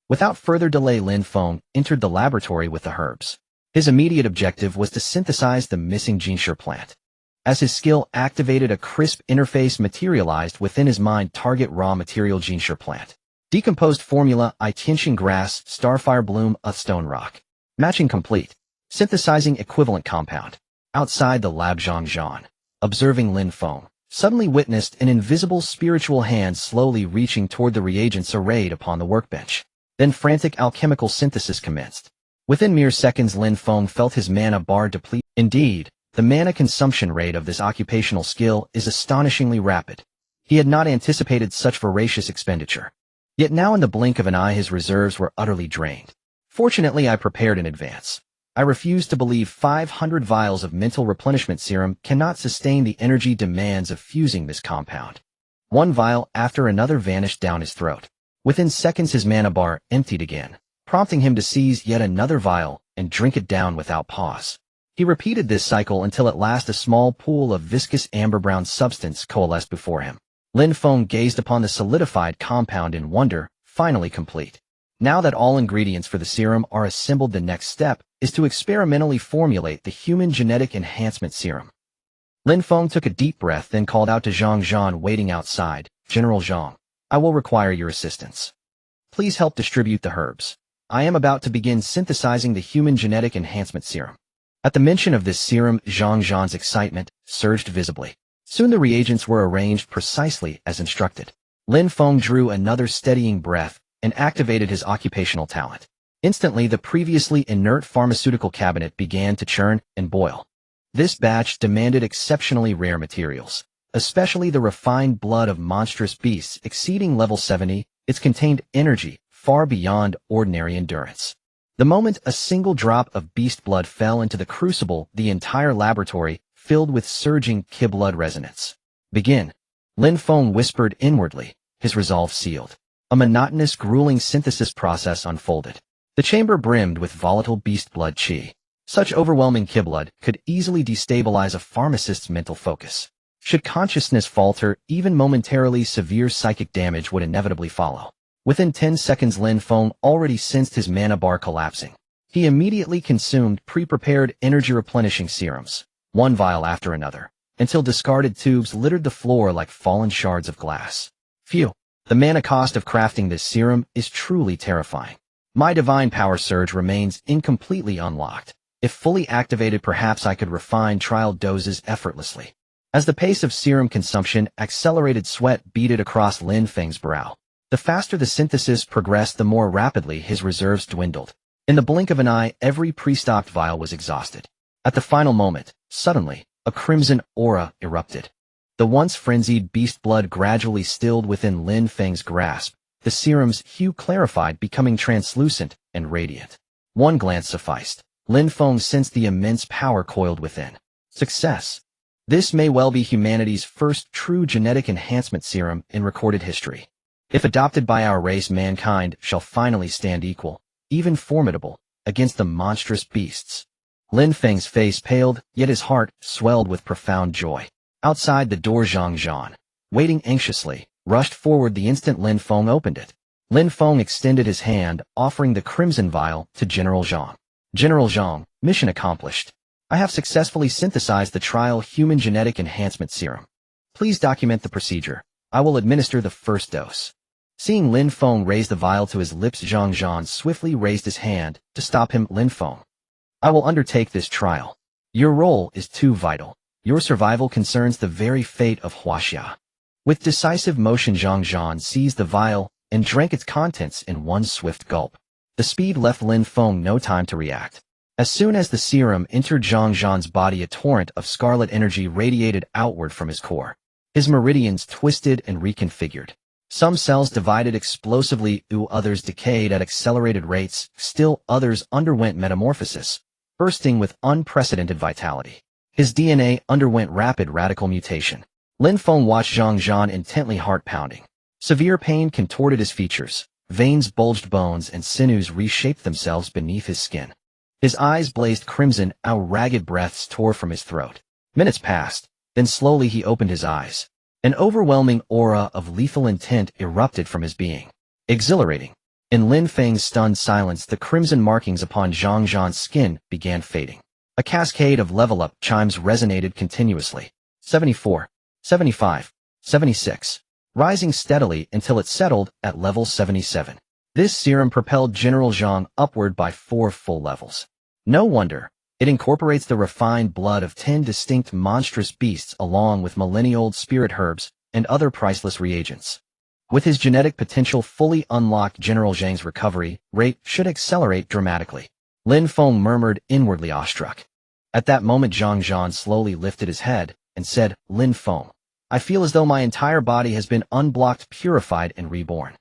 Without further delay, Lin Feng entered the laboratory with the herbs. His immediate objective was to synthesize the missing Jinshi plant. As his skill activated, a crisp interface materialized within his mind. Target raw material: Jinshi plant. Decomposed formula: I Tianxing grass, starfire bloom, a stone rock. Matching complete. Synthesizing equivalent compound. Outside the lab, Zhang Zhan, observing Lin Feng, suddenly witnessed an invisible spiritual hand slowly reaching toward the reagents arrayed upon the workbench. Then frantic alchemical synthesis commenced. Within mere seconds, Lin Feng felt his mana bar deplete. Indeed, the mana consumption rate of this occupational skill is astonishingly rapid. He had not anticipated such voracious expenditure. Yet now, in the blink of an eye, his reserves were utterly drained. Fortunately, I prepared in advance. I refuse to believe 500 vials of mental replenishment serum cannot sustain the energy demands of fusing this compound. One vial after another vanished down his throat. Within seconds, his mana bar emptied again, prompting him to seize yet another vial and drink it down without pause. He repeated this cycle until at last a small pool of viscous amber-brown substance coalesced before him. Lin Feng gazed upon the solidified compound in wonder. Finally complete. Now that all ingredients for the serum are assembled, the next step is to experimentally formulate the human genetic enhancement serum. Lin Feng took a deep breath, then called out to Zhang Zhan waiting outside, "General Zhang, I will require your assistance. Please help distribute the herbs. I am about to begin synthesizing the human genetic enhancement serum." At the mention of this serum, Zhang Zhan's excitement surged visibly. Soon the reagents were arranged precisely as instructed. Lin Feng drew another steadying breath and activated his occupational talent. Instantly, the previously inert pharmaceutical cabinet began to churn and boil. This batch demanded exceptionally rare materials, especially the refined blood of monstrous beasts exceeding level 70. It contained energy far beyond ordinary endurance. The moment a single drop of beast blood fell into the crucible, the entire laboratory filled with surging Ki blood resonance. Begin. Lin Feng whispered inwardly, his resolve sealed. A monotonous, grueling synthesis process unfolded. The chamber brimmed with volatile beast blood qi. Such overwhelming Ki blood could easily destabilize a pharmacist's mental focus. Should consciousness falter, even momentarily, severe psychic damage would inevitably follow. Within 10 seconds, Lin Feng already sensed his mana bar collapsing. He immediately consumed pre-prepared energy-replenishing serums, one vial after another, until discarded tubes littered the floor like fallen shards of glass. Phew! The mana cost of crafting this serum is truly terrifying. My divine power surge remains incompletely unlocked. If fully activated, perhaps I could refine trial doses effortlessly. As the pace of serum consumption accelerated, sweat beaded across Lin Feng's brow. The faster the synthesis progressed, the more rapidly his reserves dwindled. In the blink of an eye, every pre-stocked vial was exhausted. At the final moment, suddenly, a crimson aura erupted. The once frenzied beast blood gradually stilled within Lin Feng's grasp, the serum's hue clarified, becoming translucent and radiant. One glance sufficed. Lin Feng sensed the immense power coiled within. Success! This may well be humanity's first true genetic enhancement serum in recorded history. If adopted by our race, mankind shall finally stand equal, even formidable, against the monstrous beasts. Lin Feng's face paled, yet his heart swelled with profound joy. Outside the door, Zhang, waiting anxiously, rushed forward the instant Lin Feng opened it. Lin Feng extended his hand, offering the crimson vial to General Zhang. General Zhang, mission accomplished. I have successfully synthesized the trial human genetic enhancement serum. Please document the procedure. I will administer the first dose. Seeing Lin Feng raise the vial to his lips, Zhang swiftly raised his hand to stop him. Lin Feng, I will undertake this trial. Your role is too vital. Your survival concerns the very fate of Huaxia. With decisive motion, Zhang seized the vial and drank its contents in one swift gulp. The speed left Lin Feng no time to react. As soon as the serum entered Zhang's body, a torrent of scarlet energy radiated outward from his core. His meridians twisted and reconfigured. Some cells divided explosively, others decayed at accelerated rates, still others underwent metamorphosis, bursting with unprecedented vitality. His DNA underwent rapid radical mutation. Lin Feng watched Zhang intently, heart pounding. Severe pain contorted his features. Veins bulged, bones and sinews reshaped themselves beneath his skin. His eyes blazed crimson, ragged breaths tore from his throat. Minutes passed, then slowly he opened his eyes. An overwhelming aura of lethal intent erupted from his being. Exhilarating. In Lin Feng's stunned silence, the crimson markings upon Zhang's skin began fading. A cascade of level-up chimes resonated continuously. 74, 75, 76, rising steadily until it settled at level 77. This serum propelled General Zhang upward by 4 full levels. No wonder. It incorporates the refined blood of 10 distinct monstrous beasts along with millennia-old spirit herbs and other priceless reagents. With his genetic potential fully unlocked, General Zhang's recovery rate should accelerate dramatically. Lin Feng murmured, inwardly awestruck. At that moment, Zhang slowly lifted his head and said, Lin Feng, I feel as though my entire body has been unblocked, purified, and reborn.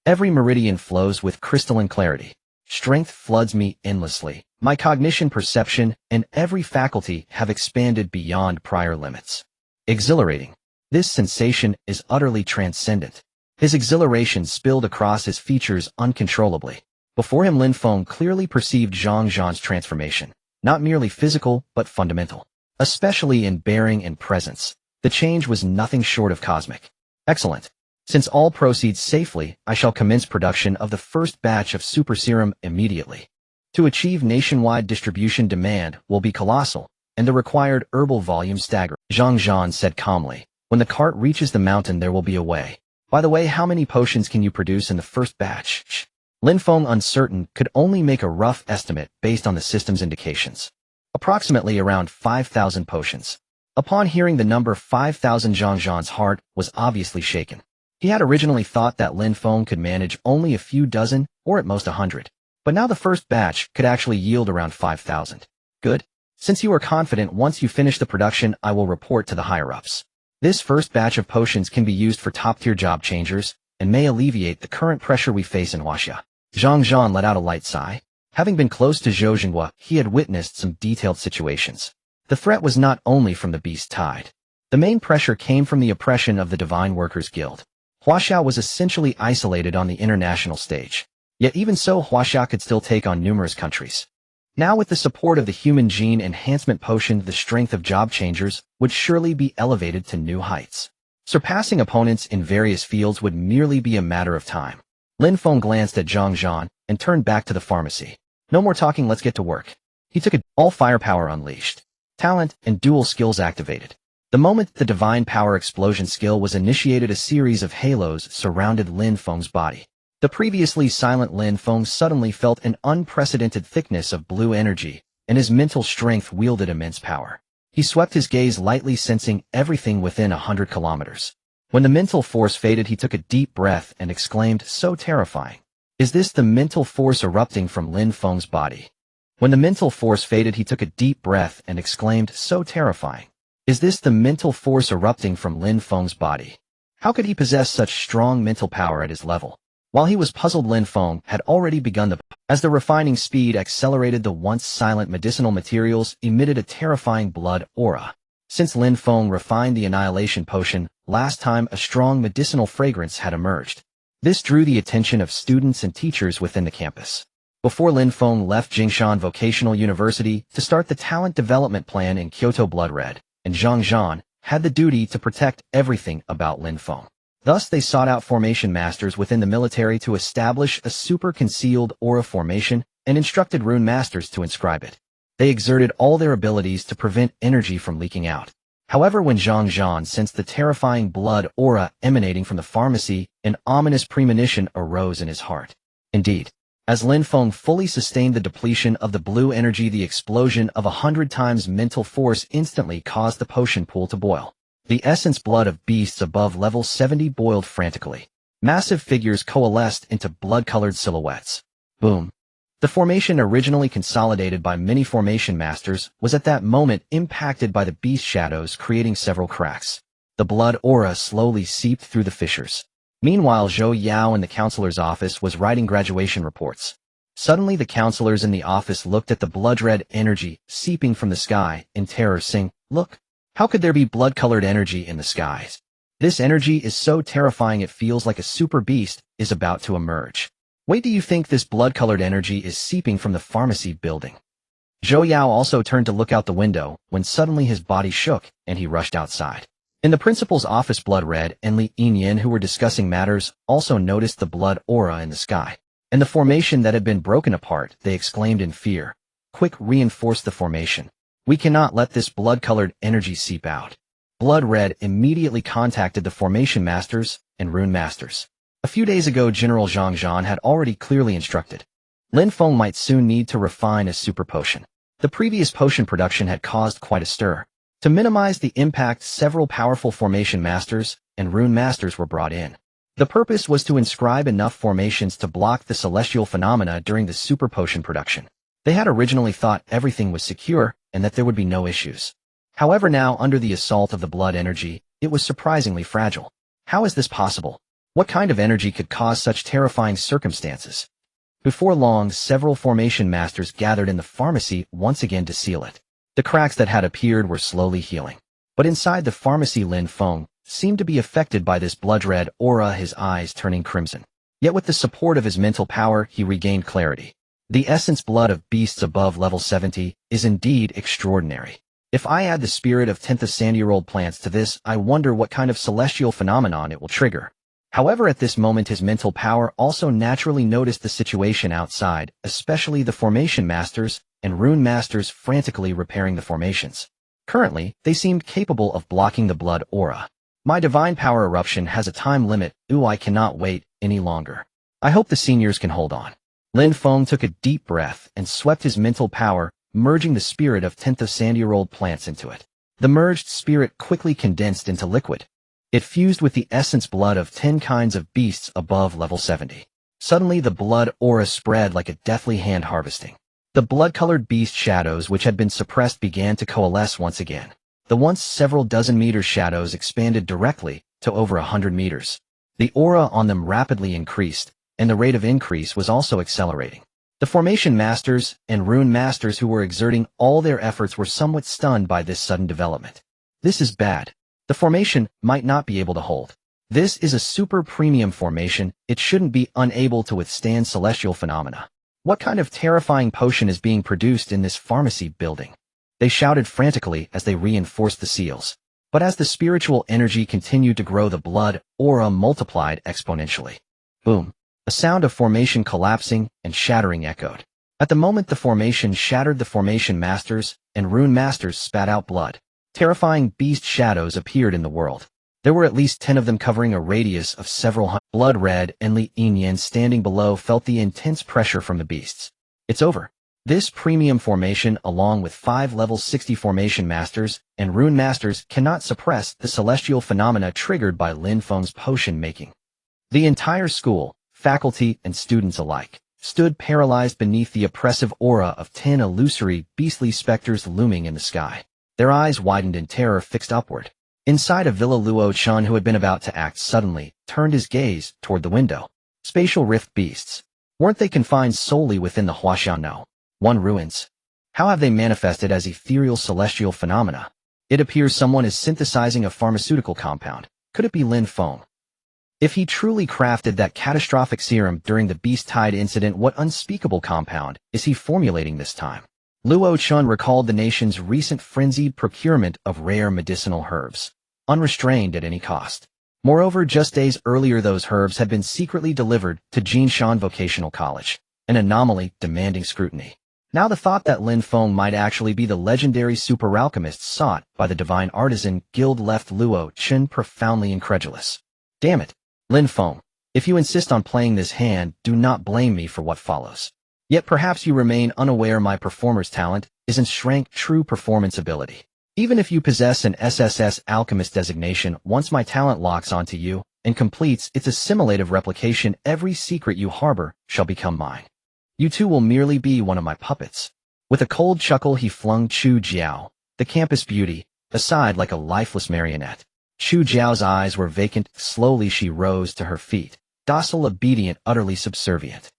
Every meridian flows with crystalline clarity. Strength floods me endlessly. My cognition, perception, and every faculty have expanded beyond prior limits. Exhilarating. This sensation is utterly transcendent. His exhilaration spilled across his features uncontrollably. Before him, Lin Feng clearly perceived Zhang's transformation, not merely physical, but fundamental. Especially in bearing and presence, the change was nothing short of cosmic. Excellent. Since all proceeds safely, I shall commence production of the first batch of super serum immediately. To achieve nationwide distribution, demand will be colossal, and the required herbal volume staggering. Zhang said calmly, when the cart reaches the mountain there will be a way. By the way, how many potions can you produce in the first batch? Lin Feng, uncertain, could only make a rough estimate based on the system's indications. Approximately around 5,000 potions. Upon hearing the number 5,000, Zhang's heart was obviously shaken. He had originally thought that Lin Feng could manage only a few dozen, or at most 100. But now the first batch could actually yield around 5,000. Good. Since you are confident, once you finish the production, I will report to the higher-ups. This first batch of potions can be used for top-tier job changers, and may alleviate the current pressure we face in Huaxia. Zhang let out a light sigh. Having been close to Zhou Jinghua, he had witnessed some detailed situations. The threat was not only from the beast tide. The main pressure came from the oppression of the Divine Workers Guild. Huaxia was essentially isolated on the international stage. Yet even so, Huaxia could still take on numerous countries. Now with the support of the human gene enhancement potion, the strength of job changers would surely be elevated to new heights. Surpassing opponents in various fields would merely be a matter of time. Lin Feng glanced at Zhang Zhan and turned back to the pharmacy. No more talking, let's get to work. He took all firepower unleashed. Talent and dual skills activated. The moment the divine power explosion skill was initiated, a series of halos surrounded Lin Feng's body. The previously silent Lin Feng suddenly felt an unprecedented thickness of blue energy, and his mental strength wielded immense power. He swept his gaze lightly, sensing everything within 100 kilometers. When the mental force faded, he took a deep breath and exclaimed, "So terrifying." Is this the mental force erupting from Lin Feng's body? When the mental force faded, he took a deep breath and exclaimed, "So terrifying." Is this the mental force erupting from Lin Feng's body? How could he possess such strong mental power at his level? While he was puzzled, Lin Feng had already begun as the refining speed accelerated, the once silent medicinal materials emitted a terrifying blood aura. Since Lin Feng refined the annihilation potion last time, a strong medicinal fragrance had emerged. This drew the attention of students and teachers within the campus. Before Lin Feng left Jingshan Vocational University to start the talent development plan in Kyoto, Blood Red and Zhang Zhan had the duty to protect everything about Lin Feng. Thus, they sought out formation masters within the military to establish a super-concealed aura formation and instructed rune masters to inscribe it. They exerted all their abilities to prevent energy from leaking out. However, when Zhang Zhan sensed the terrifying blood aura emanating from the pharmacy, an ominous premonition arose in his heart. Indeed, as Lin Feng fully sustained the depletion of the blue energy, the explosion of 100 times mental force instantly caused the potion pool to boil. The essence blood of beasts above level 70 boiled frantically. Massive figures coalesced into blood-colored silhouettes. Boom. The formation, originally consolidated by many formation masters, was at that moment impacted by the beast shadows, creating several cracks. The blood aura slowly seeped through the fissures. Meanwhile, Zhou Yao in the counselor's office was writing graduation reports. Suddenly, the counselors in the office looked at the blood-red energy seeping from the sky in terror, saying, "Look! How could there be blood-colored energy in the skies? This energy is so terrifying, it feels like a super beast is about to emerge. Wait, do you think this blood-colored energy is seeping from the pharmacy building?" Zhou Yao also turned to look out the window when suddenly his body shook and he rushed outside. In the principal's office, Blood Red and Li Yinyan, who were discussing matters, also noticed the blood aura in the sky and the formation that had been broken apart. They exclaimed in fear, "Quick, reinforce the formation. We cannot let this blood-colored energy seep out." Blood Red immediately contacted the formation masters and rune masters. A few days ago, General Zhang Zhan had already clearly instructed Lin Feng might soon need to refine a super potion. The previous potion production had caused quite a stir. To minimize the impact, several powerful formation masters and rune masters were brought in. The purpose was to inscribe enough formations to block the celestial phenomena during the super potion production. They had originally thought everything was secure and that there would be no issues. However, now, under the assault of the blood energy, it was surprisingly fragile. How is this possible? What kind of energy could cause such terrifying circumstances? Before long, several formation masters gathered in the pharmacy once again to seal it. The cracks that had appeared were slowly healing. But inside the pharmacy, Lin Feng seemed to be affected by this blood-red aura, his eyes turning crimson. Yet with the support of his mental power, he regained clarity. The essence blood of beasts above level 70 is indeed extraordinary. If I add the spirit of 10th sand-year-old plants to this, I wonder what kind of celestial phenomenon it will trigger. However, at this moment, his mental power also naturally noticed the situation outside, especially the formation masters and rune masters frantically repairing the formations. Currently, they seemed capable of blocking the blood aura. My divine power eruption has a time limit. I cannot wait any longer. I hope the seniors can hold on. Lin Feng took a deep breath and swept his mental power, merging the spirit of 10th sand-year-old plants into it. The merged spirit quickly condensed into liquid. It fused with the essence blood of 10 kinds of beasts above level 70. Suddenly, the blood aura spread like a deathly hand harvesting. The blood-colored beast shadows which had been suppressed began to coalesce once again. The once several dozen meters shadows expanded directly to over 100 meters. The aura on them rapidly increased, and the rate of increase was also accelerating. The formation masters and rune masters who were exerting all their efforts were somewhat stunned by this sudden development. This is bad. The formation might not be able to hold. This is a super premium formation. It shouldn't be unable to withstand celestial phenomena. What kind of terrifying potion is being produced in this pharmacy building? They shouted frantically as they reinforced the seals. But as the spiritual energy continued to grow, the blood aura multiplied exponentially. Boom. A sound of formation collapsing and shattering echoed. At the moment the formation shattered, the formation masters and rune masters spat out blood. Terrifying beast shadows appeared in the world. There were at least 10 of them covering a radius of several hundred. Blood Red and Li Yinyan standing below felt the intense pressure from the beasts. It's over. This premium formation, along with 5 level 60 formation masters and rune masters, cannot suppress the celestial phenomena triggered by Lin Feng's potion making. The entire school, faculty and students alike, stood paralyzed beneath the oppressive aura of 10 illusory, beastly specters looming in the sky. Their eyes widened in terror, fixed upward. Inside a villa, Luo Chun, who had been about to act suddenly, turned his gaze toward the window. Spatial rift beasts. Weren't they confined solely within the Huaxia? No. One ruins. How have they manifested as ethereal celestial phenomena? It appears someone is synthesizing a pharmaceutical compound. Could it be Lin Feng? If he truly crafted that catastrophic serum during the Beast Tide incident, what unspeakable compound is he formulating this time? Luo Chun recalled the nation's recent frenzied procurement of rare medicinal herbs, unrestrained at any cost. Moreover, just days earlier those herbs had been secretly delivered to Jinshan Vocational College, an anomaly demanding scrutiny. Now the thought that Lin Feng might actually be the legendary super alchemist sought by the Divine Artisan Guild left Luo Chun profoundly incredulous. Damn it, Lin Feng, if you insist on playing this hand, do not blame me for what follows. Yet perhaps you remain unaware my performer's talent isn't Shrank true performance ability. Even if you possess an SSS alchemist designation, once my talent locks onto you and completes its assimilative replication, every secret you harbor shall become mine. You too will merely be one of my puppets. With a cold chuckle he flung Chu Jiao, the campus beauty, aside like a lifeless marionette. Chu Jiao's eyes were vacant. Slowly she rose to her feet, docile, obedient, utterly subservient.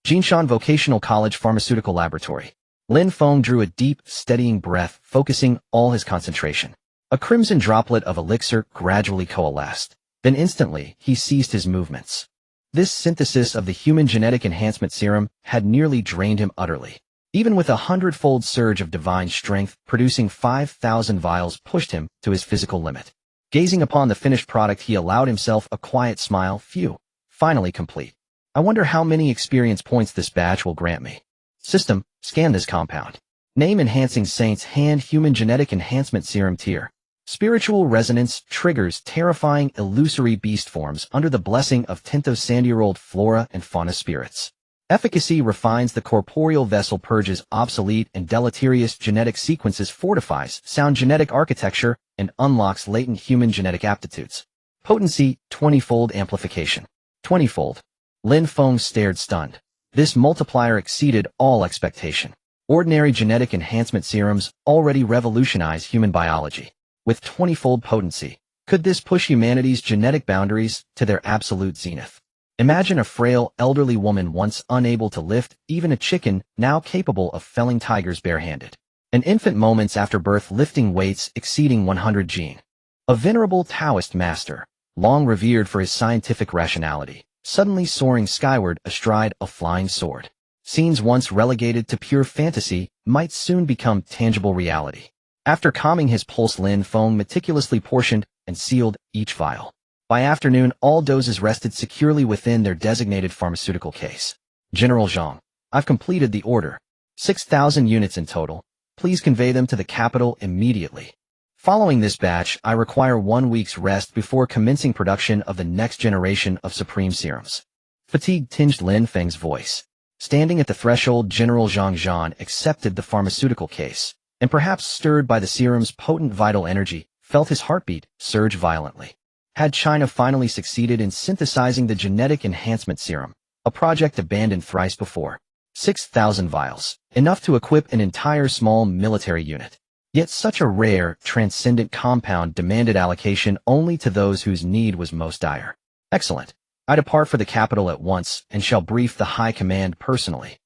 Jinshan Vocational College Pharmaceutical Laboratory. Lin Feng drew a deep, steadying breath, focusing all his concentration. A crimson droplet of elixir gradually coalesced. Then instantly, he ceased his movements. This synthesis of the human genetic enhancement serum had nearly drained him utterly. Even with a 100-fold surge of divine strength, producing 5,000 vials pushed him to his physical limit. Gazing upon the finished product, he allowed himself a quiet smile. Phew, finally complete. I wonder how many experience points this batch will grant me. System, scan this compound. Name: Enhancing Saints Hand Human Genetic Enhancement Serum Tier. Spiritual resonance triggers terrifying illusory beast forms under the blessing of Tinto Sandy-year-old flora and fauna spirits. Efficacy: refines the corporeal vessel, purges obsolete and deleterious genetic sequences, fortifies sound genetic architecture, and unlocks latent human genetic aptitudes. Potency: 20-fold amplification. 20-fold. Lin Feng stared stunned. This multiplier exceeded all expectation. Ordinary genetic enhancement serums already revolutionize human biology. With 20-fold potency, could this push humanity's genetic boundaries to their absolute zenith? Imagine a frail, elderly woman once unable to lift even a chicken, now capable of felling tigers barehanded. An infant moments after birth lifting weights exceeding 100 gene. A venerable Taoist master, long revered for his scientific rationality, suddenly soaring skyward astride a flying sword. Scenes once relegated to pure fantasy might soon become tangible reality. After calming his pulse, Lin Feng meticulously portioned and sealed each vial. By afternoon, all doses rested securely within their designated pharmaceutical case. General Zhang, I've completed the order. 6,000 units in total. Please convey them to the capital immediately. Following this batch, I require 1 week's rest before commencing production of the next generation of supreme serums. Fatigue tinged Lin Feng's voice. Standing at the threshold, General Zhang accepted the pharmaceutical case, and perhaps stirred by the serum's potent vital energy, felt his heartbeat surge violently. Had China finally succeeded in synthesizing the genetic enhancement serum, a project abandoned thrice before? 6,000 vials, enough to equip an entire small military unit. Yet such a rare, transcendent compound demanded allocation only to those whose need was most dire. Excellent. I depart for the capital at once and shall brief the High Command personally.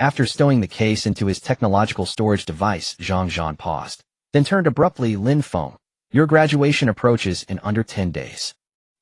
After stowing the case into his technological storage device, Zhang Zhan paused, then turned abruptly. Lin Feng, your graduation approaches in under 10 days.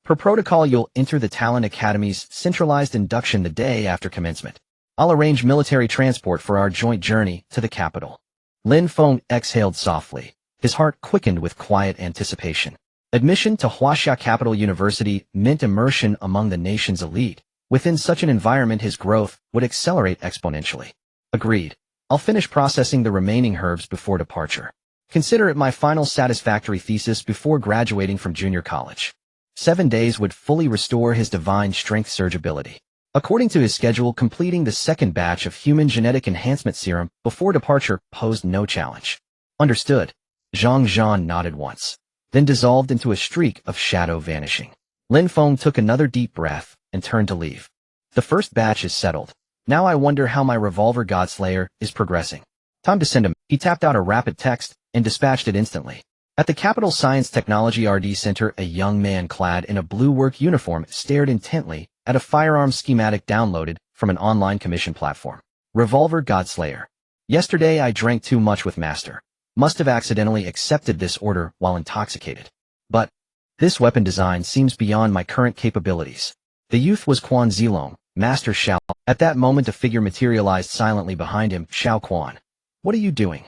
Per protocol, you'll enter the Talent Academy's centralized induction the day after commencement. I'll arrange military transport for our joint journey to the capital. Lin Feng exhaled softly. His heart quickened with quiet anticipation. Admission to Huaxia Capital University meant immersion among the nation's elite. Within such an environment, his growth would accelerate exponentially. Agreed. I'll finish processing the remaining herbs before departure. Consider it my final satisfactory thesis before graduating from junior college. 7 days would fully restore his divine strength surge ability. According to his schedule, completing the second batch of human genetic enhancement serum before departure posed no challenge. Understood. Zhang Zhan nodded once, then dissolved into a streak of shadow vanishing. Lin Feng took another deep breath and turned to leave. The first batch is settled. Now I wonder how my revolver Godslayer is progressing. Time to send him. He tapped out a rapid text and dispatched it instantly. At the Capital Science Technology RD Center, a young man clad in a blue work uniform stared intently at a firearms schematic downloaded from an online commission platform. Revolver Godslayer. Yesterday I drank too much with Master. Must have accidentally accepted this order while intoxicated. But this weapon design seems beyond my current capabilities. The youth was Quan Zilong, Master Xiao. At that moment a figure materialized silently behind him. Xiao Quan. What are you doing?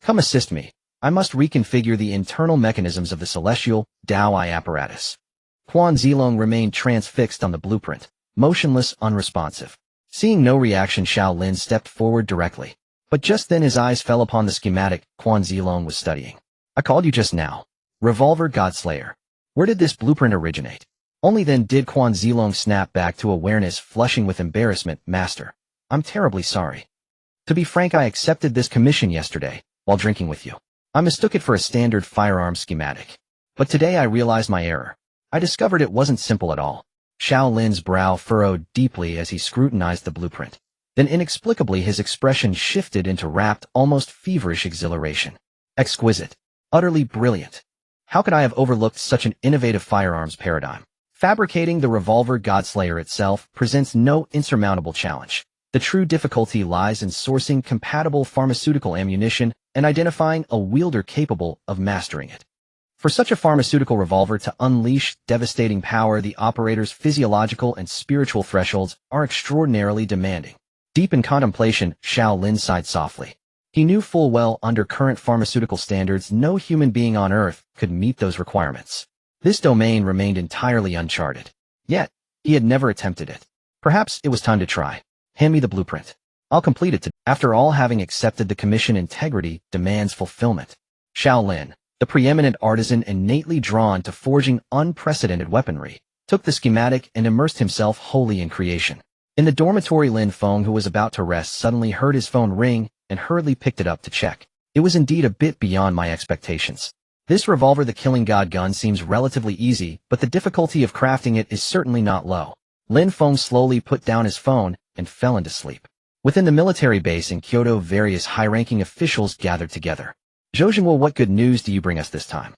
Come assist me. I must reconfigure the internal mechanisms of the celestial Dao Eye apparatus. Quan Zilong remained transfixed on the blueprint, motionless, unresponsive. Seeing no reaction, Xiao Lin stepped forward directly. But just then his eyes fell upon the schematic Quan Zilong was studying. I called you just now. Revolver Godslayer. Where did this blueprint originate? Only then did Quan Zilong snap back to awareness, flushing with embarrassment. Master, I'm terribly sorry. To be frank, I accepted this commission yesterday, while drinking with you. I mistook it for a standard firearm schematic. But today I realized my error. I discovered it wasn't simple at all. Xiao Lin's brow furrowed deeply as he scrutinized the blueprint. Then inexplicably his expression shifted into rapt, almost feverish exhilaration. Exquisite. Utterly brilliant. How could I have overlooked such an innovative firearms paradigm? Fabricating the revolver Godslayer itself presents no insurmountable challenge. The true difficulty lies in sourcing compatible pharmaceutical ammunition and identifying a wielder capable of mastering it. For such a pharmaceutical revolver to unleash devastating power, the operator's physiological and spiritual thresholds are extraordinarily demanding. Deep in contemplation, Xiao Lin sighed softly. He knew full well under current pharmaceutical standards no human being on Earth could meet those requirements. This domain remained entirely uncharted. Yet, he had never attempted it. Perhaps it was time to try. Hand me the blueprint. I'll complete it. After all, having accepted the commission, integrity demands fulfillment. Xiao Lin, the preeminent artisan innately drawn to forging unprecedented weaponry, took the schematic and immersed himself wholly in creation. In the dormitory, Lin Feng, who was about to rest, suddenly heard his phone ring and hurriedly picked it up to check. It was indeed a bit beyond my expectations. This revolver, the Killing God gun, seems relatively easy, but the difficulty of crafting it is certainly not low. Lin Feng slowly put down his phone and fell into sleep. Within the military base in Kyoto, various high-ranking officials gathered together. Zhou Jingwo, what good news do you bring us this time?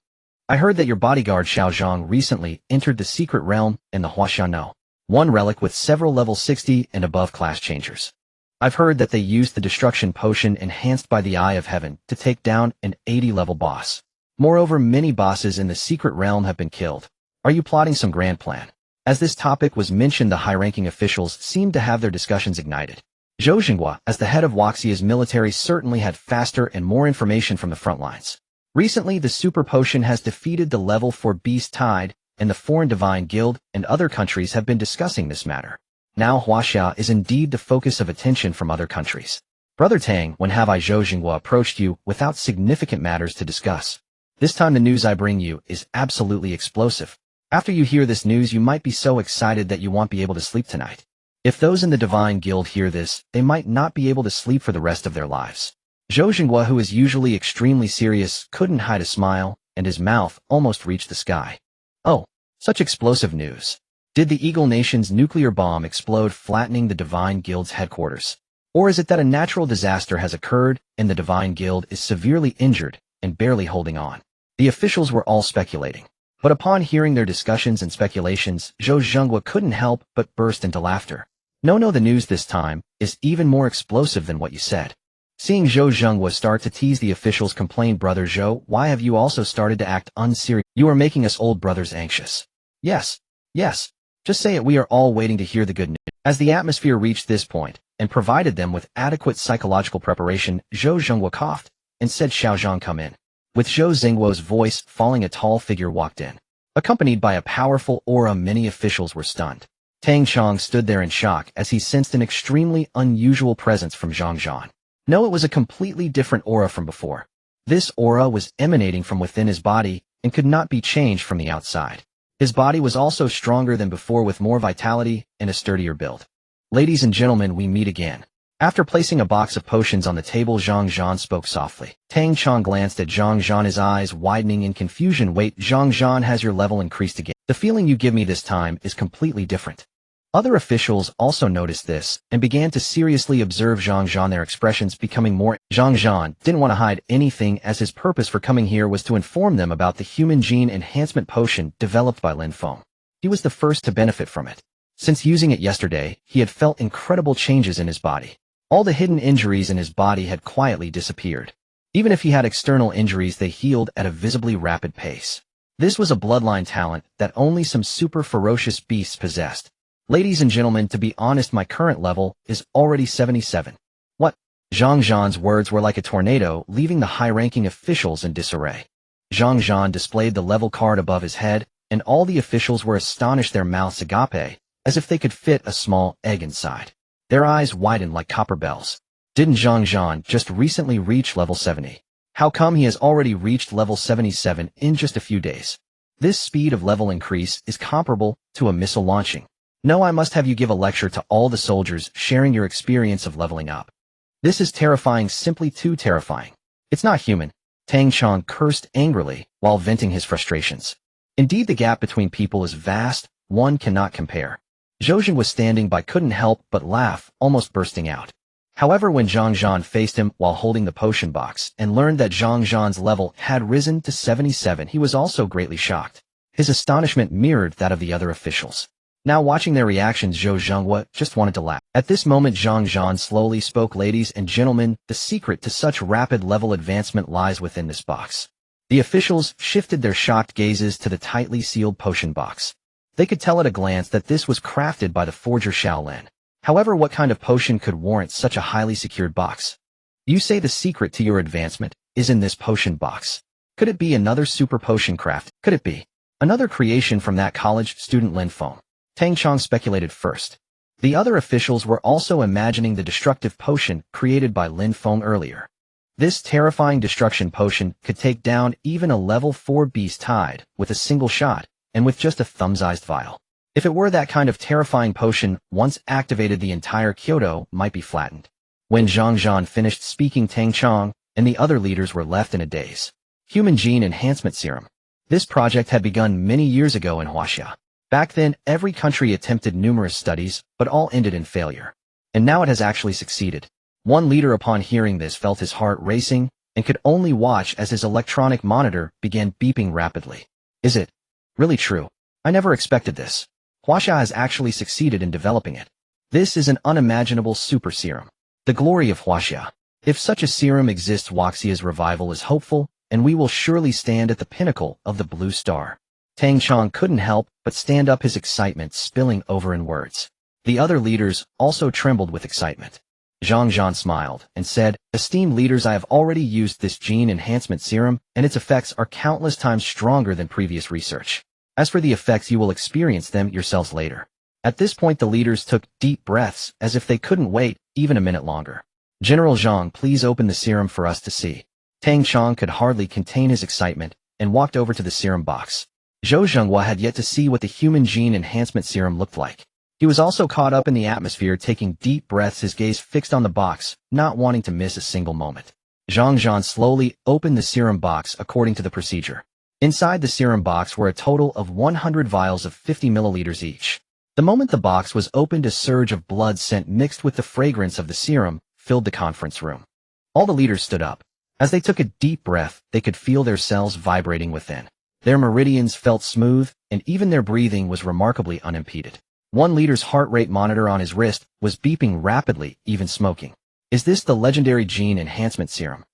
I heard that your bodyguard Xiao Zhang recently entered the secret realm in the Huaxia No. One relic with several level 60 and above class changers. I've heard that they used the destruction potion enhanced by the Eye of Heaven to take down an 80-level boss. Moreover, many bosses in the secret realm have been killed. Are you plotting some grand plan? As this topic was mentioned, the high-ranking officials seemed to have their discussions ignited. Zhou Jingwa, as the head of Huaxia's military, certainly had faster and more information from the front lines. Recently, the super potion has defeated the level 4 Beast Tide, and the Foreign Divine Guild and other countries have been discussing this matter. Now Huaxia is indeed the focus of attention from other countries. Brother Tang, when have I, Zhou Jingwa, approached you without significant matters to discuss? This time the news I bring you is absolutely explosive. After you hear this news, you might be so excited that you won't be able to sleep tonight. If those in the Divine Guild hear this, they might not be able to sleep for the rest of their lives. Zhou Jingwa, who is usually extremely serious, couldn't hide a smile, and his mouth almost reached the sky. Oh, such explosive news. Did the Eagle Nation's nuclear bomb explode, flattening the Divine Guild's headquarters? Or is it that a natural disaster has occurred and the Divine Guild is severely injured and barely holding on? The officials were all speculating. But upon hearing their discussions and speculations, Zhou Jingwa couldn't help but burst into laughter. No, the news this time is even more explosive than what you said. Seeing Zhou Zhenghua start to tease the officials complained, Brother Zhou, why have you also started to act unserious? You are making us old brothers anxious. Yes. Just say it, we are all waiting to hear the good news. As the atmosphere reached this point, and provided them with adequate psychological preparation, Zhou Zhenghua coughed, and said, Xiaozhang, come in. With Zhou Zhengguo's voice falling, a tall figure walked in. Accompanied by a powerful aura, many officials were stunned. Tang Chong stood there in shock as he sensed an extremely unusual presence from Zhang Zhan. No, it was a completely different aura from before. This aura was emanating from within his body and could not be changed from the outside. His body was also stronger than before, with more vitality and a sturdier build. Ladies and gentlemen, we meet again. After placing a box of potions on the table, Zhang Zhan spoke softly. Tang Chong glanced at Zhang Zhan, his eyes widening in confusion. Wait, Zhang Zhan, has your level increased again? The feeling you give me this time is completely different. Other officials also noticed this and began to seriously observe Zhang Zhan, their expressions becoming more. Zhang Zhan didn't want to hide anything, as his purpose for coming here was to inform them about the human gene enhancement potion developed by Lin Feng. He was the first to benefit from it. Since using it yesterday, he had felt incredible changes in his body. All the hidden injuries in his body had quietly disappeared. Even if he had external injuries, they healed at a visibly rapid pace. This was a bloodline talent that only some super ferocious beasts possessed. Ladies and gentlemen, to be honest, my current level is already 77. What? Zhang Zhan's words were like a tornado, leaving the high-ranking officials in disarray. Zhang Zhan displayed the level card above his head, and all the officials were astonished, their mouths agape, as if they could fit a small egg inside. Their eyes widened like copper bells. Didn't Zhang Zhan just recently reach level 70? How come he has already reached level 77 in just a few days? This speed of level increase is comparable to a missile launching. No, I must have you give a lecture to all the soldiers, sharing your experience of leveling up. This is terrifying, simply too terrifying. It's not human. Tang Chong cursed angrily while venting his frustrations. Indeed, the gap between people is vast, one cannot compare. Zhou Zhen was standing by, couldn't help but laugh, almost bursting out. However, when Zhang Zhan faced him while holding the potion box and learned that Zhang Zhan's level had risen to 77, he was also greatly shocked. His astonishment mirrored that of the other officials. Now, watching their reactions, Zhou Zhenghua just wanted to laugh. At this moment, Zhang Zhan slowly spoke, ladies and gentlemen, the secret to such rapid level advancement lies within this box. The officials shifted their shocked gazes to the tightly sealed potion box. They could tell at a glance that this was crafted by the forger Shaolin. However, what kind of potion could warrant such a highly secured box? You say the secret to your advancement is in this potion box. Could it be another super potion craft? Could it be another creation from that college student Lin Feng? Tang Chong speculated first. The other officials were also imagining the destructive potion created by Lin Feng earlier. This terrifying destruction potion could take down even a level 4 beast tide with a single shot, and with just a thumb-sized vial. If it were that kind of terrifying potion, once activated, the entire Kyoto might be flattened. When Zhang Zhan finished speaking, Tang Chong and the other leaders were left in a daze. Human Gene Enhancement Serum. This project had begun many years ago in Huaxia. Back then, every country attempted numerous studies, but all ended in failure. And now it has actually succeeded. One leader, upon hearing this, felt his heart racing and could only watch as his electronic monitor began beeping rapidly. Is it really true? I never expected this. Huaxia has actually succeeded in developing it. This is an unimaginable super serum. The glory of Huaxia. If such a serum exists, Huaxia's revival is hopeful, and we will surely stand at the pinnacle of the blue star. Tang Chong couldn't help but stand up, his excitement spilling over in words. The other leaders also trembled with excitement. Zhang Zhan smiled and said, esteemed leaders, I have already used this gene enhancement serum, and its effects are countless times stronger than previous research. As for the effects, you will experience them yourselves later. At this point, the leaders took deep breaths as if they couldn't wait even a minute longer. General Zhang, please open the serum for us to see. Tang Chong could hardly contain his excitement and walked over to the serum box. Zhou Zhenghua had yet to see what the human gene enhancement serum looked like. He was also caught up in the atmosphere, taking deep breaths, his gaze fixed on the box, not wanting to miss a single moment. Zhang Zhan slowly opened the serum box according to the procedure. Inside the serum box were a total of 100 vials of 50 milliliters each. The moment the box was opened, a surge of blood scent mixed with the fragrance of the serum filled the conference room. All the leaders stood up. As they took a deep breath, they could feel their cells vibrating within. Their meridians felt smooth, and even their breathing was remarkably unimpeded. One leader's heart rate monitor on his wrist was beeping rapidly, even smoking. Is this the legendary gene enhancement serum?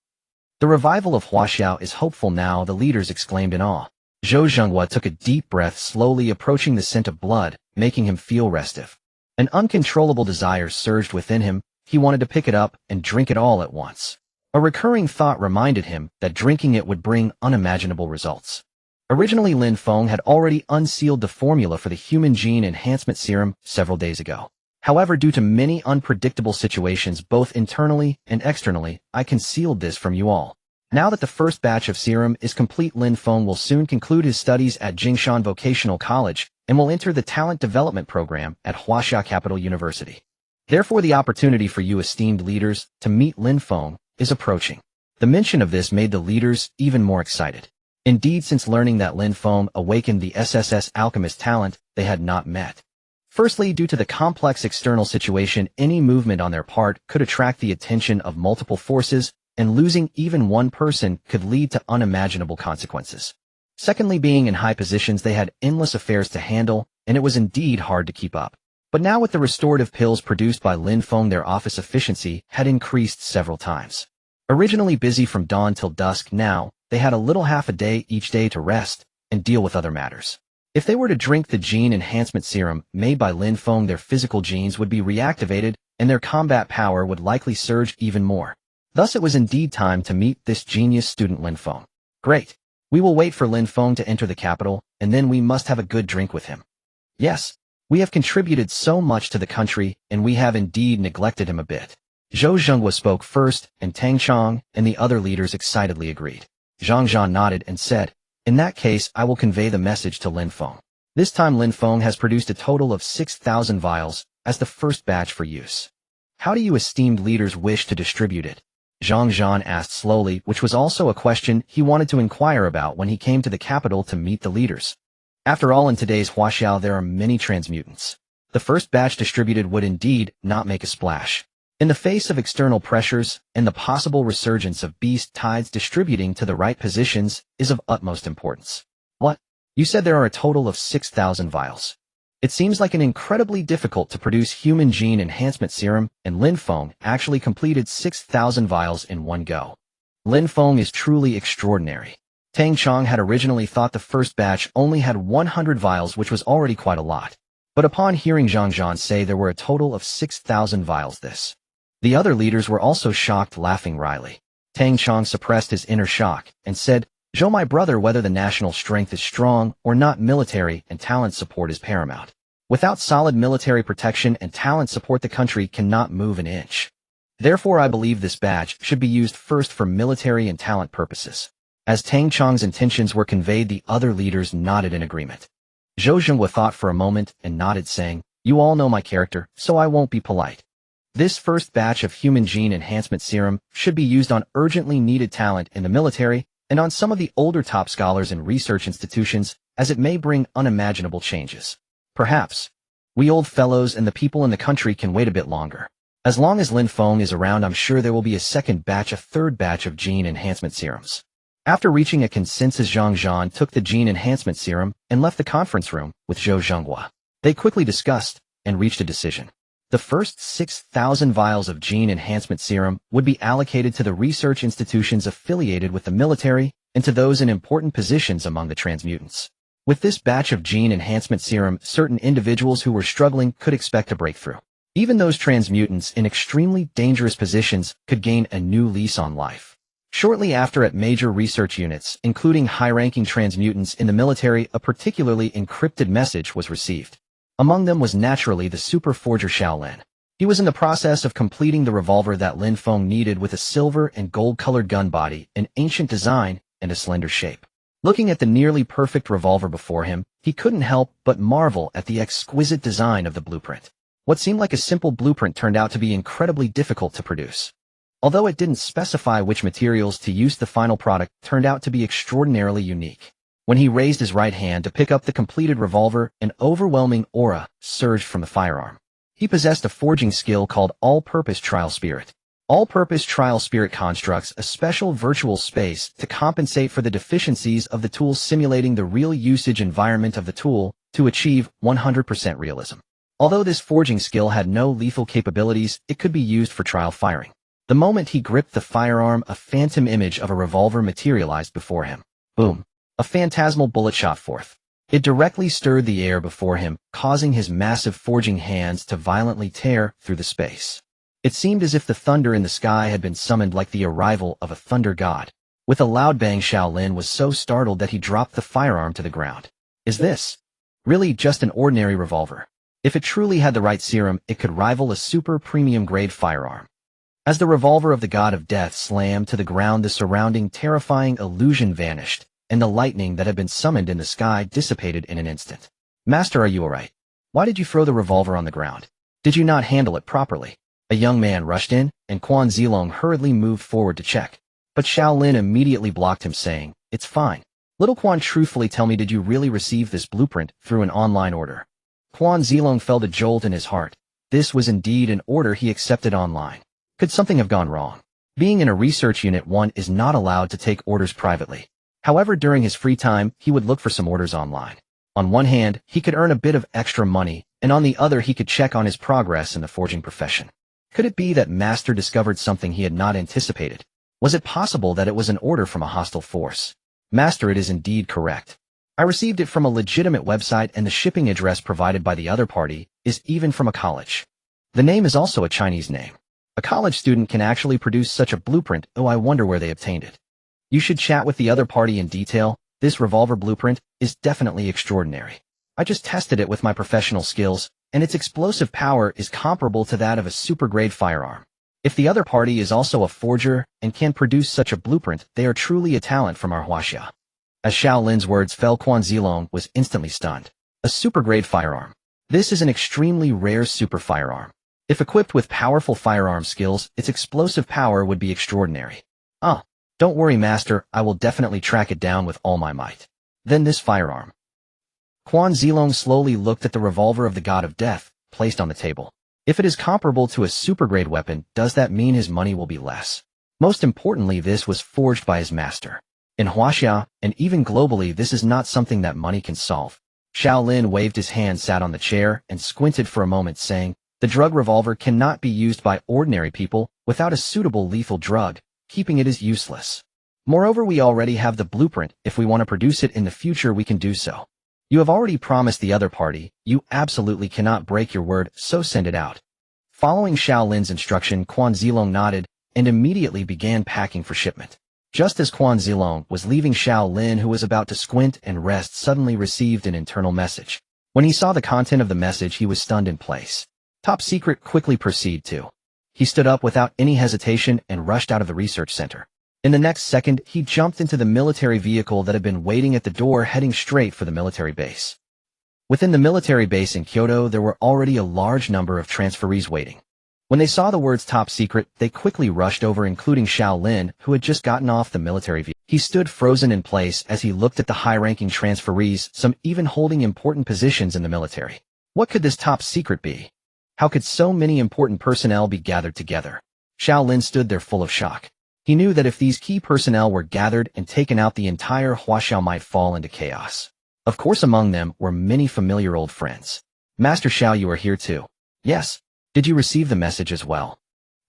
The revival of Huaxia is hopeful now, the leaders exclaimed in awe. Zhou Zhenghua took a deep breath, slowly approaching the scent of blood, making him feel restive. An uncontrollable desire surged within him. He wanted to pick it up and drink it all at once. A recurring thought reminded him that drinking it would bring unimaginable results. Originally, Lin Feng had already unsealed the formula for the human gene enhancement serum several days ago. However, due to many unpredictable situations both internally and externally, I concealed this from you all. Now that the first batch of serum is complete, Lin Feng will soon conclude his studies at Jingshan Vocational College and will enter the talent development program at Huaxia Capital University. Therefore, the opportunity for you esteemed leaders to meet Lin Feng is approaching. The mention of this made the leaders even more excited. Indeed, since learning that Lin Feng awakened the SSS alchemist talent, they had not met. Firstly, due to the complex external situation, any movement on their part could attract the attention of multiple forces, and losing even one person could lead to unimaginable consequences. Secondly, being in high positions, they had endless affairs to handle, and it was indeed hard to keep up. But now with the restorative pills produced by Lin Feng, their office efficiency had increased several times. Originally busy from dawn till dusk, now they had a little half a day each day to rest and deal with other matters. If they were to drink the gene enhancement serum made by Lin Feng, their physical genes would be reactivated and their combat power would likely surge even more. Thus it was indeed time to meet this genius student Lin Feng. Great. We will wait for Lin Feng to enter the capital, and then we must have a good drink with him. Yes, we have contributed so much to the country, and we have indeed neglected him a bit. Zhou Zhenghua spoke first, and Tang Chong and the other leaders excitedly agreed. Zhang Zhan nodded and said, "In that case, I will convey the message to Lin Feng." This time Lin Feng has produced a total of 6,000 vials as the first batch for use. How do you esteemed leaders wish to distribute it? Zhang Zhan asked slowly, which was also a question he wanted to inquire about when he came to the capital to meet the leaders. After all, in today's Huaxia there are many transmutants. The first batch distributed would indeed not make a splash. In the face of external pressures and the possible resurgence of beast tides, distributing to the right positions is of utmost importance. What? You said there are a total of 6,000 vials. It seems like an incredibly difficult to produce human gene enhancement serum, and Lin Feng actually completed 6,000 vials in one go. Lin Feng is truly extraordinary. Tang Chong had originally thought the first batch only had 100 vials, which was already quite a lot. But upon hearing Zhang Zhan say there were a total of 6,000 vials, the other leaders were also shocked, laughing wryly. Tang Chong suppressed his inner shock and said, "Zhou, my brother, whether the national strength is strong or not, military and talent support is paramount. Without solid military protection and talent support, the country cannot move an inch. Therefore, I believe this batch should be used first for military and talent purposes." As Tang Chong's intentions were conveyed, the other leaders nodded in agreement. Zhou Zhenghua thought for a moment and nodded, saying, "You all know my character, so I won't be polite. This first batch of human gene enhancement serum should be used on urgently needed talent in the military and on some of the older top scholars in research institutions, as it may bring unimaginable changes. Perhaps we old fellows and the people in the country can wait a bit longer. As long as Lin Feng is around, I'm sure there will be a second batch, a third batch of gene enhancement serums." After reaching a consensus, Zhang Zhan took the gene enhancement serum and left the conference room with Zhou Zhenghua. They quickly discussed and reached a decision. The first 6,000 vials of gene enhancement serum would be allocated to the research institutions affiliated with the military and to those in important positions among the transmutants. With this batch of gene enhancement serum, certain individuals who were struggling could expect a breakthrough. Even those transmutants in extremely dangerous positions could gain a new lease on life. Shortly after, at major research units, including high-ranking transmutants in the military, a particularly encrypted message was received. Among them was naturally the super forger Shaolin. He was in the process of completing the revolver that Lin Feng needed, with a silver and gold-colored gun body, an ancient design, and a slender shape. Looking at the nearly perfect revolver before him, he couldn't help but marvel at the exquisite design of the blueprint. What seemed like a simple blueprint turned out to be incredibly difficult to produce. Although it didn't specify which materials to use, the final product turned out to be extraordinarily unique. When he raised his right hand to pick up the completed revolver, an overwhelming aura surged from the firearm. He possessed a forging skill called All-Purpose Trial Spirit. All-Purpose Trial Spirit constructs a special virtual space to compensate for the deficiencies of the tool, simulating the real usage environment of the tool to achieve 100% realism. Although this forging skill had no lethal capabilities, it could be used for trial firing. The moment he gripped the firearm, a phantom image of a revolver materialized before him. Boom! A phantasmal bullet shot forth. It directly stirred the air before him, causing his massive forging hands to violently tear through the space. It seemed as if the thunder in the sky had been summoned like the arrival of a thunder god. With a loud bang, Shaolin was so startled that he dropped the firearm to the ground. Is this really just an ordinary revolver? If it truly had the right serum, it could rival a super premium grade firearm. As the revolver of the god of death slammed to the ground, the surrounding terrifying illusion vanished, and the lightning that had been summoned in the sky dissipated in an instant. Master, are you alright? Why did you throw the revolver on the ground? Did you not handle it properly? A young man rushed in, and Quan Zilong hurriedly moved forward to check. But Shaolin immediately blocked him, saying, "It's fine. Little Quan, truthfully tell me, did you really receive this blueprint through an online order?" Quan Zilong felt a jolt in his heart. This was indeed an order he accepted online. Could something have gone wrong? Being in a research unit, one is not allowed to take orders privately. However, during his free time, he would look for some orders online. On one hand, he could earn a bit of extra money, and on the other he could check on his progress in the forging profession. Could it be that Master discovered something he had not anticipated? Was it possible that it was an order from a hostile force? Master, it is indeed correct. I received it from a legitimate website, and the shipping address provided by the other party is even from a college. The name is also a Chinese name. A college student can actually produce such a blueprint. Oh, I wonder where they obtained it. You should chat with the other party in detail. This revolver blueprint is definitely extraordinary. I just tested it with my professional skills, and its explosive power is comparable to that of a super-grade firearm. If the other party is also a forger and can produce such a blueprint, they are truly a talent from our Huaxia. As Shaolin's words fell, Quan Zilong was instantly stunned. A super-grade firearm. This is an extremely rare super firearm. If equipped with powerful firearm skills, its explosive power would be extraordinary. Don't worry, Master, I will definitely track it down with all my might. Then this firearm. Quan Zilong slowly looked at the revolver of the god of death, placed on the table. If it is comparable to a super-grade weapon, does that mean his money will be less? Most importantly, this was forged by his master. In Huaxia, and even globally, this is not something that money can solve. Shaolin waved his hand, sat on the chair, and squinted for a moment, saying, "The drug revolver cannot be used by ordinary people without a suitable lethal drug. Keeping it is useless. Moreover, we already have the blueprint. If we want to produce it in the future, we can do so. You have already promised the other party. You absolutely cannot break your word, so send it out." Following Shaolin's instruction, Quan Zilong nodded and immediately began packing for shipment. Just as Quan Zilong was leaving, Shaolin, who was about to squint and rest, suddenly received an internal message. When he saw the content of the message, he was stunned in place. Top secret, quickly proceed to. He stood up without any hesitation and rushed out of the research center. In the next second, he jumped into the military vehicle that had been waiting at the door, heading straight for the military base. Within the military base in Kyoto, there were already a large number of transferees waiting. When they saw the words top secret, they quickly rushed over, including Shaolin, who had just gotten off the military vehicle. He stood frozen in place as he looked at the high-ranking transferees, some even holding important positions in the military. What could this top secret be? How could so many important personnel be gathered together? Shaolin stood there full of shock. He knew that if these key personnel were gathered and taken out, the entire Huaxia might fall into chaos. Of course, among them were many familiar old friends. "Master Xiao, you are here too." "Yes. Did you receive the message as well?"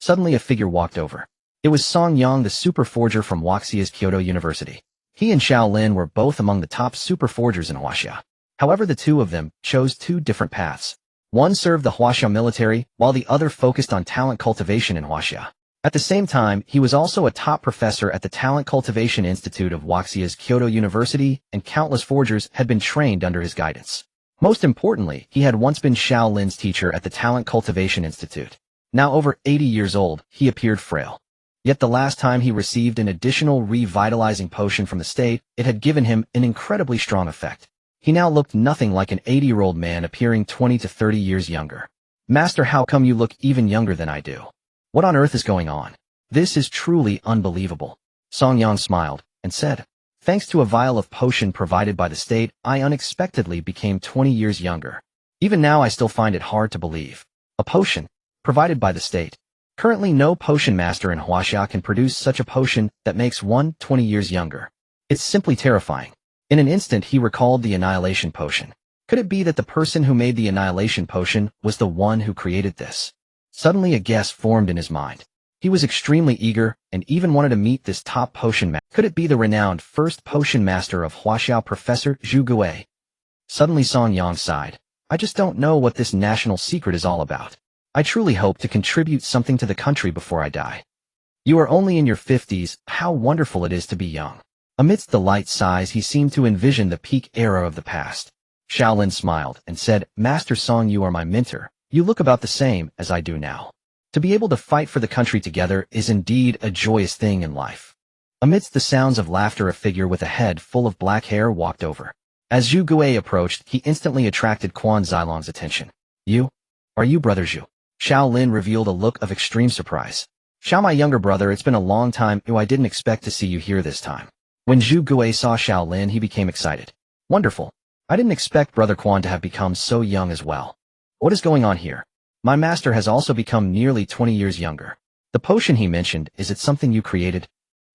Suddenly a figure walked over. It was Song Yang, the super forger from Huaxia's Kyoto University. He and Shaolin were both among the top super forgers in Huaxia. However, the two of them chose two different paths. One served the Huaxia military, while the other focused on talent cultivation in Huaxia. At the same time, he was also a top professor at the Talent Cultivation Institute of Huaxia's Kyoto University, and countless forgers had been trained under his guidance. Most importantly, he had once been Shaolin's teacher at the Talent Cultivation Institute. Now over 80 years old, he appeared frail. Yet the last time he received an additional revitalizing potion from the state, it had given him an incredibly strong effect. He now looked nothing like an 80-year-old man, appearing 20 to 30 years younger. "Master, how come you look even younger than I do? What on earth is going on? This is truly unbelievable." Song Yang smiled and said, "Thanks to a vial of potion provided by the state, I unexpectedly became 20 years younger. Even now I still find it hard to believe. A potion provided by the state. Currently no potion master in Huaxia can produce such a potion that makes one 20 years younger. It's simply terrifying." In an instant he recalled the annihilation potion. Could it be that the person who made the annihilation potion was the one who created this? Suddenly a guess formed in his mind. He was extremely eager and even wanted to meet this top potion master. Could it be the renowned first potion master of Huaxia, Professor Zhu Gui? Suddenly Song Yang sighed. I just don't know what this national secret is all about. I truly hope to contribute something to the country before I die. You are only in your 50s, how wonderful it is to be young. Amidst the light sighs he seemed to envision the peak era of the past. Shaolin smiled and said, Master Song, you are my mentor. You look about the same as I do now. To be able to fight for the country together is indeed a joyous thing in life. Amidst the sounds of laughter a figure with a head full of black hair walked over. As Zhu Gui approached, he instantly attracted Quan Zilong's attention. You? Are you Brother Zhu? Shaolin revealed a look of extreme surprise. Xiao, my younger brother, it's been a long time. I didn't expect to see you here this time. When Zhu Gui saw Shaolin, he became excited. Wonderful. I didn't expect Brother Quan to have become so young as well. What is going on here? My master has also become nearly 20 years younger. The potion he mentioned, is it something you created?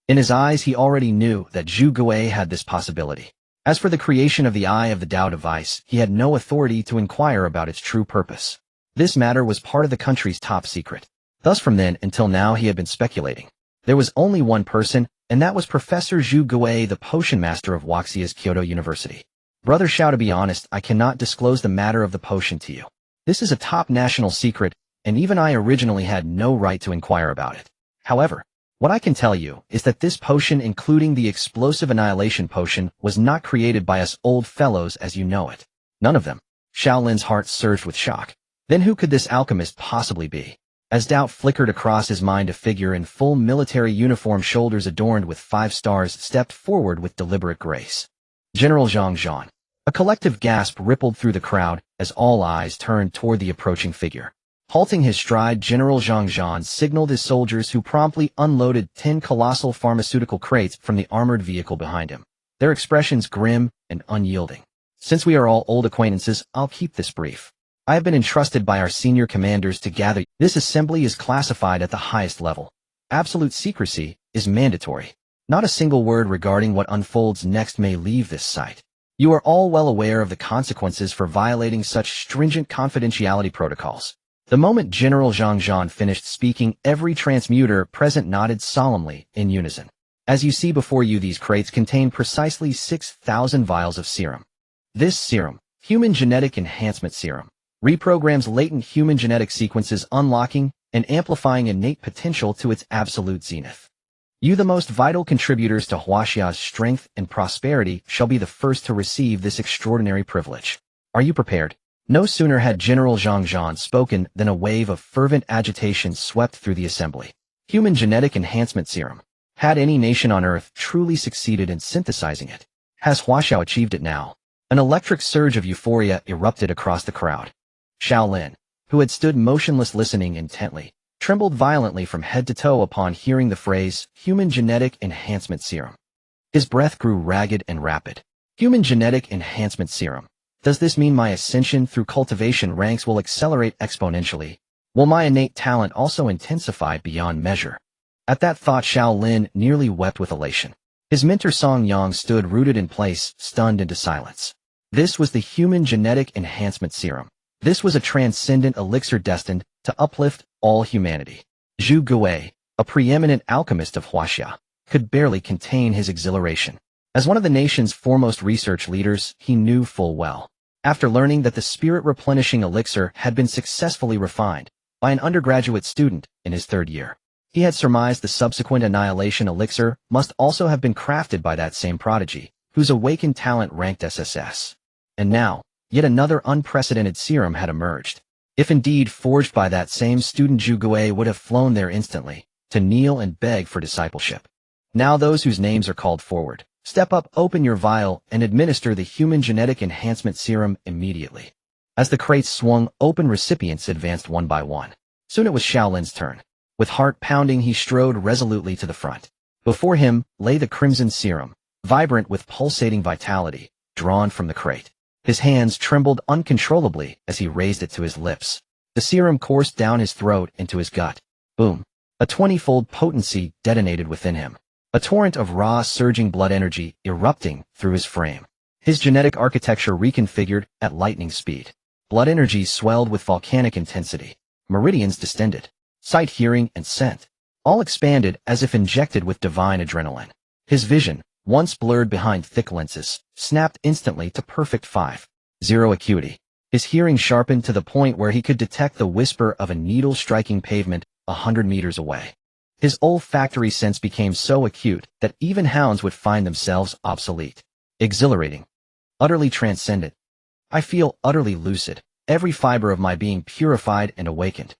In his eyes he already knew that Zhu Gui had this possibility. As for the creation of the Eye of the Tao device, he had no authority to inquire about its true purpose. This matter was part of the country's top secret. Thus from then until now he had been speculating. There was only one person, and that was Professor Zhu Gui, the potion master of Huaxia's Kyoto University. Brother Xiao, to be honest, I cannot disclose the matter of the potion to you. This is a top national secret, and even I originally had no right to inquire about it. However, what I can tell you is that this potion, including the explosive annihilation potion, was not created by us old fellows as you know it. None of them. Shaolin's heart surged with shock. Then who could this alchemist possibly be? As doubt flickered across his mind, a figure in full military uniform, shoulders adorned with 5 stars, stepped forward with deliberate grace. General Zhang Zhan. A collective gasp rippled through the crowd as all eyes turned toward the approaching figure. Halting his stride, General Zhang Zhan signaled his soldiers, who promptly unloaded 10 colossal pharmaceutical crates from the armored vehicle behind him, their expressions grim and unyielding. Since we are all old acquaintances, I'll keep this brief. I have been entrusted by our senior commanders to gather. This assembly is classified at the highest level. Absolute secrecy is mandatory. Not a single word regarding what unfolds next may leave this site. You are all well aware of the consequences for violating such stringent confidentiality protocols. The moment General Zhang Zhan finished speaking, every transmuter present nodded solemnly in unison. As you see before you, these crates contain precisely 6,000 vials of serum. This serum, Human Genetic Enhancement Serum, reprograms latent human genetic sequences, unlocking and amplifying innate potential to its absolute zenith. You, the most vital contributors to Huaxia's strength and prosperity, shall be the first to receive this extraordinary privilege. Are you prepared? No sooner had General Zhang Zhan spoken than a wave of fervent agitation swept through the assembly. Human Genetic Enhancement Serum. Had any nation on Earth truly succeeded in synthesizing it? Has Huaxia achieved it now? An electric surge of euphoria erupted across the crowd. Shaolin, who had stood motionless listening intently, trembled violently from head to toe upon hearing the phrase, Human Genetic Enhancement Serum. His breath grew ragged and rapid. Human Genetic Enhancement Serum. Does this mean my ascension through cultivation ranks will accelerate exponentially? Will my innate talent also intensify beyond measure? At that thought, Shaolin nearly wept with elation. His mentor Song Yang stood rooted in place, stunned into silence. This was the Human Genetic Enhancement Serum. This was a transcendent elixir destined to uplift all humanity. Zhu Gui, a preeminent alchemist of Huaxia, could barely contain his exhilaration. As one of the nation's foremost research leaders, he knew full well. After learning that the spirit-replenishing elixir had been successfully refined by an undergraduate student in his 3rd year, he had surmised the subsequent annihilation elixir must also have been crafted by that same prodigy, whose awakened talent ranked SSS. And now, yet another unprecedented serum had emerged. If indeed forged by that same student, Zhu Gui would have flown there instantly, to kneel and beg for discipleship. Now those whose names are called forward, step up, open your vial, and administer the Human Genetic Enhancement Serum immediately. As the crates swung open, recipients advanced one by one. Soon it was Shaolin's turn. With heart pounding, he strode resolutely to the front. Before him lay the crimson serum, vibrant with pulsating vitality, drawn from the crate. His hands trembled uncontrollably as he raised it to his lips. The serum coursed down his throat into his gut. Boom! A 20-fold potency detonated within him. A torrent of raw, surging blood energy erupting through his frame. his genetic architecture reconfigured at lightning speed. Blood energy swelled with volcanic intensity. Meridians distended. Sight, hearing, and scent all expanded as if injected with divine adrenaline. His vision, once blurred behind thick lenses, snapped instantly to perfect 5.0 acuity. His hearing sharpened to the point where he could detect the whisper of a needle striking pavement 100 meters away. His olfactory sense became so acute that even hounds would find themselves obsolete. Exhilarating. Utterly transcendent. I feel utterly lucid, every fiber of my being purified and awakened.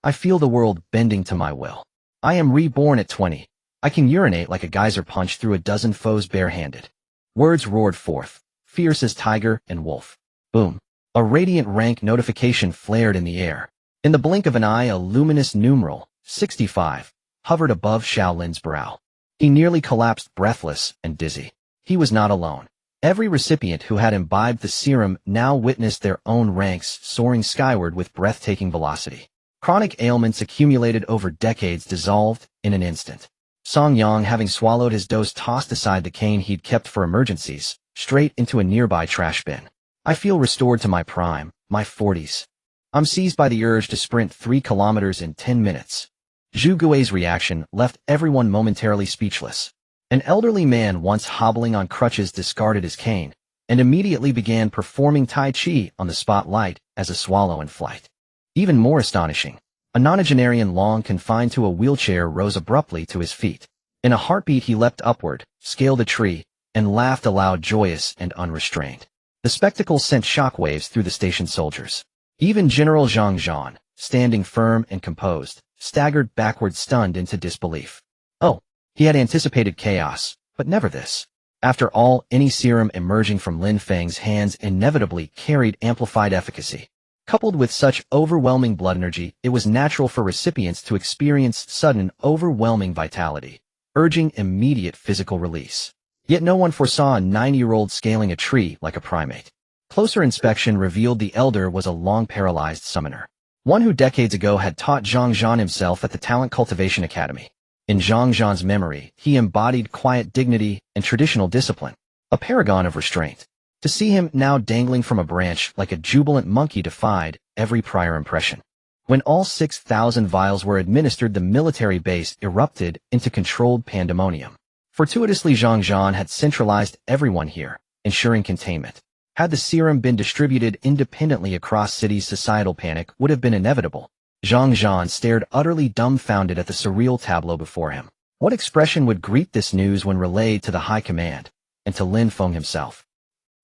I feel the world bending to my will. I am reborn at 20. I can urinate like a geyser punch through a dozen foes barehanded. Words roared forth, fierce as tiger and wolf. Boom. A radiant rank notification flared in the air. In the blink of an eye, a luminous numeral, 65, hovered above Shaolin's brow. He nearly collapsed, breathless and dizzy. He was not alone. Every recipient who had imbibed the serum now witnessed their own ranks soaring skyward with breathtaking velocity. Chronic ailments accumulated over decades dissolved in an instant. Song Yang, having swallowed his dose, tossed aside the cane he'd kept for emergencies, straight into a nearby trash bin. I feel restored to my prime, my 40s. I'm seized by the urge to sprint 3 kilometers in 10 minutes. Zhu Gui's reaction left everyone momentarily speechless. An elderly man once hobbling on crutches discarded his cane and immediately began performing Tai Chi on the spotlight as a swallow in flight. Even more astonishing, a nonagenarian long confined to a wheelchair rose abruptly to his feet. In a heartbeat he leapt upward, scaled a tree, and laughed aloud, joyous and unrestrained. The spectacle sent shockwaves through the station soldiers. Even General Zhang Zhan, standing firm and composed, staggered backward, stunned into disbelief. Oh, he had anticipated chaos, but never this. After all, any serum emerging from Lin Feng's hands inevitably carried amplified efficacy. Coupled with such overwhelming blood energy, it was natural for recipients to experience sudden, overwhelming vitality, urging immediate physical release. Yet no one foresaw a 90-year-old scaling a tree like a primate. Closer inspection revealed the elder was a long-paralyzed summoner. One who decades ago had taught Zhang Zhan himself at the Talent Cultivation Academy. In Zhang Zhan's memory, he embodied quiet dignity and traditional discipline, a paragon of restraint. To see him now dangling from a branch like a jubilant monkey defied every prior impression. When all 6,000 vials were administered, the military base erupted into controlled pandemonium. Fortuitously, Zhang Zhan had centralized everyone here, ensuring containment. Had the serum been distributed independently across cities, societal panic would have been inevitable. Zhang Zhan stared utterly dumbfounded at the surreal tableau before him. What expression would greet this news when relayed to the high command, and to Lin Feng himself?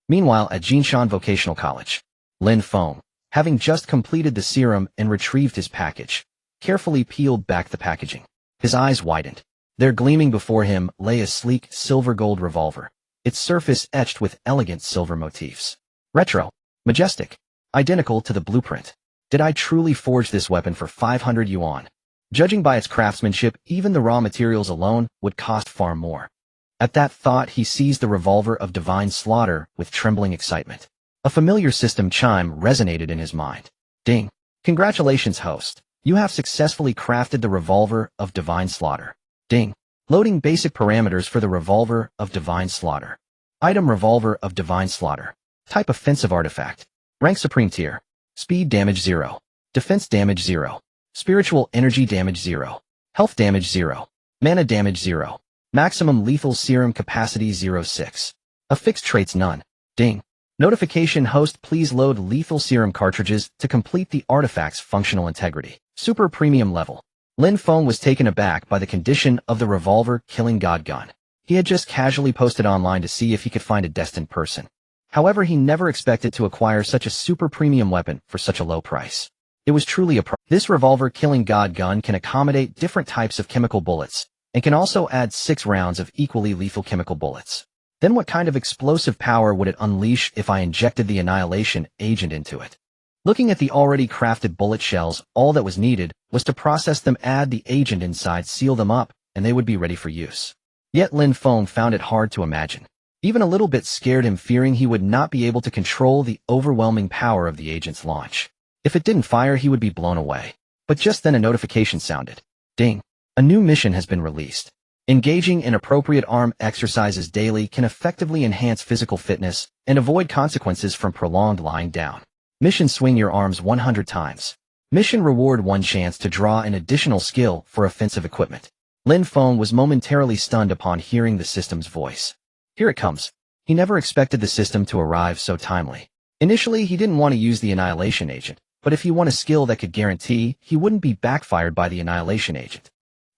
Meanwhile, at Jinshan Vocational College, Lin Feng, having just completed the serum and retrieved his package, carefully peeled back the packaging. His eyes widened. There, gleaming before him, lay a sleek silver-gold revolver, its surface etched with elegant silver motifs. Retro, majestic, identical to the blueprint. Did I truly forge this weapon for 500 yuan? Judging by its craftsmanship, even the raw materials alone would cost far more. At that thought, he seized the revolver of divine slaughter with trembling excitement. A familiar system chime resonated in his mind. Ding. Congratulations, host. You have successfully crafted the revolver of divine slaughter. Ding. Loading basic parameters for the revolver of divine slaughter. Item: revolver of divine slaughter. Type: offensive artifact. Rank: supreme tier. Speed damage 0. Defense damage 0. Spiritual energy damage 0. Health damage 0. Mana damage 0. Maximum lethal serum capacity 0.6. Affixed traits none. Ding. Notification: host, please load lethal serum cartridges to complete the artifact's functional integrity. Super premium level. Lin Feng was taken aback by the condition of the revolver killing god gun. He had just casually posted online to see if he could find a destined person. However, he never expected to acquire such a super premium weapon for such a low price. It was truly a This revolver killing god gun can accommodate different types of chemical bullets, and can also add 6 rounds of equally lethal chemical bullets. Then what kind of explosive power would it unleash if I injected the annihilation agent into it? Looking at the already crafted bullet shells, all that was needed was to process them, add the agent inside, seal them up, and they would be ready for use. Yet Lin Feng found it hard to imagine. Even a little bit scared him, fearing he would not be able to control the overwhelming power of the agent's launch. If it didn't fire, he would be blown away. But just then a notification sounded. Ding. A new mission has been released. Engaging in appropriate arm exercises daily can effectively enhance physical fitness and avoid consequences from prolonged lying down. Mission: swing your arms 100 times. Mission: reward 1 chance to draw an additional skill for offensive equipment. Lin Feng was momentarily stunned upon hearing the system's voice. Here it comes. He never expected the system to arrive so timely. Initially, he didn't want to use the Annihilation Agent, but if he won a skill that could guarantee he wouldn't be backfired by the Annihilation Agent,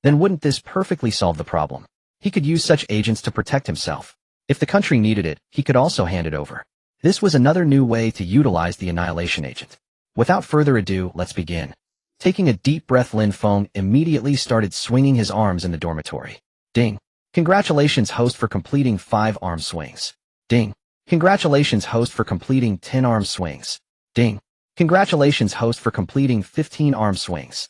then wouldn't this perfectly solve the problem? He could use such agents to protect himself. If the country needed it, he could also hand it over. This was another new way to utilize the Annihilation Agent. Without further ado, let's begin. Taking a deep breath, Lin Feng immediately started swinging his arms in the dormitory. Ding. Congratulations, host, for completing 5 arm swings. Ding. Congratulations, host, for completing 10 arm swings. Ding. Congratulations, host, for completing 15 arm swings.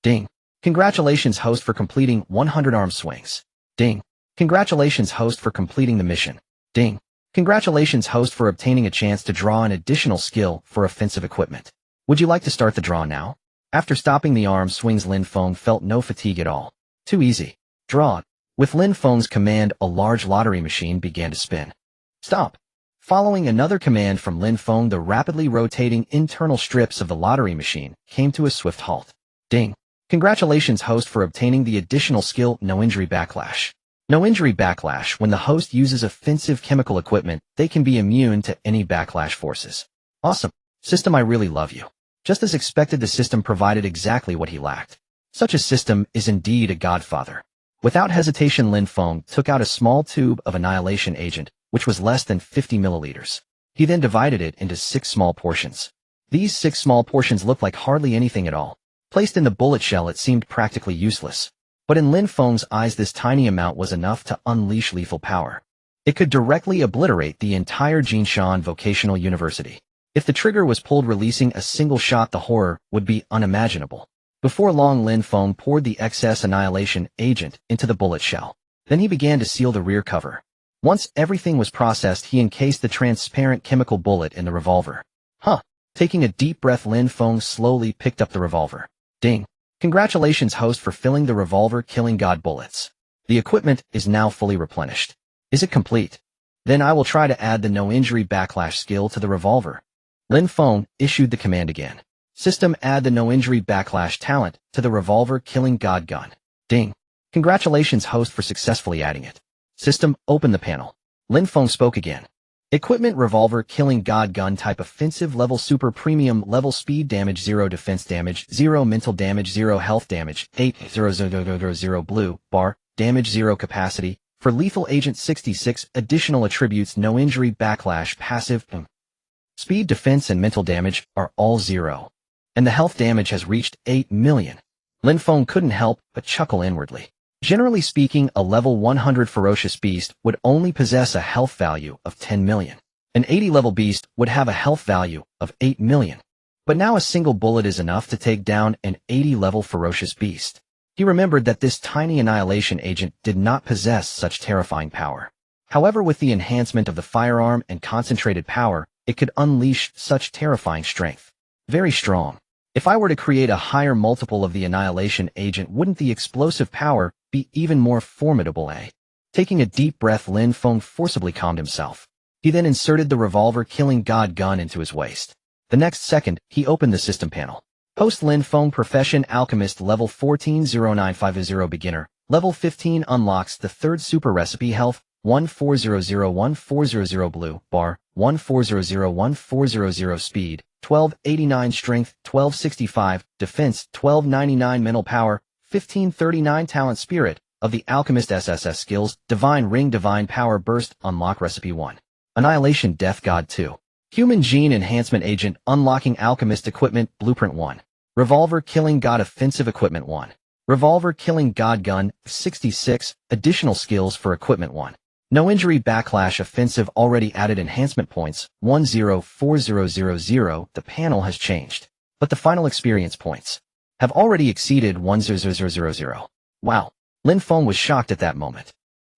Ding. Congratulations, host, for completing 100 arm swings. Ding. Congratulations, host, for completing the mission. Ding. Congratulations, host, for obtaining a chance to draw an additional skill for offensive equipment. Would you like to start the draw now? After stopping the arm swings, Lin Feng felt no fatigue at all. Too easy. Draw. With Lin Feng's command, a large lottery machine began to spin. Stop. Following another command from Lin Feng, the rapidly rotating internal strips of the lottery machine came to a swift halt. Ding. Congratulations, host, for obtaining the additional skill, No Injury Backlash. No Injury Backlash. When the host uses offensive chemical equipment, they can be immune to any backlash forces. Awesome. System, I really love you. Just as expected, the system provided exactly what he lacked. Such a system is indeed a godfather. Without hesitation, Lin Feng took out a small tube of Annihilation Agent, which was less than 50 milliliters. He then divided it into 6 small portions. These 6 small portions looked like hardly anything at all. Placed in the bullet shell, it seemed practically useless. But in Lin Feng's eyes, this tiny amount was enough to unleash lethal power. It could directly obliterate the entire Jinshan Vocational University. If the trigger was pulled, releasing a single shot, the horror would be unimaginable. Before long, Lin Feng poured the excess Annihilation Agent into the bullet shell. Then he began to seal the rear cover. Once everything was processed, he encased the transparent chemical bullet in the revolver. Taking a deep breath, Lin Feng slowly picked up the revolver. Ding. Congratulations, host, for filling the revolver killing god bullets. The equipment is now fully replenished. Is it complete? Then I will try to add the No Injury Backlash skill to the revolver. Lin Feng issued the command again. System, add the No Injury Backlash talent to the revolver killing god gun. Ding. Congratulations, host, for successfully adding it. System, open the panel. Lin Feng spoke again. Equipment: revolver killing god gun, type offensive, level super premium, level speed damage 0, defense damage 0, mental damage 0, health damage 8, 0 blue bar, damage 0, capacity for lethal agent 66, additional attributes: no injury, backlash, passive, speed, defense, and mental damage are all 0. And the health damage has reached 8 million. Lin Feng couldn't help but chuckle inwardly. Generally speaking, a level 100 ferocious beast would only possess a health value of 10 million. An 80-level beast would have a health value of 8 million. But now a single bullet is enough to take down an 80-level ferocious beast. He remembered that this tiny Annihilation Agent did not possess such terrifying power. However, with the enhancement of the firearm and concentrated power, it could unleash such terrifying strength. Very strong. If I were to create a higher multiple of the Annihilation Agent, wouldn't the explosive power be even more formidable, eh? Taking a deep breath, Lin Feng forcibly calmed himself. He then inserted the revolver killing god gun into his waist. The next second, he opened the system panel. Host: Lin Feng, profession alchemist, level 140950, beginner. Level 15 unlocks the third super recipe, health 14001400 blue bar, 14001400 speed, 1289 strength, 1265 defense, 1299 mental power, 1539 talent. Spirit of the Alchemist SSS skills: Divine Ring, Divine Power Burst, unlock recipe 1. Annihilation Death God 2. Human Gene Enhancement Agent, unlocking Alchemist Equipment Blueprint 1. Revolver Killing God Offensive Equipment 1. Revolver Killing God Gun 66, additional skills for Equipment 1. No Injury Backlash Offensive, already added enhancement points 104000. The panel has changed, but the final experience points have already exceeded 10000. Wow. Lin Feng was shocked at that moment.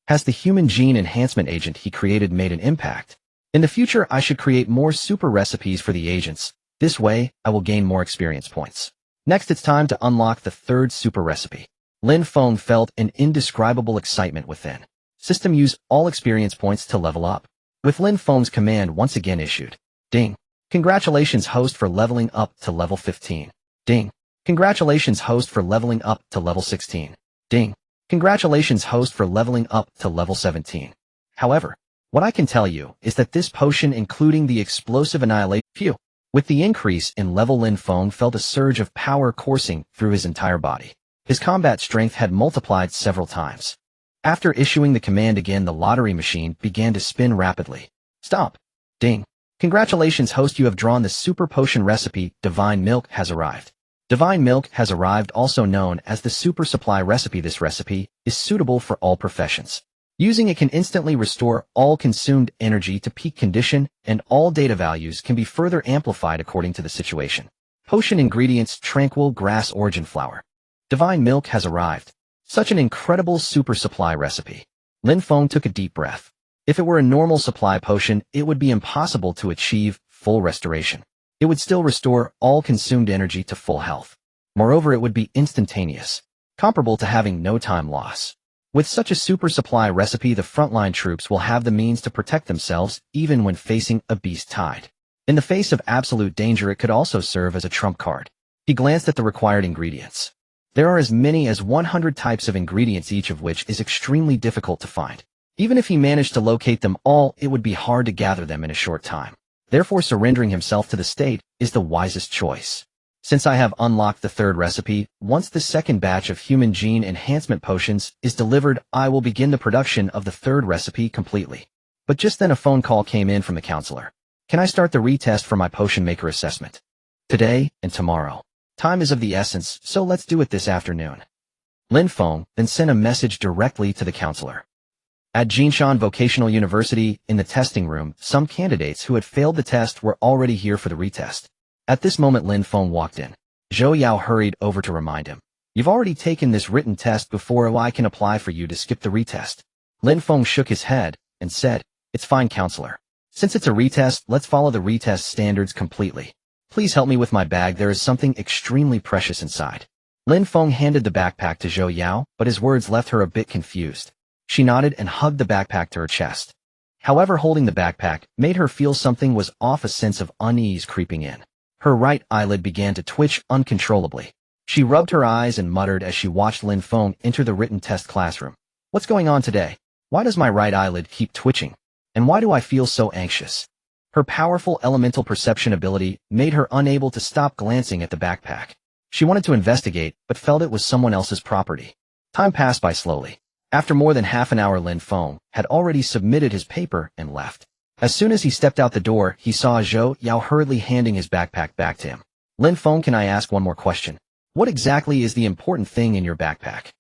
Has the Human Gene Enhancement Agent he created made an impact? In the future, I should create more super recipes for the agents. This way, I will gain more experience points. Next, it's time to unlock the third super recipe. Lin Feng felt an indescribable excitement within. System use all experience points to level up. With Lin Feng's command once again issued. Ding. Congratulations host for leveling up to level 15. Ding. Congratulations host for leveling up to level 16. Ding. Congratulations host for leveling up to level 17. However, what I can tell you is that this potion including the explosive annihilation. Phew. With the increase in level, Lin Feng felt a surge of power coursing through his entire body. His combat strength had multiplied several times. After issuing the command again, the lottery machine began to spin rapidly. Stop. Ding. Congratulations host, you have drawn the super potion recipe. Divine milk has arrived. Divine milk has arrived, also known as the super supply recipe. This recipe is suitable for all professions. Using it can instantly restore all consumed energy to peak condition, and all data values can be further amplified according to the situation. Potion ingredients: tranquil grass origin flower. Divine milk has arrived. Such an incredible super supply recipe. Lin Feng took a deep breath. If it were a normal supply potion, it would be impossible to achieve full restoration. It would still restore all consumed energy to full health. Moreover, it would be instantaneous, comparable to having no time loss. With such a super supply recipe, the frontline troops will have the means to protect themselves even when facing a beast tide. In the face of absolute danger, it could also serve as a trump card. He glanced at the required ingredients. There are as many as 100 types of ingredients, each of which is extremely difficult to find. Even if he managed to locate them all, it would be hard to gather them in a short time. Therefore, surrendering himself to the state is the wisest choice. Since I have unlocked the third recipe, once the second batch of human gene enhancement potions is delivered, I will begin the production of the third recipe completely. But just then a phone call came in from the counselor. Can I start the retest for my potion maker assessment? Today and tomorrow. Time is of the essence, so let's do it this afternoon. Lin Feng then sent a message directly to the counselor. At Jinshan Vocational University, in the testing room, some candidates who had failed the test were already here for the retest. At this moment, Lin Feng walked in. Zhou Yao hurried over to remind him. You've already taken this written test before, I can apply for you to skip the retest. Lin Feng shook his head and said, It's fine, counselor. Since it's a retest, let's follow the retest standards completely. Please help me with my bag, there is something extremely precious inside. Lin Feng handed the backpack to Zhou Yao, but his words left her a bit confused. She nodded and hugged the backpack to her chest. However, holding the backpack made her feel something was off, a sense of unease creeping in. Her right eyelid began to twitch uncontrollably. She rubbed her eyes and muttered as she watched Lin Feng enter the written test classroom. What's going on today? Why does my right eyelid keep twitching? And why do I feel so anxious? Her powerful elemental perception ability made her unable to stop glancing at the backpack. She wanted to investigate, but felt it was someone else's property. Time passed by slowly. After more than half an hour, Lin Feng had already submitted his paper and left. As soon as he stepped out the door, he saw Zhou Yao hurriedly handing his backpack back to him. Lin Feng, can I ask one more question? What exactly is the important thing in your backpack?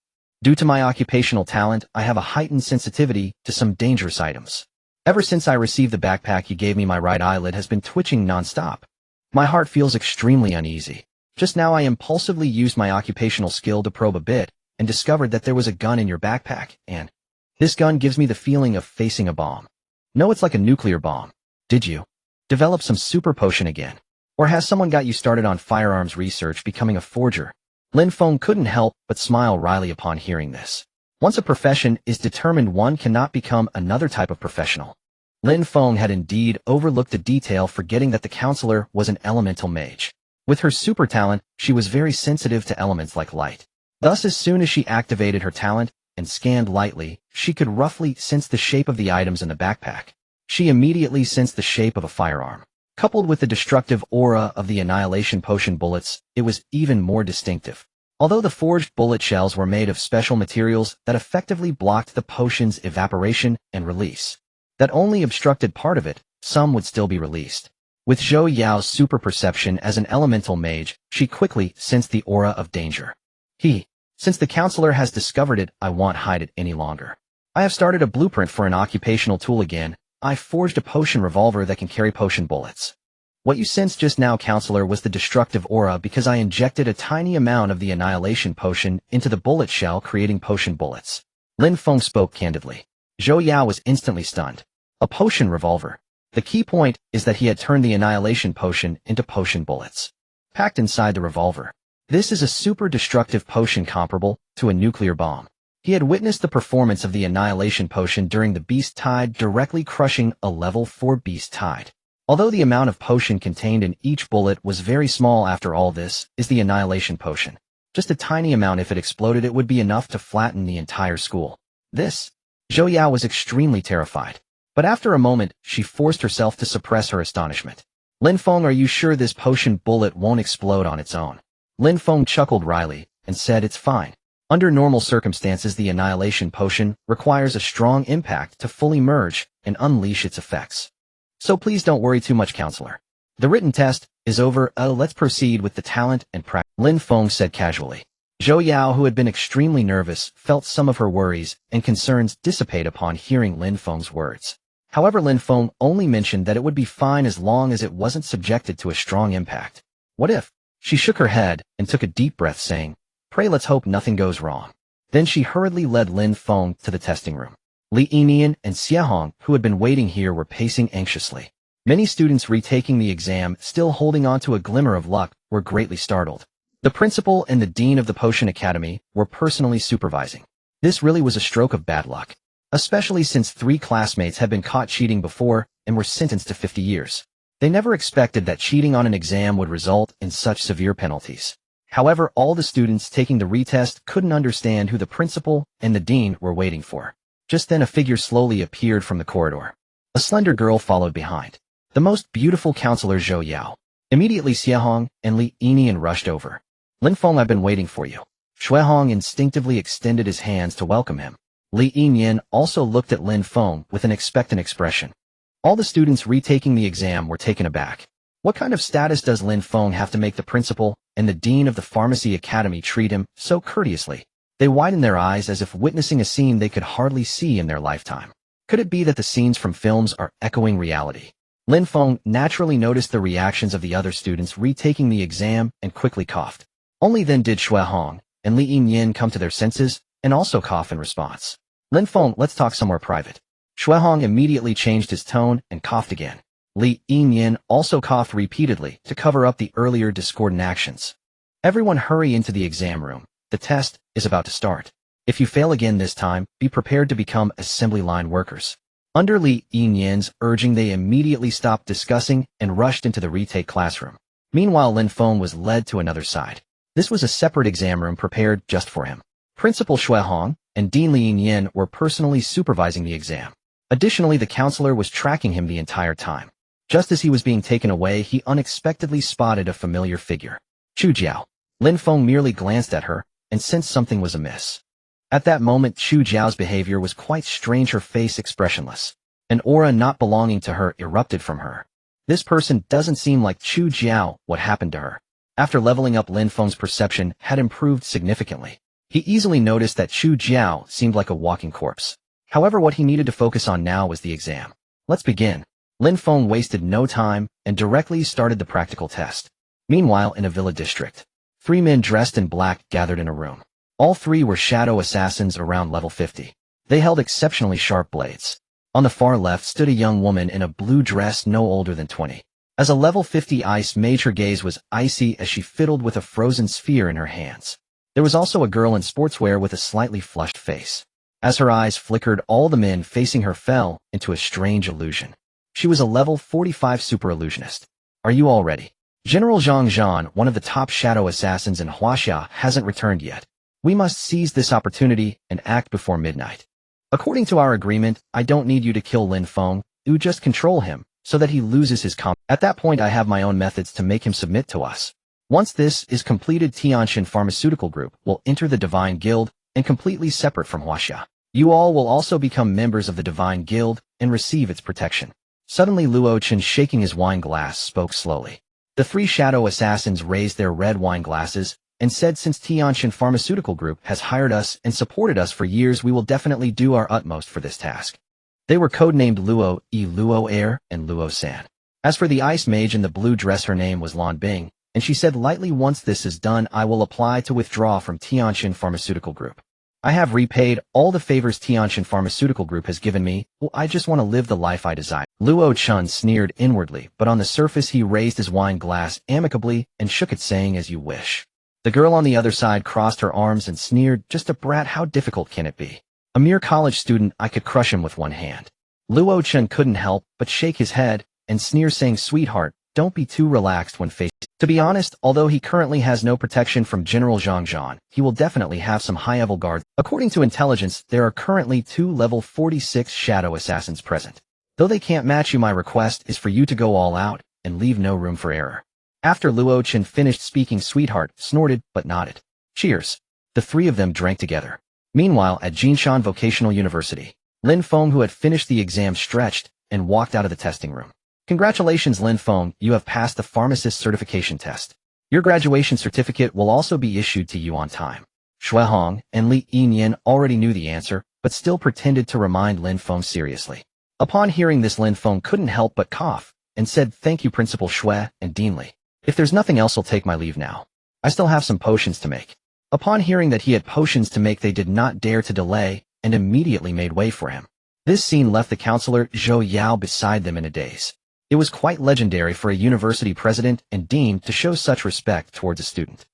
Due to my occupational talent, I have a heightened sensitivity to some dangerous items. Ever since I received the backpack you gave me, my right eyelid has been twitching non-stop. My heart feels extremely uneasy. Just now I impulsively used my occupational skill to probe a bit, and discovered that there was a gun in your backpack, and this gun gives me the feeling of facing a bomb. No, it's like a nuclear bomb. Did you develop some super potion again? Or has someone got you started on firearms research, becoming a forger? Lin Feng couldn't help but smile wryly upon hearing this. Once a profession is determined, one cannot become another type of professional. Lin Feng had indeed overlooked the detail, forgetting that the counselor was an elemental mage. With her super talent, she was very sensitive to elements like light. Thus, as soon as she activated her talent and scanned lightly, she could roughly sense the shape of the items in the backpack. She immediately sensed the shape of a firearm. Coupled with the destructive aura of the annihilation potion bullets, it was even more distinctive. Although the forged bullet shells were made of special materials that effectively blocked the potion's evaporation and release, that only obstructed part of it, some would still be released. With Zhou Yao's super perception as an elemental mage, she quickly sensed the aura of danger. Since the counselor has discovered it, I won't hide it any longer. I have started a blueprint for an occupational tool again. I forged a potion revolver that can carry potion bullets. What you sensed just now, counselor, was the destructive aura because I injected a tiny amount of the annihilation potion into the bullet shell, creating potion bullets. Lin Feng spoke candidly. Zhou Yao was instantly stunned. A potion revolver. The key point is that he had turned the annihilation potion into potion bullets, packed inside the revolver. This is a super destructive potion comparable to a nuclear bomb. He had witnessed the performance of the Annihilation Potion during the Beast Tide, directly crushing a level 4 Beast Tide. Although the amount of potion contained in each bullet was very small, after all, this is the Annihilation Potion. Just a tiny amount. If it exploded, it would be enough to flatten the entire school. Zhou Yao was extremely terrified. But after a moment, she forced herself to suppress her astonishment. Lin Feng, are you sure this potion bullet won't explode on its own? Lin Feng chuckled wryly and said, it's fine. Under normal circumstances, the Annihilation Potion requires a strong impact to fully merge and unleash its effects. So please don't worry too much, counselor. The written test is over. Let's proceed with the talent and practice, Lin Feng said casually. Zhou Yao, who had been extremely nervous, felt some of her worries and concerns dissipate upon hearing Lin Feng's words. However, Lin Feng only mentioned that it would be fine as long as it wasn't subjected to a strong impact. What if? She shook her head and took a deep breath, saying, pray let's hope nothing goes wrong. Then she hurriedly led Lin Feng to the testing room. Li Yinian and Xie Hong, who had been waiting here, were pacing anxiously. Many students retaking the exam, still holding on to a glimmer of luck, were greatly startled. The principal and the dean of the Potion Academy were personally supervising. This really was a stroke of bad luck, especially since 3 classmates had been caught cheating before and were sentenced to 50 years. They never expected that cheating on an exam would result in such severe penalties. However, all the students taking the retest couldn't understand who the principal and the dean were waiting for. Just then a figure slowly appeared from the corridor. A slender girl followed behind. The most beautiful counselor, Zhou Yao. Immediately Xie Hong and Li Yinian rushed over. Lin Feng, I've been waiting for you. Xue Hong instinctively extended his hands to welcome him. Li Yinian also looked at Lin Feng with an expectant expression. All the students retaking the exam were taken aback. What kind of status does Lin Feng have to make the principal and the dean of the Pharmacy Academy treat him so courteously? They widened their eyes as if witnessing a scene they could hardly see in their lifetime. Could it be that the scenes from films are echoing reality? Lin Feng naturally noticed the reactions of the other students retaking the exam and quickly coughed. Only then did Xue Hong and Li Yinian come to their senses and also cough in response. Lin Feng, let's talk somewhere private. Xue Hong immediately changed his tone and coughed again. Li Yinian also coughed repeatedly to cover up the earlier discordant actions. Everyone hurry into the exam room. The test is about to start. If you fail again this time, be prepared to become assembly line workers. Under Li Yinian's urging, they immediately stopped discussing and rushed into the retake classroom. Meanwhile, Lin Feng was led to another side. This was a separate exam room prepared just for him. Principal Xue Hong and Dean Li Yinian were personally supervising the exam. Additionally, the counselor was tracking him the entire time. Just as he was being taken away, he unexpectedly spotted a familiar figure. Chu Jiao. Lin Feng merely glanced at her and sensed something was amiss. At that moment, Chu Jiao's behavior was quite strange, her face expressionless. An aura not belonging to her erupted from her. This person doesn't seem like Chu Jiao. What happened to her? After leveling up, Lin Feng's perception had improved significantly. He easily noticed that Chu Jiao seemed like a walking corpse. However, what he needed to focus on now was the exam. Let's begin. Lin Feng wasted no time and directly started the practical test. Meanwhile, in a villa district, 3 men dressed in black gathered in a room. All 3 were shadow assassins around level 50. They held exceptionally sharp blades. On the far left stood a young woman in a blue dress no older than 20. As a level 50 ice mage, her gaze was icy as she fiddled with a frozen sphere in her hands. There was also a girl in sportswear with a slightly flushed face. As her eyes flickered, all the men facing her fell into a strange illusion. She was a level 45 super illusionist. Are you all ready? General Zhang Zhan, one of the top shadow assassins in Huaxia, hasn't returned yet. We must seize this opportunity and act before midnight. According to our agreement, I don't need you to kill Lin Feng. You just control him so that he loses his At that point, I have my own methods to make him submit to us. Once this is completed, Tianxin Pharmaceutical Group will enter the Divine Guild and completely separate from Huaxia. You all will also become members of the Divine Guild and receive its protection. Suddenly, Luo Chen, shaking his wine glass, spoke slowly. The 3 shadow assassins raised their red wine glasses and said, since Tianxin Pharmaceutical Group has hired us and supported us for years, we will definitely do our utmost for this task. They were codenamed Luo E, Luo Air, and Luo San. As for the ice mage in the blue dress, her name was Lan Bing, and she said lightly, once this is done, I will apply to withdraw from Tianxin Pharmaceutical Group. I have repaid all the favors Tianxin Pharmaceutical Group has given me. Well, I just want to live the life I desire. Luo Chen sneered inwardly, but on the surface he raised his wine glass amicably and shook it, saying, as you wish. The girl on the other side crossed her arms and sneered, "Just a brat, how difficult can it be? A mere college student, I could crush him with one hand." Luo Chen couldn't help but shake his head and sneer, saying, "Sweetheart, don't be too relaxed when faced." To be honest, although he currently has no protection from General Zhang Zhan, he will definitely have some high-level guards. According to intelligence, there are currently 2 level 46 shadow assassins present. Though they can't match you, my request is for you to go all out and leave no room for error. After Luo Chen finished speaking, Sweetheart snorted but nodded. Cheers. The three of them drank together. Meanwhile, at Jinshan Vocational University, Lin Feng, who had finished the exam, stretched and walked out of the testing room. Congratulations, Lin Feng, you have passed the pharmacist certification test. Your graduation certificate will also be issued to you on time. Shui Hong and Li Yinyan already knew the answer, but still pretended to remind Lin Feng seriously. Upon hearing this, Lin Feng couldn't help but cough and said, "Thank you, Principal Shui and Dean Li. If there's nothing else, I'll take my leave now. I still have some potions to make." Upon hearing that he had potions to make, they did not dare to delay and immediately made way for him. This scene left the counselor Zhou Yao beside them in a daze. It was quite legendary for a university president and dean to show such respect towards a student.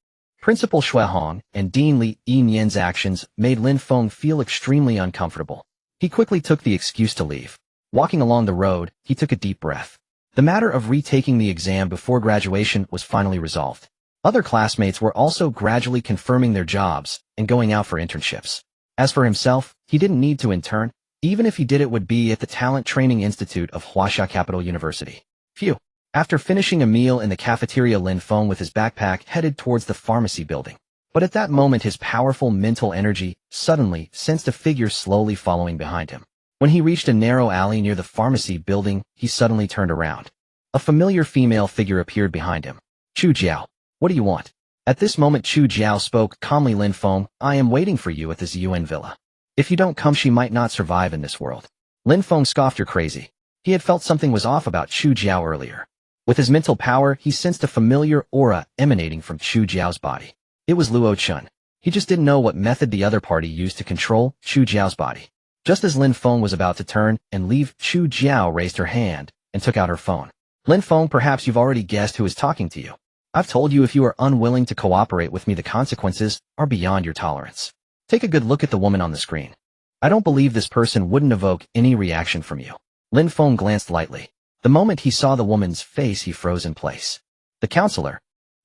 Principal Shui Hong and Dean Li Yinyan's actions made Lin Feng feel extremely uncomfortable. He quickly took the excuse to leave. Walking along the road, he took a deep breath. The matter of retaking the exam before graduation was finally resolved. Other classmates were also gradually confirming their jobs and going out for internships. As for himself, he didn't need to intern. Even if he did, it would be at the Talent Training Institute of Huaxia Capital University. Phew. After finishing a meal in the cafeteria, Lin Feng with his backpack headed towards the pharmacy building. But at that moment, his powerful mental energy suddenly sensed a figure slowly following behind him. When he reached a narrow alley near the pharmacy building, he suddenly turned around. A familiar female figure appeared behind him. "Chu Jiao, what do you want?" At this moment, Chu Jiao spoke calmly. "Lin Feng, I am waiting for you at this UN villa. If you don't come, she might not survive in this world." Lin Feng scoffed, "You're crazy." He had felt something was off about Chu Jiao earlier. With his mental power, he sensed a familiar aura emanating from Chu Jiao's body. It was Luo Chen. He just didn't know what method the other party used to control Chu Jiao's body. Just as Lin Feng was about to turn and leave, Chu Jiao raised her hand and took out her phone. "Lin Feng, perhaps you've already guessed who is talking to you. I've told you, if you are unwilling to cooperate with me, the consequences are beyond your tolerance. Take a good look at the woman on the screen. I don't believe this person wouldn't evoke any reaction from you." Lin Feng glanced lightly. The moment he saw the woman's face, he froze in place. The counselor.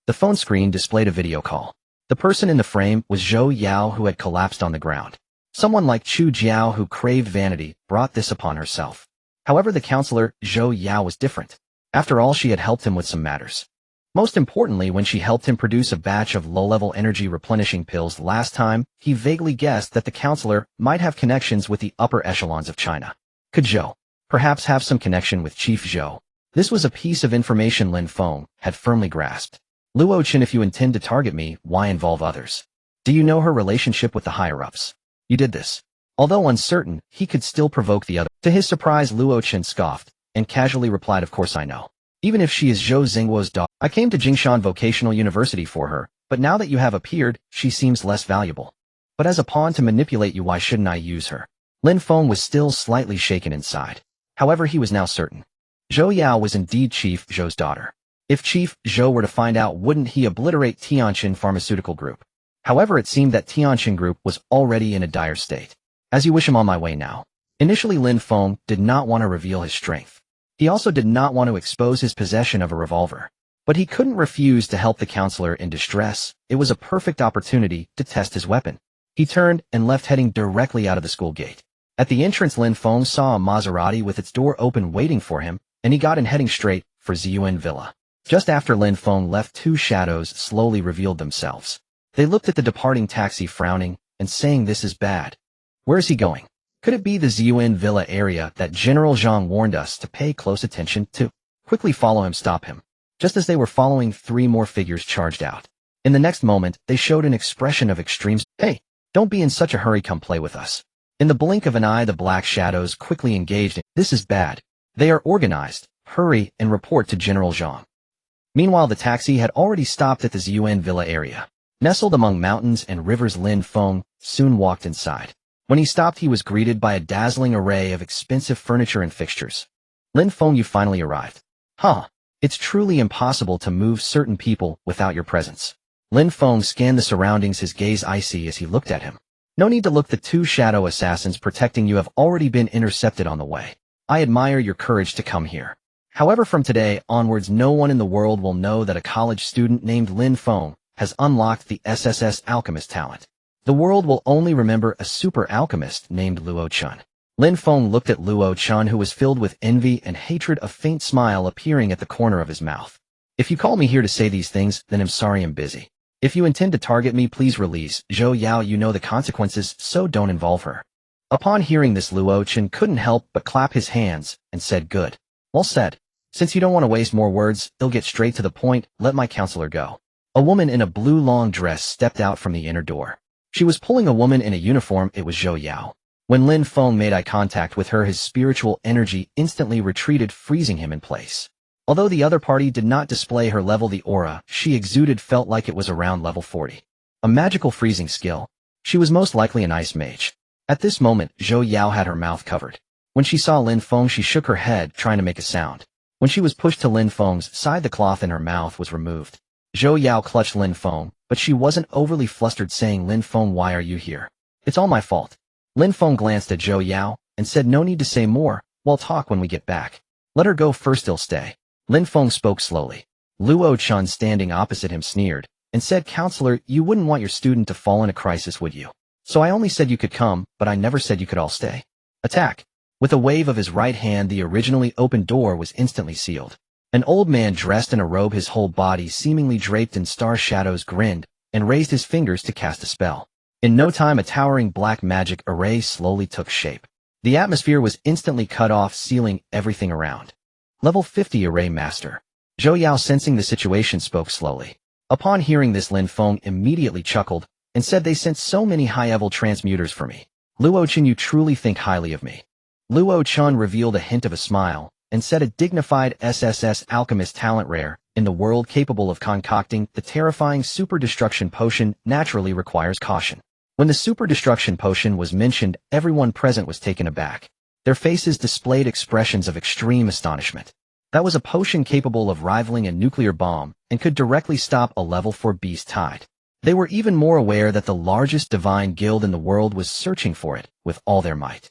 The phone screen displayed a video call. The person in the frame was Zhou Yao, who had collapsed on the ground. Someone like Chu Jiao, who craved vanity, brought this upon herself. However, the counselor, Zhou Yao, was different. After all, she had helped him with some matters. Most importantly, when she helped him produce a batch of low-level energy replenishing pills last time, he vaguely guessed that the counselor might have connections with the upper echelons of China. Could Zhou perhaps have some connection with Chief Zhou? This was a piece of information Lin Feng had firmly grasped. "Luo Chen, if you intend to target me, why involve others? Do you know her relationship with the higher-ups? You did this." Although uncertain, he could still provoke the other. To his surprise, Luo Chen scoffed and casually replied, "Of course I know. Even if she is Zhou Xingguo's daughter, I came to Jinshan Vocational University for her, but now that you have appeared, she seems less valuable. But as a pawn to manipulate you, why shouldn't I use her?" Lin Feng was still slightly shaken inside. However, he was now certain. Zhou Yao was indeed Chief Zhou's daughter. If Chief Zhou were to find out, wouldn't he obliterate Tianqin Pharmaceutical Group? However, it seemed that Tianqin Group was already in a dire state. "As you wish, I'm on my way now." Initially, Lin Feng did not want to reveal his strength. He also did not want to expose his possession of a revolver. But he couldn't refuse to help the counselor in distress. It was a perfect opportunity to test his weapon. He turned and left, heading directly out of the school gate. At the entrance, Lin Feng saw a Maserati with its door open waiting for him, and he got in, heading straight for Ziyuan Villa. Just after Lin Feng left, 2 shadows slowly revealed themselves. They looked at the departing taxi, frowning and saying, "This is bad. Where is he going? Could it be the Ziyuan Villa area that General Zhang warned us to pay close attention to?" Quickly follow him, stop him. Just as they were following, 3 more figures charged out. In the next moment, they showed an expression of extreme. "Hey, don't be in such a hurry, come play with us." In the blink of an eye, the black shadows quickly engaged in. "This is bad. They are organized. Hurry and report to General Zhang." Meanwhile, the taxi had already stopped at the Ziyuan Villa area. Nestled among mountains and rivers, Lin Feng soon walked inside. When he stopped, he was greeted by a dazzling array of expensive furniture and fixtures. "Lin Feng, you finally arrived. Huh. It's truly impossible to move certain people without your presence." Lin Feng scanned the surroundings, his gaze icy as he looked at him. No need to look, the two shadow assassins protecting you have already been intercepted on the way. I admire your courage to come here. However, from today onwards, no one in the world will know that a college student named Lin Feng has unlocked the SSS alchemist talent. The world will only remember a super alchemist named Luo Chun. Lin Feng looked at Luo Chun, who was filled with envy and hatred, a faint smile appearing at the corner of his mouth. If you call me here to say these things, then I'm sorry, I'm busy. If you intend to target me, please release Zhou Yao. You know the consequences, so don't involve her. Upon hearing this, Luo Chun couldn't help but clap his hands and said, good. Well said. Since you don't want to waste more words, I'll get straight to the point. Let my counselor go. A woman in a blue long dress stepped out from the inner door. She was pulling a woman in a uniform. It was Zhou Yao. When Lin Feng made eye contact with her, his spiritual energy instantly retreated, freezing him in place. Although the other party did not display her level, the aura she exuded felt like it was around level 40. A magical freezing skill. She was most likely an ice mage. At this moment, Zhou Yao had her mouth covered. When she saw Lin Feng, she shook her head, trying to make a sound. When she was pushed to Lin Feng's side, the cloth in her mouth was removed. Zhou Yao clutched Lin Feng, but she wasn't overly flustered, saying, Lin Feng, why are you here? It's all my fault. Lin Feng glanced at Zhou Yao and said, no need to say more, we'll talk when we get back. Let her go first, he'll stay. Lin Feng spoke slowly. Luo Chun, standing opposite him, sneered and said, Counselor, you wouldn't want your student to fall in a crisis, would you? So I only said you could come, but I never said you could all stay. Attack. With a wave of his right hand, the originally open door was instantly sealed. An old man dressed in a robe, his whole body seemingly draped in star shadows, grinned and raised his fingers to cast a spell. In no time, a towering black magic array slowly took shape. The atmosphere was instantly cut off, sealing everything around. Level 50 Array Master. Zhou Yao, sensing the situation, spoke slowly. Upon hearing this, Lin Feng immediately chuckled and said, they sent so many high-level transmuters for me. Luo Chun, you truly think highly of me. Luo Chun revealed a hint of a smile and said, a dignified SSS alchemist talent rare in the world, capable of concocting the terrifying super destruction potion, naturally requires caution. When the super destruction potion was mentioned, everyone present was taken aback. Their faces displayed expressions of extreme astonishment. That was a potion capable of rivaling a nuclear bomb and could directly stop a level 4 beast tide. They were even more aware that the largest divine guild in the world was searching for it with all their might.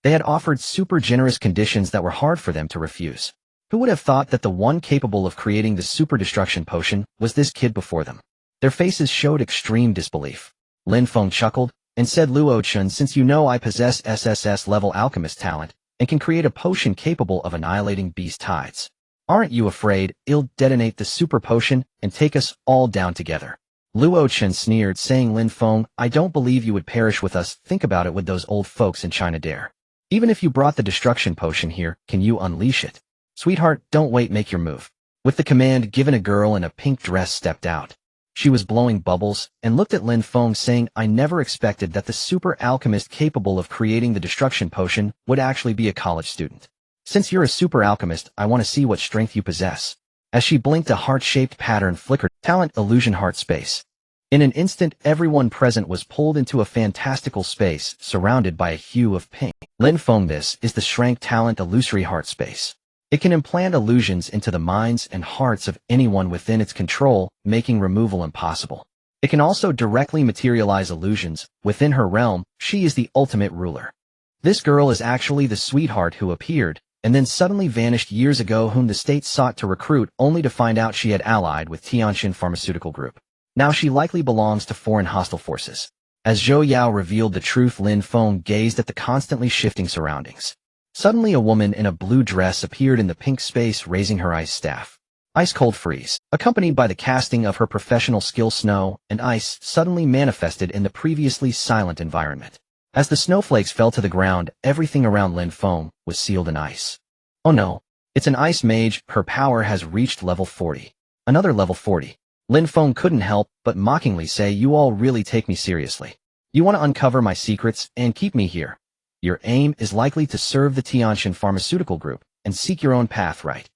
They had offered super generous conditions that were hard for them to refuse. Who would have thought that the one capable of creating the super destruction potion was this kid before them? Their faces showed extreme disbelief. Lin Feng chuckled and said, Luo Chun, since you know I possess SSS level alchemist talent and can create a potion capable of annihilating beast tides, aren't you afraid it'll detonate the super potion and take us all down together? Luo Chun sneered, saying, Lin Feng, I don't believe you would perish with us. Think about it, with those old folks in China dare. Even if you brought the destruction potion here, can you unleash it? Sweetheart, don't wait, make your move. With the command given, a girl in a pink dress stepped out. She was blowing bubbles and looked at Lin Feng, saying, I never expected that the super alchemist capable of creating the destruction potion would actually be a college student. Since you're a super alchemist, I want to see what strength you possess. As she blinked, a heart-shaped pattern flickered. Talent illusion heart space. In an instant, everyone present was pulled into a fantastical space surrounded by a hue of pink. Lin Feng, this is the Shrank talent illusory heart space. It can implant illusions into the minds and hearts of anyone within its control, making removal impossible. It can also directly materialize illusions within her realm. She is the ultimate ruler. This girl is actually the sweetheart who appeared and then suddenly vanished years ago, whom the state sought to recruit only to find out she had allied with Tianxin Pharmaceutical Group. Now she likely belongs to foreign hostile forces. As Zhou Yao revealed the truth, Lin Feng gazed at the constantly shifting surroundings. Suddenly, a woman in a blue dress appeared in the pink space, raising her ice staff. Ice Cold Freeze, accompanied by the casting of her professional skill, snow and ice suddenly manifested in the previously silent environment. As the snowflakes fell to the ground, everything around Lin Feng was sealed in ice. Oh no, it's an ice mage. Her power has reached level 40. Another level 40. Lin Feng couldn't help but mockingly say, you all really take me seriously. You want to uncover my secrets and keep me here. Your aim is likely to serve the Tianxin Pharmaceutical Group and seek your own path, right?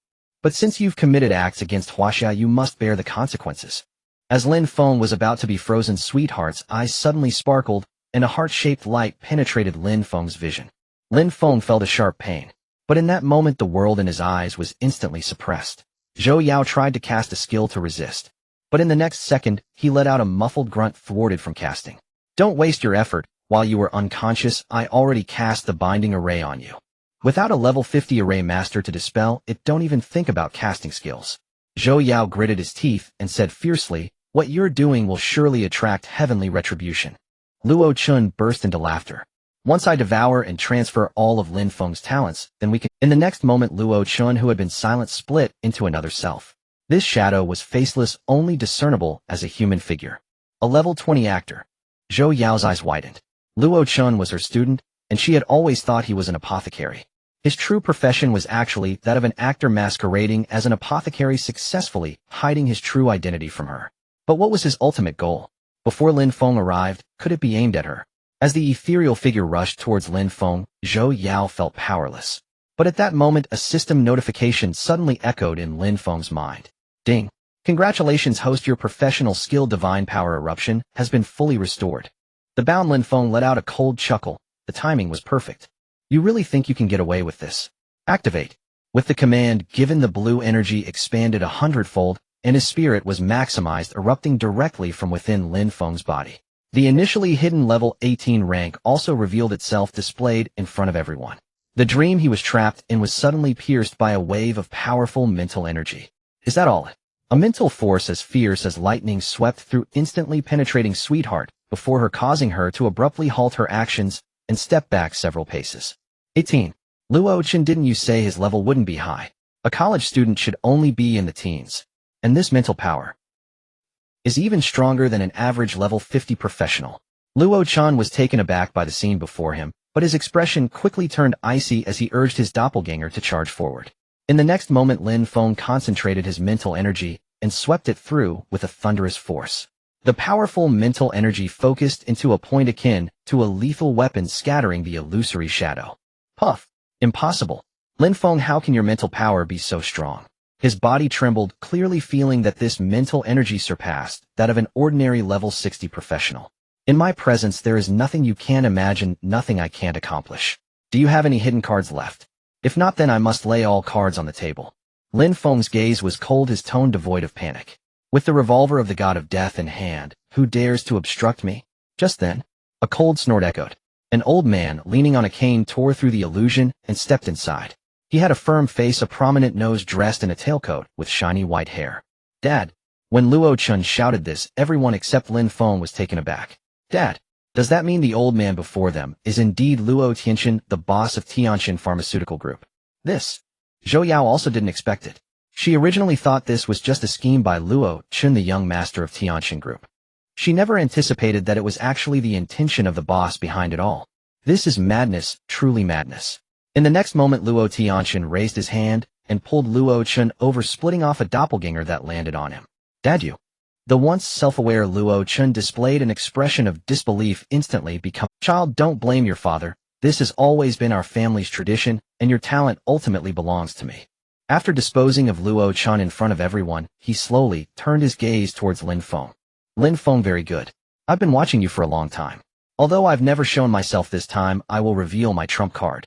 But since you've committed acts against Huaxia, you must bear the consequences. As Lin Feng was about to be frozen, Sweetheart's eyes suddenly sparkled, and a heart-shaped light penetrated Lin Feng's vision. Lin Feng felt a sharp pain, but in that moment the world in his eyes was instantly suppressed. Zhou Yao tried to cast a skill to resist. But in the next second, he let out a muffled grunt thwarted from casting. Don't waste your effort. While you were unconscious, I already cast the binding array on you. Without a level 50 array master to dispel it, don't even think about casting skills. Zhou Yao gritted his teeth and said fiercely, what you're doing will surely attract heavenly retribution. Luo Chun burst into laughter. Once I devour and transfer all of Lin Feng's talents, then we can— In the next moment, Luo Chun, who had been silent, split into another self. This shadow was faceless, only discernible as a human figure. A level 20 actor. Zhou Yao's eyes widened. Luo Chun was her student, and she had always thought he was an apothecary. His true profession was actually that of an actor masquerading as an apothecary, successfully hiding his true identity from her. But what was his ultimate goal? Before Lin Feng arrived, could it be aimed at her? As the ethereal figure rushed towards Lin Feng, Zhou Yao felt powerless. But at that moment, a system notification suddenly echoed in Lin Feng's mind. Ding! Congratulations, host, your professional skill divine power eruption has been fully restored. The bound Lin Feng let out a cold chuckle. The timing was perfect. You really think you can get away with this? Activate. With the command given, the blue energy expanded 100-fold, and his spirit was maximized, erupting directly from within Lin Feng's body. The initially hidden level 18 rank also revealed itself, displayed in front of everyone. The dream he was trapped in was suddenly pierced by a wave of powerful mental energy. Is that all? A mental force as fierce as lightning swept through, instantly penetrating Sweetheart, before her, causing her to abruptly halt her actions and step back several paces. 18. Luo Chen, didn't you say his level wouldn't be high? A college student should only be in the teens. And this mental power is even stronger than an average level 50 professional. Luo Chen was taken aback by the scene before him, but his expression quickly turned icy as he urged his doppelganger to charge forward. In the next moment, Lin Feng concentrated his mental energy and swept it through with a thunderous force. The powerful mental energy focused into a point akin to a lethal weapon, scattering the illusory shadow. Puff! Impossible. Lin Feng, how can your mental power be so strong? His body trembled, clearly feeling that this mental energy surpassed that of an ordinary level 60 professional. In my presence, there is nothing you can't imagine, nothing I can't accomplish. Do you have any hidden cards left? If not, then I must lay all cards on the table. Lin Feng's gaze was cold, his tone devoid of panic. With the revolver of the god of death in hand, who dares to obstruct me? Just then, a cold snort echoed. An old man, leaning on a cane, tore through the illusion and stepped inside. He had a firm face, a prominent nose, dressed in a tailcoat with shiny white hair. Dad! When Luo Chun shouted this, everyone except Lin Feng was taken aback. Dad! Does that mean the old man before them is indeed Luo Tianxin, the boss of Tianxin Pharmaceutical Group? This. Zhou Yao also didn't expect it. She originally thought this was just a scheme by Luo Chun, the young master of Tianxin Group. She never anticipated that it was actually the intention of the boss behind it all. This is madness, truly madness. In the next moment, Luo Tianxin raised his hand and pulled Luo Chun over, splitting off a doppelganger that landed on him. Dad, you. The once self-aware Luo Chun displayed an expression of disbelief, instantly become— Child, don't blame your father. This has always been our family's tradition, and your talent ultimately belongs to me. After disposing of Luo Chun in front of everyone, he slowly turned his gaze towards Lin Feng. Lin Feng, very good. I've been watching you for a long time. Although I've never shown myself this time, I will reveal my trump card.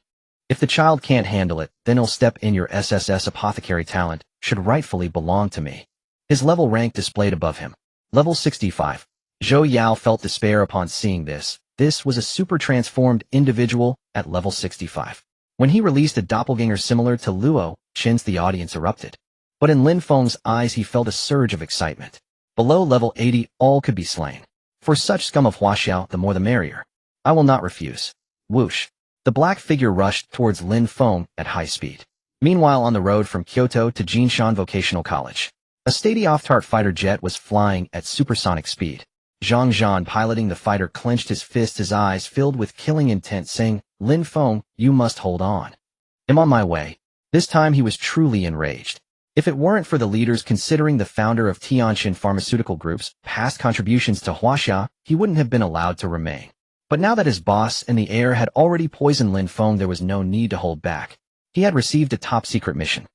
If the child can't handle it, then he'll step in. Your SSS apothecary talent should rightfully belong to me. His level rank displayed above him. Level 65. Zhou Yao felt despair upon seeing this. This was a super transformed individual at level 65. When he released a doppelganger similar to Luo Chen's, the audience erupted. But in Lin Feng's eyes, he felt a surge of excitement. Below level 80, all could be slain. For such scum of Huaxia, the more the merrier. I will not refuse. Whoosh. The black figure rushed towards Lin Feng at high speed. Meanwhile, on the road from Kyoto to Jinshan Vocational College, a state-of-the-art fighter jet was flying at supersonic speed. Zhang Zhan, piloting the fighter, clenched his fist, his eyes filled with killing intent, saying, Lin Feng, you must hold on. I'm on my way. This time he was truly enraged. If it weren't for the leaders considering the founder of Tianxin Pharmaceutical Group's past contributions to Huaxia, he wouldn't have been allowed to remain. But now that his boss and the heir had already poisoned Lin Feng, there was no need to hold back. He had received a top-secret mission.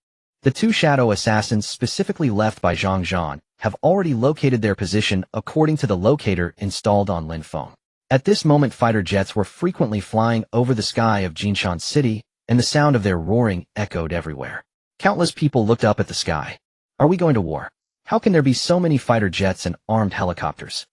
The two shadow assassins specifically left by Zhang Zhan have already located their position according to the locator installed on Lin Feng. At this moment, fighter jets were frequently flying over the sky of Jinshan City, and the sound of their roaring echoed everywhere. Countless people looked up at the sky. Are we going to war? How can there be so many fighter jets and armed helicopters?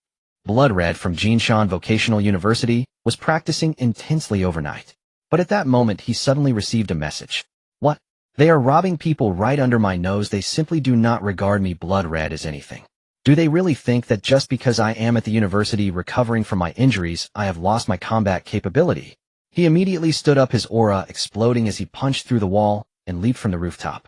Blood Red from Jinshan Vocational University was practicing intensely overnight. But at that moment he suddenly received a message. What? They are robbing people right under my nose. They simply do not regard me, Blood Red, as anything. Do they really think that just because I am at the university recovering from my injuries, I have lost my combat capability? He immediately stood up, his aura exploding as he punched through the wall and leaped from the rooftop.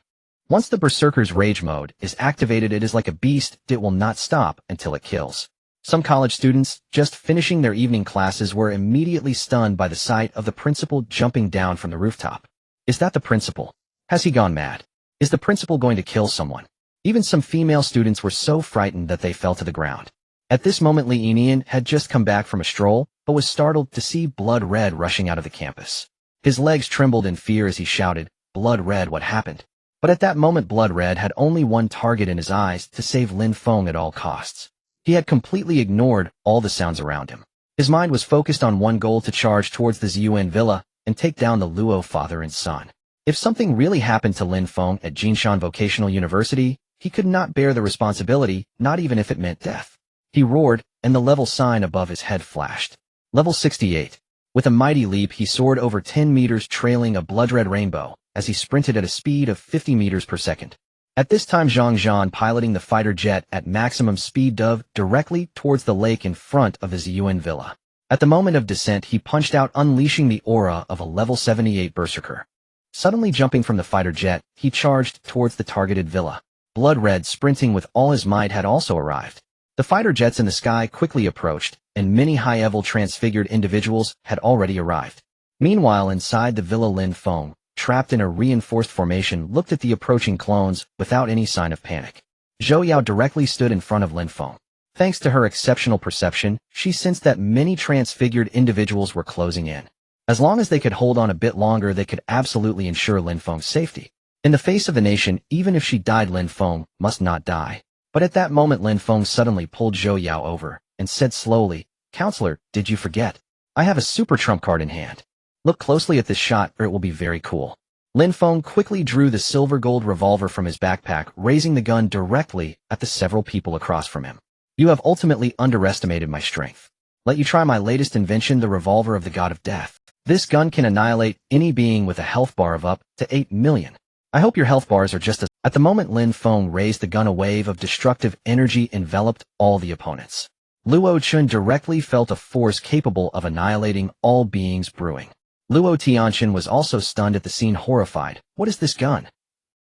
Once the Berserker's rage mode is activated, it is like a beast. It will not stop until it kills. Some college students, just finishing their evening classes, were immediately stunned by the sight of the principal jumping down from the rooftop. Is that the principal? Has he gone mad? Is the principal going to kill someone? Even some female students were so frightened that they fell to the ground. At this moment, Li Inian had just come back from a stroll, but was startled to see Blood Red rushing out of the campus. His legs trembled in fear as he shouted, "Blood Red, what happened?" But at that moment Blood Red had only one target in his eyes: to save Lin Feng at all costs. He had completely ignored all the sounds around him. His mind was focused on one goal: to charge towards the Ziyuan villa and take down the Luo father and son. If something really happened to Lin Feng at Jinshan Vocational University, he could not bear the responsibility, not even if it meant death. He roared, and the level sign above his head flashed. Level 68. With a mighty leap he soared over 10 meters, trailing a blood-red rainbow, as he sprinted at a speed of 50 meters per second. At this time Zhang Zhan, piloting the fighter jet at maximum speed, dove directly towards the lake in front of the Ziyuan villa. At the moment of descent he punched out, unleashing the aura of a level 78 berserker. Suddenly jumping from the fighter jet, he charged towards the targeted villa. Blood Red, sprinting with all his might, had also arrived. The fighter jets in the sky quickly approached, and many high-level transfigured individuals had already arrived. Meanwhile, inside the villa, Lin Feng, trapped in a reinforced formation, looked at the approaching clones without any sign of panic. Zhou Yao directly stood in front of Lin Feng. Thanks to her exceptional perception, she sensed that many transfigured individuals were closing in. As long as they could hold on a bit longer, they could absolutely ensure Lin Feng's safety. In the face of the nation, even if she died, Lin Feng must not die. But at that moment Lin Feng suddenly pulled Zhou Yao over and said slowly, "Counselor, did you forget? I have a super trump card in hand. Look closely at this shot, or it will be very cool." Lin Feng quickly drew the silver-gold revolver from his backpack, raising the gun directly at the several people across from him. "You have ultimately underestimated my strength. Let you try my latest invention, the revolver of the god of death. This gun can annihilate any being with a health bar of up to 8 million. I hope your health bars are just as..." At the moment Lin Feng raised the gun, a wave of destructive energy enveloped all the opponents. Luo Chun directly felt a force capable of annihilating all beings brewing. Luo Tianchen was also stunned at the scene, horrified. "What is this gun?"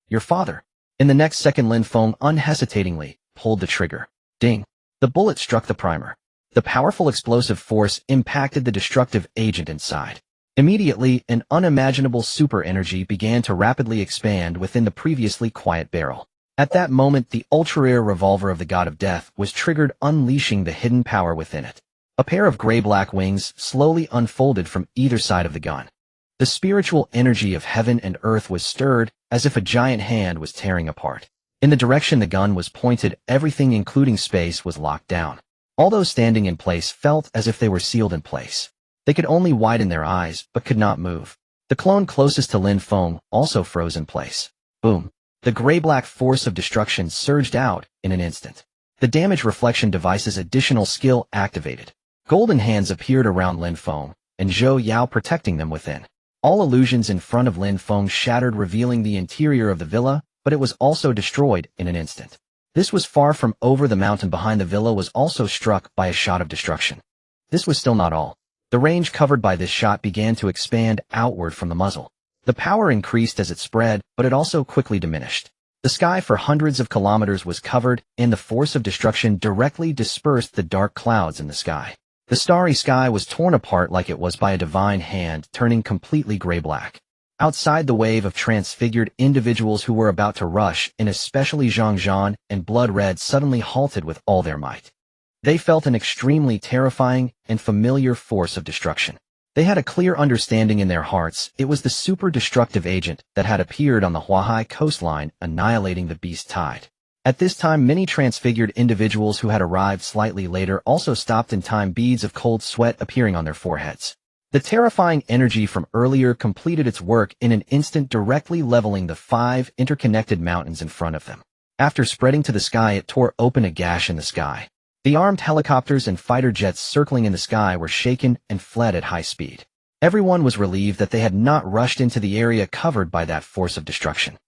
"Your father." In the next second Lin Feng unhesitatingly pulled the trigger. Ding! The bullet struck the primer. The powerful explosive force impacted the destructive agent inside. Immediately, an unimaginable super energy began to rapidly expand within the previously quiet barrel. At that moment, the ultra-rare revolver of the god of death was triggered, unleashing the hidden power within it. A pair of gray-black wings slowly unfolded from either side of the gun. The spiritual energy of heaven and earth was stirred, as if a giant hand was tearing apart. In the direction the gun was pointed, everything, including space, was locked down. All those standing in place felt as if they were sealed in place. They could only widen their eyes, but could not move. The clone closest to Lin Feng also froze in place. Boom! The gray-black force of destruction surged out in an instant. The damage reflection device's additional skill activated. Golden hands appeared around Lin Feng, and Zhou Yao protecting them within. All illusions in front of Lin Feng shattered, revealing the interior of the villa, but it was also destroyed in an instant. This was far from over. The mountain behind the villa was also struck by a shot of destruction. This was still not all. The range covered by this shot began to expand outward from the muzzle. The power increased as it spread, but it also quickly diminished. The sky for hundreds of kilometers was covered, and the force of destruction directly dispersed the dark clouds in the sky. The starry sky was torn apart like it was by a divine hand, turning completely gray-black. Outside, the wave of transfigured individuals who were about to rush in, especially Zhang Zhan and Blood Red, suddenly halted with all their might. They felt an extremely terrifying and familiar force of destruction. They had a clear understanding in their hearts. It was the super destructive agent that had appeared on the Huaxia coastline, annihilating the beast tide. At this time, many transfigured individuals who had arrived slightly later also stopped in time, beads of cold sweat appearing on their foreheads. The terrifying energy from earlier completed its work in an instant, directly leveling the 5 interconnected mountains in front of them. After spreading to the sky, it tore open a gash in the sky. The armed helicopters and fighter jets circling in the sky were shaken and fled at high speed. Everyone was relieved that they had not rushed into the area covered by that force of destruction.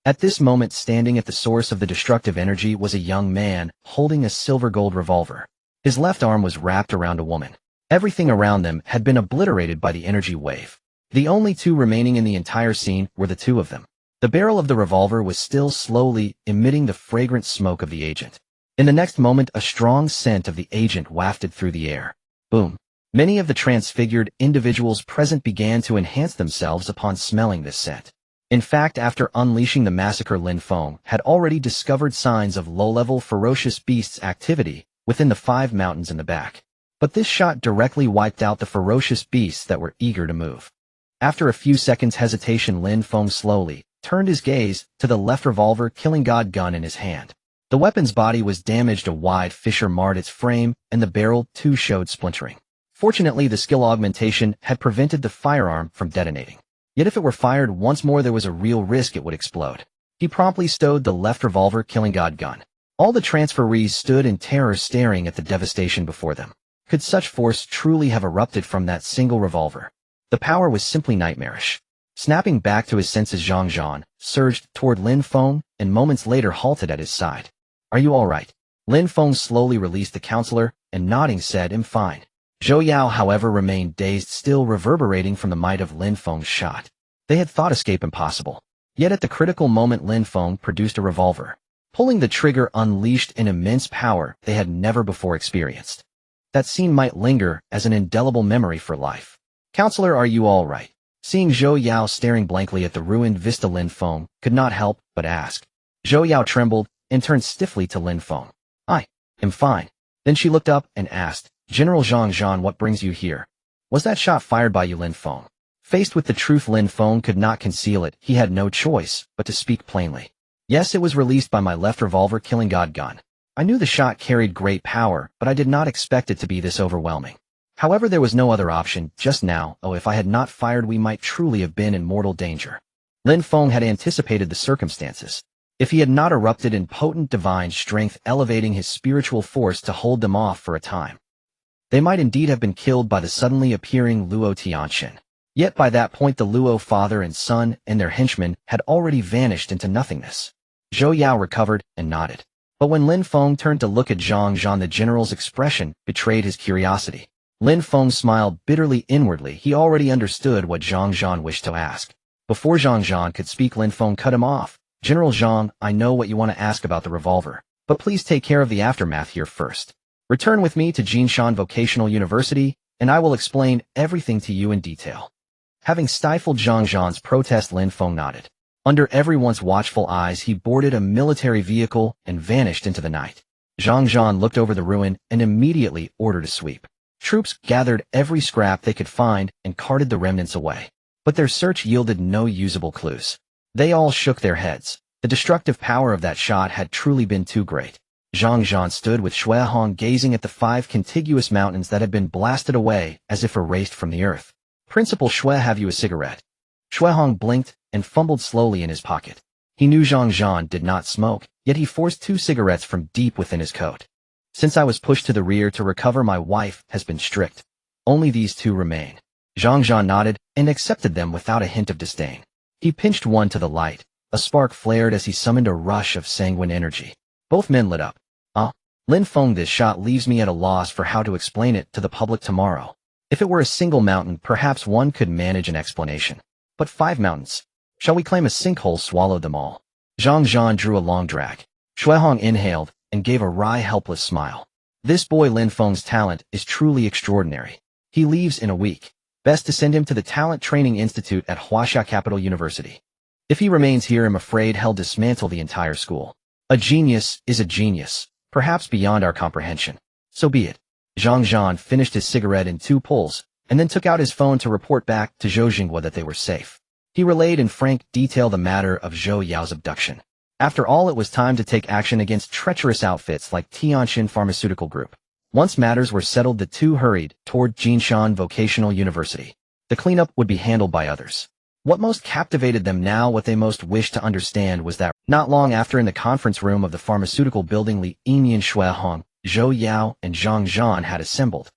At this moment, standing at the source of the destructive energy was a young man holding a silver-gold revolver. His left arm was wrapped around a woman. Everything around them had been obliterated by the energy wave. The only two remaining in the entire scene were the two of them. The barrel of the revolver was still slowly emitting the fragrant smoke of the agent. In the next moment, a strong scent of the agent wafted through the air. Boom. Many of the transfigured individuals present began to enhance themselves upon smelling this scent. In fact, after unleashing the massacre, Lin Feng had already discovered signs of low-level ferocious beasts' activity within the 5 mountains in the back. But this shot directly wiped out the ferocious beasts that were eager to move. After a few seconds' hesitation, Lin Feng slowly turned his gaze to the left revolver killing god gun in his hand. The weapon's body was damaged, a wide fissure marred its frame, and the barrel too showed splintering. Fortunately, the skill augmentation had prevented the firearm from detonating. Yet if it were fired once more, there was a real risk it would explode. He promptly stowed the left revolver killing god gun. All the transferees stood in terror, staring at the devastation before them. Could such force truly have erupted from that single revolver? The power was simply nightmarish. Snapping back to his senses, Zhang Zhan surged toward Lin Feng and moments later halted at his side. "Are you all right?" Lin Feng slowly released the counselor and nodding said, "I'm fine." Zhou Yao, however, remained dazed, still reverberating from the might of Lin Feng's shot. They had thought escape impossible. Yet at the critical moment, Lin Feng produced a revolver. Pulling the trigger unleashed an immense power they had never before experienced. That scene might linger as an indelible memory for life. "Counselor, are you all right?" Seeing Zhou Yao staring blankly at the ruined vista, Lin Feng could not help but ask. Zhou Yao trembled and turned stiffly to Lin Feng. "I am fine." Then she looked up and asked, "General Zhang Zhan, what brings you here? Was that shot fired by you?" Lin Feng. Faced with the truth, Lin Feng could not conceal it. He had no choice but to speak plainly. "Yes, it was released by my left revolver killing god gun. I knew the shot carried great power, but I did not expect it to be this overwhelming. However, there was no other option just now. Oh, if I had not fired, we might truly have been in mortal danger." Lin Feng had anticipated the circumstances. If he had not erupted in potent divine strength, elevating his spiritual force to hold them off for a time, they might indeed have been killed by the suddenly appearing Luo Tianxin. Yet by that point, the Luo father and son and their henchmen had already vanished into nothingness. Zhou Yao recovered and nodded. But when Lin Feng turned to look at Zhang Zhan, the general's expression betrayed his curiosity. Lin Feng smiled bitterly inwardly. He already understood what Zhang Zhan wished to ask. Before Zhang Zhan could speak, Lin Feng cut him off. "General Zhang, I know what you want to ask about the revolver, but please take care of the aftermath here first. Return with me to Jinshan Vocational University, and I will explain everything to you in detail." Having stifled Zhang Zhan's protest, Lin Feng nodded. Under everyone's watchful eyes, he boarded a military vehicle and vanished into the night. Zhang Zhan looked over the ruin and immediately ordered a sweep. Troops gathered every scrap they could find and carted the remnants away. But their search yielded no usable clues. They all shook their heads. The destructive power of that shot had truly been too great. Zhang Zhan stood with Shuehong gazing at the 5 contiguous mountains that had been blasted away as if erased from the earth. "Principal Shui, have you a cigarette?" Shuehong blinked and fumbled slowly in his pocket. He knew Zhang Zhan did not smoke, yet he forced 2 cigarettes from deep within his coat. "Since I was pushed to the rear to recover my wife has been strict. Only these 2 remain." Zhang Zhan nodded and accepted them without a hint of disdain. He pinched one to the light. A spark flared as he summoned a rush of sanguine energy. Both men lit up. Lin Feng, this shot leaves me at a loss for how to explain it to the public tomorrow. If it were a single mountain, perhaps one could manage an explanation. But 5 mountains. Shall we claim a sinkhole swallowed them all?" Zhang Zhan drew a long drag. Shuehong inhaled and gave a wry, helpless smile. "This boy Lin Feng's talent is truly extraordinary. He leaves in a week. Best to send him to the Talent Training Institute at Huaxia Capital University. If he remains here, I'm afraid he'll dismantle the entire school. A genius is a genius, perhaps beyond our comprehension. So be it." Zhang Zhan finished his cigarette in 2 pulls, and then took out his phone to report back to Zhou Jinghua that they were safe. He relayed in frank detail the matter of Zhou Yao's abduction. After all, it was time to take action against treacherous outfits like Tianxin Pharmaceutical Group. Once matters were settled, the 2 hurried toward Jinshan Vocational University. The cleanup would be handled by others. What most captivated them now, what they most wished to understand, was that not long after, in the conference room of the pharmaceutical building, Li Yinyan, Shui Hong, Zhou Yao, and Zhang Zhan had assembled.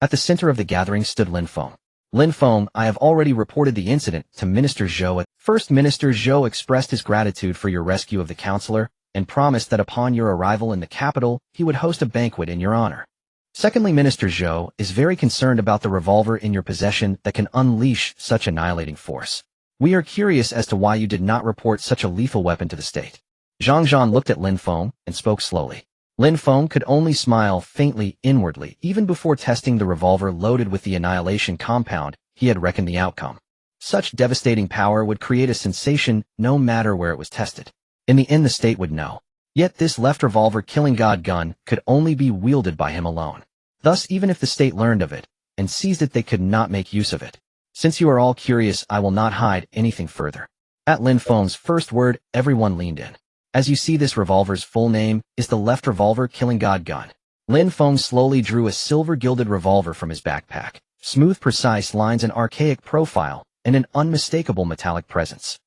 At the center of the gathering stood Lin Feng. Lin Feng, I have already reported the incident to Minister Zhou. First, Minister Zhou expressed his gratitude for your rescue of the counselor and promised that upon your arrival in the capital, he would host a banquet in your honor. Secondly, Minister Zhou is very concerned about the revolver in your possession that can unleash such annihilating force. We are curious as to why you did not report such a lethal weapon to the state. Zhang Zhan looked at Lin Feng and spoke slowly. Lin Feng could only smile faintly inwardly. Even before testing the revolver loaded with the annihilation compound, he had reckoned the outcome. Such devastating power would create a sensation no matter where it was tested. In the end, the state would know. Yet this left revolver killing god gun could only be wielded by him alone. Thus, even if the state learned of it and seized it, they could not make use of it. Since you are all curious, I will not hide anything further. At Lin Feng's first word, everyone leaned in. As you see, this revolver's full name is the left revolver killing god gun. Lin Feng slowly drew a silver-gilded revolver from his backpack. Smooth, precise lines, an archaic profile, and an unmistakable metallic presence.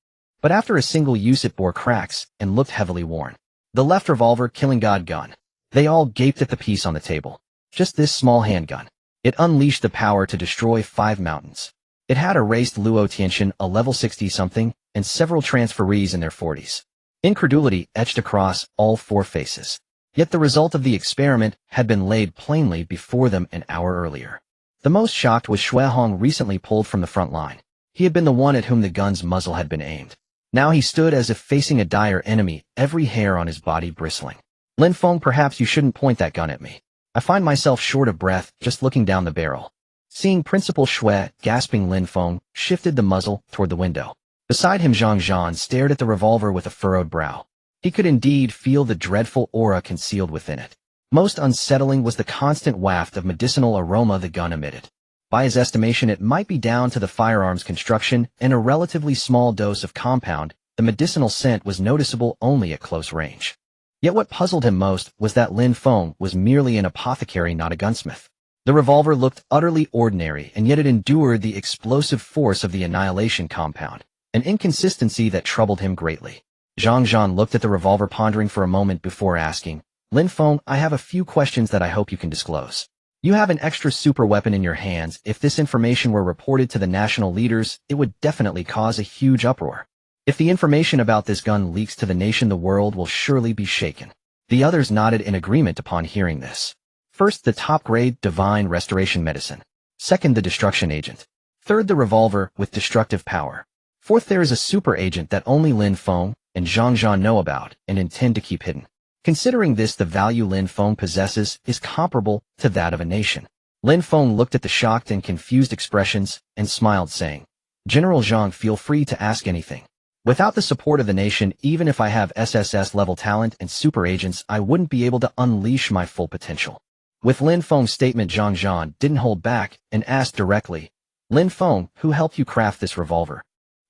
But after a single use it bore cracks and looked heavily worn. The left revolver killing god gun. They all gaped at the piece on the table. Just this small handgun. It unleashed the power to destroy 5 mountains. It had erased Luo Tianxian, a level 60-something, and several transferees in their 40s. Incredulity etched across all 4 faces. Yet the result of the experiment had been laid plainly before them an hour earlier. The most shocked was Shui Hong, recently pulled from the front line. He had been the one at whom the gun's muzzle had been aimed. Now he stood as if facing a dire enemy, every hair on his body bristling. Lin Feng, perhaps you shouldn't point that gun at me. I find myself short of breath just looking down the barrel. Seeing Principal Shui, gasping, Lin Feng shifted the muzzle toward the window. Beside him, Zhang Zhan stared at the revolver with a furrowed brow. He could indeed feel the dreadful aura concealed within it. Most unsettling was the constant waft of medicinal aroma the gun emitted. By his estimation, it might be down to the firearm's construction and a relatively small dose of compound. The medicinal scent was noticeable only at close range. Yet what puzzled him most was that Lin Feng was merely an apothecary, not a gunsmith. The revolver looked utterly ordinary, and yet it endured the explosive force of the annihilation compound, an inconsistency that troubled him greatly. Zhang Zhan looked at the revolver, pondering for a moment before asking, Lin Feng, I have a few questions that I hope you can disclose. You have an extra super weapon in your hands. If this information were reported to the national leaders, it would definitely cause a huge uproar. If the information about this gun leaks to the nation, the world will surely be shaken. The others nodded in agreement upon hearing this. First, the top-grade divine restoration medicine. Second, the destruction agent. Third, the revolver with destructive power. Fourth, there is a super agent that only Lin Feng and Zhang Zhan know about and intend to keep hidden. Considering this, the value Lin Feng possesses is comparable to that of a nation. Lin Feng looked at the shocked and confused expressions and smiled, saying, General Zhang, feel free to ask anything. Without the support of the nation, even if I have SSS-level talent and super agents, I wouldn't be able to unleash my full potential. With Lin Feng's statement, Zhang Zhan didn't hold back and asked directly, Lin Feng, who helped you craft this revolver?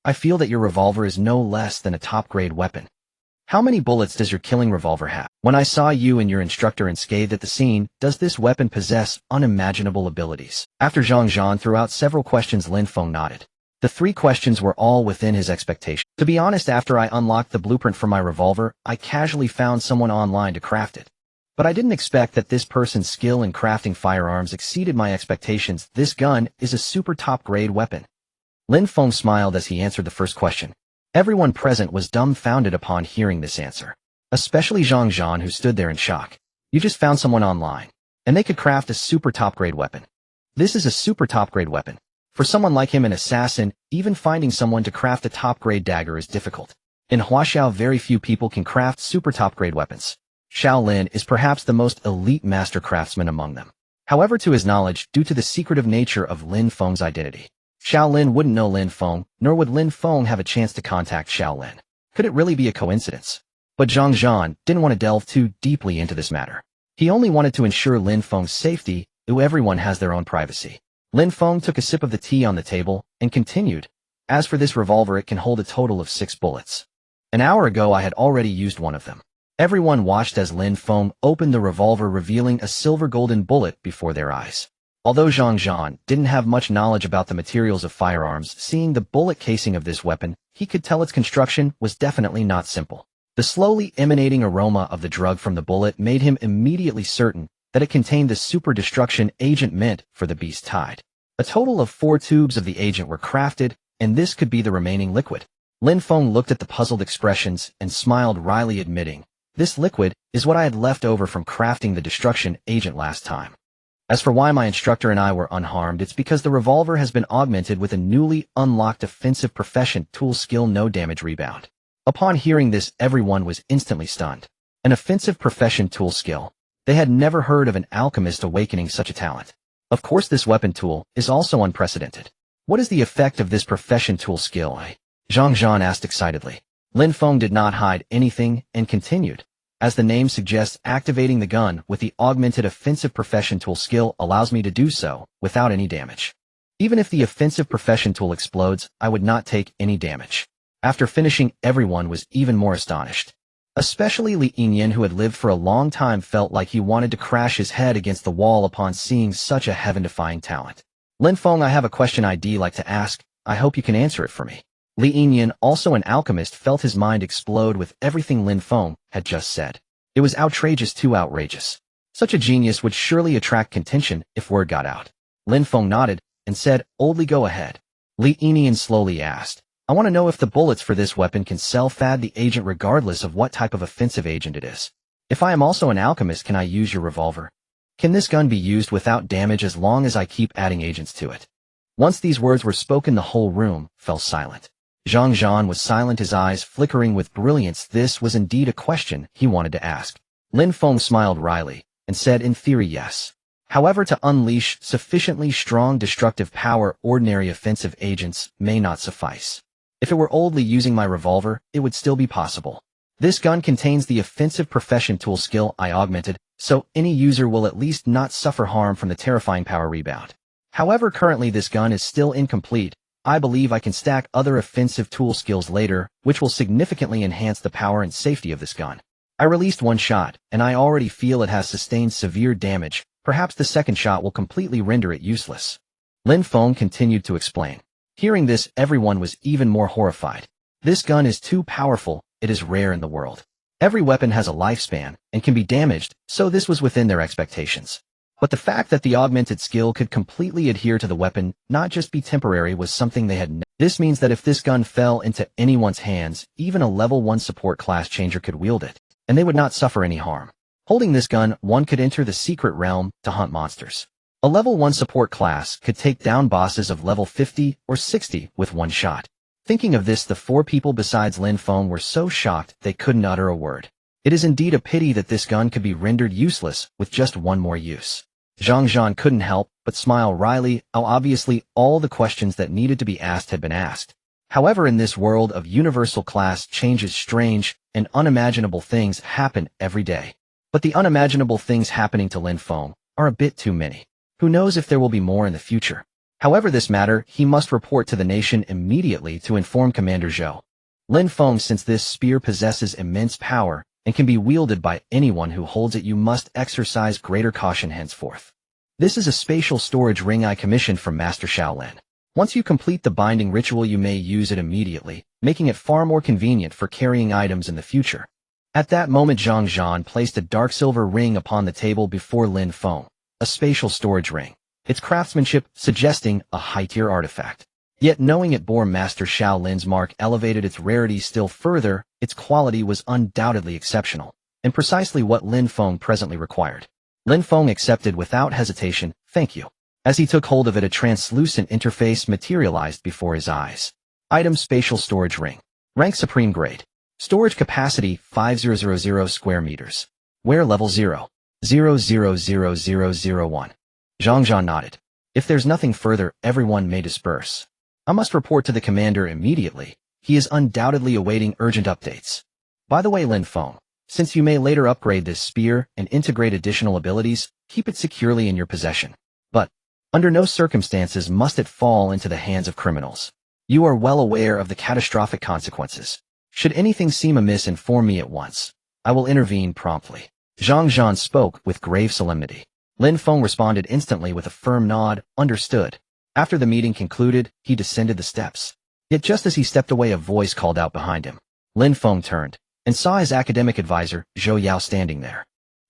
I feel that your revolver is no less than a top-grade weapon. How many bullets does your killing revolver have? When I saw you and your instructor unscathed at the scene, does this weapon possess unimaginable abilities? After Zhang Zhan threw out several questions, Lin Feng nodded. The 3 questions were all within his expectation. To be honest, after I unlocked the blueprint for my revolver, I casually found someone online to craft it. But I didn't expect that this person's skill in crafting firearms exceeded my expectations. This gun is a super top-grade weapon. Lin Feng smiled as he answered the first question. Everyone present was dumbfounded upon hearing this answer. Especially Zhang Zhan, who stood there in shock. You just found someone online, and they could craft a super top-grade weapon. This is a super top-grade weapon. For someone like him, an assassin, even finding someone to craft a top-grade dagger is difficult. In Huaxia, very few people can craft super top-grade weapons. Shaolin is perhaps the most elite master craftsman among them. However, to his knowledge, due to the secretive nature of Lin Feng's identity, Shaolin wouldn't know Lin Feng, nor would Lin Feng have a chance to contact Shaolin. Could it really be a coincidence? But Zhang Zhan didn't want to delve too deeply into this matter. He only wanted to ensure Lin Feng's safety, though everyone has their own privacy. Lin Feng took a sip of the tea on the table and continued, As for this revolver, it can hold a total of 6 bullets. An hour ago I had already used one of them. Everyone watched as Lin Feng opened the revolver, revealing a silver golden bullet before their eyes. Although Zhang Zhan didn't have much knowledge about the materials of firearms, seeing the bullet casing of this weapon, he could tell its construction was definitely not simple. The slowly emanating aroma of the drug from the bullet made him immediately certain that it contained the super destruction agent meant for the beast tide. A total of 4 tubes of the agent were crafted, and this could be the remaining liquid. Lin Feng looked at the puzzled expressions and smiled wryly, admitting, "This liquid is what I had left over from crafting the destruction agent last time. As for why my instructor and I were unharmed, it's because the revolver has been augmented with a newly unlocked offensive profession tool skill, no damage rebound." Upon hearing this, everyone was instantly stunned. An offensive profession tool skill. They had never heard of an alchemist awakening such a talent. Of course, this weapon tool is also unprecedented. What is the effect of this profession tool skill? Zhang Zhan asked excitedly. Lin Feng did not hide anything and continued. As the name suggests, activating the gun with the augmented offensive profession tool skill allows me to do so without any damage. Even if the offensive profession tool explodes, I would not take any damage. After finishing, everyone was even more astonished. Especially Li Yinyan, who had lived for a long time, felt like he wanted to crash his head against the wall upon seeing such a heaven-defying talent. Lin Feng, I have a question I'd like to ask. I hope you can answer it for me. Li Yinyan, also an alchemist, felt his mind explode with everything Lin Feng had just said. It was outrageous, too outrageous. Such a genius would surely attract contention if word got out. Lin Feng nodded and said, "Oldly, go ahead." Li Yinyan slowly asked, "I want to know if the bullets for this weapon can self-add the agent regardless of what type of offensive agent it is. If I am also an alchemist, can I use your revolver? Can this gun be used without damage as long as I keep adding agents to it?" Once these words were spoken, the whole room fell silent. Zhang Zhan was silent, his eyes flickering with brilliance. This was indeed a question he wanted to ask. Lin Feng smiled wryly and said, "In theory, yes. However, to unleash sufficiently strong destructive power, ordinary offensive agents may not suffice. If it were only using my revolver, it would still be possible. This gun contains the offensive profession tool skill I augmented, so any user will at least not suffer harm from the terrifying power rebound. However, currently this gun is still incomplete. I believe I can stack other offensive tool skills later, which will significantly enhance the power and safety of this gun. I released one shot, and I already feel it has sustained severe damage. Perhaps the second shot will completely render it useless." Lin Feng continued to explain. Hearing this, everyone was even more horrified. This gun is too powerful. It is rare in the world. Every weapon has a lifespan and can be damaged, so this was within their expectations. But the fact that the augmented skill could completely adhere to the weapon, not just be temporary, was something they had. This means that if this gun fell into anyone's hands, even a level 1 support class changer could wield it, and they would not suffer any harm. Holding this gun, one could enter the secret realm to hunt monsters. A level 1 support class could take down bosses of level 50 or 60 with one shot. Thinking of this, the 4 people besides Lin Feng were so shocked they couldn't utter a word. It is indeed a pity that this gun could be rendered useless with just one more use. Zhang Zhan couldn't help but smile wryly. Obviously, all the questions that needed to be asked had been asked. However, in this world of universal class changes, strange and unimaginable things happen every day. But the unimaginable things happening to Lin Feng are a bit too many. Who knows if there will be more in the future? However, this matter he must report to the nation immediately to inform Commander Zhou. Lin Feng, since this spear possesses immense power and can be wielded by anyone who holds it, you must exercise greater caution henceforth. This is a spatial storage ring I commissioned from Master Shaolin. Once you complete the binding ritual, you may use it immediately, making it far more convenient for carrying items in the future. At that moment, Zhang Zhan placed a dark silver ring upon the table before Lin Feng. A spatial storage ring. Its craftsmanship suggesting a high-tier artifact. Yet knowing it bore Master Shaolin's mark elevated its rarity still further. Its quality was undoubtedly exceptional, and precisely what Lin Feng presently required. Lin Feng accepted without hesitation, "Thank you." As he took hold of it, a translucent interface materialized before his eyes. Item: spatial storage ring. Rank: supreme grade. Storage capacity: 5000 square meters. Wear: level 0. 00001. Zhang Zhan nodded. If there's nothing further, everyone may disperse. I must report to the commander immediately. He is undoubtedly awaiting urgent updates. By the way, Lin Feng, since you may later upgrade this spear and integrate additional abilities, keep it securely in your possession. But under no circumstances must it fall into the hands of criminals. You are well aware of the catastrophic consequences. Should anything seem amiss, inform me at once. I will intervene promptly. Zhang Zhan spoke with grave solemnity. Lin Feng responded instantly with a firm nod, understood. After the meeting concluded, he descended the steps. Yet just as he stepped away, a voice called out behind him. Lin Feng turned and saw his academic advisor, Zhou Yao, standing there.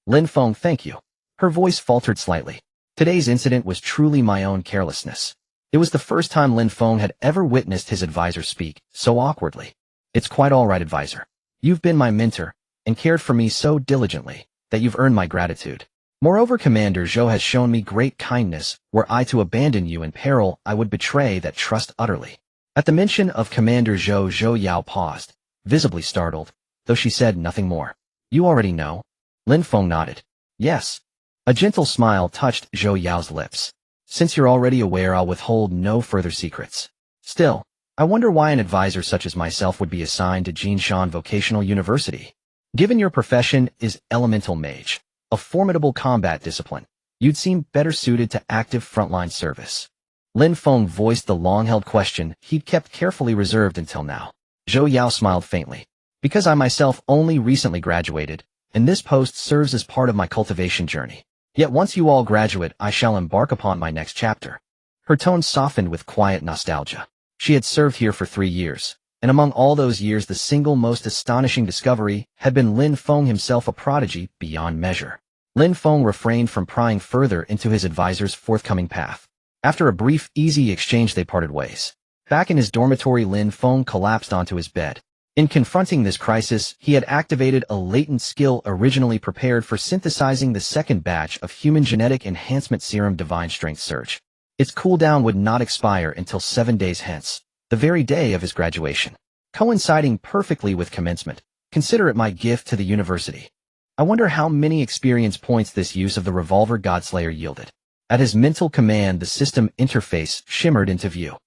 Lin Feng, thank you. Her voice faltered slightly. Today's incident was truly my own carelessness. It was the first time Lin Feng had ever witnessed his advisor speak so awkwardly. It's quite all right, advisor. You've been my mentor and cared for me so diligently that you've earned my gratitude. Moreover, Commander Zhou has shown me great kindness. Were I to abandon you in peril, I would betray that trust utterly. At the mention of Commander Zhou, Zhou Yao paused, visibly startled, though she said nothing more. You already know? Lin Feng nodded. Yes. A gentle smile touched Zhou Yao's lips. Since you're already aware, I'll withhold no further secrets. Still, I wonder why an advisor such as myself would be assigned to Jinshan Vocational University. Given your profession is elemental mage, a formidable combat discipline, you'd seem better suited to active frontline service. Lin Feng voiced the long-held question he'd kept carefully reserved until now. Zhou Yao smiled faintly. Because I myself only recently graduated, and this post serves as part of my cultivation journey. Yet once you all graduate, I shall embark upon my next chapter. Her tone softened with quiet nostalgia. She had served here for 3 years, and among all those years the single most astonishing discovery had been Lin Feng himself, a prodigy beyond measure. Lin Feng refrained from prying further into his advisor's forthcoming path. After a brief, easy exchange, they parted ways. Back in his dormitory, Lin Feng collapsed onto his bed. In confronting this crisis, he had activated a latent skill originally prepared for synthesizing the second batch of human genetic enhancement serum Divine Strength Surge. Its cooldown would not expire until 7 days hence, the very day of his graduation. Coinciding perfectly with commencement, consider it my gift to the university. I wonder how many experience points this use of the Revolver Godslayer yielded. At his mental command, the system interface shimmered into view.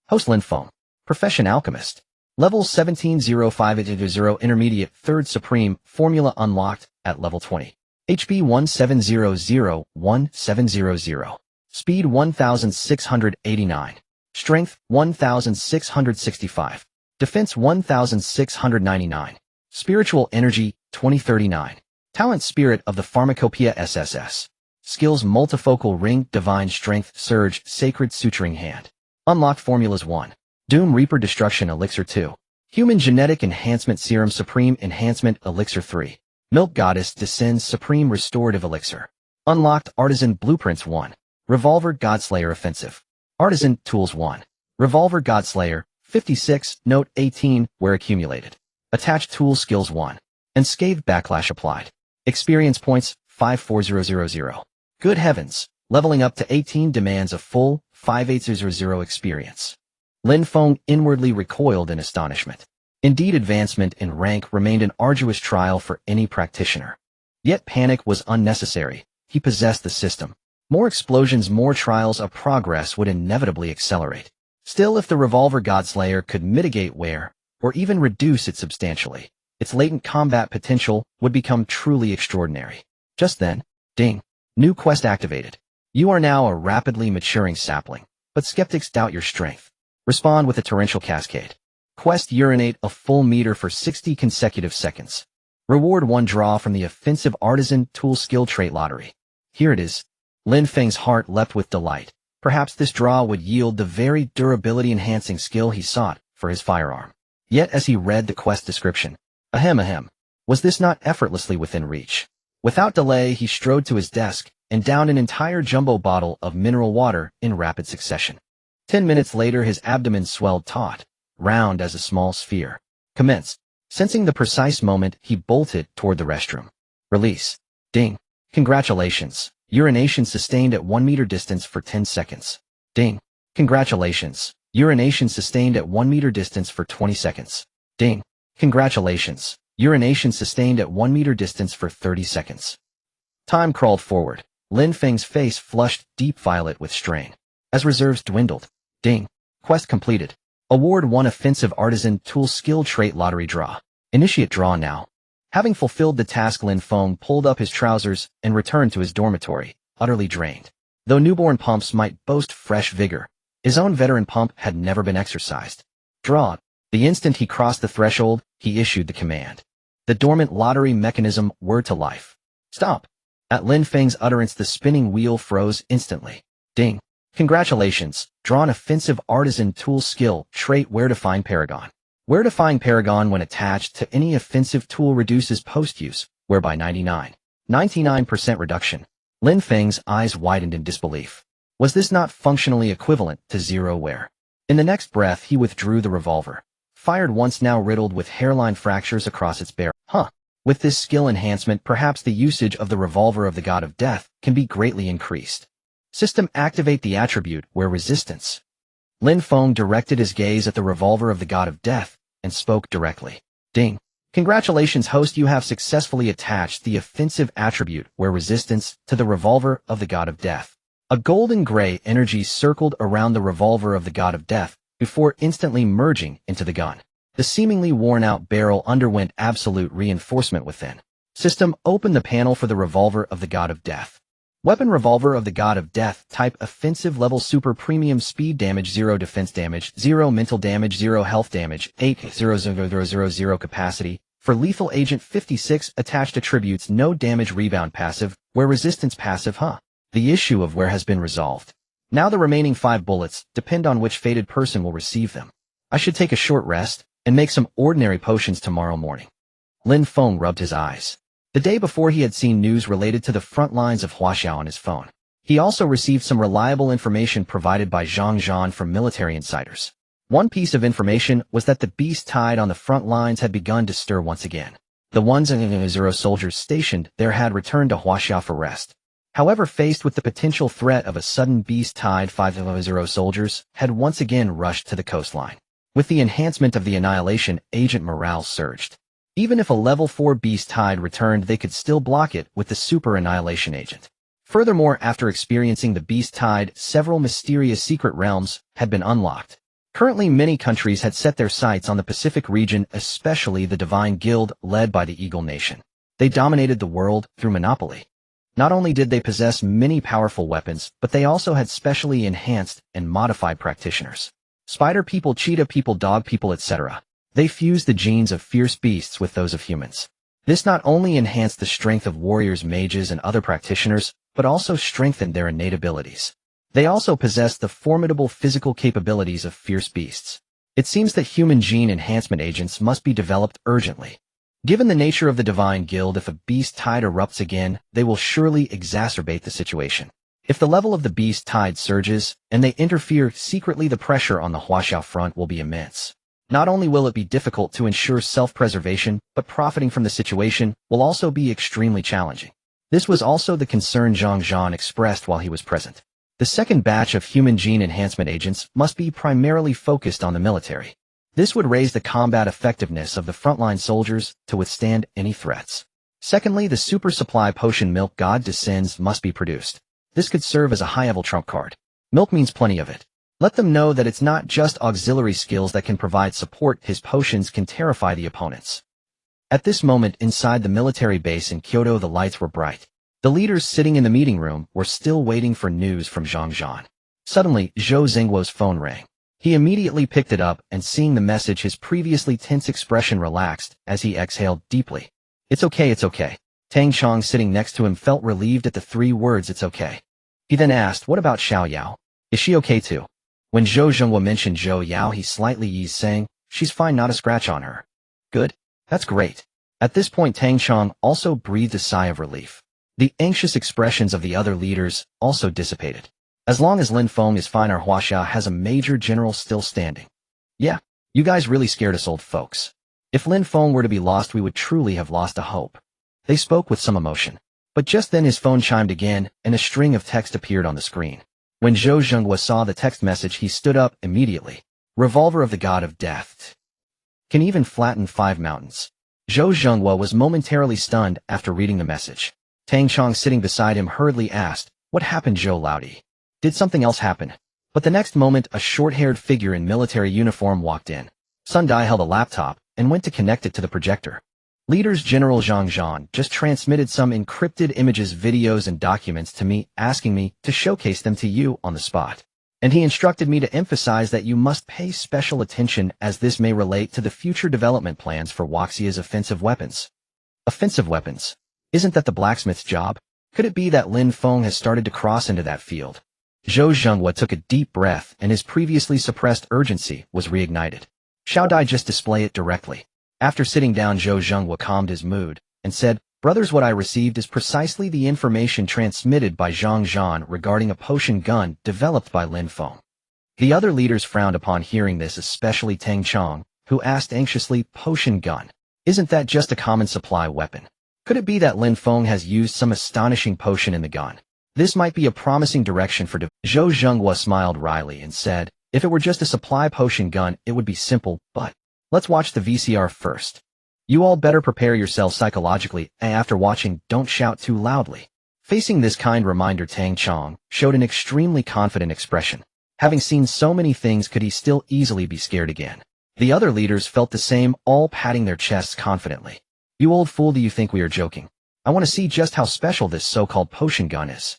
Host Lin Feng, Profession Alchemist. Level 170580 Intermediate 3rd Supreme Formula unlocked at level 20. HP 1700-1700. Speed 1689. Strength 1665. Defense 1699. Spiritual Energy 2039. Talent Spirit of the Pharmacopoeia SSS. Skills Multifocal Ring, Divine Strength Surge, Sacred Suturing Hand. Unlocked Formulas 1. Doom Reaper Destruction Elixir 2. Human Genetic Enhancement Serum Supreme Enhancement Elixir 3. Milk Goddess Descends Supreme Restorative Elixir. Unlocked Artisan Blueprints 1. Revolver Godslayer Offensive. Artisan Tools 1. Revolver Godslayer, 56, Note 18, where accumulated. Attached Tool Skills 1. Unscathed Backlash applied. Experience points, 54000. Good heavens, leveling up to 18 demands a full, 5800 experience. Lin Feng inwardly recoiled in astonishment. Indeed, advancement in rank remained an arduous trial for any practitioner. Yet panic was unnecessary. He possessed the system. More explosions, more trials of progress would inevitably accelerate. Still, if the Revolver Godslayer could mitigate wear, or even reduce it substantially, its latent combat potential would become truly extraordinary. Just then, ding. New quest activated. You are now a rapidly maturing sapling, but skeptics doubt your strength. Respond with a torrential cascade. Quest urinate a full meter for 60 consecutive seconds. Reward 1 draw from the Offensive Artisan Tool Skill Trait Lottery. Here it is. Lin Feng's heart leapt with delight. Perhaps this draw would yield the very durability-enhancing skill he sought for his firearm. Yet as he read the quest description, ahem, was this not effortlessly within reach? Without delay, he strode to his desk and downed an entire jumbo bottle of mineral water in rapid succession. 10 minutes later, his abdomen swelled taut, round as a small sphere. Commence. Sensing the precise moment, he bolted toward the restroom. Release. Ding. Congratulations. Urination sustained at 1 meter distance for 10 seconds. Ding. Congratulations. Urination sustained at 1 meter distance for 20 seconds. Ding. Congratulations. Urination sustained at 1 meter distance for 30 seconds. Time crawled forward. Lin Feng's face flushed deep violet with strain. As reserves dwindled. Ding. Quest completed. Award 1 Offensive Artisan Tool Skill Trait Lottery Draw. Initiate draw now. Having fulfilled the task, Lin Feng pulled up his trousers and returned to his dormitory, utterly drained. Though newborn pumps might boast fresh vigor, his own veteran pump had never been exercised. Draw. The instant he crossed the threshold, he issued the command. The dormant lottery mechanism whirred to life. Stop. At Lin Feng's utterance, the spinning wheel froze instantly. Ding. Congratulations. Draw an offensive artisan tool skill trait Where to find Paragon. Where to find Paragon when attached to any offensive tool reduces post-use, whereby 99% reduction. Lin Feng's eyes widened in disbelief. Was this not functionally equivalent to zero wear? In the next breath, he withdrew the revolver, fired once, now riddled with hairline fractures across its barrel. With this skill enhancement, perhaps the usage of the revolver of the god of death can be greatly increased. System, activate the attribute where resistance. Lin Feng directed his gaze at the revolver of the god of death and spoke directly. Ding. Congratulations, host, you have successfully attached the offensive attribute where resistance to the revolver of the god of death. A golden gray energy circled around the revolver of the god of death before instantly merging into the gun. The seemingly worn-out barrel underwent absolute reinforcement within. System, open the panel for the revolver of the god of death. Weapon, revolver of the god of death, type offensive, level super premium, speed damage 0, defense damage 0, mental damage 0, health damage 8, 0 capacity. For lethal agent 56, attached attributes, no damage, rebound passive, where resistance passive. The issue of where has been resolved. Now the remaining 5 bullets depend on which fated person will receive them. I should take a short rest and make some ordinary potions tomorrow morning. Lin Feng rubbed his eyes. The day before, he had seen news related to the front lines of Huaxia on his phone. He also received some reliable information provided by Zhang Zhan from military insiders. One piece of information was that the beast tide on the front lines had begun to stir once again. The 100 soldiers stationed there had returned to Huaxia for rest. However, faced with the potential threat of a sudden beast tide, 500 soldiers had once again rushed to the coastline. With the enhancement of the annihilation agent, morale surged. Even if a level 4 beast tide returned, they could still block it with the super annihilation agent. Furthermore, after experiencing the beast tide, several mysterious secret realms had been unlocked. Currently, many countries had set their sights on the Pacific region, especially the Divine Guild led by the Eagle Nation. They dominated the world through monopoly. Not only did they possess many powerful weapons, but they also had specially enhanced and modified practitioners. Spider people, cheetah people, dog people, etc. They fused the genes of fierce beasts with those of humans. This not only enhanced the strength of warriors, mages, and other practitioners, but also strengthened their innate abilities. They also possessed the formidable physical capabilities of fierce beasts. It seems that human gene enhancement agents must be developed urgently. Given the nature of the Divine Guild, if a beast tide erupts again, they will surely exacerbate the situation. If the level of the beast tide surges, and they interfere secretly, the pressure on the Huaxia front will be immense. Not only will it be difficult to ensure self-preservation, but profiting from the situation will also be extremely challenging. This was also the concern Zhang Zhan expressed while he was present. The second batch of human gene enhancement agents must be primarily focused on the military. This would raise the combat effectiveness of the frontline soldiers to withstand any threats. Secondly, the super supply potion Milk God Descends must be produced. This could serve as a high-level trump card. Milk means plenty of it. Let them know that it's not just auxiliary skills that can provide support. His potions can terrify the opponents. At this moment, inside the military base in Kyoto, the lights were bright. The leaders sitting in the meeting room were still waiting for news from Zhang Zhan. Suddenly, Zhou Zengguo's phone rang. He immediately picked it up, and seeing the message, his previously tense expression relaxed as he exhaled deeply. It's okay, it's okay. Tang Chong, sitting next to him, felt relieved at the 3 words, it's okay. He then asked, what about Xiao Yao? Is she okay too? When Zhou Zhenguo mentioned Zhou Yao, he slightly eased, saying, she's fine, not a scratch on her. Good. That's great. At this point, Tang Chong also breathed a sigh of relief. The anxious expressions of the other leaders also dissipated. As long as Lin Feng is fine, our Huaxia has a major general still standing. Yeah, you guys really scared us old folks. If Lin Feng were to be lost, we would truly have lost a hope. They spoke with some emotion. But just then his phone chimed again, and a string of text appeared on the screen. When Zhou Zhenguo saw the text message, he stood up immediately. Revolver of the god of death. Can even flatten 5 mountains. Zhou Zhenguo was momentarily stunned after reading the message. Tang Chong, sitting beside him, hurriedly asked, what happened, Zhou Laodi? Did something else happen? But the next moment, a short-haired figure in military uniform walked in. Sun Dai held a laptop and went to connect it to the projector. Leaders General Zhang Zhan just transmitted some encrypted images, videos, and documents to me, asking me to showcase them to you on the spot. And he instructed me to emphasize that you must pay special attention, as this may relate to the future development plans for Huaxia's offensive weapons. Offensive weapons? Isn't that the blacksmith's job? Could it be that Lin Feng has started to cross into that field? Zhou Zhenghua took a deep breath and his previously suppressed urgency was reignited. Xiao Dai just display it directly. After sitting down, Zhou Zhenghua calmed his mood and said, "Brothers, what I received is precisely the information transmitted by Zhang Zhan regarding a potion gun developed by Lin Feng." The other leaders frowned upon hearing this, especially Tang Chong, who asked anxiously, "Potion gun? Isn't that just a common supply weapon? Could it be that Lin Feng has used some astonishing potion in the gun? This might be a promising direction for Zhou Zhenghua smiled wryly and said, "If it were just a supply potion gun, it would be simple, but let's watch the VCR first. You all better prepare yourselves psychologically, and after watching, don't shout too loudly." Facing this kind reminder, Tang Chong showed an extremely confident expression. Having seen so many things, could he still easily be scared again? The other leaders felt the same, all patting their chests confidently. "You old fool, do you think we are joking? I want to see just how special this so-called potion gun is."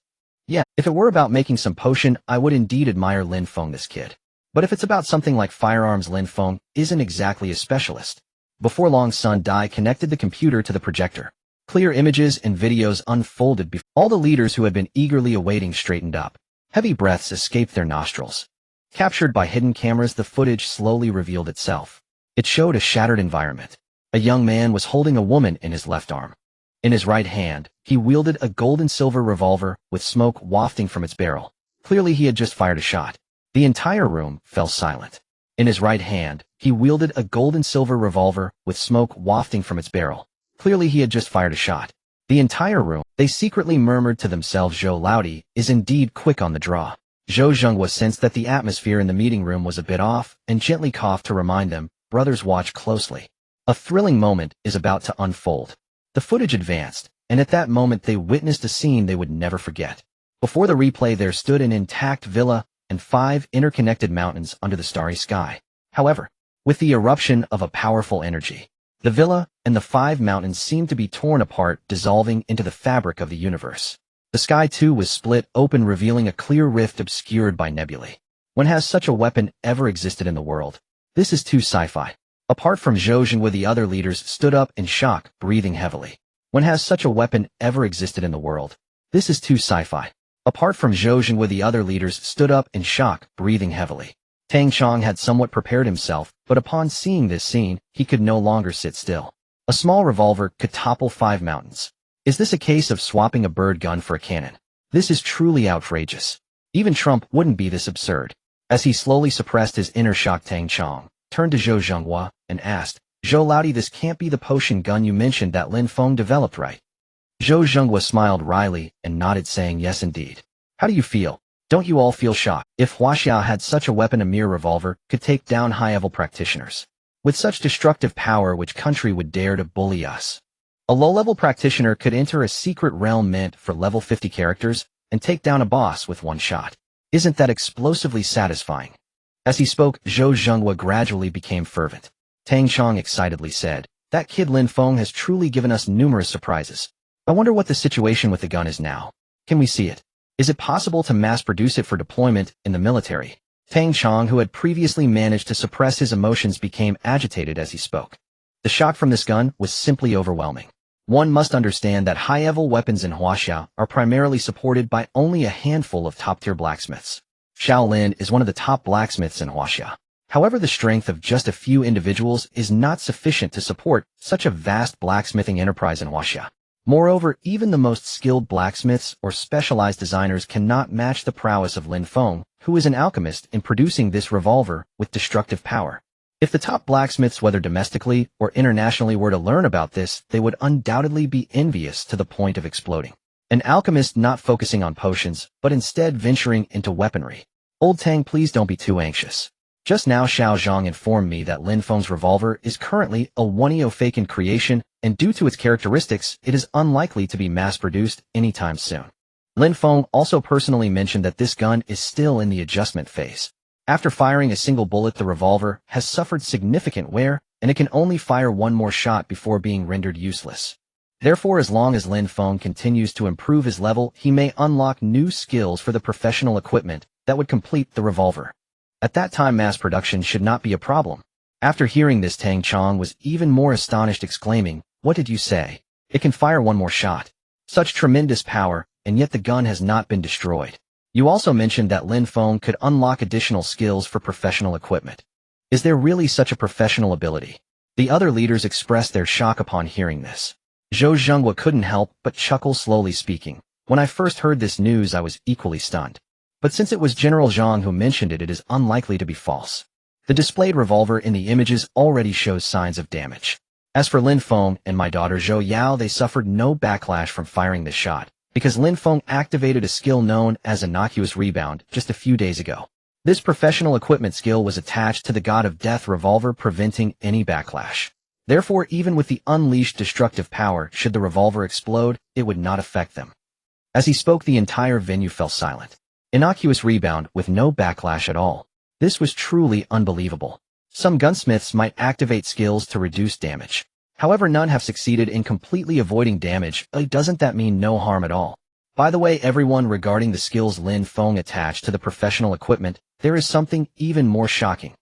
Yeah, if it were about making some potion, I would indeed admire Lin Feng, this kid. But if it's about something like firearms, Lin Feng isn't exactly a specialist. Before long, Sun Dai connected the computer to the projector. Clear images and videos unfolded before all the leaders who had been eagerly awaiting straightened up. Heavy breaths escaped their nostrils. Captured by hidden cameras, the footage slowly revealed itself. It showed a shattered environment. A young man was holding a woman in his left arm. In his right hand, he wielded a gold-and-silver revolver with smoke wafting from its barrel. Clearly, he had just fired a shot. The entire room fell silent. In his right hand, he wielded a gold-and-silver revolver with smoke wafting from its barrel. Clearly, he had just fired a shot. The entire room, they secretly murmured to themselves, "Zhou Laudi is indeed quick on the draw." Zhou Zhenghua sensed that the atmosphere in the meeting room was a bit off and gently coughed to remind them, "Brothers, watch closely. A thrilling moment is about to unfold." The footage advanced, and at that moment they witnessed a scene they would never forget. Before the replay, there stood an intact villa and 5 interconnected mountains under the starry sky. However, with the eruption of a powerful energy, the villa and the 5 mountains seemed to be torn apart, dissolving into the fabric of the universe. The sky too was split open, revealing a clear rift obscured by nebulae. When has such a weapon ever existed in the world? This is too sci-fi. Apart from Zhou Zhenghua, the other leaders stood up in shock, breathing heavily. When has such a weapon ever existed in the world? This is too sci-fi. Apart from Zhou Zhenghua, the other leaders stood up in shock, breathing heavily. Tang Chong had somewhat prepared himself, but upon seeing this scene, he could no longer sit still. A small revolver could topple 5 mountains. Is this a case of swapping a bird gun for a cannon? This is truly outrageous. Even Trump wouldn't be this absurd. As he slowly suppressed his inner shock, Tang Chong turned to Zhou Zhenghua and asked, "Zhou Laudi, this can't be the potion gun you mentioned that Lin Feng developed, right?" Zhou Zhenghua smiled wryly and nodded, saying, "Yes, indeed." "How do you feel? Don't you all feel shocked? If Huaxia had such a weapon, a mere revolver could take down high-level practitioners. With such destructive power, which country would dare to bully us? A low-level practitioner could enter a secret realm meant for level 50 characters and take down a boss with one shot. Isn't that explosively satisfying?" As he spoke, Zhou Zhenghua gradually became fervent. Tang Chong excitedly said, "That kid Lin Feng has truly given us numerous surprises. I wonder what the situation with the gun is now. Can we see it? Is it possible to mass-produce it for deployment in the military?" Tang Chong, who had previously managed to suppress his emotions, became agitated as he spoke. The shock from this gun was simply overwhelming. One must understand that high-level weapons in Huaxia are primarily supported by only a handful of top-tier blacksmiths. Shaolin is one of the top blacksmiths in Huaxia. However, the strength of just a few individuals is not sufficient to support such a vast blacksmithing enterprise in Huaxia. Moreover, even the most skilled blacksmiths or specialized designers cannot match the prowess of Lin Feng, who is an alchemist, in producing this revolver with destructive power. If the top blacksmiths, whether domestically or internationally, were to learn about this, they would undoubtedly be envious to the point of exploding. An alchemist not focusing on potions, but instead venturing into weaponry. "Old Tang, please don't be too anxious. Just now Xiao Zhang informed me that Lin Feng's revolver is currently a 1EO creation, and due to its characteristics, it is unlikely to be mass-produced anytime soon. Lin Feng also personally mentioned that this gun is still in the adjustment phase. After firing a single bullet, the revolver has suffered significant wear, and it can only fire one more shot before being rendered useless. Therefore, as long as Lin Feng continues to improve his level, he may unlock new skills for the professional equipment that would complete the revolver. At that time, mass production should not be a problem." After hearing this, Tang Chong was even more astonished, exclaiming, "What did you say? It can fire one more shot? Such tremendous power, and yet the gun has not been destroyed. You also mentioned that Lin Feng could unlock additional skills for professional equipment. Is there really such a professional ability? The other leaders expressed their shock upon hearing this. Zhou Zhenghua couldn't help but chuckle, slowly speaking. When I first heard this news, I was equally stunned. But since it was General Zhang who mentioned it, it is unlikely to be false. The displayed revolver in the images already shows signs of damage. As for Lin Feng and my daughter Zhou Yao, they suffered no backlash from firing this shot, because Lin Feng activated a skill known as innocuous rebound just a few days ago. This professional equipment skill was attached to the God of Death revolver, preventing any backlash. Therefore, even with the unleashed destructive power, should the revolver explode, it would not affect them. As he spoke, the entire venue fell silent. Innocuous rebound with no backlash at all. This was truly unbelievable. Some gunsmiths might activate skills to reduce damage. However, none have succeeded in completely avoiding damage. Doesn't that mean no harm at all? By the way, everyone, regarding the skills Lin Feng attached to the professional equipment, there is something even more shocking.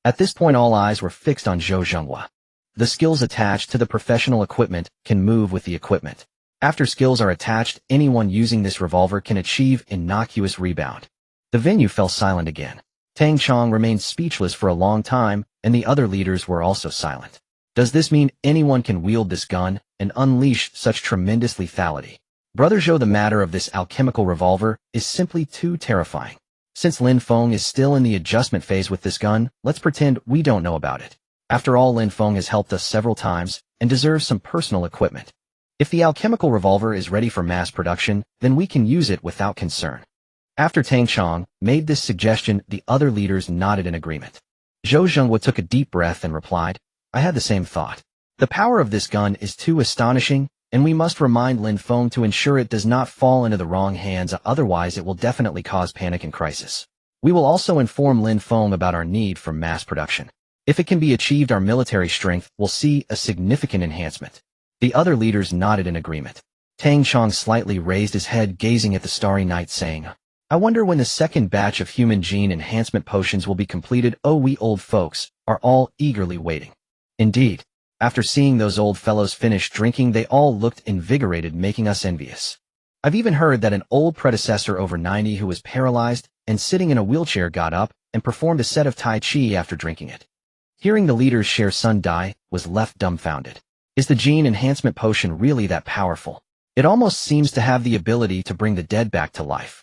At this point, all eyes were fixed on Zhou Zhenghua. The skills attached to the professional equipment can move with the equipment. After skills are attached, anyone using this revolver can achieve innocuous rebound. The venue fell silent again. Tang Chong remained speechless for a long time, and the other leaders were also silent. Does this mean anyone can wield this gun and unleash such tremendous lethality? Brother Zhou, the matter of this alchemical revolver is simply too terrifying. Since Lin Feng is still in the adjustment phase with this gun, let's pretend we don't know about it. After all, Lin Feng has helped us several times and deserves some personal equipment. If the alchemical revolver is ready for mass production, then we can use it without concern. After Tang Chong made this suggestion, the other leaders nodded in agreement. Zhou Zhenghua took a deep breath and replied, I had the same thought. The power of this gun is too astonishing, and we must remind Lin Feng to ensure it does not fall into the wrong hands, otherwise it will definitely cause panic and crisis. We will also inform Lin Feng about our need for mass production. If it can be achieved, our military strength will see a significant enhancement. The other leaders nodded in agreement. Tang Chong slightly raised his head, gazing at the starry night, saying, I wonder when the second batch of human gene enhancement potions will be completed. Oh, we old folks are all eagerly waiting. Indeed, after seeing those old fellows finish drinking, they all looked invigorated, making us envious. I've even heard that an old predecessor over 90 who was paralyzed and sitting in a wheelchair got up and performed a set of Tai Chi after drinking it. Hearing the leaders share Sun Dai was left dumbfounded. Is the gene enhancement potion really that powerful? It almost seems to have the ability to bring the dead back to life.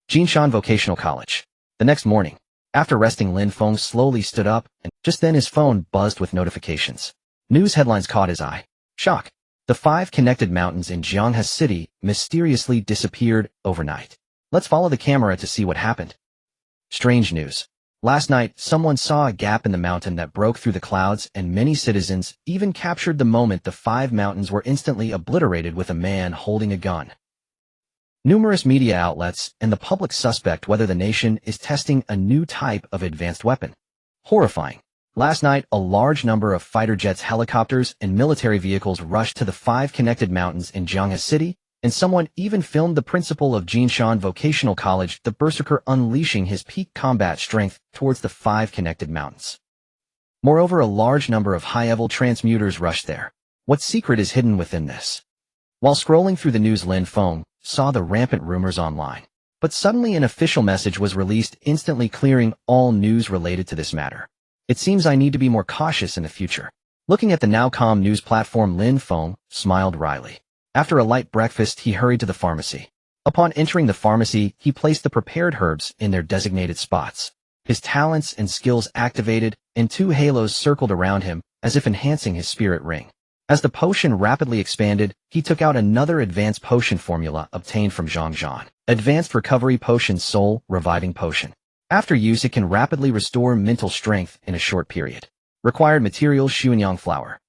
Jinshan Vocational College. The next morning, after resting, Lin Feng slowly stood up, and just then his phone buzzed with notifications. News headlines caught his eye. Shock. The 5 connected mountains in Jianghe City mysteriously disappeared overnight. Let's follow the camera to see what happened. Strange news. Last night, someone saw a gap in the mountain that broke through the clouds, and many citizens even captured the moment the 5 mountains were instantly obliterated with a man holding a gun. Numerous media outlets and the public suspect whether the nation is testing a new type of advanced weapon. Horrifying. Last night, a large number of fighter jets, helicopters, and military vehicles rushed to the 5 connected mountains in Jianghe City, and someone even filmed the principal of Jinshan Vocational College, the berserker, unleashing his peak combat strength towards the 5 connected mountains. Moreover, a large number of high-level transmuters rushed there. What secret is hidden within this? While scrolling through the news, Lin Feng saw the rampant rumors online. But suddenly an official message was released, instantly clearing all news related to this matter. It seems I need to be more cautious in the future. Looking at the now calm news platform, Lin Feng smiled wryly. After a light breakfast, he hurried to the pharmacy. Upon entering the pharmacy, he placed the prepared herbs in their designated spots. His talents and skills activated, and 2 halos circled around him, as if enhancing his spirit ring. As the potion rapidly expanded, he took out another advanced potion formula obtained from Zhang Zhan. Advanced Recovery Potion, Soul Reviving Potion. After use, it can rapidly restore mental strength in a short period. Required materials: Xuanyang flower.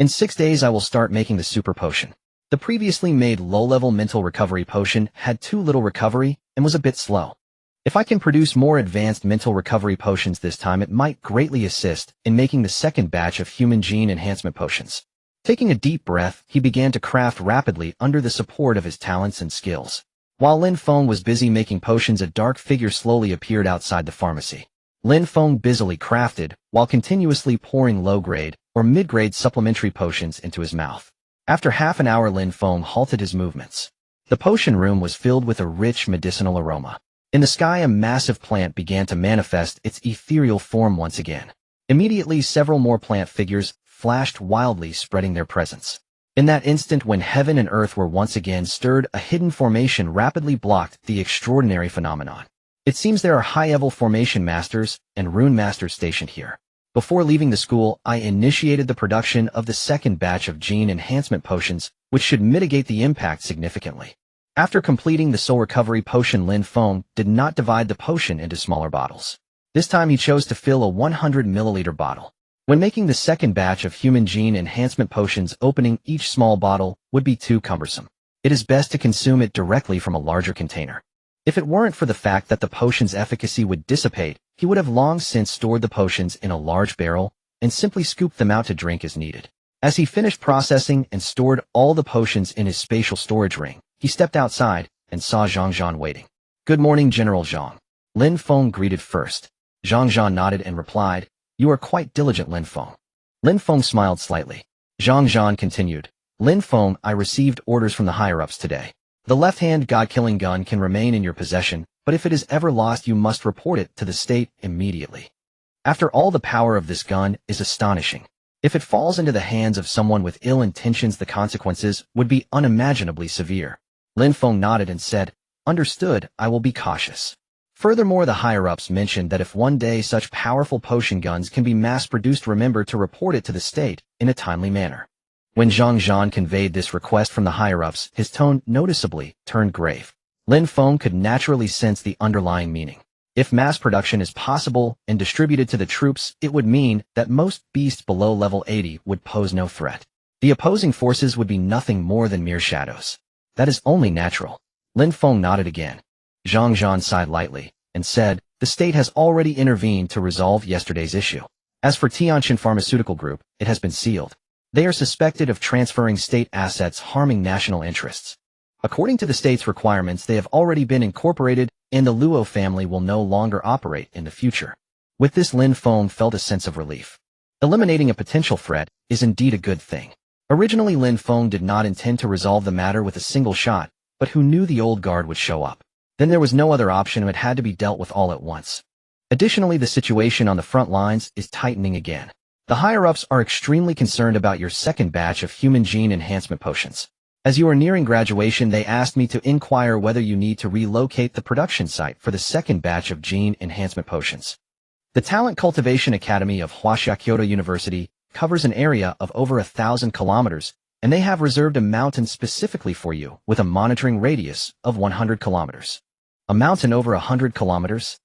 In 6 days I will start making the super potion. The previously made low-level mental recovery potion had too little recovery and was a bit slow. If I can produce more advanced mental recovery potions this time, it might greatly assist in making the second batch of human gene enhancement potions. Taking a deep breath, he began to craft rapidly under the support of his talents and skills. While Lin Feng was busy making potions, a dark figure slowly appeared outside the pharmacy. Lin Feng busily crafted, while continuously pouring low-grade or mid-grade supplementary potions into his mouth. After half an hour, Lin Feng halted his movements. The potion room was filled with a rich medicinal aroma. In the sky, a massive plant began to manifest its ethereal form once again. Immediately, several more plant figures flashed wildly, spreading their presence. In that instant, when heaven and earth were once again stirred, a hidden formation rapidly blocked the extraordinary phenomenon. It seems there are high-level formation masters and rune masters stationed here. Before leaving the school, I initiated the production of the second batch of gene enhancement potions, which should mitigate the impact significantly. After completing the soul recovery potion, Lin Feng did not divide the potion into smaller bottles. This time he chose to fill a 100 milliliter bottle. When making the second batch of human gene enhancement potions, opening each small bottle would be too cumbersome. It is best to consume it directly from a larger container. If it weren't for the fact that the potion's efficacy would dissipate, he would have long since stored the potions in a large barrel and simply scooped them out to drink as needed. As he finished processing and stored all the potions in his spatial storage ring, he stepped outside and saw Zhang Zhan waiting. "Good morning, General Zhang." Lin Feng greeted first. Zhang Zhan nodded and replied, "You are quite diligent, Lin Feng." Lin Feng smiled slightly. Zhang Zhan continued, "Lin Feng, I received orders from the higher-ups today. The left-hand god-killing gun can remain in your possession, but if it is ever lost, you must report it to the state immediately. After all, the power of this gun is astonishing. If it falls into the hands of someone with ill intentions, the consequences would be unimaginably severe." Lin Feng nodded and said, "Understood, I will be cautious." Furthermore, the higher-ups mentioned that if one day such powerful potion guns can be mass-produced, remember to report it to the state in a timely manner. When Zhang Zhan conveyed this request from the higher-ups, his tone noticeably turned grave. Lin Feng could naturally sense the underlying meaning. If mass production is possible and distributed to the troops, it would mean that most beasts below level 80 would pose no threat. The opposing forces would be nothing more than mere shadows. That is only natural. Lin Feng nodded again. Zhang Zhan sighed lightly and said, "The state has already intervened to resolve yesterday's issue. As for Tianqin Pharmaceutical Group, it has been sealed. They are suspected of transferring state assets harming national interests. According to the state's requirements, they have already been incorporated, and the Luo family will no longer operate in the future." With this, Lin Feng felt a sense of relief. Eliminating a potential threat is indeed a good thing. Originally, Lin Feng did not intend to resolve the matter with a single shot, but who knew the old guard would show up? Then there was no other option, and it had to be dealt with all at once. Additionally, the situation on the front lines is tightening again. The higher-ups are extremely concerned about your second batch of human gene enhancement potions. As you are nearing graduation, they asked me to inquire whether you need to relocate the production site for the second batch of gene enhancement potions. The Talent Cultivation Academy of Huaxia Kyoto University covers an area of over 1,000 kilometers, and they have reserved a mountain specifically for you with a monitoring radius of 100 kilometers. A mountain over 100 kilometers?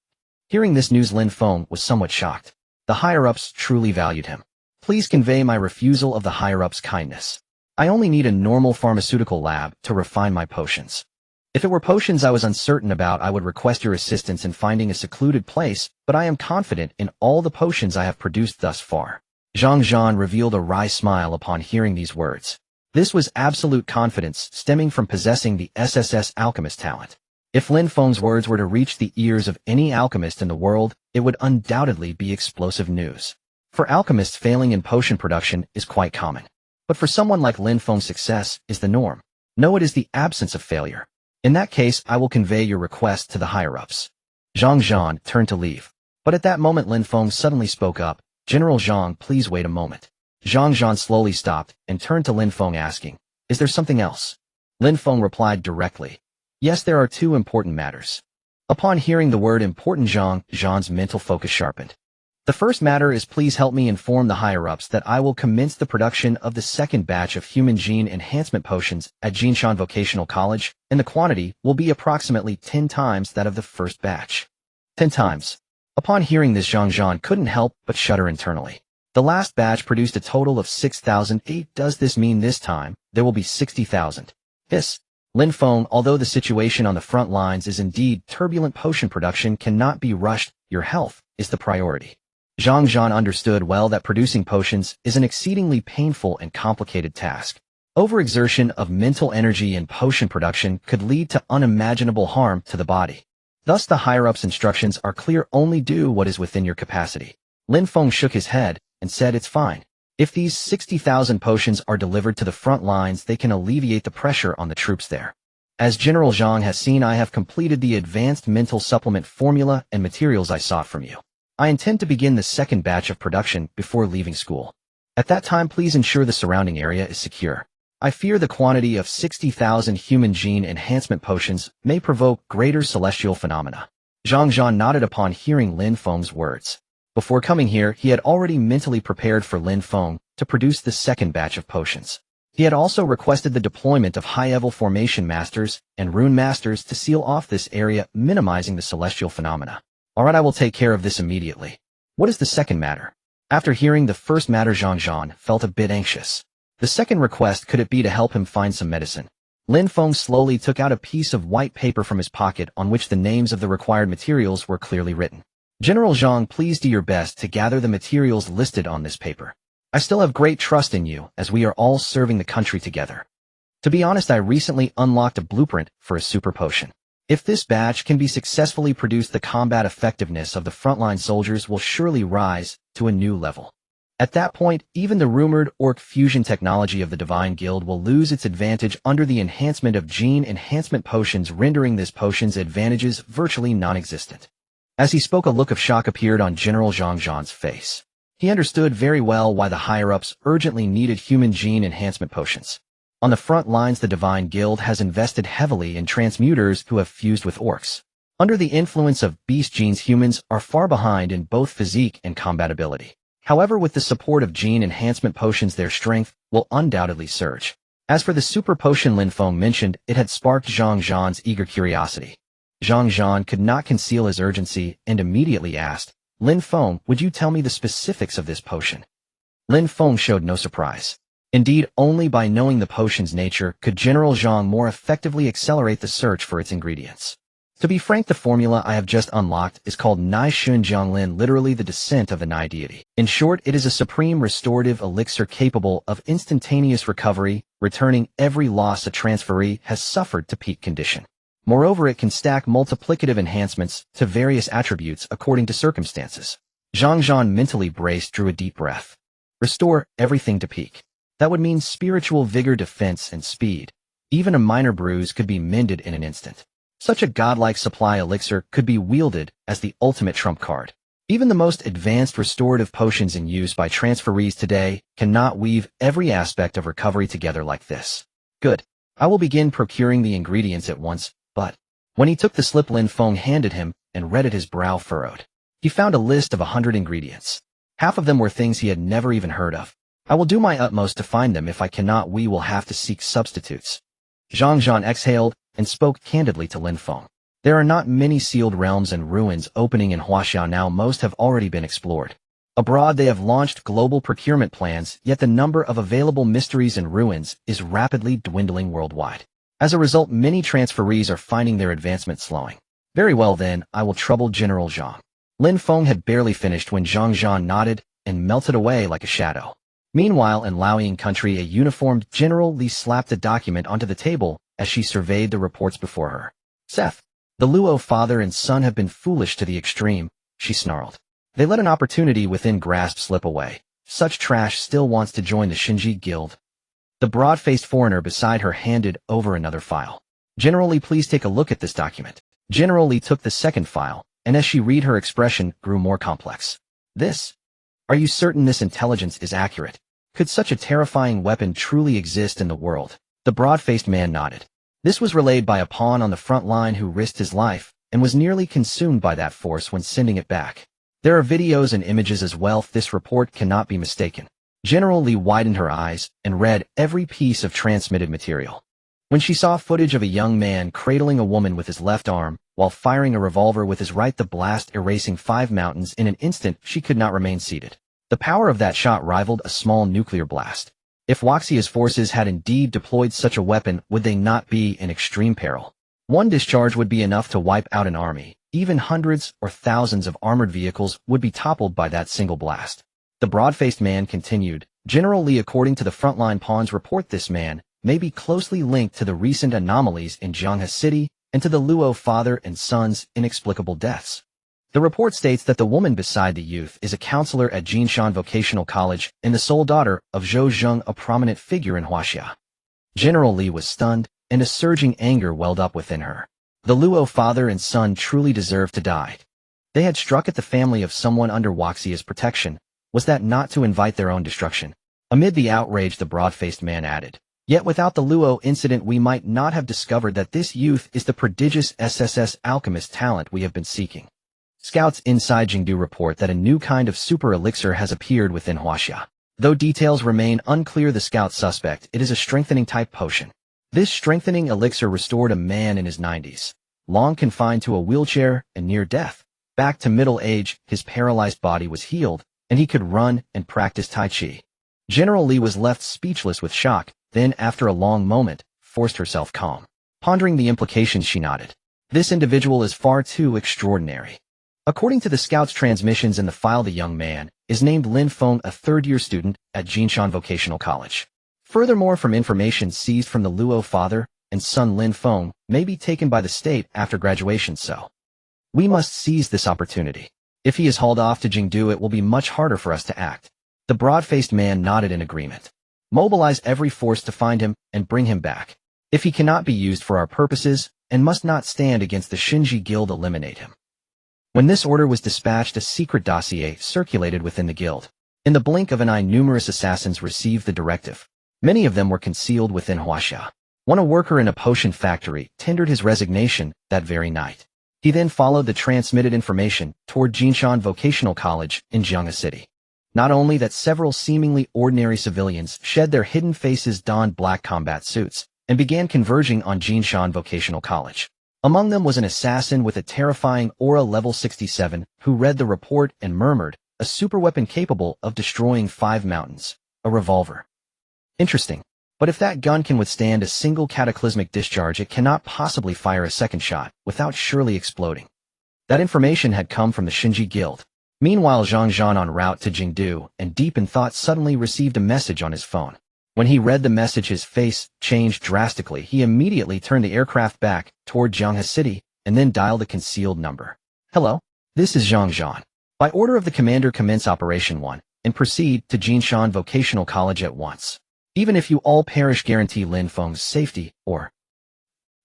Hearing this news, Lin Feng was somewhat shocked. The higher-ups truly valued him. "Please convey my refusal of the higher-ups' kindness. I only need a normal pharmaceutical lab to refine my potions. If it were potions I was uncertain about, I would request your assistance in finding a secluded place, but I am confident in all the potions I have produced thus far." Zhang Zhan revealed a wry smile upon hearing these words. This was absolute confidence stemming from possessing the SSS alchemist talent. If Lin Feng's words were to reach the ears of any alchemist in the world, it would undoubtedly be explosive news. For alchemists, failing in potion production is quite common. But for someone like Lin Feng, success is the norm. No, it is the absence of failure. In that case, I will convey your request to the higher-ups. Zhang Zhan turned to leave. But at that moment, Lin Feng suddenly spoke up. "General Zhang, please wait a moment." Zhang Zhan slowly stopped and turned to Lin Feng, asking, "Is there something else?" Lin Feng replied directly, "Yes, there are two important matters." Upon hearing the word important, Zhang Zhan's mental focus sharpened. "The first matter is, please help me inform the higher-ups that I will commence the production of the second batch of human gene enhancement potions at Jinshan Vocational College, and the quantity will be approximately 10 times that of the first batch." 10 times. Upon hearing this, Zhang Zhan couldn't help but shudder internally. The last batch produced a total of 6,008. Does this mean this time there will be 60,000? Yes. Lin Feng, although the situation on the front lines is indeed turbulent, potion production cannot be rushed. Your health is the priority. Zhang Zhan understood well that producing potions is an exceedingly painful and complicated task. Overexertion of mental energy in potion production could lead to unimaginable harm to the body. Thus, the higher-ups' instructions are clear: only do what is within your capacity. Lin Feng shook his head and said, "It's fine. If these 60,000 potions are delivered to the front lines, they can alleviate the pressure on the troops there. As General Zhang has seen, I have completed the advanced mental supplement formula and materials I sought from you. I intend to begin the second batch of production before leaving school. At that time, please ensure the surrounding area is secure. I fear the quantity of 60,000 human gene enhancement potions may provoke greater celestial phenomena. Zhang Zhan nodded upon hearing Lin Feng's words. Before coming here, he had already mentally prepared for Lin Feng to produce the second batch of potions. He had also requested the deployment of high-level formation masters and rune masters to seal off this area, minimizing the celestial phenomena. Alright, I will take care of this immediately. What is the second matter? After hearing the first matter, Zhang Zhan felt a bit anxious. The second request, could it be to help him find some medicine? Lin Feng slowly took out a piece of white paper from his pocket on which the names of the required materials were clearly written. General Zhang, please do your best to gather the materials listed on this paper. I still have great trust in you, as we are all serving the country together. To be honest, I recently unlocked a blueprint for a super potion. If this batch can be successfully produced, the combat effectiveness of the frontline soldiers will surely rise to a new level. At that point, even the rumored orc fusion technology of the Divine Guild will lose its advantage under the enhancement of gene enhancement potions, rendering this potion's advantages virtually non-existent. As he spoke, a look of shock appeared on General Zhang Zhan's face. He understood very well why the higher-ups urgently needed human gene enhancement potions. On the front lines, the Divine Guild has invested heavily in transmuters who have fused with orcs. Under the influence of beast genes, humans are far behind in both physique and combat ability. However, with the support of gene enhancement potions, their strength will undoubtedly surge. As for the super potion Lin Feng mentioned, it had sparked Zhang Zhan's eager curiosity. Zhang Zhan could not conceal his urgency and immediately asked, Lin Feng, would you tell me the specifics of this potion? Lin Feng showed no surprise. Indeed, only by knowing the potion's nature could General Zhang more effectively accelerate the search for its ingredients. To be frank, the formula I have just unlocked is called Nai Shun Jianglin, literally the descent of the Nai deity. In short, it is a supreme restorative elixir capable of instantaneous recovery, returning every loss a transferee has suffered to peak condition. Moreover, it can stack multiplicative enhancements to various attributes according to circumstances. Zhang Zhan mentally braced, drew a deep breath. Restore everything to peak. That would mean spiritual vigor, defense, and speed. Even a minor bruise could be mended in an instant. Such a godlike supply elixir could be wielded as the ultimate trump card. Even the most advanced restorative potions in use by transferees today cannot weave every aspect of recovery together like this. Good. I will begin procuring the ingredients at once. But when he took the slip Lin Feng handed him and read it, his brow furrowed. He found a list of 100 ingredients. Half of them were things he had never even heard of. I will do my utmost to find them. If I cannot, we will have to seek substitutes. Zhang Zhan exhaled and spoke candidly to Lin Feng. There are not many sealed realms and ruins opening in Huaxia now. Most have already been explored. Abroad, they have launched global procurement plans, yet the number of available mysteries and ruins is rapidly dwindling worldwide. As a result, many transferees are finding their advancement slowing. Very well then, I will trouble General Zhang. Lin Feng had barely finished when Zhang Zhan nodded and melted away like a shadow. Meanwhile, in Laoying country, a uniformed General Li slapped a document onto the table as she surveyed the reports before her. Seth, the Luo father and son have been foolish to the extreme, she snarled. They let an opportunity within grasp slip away. Such trash still wants to join the Shinji Guild. The broad-faced foreigner beside her handed over another file. General Li, please take a look at this document. General Li took the second file, and as she read, her expression grew more complex. This? Are you certain this intelligence is accurate? Could such a terrifying weapon truly exist in the world? The broad-faced man nodded. This was relayed by a pawn on the front line who risked his life and was nearly consumed by that force when sending it back. There are videos and images as well. This report cannot be mistaken. General Li widened her eyes and read every piece of transmitted material. When she saw footage of a young man cradling a woman with his left arm while firing a revolver with his right, the blast erasing 5 mountains in an instant, she could not remain seated. The power of that shot rivaled a small nuclear blast. If Huaxia's forces had indeed deployed such a weapon, would they not be in extreme peril? One discharge would be enough to wipe out an army. Even hundreds or thousands of armored vehicles would be toppled by that single blast. The broad-faced man continued, General Li, according to the frontline pawn's report, this man may be closely linked to the recent anomalies in Jianghe City and to the Luo father and son's inexplicable deaths. The report states that the woman beside the youth is a counselor at Jinshan Vocational College and the sole daughter of Zhou Zheng, a prominent figure in Huaxia. General Li was stunned, and a surging anger welled up within her. The Luo father and son truly deserved to die. They had struck at the family of someone under Huaxia's protection. Was that not to invite their own destruction? Amid the outrage, the broad-faced man added, "Yet without the Luo incident we might not have discovered that this youth is the prodigious SSS alchemist talent we have been seeking." Scouts inside Jingdu report that a new kind of super elixir has appeared within Huaxia. Though details remain unclear, the scouts suspect it is a strengthening type potion. This strengthening elixir restored a man in his 90s, long confined to a wheelchair and near death. Back to middle age, his paralyzed body was healed, and he could run and practice Tai Chi. General Li was left speechless with shock, then after a long moment, forced herself calm. Pondering the implications, she nodded. This individual is far too extraordinary. According to the scout's transmissions in the file, the young man is named Lin Feng, a third-year student at Jinshan Vocational College. Furthermore, from information seized from the Luo father and son, Lin Feng may be taken by the state after graduation, so we must seize this opportunity. If he is hauled off to Jingdu, it will be much harder for us to act. The broad-faced man nodded in agreement. Mobilize every force to find him and bring him back. If he cannot be used for our purposes and must not stand against the Shinji Guild, eliminate him. When this order was dispatched, a secret dossier circulated within the guild. In the blink of an eye, numerous assassins received the directive. Many of them were concealed within Huaxia. One, a worker in a potion factory, tendered his resignation that very night. He then followed the transmitted information toward Jinshan Vocational College in Jianghe City. Not only that, several seemingly ordinary civilians shed their hidden faces, donned black combat suits, and began converging on Jinshan Vocational College. Among them was an assassin with a terrifying aura level 67 who read the report and murmured, "A superweapon capable of destroying 5 mountains. A revolver. Interesting. But if that gun can withstand a single cataclysmic discharge, it cannot possibly fire a second shot without surely exploding." That information had come from the Shinji Guild. Meanwhile, Zhang Zhan, en route to Jingdu and deep in thought, suddenly received a message on his phone. When he read the message, his face changed drastically. He immediately turned the aircraft back toward Jianghe City and then dialed a concealed number. "Hello, this is Zhang Zhan. By order of the commander, commence Operation 1 and proceed to Jinshan Vocational College at once. Even if you all perish, guarantee Lin Feng's safety, or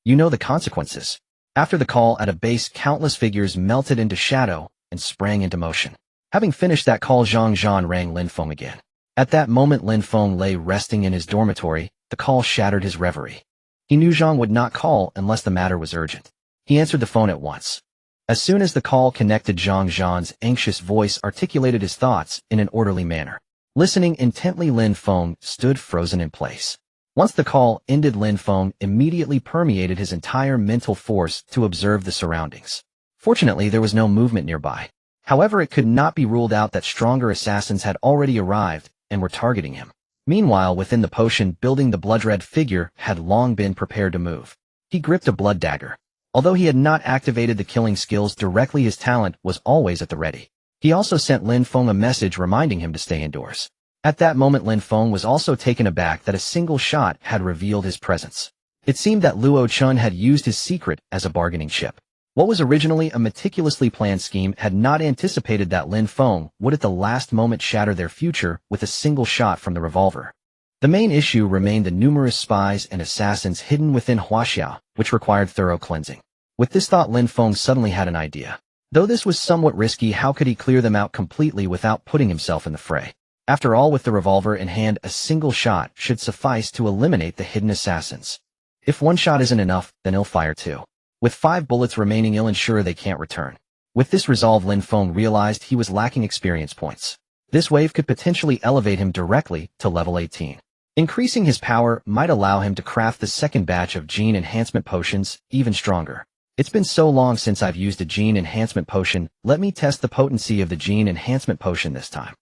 you know the consequences." After the call at a base, countless figures melted into shadow and sprang into motion. Having finished that call, Zhang Zhan rang Lin Feng again. At that moment, Lin Feng lay resting in his dormitory. The call shattered his reverie. He knew Zhang would not call unless the matter was urgent. He answered the phone at once. As soon as the call connected, Zhang Zhan's anxious voice articulated his thoughts in an orderly manner. Listening intently, Lin Feng stood frozen in place. Once the call ended, Lin Feng immediately permeated his entire mental force to observe the surroundings. Fortunately, there was no movement nearby. However, it could not be ruled out that stronger assassins had already arrived and were targeting him. Meanwhile, within the potion building, the blood-red figure had long been prepared to move. He gripped a blood dagger. Although he had not activated the killing skills directly, his talent was always at the ready. He also sent Lin Feng a message reminding him to stay indoors. At that moment, Lin Feng was also taken aback that a single shot had revealed his presence. It seemed that Luo Chun had used his secret as a bargaining chip. What was originally a meticulously planned scheme had not anticipated that Lin Feng would at the last moment shatter their future with a single shot from the revolver. The main issue remained the numerous spies and assassins hidden within Huaxia, which required thorough cleansing. With this thought, Lin Feng suddenly had an idea. Though this was somewhat risky, how could he clear them out completely without putting himself in the fray? After all, with the revolver in hand, a single shot should suffice to eliminate the hidden assassins. If one shot isn't enough, then he'll fire 2. With 5 bullets remaining, he'll ensure they can't return. With this resolve, Lin Feng realized he was lacking experience points. This wave could potentially elevate him directly to level 18. Increasing his power might allow him to craft the second batch of gene enhancement potions even stronger. It's been so long since I've used a gene enhancement potion. Let me test the potency of the gene enhancement potion this time.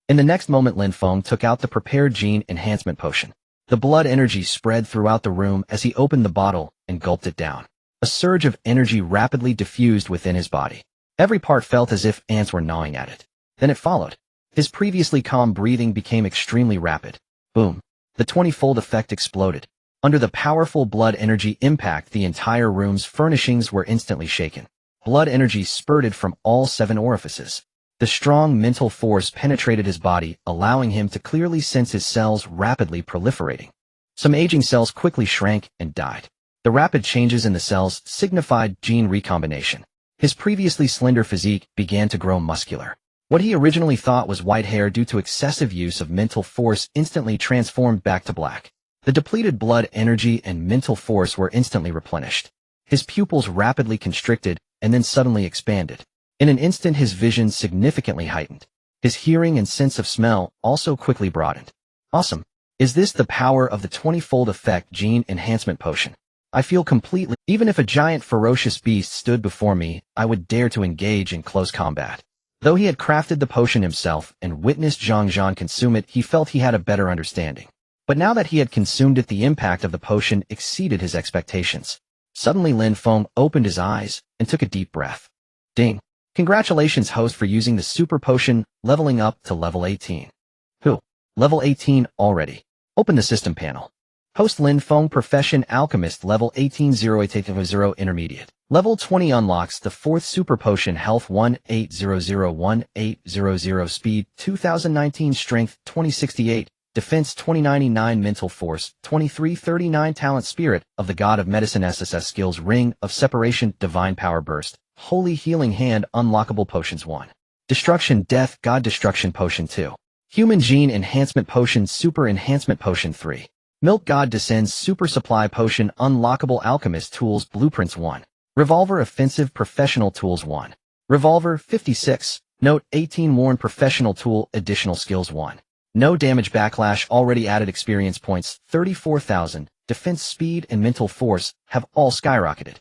In the next moment, Lin Feng took out the prepared gene enhancement potion. The blood energy spread throughout the room as he opened the bottle and gulped it down. A surge of energy rapidly diffused within his body. Every part felt as if ants were gnawing at it. Then it followed. His previously calm breathing became extremely rapid. Boom. The 20-fold effect exploded. Under the powerful blood energy impact, the entire room's furnishings were instantly shaken. Blood energy spurted from all 7 orifices. The strong mental force penetrated his body, allowing him to clearly sense his cells rapidly proliferating. Some aging cells quickly shrank and died. The rapid changes in the cells signified gene recombination. His previously slender physique began to grow muscular. What he originally thought was white hair due to excessive use of mental force instantly transformed back to black. The depleted blood energy and mental force were instantly replenished. His pupils rapidly constricted and then suddenly expanded. In an instant, his vision significantly heightened. His hearing and sense of smell also quickly broadened. Awesome. Is this the power of the 20-fold effect gene enhancement potion? I feel completely. Even if a giant ferocious beast stood before me, I would dare to engage in close combat. Though he had crafted the potion himself and witnessed Zhang Zhan consume it, he felt he had a better understanding. But now that he had consumed it, the impact of the potion exceeded his expectations. Suddenly Lin Feng opened his eyes and took a deep breath. Ding. Congratulations, host, for using the super potion, leveling up to level 18. Who? Level 18 already. Open the system panel. Host Lin Feng, Profession Alchemist, level 18, 0 intermediate. Level 20 unlocks the 4th super potion, health 18001800, speed 2019, strength 2068, defense 2099, mental force 2339, talent spirit of the god of medicine, SSS skills, ring of separation, divine power burst, holy healing hand, unlockable potions 1. Destruction, death, god destruction potion 2. Human gene enhancement potion, super enhancement potion 3. Milk God Descends Super Supply Potion, Unlockable Alchemist Tools, Blueprints 1. Revolver Offensive Professional Tools 1. Revolver 56. Note 18 Worn Professional Tool, Additional Skills 1. No damage, backlash, already added experience points 34,000. Defense, speed, and mental force have all skyrocketed.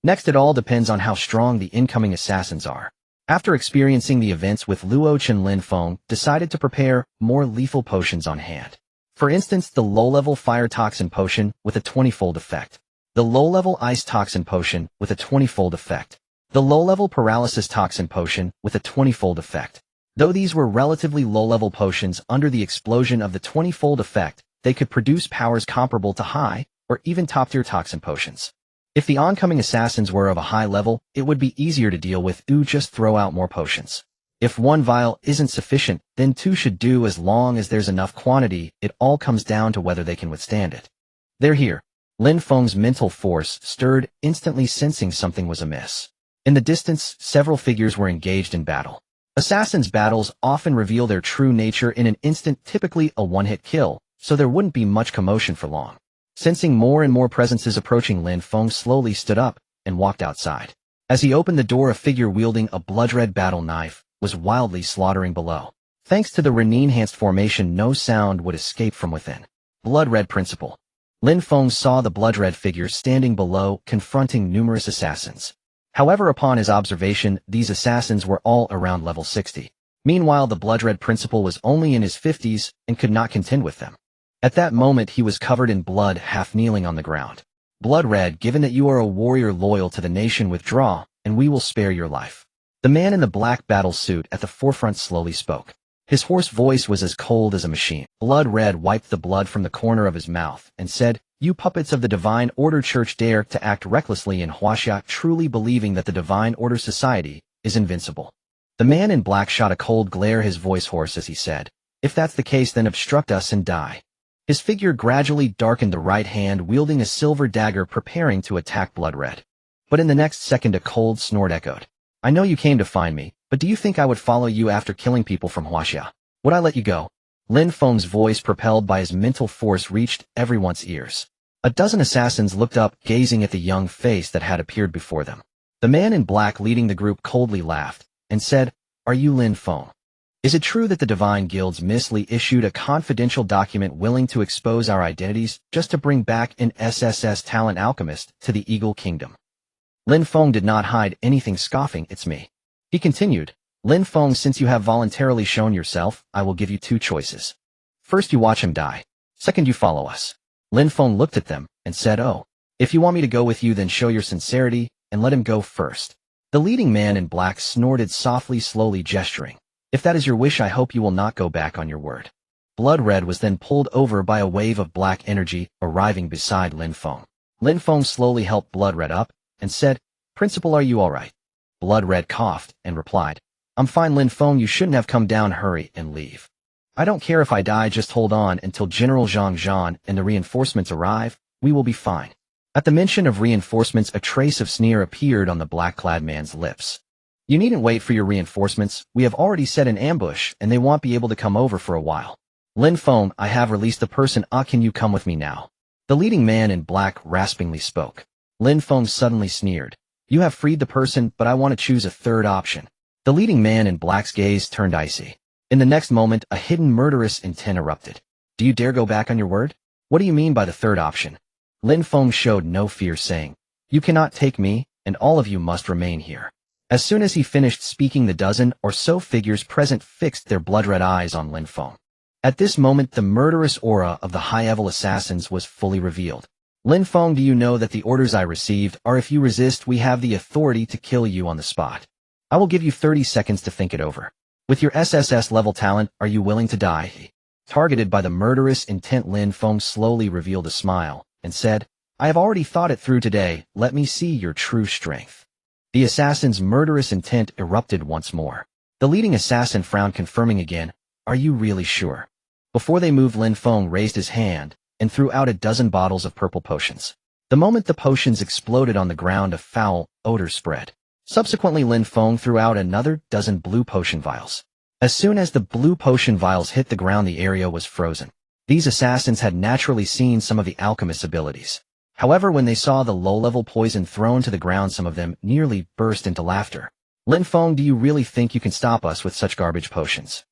Next, it all depends on how strong the incoming assassins are. After experiencing the events with Luochen, Lin Feng decided to prepare more lethal potions on hand. For instance, the low-level Fire Toxin Potion with a 20-fold effect. The low-level Ice Toxin Potion with a 20-fold effect. The low-level Paralysis Toxin Potion with a 20-fold effect. Though these were relatively low-level potions, under the explosion of the 20-fold effect, they could produce powers comparable to high or even top-tier toxin potions. If the oncoming assassins were of a high level, it would be easier to deal with. Just throw out more potions. If 1 vial isn't sufficient, then 2 should do, as long as there's enough quantity. It all comes down to whether they can withstand it. They're here. Lin Feng's mental force stirred, instantly sensing something was amiss. In the distance, several figures were engaged in battle. Assassins' battles often reveal their true nature in an instant, typically a one-hit kill, so there wouldn't be much commotion for long. Sensing more and more presences approaching, Lin Feng slowly stood up and walked outside. As he opened the door, a figure wielding a blood-red battle knife was wildly slaughtering below. Thanks to the Ren-enhanced formation, no sound would escape from within. Blood-red principle. Lin Feng saw the blood-red figure standing below, confronting numerous assassins. However, upon his observation, these assassins were all around level 60. Meanwhile, the blood-red principle was only in his 50s and could not contend with them. At that moment, he was covered in blood, half kneeling on the ground. Blood-red, given that you are a warrior loyal to the nation, withdraw, and we will spare your life. The man in the black battle suit at the forefront slowly spoke. His hoarse voice was as cold as a machine. Blood-red wiped the blood from the corner of his mouth and said, "You puppets of the Divine Order Church dare to act recklessly in Huaxia, truly believing that the Divine Order Society is invincible." The man in black shot a cold glare, his voice hoarse as he said, "If that's the case, then obstruct us and die." His figure gradually darkened, the right hand wielding a silver dagger, preparing to attack Blood-red. But in the next second, a cold snort echoed. "I know you came to find me, but do you think I would follow you after killing people from Huaxia? Would I let you go?" Lin Feng's voice, propelled by his mental force, reached everyone's ears. A dozen assassins looked up, gazing at the young face that had appeared before them. The man in black leading the group coldly laughed and said, "Are you Lin Feng? Is it true that the Divine Guild's Miss Li issued a confidential document willing to expose our identities just to bring back an SSS talent alchemist to the Eagle Kingdom?" Lin Feng did not hide anything, scoffing, "It's me." He continued, "Lin Feng, since you have voluntarily shown yourself, I will give you 2 choices. First, you watch him die. Second, you follow us." Lin Feng looked at them and said, "Oh, if you want me to go with you, then show your sincerity and let him go first." The leading man in black snorted softly, slowly gesturing. "If that is your wish, I hope you will not go back on your word." Blood-red was then pulled over by a wave of black energy, arriving beside Lin Feng. Lin Feng slowly helped Blood-red up and said, "Principal, are you all right?" Blood Red coughed and replied, I'm fine, Lin Feng, you shouldn't have come down, hurry and leave. I don't care if I die, just hold on until General Zhang Zhan and the reinforcements arrive, we will be fine. At the mention of reinforcements, a trace of sneer appeared on the black-clad man's lips. You needn't wait for your reinforcements, we have already set an ambush and they won't be able to come over for a while. Lin Feng, I have released the person, can you come with me now? The leading man in black raspingly spoke. Lin Feng suddenly sneered. You have freed the person, but I want to choose a third option. The leading man in black's gaze turned icy. In the next moment, a hidden murderous intent erupted. Do you dare go back on your word? What do you mean by the third option? Lin Feng showed no fear, saying, You cannot take me, and all of you must remain here. As soon as he finished speaking, the dozen or so figures present fixed their blood-red eyes on Lin Feng. At this moment, the murderous aura of the high-level assassins was fully revealed. Lin Feng, do you know that the orders I received are if you resist, we have the authority to kill you on the spot. I will give you 30 seconds to think it over. With your SSS level talent, are you willing to die? Targeted by the murderous intent, Lin Feng slowly revealed a smile and said, I have already thought it through today, let me see your true strength. The assassin's murderous intent erupted once more. The leading assassin frowned, confirming again, Are you really sure? Before they moved, Lin Feng raised his hand and threw out a dozen bottles of purple potions. The moment the potions exploded on the ground, a foul odor spread. Subsequently, Lin Feng threw out another dozen blue potion vials. As soon as the blue potion vials hit the ground, the area was frozen. These assassins had naturally seen some of the alchemist's abilities. However, when they saw the low-level poison thrown to the ground, some of them nearly burst into laughter. Lin Feng, do you really think you can stop us with such garbage potions?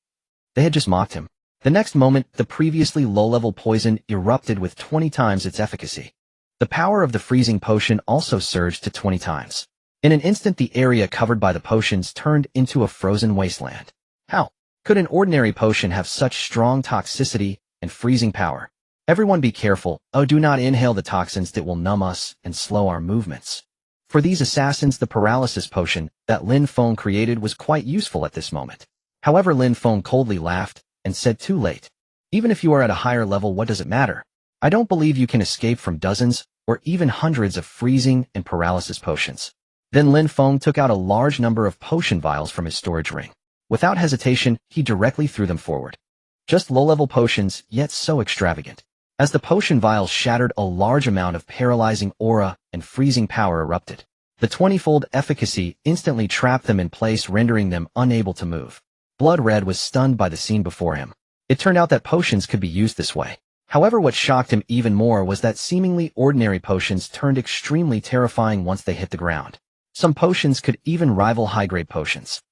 They had just mocked him. The next moment, the previously low-level poison erupted with 20 times its efficacy. The power of the freezing potion also surged to 20 times. In an instant, the area covered by the potions turned into a frozen wasteland. How could an ordinary potion have such strong toxicity and freezing power? Everyone be careful, do not inhale the toxins that will numb us and slow our movements. For these assassins, the paralysis potion that Lin Feng created was quite useful at this moment. However, Lin Feng coldly laughed and said, Too late. Even if you are at a higher level, what does it matter? I don't believe you can escape from dozens or even hundreds of freezing and paralysis potions. Then Lin Feng took out a large number of potion vials from his storage ring. Without hesitation, he directly threw them forward. Just low-level potions, yet so extravagant. As the potion vials shattered, a large amount of paralyzing aura and freezing power erupted. The 20-fold efficacy instantly trapped them in place, rendering them unable to move. Blood Red was stunned by the scene before him. It turned out that potions could be used this way. However, what shocked him even more was that seemingly ordinary potions turned extremely terrifying once they hit the ground. Some potions could even rival high-grade potions.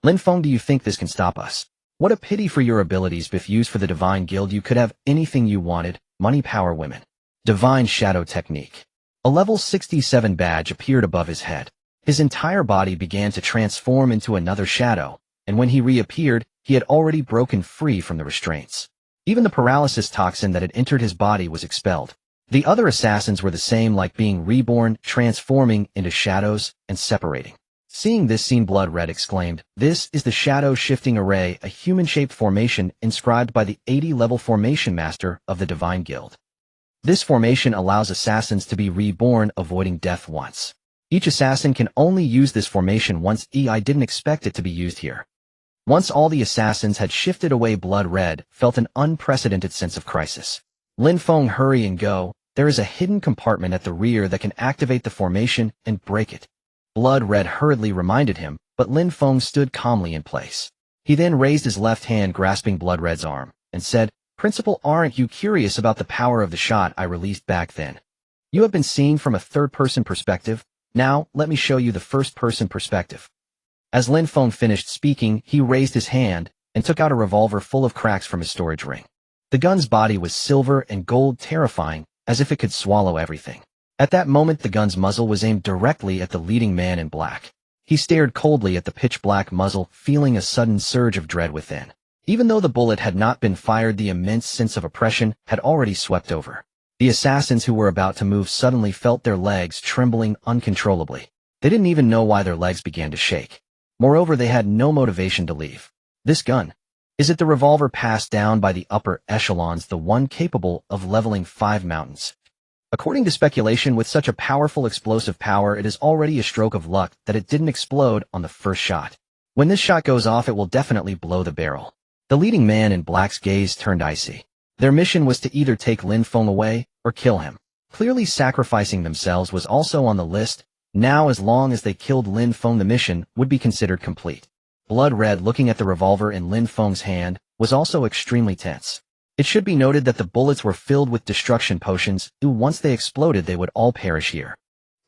Lin Feng, do you think this can stop us? What a pity for your abilities. If used for the Divine Guild, you could have anything you wanted, money, power, women. Divine Shadow Technique. A level 67 badge appeared above his head. His entire body began to transform into another shadow, and when he reappeared, he had already broken free from the restraints. Even the paralysis toxin that had entered his body was expelled. The other assassins were the same, like being reborn, transforming into shadows and separating. Seeing this scene, Blood Red exclaimed, This is the Shadow Shifting Array, a human-shaped formation inscribed by the 80-level Formation Master of the Divine Guild. This formation allows assassins to be reborn, avoiding death once. Each assassin can only use this formation once. I didn't expect it to be used here. Once all the assassins had shifted away, Blood Red felt an unprecedented sense of crisis. Lin Feng, hurry and go. There is a hidden compartment at the rear that can activate the formation and break it. Blood Red hurriedly reminded him, but Lin Feng stood calmly in place. He then raised his left hand, grasping Blood Red's arm, and said, Principal, aren't you curious about the power of the shot I released back then? You have been seeing from a third-person perspective. Now, let me show you the first-person perspective. As Lin Feng finished speaking, he raised his hand and took out a revolver full of cracks from his storage ring. The gun's body was silver and gold, terrifying, as if it could swallow everything. At that moment, the gun's muzzle was aimed directly at the leading man in black. He stared coldly at the pitch-black muzzle, feeling a sudden surge of dread within. Even though the bullet had not been fired, the immense sense of oppression had already swept over. The assassins who were about to move suddenly felt their legs trembling uncontrollably. They didn't even know why their legs began to shake. Moreover, they had no motivation to leave. This gun. Is it the revolver passed down by the upper echelons, the one capable of leveling 5 mountains? According to speculation, with such a powerful explosive power, it is already a stroke of luck that it didn't explode on the first shot. When this shot goes off, it will definitely blow the barrel. The leading man in black's gaze turned icy. Their mission was to either take Lin Feng away or kill him. Clearly sacrificing themselves was also on the list. Now, as long as they killed Lin Feng, the mission would be considered complete. Blood Red, looking at the revolver in Lin Feng's hand, was also extremely tense. It should be noted that the bullets were filled with destruction potions, who once they exploded they would all perish here.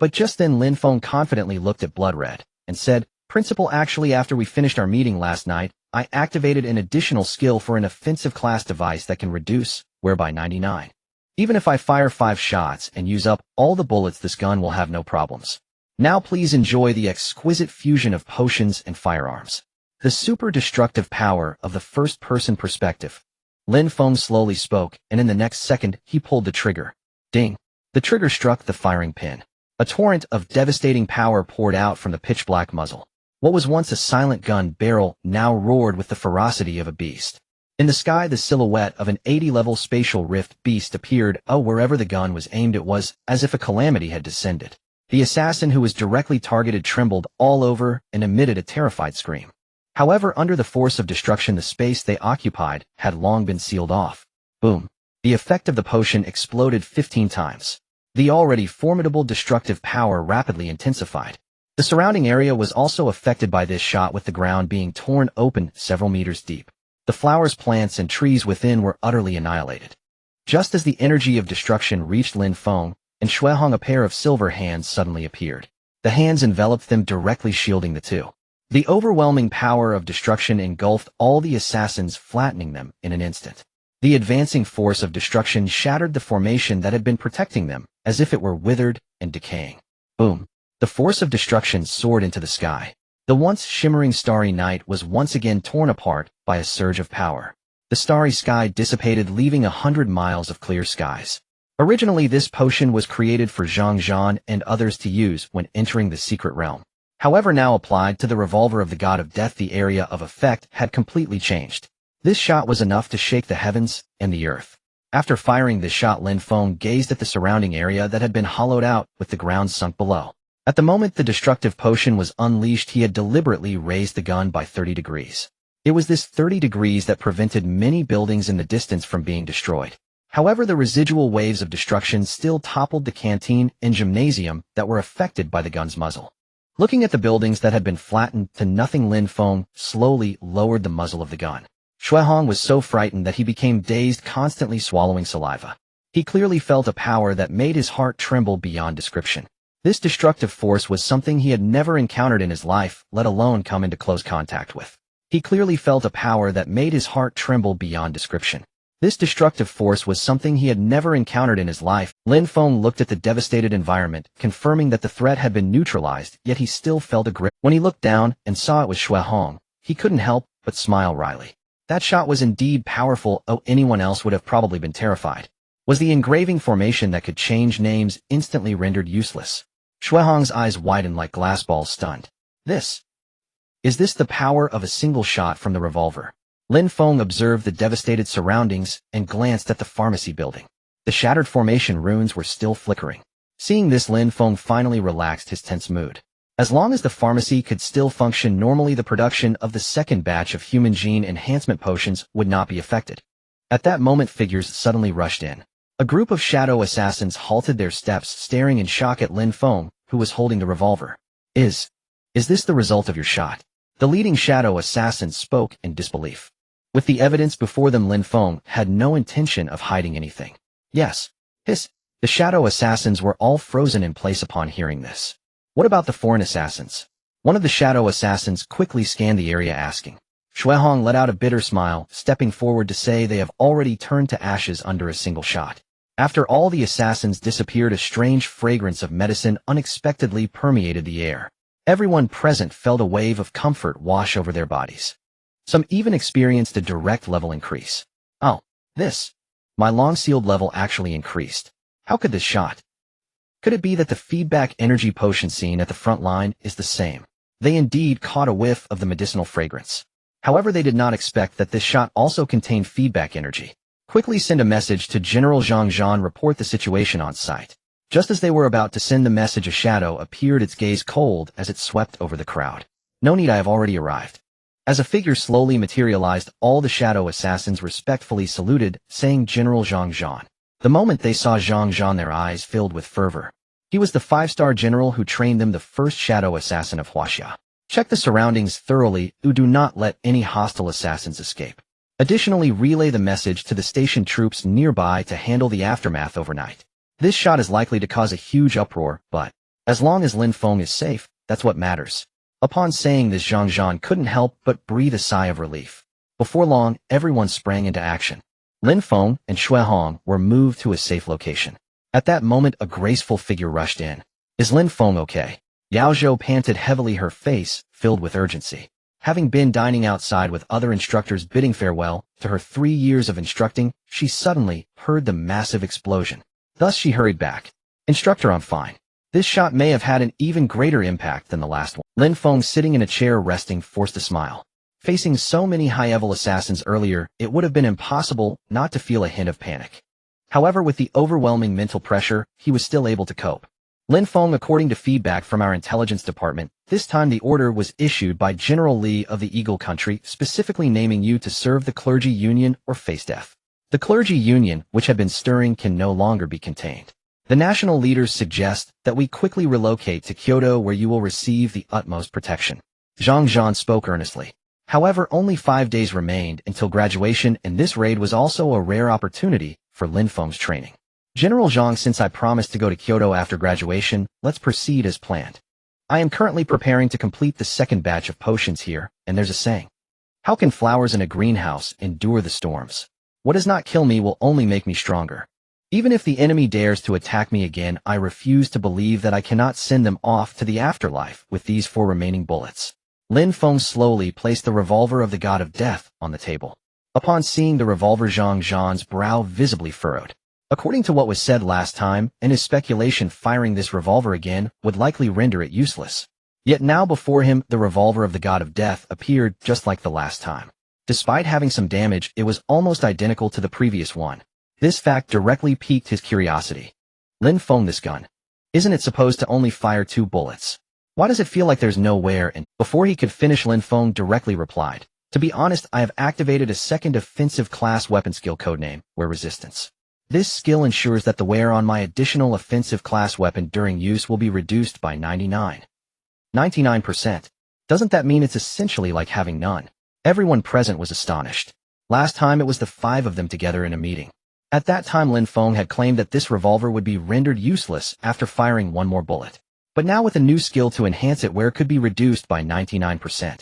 But just then Lin Feng confidently looked at Blood Red and said, "Principal, actually after we finished our meeting last night, I activated an additional skill for an offensive class device that can reduce, whereby 99. Even if I fire 5 shots and use up all the bullets, this gun will have no problems. Now please enjoy the exquisite fusion of potions and firearms. The super destructive power of the first-person perspective." Lin Feng slowly spoke, and in the next second, he pulled the trigger. Ding! The trigger struck the firing pin. A torrent of devastating power poured out from the pitch-black muzzle. What was once a silent gun barrel now roared with the ferocity of a beast. In the sky, the silhouette of an 80-level spatial rift beast appeared. Wherever the gun was aimed, it was as if a calamity had descended. The assassin who was directly targeted trembled all over and emitted a terrified scream. However, under the force of destruction, the space they occupied had long been sealed off. Boom! The effect of the potion exploded 15 times. The already formidable destructive power rapidly intensified. The surrounding area was also affected by this shot, with the ground being torn open several meters deep. The flowers, plants, and trees within were utterly annihilated. Just as the energy of destruction reached Lin Feng and Shuehong, a pair of silver hands suddenly appeared. The hands enveloped them, directly shielding the two. The overwhelming power of destruction engulfed all the assassins, flattening them in an instant. The advancing force of destruction shattered the formation that had been protecting them, as if it were withered and decaying. Boom! The force of destruction soared into the sky. The once shimmering starry night was once again torn apart by a surge of power. The starry sky dissipated, leaving 100 miles of clear skies. Originally, this potion was created for Zhang Zhan and others to use when entering the secret realm. However, now applied to the revolver of the god of death, the area of effect had completely changed. This shot was enough to shake the heavens and the earth. After firing this shot, Lin Feng gazed at the surrounding area that had been hollowed out, with the ground sunk below. At the moment the destructive potion was unleashed, he had deliberately raised the gun by 30 degrees. It was this 30 degrees that prevented many buildings in the distance from being destroyed. However, the residual waves of destruction still toppled the canteen and gymnasium that were affected by the gun's muzzle. Looking at the buildings that had been flattened to nothing, Lin Feng slowly lowered the muzzle of the gun. Shuehong was so frightened that he became dazed, constantly swallowing saliva. He clearly felt a power that made his heart tremble beyond description. This destructive force was something he had never encountered in his life, let alone come into close contact with. He clearly felt a power that made his heart tremble beyond description. This destructive force was something he had never encountered in his life. Lin Feng looked at the devastated environment, confirming that the threat had been neutralized, yet he still felt a grip. When he looked down and saw it was Shuehong, he couldn't help but smile wryly. That shot was indeed powerful. Anyone else would have probably been terrified. Was the engraving formation that could change names instantly rendered useless? Shuehong's eyes widened like glass balls, stunned. Is this the power of a single shot from the revolver? Lin Feng observed the devastated surroundings and glanced at the pharmacy building. The shattered formation runes were still flickering. Seeing this, Lin Feng finally relaxed his tense mood. As long as the pharmacy could still function normally, the production of the second batch of human gene enhancement potions would not be affected. At that moment, figures suddenly rushed in. A group of shadow assassins halted their steps, staring in shock at Lin Feng, who was holding the revolver. Is this the result of your shot? The leading shadow assassin spoke in disbelief. With the evidence before them, Lin Feng had no intention of hiding anything. Yes. The shadow assassins were all frozen in place upon hearing this. What about the foreign assassins? One of the shadow assassins quickly scanned the area, asking. Shuehong let out a bitter smile, stepping forward to say they have already turned to ashes under a single shot. After all the assassins disappeared, a strange fragrance of medicine unexpectedly permeated the air. Everyone present felt a wave of comfort wash over their bodies. Some even experienced a direct level increase. My long-sealed level actually increased. How could this shot? Could it be that the feedback energy potion seen at the front line is the same? They indeed caught a whiff of the medicinal fragrance. However, they did not expect that this shot also contained feedback energy. Quickly send a message to General Zhang Zhan, report the situation on site. Just as they were about to send the message, a shadow appeared, its gaze cold as it swept over the crowd. No need, I have already arrived. As a figure slowly materialized, all the shadow assassins respectfully saluted, saying General Zhang Zhan. The moment they saw Zhang Zhan, their eyes filled with fervor. He was the 5-star general who trained them, the first shadow assassin of Huaxia. Check the surroundings thoroughly, do not let any hostile assassins escape. Additionally, relay the message to the stationed troops nearby to handle the aftermath overnight. This shot is likely to cause a huge uproar, but as long as Lin Feng is safe, that's what matters. Upon saying this, Zhang Zhan couldn't help but breathe a sigh of relief. Before long, everyone sprang into action. Lin Feng and Shui Hong were moved to a safe location. At that moment, a graceful figure rushed in. Is Lin Feng okay? Yao Zhou panted heavily, her face filled with urgency. Having been dining outside with other instructors bidding farewell to her 3 years of instructing, she suddenly heard the massive explosion. Thus she hurried back. Instructor, I'm fine. This shot may have had an even greater impact than the last one. Lin Feng, sitting in a chair resting, forced a smile. Facing so many high-level assassins earlier, it would have been impossible not to feel a hint of panic. However, with the overwhelming mental pressure, he was still able to cope. Lin Feng, according to feedback from our intelligence department, this time the order was issued by General Li of the Eagle Country, specifically naming you to serve the clergy union or face death. The clergy union, which had been stirring, can no longer be contained. The national leaders suggest that we quickly relocate to Kyoto, where you will receive the utmost protection. Zhang Zhan spoke earnestly. However, only 5 days remained until graduation, and this raid was also a rare opportunity for Lin Feng's training. General Zhang, since I promised to go to Kyoto after graduation, let's proceed as planned. I am currently preparing to complete the second batch of potions here, and there's a saying. How can flowers in a greenhouse endure the storms? What does not kill me will only make me stronger. Even if the enemy dares to attack me again, I refuse to believe that I cannot send them off to the afterlife with these 4 remaining bullets. Lin Feng slowly placed the revolver of the god of death on the table. Upon seeing the revolver, Zhang Zhan's brow visibly furrowed. According to what was said last time, and his speculation, firing this revolver again would likely render it useless. Yet now before him, the revolver of the god of death appeared just like the last time. Despite having some damage, it was almost identical to the previous one. This fact directly piqued his curiosity. Lin Feng, this gun. Isn't it supposed to only fire 2 bullets? Why does it feel like there's no wear? And before he could finish, Lin Feng directly replied. To be honest, I have activated a second offensive class weapon skill, codename Wear Resistance. This skill ensures that the wear on my additional offensive class weapon during use will be reduced by 99%. Doesn't that mean it's essentially like having none? Everyone present was astonished. Last time it was the 5 of them together in a meeting. At that time, Lin Feng had claimed that this revolver would be rendered useless after firing 1 more bullet. But now with a new skill to enhance it, where could be reduced by 99%.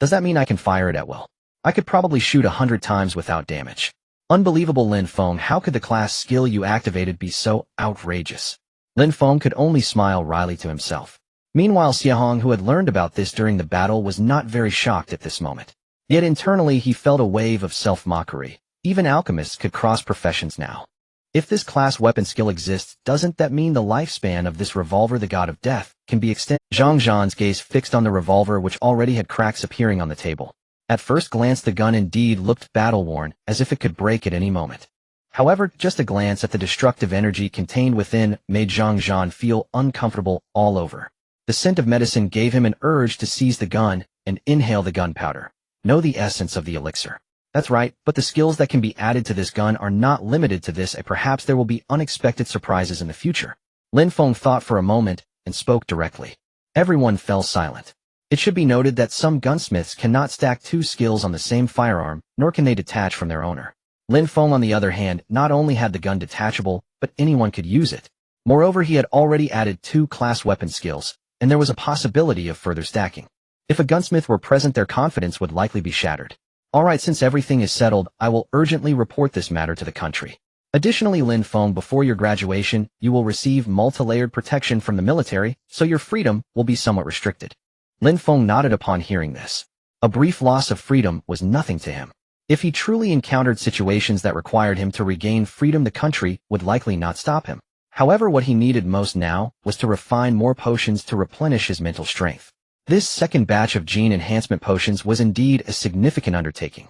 Does that mean I can fire it at will? I could probably shoot 100 times without damage. Unbelievable, Lin Feng, how could the class skill you activated be so outrageous? Lin Feng could only smile wryly to himself. Meanwhile, Xie Hong, who had learned about this during the battle, was not very shocked at this moment. Yet internally he felt a wave of self-mockery. Even alchemists could cross professions now. If this class weapon skill exists, doesn't that mean the lifespan of this revolver, the god of death, can be extended? Zhang Zhan's gaze fixed on the revolver, which already had cracks appearing on the table. At first glance, the gun indeed looked battle-worn, as if it could break at any moment. However, just a glance at the destructive energy contained within made Zhang Zhan feel uncomfortable all over. The scent of medicine gave him an urge to seize the gun and inhale the gunpowder. Know the essence of the elixir. That's right, but the skills that can be added to this gun are not limited to this, and perhaps there will be unexpected surprises in the future. Lin Feng thought for a moment and spoke directly. Everyone fell silent. It should be noted that some gunsmiths cannot stack 2 skills on the same firearm, nor can they detach from their owner. Lin Feng, on the other hand, not only had the gun detachable, but anyone could use it. Moreover, he had already added 2 class weapon skills, and there was a possibility of further stacking. If a gunsmith were present, their confidence would likely be shattered. Alright, since everything is settled, I will urgently report this matter to the country. Additionally, Lin Feng, before your graduation, you will receive multi-layered protection from the military, so your freedom will be somewhat restricted. Lin Feng nodded upon hearing this. A brief loss of freedom was nothing to him. If he truly encountered situations that required him to regain freedom, the country would likely not stop him. However, what he needed most now was to refine more potions to replenish his mental strength. This second batch of gene enhancement potions was indeed a significant undertaking.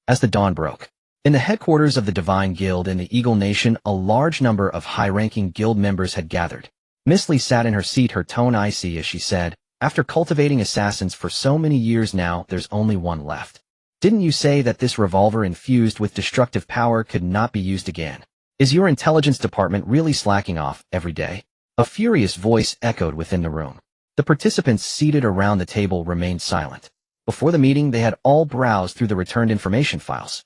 As the dawn broke, In the headquarters of the Divine Guild in the Eagle Nation, a large number of high-ranking guild members had gathered. Miss Lee sat in her seat, her tone icy as she said, "After cultivating assassins for so many years now, there's only one left. Didn't you say that this revolver infused with destructive power could not be used again? Is your intelligence department really slacking off every day?" A furious voice echoed within the room. The participants seated around the table remained silent. Before the meeting, they had all browsed through the returned information files.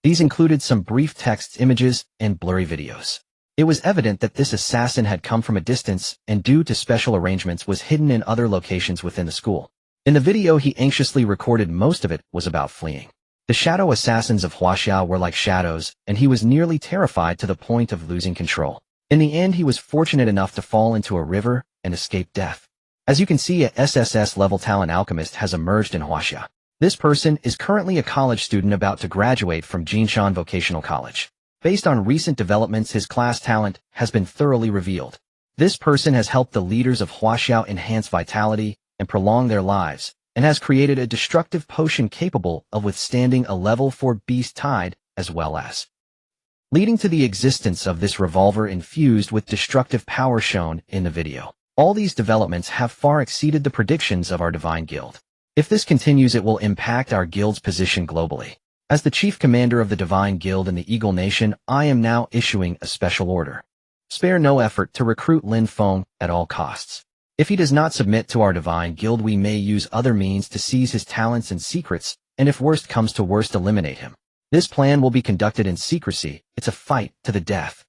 These included some brief texts, images, and blurry videos. It was evident that this assassin had come from a distance and, due to special arrangements, was hidden in other locations within the school. In the video he anxiously recorded, most of it was about fleeing. The shadow assassins of Huaxia were like shadows, and he was nearly terrified to the point of losing control. In the end, he was fortunate enough to fall into a river and escape death. As you can see, a SSS-level talent alchemist has emerged in Huaxia. This person is currently a college student about to graduate from Jinshan Vocational College. Based on recent developments, his class talent has been thoroughly revealed. This person has helped the leaders of Huaxia enhance vitality and prolong their lives, and has created a destructive potion capable of withstanding a level 4 beast tide, as well as leading to the existence of this revolver infused with destructive power shown in the video. All these developments have far exceeded the predictions of our Divine Guild. If this continues, it will impact our guild's position globally. As the chief commander of the Divine Guild in the Eagle Nation, I am now issuing a special order. Spare no effort to recruit Lin Feng at all costs. If he does not submit to our Divine Guild, we may use other means to seize his talents and secrets, and if worst comes to worst, eliminate him. This plan will be conducted in secrecy. It's a fight to the death.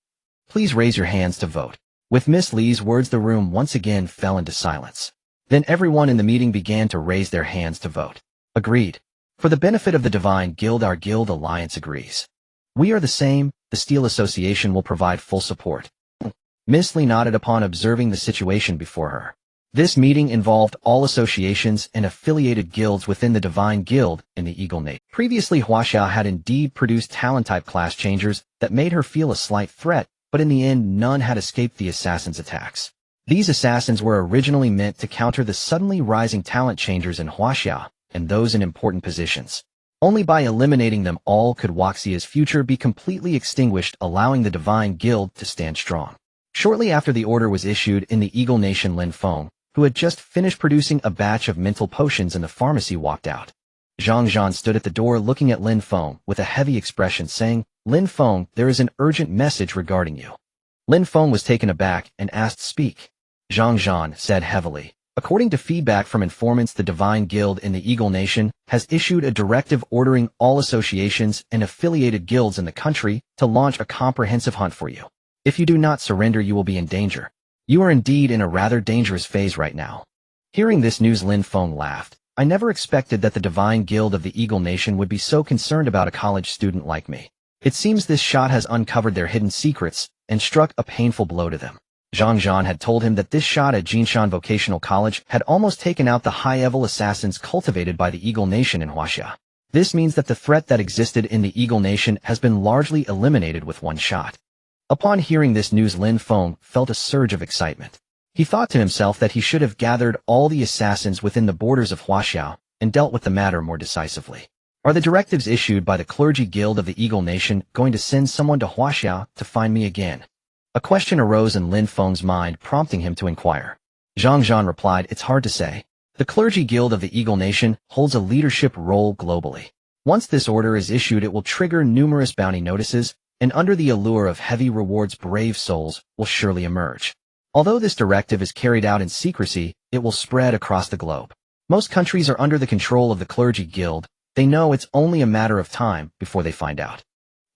Please raise your hands to vote. With Miss Lee's words, the room once again fell into silence. Then everyone in the meeting began to raise their hands to vote. Agreed. For the benefit of the Divine Guild, our guild alliance agrees. We are the same. The Steel Association will provide full support. Miss Lee nodded upon observing the situation before her. This meeting involved all associations and affiliated guilds within the Divine Guild in the Eagle Nation. Previously, Huaxia had indeed produced talent-type class changers that made her feel a slight threat, but in the end, none had escaped the assassins' attacks. These assassins were originally meant to counter the suddenly rising talent changers in Huaxia and those in important positions. Only by eliminating them all could Huaxia's future be completely extinguished, allowing the Divine Guild to stand strong. Shortly after the order was issued in the Eagle Nation, Lin Feng, who had just finished producing a batch of mental potions in the pharmacy, walked out. Zhang Zhan stood at the door looking at Lin Feng with a heavy expression, saying, "Lin Feng, there is an urgent message regarding you." Lin Feng was taken aback and asked, "Speak." Zhang Zhan said heavily, "According to feedback from informants, the Divine Guild in the Eagle Nation has issued a directive ordering all associations and affiliated guilds in the country to launch a comprehensive hunt for you. If you do not surrender, you will be in danger. You are indeed in a rather dangerous phase right now." Hearing this news, Lin Feng laughed. "I never expected that the Divine Guild of the Eagle Nation would be so concerned about a college student like me. It seems this shot has uncovered their hidden secrets and struck a painful blow to them." Zhang Zhan had told him that this shot at Jinshan Vocational College had almost taken out the high-level assassins cultivated by the Eagle Nation in Huaxia. This means that the threat that existed in the Eagle Nation has been largely eliminated with one shot. Upon hearing this news, Lin Feng felt a surge of excitement. He thought to himself that he should have gathered all the assassins within the borders of Huaxia and dealt with the matter more decisively. Are the directives issued by the Clergy Guild of the Eagle Nation going to send someone to Huaxia to find me again? A question arose in Lin Feng's mind, prompting him to inquire. Zhang Zhan replied, "It's hard to say. The Clergy Guild of the Eagle Nation holds a leadership role globally. Once this order is issued, it will trigger numerous bounty notices, and under the allure of heavy rewards, brave souls will surely emerge. Although this directive is carried out in secrecy, it will spread across the globe. Most countries are under the control of the Clergy Guild. They know it's only a matter of time before they find out.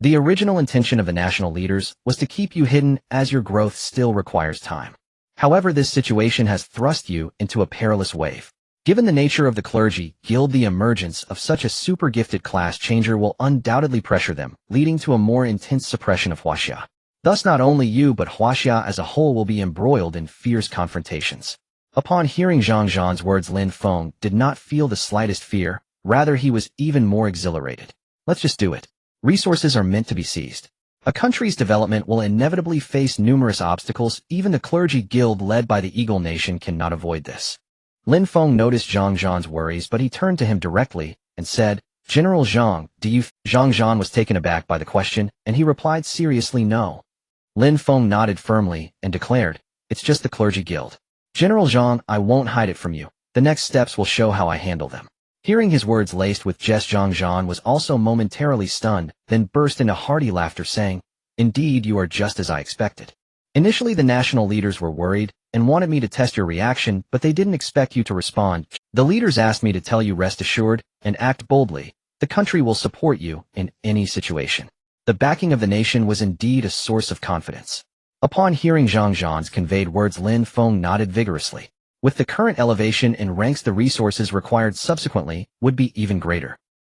The original intention of the national leaders was to keep you hidden, as your growth still requires time. However, this situation has thrust you into a perilous wave. Given the nature of the Clergy Guild, the emergence of such a super-gifted class changer will undoubtedly pressure them, leading to a more intense suppression of Huaxia. Thus, not only you but Huaxia as a whole will be embroiled in fierce confrontations." Upon hearing Zhang Zhan's words, Lin Feng did not feel the slightest fear. Rather, he was even more exhilarated. "Let's just do it. Resources are meant to be seized. A country's development will inevitably face numerous obstacles. Even the Clergy Guild led by the Eagle Nation cannot avoid this." Lin Feng noticed Zhang Zhan's worries, but he turned to him directly and said, General Zhang, do you— Zhang Zhan was taken aback by the question, and he replied seriously no. Lin Feng nodded firmly and declared, it's just the clergy guild. General Zhang, I won't hide it from you. The next steps will show how I handle them. Hearing his words laced with jest, Zhang Zhan was also momentarily stunned, then burst into hearty laughter saying, indeed you are just as I expected. Initially the national leaders were worried and wanted me to test your reaction, but they didn't expect you to respond. The leaders asked me to tell you rest assured and act boldly. The country will support you in any situation. The backing of the nation was indeed a source of confidence. Upon hearing Zhang Zhan's conveyed words, Lin Feng nodded vigorously. With the current elevation in ranks, the resources required subsequently would be even greater.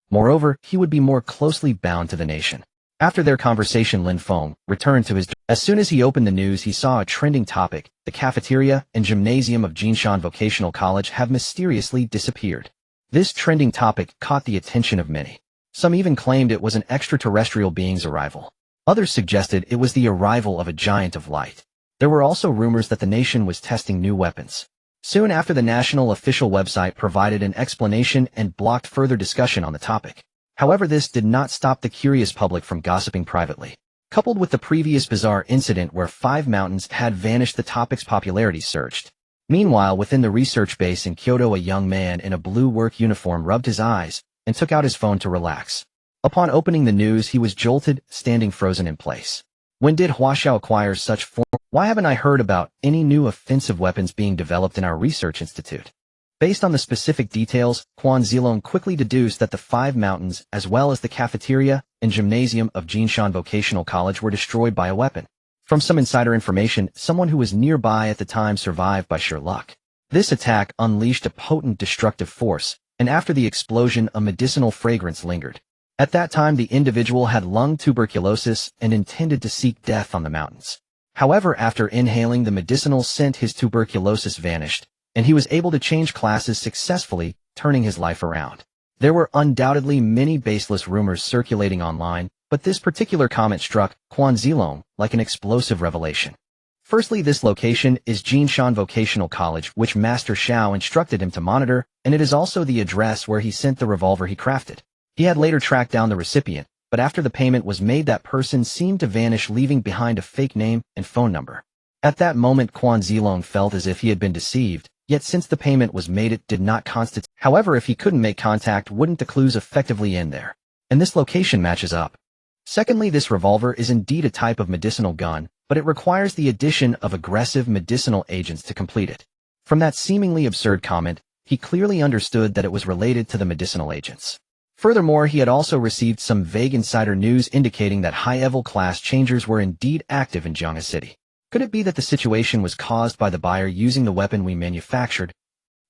Moreover, he would be more closely bound to the nation. After their conversation, Lin Feng returned to his— As soon as he opened the news, he saw a trending topic: the cafeteria and gymnasium of Jinshan Vocational College have mysteriously disappeared. This trending topic caught the attention of many. Some even claimed it was an extraterrestrial being's arrival. Others suggested it was the arrival of a giant of light. There were also rumors that the nation was testing new weapons. Soon after, the national official website provided an explanation and blocked further discussion on the topic. However, this did not stop the curious public from gossiping privately. Coupled with the previous bizarre incident where 5 mountains had vanished, the topic's popularity surged. Meanwhile, within the research base in Kyoto, a young man in a blue work uniform rubbed his eyes and took out his phone to relax. Upon opening the news, he was jolted, standing frozen in place. When did Huaxia acquire such form? Why haven't I heard about any new offensive weapons being developed in our research institute? Based on the specific details, Quan Zilong quickly deduced that the 5 mountains, as well as the cafeteria and gymnasium of Jinshan Vocational College, were destroyed by a weapon. From some insider information, someone who was nearby at the time survived by sheer luck. This attack unleashed a potent destructive force, and after the explosion, a medicinal fragrance lingered. At that time, the individual had lung tuberculosis and intended to seek death on the mountains. However, after inhaling the medicinal scent, his tuberculosis vanished, and he was able to change classes successfully, turning his life around. There were undoubtedly many baseless rumors circulating online, but this particular comment struck Quan Zilong like an explosive revelation. Firstly, this location is Jinshan Vocational College, which Master Xiao instructed him to monitor, and it is also the address where he sent the revolver he crafted. He had later tracked down the recipient, but after the payment was made, that person seemed to vanish, leaving behind a fake name and phone number. At that moment, Quan Zilong felt as if he had been deceived, yet since the payment was made, it did not constitute. However, if he couldn't make contact, wouldn't the clues effectively end there? And this location matches up. Secondly, this revolver is indeed a type of medicinal gun, but it requires the addition of aggressive medicinal agents to complete it. From that seemingly absurd comment, he clearly understood that it was related to the medicinal agents. Furthermore, he had also received some vague insider news indicating that high-level class changers were indeed active in Jiangha City. Could it be that the situation was caused by the buyer using the weapon we manufactured?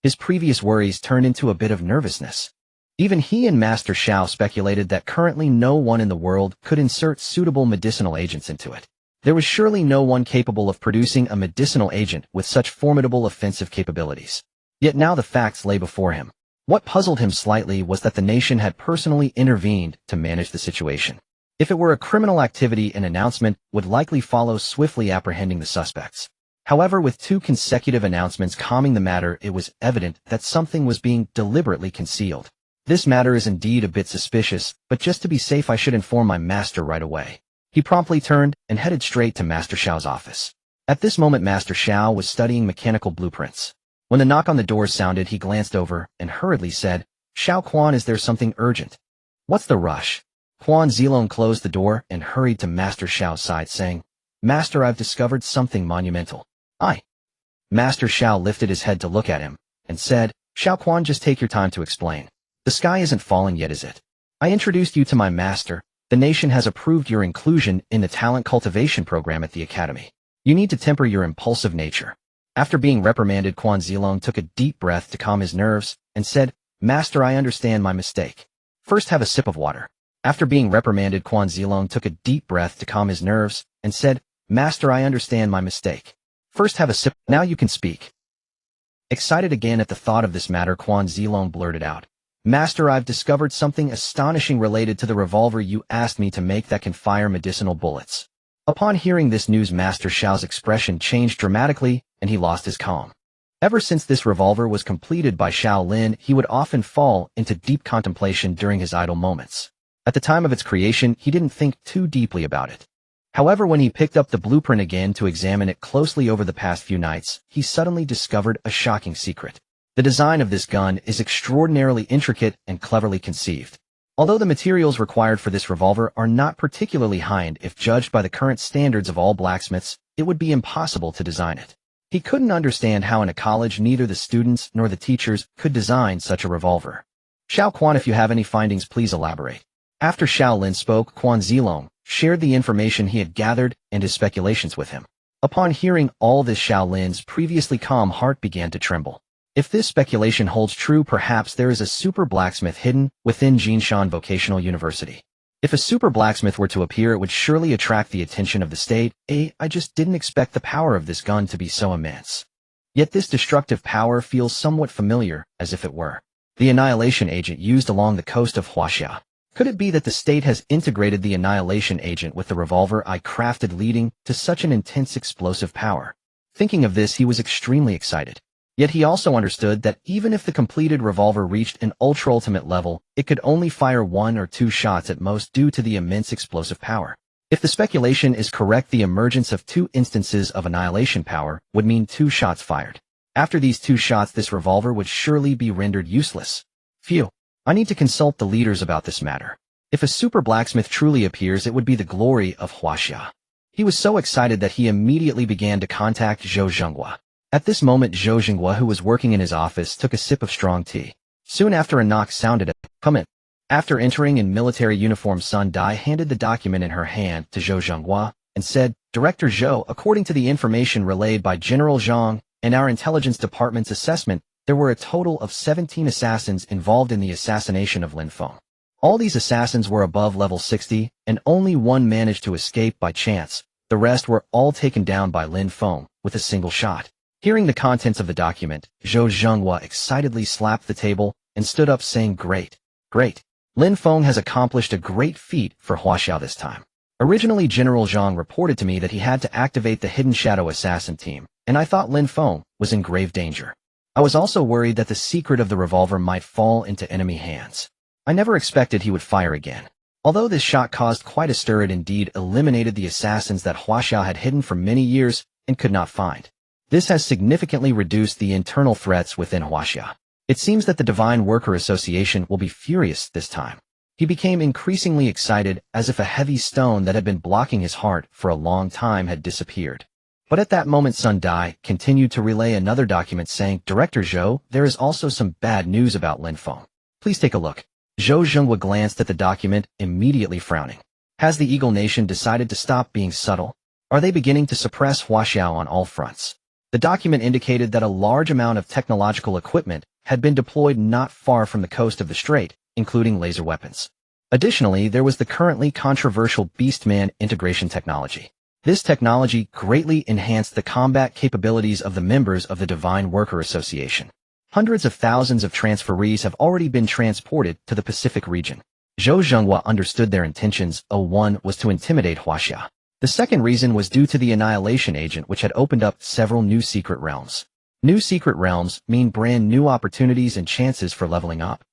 His previous worries turned into a bit of nervousness. Even he and Master Xiao speculated that currently no one in the world could insert suitable medicinal agents into it. There was surely no one capable of producing a medicinal agent with such formidable offensive capabilities. Yet now the facts lay before him. What puzzled him slightly was that the nation had personally intervened to manage the situation. If it were a criminal activity, an announcement would likely follow, swiftly apprehending the suspects. However, with 2 consecutive announcements calming the matter, it was evident that something was being deliberately concealed. This matter is indeed a bit suspicious, but just to be safe, I should inform my master right away. He promptly turned and headed straight to Master Xiao's office. At this moment, Master Xiao was studying mechanical blueprints. When the knock on the door sounded, he glanced over and hurriedly said, "Xiao Quan, is there something urgent?" "What's the rush?" Quan Zilong closed the door and hurried to Master Xiao's side, saying, "Master, I've discovered something monumental." "Aye." Master Xiao lifted his head to look at him and said, "Xiao Quan, just take your time to explain. The sky isn't falling yet, is it? I introduced you to my master. The nation has approved your inclusion in the talent cultivation program at the academy. You need to temper your impulsive nature." After being reprimanded, Quan Zilong took a deep breath to calm his nerves and said, "Master, I understand my mistake. First have a sip of water." After being reprimanded, Quan Zilong took a deep breath to calm his nerves and said, "Master, I understand my mistake. First have a sip. Now you can speak." Excited again at the thought of this matter, Quan Zilong blurted out, "Master, I've discovered something astonishing related to the revolver you asked me to make that can fire medicinal bullets." Upon hearing this news, Master Xiao's expression changed dramatically, and he lost his calm. Ever since this revolver was completed by Xiao Lin, he would often fall into deep contemplation during his idle moments. At the time of its creation, he didn't think too deeply about it. However, when he picked up the blueprint again to examine it closely over the past few nights, he suddenly discovered a shocking secret. The design of this gun is extraordinarily intricate and cleverly conceived. Although the materials required for this revolver are not particularly high-end if judged by the current standards of all blacksmiths, it would be impossible to design it. He couldn't understand how in a college neither the students nor the teachers could design such a revolver. Xiao Quan, if you have any findings, please elaborate. After Xiao Lin spoke, Quan Zilong shared the information he had gathered and his speculations with him. Upon hearing all this, Xiao Lin's previously calm heart began to tremble. If this speculation holds true, perhaps there is a super blacksmith hidden within Jinshan Vocational University. If a super blacksmith were to appear, it would surely attract the attention of the state. I just didn't expect the power of this gun to be so immense. Yet this destructive power feels somewhat familiar, as if it were the annihilation agent used along the coast of Huaxia. Could it be that the state has integrated the annihilation agent with the revolver I crafted, leading to such an intense explosive power? Thinking of this, he was extremely excited. Yet he also understood that even if the completed revolver reached an ultra-ultimate level, it could only fire 1 or 2 shots at most due to the immense explosive power. If the speculation is correct, the emergence of 2 instances of annihilation power would mean 2 shots fired. After these 2 shots, this revolver would surely be rendered useless. Phew. I need to consult the leaders about this matter. If a super blacksmith truly appears, it would be the glory of Huaxia. He was so excited that he immediately began to contact Zhou Zhenghua. At this moment, Zhou Zhenghua, who was working in his office, took a sip of strong tea. Soon after, a knock sounded. Come in. After entering in military uniform, Sun Dai handed the document in her hand to Zhou Zhenghua and said, Director Zhou, according to the information relayed by General Zhang and our intelligence department's assessment, there were a total of 17 assassins involved in the assassination of Lin Feng. All these assassins were above level 60, and only one managed to escape by chance. The rest were all taken down by Lin Feng with a single shot. Hearing the contents of the document, Zhou Zhenghua excitedly slapped the table and stood up, saying, Great, great. Lin Feng has accomplished a great feat for Huaxia this time. Originally, General Zhang reported to me that he had to activate the Hidden Shadow Assassin team, and I thought Lin Feng was in grave danger. I was also worried that the secret of the revolver might fall into enemy hands. I never expected he would fire again. Although this shot caused quite a stir, it indeed eliminated the assassins that Huaxia had hidden for many years and could not find. This has significantly reduced the internal threats within Huaxia. It seems that the Divine Worker Association will be furious this time. He became increasingly excited, as if a heavy stone that had been blocking his heart for a long time had disappeared. But at that moment, Sun Dai continued to relay another document, saying, Director Zhou, there is also some bad news about Lin Feng. Please take a look. Zhou Zhenghua glanced at the document, immediately frowning. Has the Eagle Nation decided to stop being subtle? Are they beginning to suppress Huaxia on all fronts? The document indicated that a large amount of technological equipment had been deployed not far from the coast of the strait, including laser weapons. Additionally, there was the currently controversial Beastman integration technology. This technology greatly enhanced the combat capabilities of the members of the Divine Worker Association. Hundreds of thousands of transferees have already been transported to the Pacific region. Zhou Zhenghua understood their intentions. One was to intimidate Huaxia. The second reason was due to the annihilation agent, which had opened up several new secret realms. New secret realms mean brand new opportunities and chances for leveling up.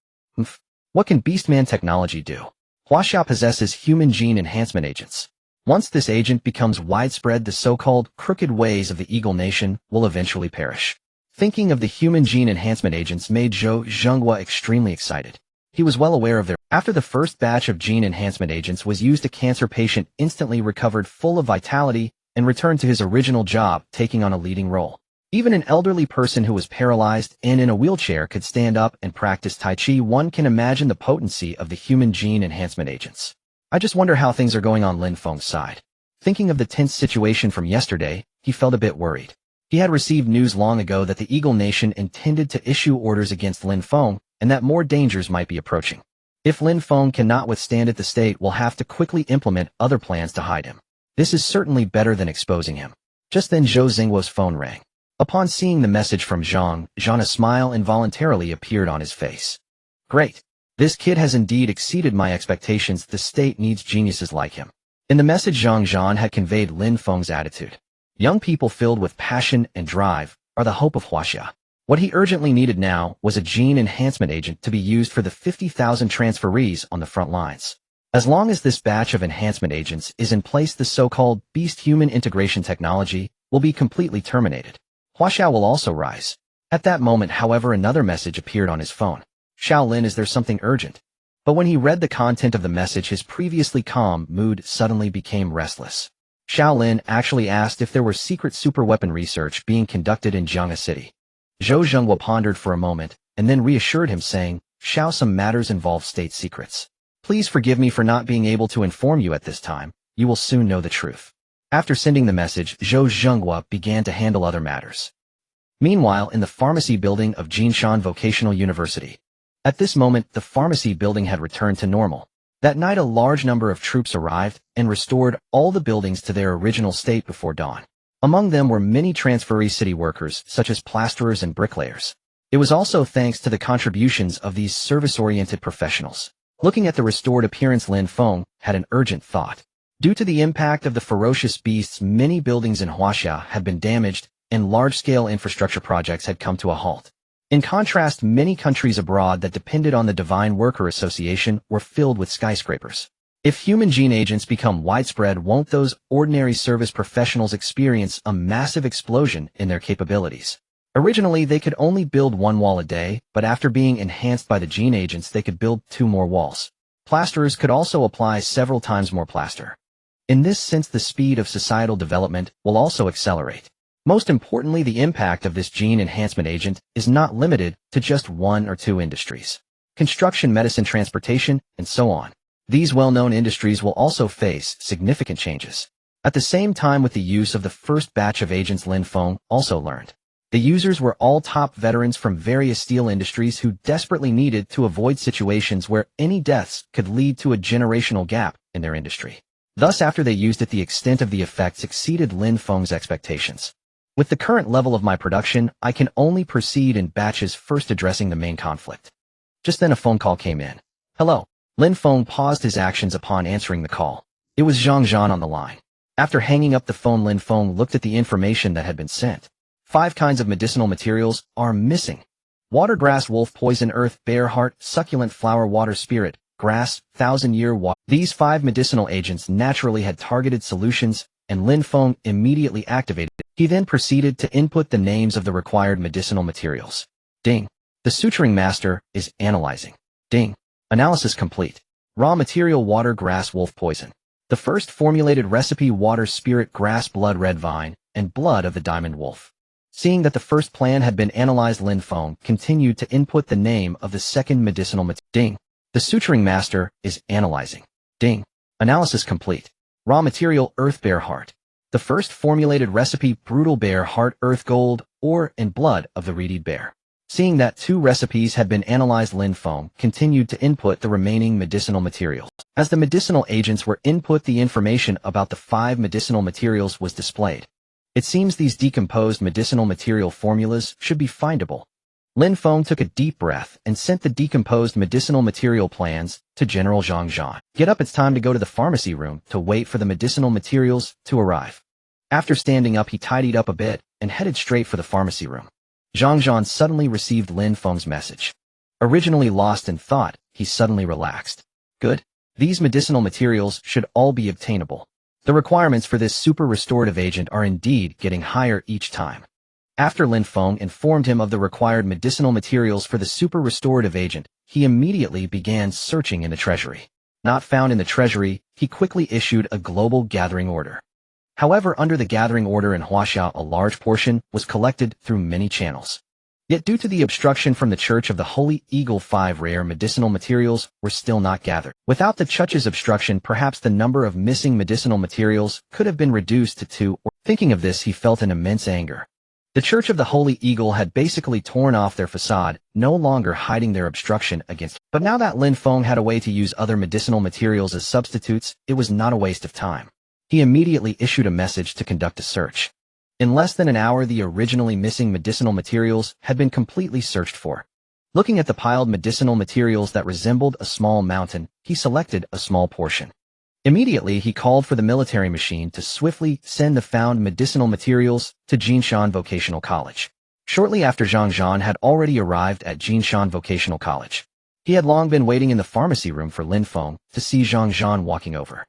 What can Beastman technology do? Huaxia possesses human gene enhancement agents. Once this agent becomes widespread, the so-called crooked ways of the Eagle Nation will eventually perish. Thinking of the human gene enhancement agents made Zhou Zhenghua extremely excited. He was well aware of their. After the first batch of gene enhancement agents was used, a cancer patient instantly recovered full of vitality and returned to his original job, taking on a leading role. Even an elderly person who was paralyzed and in a wheelchair could stand up and practice Tai Chi. One can imagine the potency of the human gene enhancement agents. I just wonder how things are going on Lin Feng's side. Thinking of the tense situation from yesterday, he felt a bit worried. He had received news long ago that the Eagle Nation intended to issue orders against Lin Feng and that more dangers might be approaching. If Lin Feng cannot withstand it, the state will have to quickly implement other plans to hide him. This is certainly better than exposing him. Just then Zhou Zhenghua's phone rang. Upon seeing the message from Zhang, a smile involuntarily appeared on his face. Great. This kid has indeed exceeded my expectations. The state needs geniuses like him. In the message, Zhang had conveyed Lin Feng's attitude. Young people filled with passion and drive, are the hope of Huaxia. What he urgently needed now was a gene enhancement agent to be used for the 50,000 transferees on the front lines. As long as this batch of enhancement agents is in place, the so-called beast-human integration technology will be completely terminated. Huaxia will also rise. At that moment, however, another message appeared on his phone. Shaolin, is there something urgent? But when he read the content of the message, his previously calm mood suddenly became restless. Shaolin actually asked if there were secret superweapon research being conducted in Jiangha City. Zhou Zhenghua pondered for a moment, and then reassured him, saying, "Shao, some matters involve state secrets. Please forgive me for not being able to inform you at this time. You will soon know the truth." After sending the message, Zhou Zhenghua began to handle other matters. Meanwhile, in the pharmacy building of Jinshan Vocational University. At this moment, the pharmacy building had returned to normal. That night, a large number of troops arrived and restored all the buildings to their original state before dawn. Among them were many transferee city workers, such as plasterers and bricklayers. It was also thanks to the contributions of these service-oriented professionals. Looking at the restored appearance, Lin Feng had an urgent thought. Due to the impact of the ferocious beasts, many buildings in Huaxia had been damaged, and large-scale infrastructure projects had come to a halt. In contrast, many countries abroad that depended on the Divine Worker Association were filled with skyscrapers. If human gene agents become widespread, won't those ordinary service professionals experience a massive explosion in their capabilities? Originally, they could only build one wall a day, but after being enhanced by the gene agents, they could build 2 more walls. Plasterers could also apply several times more plaster. In this sense, the speed of societal development will also accelerate. Most importantly, the impact of this gene enhancement agent is not limited to just 1 or 2 industries. Construction, medicine, transportation, and so on. These well-known industries will also face significant changes. At the same time, with the use of the first batch of agents, Lin Feng also learned. The users were all top veterans from various steel industries who desperately needed to avoid situations where any deaths could lead to a generational gap in their industry. Thus, after they used it, the extent of the effects exceeded Lin Feng's expectations. With the current level of my production, I can only proceed in batches, first addressing the main conflict. Just then a phone call came in. "Hello." Lin Feng paused his actions upon answering the call. It was Zhang Zhan on the line. After hanging up the phone, Lin Feng looked at the information that had been sent. 5 kinds of medicinal materials are missing. Water grass, wolf poison, earth, bear heart, succulent flower, water spirit, grass, 1,000-year water. These 5 medicinal agents naturally had targeted solutions, and Lin Feng immediately activated it. He then proceeded to input the names of the required medicinal materials. Ding. The suturing master is analyzing. Ding. Analysis complete. Raw material: water, grass, wolf poison. The first formulated recipe: water, spirit, grass, blood, red vine, and blood of the diamond wolf. Seeing that the first plan had been analyzed, Lin Feng continued to input the name of the second medicinal material. Ding. The suturing master is analyzing. Ding. Analysis complete. Raw material: earth, bear heart. The first formulated recipe: brutal bear heart, earth, gold, ore, and blood of the reeded bear. Seeing that 2 recipes had been analyzed, Lin Feng continued to input the remaining medicinal materials. As the medicinal agents were input, the information about the 5 medicinal materials was displayed. It seems these decomposed medicinal material formulas should be findable. Lin Feng took a deep breath and sent the decomposed medicinal material plans to General Zhang Zhan. "Get up, it's time to go to the pharmacy room to wait for the medicinal materials to arrive." After standing up, he tidied up a bit and headed straight for the pharmacy room. Zhang Zhan suddenly received Lin Feng's message. Originally lost in thought, he suddenly relaxed. Good. These medicinal materials should all be obtainable. The requirements for this super restorative agent are indeed getting higher each time. After Lin Feng informed him of the required medicinal materials for the super restorative agent, he immediately began searching in the treasury. Not found in the treasury, he quickly issued a global gathering order. However, under the gathering order in Huaxia, a large portion was collected through many channels. Yet due to the obstruction from the Church of the Holy Eagle, 5 rare medicinal materials were still not gathered. Without the Church's obstruction, perhaps the number of missing medicinal materials could have been reduced to 2. Thinking of this, he felt an immense anger. The Church of the Holy Eagle had basically torn off their facade, no longer hiding their obstruction against. But now that Lin Feng had a way to use other medicinal materials as substitutes, it was not a waste of time. He immediately issued a message to conduct a search. In less than an hour, the originally missing medicinal materials had been completely searched for. Looking at the piled medicinal materials that resembled a small mountain, he selected a small portion. Immediately, he called for the military machine to swiftly send the found medicinal materials to Jinshan Vocational College. Shortly after, Zhang Zhan had already arrived at Jinshan Vocational College. He had long been waiting in the pharmacy room for Lin Feng to see Zhang Zhan walking over.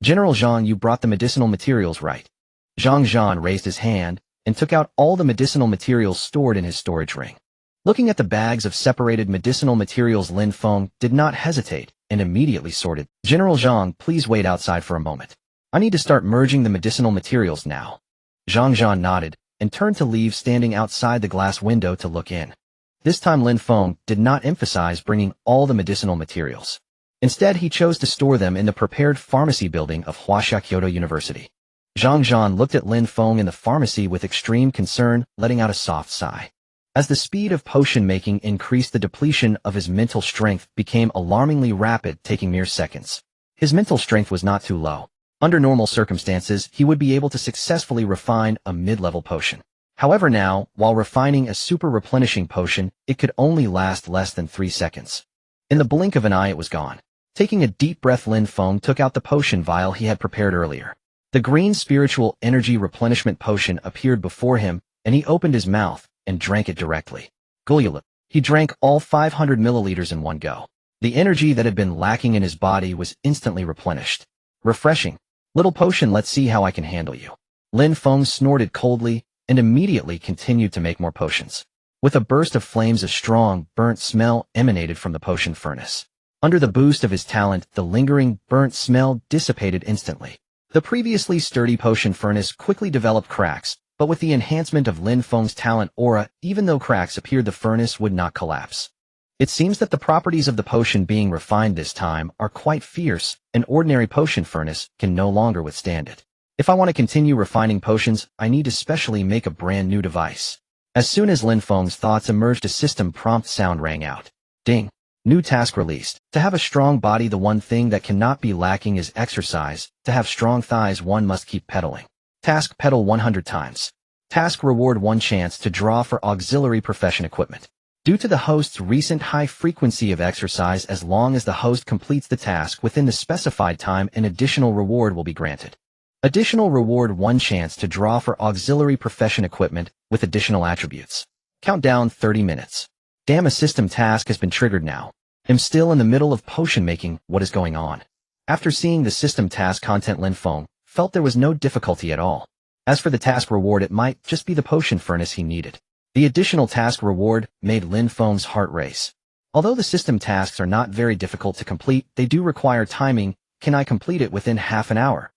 "General Zhang, you brought the medicinal materials, right?" Zhang Zhan raised his hand and took out all the medicinal materials stored in his storage ring. Looking at the bags of separated medicinal materials, Lin Feng did not hesitate and immediately sorted. "General Zhang, please wait outside for a moment. I need to start merging the medicinal materials now." Zhang Zhan nodded and turned to leave, standing outside the glass window to look in. This time Lin Feng did not emphasize bringing all the medicinal materials. Instead, he chose to store them in the prepared pharmacy building of Huaxia Kyoto University. Zhang Zhan looked at Lin Feng in the pharmacy with extreme concern, letting out a soft sigh. As the speed of potion making increased, the depletion of his mental strength became alarmingly rapid, taking mere seconds. His mental strength was not too low. Under normal circumstances, he would be able to successfully refine a mid-level potion. However, now, while refining a super replenishing potion, it could only last less than 3 seconds. In the blink of an eye, it was gone. Taking a deep breath, Lin Feng took out the potion vial he had prepared earlier. The green spiritual energy replenishment potion appeared before him, and he opened his mouth and drank it directly. Gulula. He drank all 500 milliliters in one go. The energy that had been lacking in his body was instantly replenished. Refreshing. "Little potion, let's see how I can handle you." Lin Feng snorted coldly and immediately continued to make more potions. With a burst of flames, a strong, burnt smell emanated from the potion furnace. Under the boost of his talent, the lingering, burnt smell dissipated instantly. The previously sturdy potion furnace quickly developed cracks, but with the enhancement of Lin Feng's talent aura, even though cracks appeared, the furnace would not collapse. It seems that the properties of the potion being refined this time are quite fierce. An ordinary potion furnace can no longer withstand it. If I want to continue refining potions, I need to specially make a brand new device. As soon as Lin Feng's thoughts emerged, a system prompt sound rang out. Ding. New task released. To have a strong body, the one thing that cannot be lacking is exercise. To have strong thighs, one must keep pedaling. Task: pedal 100 times. Task: reward 1 chance to draw for auxiliary profession equipment. Due to the host's recent high frequency of exercise, as long as the host completes the task within the specified time, an additional reward will be granted. Additional reward: 1 chance to draw for auxiliary profession equipment with additional attributes. Countdown 30 minutes. Damn, a system task has been triggered now. I'm still in the middle of potion making. What is going on? After seeing the system task content, Lin Feng felt there was no difficulty at all. As for the task reward, it might just be the potion furnace he needed. The additional task reward made Lin Feng's heart race. Although the system tasks are not very difficult to complete, they do require timing. Can I complete it within half an hour?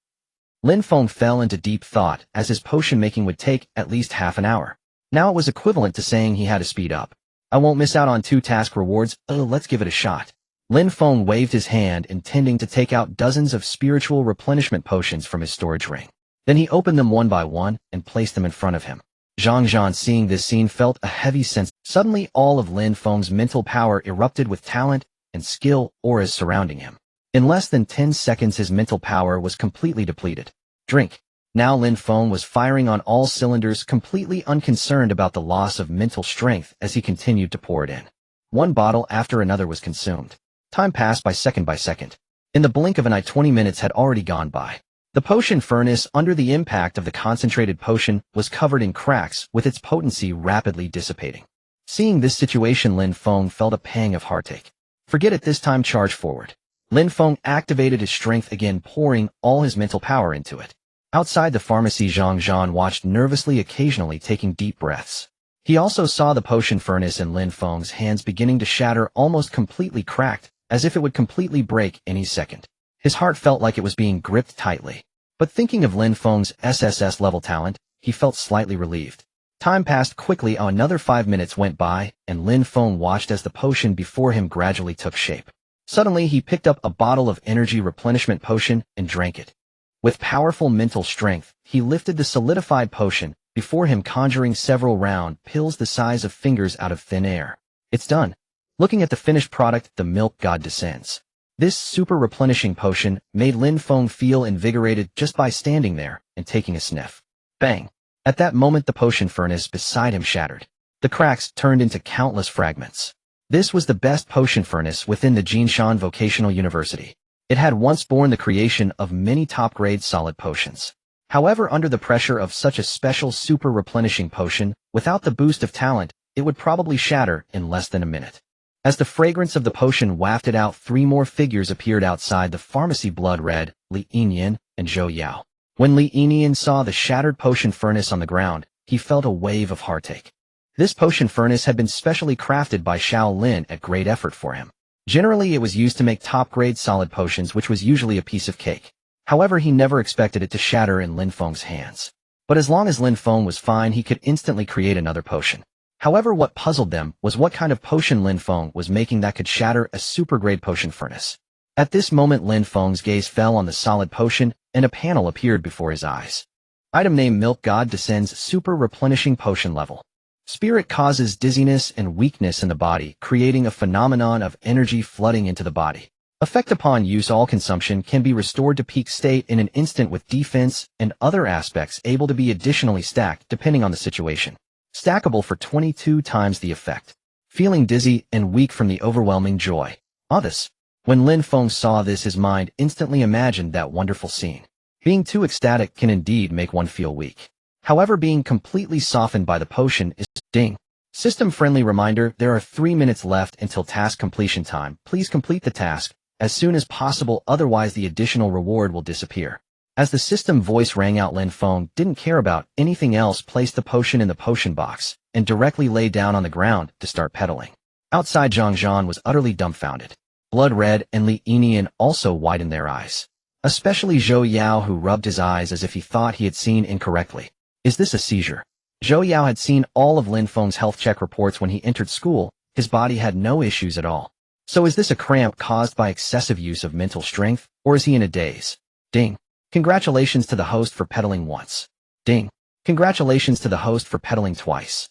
Lin Feng fell into deep thought, as his potion making would take at least half an hour. Now it was equivalent to saying he had to speed up. I won't miss out on 2 task rewards. Let's give it a shot. Lin Feng waved his hand, intending to take out dozens of spiritual replenishment potions from his storage ring. Then he opened them one by one and placed them in front of him. Zhang Zhan, seeing this scene, felt a heavy sense. Suddenly, all of Lin Feng's mental power erupted with talent and skill auras surrounding him. In less than 10 seconds, his mental power was completely depleted. Drink. Now Lin Feng was firing on all cylinders, completely unconcerned about the loss of mental strength as he continued to pour it in. One bottle after another was consumed. Time passed by second. In the blink of an eye, 20 minutes had already gone by. The potion furnace, under the impact of the concentrated potion, was covered in cracks, with its potency rapidly dissipating. Seeing this situation, Lin Feng felt a pang of heartache. Forget it this time, charge forward. Lin Feng activated his strength again, pouring all his mental power into it. Outside the pharmacy, Zhang Zhan watched nervously, occasionally taking deep breaths. He also saw the potion furnace in Lin Feng's hands beginning to shatter, almost completely cracked, as if it would completely break any second. His heart felt like it was being gripped tightly. But thinking of Lin Feng's SSS level talent, he felt slightly relieved. Time passed quickly. Another 5 minutes went by, and Lin Feng watched as the potion before him gradually took shape. Suddenly, he picked up a bottle of energy replenishment potion and drank it. With powerful mental strength, he lifted the solidified potion before him, conjuring several round pills the size of fingers out of thin air. It's done. Looking at the finished product, the milk god descends. This super replenishing potion made Lin Feng feel invigorated just by standing there and taking a sniff. Bang! At that moment, the potion furnace beside him shattered. The cracks turned into countless fragments. This was the best potion furnace within the Jinshan Vocational University. It had once borne the creation of many top-grade solid potions. However, under the pressure of such a special super replenishing potion, without the boost of talent, it would probably shatter in less than a minute. As the fragrance of the potion wafted out, 3 more figures appeared outside the pharmacy: Blood Red, Li Yinyan, and Zhou Yao. When Li Yinyan saw the shattered potion furnace on the ground, he felt a wave of heartache. This potion furnace had been specially crafted by Xiao Lin at great effort for him. Generally, it was used to make top-grade solid potions, which was usually a piece of cake. However, he never expected it to shatter in Lin Feng's hands. But as long as Lin Feng was fine, he could instantly create another potion. However, what puzzled them was what kind of potion Lin Feng was making that could shatter a super-grade potion furnace. At this moment, Lin Feng's gaze fell on the solid potion, and a panel appeared before his eyes. Item name: Milk God descends super replenishing potion level. Spirit causes dizziness and weakness in the body, creating a phenomenon of energy flooding into the body. Effect: upon use, all consumption can be restored to peak state in an instant, with defense and other aspects able to be additionally stacked depending on the situation. Stackable for 22 times the effect. Feeling dizzy and weak from the overwhelming joy. This. When Lin Feng saw this, his mind instantly imagined that wonderful scene. Being too ecstatic can indeed make one feel weak. However, being completely softened by the potion is ding. System-friendly reminder: there are 3 minutes left until task completion time. Please complete the task as soon as possible, otherwise the additional reward will disappear. As the system voice rang out, Lin Feng didn't care about anything else, placed the potion in the potion box, and directly lay down on the ground to start pedaling. Outside, Zhang Zhan was utterly dumbfounded. Blood Red and Li Yinyan also widened their eyes. Especially Zhou Yao, who rubbed his eyes as if he thought he had seen incorrectly. Is this a seizure? Zhou Yao had seen all of Lin Feng's health check reports when he entered school. His body had no issues at all. So is this a cramp caused by excessive use of mental strength, or is he in a daze? Ding. Congratulations to the host for pedaling once. Ding. Congratulations to the host for pedaling twice.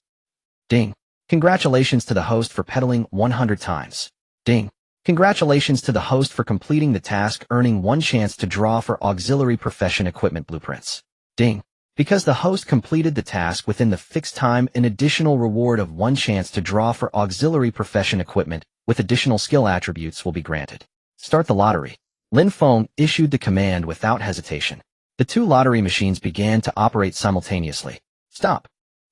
Ding. Congratulations to the host for pedaling 100 times. Ding. Congratulations to the host for completing the task, earning 1 chance to draw for auxiliary profession equipment blueprints. Ding. Because the host completed the task within the fixed time, an additional reward of 1 chance to draw for auxiliary profession equipment with additional skill attributes will be granted. Start the lottery. Lin Feng issued the command without hesitation. The 2 lottery machines began to operate simultaneously. Stop.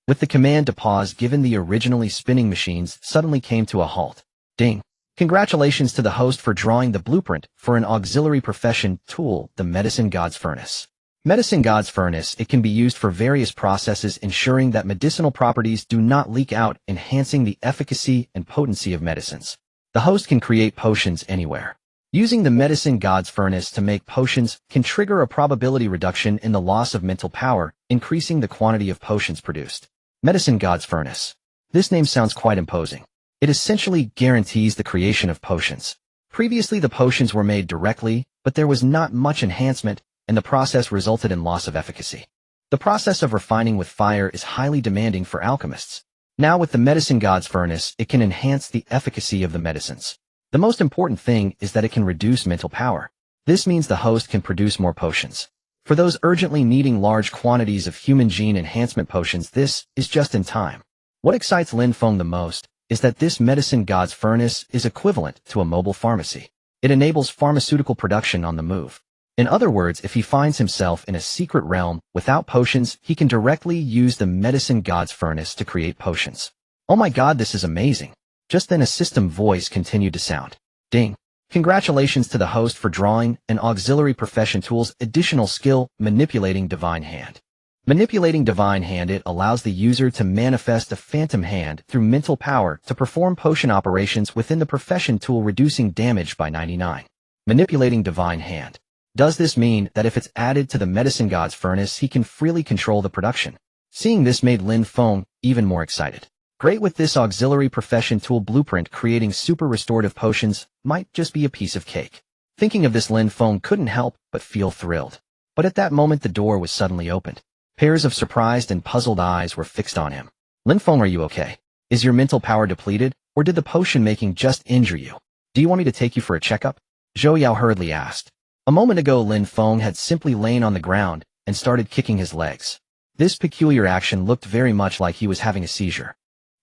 With the command to pause given, the originally spinning machines suddenly came to a halt. Ding. Congratulations to the host for drawing the blueprint for an auxiliary profession tool, the Medicine God's Furnace. Medicine God's Furnace, it can be used for various processes, ensuring that medicinal properties do not leak out, enhancing the efficacy and potency of medicines. The host can create potions anywhere. Using the Medicine God's Furnace to make potions can trigger a probability reduction in the loss of mental power, increasing the quantity of potions produced. Medicine God's Furnace. This name sounds quite imposing. It essentially guarantees the creation of potions. Previously, the potions were made directly, but there was not much enhancement, and the process resulted in loss of efficacy. The process of refining with fire is highly demanding for alchemists. Now with the Medicine God's Furnace, it can enhance the efficacy of the medicines. The most important thing is that it can reduce mental power. This means the host can produce more potions. For those urgently needing large quantities of human gene enhancement potions, this is just in time. What excites Lin Feng the most is that this Medicine God's Furnace is equivalent to a mobile pharmacy. It enables pharmaceutical production on the move. In other words, if he finds himself in a secret realm without potions, he can directly use the Medicine God's Furnace to create potions. Oh my god, this is amazing. Just then a system voice continued to sound. Ding. Congratulations to the host for drawing an auxiliary profession tool's additional skill, Manipulating Divine Hand. Manipulating Divine Hand, it allows the user to manifest a phantom hand through mental power to perform potion operations within the profession tool, reducing damage by 99. Manipulating Divine Hand. Does this mean that if it's added to the Medicine God's Furnace, he can freely control the production? Seeing this made Lin Feng even more excited. Great, with this auxiliary profession tool blueprint, creating super restorative potions might just be a piece of cake. Thinking of this, Lin Feng couldn't help but feel thrilled. But at that moment, the door was suddenly opened. Pairs of surprised and puzzled eyes were fixed on him. Lin Feng, are you okay? Is your mental power depleted, or did the potion making just injure you? Do you want me to take you for a checkup? Zhou Yao hurriedly asked. A moment ago, Lin Feng had simply lain on the ground and started kicking his legs. This peculiar action looked very much like he was having a seizure.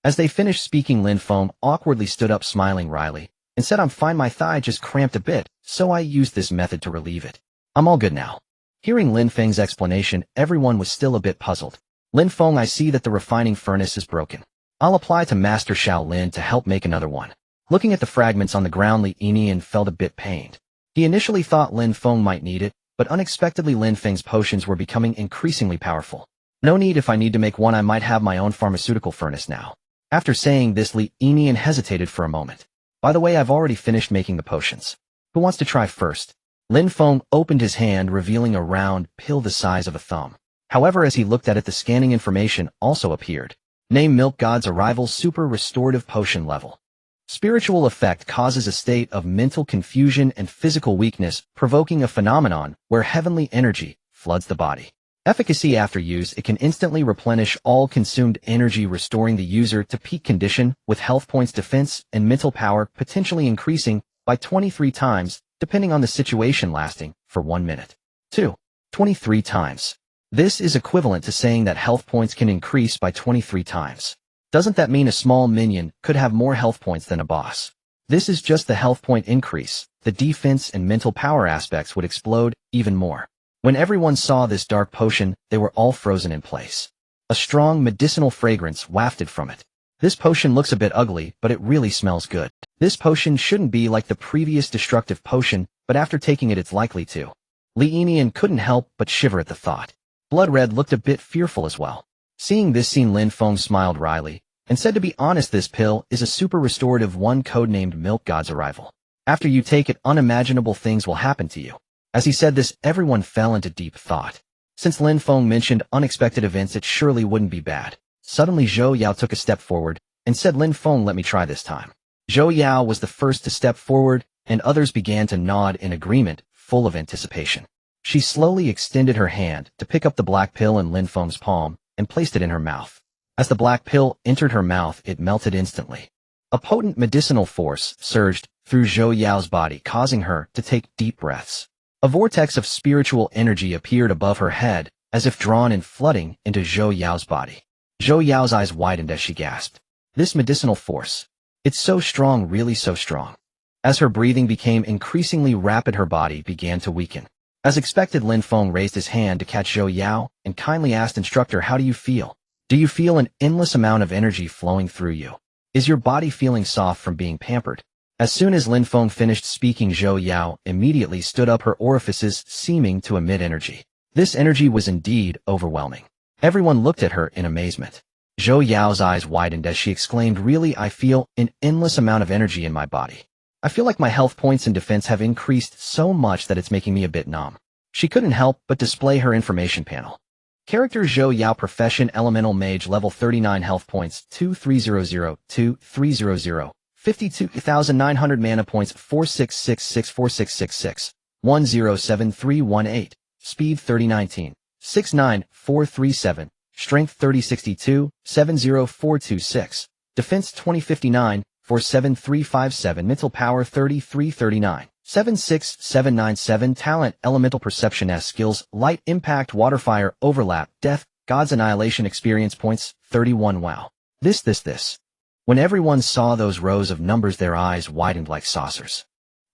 As they finished speaking, Lin Feng awkwardly stood up, smiling wryly, and said, I'm fine, my thigh just cramped a bit, so I used this method to relieve it. I'm all good now. Hearing Lin Feng's explanation, everyone was still a bit puzzled. Lin Feng, I see that the refining furnace is broken. I'll apply to Master Shaolin to help make another one. Looking at the fragments on the ground, Lin felt a bit pained. He initially thought Lin Feng might need it, but unexpectedly Lin Feng's potions were becoming increasingly powerful. No need, if I need to make one I might have my own pharmaceutical furnace now. After saying this, Lin hesitated for a moment. By the way, I've already finished making the potions. Who wants to try first? Lin Feng opened his hand, revealing a round pill the size of a thumb. However, as he looked at it, the scanning information also appeared. Name: Milk God's Arrival Super Restorative Potion Level. Spiritual effect causes a state of mental confusion and physical weakness, provoking a phenomenon where heavenly energy floods the body. Efficacy: after use, it can instantly replenish all consumed energy, restoring the user to peak condition, with health points, defense, and mental power potentially increasing by 23 times, depending on the situation, lasting for 1 minute. 2. 23 times. This is equivalent to saying that health points can increase by 23 times. Doesn't that mean a small minion could have more health points than a boss? This is just the health point increase. The defense and mental power aspects would explode even more. When everyone saw this dark potion, they were all frozen in place. A strong medicinal fragrance wafted from it. This potion looks a bit ugly, but it really smells good. This potion shouldn't be like the previous destructive potion, but after taking it, it's likely to. Lin couldn't help but shiver at the thought. Blood Red looked a bit fearful as well. Seeing this scene, Lin Feng smiled wryly and said, to be honest, this pill is a super restorative one, codenamed Milk God's Arrival. After you take it, unimaginable things will happen to you. As he said this, everyone fell into deep thought. Since Lin Feng mentioned unexpected events, it surely wouldn't be bad. Suddenly Zhou Yao took a step forward and said, Lin Feng, let me try this time. Zhou Yao was the first to step forward, and others began to nod in agreement, full of anticipation. She slowly extended her hand to pick up the black pill in Lin Feng's palm and placed it in her mouth. As the black pill entered her mouth, it melted instantly. A potent medicinal force surged through Zhou Yao's body, causing her to take deep breaths. A vortex of spiritual energy appeared above her head, as if drawn and flooding into Zhou Yao's body. Zhou Yao's eyes widened as she gasped. This medicinal force. It's so strong, really so strong. As her breathing became increasingly rapid, her body began to weaken. As expected, Lin Feng raised his hand to catch Zhou Yao and kindly asked, Instructor, how do you feel? Do you feel an endless amount of energy flowing through you? Is your body feeling soft from being pampered? As soon as Lin Feng finished speaking, Zhou Yao immediately stood up, her orifices seeming to emit energy. This energy was indeed overwhelming. Everyone looked at her in amazement. Zhou Yao's eyes widened as she exclaimed, really, I feel an endless amount of energy in my body. I feel like my health points and defense have increased so much that it's making me a bit numb. She couldn't help but display her information panel. Character: Zhou Yao, profession Elemental Mage, level 39, health points 2300, 2300, 52,900 mana points 4666 4666, 107318, speed 3019, 69437, strength 3062, 70426, defense 2059, 47357, mental power 3339, 76797, talent Elemental Perception S, skills Light, Impact, Water, Fire, Overlap, Death, God's Annihilation, experience points 31. Wow. This. When everyone saw those rows of numbers, their eyes widened like saucers.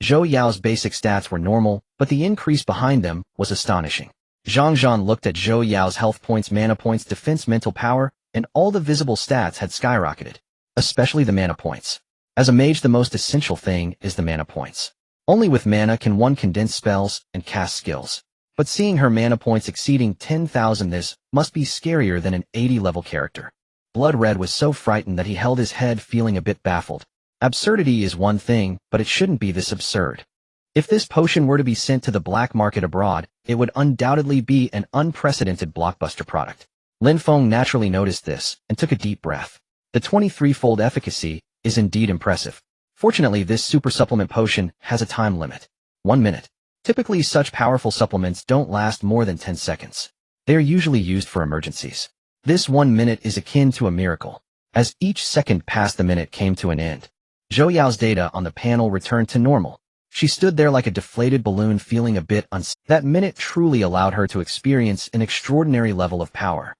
Zhou Yao's basic stats were normal, but the increase behind them was astonishing. Zhang Zhan looked at Zhou Yao's health points, mana points, defense, mental power, and all the visible stats had skyrocketed, especially the mana points. As a mage, the most essential thing is the mana points. Only with mana can one condense spells and cast skills. But seeing her mana points exceeding 10,000, this must be scarier than an 80-level character. Blood Red was so frightened that he held his head, feeling a bit baffled. Absurdity is one thing, but it shouldn't be this absurd. If this potion were to be sent to the black market abroad, it would undoubtedly be an unprecedented blockbuster product. Lin Feng naturally noticed this and took a deep breath. The 23-fold efficacy is indeed impressive. Fortunately, this super supplement potion has a time limit. 1 minute. Typically, such powerful supplements don't last more than 10 seconds. They are usually used for emergencies. This 1 minute is akin to a miracle. As each second passed, the minute came to an end. Zhou Yao's data on the panel returned to normal. She stood there like a deflated balloon, feeling a bit unsafe. That minute truly allowed her to experience an extraordinary level of power.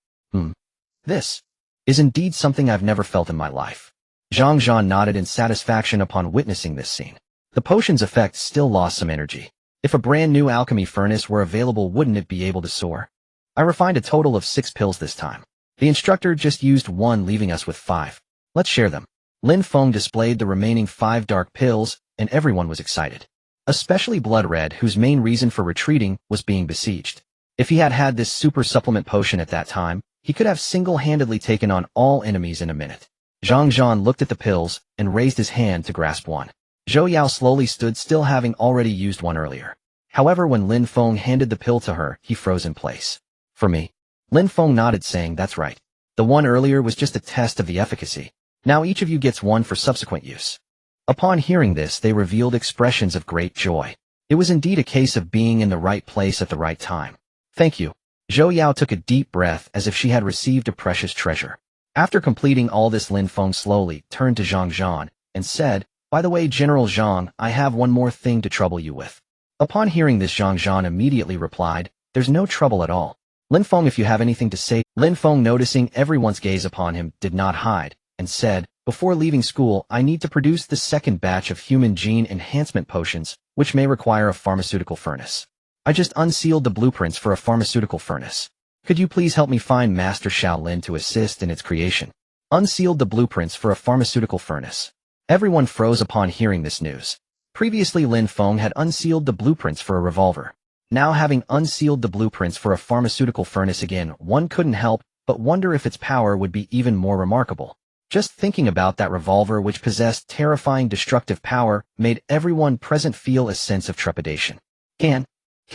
This is indeed something I've never felt in my life. Zhang Zhan nodded in satisfaction upon witnessing this scene. The potion's effect still lost some energy. If a brand new alchemy furnace were available, wouldn't it be able to soar? I refined a total of 6 pills this time. The instructor just used 1, leaving us with 5. Let's share them. Lin Feng displayed the remaining 5 dark pills, and everyone was excited. Especially Blood Red, whose main reason for retreating was being besieged. If he had had this super supplement potion at that time, he could have single-handedly taken on all enemies in a minute. Zhang Zhan looked at the pills and raised his hand to grasp one. Zhou Yao slowly stood still, having already used one earlier. However, when Lin Feng handed the pill to her, he froze in place. For me? Lin Feng nodded, saying, "That's right. The one earlier was just a test of the efficacy. Now each of you gets one for subsequent use." Upon hearing this, they revealed expressions of great joy. It was indeed a case of being in the right place at the right time. "Thank you." Zhou Yao took a deep breath as if she had received a precious treasure. After completing all this, Lin Feng slowly turned to Zhang Zhan and said, "By the way, General Zhang, I have one more thing to trouble you with." Upon hearing this, Zhang Zhan immediately replied, "There's no trouble at all. Lin Feng, if you have anything to say." Lin Feng, noticing everyone's gaze upon him, did not hide, and said, "Before leaving school, I need to produce the second batch of human gene enhancement potions, which may require a pharmaceutical furnace. I just unsealed the blueprints for a pharmaceutical furnace. Could you please help me find Master Shaolin to assist in its creation?" Unsealed the blueprints for a pharmaceutical furnace. Everyone froze upon hearing this news. Previously, Lin Feng had unsealed the blueprints for a revolver. Now, having unsealed the blueprints for a pharmaceutical furnace again, one couldn't help but wonder if its power would be even more remarkable. Just thinking about that revolver, which possessed terrifying destructive power, made everyone present feel a sense of trepidation. Can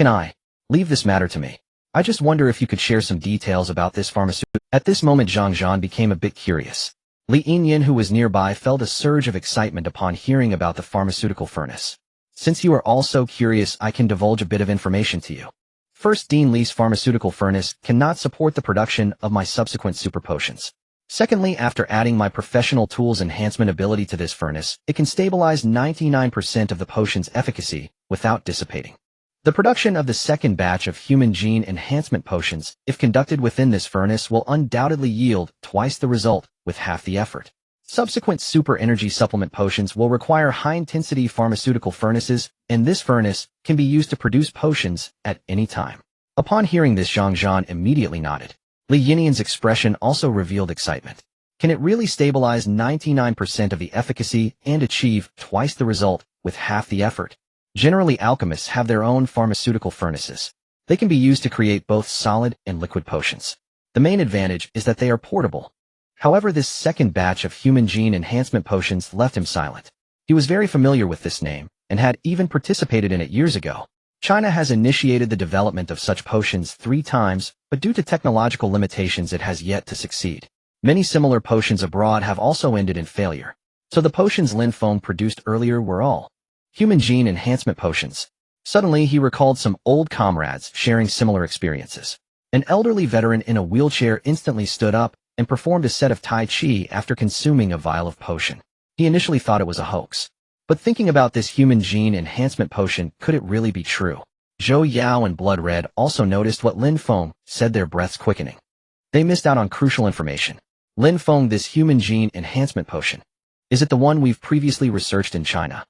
I leave this matter to me? I just wonder if you could share some details about this pharmaceutical." At this moment, Zhang Zhan became a bit curious. Li Yinyan, who was nearby, felt a surge of excitement upon hearing about the pharmaceutical furnace. "Since you are all so curious, I can divulge a bit of information to you. First, Dean Li's pharmaceutical furnace cannot support the production of my subsequent super potions. Secondly, after adding my professional tools enhancement ability to this furnace, it can stabilize 99% of the potion's efficacy without dissipating. The production of the second batch of human gene enhancement potions, if conducted within this furnace, will undoubtedly yield twice the result with half the effort. Subsequent super energy supplement potions will require high-intensity pharmaceutical furnaces, and this furnace can be used to produce potions at any time." Upon hearing this, Zhang Zhan immediately nodded. Li Yinyan's expression also revealed excitement. Can it really stabilize 99% of the efficacy and achieve twice the result with half the effort? Generally, alchemists have their own pharmaceutical furnaces. They can be used to create both solid and liquid potions. The main advantage is that they are portable. However, this second batch of human gene enhancement potions left him silent. He was very familiar with this name, and had even participated in it years ago. China has initiated the development of such potions 3 times, but due to technological limitations it has yet to succeed. Many similar potions abroad have also ended in failure. So the potions Lin Feng produced earlier were all human gene enhancement potions. Suddenly he recalled some old comrades sharing similar experiences. An elderly veteran in a wheelchair instantly stood up and performed a set of Tai Chi after consuming a vial of potion. He initially thought it was a hoax. But thinking about this human gene enhancement potion, could it really be true? Zhou Yao and Blood Red also noticed what Lin Feng said, their breaths quickening. They missed out on crucial information. Lin Feng, this human gene enhancement potion. Is it the one we've previously researched in China?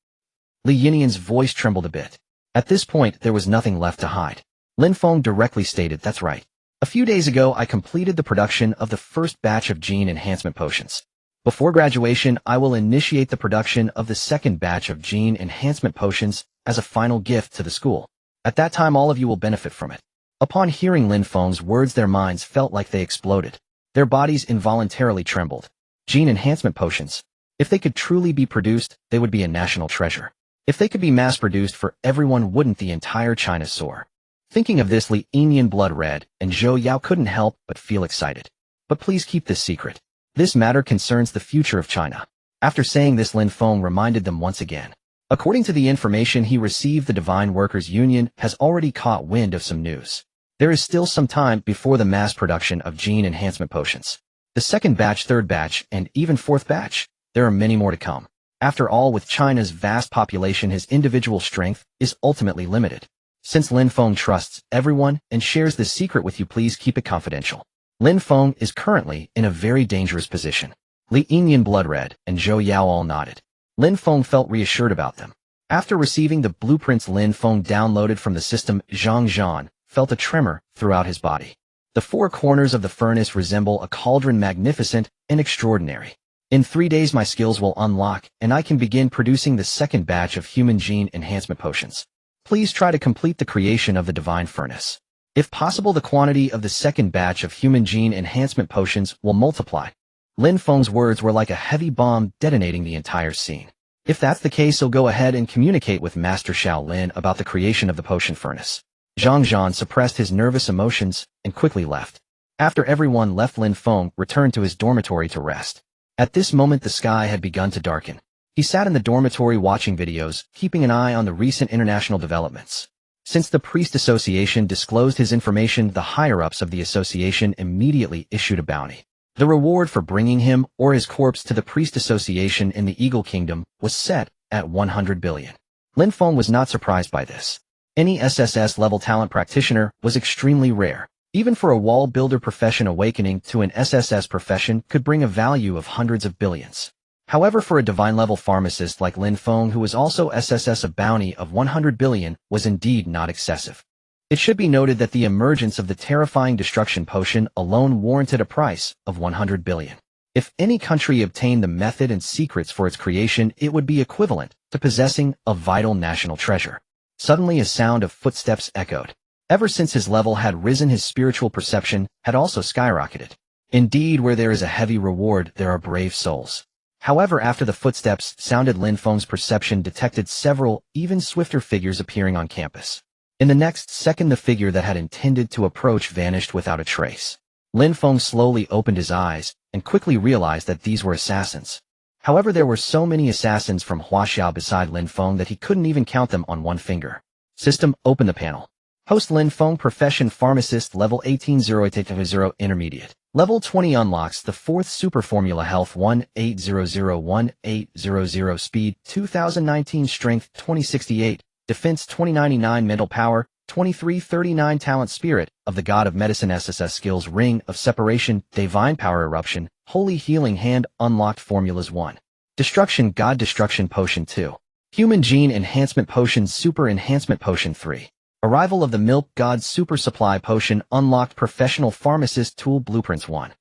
Li Yinyan's voice trembled a bit. At this point, there was nothing left to hide. Lin Feng directly stated, "That's right. A few days ago, I completed the production of the first batch of gene enhancement potions. Before graduation, I will initiate the production of the second batch of gene enhancement potions as a final gift to the school. At that time, all of you will benefit from it." Upon hearing Lin Feng's words, their minds felt like they exploded. Their bodies involuntarily trembled. Gene enhancement potions. If they could truly be produced, they would be a national treasure. If they could be mass-produced for everyone, wouldn't the entire China soar? Thinking of this, Li Yinyan, Blood Red, and Zhou Yao couldn't help but feel excited. "But please keep this secret. This matter concerns the future of China." After saying this, Lin Feng reminded them once again. According to the information he received, the Divine Workers Union has already caught wind of some news. There is still some time before the mass production of gene enhancement potions. The second batch, third batch, and even fourth batch. There are many more to come. After all, with China's vast population, his individual strength is ultimately limited. Since Lin Feng trusts everyone and shares this secret with you, please keep it confidential. Lin Feng is currently in a very dangerous position. Li Yinyan, Blood Red, and Zhou Yao all nodded. Lin Feng felt reassured about them. After receiving the blueprints Lin Feng downloaded from the system, Zhang Zhan felt a tremor throughout his body. The four corners of the furnace resemble a cauldron, magnificent and extraordinary. In 3 days my skills will unlock, and I can begin producing the second batch of human gene enhancement potions. Please try to complete the creation of the divine furnace. If possible, the quantity of the second batch of human gene enhancement potions will multiply. Lin Feng's words were like a heavy bomb detonating the entire scene. If that's the case, so go ahead and communicate with Master Shaolin about the creation of the potion furnace. Zhang Zhan suppressed his nervous emotions and quickly left. After everyone left, Lin Feng returned to his dormitory to rest. At this moment the sky had begun to darken. He sat in the dormitory watching videos, keeping an eye on the recent international developments. Since the Priest Association disclosed his information, the higher-ups of the association immediately issued a bounty. The reward for bringing him or his corpse to the Priest Association in the Eagle Kingdom was set at 100 billion. Lin Feng was not surprised by this. Any SSS-level talent practitioner was extremely rare. Even for a wall builder profession, awakening to an SSS profession could bring a value of hundreds of billions. However, for a divine-level pharmacist like Lin Feng, who was also SSS, a bounty of 100 billion was indeed not excessive. It should be noted that the emergence of the terrifying destruction potion alone warranted a price of 100 billion. If any country obtained the method and secrets for its creation, it would be equivalent to possessing a vital national treasure. Suddenly a sound of footsteps echoed. Ever since his level had risen, his spiritual perception had also skyrocketed. Indeed, where there is a heavy reward, there are brave souls. However, after the footsteps sounded, Lin Feng's perception detected several, even swifter figures appearing on campus. In the next second, the figure that had intended to approach vanished without a trace. Lin Feng slowly opened his eyes and quickly realized that these were assassins. However, there were so many assassins from Huaxia beside Lin Feng that he couldn't even count them on one finger. System, open the panel. Host Lin Feng, profession pharmacist, level 18-0 intermediate. Level 20 unlocks the fourth super formula, health 1800-1800, speed 2019, strength 2068, defense 2099, mental power 2339, talent spirit of the god of medicine, SSS skills, ring of separation, divine power, eruption, holy healing hand, unlocked formulas 1. Destruction god, destruction potion 2. Human gene enhancement potion, super enhancement potion 3. Arrival of the milk god, super supply potion, unlocked professional pharmacist tool, blueprints 1.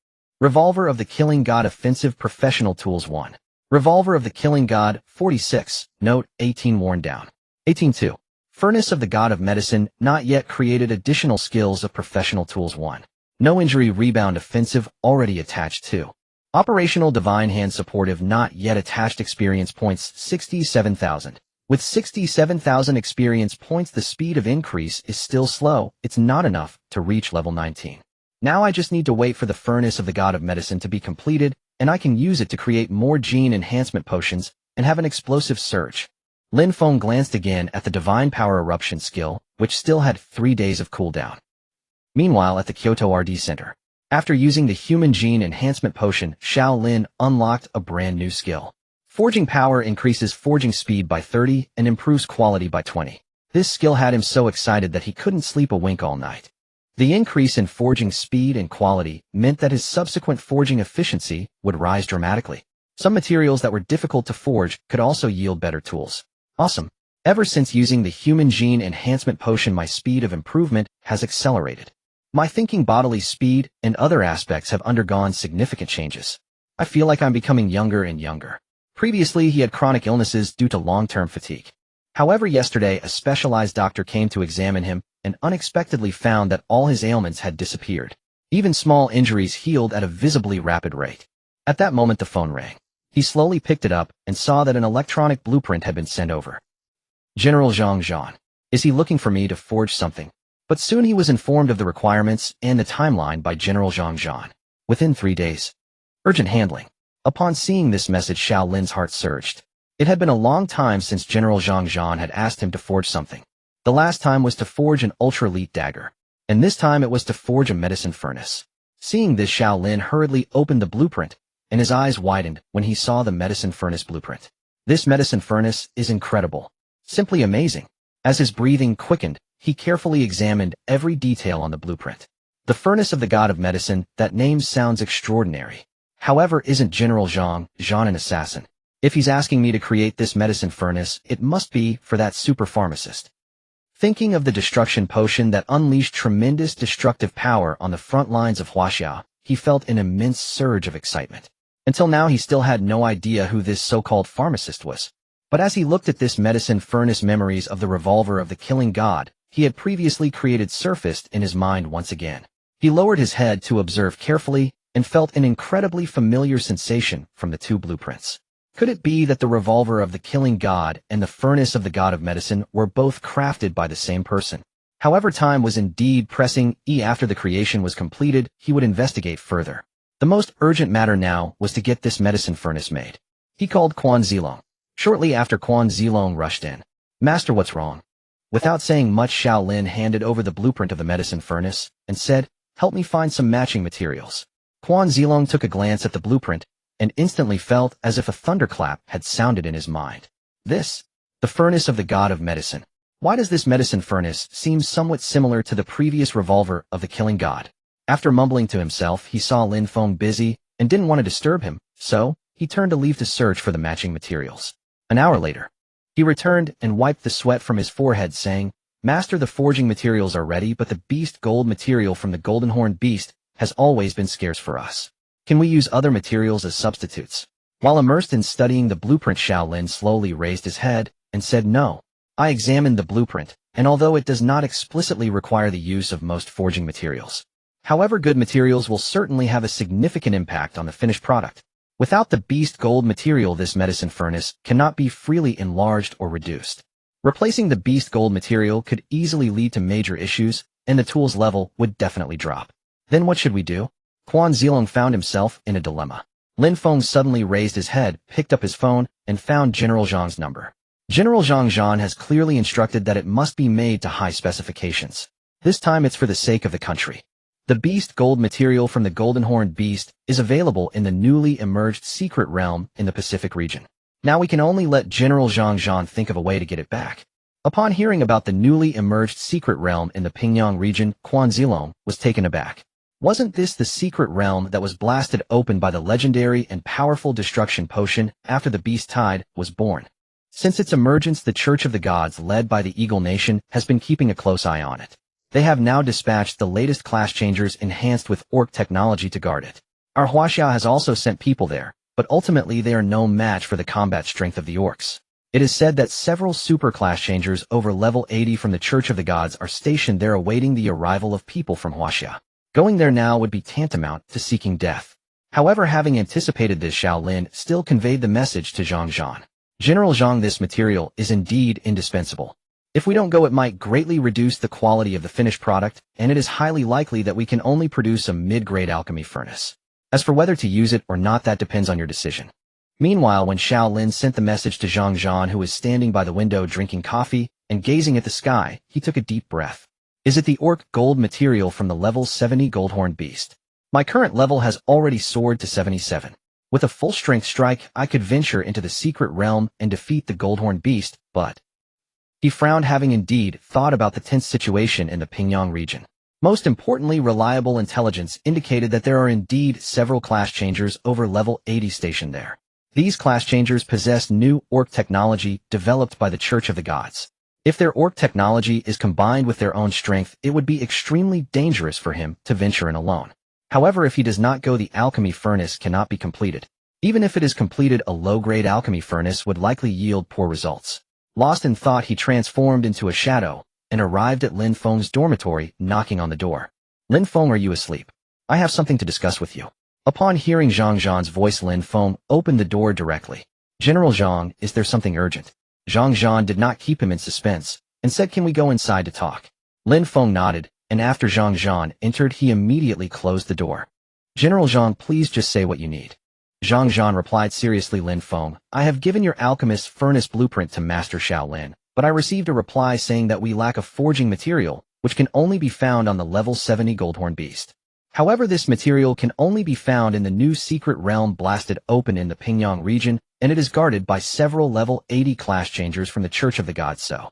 Revolver of the killing god, offensive professional tools 1. Revolver of the killing god, 46, note 18, worn down. 18-2. Furnace of the god of medicine, not yet created, additional skills of professional tools 1. No injury, rebound, offensive, already attached 2. Operational divine hand, supportive, not yet attached, experience points 67,000. With 67,000 experience points, the speed of increase is still slow. It's not enough to reach level 19. Now I just need to wait for the furnace of the god of medicine to be completed, and I can use it to create more gene enhancement potions and have an explosive surge. Lin Feng glanced again at the divine power eruption skill, which still had 3 days of cooldown. Meanwhile, at the Kyoto RD Center, after using the human gene enhancement potion, Shaolin unlocked a brand new skill. Forging power increases forging speed by 30 and improves quality by 20. This skill had him so excited that he couldn't sleep a wink all night. The increase in forging speed and quality meant that his subsequent forging efficiency would rise dramatically. Some materials that were difficult to forge could also yield better tools. Awesome. Ever since using the human gene enhancement potion, my speed of improvement has accelerated. My thinking, bodily speed, and other aspects have undergone significant changes. I feel like I'm becoming younger and younger. Previously, he had chronic illnesses due to long-term fatigue. However, yesterday, a specialized doctor came to examine him and unexpectedly found that all his ailments had disappeared. Even small injuries healed at a visibly rapid rate. At that moment, the phone rang. He slowly picked it up and saw that an electronic blueprint had been sent over. General Zhang Zhan. Is he looking for me to forge something? But soon he was informed of the requirements and the timeline by General Zhang Zhan. Within 3 days. Urgent handling. Upon seeing this message, Shaolin's heart surged. It had been a long time since General Zhang Zhan had asked him to forge something. The last time was to forge an ultra-elite dagger, and this time it was to forge a medicine furnace. Seeing this, Shaolin hurriedly opened the blueprint, and his eyes widened when he saw the medicine furnace blueprint. This medicine furnace is incredible. Simply amazing. As his breathing quickened, he carefully examined every detail on the blueprint. The furnace of the god of medicine, that name sounds extraordinary. However, isn't General Zhang Zhan an assassin? If he's asking me to create this medicine furnace, it must be for that super pharmacist. Thinking of the destruction potion that unleashed tremendous destructive power on the front lines of Huaxia, he felt an immense surge of excitement. Until now he still had no idea who this so-called pharmacist was. But as he looked at this medicine furnace, memories of the revolver of the killing god he had previously created surfaced in his mind once again. He lowered his head to observe carefully and felt an incredibly familiar sensation from the two blueprints. Could it be that the revolver of the killing god and the furnace of the god of medicine were both crafted by the same person? However, time was indeed pressing. After the creation was completed, he would investigate further. The most urgent matter now was to get this medicine furnace made. He called Quan Zilong. Shortly after, Quan Zilong rushed in. "Master, what's wrong?" Without saying much, Xiao Lin handed over the blueprint of the medicine furnace and said, "Help me find some matching materials." Quan Zilong took a glance at the blueprint and instantly felt as if a thunderclap had sounded in his mind. This, the furnace of the god of medicine. Why does this medicine furnace seem somewhat similar to the previous revolver of the killing god? After mumbling to himself, he saw Lin Feng busy and didn't want to disturb him, so he turned to leave to search for the matching materials. An hour later, he returned and wiped the sweat from his forehead, saying, "Master, the forging materials are ready, but the beast gold material from the golden horned beast has always been scarce for us. Can we use other materials as substitutes?" While immersed in studying the blueprint, Xiao Lin slowly raised his head and said, "No." I examined the blueprint, and although it does not explicitly require the use of most forging materials, however, good materials will certainly have a significant impact on the finished product. Without the beast gold material, this medicine furnace cannot be freely enlarged or reduced. Replacing the beast gold material could easily lead to major issues, and the tool's level would definitely drop. Then what should we do? Quan Zilong found himself in a dilemma. Lin Feng suddenly raised his head, picked up his phone, and found General Zhang's number. General Zhang has clearly instructed that it must be made to high specifications. This time it's for the sake of the country. The beast gold material from the golden horned beast is available in the newly emerged secret realm in the Pacific region. Now we can only let General Zhang think of a way to get it back. Upon hearing about the newly emerged secret realm in the Pingyang region, Quan Zilong was taken aback. Wasn't this the secret realm that was blasted open by the legendary and powerful destruction potion after the beast tide was born? Since its emergence, the Church of the Gods, led by the Eagle Nation, has been keeping a close eye on it. They have now dispatched the latest class changers enhanced with orc technology to guard it. Our Huaxia has also sent people there, but ultimately they are no match for the combat strength of the orcs. It is said that several super class changers over level 80 from the Church of the Gods are stationed there awaiting the arrival of people from Huaxia. Going there now would be tantamount to seeking death. However, having anticipated this, Xiao Lin still conveyed the message to Zhang. "General Zhang, this material is indeed indispensable. If we don't go, it might greatly reduce the quality of the finished product, and it is highly likely that we can only produce a mid-grade alchemy furnace. As for whether to use it or not, that depends on your decision." Meanwhile, when Xiao Lin sent the message to Zhang, who was standing by the window drinking coffee and gazing at the sky, he took a deep breath. "Is it the orc gold material from the level 70 gold-horned beast? My current level has already soared to 77. With a full-strength strike, I could venture into the secret realm and defeat the gold-horned beast, but..." He frowned, having indeed thought about the tense situation in the Pingyang region. Most importantly, reliable intelligence indicated that there are indeed several class changers over level 80 stationed there. These class changers possess new orc technology developed by the Church of the Gods. If their orc technology is combined with their own strength, it would be extremely dangerous for him to venture in alone. However, if he does not go, the alchemy furnace cannot be completed. Even if it is completed, a low-grade alchemy furnace would likely yield poor results. Lost in thought, he transformed into a shadow and arrived at Lin Feng's dormitory, knocking on the door. "Lin Feng, are you asleep? I have something to discuss with you." Upon hearing Zhang's voice, Lin Feng opened the door directly. "General Zhang, is there something urgent?" Zhang did not keep him in suspense and said, "Can we go inside to talk?" Lin Feng nodded, and after Zhang entered, he immediately closed the door. "General Zhang, please just say what you need." Zhang replied seriously, "Lin Feng, I have given your alchemist furnace blueprint to Master Xiao Lin, but I received a reply saying that we lack a forging material, which can only be found on the level 70 Goldhorn Beast. However, this material can only be found in the new secret realm blasted open in the Pingyang region, and it is guarded by several level 80 class changers from the Church of the Gods, so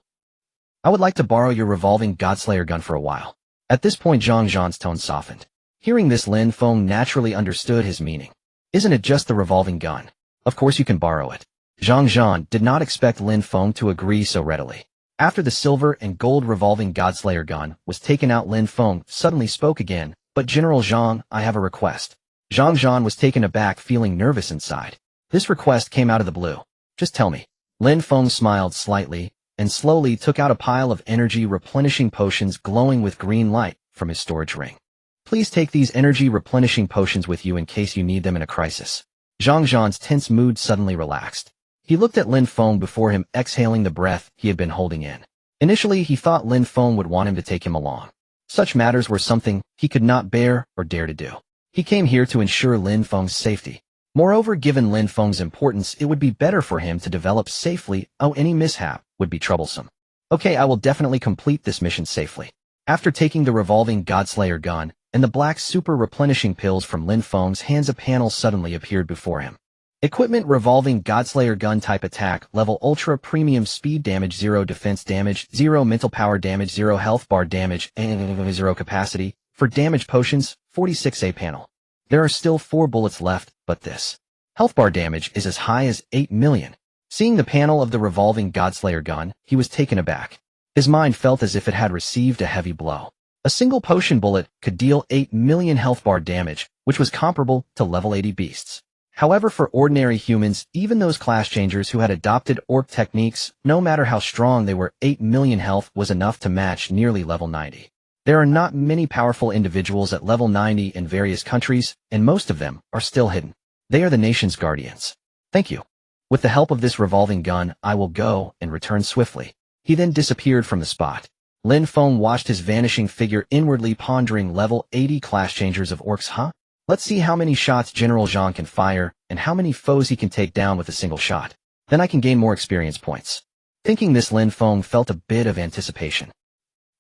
I would like to borrow your revolving Godslayer gun for a while." At this point, Zhang's tone softened. Hearing this, Lin Feng naturally understood his meaning. "Isn't it just the revolving gun? Of course you can borrow it. Zhang Zhan did not expect Lin Feng to agree so readily. After the silver and gold revolving Godslayer gun was taken out, Lin Feng suddenly spoke again, "But General Zhang, I have a request." Zhang Zhan was taken aback, feeling nervous inside. This request came out of the blue. "Just tell me." Lin Feng smiled slightly and slowly took out a pile of energy replenishing potions glowing with green light from his storage ring. "Please take these energy replenishing potions with you in case you need them in a crisis." Zhang Zhan's tense mood suddenly relaxed. He looked at Lin Feng before him, exhaling the breath he had been holding in. Initially, he thought Lin Feng would want him to take him along. Such matters were something he could not bear or dare to do. He came here to ensure Lin Feng's safety. Moreover, given Lin Feng's importance, it would be better for him to develop safely. Any mishap would be troublesome. "Okay, I will definitely complete this mission safely." After taking the revolving Godslayer gun and the black super replenishing pills from Lin Feng's hands, a panel suddenly appeared before him. Equipment: revolving Godslayer gun, type attack, level ultra premium, speed damage 0, defense damage 0, mental power damage 0, health bar damage and 0 capacity. For damage potions, 46A panel. There are still 4 bullets left, but this health bar damage is as high as 8 million. Seeing the panel of the revolving Godslayer gun, he was taken aback. His mind felt as if it had received a heavy blow. A single potion bullet could deal 8 million health bar damage, which was comparable to level 80 beasts. However, for ordinary humans, even those class changers who had adopted orc techniques, no matter how strong they were, 8 million health was enough to match nearly level 90. There are not many powerful individuals at level 90 in various countries, and most of them are still hidden. They are the nation's guardians. "Thank you. With the help of this revolving gun, I will go and return swiftly." He then disappeared from the spot. Lin Feng watched his vanishing figure, inwardly pondering, level 80 class changers of orcs, huh? Let's see how many shots General Zhang can fire and how many foes he can take down with a single shot. Then I can gain more experience points. Thinking this, Lin Feng felt a bit of anticipation.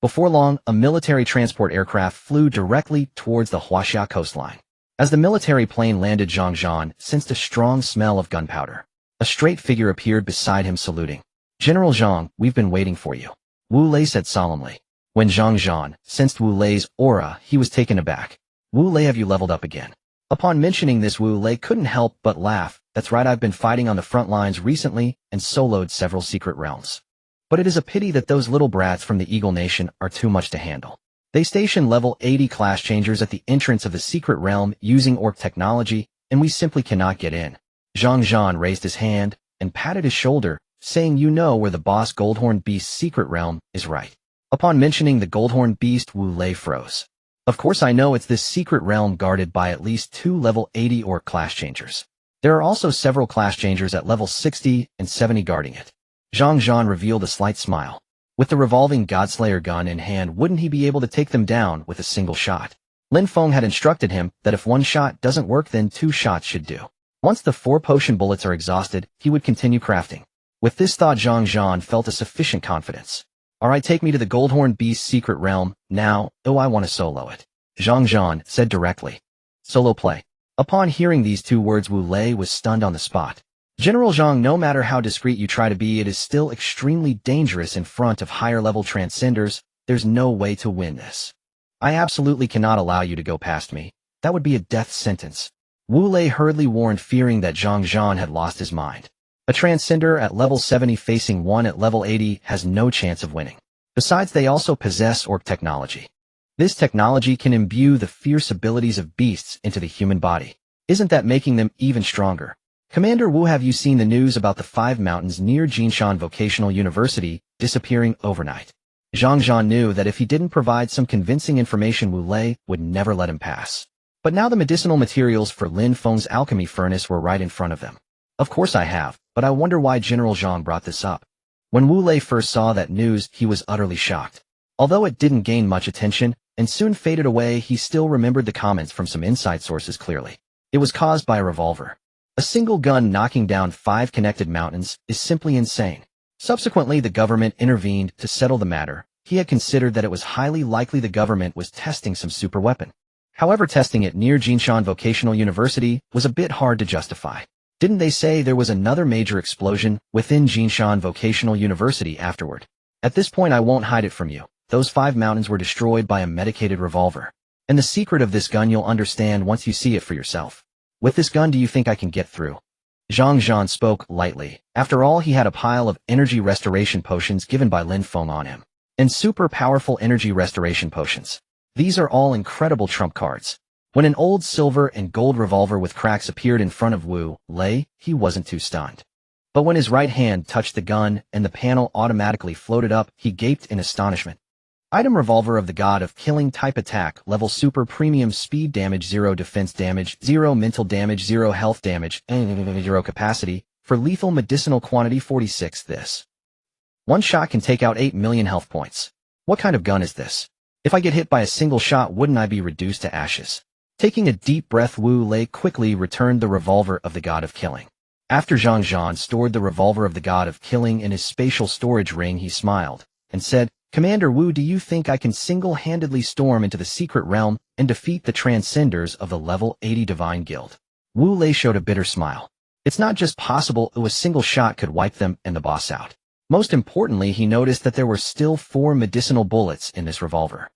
Before long, a military transport aircraft flew directly towards the Huaxia coastline. As the military plane landed, Zhang Zhan sensed a strong smell of gunpowder. A straight figure appeared beside him, saluting. "General Zhang, we've been waiting for you," Wu Lei said solemnly. When Zhang Zhan sensed Wu Lei's aura, he was taken aback. "Wu Lei, have you leveled up again?" Upon mentioning this, Wu Lei couldn't help but laugh. "That's right, I've been fighting on the front lines recently and soloed several secret realms. But it is a pity that those little brats from the Eagle Nation are too much to handle. They station level 80 class changers at the entrance of the secret realm using orc technology, and we simply cannot get in." Zhang Zhan raised his hand and patted his shoulder, saying, "You know where the boss Goldhorn Beast's secret realm is, right?" Upon mentioning the Goldhorn Beast, Wu Lei froze. "Of course I know, it's this secret realm guarded by at least 2 level 80 orc class changers. There are also several class changers at level 60 and 70 guarding it." Zhang Zhan revealed a slight smile. With the revolving Godslayer gun in hand, wouldn't he be able to take them down with a single shot? Lin Feng had instructed him that if one shot doesn't work, then 2 shots should do. Once the 4 potion bullets are exhausted, he would continue crafting. With this thought, Zhang Zhan felt a sufficient confidence. "Alright, take me to the Goldhorn Beast's secret realm, now. Oh, I want to solo it," Zhang Zhan said directly. "Solo play." Upon hearing these 2 words, Wu Lei was stunned on the spot. "General Zhang, no matter how discreet you try to be, it is still extremely dangerous in front of higher-level transcenders. There's no way to win this. I absolutely cannot allow you to go past me. That would be a death sentence." Wu Lei hurriedly warned, fearing that Zhang Zhan had lost his mind. A transcender at level 70 facing one at level 80 has no chance of winning. Besides, they also possess orc technology. This technology can imbue the fierce abilities of beasts into the human body. Isn't that making them even stronger? "Commander Wu, have you seen the news about the 5 mountains near Jinshan Vocational University disappearing overnight?" Zhang Zhan knew that if he didn't provide some convincing information, Wu Lei would never let him pass. But now the medicinal materials for Lin Feng's alchemy furnace were right in front of them. "Of course I have, but I wonder why General Zhang brought this up." When Wu Lei first saw that news, he was utterly shocked. Although it didn't gain much attention and soon faded away, he still remembered the comments from some inside sources clearly. It was caused by a revolver. A single gun knocking down 5 connected mountains is simply insane. Subsequently, the government intervened to settle the matter. He had considered that it was highly likely the government was testing some super weapon. However, testing it near Jinshan Vocational University was a bit hard to justify. Didn't they say there was another major explosion within Jinshan Vocational University afterward? At this point, I won't hide it from you. Those 5 mountains were destroyed by a medicated revolver. And the secret of this gun you'll understand once you see it for yourself. With this gun, do you think I can get through? Zhang Zhan spoke lightly. After all, he had a pile of energy restoration potions given by Lin Feng on him. And super powerful energy restoration potions. These are all incredible trump cards. When an old silver and gold revolver with cracks appeared in front of Wu Lei, he wasn't too stunned. But when his right hand touched the gun and the panel automatically floated up, he gaped in astonishment. Item: revolver of the god of killing, type attack, level super, premium, speed damage 0, defense damage 0, mental damage 0, health damage 0, capacity for lethal medicinal quantity 46. This one shot can take out 8 million health points. What kind of gun is this? If I get hit by a single shot, wouldn't I be reduced to ashes? Taking a deep breath, Wu Lei quickly returned the revolver of the god of killing. After Zhang Zhan stored the revolver of the god of killing in his spatial storage ring, he smiled and said, "Commander Wu, do you think I can single-handedly storm into the secret realm and defeat the transcenders of the level 80 Divine Guild?" Wu Lei showed a bitter smile. It's not just possible, a single shot could wipe them and the boss out. Most importantly, he noticed that there were still 4 medicinal bullets in this revolver.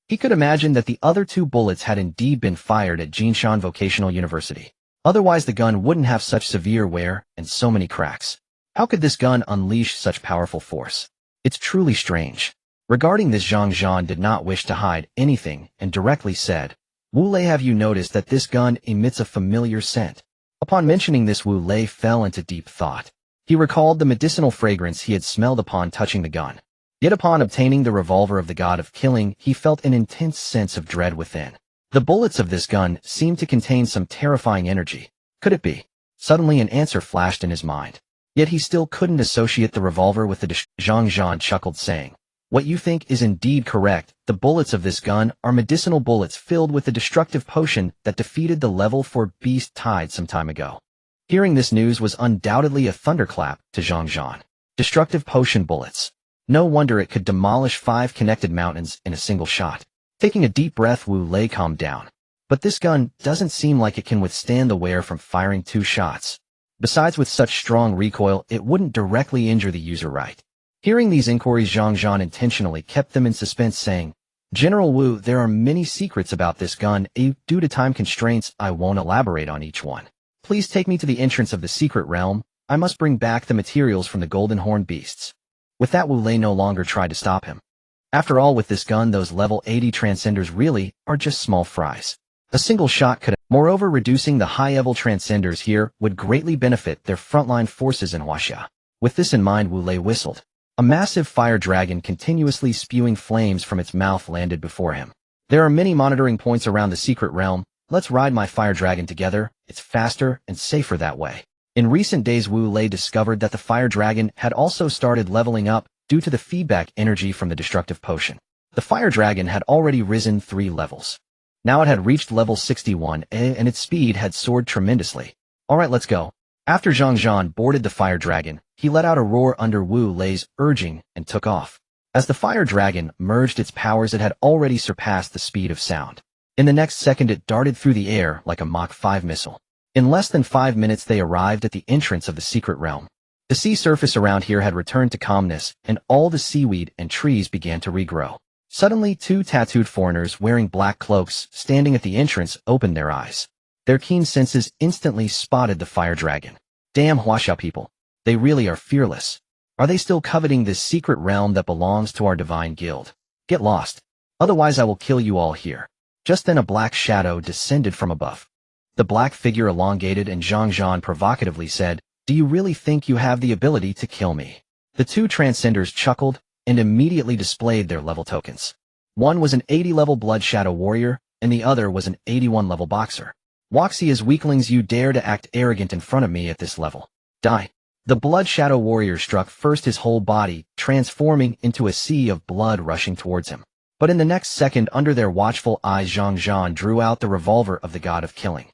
He could imagine that the other 2 bullets had indeed been fired at Jinshan Vocational University. Otherwise, the gun wouldn't have such severe wear and so many cracks. How could this gun unleash such powerful force? It's truly strange. Regarding this, Zhang Zhan did not wish to hide anything and directly said, "Wu Lei, have you noticed that this gun emits a familiar scent?" Upon mentioning this, Wu Lei fell into deep thought. He recalled the medicinal fragrance he had smelled upon touching the gun. Yet upon obtaining the revolver of the god of killing, he felt an intense sense of dread within. The bullets of this gun seemed to contain some terrifying energy. Could it be? Suddenly an answer flashed in his mind. Yet he still couldn't associate the revolver with the Zhang Zhan chuckled, saying, "What you think is indeed correct. The bullets of this gun are medicinal bullets filled with the destructive potion that defeated the level 4 beast Tide some time ago." Hearing this news was undoubtedly a thunderclap to Zhang Zhan. Destructive potion bullets. No wonder it could demolish 5 connected mountains in a single shot. Taking a deep breath, Wu Lei calmed down. But this gun doesn't seem like it can withstand the wear from firing 2 shots. Besides, with such strong recoil, it wouldn't directly injure the user, right? Hearing these inquiries, Zhang Zhan intentionally kept them in suspense, saying, "General Wu, there are many secrets about this gun. Due to time constraints, I won't elaborate on each one. Please take me to the entrance of the secret realm. I must bring back the materials from the golden horned beasts." With that, Wu Lei no longer tried to stop him. After all, with this gun, those level 80 transcenders really are just small fries. A single shot could, moreover, reducing the high-level transcenders here would greatly benefit their frontline forces in Huaxia. With this in mind, Wu Lei whistled. A massive fire dragon continuously spewing flames from its mouth landed before him. "There are many monitoring points around the secret realm. Let's ride my fire dragon together. It's faster and safer that way." In recent days, Wu Lei discovered that the fire dragon had also started leveling up due to the feedback energy from the destructive potion. The fire dragon had already risen 3 levels. Now it had reached level 61, and its speed had soared tremendously. "Alright, let's go." After Zhang Zhan boarded the fire dragon, he let out a roar under Wu Lei's urging and took off. As the fire dragon merged its powers, it had already surpassed the speed of sound. In the next second, it darted through the air like a Mach 5 missile. In less than 5 minutes, they arrived at the entrance of the secret realm. The sea surface around here had returned to calmness, and all the seaweed and trees began to regrow. Suddenly, 2 tattooed foreigners wearing black cloaks, standing at the entrance, opened their eyes. Their keen senses instantly spotted the fire dragon. Damn Huaxia people. They really are fearless. Are they still coveting this secret realm that belongs to our divine guild? Get lost. Otherwise I will kill you all here. Just then a black shadow descended from above. The black figure elongated, and Zhang Zhan provocatively said, "Do you really think you have the ability to kill me?" The 2 transcenders chuckled and immediately displayed their level tokens. One was an 80-level Blood Shadow Warrior, and the other was an 81-level Boxer. "Huaxia's weaklings, you dare to act arrogant in front of me at this level. Die." The Blood Shadow Warrior struck first his whole body, transforming into a sea of blood rushing towards him. But in the next second, under their watchful eyes, Zhang Zhan drew out the revolver of the god of killing.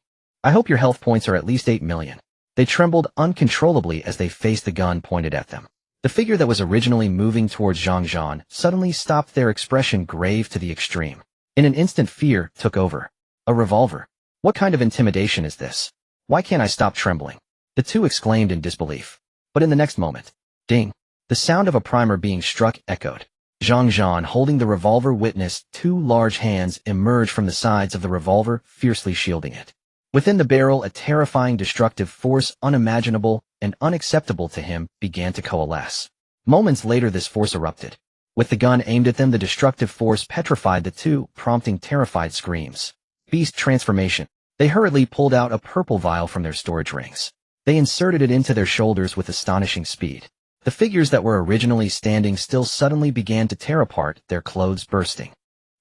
"I hope your health points are at least 8 million. They trembled uncontrollably as they faced the gun pointed at them. The figure that was originally moving towards Zhang Zhan suddenly stopped, their expression grave to the extreme. In an instant, fear took over. A revolver? What kind of intimidation is this? Why can't I stop trembling? The 2 exclaimed in disbelief. But in the next moment, ding! The sound of a primer being struck echoed. Zhang Zhan, holding the revolver, witnessed 2 large hands emerge from the sides of the revolver, fiercely shielding it. Within the barrel, a terrifying destructive force unimaginable and unacceptable to him began to coalesce. Moments later, this force erupted. With the gun aimed at them, the destructive force petrified the two, prompting terrified screams. Beast transformation. They hurriedly pulled out a purple vial from their storage rings. They inserted it into their shoulders with astonishing speed. The figures that were originally standing still suddenly began to tear apart, their clothes bursting.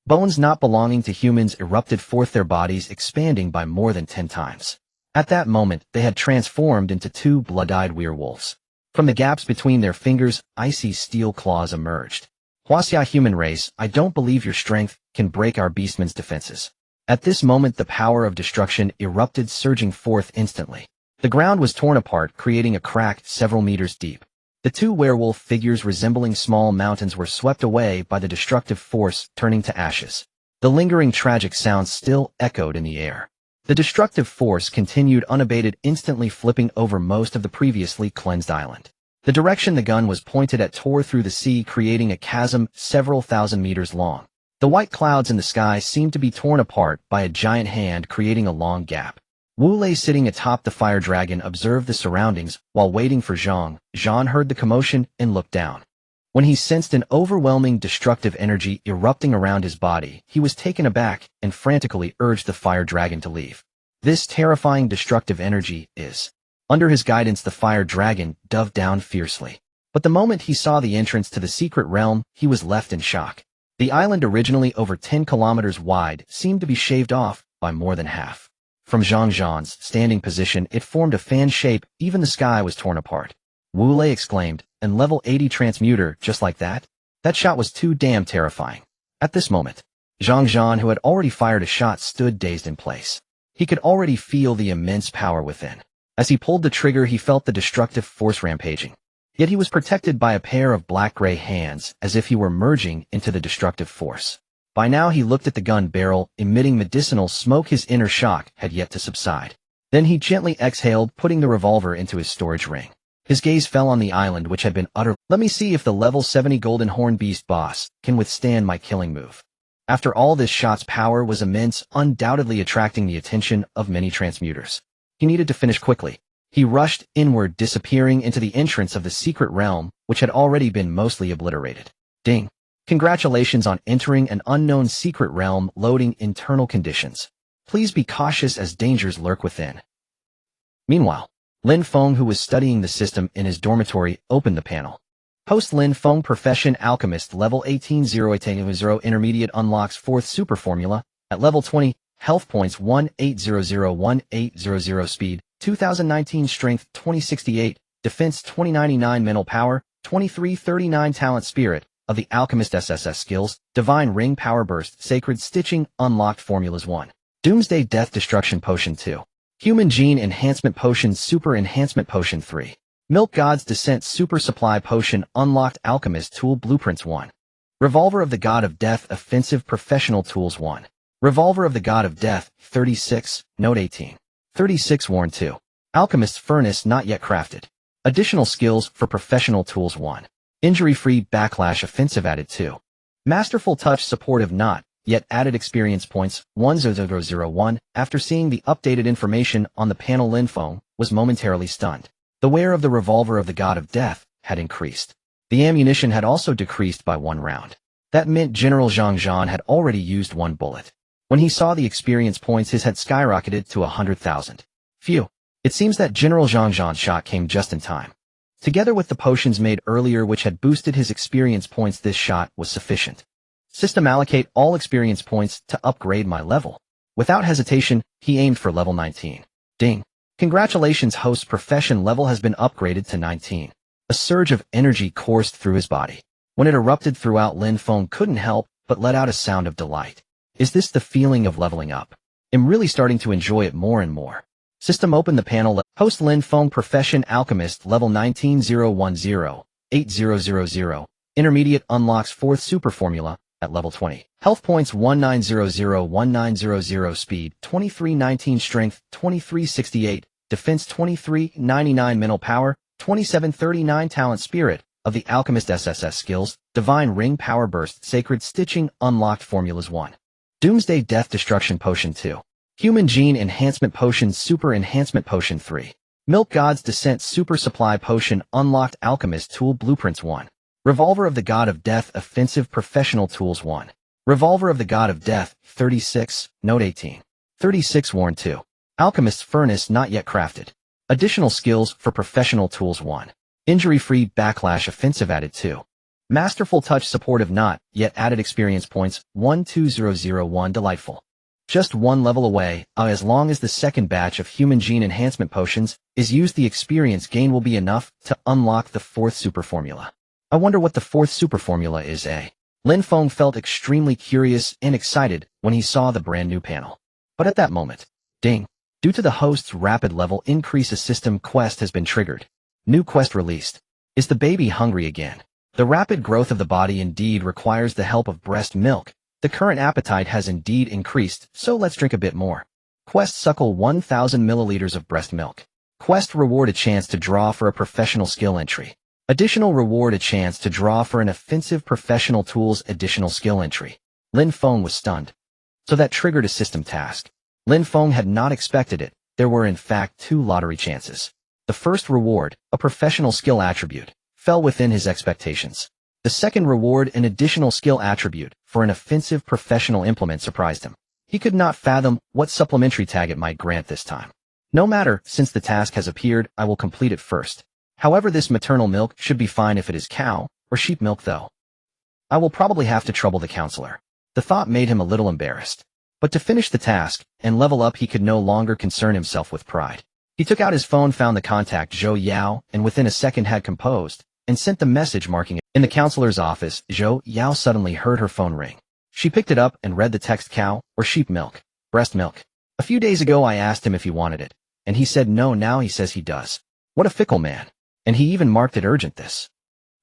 Bones not belonging to humans erupted forth, their bodies expanding by more than 10 times. At that moment, they had transformed into two blood-eyed werewolves. From the gaps between their fingers, icy steel claws emerged. Huaxia human race, I don't believe your strength can break our beastman's defenses. At this moment, the power of destruction erupted, surging forth instantly. The ground was torn apart, creating a crack several meters deep. The two werewolf figures resembling small mountains were swept away by the destructive force, turning to ashes. The lingering tragic sounds still echoed in the air. The destructive force continued unabated, instantly flipping over most of the previously cleansed island. The direction the gun was pointed at tore through the sea, creating a chasm several thousand meters long. The white clouds in the sky seemed to be torn apart by a giant hand, creating a long gap. Wu Lei, sitting atop the fire dragon, observed the surroundings while waiting for Zhang. Zhang heard the commotion and looked down. When he sensed an overwhelming destructive energy erupting around his body, he was taken aback and frantically urged the fire dragon to leave. This terrifying destructive energy is. Under his guidance, the fire dragon dove down fiercely. But the moment he saw the entrance to the secret realm, he was left in shock. The island, originally over 10 kilometers wide, seemed to be shaved off by more than half. From Zhang's standing position, it formed a fan shape. Even the sky was torn apart. Wu Lei exclaimed, "And level 80 transmuter, just like that? That shot was too damn terrifying." At this moment, Zhang, who had already fired a shot, stood dazed in place. He could already feel the immense power within. As he pulled the trigger, he felt the destructive force rampaging. Yet he was protected by a pair of black-gray hands, as if he were merging into the destructive force. By now he looked at the gun barrel, emitting medicinal smoke. His inner shock had yet to subside. Then he gently exhaled, putting the revolver into his storage ring. His gaze fell on the island, which had been utterly. Let me see if the level 70 golden horn beast boss can withstand my killing move. After all, this shot's power was immense, undoubtedly attracting the attention of many transmuters. He needed to finish quickly. He rushed inward, disappearing into the entrance of the secret realm, which had already been mostly obliterated. Ding! Congratulations on entering an unknown secret realm. Loading internal conditions. Please be cautious as dangers lurk within. Meanwhile, Lin Feng, who was studying the system in his dormitory, opened the panel. Post Lin Feng, Profession Alchemist, level 18-0 intermediate, unlocks 4th super formula. At level 20, health points 1800-1800, speed 2019, strength 2068, defense 2099, mental power 2339, talent spirit of the Alchemist SSS skills, Divine Ring, Power Burst, Sacred Stitching, unlocked formulas 1. Doomsday Death Destruction Potion 2. Human Gene Enhancement Potion, Super Enhancement Potion 3. Milk God's Descent Super Supply Potion, unlocked Alchemist Tool Blueprints 1. Revolver of the God of Death, Offensive Professional Tools 1. Revolver of the God of Death, 36, Note 18. 36, Worn 2. Alchemist's Furnace, not yet crafted. Additional skills for Professional Tools 1. Injury-free Backlash Offensive added 2. Masterful Touch Supportive, not yet added experience points 1001. After seeing the updated information on the panel, Lin Feng was momentarily stunned. The wear of the Revolver of the God of Death had increased. The ammunition had also decreased by 1 round. That meant General Zhang had already used 1 bullet. When he saw the experience points, his had skyrocketed to 100,000. Phew. It seems that General Zhang's shot came just in time. Together with the potions made earlier, which had boosted his experience points, this shot was sufficient. System, allocate all experience points to upgrade my level. Without hesitation, he aimed for level 19. Ding. Congratulations, host's profession level has been upgraded to 19. A surge of energy coursed through his body. When it erupted throughout, Lin Feng couldn't help but let out a sound of delight. Is this the feeling of leveling up? I'm really starting to enjoy it more and more. System, open the panel. Host Lin Feng, Profession Alchemist, level 19010, 8000. Intermediate, unlocks 4th super formula at level 20. Health points 1900-1900, speed 2319, strength 2368, defense 2399, mental power 2739, talent spirit of the Alchemist SSS skills, Divine Ring, Power Burst, Sacred Stitching, unlocked formulas 1. Doomsday Death Destruction Potion 2. Human Gene Enhancement Potion Super Enhancement Potion 3. Milk God's Descent Super Supply Potion Unlocked Alchemist Tool Blueprints 1. Revolver of the God of Death Offensive Professional Tools 1. Revolver of the God of Death 36, Note 18. 36 Worn 2. Alchemist's Furnace Not Yet Crafted. Additional Skills for Professional Tools 1. Injury-Free Backlash Offensive added 2. Masterful Touch Supportive Not Yet Added Experience Points 12001 Delightful. Just one level away, as long as the second batch of Human Gene Enhancement Potions is used, the experience gain will be enough to unlock the fourth super formula. I wonder what the fourth super formula is, eh? Lin Feng felt extremely curious and excited when he saw the brand new panel. But at that moment, ding! Due to the host's rapid level increase, a system quest has been triggered. New quest released. Is the baby hungry again? The rapid growth of the body indeed requires the help of breast milk. The current appetite has indeed increased, so let's drink a bit more. Quest suckle 1000 milliliters of breast milk. Quest reward a chance to draw for a professional skill entry. Additional reward a chance to draw for an offensive professional tools additional skill entry. Lin Feng was stunned. So that triggered a system task. Lin Feng had not expected it. There were in fact 2 lottery chances. The first reward, a professional skill attribute, fell within his expectations. The second reward, an additional skill attribute for an offensive professional implement, surprised him. He could not fathom what supplementary tag it might grant this time. No matter, since the task has appeared, I will complete it first. However, this maternal milk should be fine if it is cow or sheep milk though. I will probably have to trouble the counselor. The thought made him a little embarrassed. But to finish the task and level up, he could no longer concern himself with pride. He took out his phone, found the contact Zhou Yao, and within a second had composed and sent the message marking it. In the counselor's office, Zhou Yao suddenly heard her phone ring. She picked it up and read the text: cow or sheep milk, breast milk. A few days ago I asked him if he wanted it, and he said no. Now he says he does. What a fickle man. And he even marked it urgent. This.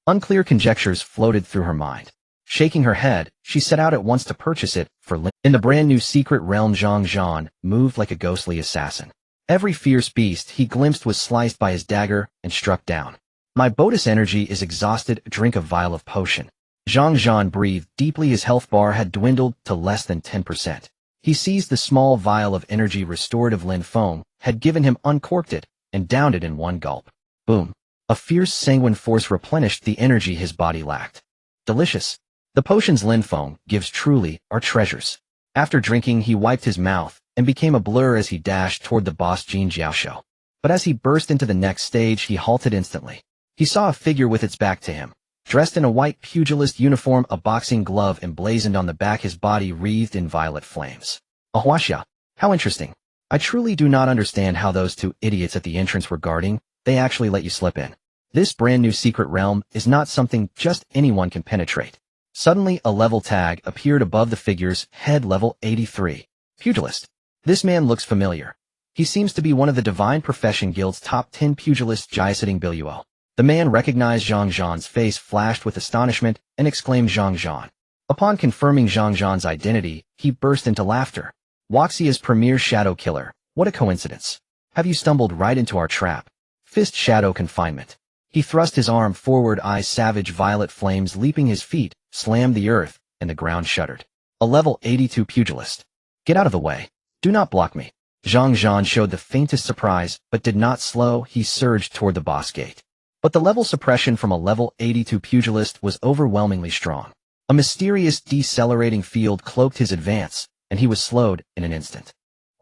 Unclear conjectures floated through her mind. Shaking her head, she set out at once to purchase it for Lin. In the brand new secret realm, Zhang Zhan moved like a ghostly assassin. Every fierce beast he glimpsed was sliced by his dagger and struck down. My Bodis energy is exhausted. Drink a vial of potion. Zhang Zhan breathed deeply. His health bar had dwindled to less than 10%. He seized the small vial of energy restorative Lin Feng had given him, uncorked it, and downed it in one gulp. Boom. A fierce sanguine force replenished the energy his body lacked. Delicious. The potions Lin Feng gives truly are treasures. After drinking, he wiped his mouth and became a blur as he dashed toward the boss Jin Jiaoshou. But as he burst into the next stage, he halted instantly. He saw a figure with its back to him, dressed in a white pugilist uniform, a boxing glove emblazoned on the back, his body wreathed in violet flames. A Huaxia. How interesting. I truly do not understand how those 2 idiots at the entrance were guarding. They actually let you slip in. This brand new secret realm is not something just anyone can penetrate. Suddenly, a level tag appeared above the figure's head. Level 83. Pugilist. This man looks familiar. He seems to be one of the Divine Profession Guild's top 10 pugilists. Jiaseting Biluo. The man recognized Zhang Zhan's face, flashed with astonishment, and exclaimed Zhang Zhan. Upon confirming Zhang Zhan's identity, he burst into laughter. Huaxia's premier shadow killer. What a coincidence. Have you stumbled right into our trap? Fist shadow confinement. He thrust his arm forward, eyes savage, violet flames leaping his feet, slammed the earth, and the ground shuddered. A level 82 pugilist. Get out of the way. Do not block me. Zhang Zhan showed the faintest surprise, but did not slow. He surged toward the boss gate. But the level suppression from a level 82 pugilist was overwhelmingly strong. A mysterious decelerating field cloaked his advance, and he was slowed in an instant.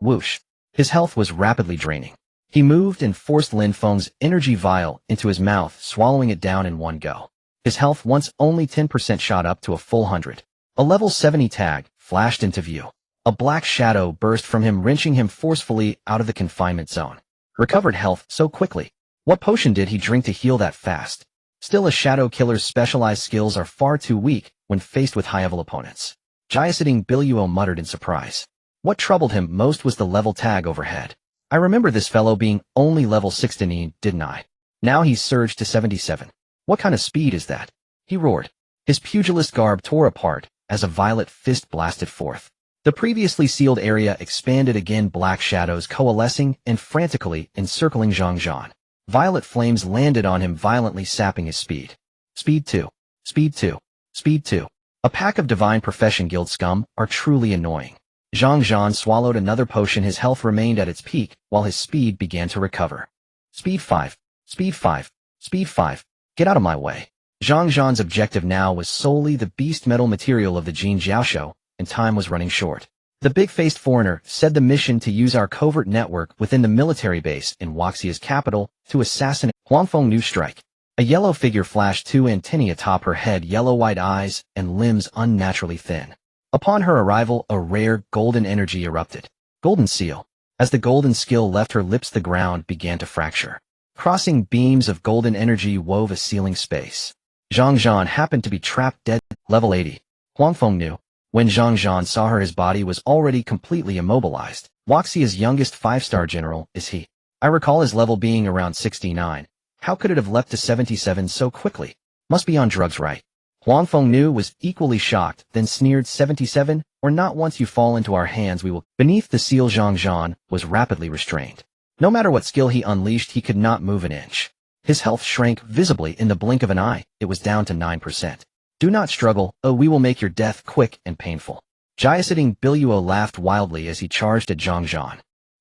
Whoosh. His health was rapidly draining. He moved and forced Lin Feng's energy vial into his mouth, swallowing it down in one go. His health, once only 10%, shot up to a full 100. A level 70 tag flashed into view. A black shadow burst from him, wrenching him forcefully out of the confinement zone. Recovered health so quickly. What potion did he drink to heal that fast? Still, a shadow killer's specialized skills are far too weak when faced with high-level opponents. Jiaseting Biluo muttered in surprise. What troubled him most was the level tag overhead. I remember this fellow being only level 16, didn't I? Now he's surged to 77. What kind of speed is that? He roared. His pugilist garb tore apart as a violet fist blasted forth. The previously sealed area expanded again, black shadows coalescing and frantically encircling Zhang Zhan. Violet flames landed on him, violently sapping his speed. Speed 2. Speed 2. Speed 2. A pack of Divine Profession Guild scum are truly annoying. Zhang Zhan swallowed another potion. His health remained at its peak, while his speed began to recover. Speed 5. Speed 5. Speed 5. Get out of my way. Zhang Zhan's objective now was solely the beast metal material of the Jin Jiaoshou, and time was running short. The big-faced foreigner said the mission to use our covert network within the military base in Huaxia's capital to assassinate Lin Feng. New strike. A yellow figure flashed, two antennae atop her head, yellow-white eyes, and limbs unnaturally thin. Upon her arrival, a rare golden energy erupted. Golden seal. As the golden skill left her lips, the ground began to fracture. Crossing beams of golden energy wove a sealing space. Zhang Zhan happened to be trapped dead. Level 80. Lin Feng knew. When Zhang Zhan saw her, his body was already completely immobilized. Huaxia's youngest 5-star general is he. I recall his level being around 69. How could it have leapt to 77 so quickly? Must be on drugs, right? Lin Feng knew, was equally shocked, then sneered. 77, or not. Once you fall into our hands, we will. Beneath the seal, Zhang Zhan was rapidly restrained. No matter what skill he unleashed, he could not move an inch. His health shrank visibly in the blink of an eye. It was down to 9%. Do not struggle, we will make your death quick and painful. Jiasiding Biluo laughed wildly as he charged at Zhang Zhan.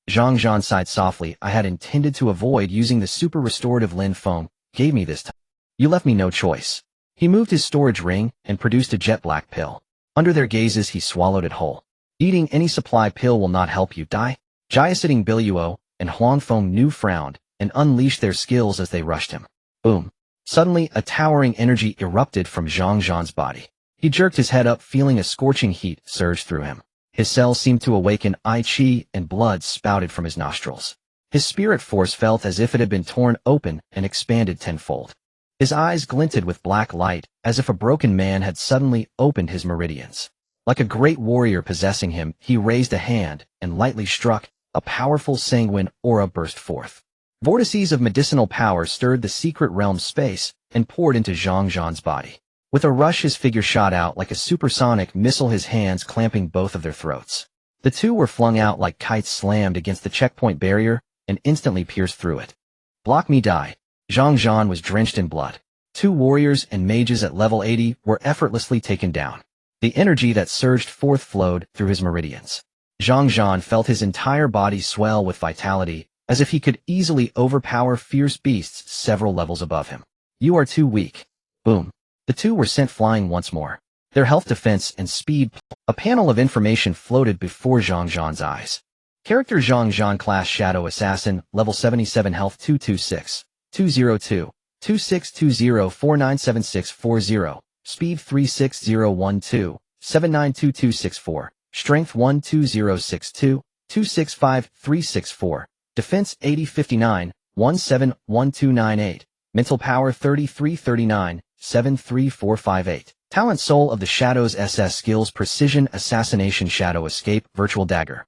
Zhang Zhan sighed softly. I had intended to avoid using the super restorative Lin Feng gave me this time. You left me no choice. He moved his storage ring and produced a jet black pill. Under their gazes, he swallowed it whole. Eating any supply pill will not help you die. Jiasiding Biluo and Lin Feng knew frowned and unleashed their skills as they rushed him. Boom. Suddenly, a towering energy erupted from Zhang Zhan's body. He jerked his head up, feeling a scorching heat surge through him. His cells seemed to awaken, qi and blood spouted from his nostrils. His spirit force felt as if it had been torn open and expanded tenfold. His eyes glinted with black light, as if a broken man had suddenly opened his meridians. Like a great warrior possessing him, he raised a hand and lightly struck. A powerful sanguine aura burst forth. Vortices of medicinal power stirred the secret realm space and poured into Zhang Zhan's body. With a rush, his figure shot out like a supersonic missile, his hands clamping both of their throats. The two were flung out like kites slammed against the checkpoint barrier and instantly pierced through it. Block me, die. Zhang Zhan was drenched in blood. Two warriors and mages at level 80 were effortlessly taken down. The energy that surged forth flowed through his meridians. Zhang Zhan felt his entire body swell with vitality, as if he could easily overpower fierce beasts several levels above him. You are too weak. Boom. The two were sent flying once more. Their health, defense, and speed. A panel of information floated before Zhang Zhan's eyes. Character Zhang Zhan, class Shadow Assassin, level 77, health 226, 202, 2620 497640, speed 36012, 792264, strength 12062, 265364, defense 8059, 171298, mental power 3339, 73458. Talent Soul of the Shadows SS skills Precision Assassination Shadow Escape Virtual Dagger.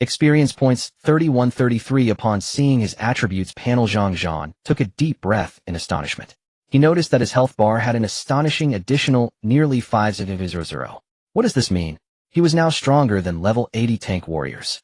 Experience points 3133. Upon seeing his attributes panel, Zhang Zhan took a deep breath in astonishment. He noticed that his health bar had an astonishing additional nearly 500. What does this mean? He was now stronger than level 80 tank warriors.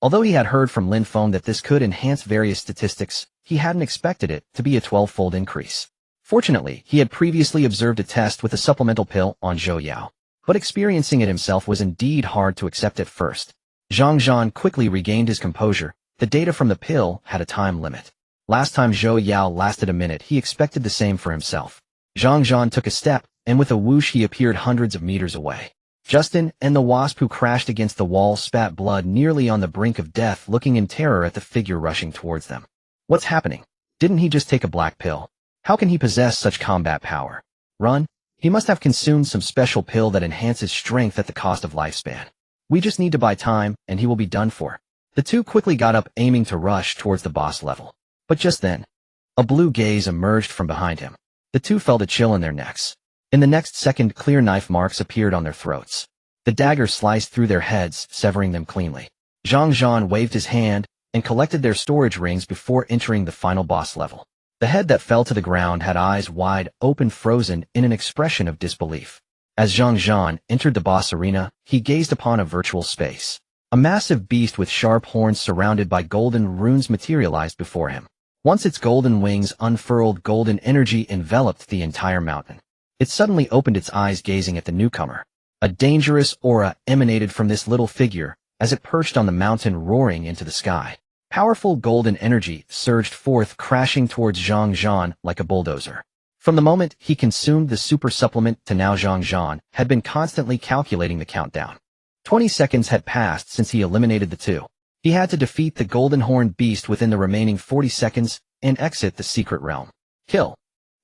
Although he had heard from Lin Feng that this could enhance various statistics, he hadn't expected it to be a 12-fold increase. Fortunately, he had previously observed a test with a supplemental pill on Zhou Yao, but experiencing it himself was indeed hard to accept at first. Zhang Zhan quickly regained his composure. The data from the pill had a time limit. Last time Zhou Yao lasted a minute, he expected the same for himself. Zhang Zhan took a step, and with a whoosh he appeared hundreds of meters away. Justin and the wasp, who crashed against the wall, spat blood, nearly on the brink of death, looking in terror at the figure rushing towards them. What's happening? Didn't he just take a black pill? How can he possess such combat power? Run? He must have consumed some special pill that enhances strength at the cost of lifespan. We just need to buy time, and he will be done for. The two quickly got up, aiming to rush towards the boss level. But just then, a blue gaze emerged from behind him. The two felt a chill in their necks. In the next second, clear knife marks appeared on their throats. The dagger sliced through their heads, severing them cleanly. Zhang Zhan waved his hand and collected their storage rings before entering the final boss level. The head that fell to the ground had eyes wide open, frozen in an expression of disbelief. As Zhang Zhan entered the boss arena, he gazed upon a virtual space. A massive beast with sharp horns surrounded by golden runes materialized before him. Once its golden wings unfurled, golden energy enveloped the entire mountain. It suddenly opened its eyes, gazing at the newcomer. A dangerous aura emanated from this little figure as it perched on the mountain, roaring into the sky. Powerful golden energy surged forth, crashing towards Zhang Zhan like a bulldozer. From the moment he consumed the super supplement to now, Zhang Zhan had been constantly calculating the countdown. 20 seconds had passed since he eliminated the two. He had to defeat the golden horned beast within the remaining 40 seconds and exit the secret realm. Kill.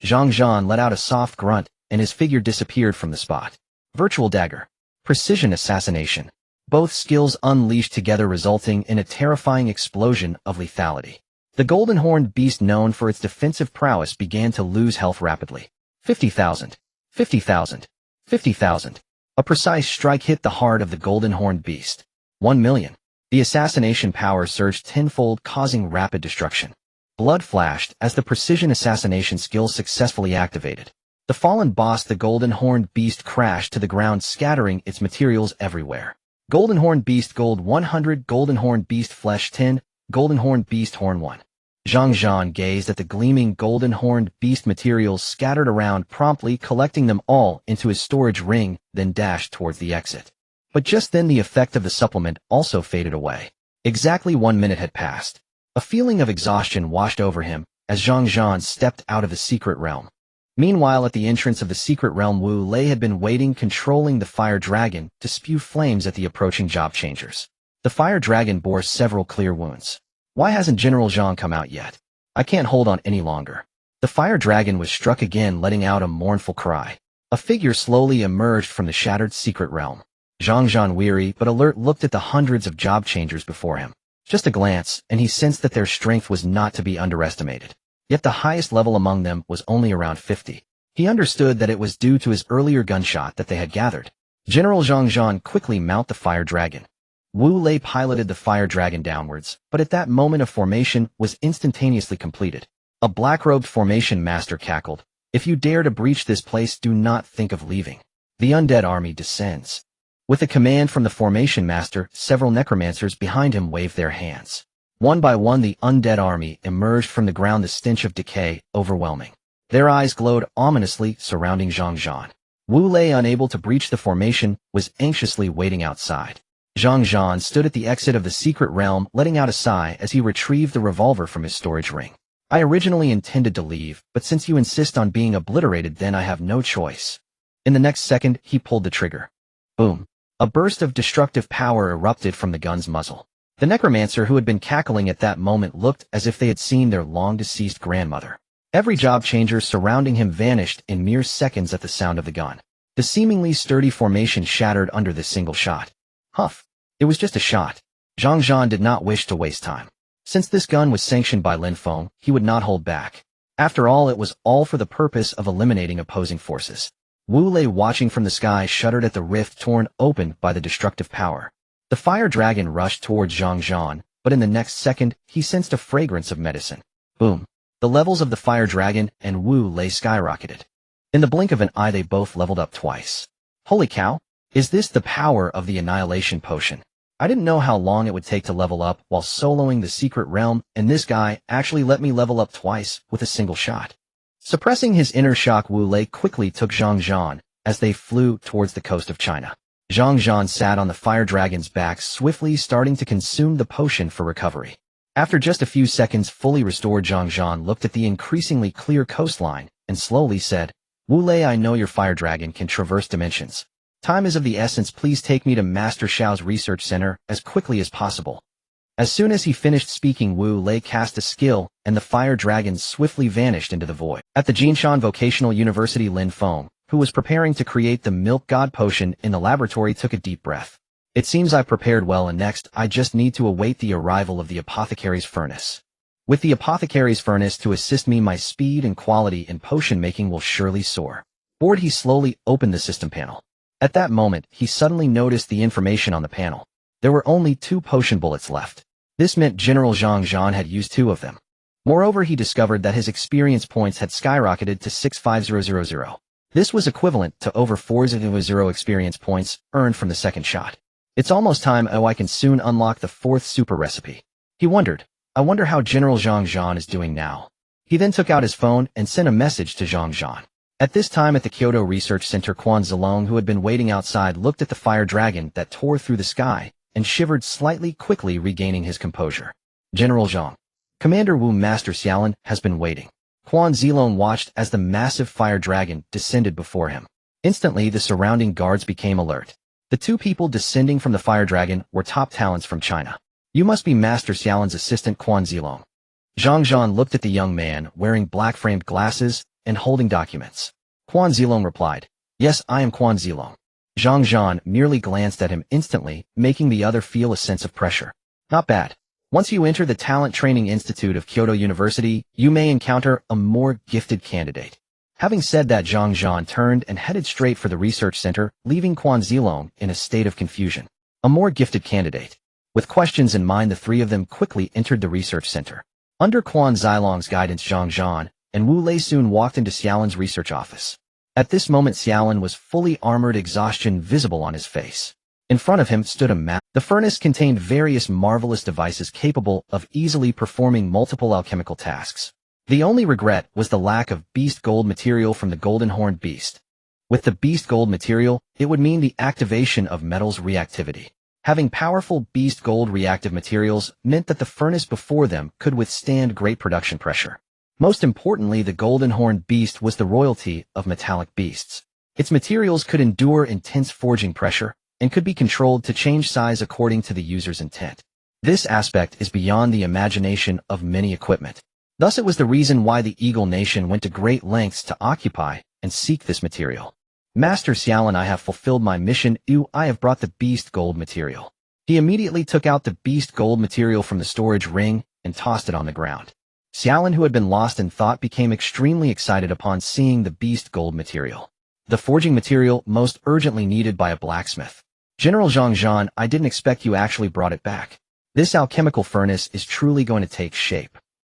Zhang Zhan let out a soft grunt, and his figure disappeared from the spot. Virtual dagger. Precision assassination. Both skills unleashed together, resulting in a terrifying explosion of lethality. The golden horned beast, known for its defensive prowess, began to lose health rapidly. 50,000. 50,000. 50,000. A precise strike hit the heart of the golden horned beast. 1 million. The assassination power surged tenfold, causing rapid destruction. Blood flashed as the precision assassination skill successfully activated. The fallen boss, the golden horned beast, crashed to the ground, scattering its materials everywhere. Golden horned beast gold 100, golden horned beast flesh 10, golden horned beast horn 1. Zhang Zhan gazed at the gleaming golden horned beast materials scattered around, promptly collecting them all into his storage ring, then dashed towards the exit. But just then the effect of the supplement also faded away. Exactly 1 minute had passed. A feeling of exhaustion washed over him as Zhang Zhan stepped out of the secret realm. Meanwhile, at the entrance of the secret realm, Wu Lei had been waiting, controlling the fire dragon to spew flames at the approaching job changers. The fire dragon bore several clear wounds. Why hasn't General Zhang come out yet? I can't hold on any longer. The fire dragon was struck again, letting out a mournful cry. A figure slowly emerged from the shattered secret realm. Zhang Zhan, weary but alert, looked at the hundreds of job changers before him. Just a glance, and he sensed that their strength was not to be underestimated. Yet the highest level among them was only around 50. He understood that it was due to his earlier gunshot that they had gathered. General Zhang Zhan quickly mount the fire dragon. Wu Lei piloted the fire dragon downwards, but at that moment a formation was instantaneously completed. A black-robed formation master cackled. If you dare to breach this place, do not think of leaving. The undead army descends. With a command from the formation master, several necromancers behind him waved their hands. One by one the undead army emerged from the ground, the stench of decay overwhelming. Their eyes glowed ominously, surrounding Zhang Zhan. Wu Lei, unable to breach the formation, was anxiously waiting outside. Zhang Zhan stood at the exit of the secret realm, letting out a sigh as he retrieved the revolver from his storage ring. I originally intended to leave, but since you insist on being obliterated, then I have no choice. In the next second, he pulled the trigger. Boom. A burst of destructive power erupted from the gun's muzzle. The necromancer who had been cackling at that moment looked as if they had seen their long-deceased grandmother. Every job changer surrounding him vanished in mere seconds at the sound of the gun. The seemingly sturdy formation shattered under this single shot. Huff. It was just a shot. Zhang Zhan did not wish to waste time. Since this gun was sanctioned by Lin Feng, he would not hold back. After all, it was all for the purpose of eliminating opposing forces. Wu Lei, watching from the sky, shuddered at the rift torn open by the destructive power. The fire dragon rushed towards Zhang Zhan, but in the next second, he sensed a fragrance of medicine. Boom. The levels of the fire dragon and Wu Lei skyrocketed. In the blink of an eye, they both leveled up twice. Holy cow! Is this the power of the annihilation potion? I didn't know how long it would take to level up while soloing the secret realm, and this guy actually let me level up twice with a single shot. Suppressing his inner shock, Wu Lei quickly took Zhang Zhan as they flew towards the coast of China. Zhang Zhan sat on the fire dragon's back, swiftly starting to consume the potion for recovery. After just a few seconds, fully restored, Zhang Zhan looked at the increasingly clear coastline and slowly said, Wu Lei, I know your fire dragon can traverse dimensions. Time is of the essence. Please take me to Master Xiao's research center as quickly as possible. As soon as he finished speaking, Wu Lei cast a skill, and the fire dragon swiftly vanished into the void. At the Jinshan Vocational University, Lin Feng, who was preparing to create the Milk God potion in the laboratory, took a deep breath. It seems I've prepared well, and next I just need to await the arrival of the apothecary's furnace. With the apothecary's furnace to assist me, my speed and quality in potion making will surely soar. Bored, he slowly opened the system panel. At that moment, he suddenly noticed the information on the panel. There were only 2 potion bullets left. This meant General Zhang Zhan had used 2 of them. Moreover, he discovered that his experience points had skyrocketed to 65000. This was equivalent to over 400 experience points earned from the second shot. It's almost time. Oh, I can soon unlock the 4th super recipe. He wondered. I wonder how General Zhang Zhan is doing now. He then took out his phone and sent a message to Zhang Zhan. At this time at the Kyoto Research Center, Quan Zilong, who had been waiting outside, looked at the fire dragon that tore through the sky and shivered slightly, quickly regaining his composure. General Zhang. Commander Wu, Master Xiaolin has been waiting. Quan Zilong watched as the massive fire dragon descended before him. Instantly, the surrounding guards became alert. The two people descending from the fire dragon were top talents from China. You must be Master Xiaolin's assistant, Quan Zilong. Zhang Zhan looked at the young man wearing black-framed glasses and holding documents. Quan Zilong replied, "Yes, I am Quan Zilong." Zhang Zhan merely glanced at him instantly, making the other feel a sense of pressure. Not bad. Once you enter the Talent Training Institute of Kyoto University, you may encounter a more gifted candidate. Having said that, Zhang Zhan turned and headed straight for the research center, leaving Quan Zilong in a state of confusion. A more gifted candidate. With questions in mind, the three of them quickly entered the research center. Under Quan Zilong's guidance, Zhang Zhan and Wu Lei soon walked into Xiaolin's research office. At this moment, Xiaolin was fully armored, exhaustion visible on his face. In front of him stood a map. The furnace contained various marvelous devices capable of easily performing multiple alchemical tasks. The only regret was the lack of beast gold material from the golden horned beast. With the beast gold material, it would mean the activation of metals reactivity. Having powerful beast gold reactive materials meant that the furnace before them could withstand great production pressure. Most importantly, the golden horned beast was the royalty of metallic beasts. Its materials could endure intense forging pressure and could be controlled to change size according to the user's intent. This aspect is beyond the imagination of many equipment. Thus it was the reason why the Eagle Nation went to great lengths to occupy and seek this material. Master Xiaolin, I have fulfilled my mission. I have brought the beast gold material. He immediately took out the beast gold material from the storage ring and tossed it on the ground. Xiaolin, who had been lost in thought, became extremely excited upon seeing the beast gold material. The forging material most urgently needed by a blacksmith. General Zhang Zhan, I didn't expect you actually brought it back. This alchemical furnace is truly going to take shape.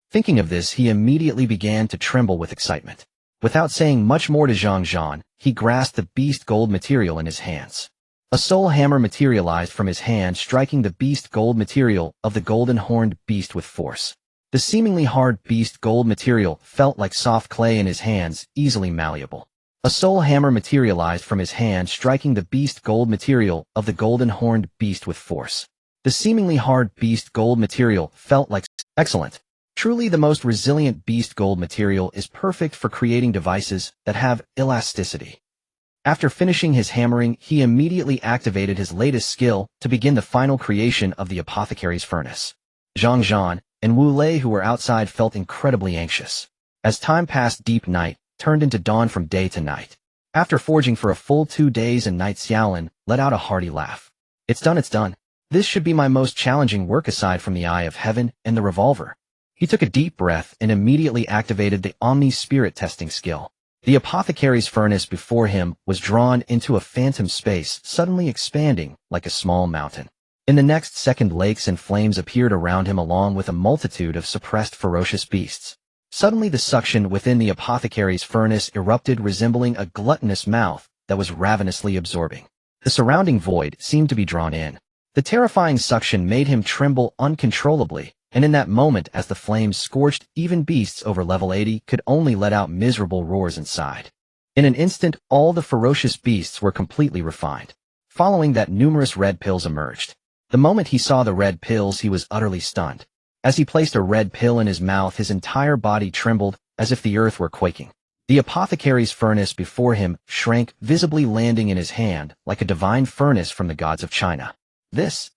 Thinking of this, he immediately began to tremble with excitement. Without saying much more to Zhang Zhan, he grasped the beast gold material in his hands. A soul hammer materialized from his hand, striking the beast gold material of the golden horned beast with force. The seemingly hard beast gold material felt like soft clay in his hands, easily malleable. A soul hammer materialized from his hand, striking the beast gold material of the golden horned beast with force. The seemingly hard beast gold material felt like excellent. Truly, the most resilient beast gold material is perfect for creating devices that have elasticity. After finishing his hammering, he immediately activated his latest skill to begin the final creation of the apothecary's furnace. Zhang Zhan and Wu Lei, who were outside, felt incredibly anxious. As time passed, deep night turned into dawn from day to night. After forging for a full 2 days and nights, Xiaolin let out a hearty laugh. It's done, it's done. This should be my most challenging work aside from the Eye of Heaven and the revolver. He took a deep breath and immediately activated the Omni Spirit testing skill. The apothecary's furnace before him was drawn into a phantom space, suddenly expanding like a small mountain. In the next second, lakes and flames appeared around him along with a multitude of suppressed ferocious beasts. Suddenly the suction within the apothecary's furnace erupted, resembling a gluttonous mouth that was ravenously absorbing. The surrounding void seemed to be drawn in. The terrifying suction made him tremble uncontrollably, and in that moment, as the flames scorched, even beasts over level 80 could only let out miserable roars inside. In an instant, all the ferocious beasts were completely refined. Following that, numerous red pills emerged. The moment he saw the red pills, he was utterly stunned. As he placed a red pill in his mouth, his entire body trembled as if the earth were quaking. The apothecary's furnace before him shrank, visibly landing in his hand like a divine furnace from the gods of China. This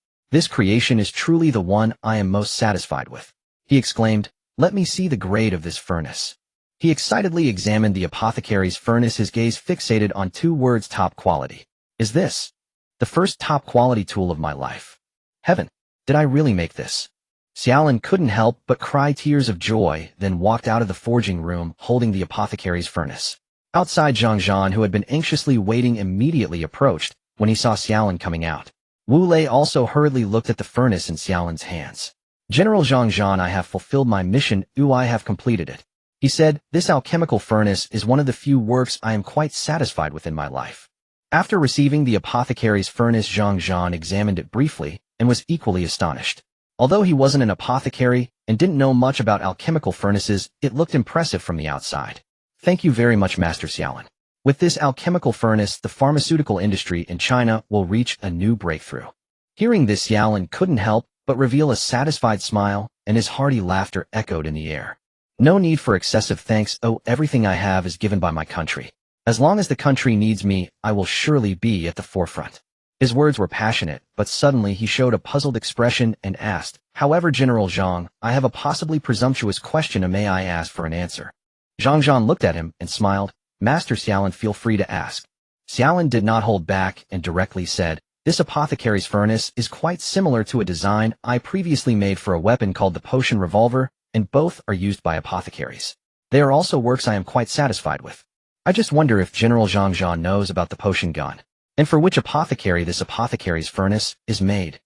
creation is truly the one I am most satisfied with, he exclaimed. Let me see the grade of this furnace. He excitedly examined the apothecary's furnace, his gaze fixated on 2 words: top quality. Is this the first top quality tool of my life? Heaven, did I really make this? Xiaolin couldn't help but cry tears of joy, then walked out of the forging room holding the apothecary's furnace. Outside, Zhang Zhan, who had been anxiously waiting, immediately approached when he saw Xiaolin coming out. Wu Lei also hurriedly looked at the furnace in Xiaolin's hands. General Zhang Zhan, I have fulfilled my mission. I have completed it. He said, this alchemical furnace is one of the few works I am quite satisfied with in my life. After receiving the apothecary's furnace, Zhang Zhan examined it briefly and was equally astonished. Although he wasn't an apothecary and didn't know much about alchemical furnaces, it looked impressive from the outside. Thank you very much, Master Xiaolin. With this alchemical furnace, the pharmaceutical industry in China will reach a new breakthrough. Hearing this, Xiaolin couldn't help but reveal a satisfied smile, and his hearty laughter echoed in the air. No need for excessive thanks. Oh, everything I have is given by my country. As long as the country needs me, I will surely be at the forefront. His words were passionate, but suddenly he showed a puzzled expression and asked, However, General Zhang, I have a possibly presumptuous question. May I ask for an answer? Zhang Zhan looked at him and smiled. Master Xiaolin, feel free to ask. Xiaolin did not hold back and directly said, This apothecary's furnace is quite similar to a design I previously made for a weapon called the potion revolver, and both are used by apothecaries. They are also works I am quite satisfied with. I just wonder if General Zhang Zhan knows about the potion gun, and for which apothecary this apothecary's furnace is made.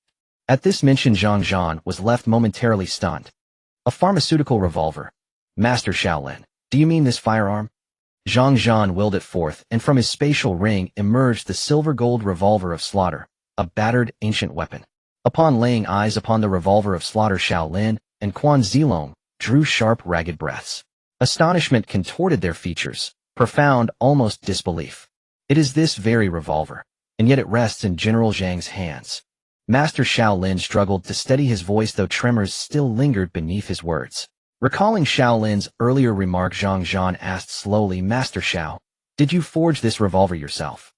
At this mention, Zhang Zhan was left momentarily stunned. A pharmaceutical revolver. Master Xiaolin, do you mean this firearm? Zhang Zhan willed it forth, and from his spatial ring emerged the silver-gold revolver of slaughter, a battered, ancient weapon. Upon laying eyes upon the revolver of slaughter, Xiaolin and Quan Zilong drew sharp, ragged breaths. Astonishment contorted their features, profound, almost disbelief. It is this very revolver, and yet it rests in General Zhang's hands. Master Xiaolin struggled to steady his voice, though tremors still lingered beneath his words. Recalling Xiaolin's earlier remark, Zhang Zhan asked slowly, Master Xiao, did you forge this revolver yourself?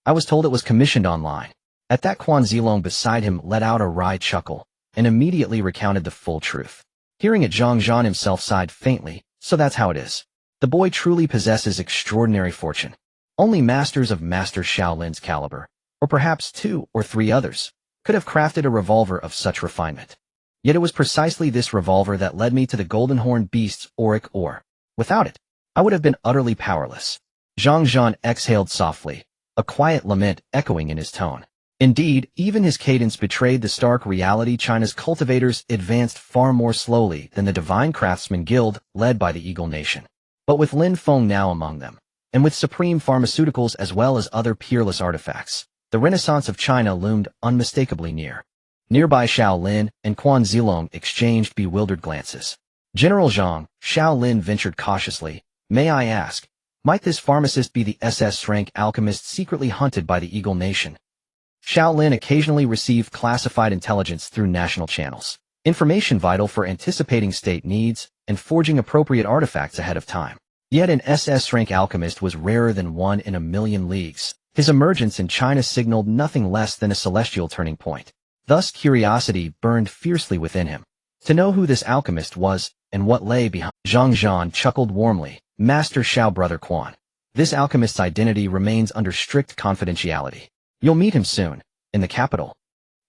I was told it was commissioned online. At that, Quan Zilong beside him let out a wry chuckle, and immediately recounted the full truth. Hearing it, Zhang Zhan himself sighed faintly. So that's how it is. The boy truly possesses extraordinary fortune. Only masters of Master Xiaolin's caliber, or perhaps 2 or 3 others, could have crafted a revolver of such refinement. Yet it was precisely this revolver that led me to the Golden Horn Beast's auric ore. Without it, I would have been utterly powerless. Zhang Zhan exhaled softly, a quiet lament echoing in his tone. Indeed, even his cadence betrayed the stark reality. China's cultivators advanced far more slowly than the Divine Craftsman Guild, led by the Eagle Nation. But with Lin Feng now among them, and with supreme pharmaceuticals as well as other peerless artifacts, the Renaissance of China loomed unmistakably near. Nearby, Xiaolin and Quan Zilong exchanged bewildered glances. General Zhang, Xiaolin ventured cautiously, May I ask, might this pharmacist be the SS-rank alchemist secretly hunted by the Eagle Nation? Xiaolin occasionally received classified intelligence through national channels, information vital for anticipating state needs and forging appropriate artifacts ahead of time. Yet an SS-rank alchemist was rarer than one in a million leagues. His emergence in China signaled nothing less than a celestial turning point. Thus curiosity burned fiercely within him, to know who this alchemist was and what lay behind. Zhang Zhan chuckled warmly, Master Xiao, brother Quan. This alchemist's identity remains under strict confidentiality. You'll meet him soon, in the capital.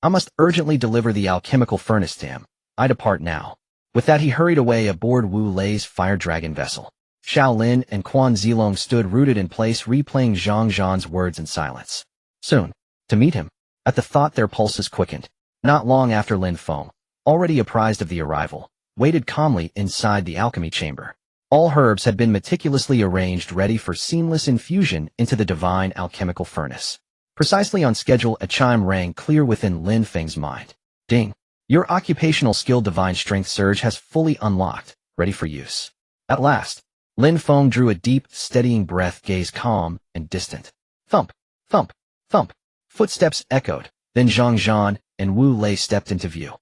I must urgently deliver the alchemical furnace to him. I depart now. With that, he hurried away aboard Wu Lei's fire dragon vessel. Xiaolin and Quan Zilong stood rooted in place, replaying Zhang Zhan's words in silence. Soon, to meet him. At the thought, their pulses quickened. Not long after, Lin Feng, already apprised of the arrival, waited calmly inside the alchemy chamber. All herbs had been meticulously arranged, ready for seamless infusion into the divine alchemical furnace. Precisely on schedule, a chime rang clear within Lin Feng's mind. Ding! Your occupational skill divine strength surge has fully unlocked, ready for use. At last, Lin Feng drew a deep, steadying breath, gaze calm and distant. Thump! Thump! Thump! Footsteps echoed, then Zhang Zhan and Wu Lei stepped into view.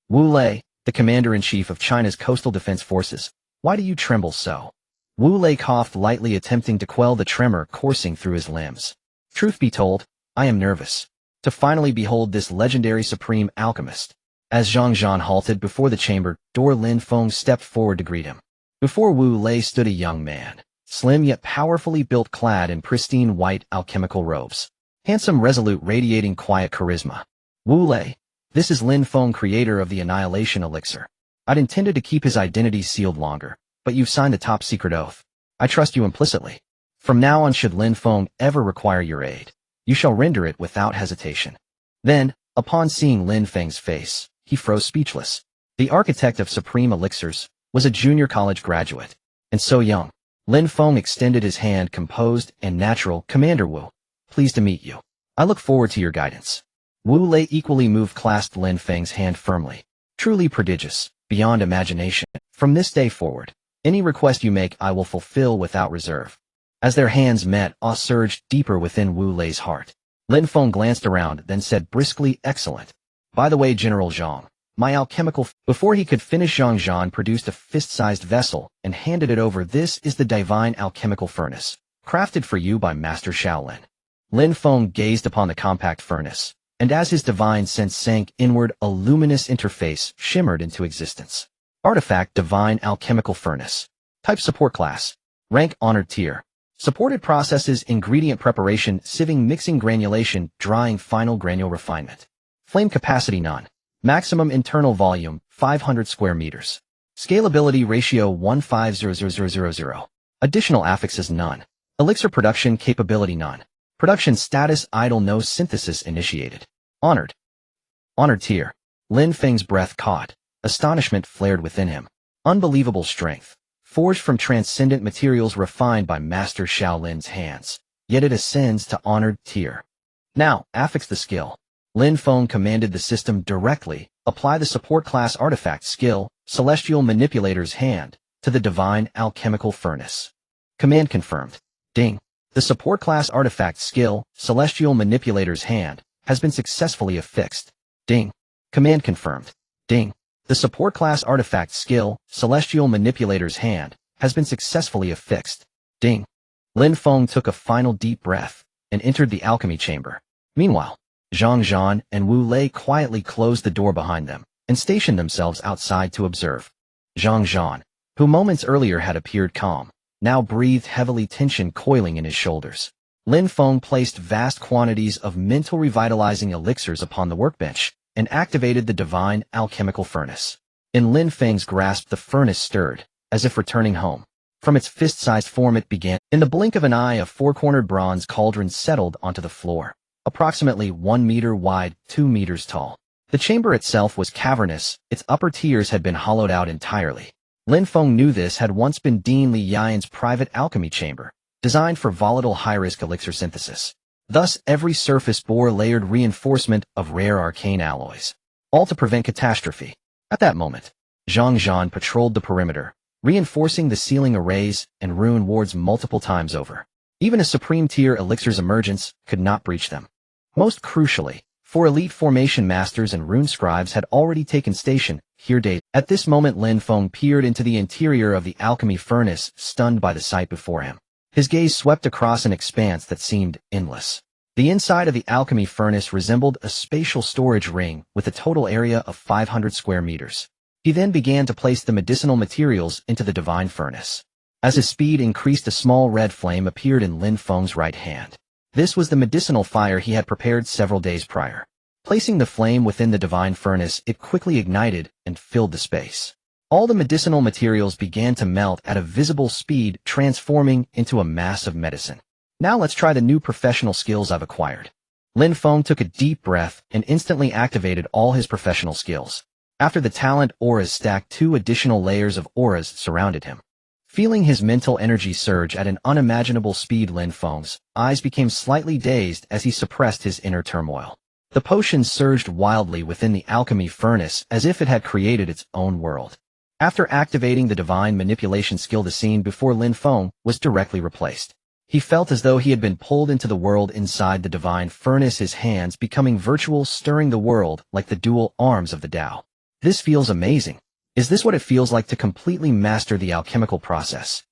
Wu Lei, the commander-in-chief of China's coastal defense forces, why do you tremble so? Wu Lei coughed lightly, attempting to quell the tremor coursing through his limbs. Truth be told, I am nervous to finally behold this legendary supreme alchemist. As Zhang Zhan halted before the chamber door, Lin Feng stepped forward to greet him. Before Wu Lei stood a young man, slim yet powerfully built, clad in pristine white alchemical robes. Handsome, resolute, radiating quiet charisma. Wu Lei, this is Lin Feng, creator of the Annihilation Elixir. I'd intended to keep his identity sealed longer, but you've signed a top-secret oath. I trust you implicitly. From now on, should Lin Feng ever require your aid, you shall render it without hesitation. Then, upon seeing Lin Feng's face, he froze speechless. The architect of supreme elixirs was a junior college graduate, and so young. Lin Feng extended his hand, composed and natural. Commander Wu, pleased to meet you. I look forward to your guidance. Wu Lei, equally moved, clasped Lin Feng's hand firmly. Truly prodigious, beyond imagination. From this day forward, Any request you make I will fulfill without reserve. As their hands met, awe surged deeper within Wu Lei's heart. Lin Feng glanced around, then said briskly, "Excellent. By the way, General Zhang, my alchemical..." Before he could finish, Zhang produced a fist-sized vessel and handed it over. "This is the divine alchemical furnace, crafted for you by Master Shaolin." Lin Feng gazed upon the compact furnace, and as his divine sense sank inward, a luminous interface shimmered into existence. Artifact Divine Alchemical Furnace. Type Support Class. Rank Honored Tier. Supported processes: ingredient preparation, sieving, mixing, granulation, drying, final granule refinement. Flame capacity none. Maximum internal volume 500 square meters. Scalability ratio 1500000. Additional affixes none. Elixir production capability none. Production status idle, no synthesis initiated. Honored. Honored tier. Lin Feng's breath caught. Astonishment flared within him. Unbelievable strength. Forged from transcendent materials refined by Master Shaolin's hands. Yet it ascends to honored tier. Now, affix the skill. Lin Feng commanded the system directly. Apply the support class artifact skill, Celestial Manipulator's Hand, to the Divine Alchemical Furnace. Command confirmed. Ding. The support class artifact skill, Celestial Manipulator's Hand, has been successfully affixed. Ding. Command confirmed. Ding. The support class artifact skill, Celestial Manipulator's Hand, has been successfully affixed. Ding. Lin Feng took a final deep breath and entered the alchemy chamber. Meanwhile, Zhang and Wu Lei quietly closed the door behind them and stationed themselves outside to observe. Zhang, who moments earlier had appeared calm, now breathed heavily, tension coiling in his shoulders. Lin Feng placed vast quantities of mental revitalizing elixirs upon the workbench and activated the divine alchemical furnace. In Lin Feng's grasp, the furnace stirred, as if returning home. From its fist-sized form it began. In the blink of an eye, a four-cornered bronze cauldron settled onto the floor, approximately 1 meter wide, 2 meters tall. The chamber itself was cavernous, its upper tiers had been hollowed out entirely. Lin Feng knew this had once been Dean Li Yan's private alchemy chamber, designed for volatile high-risk elixir synthesis. Thus, every surface bore layered reinforcement of rare arcane alloys, all to prevent catastrophe. At that moment, Zhang patrolled the perimeter, reinforcing the ceiling arrays and rune wards multiple times over. Even a supreme-tier elixir's emergence could not breach them. Most crucially, 4 elite formation masters and rune scribes had already taken station here daily. At this moment, Lin Feng peered into the interior of the alchemy furnace, stunned by the sight before him. His gaze swept across an expanse that seemed endless. The inside of the alchemy furnace resembled a spatial storage ring with a total area of 500 square meters. He then began to place the medicinal materials into the divine furnace. As his speed increased, a small red flame appeared in Lin Feng's right hand. This was the medicinal fire he had prepared several days prior. Placing the flame within the divine furnace, it quickly ignited and filled the space. All the medicinal materials began to melt at a visible speed, transforming into a mass of medicine. Now let's try the new professional skills I've acquired. Lin Feng took a deep breath and instantly activated all his professional skills. After the talent auras stacked, 2 additional layers of auras surrounded him. Feeling his mental energy surge at an unimaginable speed, Lin Feng's eyes became slightly dazed as he suppressed his inner turmoil. The potion surged wildly within the alchemy furnace as if it had created its own world. After activating the divine manipulation skill, the scene before Lin Feng was directly replaced. He felt as though he had been pulled into the world inside the divine furnace, his hands becoming virtual, stirring the world like the dual arms of the Tao. This feels amazing. Is this what it feels like to completely master the alchemical process?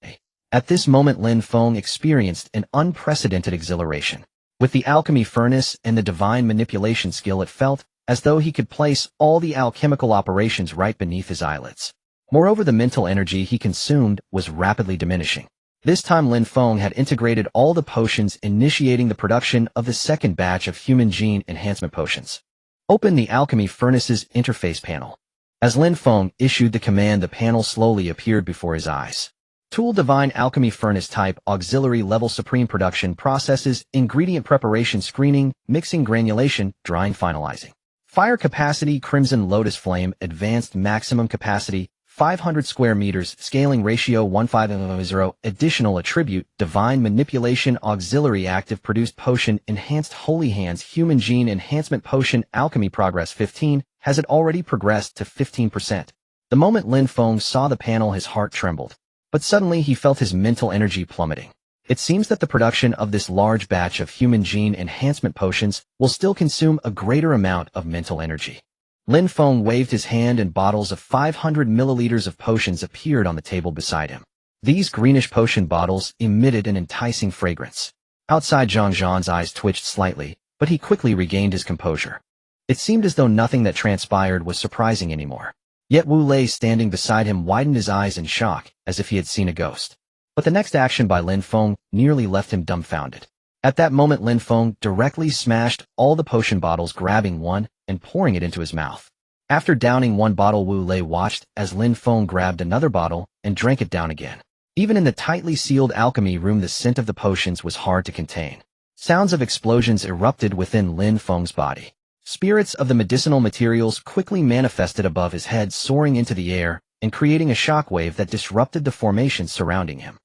At this moment, Lin Feng experienced an unprecedented exhilaration. With the alchemy furnace and the divine manipulation skill, it felt as though he could place all the alchemical operations right beneath his eyelids. Moreover, the mental energy he consumed was rapidly diminishing. This time, Lin Feng had integrated all the potions, initiating the production of the second batch of human gene enhancement potions. Open the alchemy furnace's interface panel. As Lin Feng issued the command, the panel slowly appeared before his eyes. Tool: Divine Alchemy Furnace. Type: Auxiliary Level. Supreme Production Processes: Ingredient Preparation, Screening, Mixing, Granulation, Drying, Finalizing. Fire Capacity: Crimson Lotus Flame. Advanced Maximum Capacity: 500 square meters. Scaling Ratio 150. Additional Attribute: Divine Manipulation. Auxiliary Active Produced Potion: Enhanced Holy Hands Human Gene Enhancement Potion. Alchemy Progress 15. Has it already progressed to 15%? The moment Lin Feng saw the panel, his heart trembled. But suddenly he felt his mental energy plummeting. It seems that the production of this large batch of human gene enhancement potions will still consume a greater amount of mental energy. Lin Feng waved his hand and bottles of 500 milliliters of potions appeared on the table beside him. These greenish potion bottles emitted an enticing fragrance. Outside, Zhang Zhan's eyes twitched slightly, but he quickly regained his composure. It seemed as though nothing that transpired was surprising anymore. Yet Wu Lei standing beside him widened his eyes in shock, as if he had seen a ghost. But the next action by Lin Feng nearly left him dumbfounded. At that moment, Lin Feng directly smashed all the potion bottles, grabbing one and pouring it into his mouth. After downing one bottle, Wu Lei watched as Lin Feng grabbed another bottle and drank it down again. Even in the tightly sealed alchemy room, the scent of the potions was hard to contain. Sounds of explosions erupted within Lin Feng's body. Spirits of the medicinal materials quickly manifested above his head, soaring into the air and creating a shockwave that disrupted the formation surrounding him.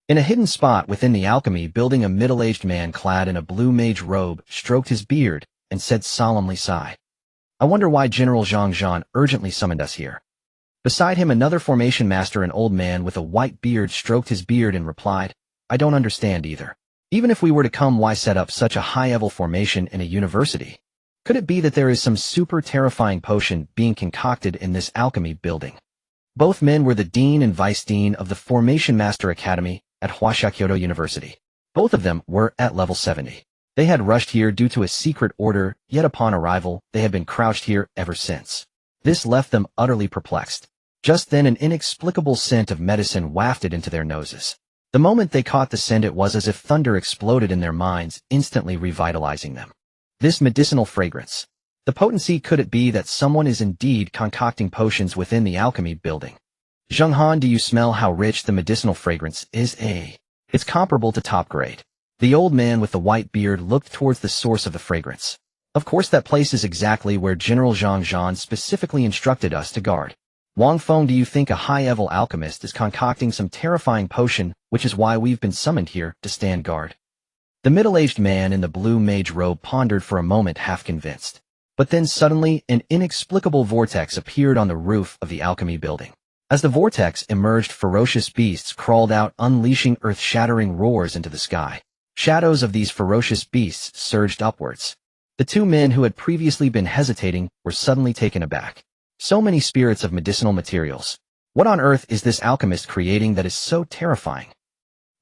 In a hidden spot within the alchemy building, a middle-aged man clad in a blue mage robe stroked his beard and said solemnly, "Sigh. I wonder why General Zhang Zhan urgently summoned us here." Beside him, another formation master, an old man with a white beard, stroked his beard and replied, "I don't understand either. Even if we were to come, why set up such a high-level formation in a university? Could it be that there is some super terrifying potion being concocted in this alchemy building?" Both men were the dean and vice dean of the Formation Master Academy at Huaxia Kyoto University. Both of them were at level 70. They had rushed here due to a secret order, yet upon arrival, they had been crouched here ever since. This left them utterly perplexed. Just then, an inexplicable scent of medicine wafted into their noses. The moment they caught the scent, it was as if thunder exploded in their minds, instantly revitalizing them. This medicinal fragrance. The potency, could it be that someone is indeed concocting potions within the alchemy building? Zheng Han, do you smell how rich the medicinal fragrance is? It's comparable to top grade. The old man with the white beard looked towards the source of the fragrance. Of course, that place is exactly where General Zhang Zhan specifically instructed us to guard. Wang Feng, do you think a high-level alchemist is concocting some terrifying potion, which is why we've been summoned here to stand guard? The middle-aged man in the blue mage robe pondered for a moment, half convinced. But then suddenly, an inexplicable vortex appeared on the roof of the alchemy building. As the vortex emerged, ferocious beasts crawled out, unleashing earth-shattering roars into the sky. Shadows of these ferocious beasts surged upwards. The two men who had previously been hesitating were suddenly taken aback. So many spirits of medicinal materials. What on earth is this alchemist creating that is so terrifying?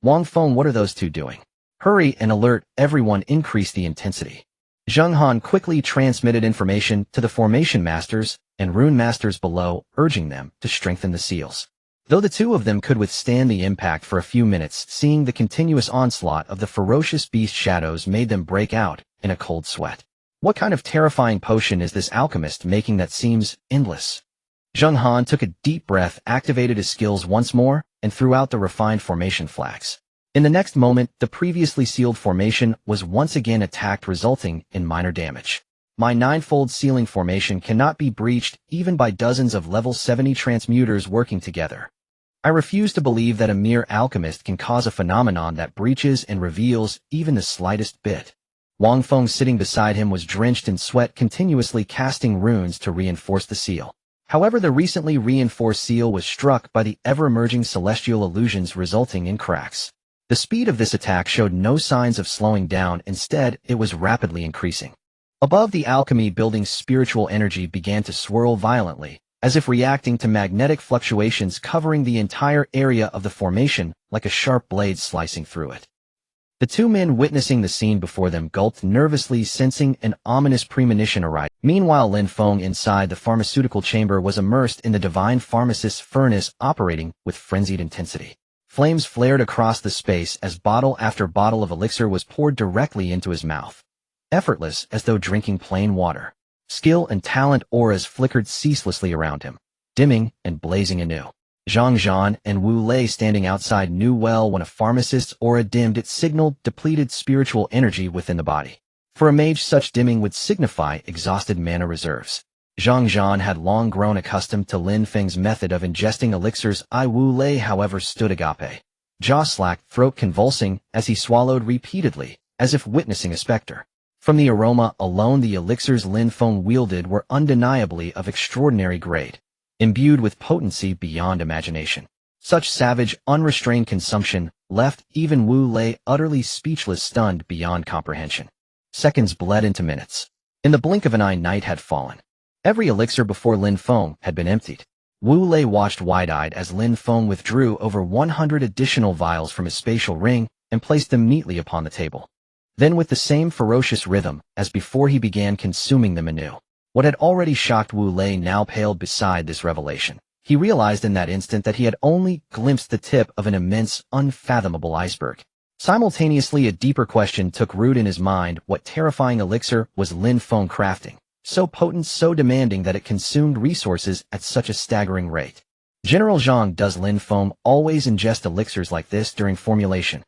Wang Feng, what are those two doing? Hurry and alert everyone, increase the intensity. Zheng Han quickly transmitted information to the formation masters and rune masters below, urging them to strengthen the seals. Though the two of them could withstand the impact for a few minutes, seeing the continuous onslaught of the ferocious beast shadows made them break out in a cold sweat. What kind of terrifying potion is this alchemist making that seems endless? Zheng Han took a deep breath, activated his skills once more, and threw out the refined formation flags. In the next moment, the previously sealed formation was once again attacked, resulting in minor damage. My ninefold sealing formation cannot be breached even by dozens of level 70 transmuters working together. I refuse to believe that a mere alchemist can cause a phenomenon that breaches and reveals even the slightest bit. Wang Feng, sitting beside him, was drenched in sweat, continuously casting runes to reinforce the seal. However, the recently reinforced seal was struck by the ever-emerging celestial illusions, resulting in cracks. The speed of this attack showed no signs of slowing down. Instead, it was rapidly increasing. Above the alchemy building's spiritual energy began to swirl violently, as if reacting to magnetic fluctuations covering the entire area of the formation, like a sharp blade slicing through it. The two men witnessing the scene before them gulped nervously, sensing an ominous premonition arise. Meanwhile, Lin Feng inside the pharmaceutical chamber was immersed in the divine pharmacist's furnace, operating with frenzied intensity. Flames flared across the space as bottle after bottle of elixir was poured directly into his mouth. Effortless, as though drinking plain water. Skill and talent auras flickered ceaselessly around him, dimming and blazing anew. Zhang Zhan and Wu Lei, standing outside, knew well when a pharmacist's aura dimmed, it signaled depleted spiritual energy within the body. For a mage, such dimming would signify exhausted mana reserves. Zhang Zhan had long grown accustomed to Lin Feng's method of ingesting elixirs. Wu Lei, however, stood agape, jaw slacked, throat convulsing, as he swallowed repeatedly, as if witnessing a specter. From the aroma alone, the elixirs Lin Feng wielded were undeniably of extraordinary grade, imbued with potency beyond imagination. Such savage, unrestrained consumption left even Wu Lei utterly speechless, stunned beyond comprehension. Seconds bled into minutes. In the blink of an eye, night had fallen. Every elixir before Lin Feng had been emptied. Wu Lei watched wide-eyed as Lin Feng withdrew over 100 additional vials from his spatial ring and placed them neatly upon the table. Then with the same ferocious rhythm as before he began consuming them anew. What had already shocked Wu Lei now paled beside this revelation. He realized in that instant that he had only glimpsed the tip of an immense, unfathomable iceberg. Simultaneously, a deeper question took root in his mind. What terrifying elixir was Lin Feng crafting? So potent, so demanding that it consumed resources at such a staggering rate. General Zhang, does Lin Feng always ingest elixirs like this during formulation?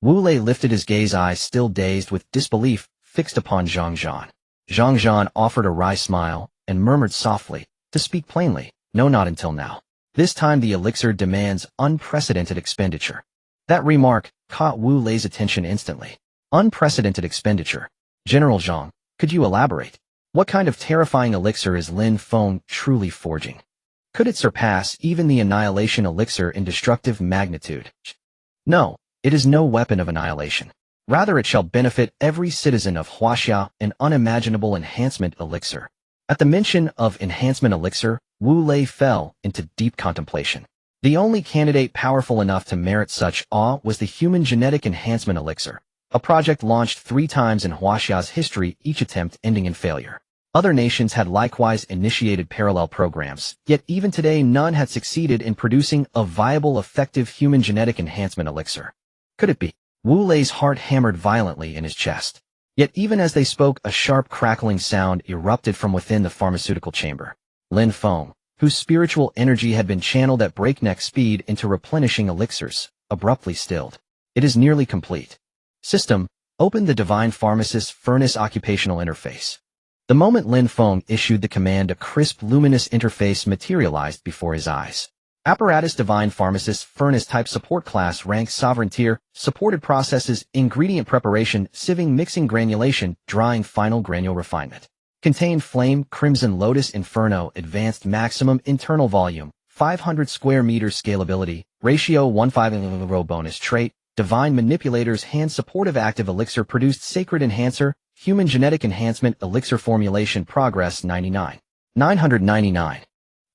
Wu Lei lifted his gaze, eyes still dazed with disbelief, fixed upon Zhang Zhan. Zhang Zhan offered a wry smile and murmured softly, to speak plainly, no, not until now. This time the elixir demands unprecedented expenditure. That remark caught Wu Lei's attention instantly. Unprecedented expenditure. General Zhang, could you elaborate? What kind of terrifying elixir is Lin Feng truly forging? Could it surpass even the annihilation elixir in destructive magnitude? No, it is no weapon of annihilation. Rather, it shall benefit every citizen of Huaxia, an unimaginable enhancement elixir. At the mention of enhancement elixir, Wu Lei fell into deep contemplation. The only candidate powerful enough to merit such awe was the human genetic enhancement elixir, a project launched 3 times in Huaxia's history, each attempt ending in failure. Other nations had likewise initiated parallel programs, yet even today none had succeeded in producing a viable, effective human genetic enhancement elixir. Could it be? Wu Lei's heart hammered violently in his chest. Yet even as they spoke, a sharp crackling sound erupted from within the pharmaceutical chamber. Lin Feng, whose spiritual energy had been channeled at breakneck speed into replenishing elixirs, abruptly stilled. It is nearly complete. System, open the Divine Pharmacist Furnace Occupational Interface. The moment Lin Feng issued the command, a crisp, luminous interface materialized before his eyes. Apparatus Divine Pharmacist Furnace Type Support Class Rank Sovereign Tier Supported Processes Ingredient Preparation Sieving Mixing Granulation Drying Final Granule Refinement Contained Flame Crimson Lotus Inferno Advanced Maximum Internal Volume 500 Square Meters Scalability Ratio 1:5 Bonus Trait Divine Manipulators Hand Supportive Active Elixir Produced Sacred Enhancer Human Genetic Enhancement Elixir Formulation Progress 999.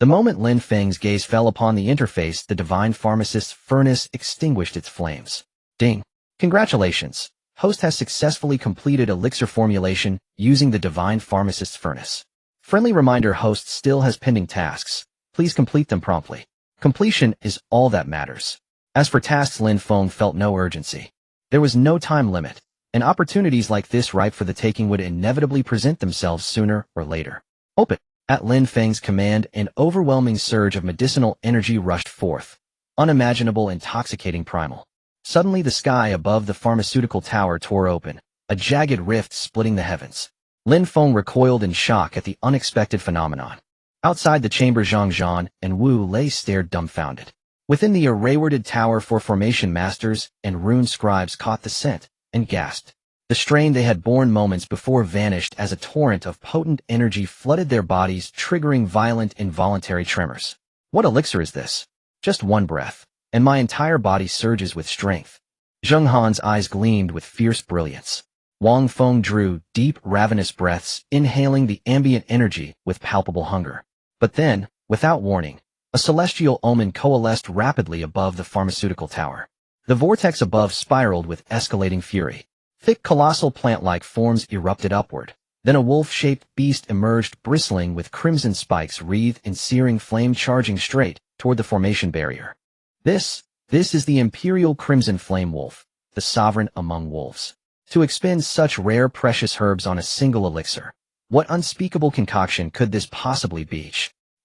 The moment Lin Feng's gaze fell upon the interface, the Divine Pharmacist's furnace extinguished its flames. Ding! Congratulations! Host has successfully completed elixir formulation using the Divine Pharmacist's furnace. Friendly reminder: host still has pending tasks. Please complete them promptly. Completion is all that matters. As for tasks, Lin Feng felt no urgency. There was no time limit, and opportunities like this ripe for the taking would inevitably present themselves sooner or later. Open! At Lin Feng's command, an overwhelming surge of medicinal energy rushed forth. Unimaginable, intoxicating, primal. Suddenly the sky above the pharmaceutical tower tore open, a jagged rift splitting the heavens. Lin Feng recoiled in shock at the unexpected phenomenon. Outside the chamber, Zhang Zhan and Wu Lei stared dumbfounded. Within the array-worded tower, 4 formation masters and rune scribes caught the scent and gasped. The strain they had borne moments before vanished as a torrent of potent energy flooded their bodies, triggering violent, involuntary tremors. What elixir is this? Just one breath, and my entire body surges with strength. Zheng Han's eyes gleamed with fierce brilliance. Wang Feng drew deep, ravenous breaths, inhaling the ambient energy with palpable hunger. But then, without warning, a celestial omen coalesced rapidly above the pharmaceutical tower. The vortex above spiraled with escalating fury. Thick, colossal plant-like forms erupted upward. Then a wolf-shaped beast emerged, bristling with crimson spikes wreathed in searing flame, charging straight toward the formation barrier. This is the Imperial Crimson Flame Wolf, the sovereign among wolves. To expend such rare, precious herbs on a single elixir. What unspeakable concoction could this possibly be?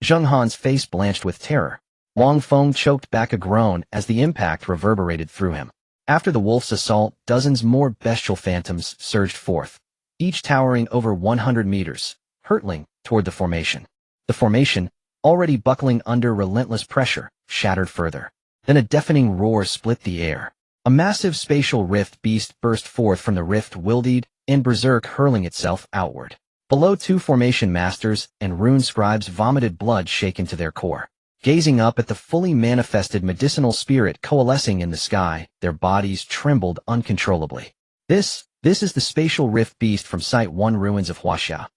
Zheng Han's face blanched with terror. Wang Feng choked back a groan as the impact reverberated through him. After the wolf's assault, dozens more bestial phantoms surged forth, each towering over 100 meters, hurtling toward the formation. The formation, already buckling under relentless pressure, shattered further. Then a deafening roar split the air. A massive spatial rift beast burst forth from the rift, wildeed and berserk, hurling itself outward. Below, 2 formation masters and rune scribes vomited blood shaken to their core. Gazing up at the fully manifested medicinal spirit coalescing in the sky, their bodies trembled uncontrollably. This is the spatial rift beast from Site 1 ruins of Huaxia.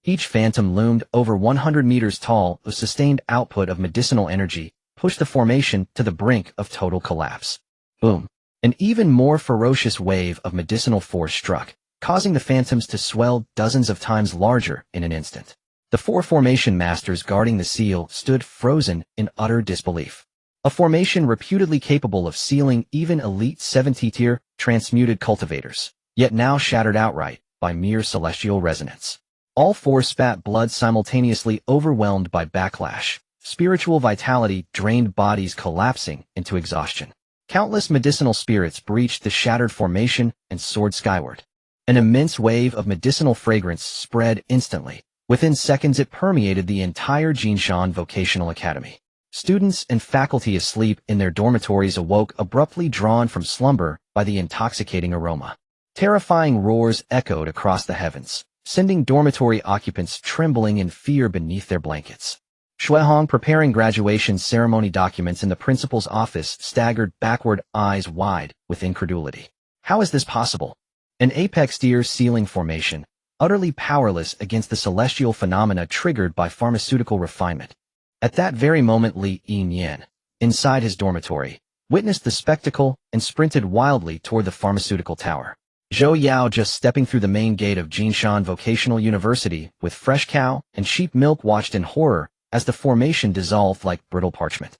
Each phantom loomed over 100 meters tall, a sustained output of medicinal energy, pushed the formation to the brink of total collapse. Boom. An even more ferocious wave of medicinal force struck, causing the phantoms to swell dozens of times larger in an instant. The four formation masters guarding the seal stood frozen in utter disbelief. A formation reputedly capable of sealing even elite 70-tier transmuted cultivators, yet now shattered outright by mere celestial resonance. All four spat blood simultaneously, overwhelmed by backlash, spiritual vitality drained, bodies collapsing into exhaustion. Countless medicinal spirits breached the shattered formation and soared skyward. An immense wave of medicinal fragrance spread instantly. Within seconds it permeated the entire Jinshan Vocational Academy. Students and faculty asleep in their dormitories awoke abruptly, drawn from slumber by the intoxicating aroma. Terrifying roars echoed across the heavens, sending dormitory occupants trembling in fear beneath their blankets. Shuehong, preparing graduation ceremony documents in the principal's office, staggered backward, eyes wide with incredulity. How is this possible? An apex tier sealing formation, utterly powerless against the celestial phenomena triggered by pharmaceutical refinement. At that very moment, Li Yinyan, inside his dormitory, witnessed the spectacle and sprinted wildly toward the pharmaceutical tower. Zhou Yao, just stepping through the main gate of Jinshan Vocational University with fresh cow and sheep milk, watched in horror as the formation dissolved like brittle parchment.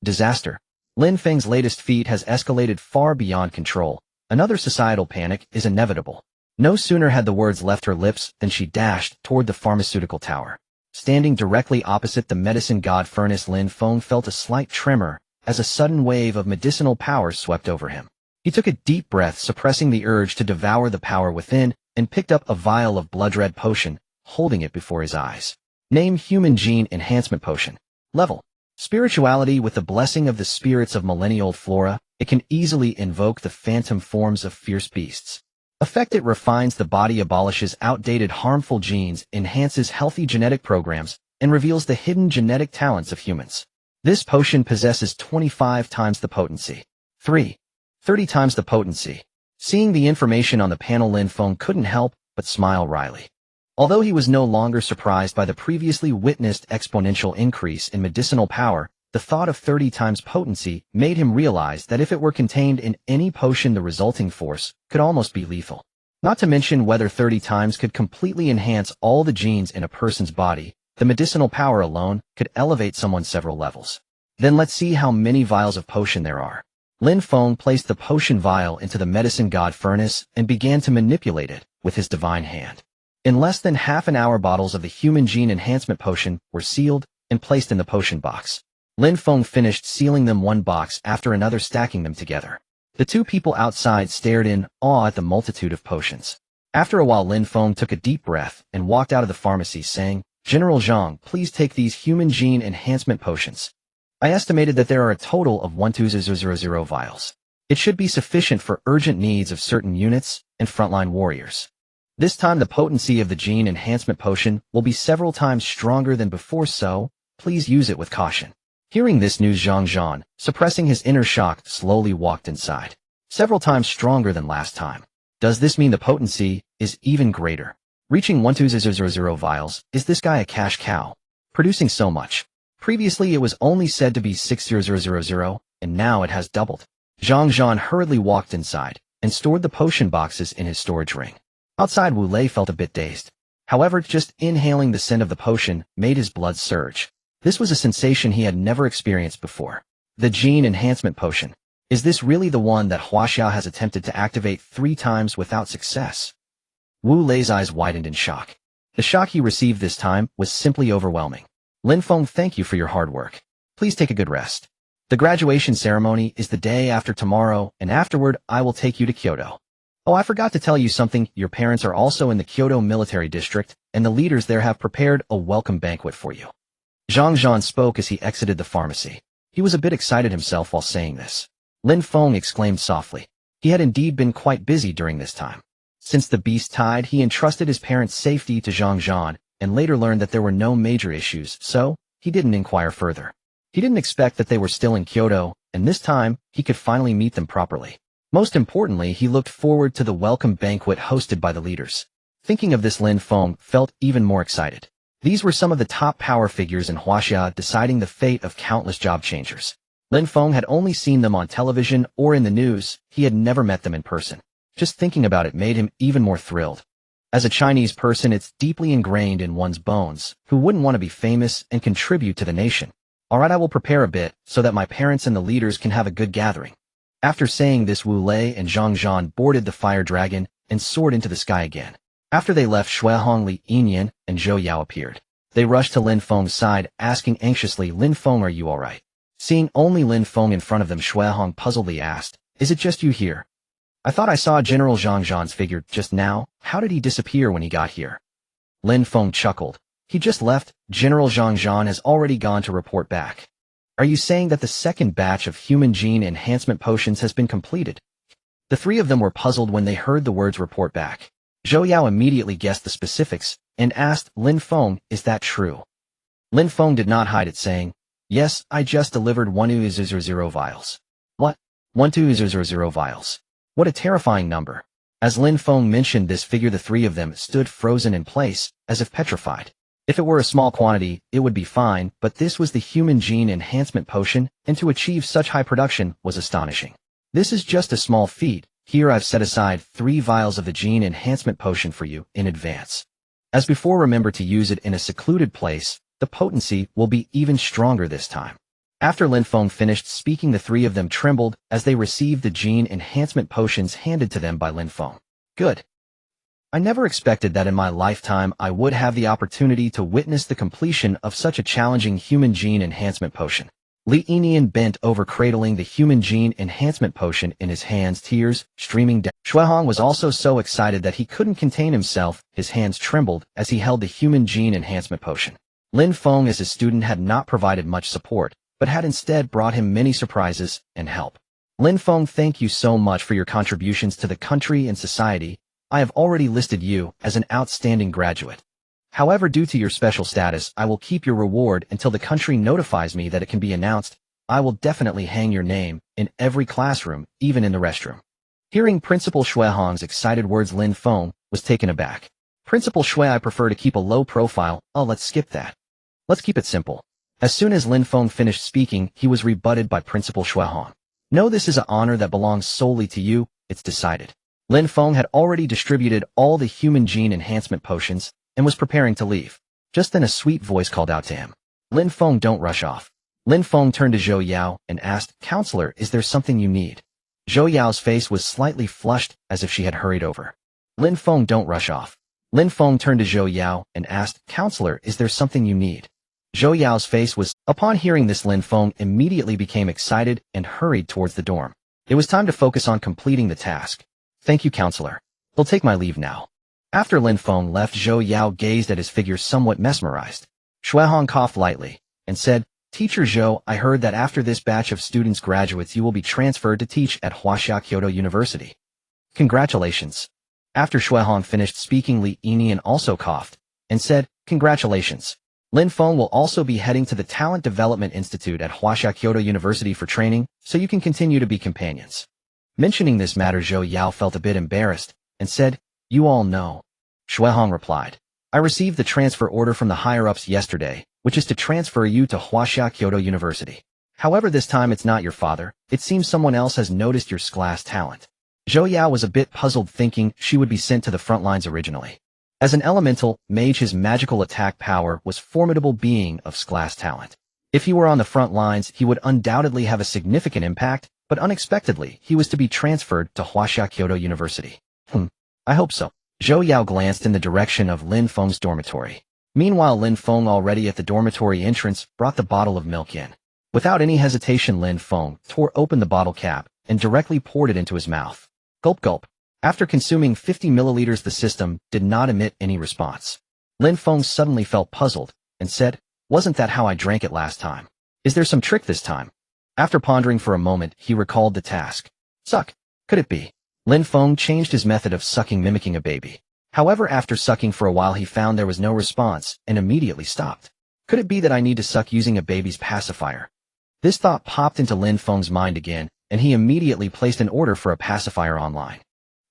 Disaster. Lin Feng's latest feat has escalated far beyond control. Another societal panic is inevitable. No sooner had the words left her lips than she dashed toward the pharmaceutical tower. Standing directly opposite the medicine god furnace, Lin Feng felt a slight tremor as a sudden wave of medicinal power swept over him. He took a deep breath, suppressing the urge to devour the power within, and picked up a vial of blood-red potion, holding it before his eyes. Name: Human Gene Enhancement Potion. Level: Spirituality. With the blessing of the spirits of millennial flora, it can easily invoke the phantom forms of fierce beasts. Effect: It refines the body, abolishes outdated harmful genes, enhances healthy genetic programs, and reveals the hidden genetic talents of humans. This potion possesses 25 times the potency. 30 times the potency. Seeing the information on the panel, Lin Feng couldn't help but smile wryly. Although he was no longer surprised by the previously witnessed exponential increase in medicinal power, the thought of 30 times potency made him realize that if it were contained in any potion, the resulting force could almost be lethal. Not to mention whether 30 times could completely enhance all the genes in a person's body, the medicinal power alone could elevate someone several levels. Then let's see how many vials of potion there are. Lin Feng placed the potion vial into the medicine god furnace and began to manipulate it with his divine hand. In less than half an hour, bottles of the human gene enhancement potion were sealed and placed in the potion box. Lin Feng finished sealing them one box after another, stacking them together. The two people outside stared in awe at the multitude of potions. After a while, Lin Feng took a deep breath and walked out of the pharmacy, saying, "General Zhang, please take these human gene enhancement potions. I estimated that there are a total of 12000 vials. It should be sufficient for urgent needs of certain units and frontline warriors. This time the potency of the gene enhancement potion will be several times stronger than before, so please use it with caution." Hearing this news, Zhang Zhan, suppressing his inner shock, slowly walked inside. Several times stronger than last time. Does this mean the potency is even greater? Reaching 12000 vials, is this guy a cash cow? Producing so much. Previously it was only said to be 6000, and now it has doubled. Zhang Zhan hurriedly walked inside and stored the potion boxes in his storage ring. Outside, Wu Lei felt a bit dazed. However, just inhaling the scent of the potion made his blood surge. This was a sensation he had never experienced before. The gene enhancement potion. Is this really the one that Huaxia has attempted to activate 3 times without success? Wu Lei's eyes widened in shock. The shock he received this time was simply overwhelming. Lin Feng, thank you for your hard work. Please take a good rest. The graduation ceremony is the day after tomorrow, and afterward I will take you to Kyoto. Oh, I forgot to tell you something. Your parents are also in the Kyoto military district, and the leaders there have prepared a welcome banquet for you. Zhang Zhan spoke as he exited the pharmacy. He was a bit excited himself while saying this. Lin Feng exclaimed softly. He had indeed been quite busy during this time. Since the beast tied, he entrusted his parents' safety to Zhang Zhan, and later learned that there were no major issues, so he didn't inquire further. He didn't expect that they were still in Kyoto, and this time, he could finally meet them properly. Most importantly, he looked forward to the welcome banquet hosted by the leaders. Thinking of this, Lin Feng felt even more excited. These were some of the top power figures in Huaxia deciding the fate of countless job changers. Lin Feng had only seen them on television or in the news, he had never met them in person. Just thinking about it made him even more thrilled. As a Chinese person, it's deeply ingrained in one's bones, who wouldn't want to be famous and contribute to the nation. Alright, I will prepare a bit, so that my parents and the leaders can have a good gathering. After saying this, Wu Lei and Zhang Zhan boarded the fire dragon and soared into the sky again. After they left, Shuehong, Li Yinyan, and Zhou Yao appeared. They rushed to Lin Feng's side, asking anxiously, Lin Feng, are you alright? Seeing only Lin Feng in front of them, Shuehong puzzledly asked, is it just you here? I thought I saw General Zhang Zhan's figure just now. How did he disappear when he got here? Lin Feng chuckled. He just left. General Zhang Zhan has already gone to report back. Are you saying that the second batch of human gene enhancement potions has been completed? The three of them were puzzled when they heard the words report back. Zhou Yao immediately guessed the specifics and asked, Lin Feng, is that true? Lin Feng did not hide it, saying, yes, I just delivered 1200 vials. What? 1200 vials. What a terrifying number. As Lin Feng mentioned this figure, the three of them stood frozen in place, as if petrified. If it were a small quantity, it would be fine, but this was the human gene enhancement potion, and to achieve such high production was astonishing. This is just a small feat. Here I've set aside 3 vials of the gene enhancement potion for you in advance. As before, remember to use it in a secluded place. The potency will be even stronger this time. After Lin Feng finished speaking, the three of them trembled as they received the gene enhancement potions handed to them by Lin Feng. Good. I never expected that in my lifetime I would have the opportunity to witness the completion of such a challenging human gene enhancement potion. Li Yinyan bent over, cradling the human gene enhancement potion in his hands, tears streaming down. Shuehong was also so excited that he couldn't contain himself. His hands trembled as he held the human gene enhancement potion. Lin Feng, as his student, had not provided much support, but had instead brought him many surprises and help. Lin Feng, thank you so much for your contributions to the country and society. I have already listed you as an outstanding graduate. However, due to your special status, I will keep your reward until the country notifies me that it can be announced. I will definitely hang your name in every classroom, even in the restroom. Hearing Principal Shuehong's excited words, Lin Feng was taken aback. Principal Shui, I prefer to keep a low profile. Oh, let's skip that. Let's keep it simple. As soon as Lin Feng finished speaking, he was rebutted by Principal Shuehong. No, this is an honor that belongs solely to you. It's decided. Lin Feng had already distributed all the human gene enhancement potions and was preparing to leave. Just then a sweet voice called out to him. Lin Feng, don't rush off. Lin Feng turned to Zhou Yao and asked, Counselor, is there something you need? Zhou Yao's face was slightly flushed as if she had hurried over. Lin Feng, don't rush off. Lin Feng turned to Zhou Yao and asked, Counselor, is there something you need? Zhou Yao's face was. Upon hearing this, Lin Feng immediately became excited and hurried towards the dorm. It was time to focus on completing the task. Thank you, Counselor. I'll take my leave now. After Lin Feng left, Zhou Yao gazed at his figure, somewhat mesmerized. Shuehong coughed lightly and said, Teacher Zhou, I heard that after this batch of students graduates you will be transferred to teach at Huaxia Kyoto University. Congratulations. After Shuehong finished speaking, Li Yinyan also coughed and said, Congratulations. Lin Feng will also be heading to the Talent Development Institute at Huaxia Kyoto University for training, so you can continue to be companions. Mentioning this matter, Zhou Yao felt a bit embarrassed and said, You all know. Shuehong replied, I received the transfer order from the higher-ups yesterday, which is to transfer you to Huaxia Kyoto University. However, this time it's not your father. It seems someone else has noticed your class talent. Zhou Yao was a bit puzzled, thinking she would be sent to the front lines originally. As an elemental mage, his magical attack power was formidable, being of class talent. If he were on the front lines, he would undoubtedly have a significant impact, but unexpectedly, he was to be transferred to Huaxia Kyoto University. I hope so. Zhou Yao glanced in the direction of Lin Feng's dormitory. Meanwhile, Lin Feng, already at the dormitory entrance, brought the bottle of milk in. Without any hesitation, Lin Feng tore open the bottle cap and directly poured it into his mouth. Gulp gulp. After consuming 50 milliliters, the system did not emit any response. Lin Feng suddenly felt puzzled and said, Wasn't that how I drank it last time? Is there some trick this time? After pondering for a moment, he recalled the task. Suck. Could it be? Lin Feng changed his method of sucking, mimicking a baby. However, after sucking for a while, he found there was no response and immediately stopped. Could it be that I need to suck using a baby's pacifier? This thought popped into Lin Feng's mind again, and he immediately placed an order for a pacifier online.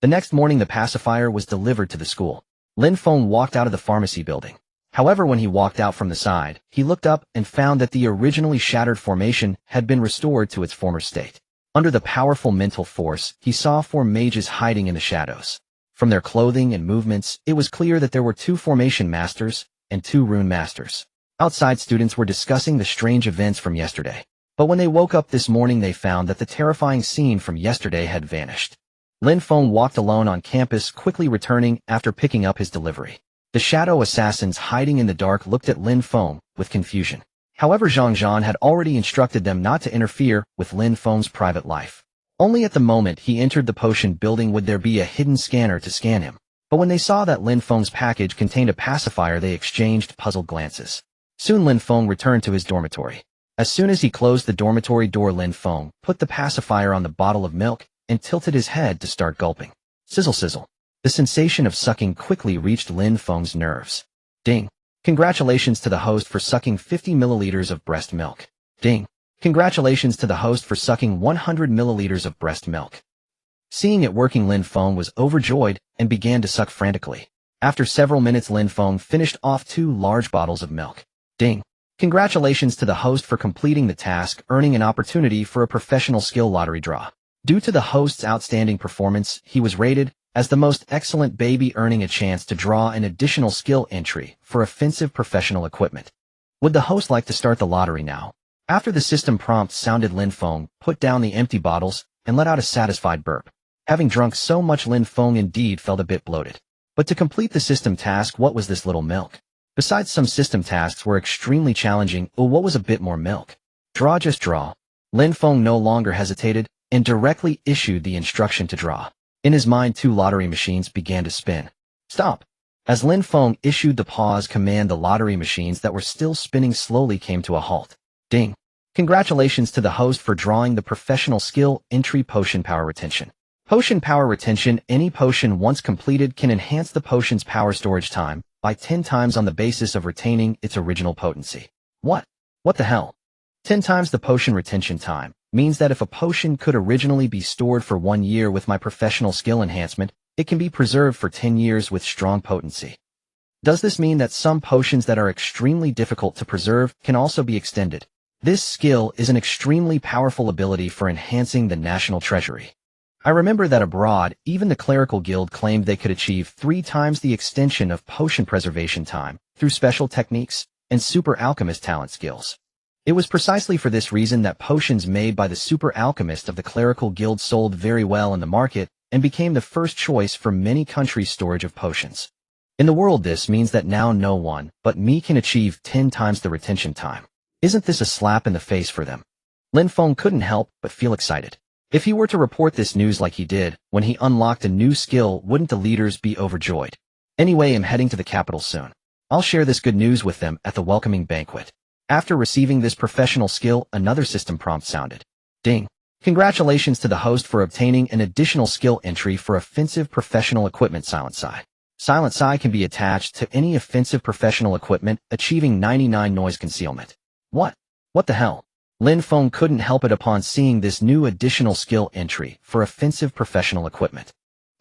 The next morning the pacifier was delivered to the school. Lin Feng walked out of the pharmacy building. However, when he walked out from the side, he looked up and found that the originally shattered formation had been restored to its former state. Under the powerful mental force, he saw 4 mages hiding in the shadows. From their clothing and movements, it was clear that there were 2 formation masters and 2 rune masters. Outside students were discussing the strange events from yesterday. But when they woke up this morning they found that the terrifying scene from yesterday had vanished. Lin Feng walked alone on campus, quickly returning after picking up his delivery. The shadow assassins hiding in the dark looked at Lin Feng with confusion. However, Zhang Zhan had already instructed them not to interfere with Lin Feng's private life. Only at the moment he entered the potion building would there be a hidden scanner to scan him. But when they saw that Lin Feng's package contained a pacifier they exchanged puzzled glances. Soon Lin Feng returned to his dormitory. As soon as he closed the dormitory door, Lin Feng put the pacifier on the bottle of milk and tilted his head to start gulping. Sizzle sizzle. The sensation of sucking quickly reached Lin Feng's nerves. Ding. Congratulations to the host for sucking 50 milliliters of breast milk. Ding. Congratulations to the host for sucking 100 milliliters of breast milk. Seeing it working, Lin Feng was overjoyed and began to suck frantically. After several minutes, Lin Feng finished off 2 large bottles of milk. Ding. Congratulations to the host for completing the task, earning an opportunity for a professional skill lottery draw. Due to the host's outstanding performance, he was rated as the most excellent baby, earning a chance to draw an additional skill entry for offensive professional equipment. Would the host like to start the lottery now? After the system prompt sounded, Lin Feng put down the empty bottles and let out a satisfied burp. Having drunk so much, Lin Feng indeed felt a bit bloated. But to complete the system task, what was this little milk? Besides, some system tasks were extremely challenging. What was a bit more milk? Draw, just draw. Lin Feng no longer hesitated and directly issued the instruction to draw. In his mind, 2 lottery machines began to spin. Stop! As Lin Feng issued the pause command, the lottery machines that were still spinning slowly came to a halt. Ding! Congratulations to the host for drawing the professional skill entry potion power retention. Potion power retention. Any potion once completed can enhance the potion's power storage time by 10 times on the basis of retaining its original potency. What? What the hell? 10 times the potion retention time means that if a potion could originally be stored for 1 year with my professional skill enhancement, it can be preserved for 10 years with strong potency. Does this mean that some potions that are extremely difficult to preserve can also be extended? This skill is an extremely powerful ability for enhancing the national treasury. I remember that abroad, even the clerical guild claimed they could achieve 3 times the extension of potion preservation time through special techniques and super alchemist talent skills. It was precisely for this reason that potions made by the super alchemist of the clerical guild sold very well in the market and became the first choice for many countries' storage of potions. In the world, this means that now no one but me can achieve 10 times the retention time. Isn't this a slap in the face for them? Lin Feng couldn't help but feel excited. If he were to report this news like he did when he unlocked a new skill, wouldn't the leaders be overjoyed? Anyway, I'm heading to the capital soon. I'll share this good news with them at the welcoming banquet. After receiving this professional skill, another system prompt sounded. Ding! Congratulations to the host for obtaining an additional skill entry for offensive professional equipment Silent Psi. Silent Psi can be attached to any offensive professional equipment, achieving 99 noise concealment. What? What the hell? Lin Feng couldn't help it upon seeing this new additional skill entry for offensive professional equipment.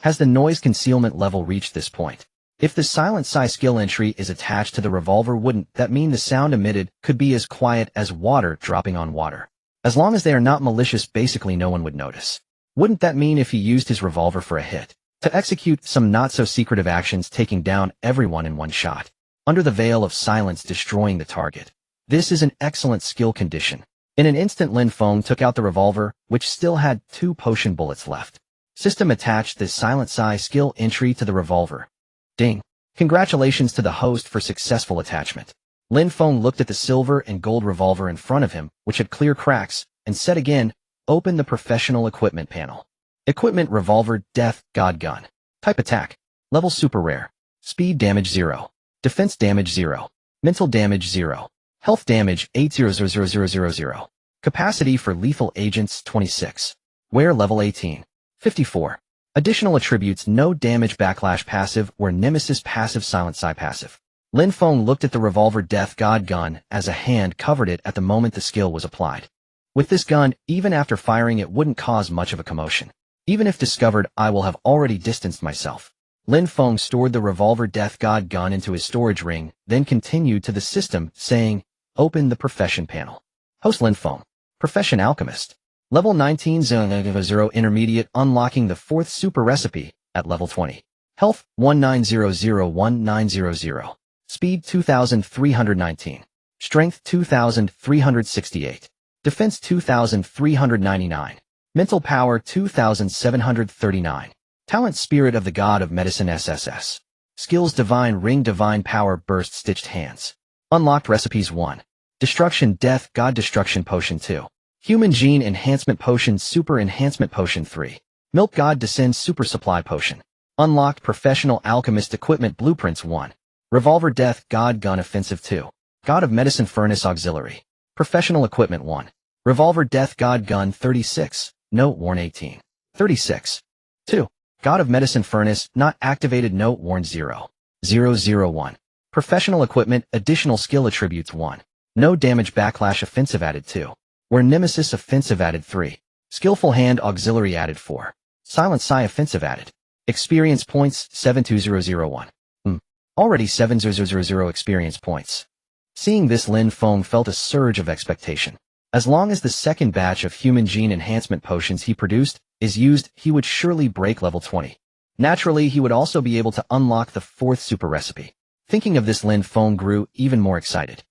Has the noise concealment level reached this point? If the Silent Psi skill entry is attached to the revolver, wouldn't that mean the sound emitted could be as quiet as water dropping on water? As long as they are not malicious, basically no one would notice. Wouldn't that mean if he used his revolver for a hit, to execute some not-so-secretive actions, taking down everyone in one shot, under the veil of silence, destroying the target? This is an excellent skill condition. In an instant, Lin Feng took out the revolver, which still had 2 potion bullets left. System attached the Silent Psi skill entry to the revolver. Ding! Congratulations to the host for successful attachment. Lin Feng looked at the silver and gold revolver in front of him, which had clear cracks, and said again, open the professional equipment panel. Equipment: revolver, death, god gun. Type: attack. Level: super rare. Speed: damage 0. Defense damage 0. Mental damage 0. Health damage 8000000. Capacity for lethal agents 26. Wear: level 18. 54. Additional attributes: no damage, backlash passive, or nemesis passive, Silent Psi passive. Lin Feng looked at the revolver Death God gun as a hand covered it at the moment the skill was applied. With this gun, even after firing it wouldn't cause much of a commotion. Even if discovered, I will have already distanced myself. Lin Feng stored the revolver Death God gun into his storage ring, then continued to the system, saying, "Open the profession panel." Host Lin Feng. Profession Alchemist. Level 1900 Intermediate, unlocking the 4th super recipe at level 20. Health 19001900. Speed 2319. Strength 2368. Defense 2399. Mental power 2739. Talent Spirit of the God of Medicine SSS. Skills Divine Ring Divine Power Burst Stitched Hands. Unlocked Recipes 1. Destruction Death God Destruction Potion 2. Human Gene Enhancement Potion Super Enhancement Potion 3. Milk God Descend Super Supply Potion. Unlocked Professional Alchemist Equipment Blueprints 1. Revolver Death God Gun Offensive 2. God of Medicine Furnace Auxiliary. Professional Equipment 1. Revolver Death God Gun 36. Note worn 18. 36. 2. God of Medicine Furnace Not Activated Note worn 0. 001. Professional Equipment Additional Skill Attributes 1. No Damage Backlash Offensive added 2. Were Nemesis Offensive added 3. Skillful Hand Auxiliary added 4. Silent Sigh Offensive added. Experience Points 72001. Already 7000 experience points. Seeing this, Lin Feng felt a surge of expectation. As long as the second batch of human gene enhancement potions he produced is used, he would surely break level 20. Naturally, he would also be able to unlock the 4th super recipe. Thinking of this, Lin Feng grew even more excited.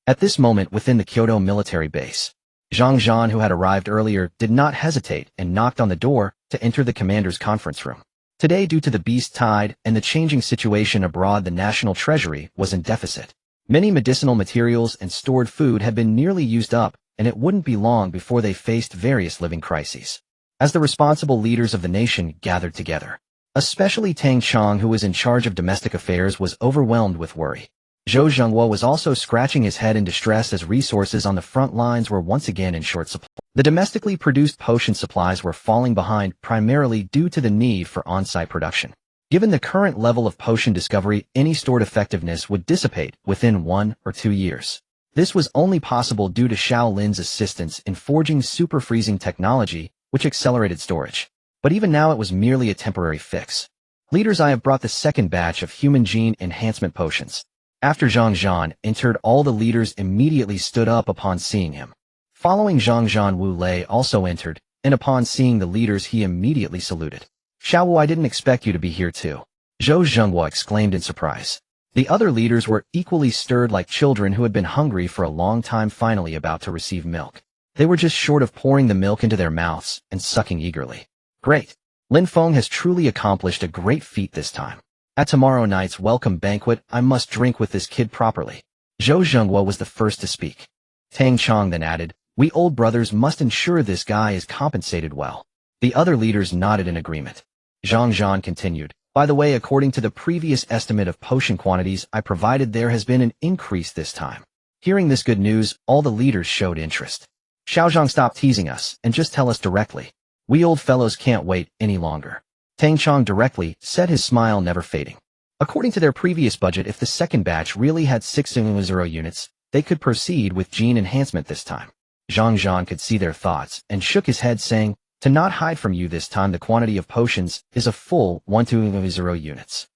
At this moment, within the Kyoto military base, Zhang Zhan, who had arrived earlier, did not hesitate and knocked on the door to enter the commander's conference room. Today, due to the beast tide and the changing situation abroad, the national treasury was in deficit. Many medicinal materials and stored food had been nearly used up, and it wouldn't be long before they faced various living crises. As the responsible leaders of the nation gathered together, especially Tang Chong, who was in charge of domestic affairs, was overwhelmed with worry. Zhou Zhenghua was also scratching his head in distress as resources on the front lines were once again in short supply. The domestically produced potion supplies were falling behind primarily due to the need for on-site production. Given the current level of potion discovery, any stored effectiveness would dissipate within 1 or 2 years. This was only possible due to Xiao Lin's assistance in forging super freezing technology, which accelerated storage. But even now it was merely a temporary fix. Leaders, I have brought the second batch of human gene enhancement potions. After Zhang Zhan entered, all the leaders immediately stood up upon seeing him. Following Zhang Zhan, Wu Lei also entered, and upon seeing the leaders he immediately saluted. "Xiao Wu, I didn't expect you to be here too," Zhou Zhenghua exclaimed in surprise. The other leaders were equally stirred, like children who had been hungry for a long time finally about to receive milk. They were just short of pouring the milk into their mouths and sucking eagerly. Great! Lin Feng has truly accomplished a great feat this time. At tomorrow night's welcome banquet, I must drink with this kid properly. Zhou Zhenghua was the first to speak. Tang Chong then added, "We old brothers must ensure this guy is compensated well." The other leaders nodded in agreement. Zhang Zhan continued, "By the way, according to the previous estimate of potion quantities I provided, there has been an increase this time." Hearing this good news, all the leaders showed interest. "Xiao Zhang, stop teasing us and just tell us directly. We old fellows can't wait any longer." Tang Chong directly said, his smile never fading. According to their previous budget, if the second batch really had 600 units, they could proceed with gene enhancement this time. Zhang Zhan could see their thoughts and shook his head, saying, "To not hide from you this time, the quantity of potions is a full 120 units."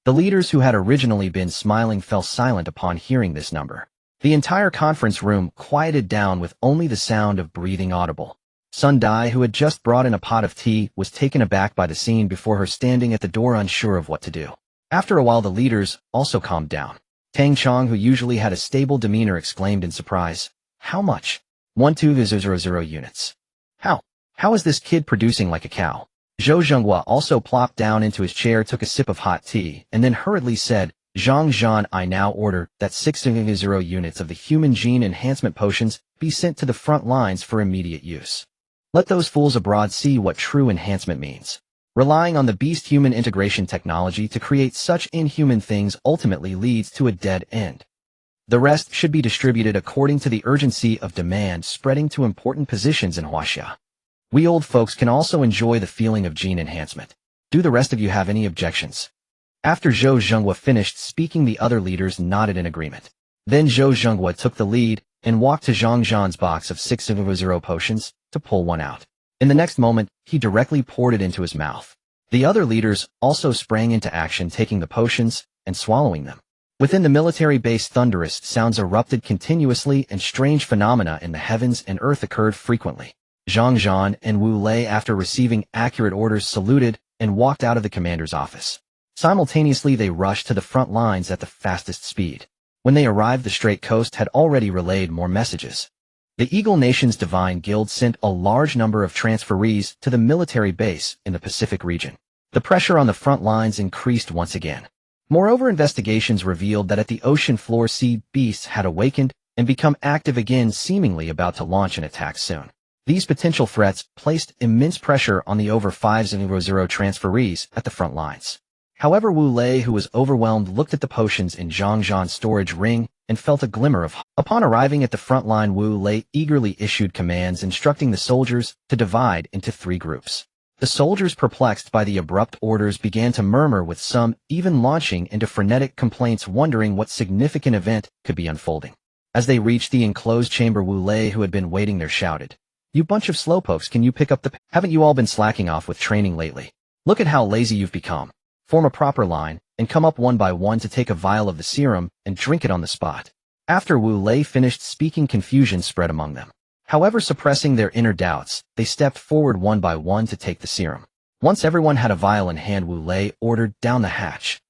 The leaders, who had originally been smiling, fell silent upon hearing this number. The entire conference room quieted down with only the sound of breathing audible. Sun Dai, who had just brought in a pot of tea, was taken aback by the scene before her, standing at the door unsure of what to do. After a while the leaders also calmed down. Tang Chong, who usually had a stable demeanor, exclaimed in surprise, "How much?" 120 units. How is this kid producing like a cow?" Zhou Zhenghua also plopped down into his chair, took a sip of hot tea, and then hurriedly said, "Zhang Zhan, I now order that 600 units of the human gene enhancement potions be sent to the front lines for immediate use. Let those fools abroad see what true enhancement means. Relying on the beast-human integration technology to create such inhuman things ultimately leads to a dead end. The rest should be distributed according to the urgency of demand, spreading to important positions in Huaxia. We old folks can also enjoy the feeling of gene enhancement. Do the rest of you have any objections?" After Zhou Zhenghua finished speaking, the other leaders nodded in agreement. Then Zhou Zhenghua took the lead and walked to Zhang Zhan's box of 600 potions to pull one out. In the next moment, he directly poured it into his mouth. The other leaders also sprang into action, taking the potions and swallowing them. Within the military base, thunderous sounds erupted continuously and strange phenomena in the heavens and earth occurred frequently. Zhang Zhan and Wu Lei, after receiving accurate orders, saluted and walked out of the commander's office. Simultaneously, they rushed to the front lines at the fastest speed. When they arrived, the Straight Coast had already relayed more messages. The Eagle Nation's Divine Guild sent a large number of transferees to the military base in the Pacific region. The pressure on the front lines increased once again. Moreover, investigations revealed that at the ocean floor, sea beasts had awakened and become active again, seemingly about to launch an attack soon. These potential threats placed immense pressure on the over 500 transferees at the front lines. However, Wu Lei, who was overwhelmed, looked at the potions in Zhang Zhan's storage ring and felt a glimmer of hope. Upon arriving at the front line, Wu Lei eagerly issued commands instructing the soldiers to divide into 3 groups. The soldiers, perplexed by the abrupt orders, began to murmur, with some even launching into frenetic complaints, wondering what significant event could be unfolding. As they reached the enclosed chamber, Wu Lei, who had been waiting there, shouted, "You bunch of slowpokes, can you pick up the... Haven't you all been slacking off with training lately? Look at how lazy you've become. Form a proper line, and come up one by one to take a vial of the serum and drink it on the spot." After Wu Lei finished speaking, confusion spread among them. However, suppressing their inner doubts, they stepped forward one by one to take the serum. Once everyone had a vial in hand, Wu Lei ordered, "Down the hatch."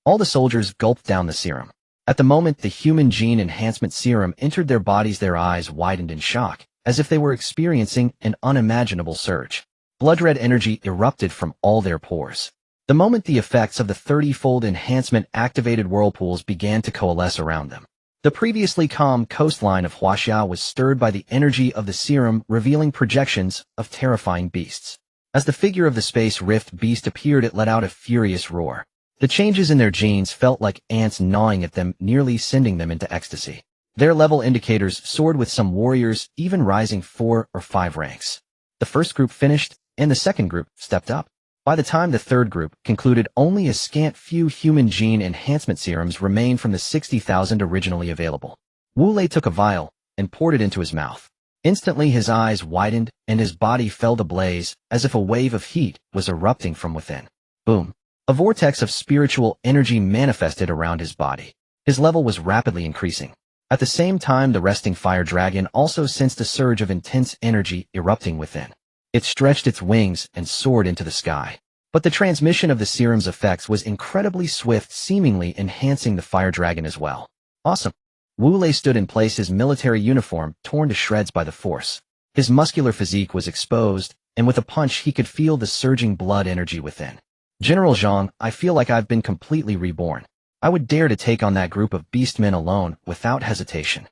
All the soldiers gulped down the serum. At the moment the human gene enhancement serum entered their bodies, their eyes widened in shock, as if they were experiencing an unimaginable surge. Blood-red energy erupted from all their pores. The moment the effects of the 30-fold enhancement activated, whirlpools began to coalesce around them. The previously calm coastline of Huaxia was stirred by the energy of the serum, revealing projections of terrifying beasts. As the figure of the space rift beast appeared, it let out a furious roar. The changes in their genes felt like ants gnawing at them, nearly sending them into ecstasy. Their level indicators soared, with some warriors even rising 4 or 5 ranks. The first group finished, and the second group stepped up. By the time the third group concluded, only a scant few human gene enhancement serums remained from the 60,000 originally available. Wu Lei took a vial and poured it into his mouth. Instantly his eyes widened and his body felt ablaze, as if a wave of heat was erupting from within. Boom! A vortex of spiritual energy manifested around his body. His level was rapidly increasing. At the same time, the resting fire dragon also sensed a surge of intense energy erupting within. It stretched its wings and soared into the sky. But the transmission of the serum's effects was incredibly swift, seemingly enhancing the fire dragon as well. Awesome! Wu Lei stood in place, his military uniform torn to shreds by the force. His muscular physique was exposed, and with a punch he could feel the surging blood energy within. "General Zhang, I feel like I've been completely reborn. I would dare to take on that group of beastmen alone, without hesitation.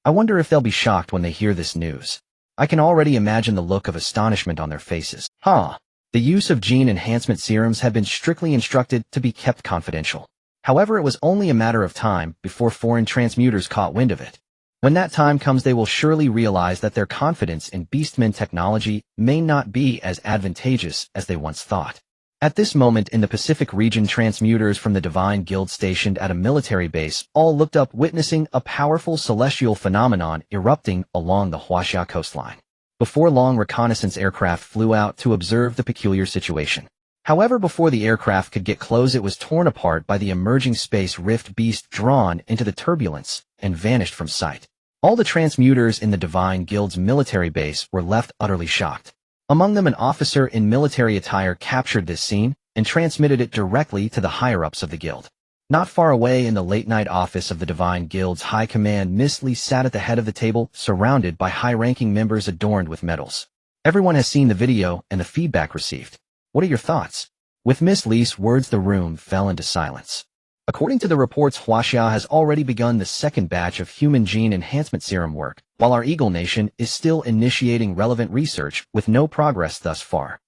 I wonder if they'll be shocked when they hear this news. I can already imagine the look of astonishment on their faces." The use of gene enhancement serums had been strictly instructed to be kept confidential. However, it was only a matter of time before foreign transmuters caught wind of it. When that time comes, they will surely realize that their confidence in beastmen technology may not be as advantageous as they once thought. At this moment in the Pacific region, transmuters from the Divine Guild stationed at a military base all looked up, witnessing a powerful celestial phenomenon erupting along the Huaxia coastline. Before long, reconnaissance aircraft flew out to observe the peculiar situation. However, before the aircraft could get close, it was torn apart by the emerging space rift beast, drawn into the turbulence and vanished from sight. All the transmuters in the Divine Guild's military base were left utterly shocked. Among them, an officer in military attire captured this scene and transmitted it directly to the higher-ups of the guild. Not far away, in the late-night office of the Divine Guild's High Command, Miss Li sat at the head of the table, surrounded by high-ranking members adorned with medals. Everyone has seen the video and the feedback received. What are your thoughts? With Miss Li's words, the room fell into silence. According to the reports, Huaxia has already begun the second batch of human gene enhancement serum work, while our Eagle Nation is still initiating relevant research with no progress thus far.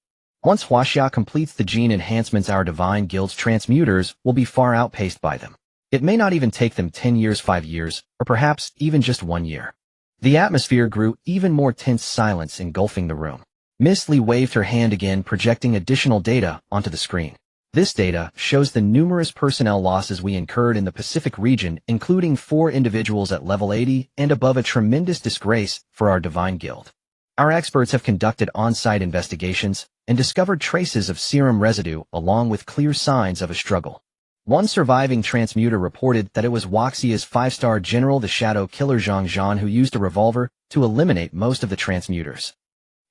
Once Huaxia completes the gene enhancements, our Divine Guild's transmuters will be far outpaced by them. It may not even take them 10 years, 5 years, or perhaps even just 1 year. The atmosphere grew even more tense, silence engulfing the room. Miss Li waved her hand again, projecting additional data onto the screen. This data shows the numerous personnel losses we incurred in the Pacific region, including 4 individuals at level 80 and above, a tremendous disgrace for our divine guild. Our experts have conducted on-site investigations and discovered traces of serum residue along with clear signs of a struggle. One surviving transmuter reported that it was Huaxia's 5-star general, the Shadow Killer Zhang Zhan, who used a revolver to eliminate most of the transmuters.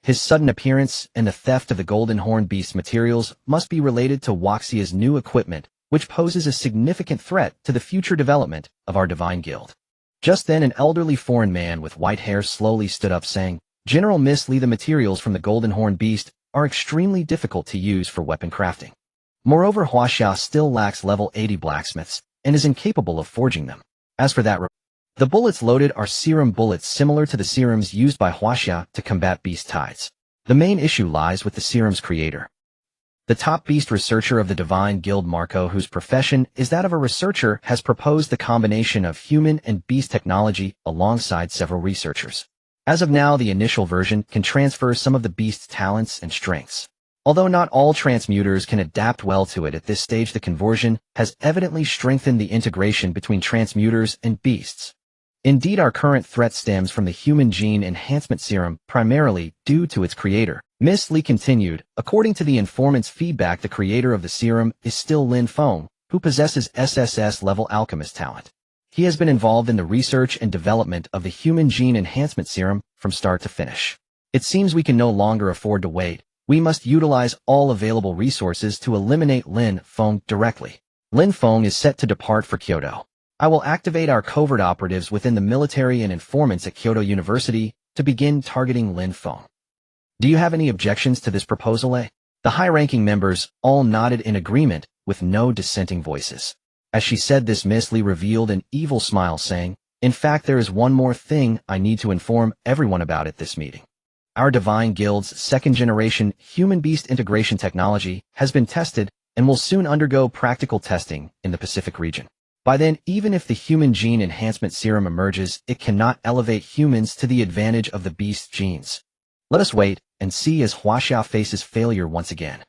His sudden appearance and the theft of the Golden Horn Beast materials must be related to Huaxia's new equipment, which poses a significant threat to the future development of our divine guild. Just then, an elderly foreign man with white hair slowly stood up, saying, "General Miss Lee, the materials from the Golden Horn Beast are extremely difficult to use for weapon crafting. Moreover, Huaxia still lacks level 80 blacksmiths and is incapable of forging them. As for that, the bullets loaded are serum bullets similar to the serums used by Huaxia to combat beast tides. The main issue lies with the serum's creator, the top beast researcher of the Divine Guild, Marco, whose profession is that of a researcher, has proposed the combination of human and beast technology alongside several researchers. As of now, the initial version can transfer some of the beast's talents and strengths. Although not all transmuters can adapt well to it at this stage, the conversion has evidently strengthened the integration between transmuters and beasts. Indeed, our current threat stems from the human gene enhancement serum, primarily due to its creator." Miss Lee continued. "According to the informant's feedback, the creator of the serum is still Lin Feng, who possesses SSS-level alchemist talent. He has been involved in the research and development of the human gene enhancement serum from start to finish. It seems we can no longer afford to wait. We must utilize all available resources to eliminate Lin Feng directly. Lin Feng is set to depart for Kyoto. I will activate our covert operatives within the military and informants at Kyoto University to begin targeting Lin Feng. Do you have any objections to this proposal, eh?" The high-ranking members all nodded in agreement with no dissenting voices. As she said this, Miss Lee revealed an evil smile, saying, "In fact, there is one more thing I need to inform everyone about at this meeting. Our Divine Guild's 2nd-generation human-beast integration technology has been tested and will soon undergo practical testing in the Pacific region. By then, even if the human gene enhancement serum emerges, it cannot elevate humans to the advantage of the beast's genes. Let us wait and see as Huaxia faces failure once again."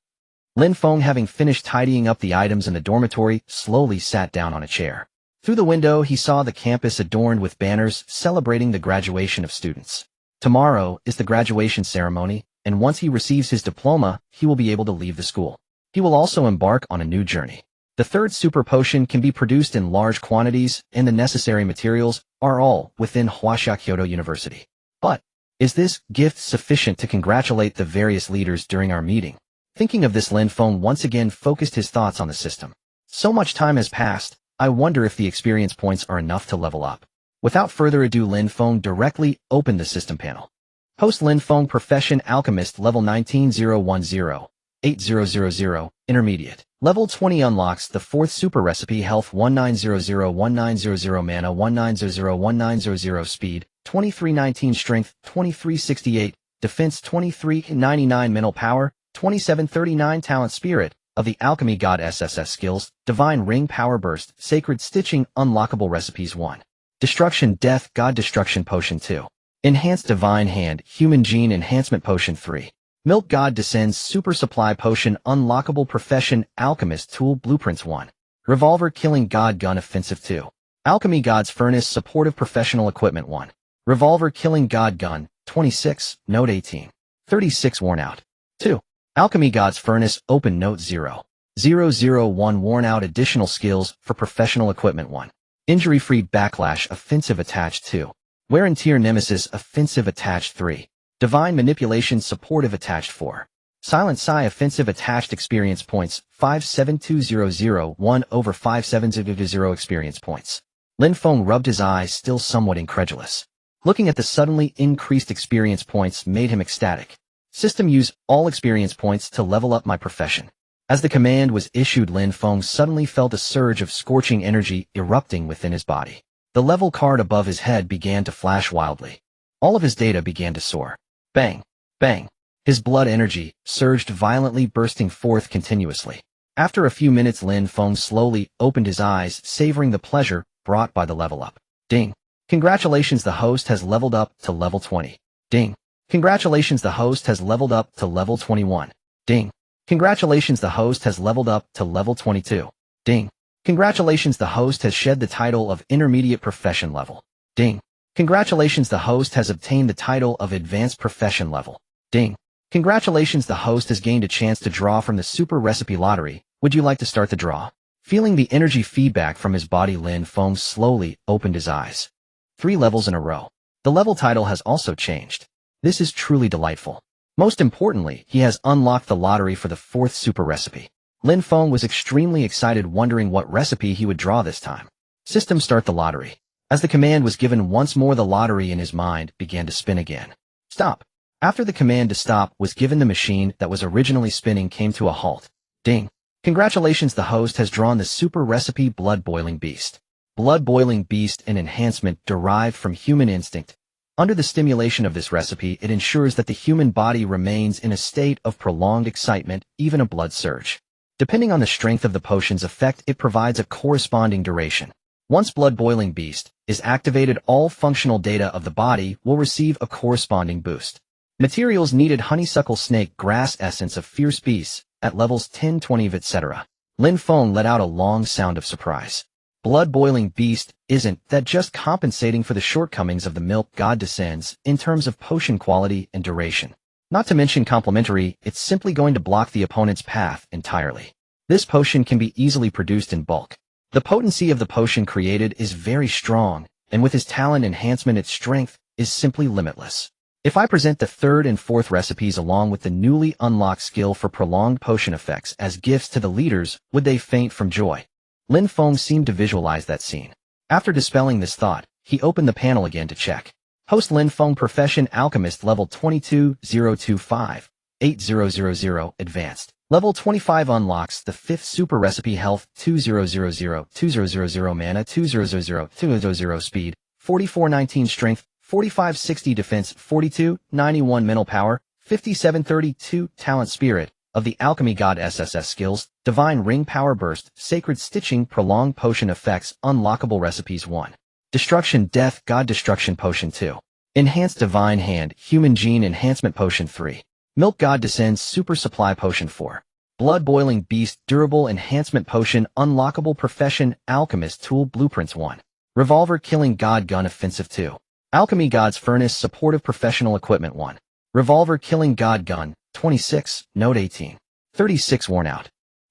Lin Feng, having finished tidying up the items in the dormitory, slowly sat down on a chair. Through the window, he saw the campus adorned with banners celebrating the graduation of students. Tomorrow is the graduation ceremony, and once he receives his diploma, he will be able to leave the school. He will also embark on a new journey. The 3rd super potion can be produced in large quantities, and the necessary materials are all within Huaxia Kyoto University. But is this gift sufficient to congratulate the various leaders during our meeting? Thinking of this, Lin Feng once again focused his thoughts on the system. So much time has passed, I wonder if the experience points are enough to level up. Without further ado, Lin Feng directly opened the system panel. Post Lin Feng, Profession Alchemist, level 19010, 8000, Intermediate. Level 20 unlocks the 4th super recipe, Health 1900, 1900, Mana 1900, 1900, Speed 2319, Strength 2368, Defense 2399, Mental Power 2739, Talent Spirit of the Alchemy God SSS Skills, Divine Ring, Power Burst, Sacred Stitching, Unlockable Recipes 1. Destruction Death God Destruction Potion 2. Enhanced Divine Hand Human Gene Enhancement Potion 3. Milk God Descends Super Supply Potion Unlockable Profession Alchemist Tool Blueprints 1. Revolver Killing God Gun Offensive 2. Alchemy God's Furnace Supportive Professional Equipment 1. Revolver Killing God Gun 26, Note 18. 36 Worn Out 2. Alchemy God's Furnace Open Note 0.001 Worn Out Additional Skills for Professional Equipment 1. Injury-Free Backlash Offensive Attached 2. Wear and Tear Nemesis Offensive Attached 3. Divine Manipulation Supportive Attached 4. Silent Sigh Offensive Attached Experience Points 57200 over 5700 Experience Points. Lin Feng rubbed his eyes, still somewhat incredulous. Looking at the suddenly increased experience points made him ecstatic. System, use all experience points to level up my profession. As the command was issued, Lin Feng suddenly felt a surge of scorching energy erupting within his body. The level card above his head began to flash wildly. All of his data began to soar. Bang! Bang! His blood energy surged violently, bursting forth continuously. After a few minutes, Lin Feng slowly opened his eyes, savoring the pleasure brought by the level up. Ding! Congratulations, the host has leveled up to level 20. Ding! Congratulations, the host has leveled up to level 21. Ding! Congratulations, the host has leveled up to level 22. Ding. Congratulations, the host has shed the title of Intermediate Profession level. Ding. Congratulations, the host has obtained the title of Advanced Profession level. Ding. Congratulations, the host has gained a chance to draw from the Super Recipe Lottery. Would you like to start the draw? Feeling the energy feedback from his body, Lin Feng slowly opened his eyes. 3 levels in a row. The level title has also changed. This is truly delightful. Most importantly, he has unlocked the lottery for the 4th super recipe. Lin Feng was extremely excited, wondering what recipe he would draw this time. System, start the lottery. As the command was given once more, the lottery in his mind began to spin again. Stop. After the command to stop was given, the machine that was originally spinning came to a halt. Ding. Congratulations, the host has drawn the super recipe Blood Boiling Beast. Blood Boiling Beast, an enhancement derived from human instinct. Under the stimulation of this recipe, it ensures that the human body remains in a state of prolonged excitement, even a blood surge. Depending on the strength of the potion's effect, it provides a corresponding duration. Once Blood Boiling Beast is activated, all functional data of the body will receive a corresponding boost. Materials needed: honeysuckle snake grass essence of fierce beasts, at levels 10, 20, etc. Lin Feng let out a long sound of surprise. Blood Boiling Beast isn't that just compensating for the shortcomings of the Milk God Descends in terms of potion quality and duration. Not to mention complementary, it's simply going to block the opponent's path entirely. This potion can be easily produced in bulk. The potency of the potion created is very strong, and with his talent enhancement, its strength is simply limitless. If I present the 3rd and 4th recipes along with the newly unlocked skill for prolonged potion effects as gifts to the leaders, would they faint from joy? Lin Feng seemed to visualize that scene. After dispelling this thought, he opened the panel again to check. Host Lin Feng, Profession Alchemist, level 22025, 8000, Advanced. Level 25 unlocks the 5th super recipe, Health 2000, 2000, Mana 2000, 200, Speed 4419, Strength 4560, Defense 4291, Mental Power 5732, Talent, Spirit of the Alchemy God SSS skills, Divine Ring, Power Burst, Sacred Stitching, Prolonged Potion Effects, Unlockable Recipes 1. Destruction Death God Destruction Potion 2. Enhanced Divine Hand Human Gene Enhancement Potion 3. Milk God Descends Super Supply Potion 4. Blood Boiling Beast Durable Enhancement Potion, Unlockable Profession Alchemist Tool Blueprints 1. Revolver Killing God Gun Offensive 2. Alchemy God's Furnace Supportive Professional Equipment 1. Revolver Killing God Gun 26, Note 18. 36, Worn Out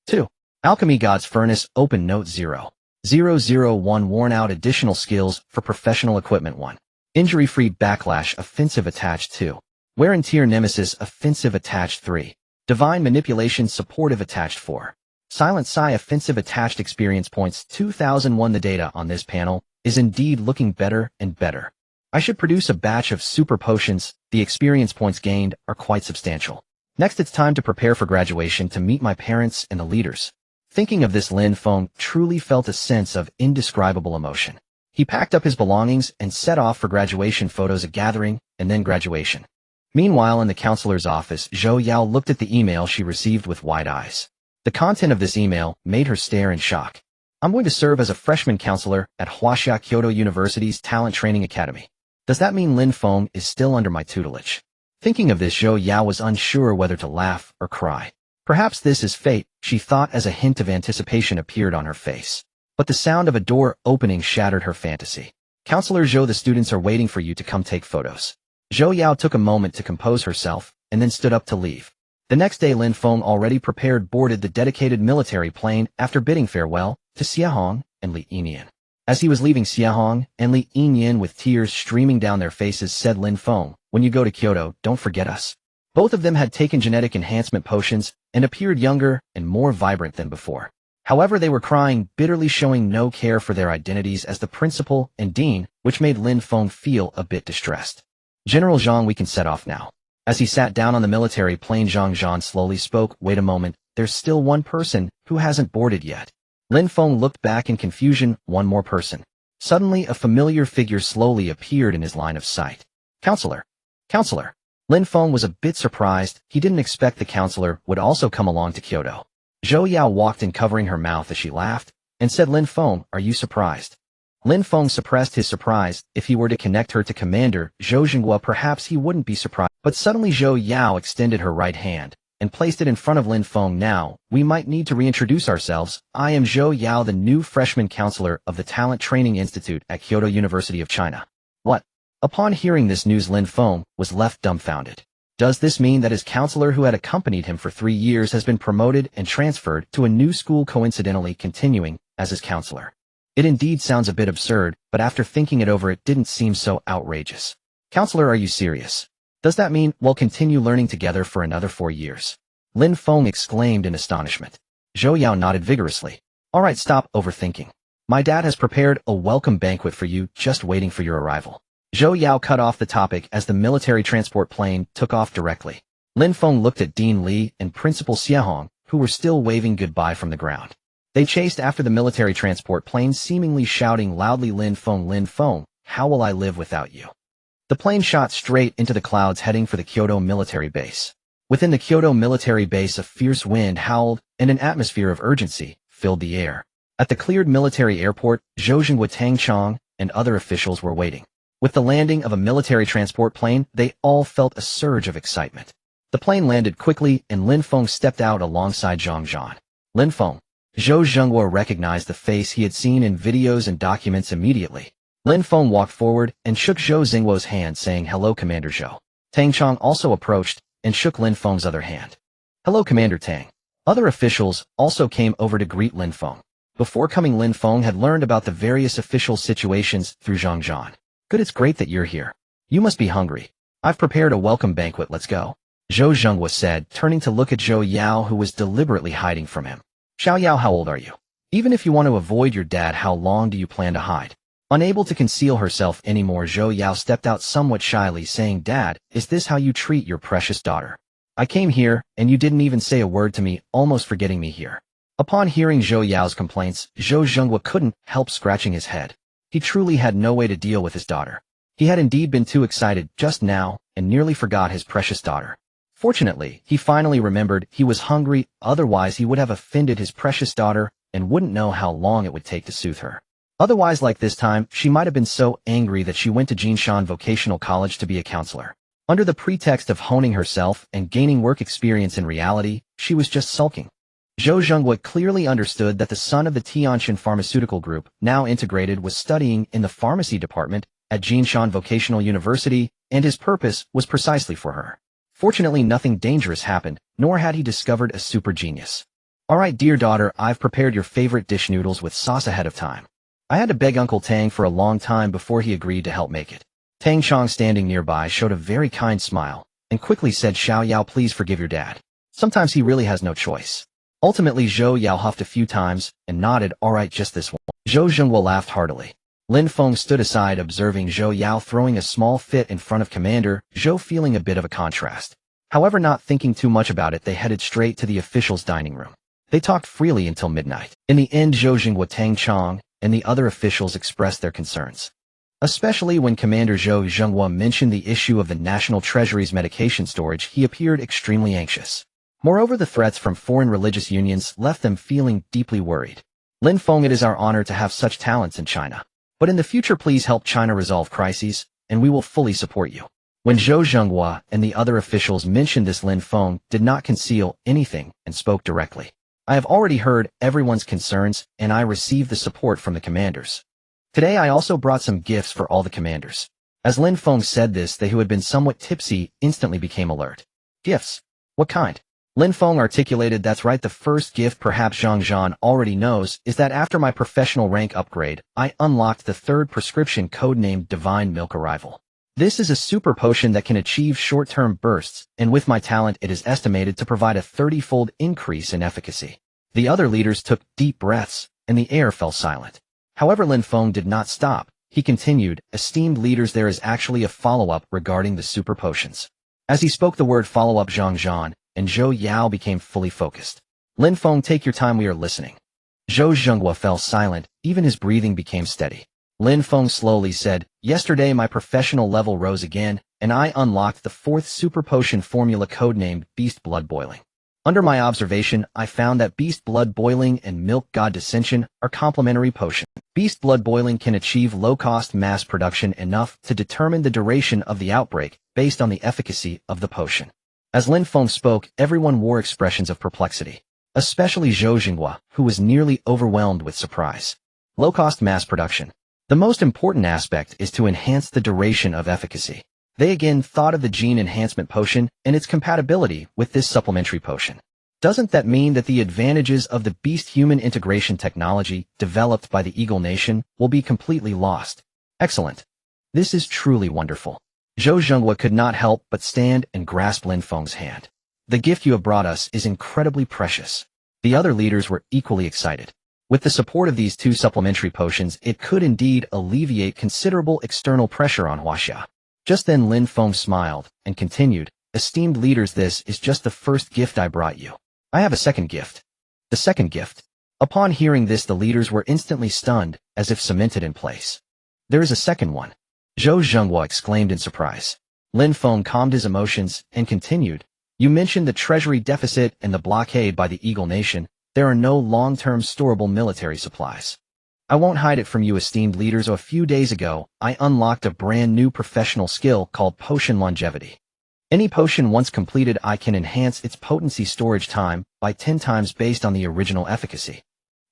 2. Alchemy God's Furnace Open Note 0. 001, Worn Out. Additional Skills for Professional Equipment 1. Injury-Free Backlash Offensive Attached 2. Wear and Tear Nemesis Offensive Attached 3. Divine Manipulation Supportive Attached 4. Silent Sigh Offensive Attached. Experience points 2001. The data on this panel is indeed looking better and better. I should produce a batch of super potions. The experience points gained are quite substantial. Next, it's time to prepare for graduation to meet my parents and the leaders. Thinking of this, Lin Feng truly felt a sense of indescribable emotion. He packed up his belongings and set off for graduation photos, a gathering, and then graduation. Meanwhile, in the counselor's office, Zhou Yao looked at the email she received with wide eyes. The content of this email made her stare in shock. I'm going to serve as a freshman counselor at Huaxia Kyoto University's Talent Training Academy. Does that mean Lin Feng is still under my tutelage? Thinking of this, Zhou Yao was unsure whether to laugh or cry. Perhaps this is fate, she thought as a hint of anticipation appeared on her face. But the sound of a door opening shattered her fantasy. Counselor Zhou, the students are waiting for you to come take photos. Zhou Yao took a moment to compose herself, and then stood up to leave. The next day, Lin Feng, already prepared, boarded the dedicated military plane after bidding farewell to Xiahong and Li Yinyan. As he was leaving, Xiahong and Li Yinyan, with tears streaming down their faces, said, Lin Feng, when you go to Kyoto, don't forget us. Both of them had taken genetic enhancement potions and appeared younger and more vibrant than before. However, they were crying bitterly, showing no care for their identities as the principal and dean, which made Lin Feng feel a bit distressed. General Zhang, we can set off now. As he sat down on the military plane, Zhang slowly spoke, wait a moment, there's still one person who hasn't boarded yet. Lin Feng looked back in confusion, one more person. Suddenly, a familiar figure slowly appeared in his line of sight. Counselor. Counselor. Lin Feng was a bit surprised. He didn't expect the counselor would also come along to Kyoto. Zhou Yao walked in, covering her mouth as she laughed, and said, Lin Feng, are you surprised? Lin Feng suppressed his surprise. If he were to connect her to Commander Zhou Jinghua, perhaps he wouldn't be surprised. But suddenly Zhou Yao extended her right hand, and placed it in front of Lin Feng. Now, we might need to reintroduce ourselves. I am Zhou Yao, the new freshman counselor of the Talent Training Institute at Kyoto University of China. What? Upon hearing this news, Lin Feng was left dumbfounded. Does this mean that his counselor who had accompanied him for 3 years has been promoted and transferred to a new school, coincidentally continuing as his counselor? It indeed sounds a bit absurd, but after thinking it over, it didn't seem so outrageous. Counselor, are you serious? Does that mean we'll continue learning together for another 4 years? Lin Feng exclaimed in astonishment. Zhou Yao nodded vigorously. All right, stop overthinking. My dad has prepared a welcome banquet for you, just waiting for your arrival. Zhou Yao cut off the topic as the military transport plane took off directly. Lin Feng looked at Dean Li and Principal Xiahong, who were still waving goodbye from the ground. They chased after the military transport plane, seemingly shouting loudly, Lin Feng, how will I live without you? The plane shot straight into the clouds, heading for the Kyoto military base. Within the Kyoto military base, a fierce wind howled, and an atmosphere of urgency filled the air. At the cleared military airport, Zhou Zhenghua, Tang Chong, and other officials were waiting. With the landing of a military transport plane, they all felt a surge of excitement. The plane landed quickly, and Lin Feng stepped out alongside Zhang Zhan. Lin Feng. Zhou Zhenghua recognized the face he had seen in videos and documents immediately. Lin Feng walked forward and shook Zhou Zhenghua's hand, saying, "Hello, Commander Zhou." Tang Chong also approached and shook Lin Feng's other hand. "Hello, Commander Tang." Other officials also came over to greet Lin Feng. Before coming, Lin Feng had learned about the various official situations through Zhang Zhan. "Good, it's great that you're here. You must be hungry. I've prepared a welcome banquet, let's go," Zhou Zhenghua said, turning to look at Zhou Yao, who was deliberately hiding from him. "Xiao Yao, how old are you? Even if you want to avoid your dad, how long do you plan to hide?" Unable to conceal herself anymore, Zhou Yao stepped out somewhat shyly, saying, "Dad, is this how you treat your precious daughter? I came here, and you didn't even say a word to me, almost forgetting me here." Upon hearing Zhou Yao's complaints, Zhou Zhenghua couldn't help scratching his head. He truly had no way to deal with his daughter. He had indeed been too excited just now, and nearly forgot his precious daughter. Fortunately, he finally remembered he was hungry, otherwise he would have offended his precious daughter and wouldn't know how long it would take to soothe her. Otherwise, like this time, she might have been so angry that she went to Jinshan Vocational College to be a counselor. Under the pretext of honing herself and gaining work experience, in reality, she was just sulking. Zhou Zhenghua clearly understood that the son of the Tianjin Pharmaceutical Group, now integrated, was studying in the pharmacy department at Jinshan Vocational University, and his purpose was precisely for her. Fortunately, nothing dangerous happened, nor had he discovered a super genius. "All right, dear daughter, I've prepared your favorite dish, noodles with sauce, ahead of time. I had to beg Uncle Tang for a long time before he agreed to help make it." Tang Chong, standing nearby, showed a very kind smile, and quickly said, "Xiao Yao, please forgive your dad. Sometimes he really has no choice." Ultimately, Zhou Yao huffed a few times and nodded, "All right, just this one." Zhou Zhenghua laughed heartily. Lin Feng stood aside, observing Zhou Yao throwing a small fit in front of Commander Zhou, feeling a bit of a contrast. However, not thinking too much about it, they headed straight to the officials' dining room. They talked freely until midnight. In the end, Zhou Zhenghua, Tang Chong, and the other officials expressed their concerns. Especially when Commander Zhou Zhenghua mentioned the issue of the National Treasury's medication storage, he appeared extremely anxious. Moreover, the threats from foreign religious unions left them feeling deeply worried. "Lin Feng, it is our honor to have such talents in China. But in the future, please help China resolve crises, and we will fully support you." When Zhou Zhenghua and the other officials mentioned this, Lin Feng did not conceal anything and spoke directly. "I have already heard everyone's concerns, and I received the support from the commanders. Today I also brought some gifts for all the commanders." As Lin Feng said this, they who had been somewhat tipsy instantly became alert. "Gifts? What kind?" Lin Feng articulated, "That's right, the first gift, perhaps Zhang Zhan already knows, is that after my professional rank upgrade, I unlocked the third prescription, codenamed Divine Milk Arrival. This is a super potion that can achieve short-term bursts, and with my talent it is estimated to provide a 30-fold increase in efficacy." The other leaders took deep breaths, and the air fell silent. However, Lin Feng did not stop. He continued, "Esteemed leaders, there is actually a follow-up regarding the super potions." As he spoke the word follow-up, Zhang Zhan and Zhou Yao became fully focused. "Lin Feng, take your time, we are listening." Zhou Zhenghua fell silent, even his breathing became steady. Lin Feng slowly said, "Yesterday my professional level rose again, and I unlocked the fourth super potion formula, codenamed Beast Blood Boiling. Under my observation, I found that Beast Blood Boiling and Milk God Dissension are complementary potions. Beast Blood Boiling can achieve low-cost mass production enough to determine the duration of the outbreak based on the efficacy of the potion. As Lin Feng spoke, everyone wore expressions of perplexity, especially Zhou Jinghua, who was nearly overwhelmed with surprise. Low-cost mass production. The most important aspect is to enhance the duration of efficacy. They again thought of the gene enhancement potion and its compatibility with this supplementary potion. Doesn't that mean that the advantages of the beast-human integration technology developed by the Eagle Nation will be completely lost? Excellent. This is truly wonderful. Zhou Zhenghua could not help but stand and grasp Lin Feng's hand. The gift you have brought us is incredibly precious. The other leaders were equally excited. With the support of these two supplementary potions, it could indeed alleviate considerable external pressure on Huaxia. Just then Lin Feng smiled and continued, "Esteemed leaders, this is just the first gift I brought you. I have a second gift." The second gift. Upon hearing this, the leaders were instantly stunned, as if cemented in place. "There is a second one," Zhou Zhenghua exclaimed in surprise. Lin Feng calmed his emotions and continued, "You mentioned the treasury deficit and the blockade by the Eagle Nation. There are no long-term storable military supplies. I won't hide it from you, esteemed leaders. A few days ago, I unlocked a brand new professional skill called Potion Longevity. Any potion once completed, I can enhance its potency storage time by 10 times based on the original efficacy."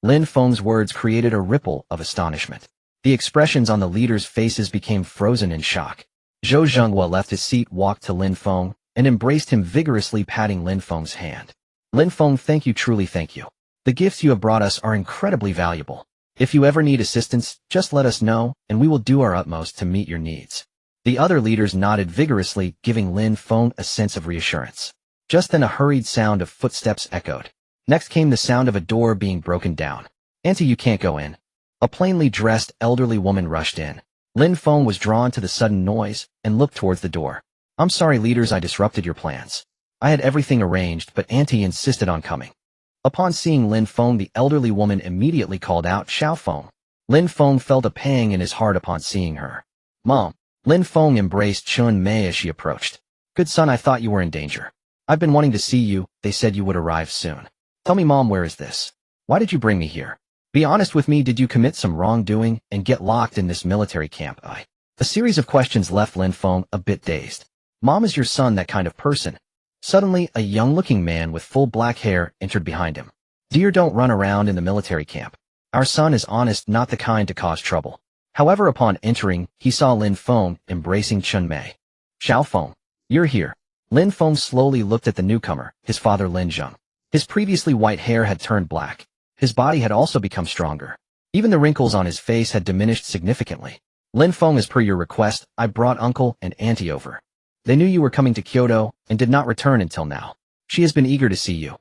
Lin Feng's words created a ripple of astonishment. The expressions on the leaders' faces became frozen in shock. Zhou Zhenghua left his seat, walked to Lin Feng, and embraced him vigorously, patting Lin Feng's hand. "Lin Feng, thank you, truly thank you. The gifts you have brought us are incredibly valuable. If you ever need assistance, just let us know, and we will do our utmost to meet your needs." The other leaders nodded vigorously, giving Lin Feng a sense of reassurance. Just then a hurried sound of footsteps echoed. Next came the sound of a door being broken down. "Auntie, you can't go in." A plainly dressed elderly woman rushed in. Lin Feng was drawn to the sudden noise and looked towards the door. "I'm sorry, leaders, I disrupted your plans. I had everything arranged, but Auntie insisted on coming." Upon seeing Lin Feng, the elderly woman immediately called out, "Xiao Feng." Lin Feng felt a pang in his heart upon seeing her. "Mom." Lin Feng embraced Chun Mei as she approached. "Good son, I thought you were in danger. I've been wanting to see you. They said you would arrive soon. Tell me, Mom, where is this? Why did you bring me here? Be honest with me, did you commit some wrongdoing and get locked in this military camp?" A series of questions left Lin Feng a bit dazed. "Mom, is your son that kind of person?" Suddenly, a young-looking man with full black hair entered behind him. "Dear, don't run around in the military camp. Our son is honest, not the kind to cause trouble." However, upon entering, he saw Lin Feng embracing Chun Mei. "Xiao Feng, you're here." Lin Feng slowly looked at the newcomer, his father Lin Zheng. His previously white hair had turned black. His body had also become stronger. Even the wrinkles on his face had diminished significantly. "Lin Feng, as per your request, I brought uncle and auntie over. They knew you were coming to Kyoto and did not return until now. She has been eager to see you.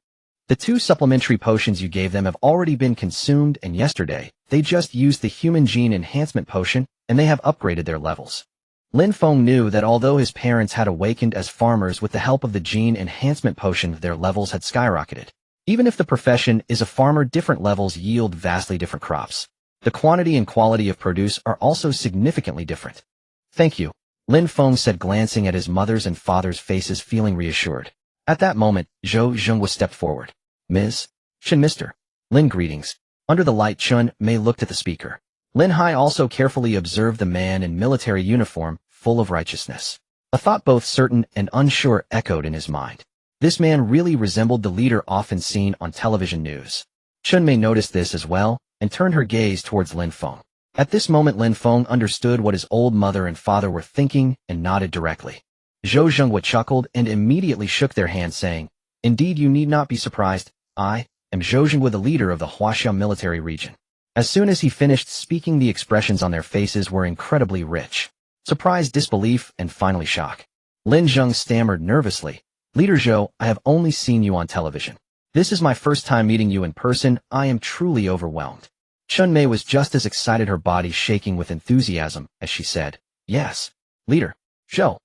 The 2 supplementary potions you gave them have already been consumed, and yesterday, they just used the human gene enhancement potion, and they have upgraded their levels." Lin Feng knew that although his parents had awakened as farmers with the help of the gene enhancement potion, their levels had skyrocketed. Even if the profession is a farmer, different levels yield vastly different crops. The quantity and quality of produce are also significantly different. "Thank you," Lin Feng said, glancing at his mother's and father's faces, feeling reassured. At that moment, Zhou Zhenghua stepped forward. "Ms. Chen, Mr. Lin, greetings." Under the light, Chun Mei looked at the speaker. Lin Hai also carefully observed the man in military uniform, full of righteousness. A thought both certain and unsure echoed in his mind. This man really resembled the leader often seen on television news. Chun Mei noticed this as well, and turned her gaze towards Lin Feng. At this moment, Lin Feng understood what his old mother and father were thinking and nodded directly. Zhou Zhenghua chuckled and immediately shook their hands, saying, "Indeed, you need not be surprised. I am Zhou Zhenghua, the leader of the Huaxia military region." As soon as he finished speaking, the expressions on their faces were incredibly rich. Surprise, disbelief, and finally shock. Lin Zheng stammered nervously, "Leader Zhou, I have only seen you on television. This is my first time meeting you in person. I am truly overwhelmed." Chun Mei was just as excited, her body shaking with enthusiasm, as she said, "Yes, Leader Zhou.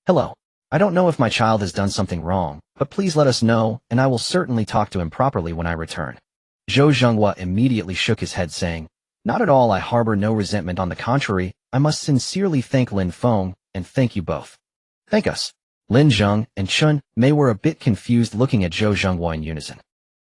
Hello. I don't know if my child has done something wrong, but please let us know, and I will certainly talk to him properly when I return." Zhou Zhenghua immediately shook his head, saying, "Not at all, I harbor no resentment. On the contrary, I must sincerely thank Lin Feng, and thank you both." "Thank us." Lin Zheng and Chun Mei were a bit confused, looking at Zhou Zhenghua in unison.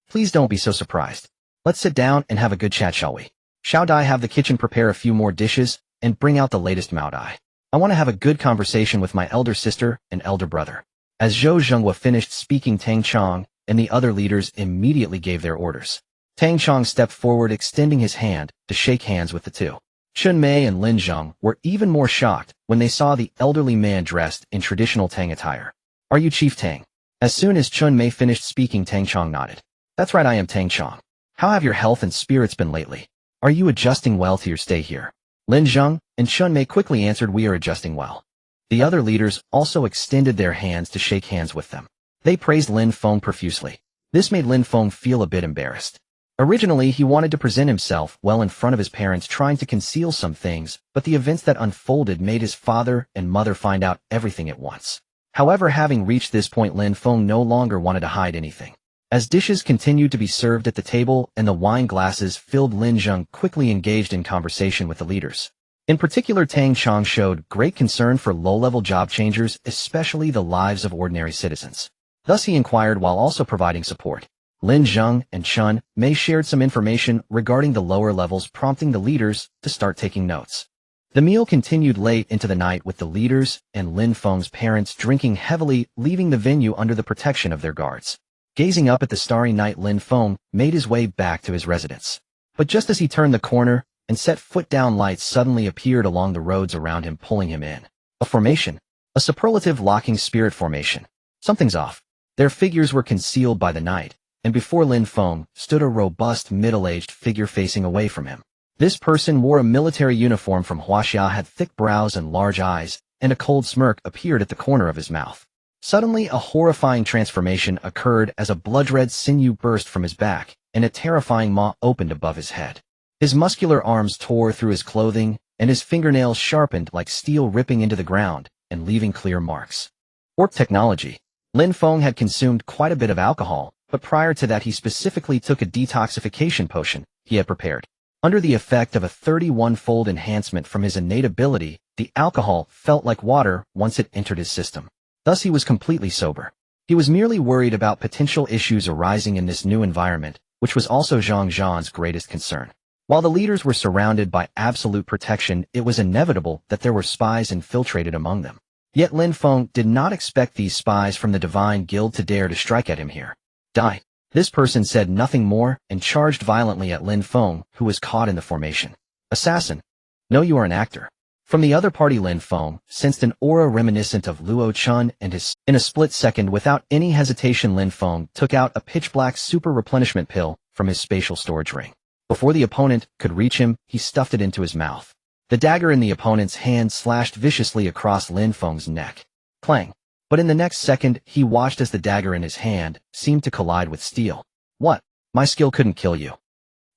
"Please don't be so surprised. Let's sit down and have a good chat, shall we? Shall Dai have the kitchen prepare a few more dishes and bring out the latest Mao Dai? I want to have a good conversation with my elder sister and elder brother." As Zhou Zhenghua finished speaking, Tang Chong and the other leaders immediately gave their orders. Tang Chong stepped forward, extending his hand to shake hands with the two. Chun Mei and Lin Zheng were even more shocked when they saw the elderly man dressed in traditional Tang attire. "Are you Chief Tang?" As soon as Chun Mei finished speaking, Tang Chong nodded. "That's right, I am Tang Chong. How have your health and spirits been lately? Are you adjusting well to your stay here?" Lin Zheng and Chun Mei quickly answered, "We are adjusting well." The other leaders also extended their hands to shake hands with them. They praised Lin Feng profusely. This made Lin Feng feel a bit embarrassed. Originally, he wanted to present himself well in front of his parents, trying to conceal some things, but the events that unfolded made his father and mother find out everything at once. However, having reached this point, Lin Feng no longer wanted to hide anything. As dishes continued to be served at the table and the wine glasses filled, Lin Zheng quickly engaged in conversation with the leaders. In particular, Tang Chong showed great concern for low-level job changers, especially the lives of ordinary citizens. Thus he inquired while also providing support. Lin Zheng and Chun Mei shared some information regarding the lower levels, prompting the leaders to start taking notes. The meal continued late into the night, with the leaders and Lin Feng's parents drinking heavily, leaving the venue under the protection of their guards. Gazing up at the starry night, Lin Feng made his way back to his residence. But just as he turned the corner and set foot down, lights suddenly appeared along the roads around him, pulling him in. A formation. A superlative locking spirit formation. Something's off. Their figures were concealed by the night, and before Lin Feng stood a robust, middle-aged figure facing away from him. This person wore a military uniform from Huaxia, had thick brows and large eyes, and a cold smirk appeared at the corner of his mouth. Suddenly, a horrifying transformation occurred as a blood-red sinew burst from his back, and a terrifying maw opened above his head. His muscular arms tore through his clothing, and his fingernails sharpened like steel, ripping into the ground and leaving clear marks. Warp technology. Lin Feng had consumed quite a bit of alcohol, but prior to that he specifically took a detoxification potion he had prepared. Under the effect of a 31-fold enhancement from his innate ability, the alcohol felt like water once it entered his system. Thus he was completely sober. He was merely worried about potential issues arising in this new environment, which was also Zhang Zhan's greatest concern. While the leaders were surrounded by absolute protection, it was inevitable that there were spies infiltrated among them. Yet Lin Feng did not expect these spies from the Divine Guild to dare to strike at him here. "Die." This person said nothing more and charged violently at Lin Feng, who was caught in the formation. "Assassin. No, you are an actor." From the other party, Lin Feng sensed an aura reminiscent of Luo Chun and his. In a split second, without any hesitation, Lin Feng took out a pitch-black super replenishment pill from his spatial storage ring. Before the opponent could reach him, he stuffed it into his mouth. The dagger in the opponent's hand slashed viciously across Lin Feng's neck. Clang. But in the next second, he watched as the dagger in his hand seemed to collide with steel. "What? My skill couldn't kill you.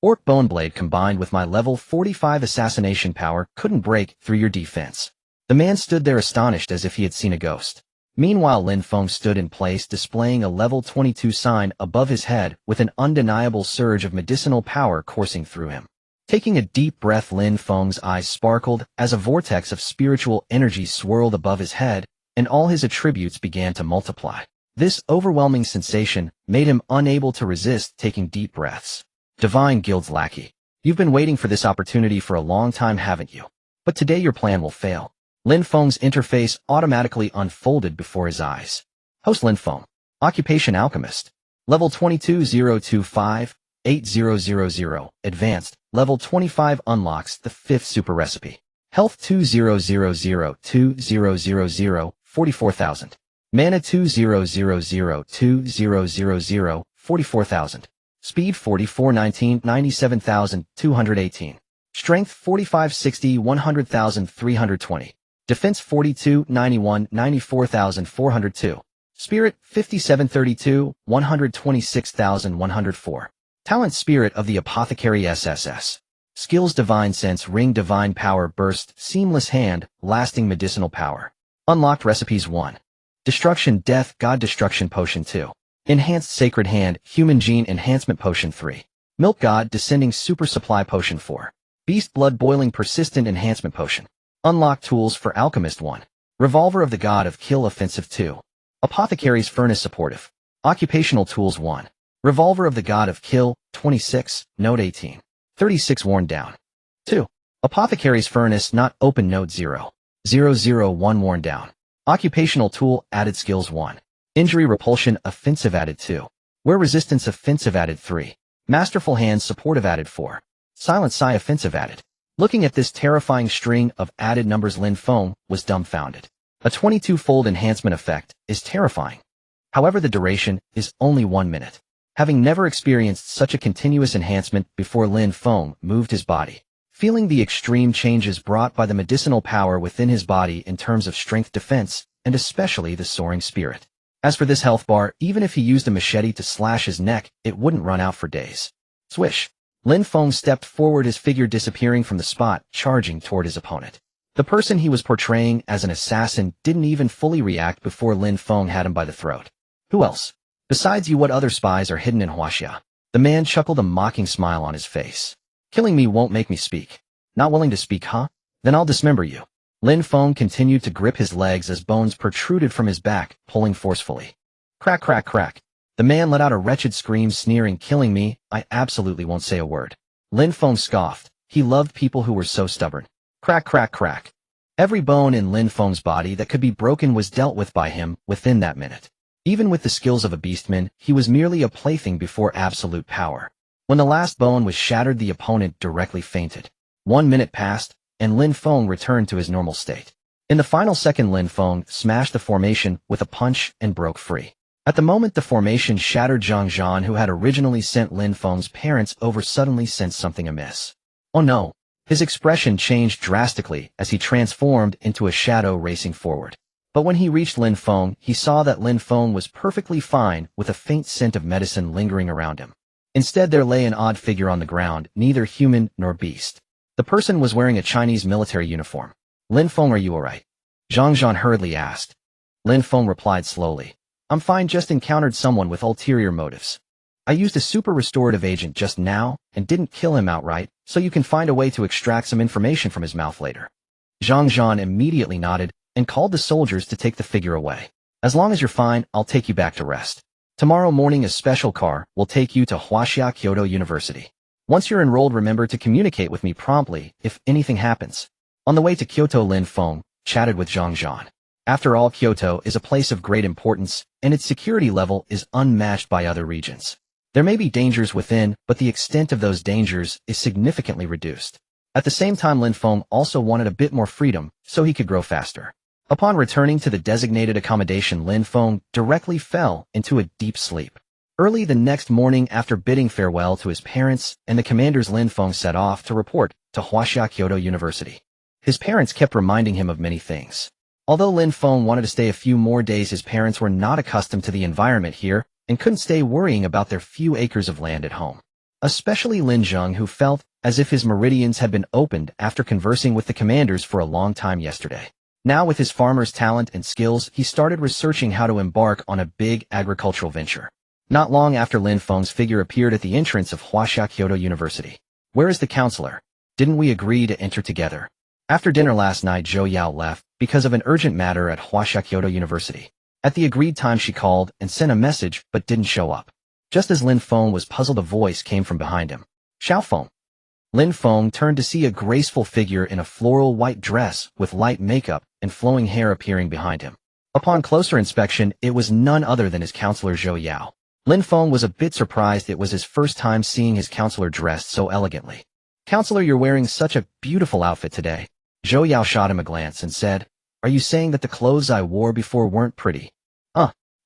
Orc Bone Blade combined with my level 45 assassination power couldn't break through your defense." The man stood there astonished as if he had seen a ghost. Meanwhile, Lin Feng stood in place, displaying a level 22 sign above his head with an undeniable surge of medicinal power coursing through him. Taking a deep breath, Lin Feng's eyes sparkled as a vortex of spiritual energy swirled above his head, and all his attributes began to multiply. This overwhelming sensation made him unable to resist taking deep breaths. Divine Guild's lackey. You've been waiting for this opportunity for a long time, haven't you? But today your plan will fail. Lin Feng's interface automatically unfolded before his eyes. Host Lin Feng. Occupation Alchemist. Level 22-025-8000. Advanced. Level 25 unlocks the 5th super recipe. Health 2000-2000, 44,000. Mana 2000-2000, 44,000. Speed 4419, 97,218. Strength 4560, 100,000, 320. Defense 42, 91, 94,402. Spirit 5732, 126,104. Talent Spirit of the Apothecary SSS. Skills Divine Sense, Ring, Divine Power, Burst, Seamless Hand, Lasting Medicinal Power. Unlocked Recipes 1. Destruction Death God Destruction Potion 2. Enhanced Sacred Hand, Human Gene Enhancement Potion 3. Milk God Descending Super Supply Potion 4. Beast Blood Boiling Persistent Enhancement Potion. Unlocked Tools for Alchemist 1. Revolver of the God of Kill Offensive 2. Apothecary's Furnace Supportive. Occupational Tools 1. Revolver of the God of Kill, 26, Note 18. 36 Worn Down. 2. Apothecary's Furnace Not Open, Note 0. 001 Worn Down. Occupational Tool Added Skills 1. Injury repulsion offensive added 2. Wear resistance offensive added 3. Masterful hands supportive added 4. Silent sigh offensive added. Looking at this terrifying string of added numbers, Lin Feng was dumbfounded. A 22-fold enhancement effect is terrifying. However, the duration is only 1 minute. Having never experienced such a continuous enhancement before, Lin Feng moved his body, feeling the extreme changes brought by the medicinal power within his body in terms of strength, defense, and especially the soaring spirit. As for this health bar, even if he used a machete to slash his neck, it wouldn't run out for days. Swish! Lin Feng stepped forward, his figure disappearing from the spot, charging toward his opponent. The person he was portraying as an assassin didn't even fully react before Lin Feng had him by the throat. Who else? Besides you, what other spies are hidden in Huaxia? The man chuckled, a mocking smile on his face. Killing me won't make me speak. Not willing to speak, huh? Then I'll dismember you. Lin Feng continued to grip his legs as bones protruded from his back, pulling forcefully. Crack, crack, crack. The man let out a wretched scream, sneering, killing me? I absolutely won't say a word. Lin Feng scoffed. He loved people who were so stubborn. Crack, crack, crack. Every bone in Lin Feng's body that could be broken was dealt with by him within that minute. Even with the skills of a beastman, he was merely a plaything before absolute power. When the last bone was shattered, the opponent directly fainted. 1 minute passed, and Lin Feng returned to his normal state. In the final second, Lin Feng smashed the formation with a punch and broke free. At the moment the formation shattered, Zhang Zhan, who had originally sent Lin Feng's parents over, suddenly sensed something amiss. Oh no! His expression changed drastically as he transformed into a shadow racing forward. But when he reached Lin Feng, he saw that Lin Feng was perfectly fine, with a faint scent of medicine lingering around him. Instead, there lay an odd figure on the ground, neither human nor beast. The person was wearing a Chinese military uniform. Lin Feng, are you alright? Zhang Zhan hurriedly asked. Lin Feng replied slowly. I'm fine, just encountered someone with ulterior motives. I used a super restorative agent just now, and didn't kill him outright, so you can find a way to extract some information from his mouth later. Zhang Zhan immediately nodded, and called the soldiers to take the figure away. As long as you're fine, I'll take you back to rest. Tomorrow morning a special car will take you to Huaxia Kyoto University. Once you're enrolled, remember to communicate with me promptly if anything happens. On the way to Kyoto, Lin Feng chatted with Zhang Zhan. After all, Kyoto is a place of great importance, and its security level is unmatched by other regions. There may be dangers within, but the extent of those dangers is significantly reduced. At the same time, Lin Feng also wanted a bit more freedom, so he could grow faster. Upon returning to the designated accommodation, Lin Feng directly fell into a deep sleep. Early the next morning, after bidding farewell to his parents and the commanders, Lin Feng set off to report to Huaxia Kyoto University. His parents kept reminding him of many things. Although Lin Feng wanted to stay a few more days, his parents were not accustomed to the environment here and couldn't stay worrying about their few acres of land at home. Especially Lin Zheng, who felt as if his meridians had been opened after conversing with the commanders for a long time yesterday. Now, with his farmer's talent and skills, he started researching how to embark on a big agricultural venture. Not long after, Lin Feng's figure appeared at the entrance of Huaxia Kyoto University. Where is the counselor? Didn't we agree to enter together? After dinner last night, Zhou Yao left because of an urgent matter at Huaxia Kyoto University. At the agreed time, she called and sent a message but didn't show up. Just as Lin Feng was puzzled, a voice came from behind him. Xiao Feng. Lin Feng turned to see a graceful figure in a floral white dress with light makeup and flowing hair appearing behind him. Upon closer inspection, it was none other than his counselor Zhou Yao. Lin Feng was a bit surprised. It was his first time seeing his counselor dressed so elegantly. Counselor, you're wearing such a beautiful outfit today. Zhou Yao shot him a glance and said, Are you saying that the clothes I wore before weren't pretty?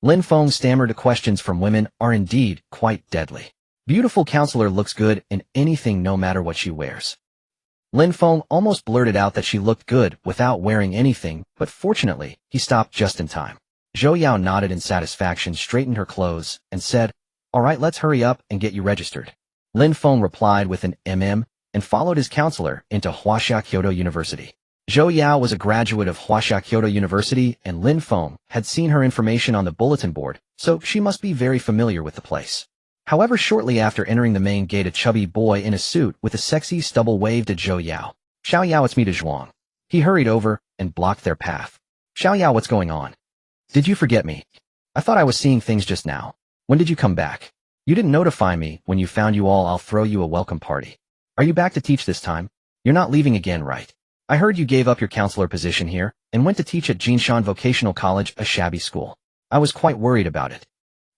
Lin Feng stammered. Questions from women are indeed quite deadly. Beautiful counselor looks good in anything, no matter what she wears. Lin Feng almost blurted out that she looked good without wearing anything, but fortunately, he stopped just in time. Zhou Yao nodded in satisfaction, straightened her clothes, and said, All right, let's hurry up and get you registered. Lin Feng replied with an and followed his counselor into Huaxia Kyoto University. Zhou Yao was a graduate of Huaxia Kyoto University, and Lin Feng had seen her information on the bulletin board, so she must be very familiar with the place. However, shortly after entering the main gate, a chubby boy in a suit with a sexy stubble waved at Zhou Yao. Xiao Yao, it's me, Zhuang. He hurried over and blocked their path. Xiao Yao, what's going on? Did you forget me? I thought I was seeing things just now. When did you come back? You didn't notify me when you found you all. I'll throw you a welcome party. Are you back to teach this time? You're not leaving again, right? I heard you gave up your counselor position here and went to teach at Jinshan Vocational College, a shabby school. I was quite worried about it.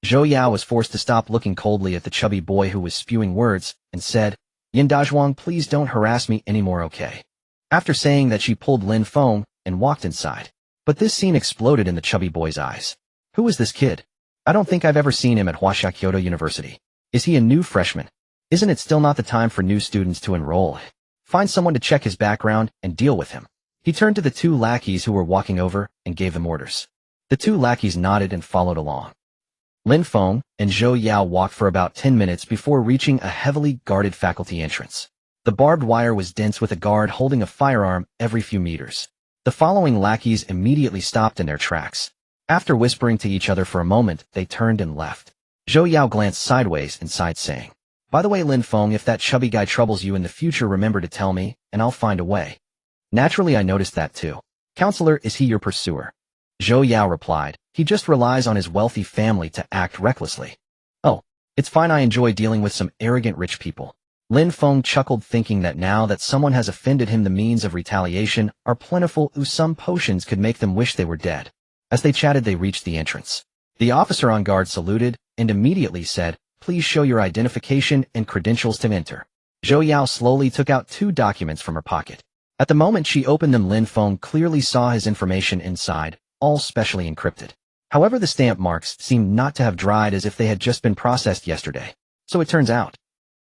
Zhou Yao was forced to stop looking coldly at the chubby boy who was spewing words, and said, Yin Dazhuang, please don't harass me anymore, okay? After saying that, she pulled Lin Feng and walked inside. But this scene exploded in the chubby boy's eyes. Who is this kid? I don't think I've ever seen him at Huaxia Kyoto University. Is he a new freshman? Isn't it still not the time for new students to enroll? Find someone to check his background and deal with him. He turned to the two lackeys who were walking over and gave them orders. The two lackeys nodded and followed along. Lin Feng and Zhou Yao walked for about 10 minutes before reaching a heavily guarded faculty entrance. The barbed wire was dense with a guard holding a firearm every few meters. The following lackeys immediately stopped in their tracks. After whispering to each other for a moment, they turned and left. Zhou Yao glanced sideways and sighed, saying, By the way, Lin Feng, if that chubby guy troubles you in the future, remember to tell me, and I'll find a way. Naturally, I noticed that too. Counselor, is he your pursuer? Zhou Yao replied, He just relies on his wealthy family to act recklessly. Oh, it's fine, I enjoy dealing with some arrogant rich people. Lin Feng chuckled, thinking that now that someone has offended him, the means of retaliation are plentiful. Some potions could make them wish they were dead. As they chatted, they reached the entrance. The officer on guard saluted and immediately said, Please show your identification and credentials to enter. Zhou Yao slowly took out 2 documents from her pocket. At the moment she opened them, Lin Feng clearly saw his information inside, all specially encrypted. However, the stamp marks seemed not to have dried, as if they had just been processed yesterday. So it turns out.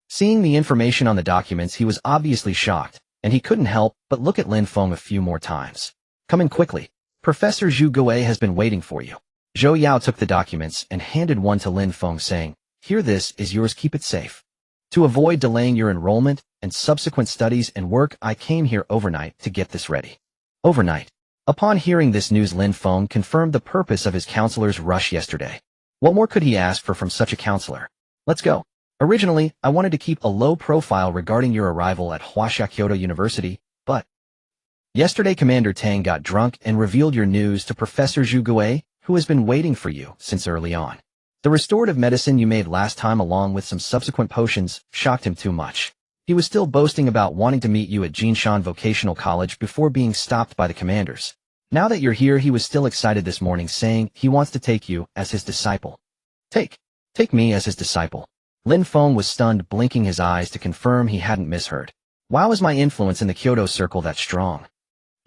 Seeing the information on the documents, he was obviously shocked, and he couldn't help but look at Lin Feng a few more times. Come in quickly. Professor Zhu Gui has been waiting for you. Zhou Yao took the documents and handed one to Lin Feng, saying, Here, this is yours, keep it safe. To avoid delaying your enrollment and subsequent studies and work, I came here overnight to get this ready. Overnight. Upon hearing this news, Lin Feng confirmed the purpose of his counselor's rush yesterday. What more could he ask for from such a counselor? Let's go. Originally, I wanted to keep a low profile regarding your arrival at Huaxia Kyoto University, but yesterday Commander Tang got drunk and revealed your news to Professor Zhu Gui, who has been waiting for you since early on. The restorative medicine you made last time, along with some subsequent potions, shocked him too much. He was still boasting about wanting to meet you at Jinshan Vocational College before being stopped by the commanders. Now that you're here, he was still excited this morning, saying he wants to take you as his disciple. Take me as his disciple. Lin Feng was stunned, blinking his eyes to confirm he hadn't misheard. Wow, is my influence in the Kyoto circle that strong?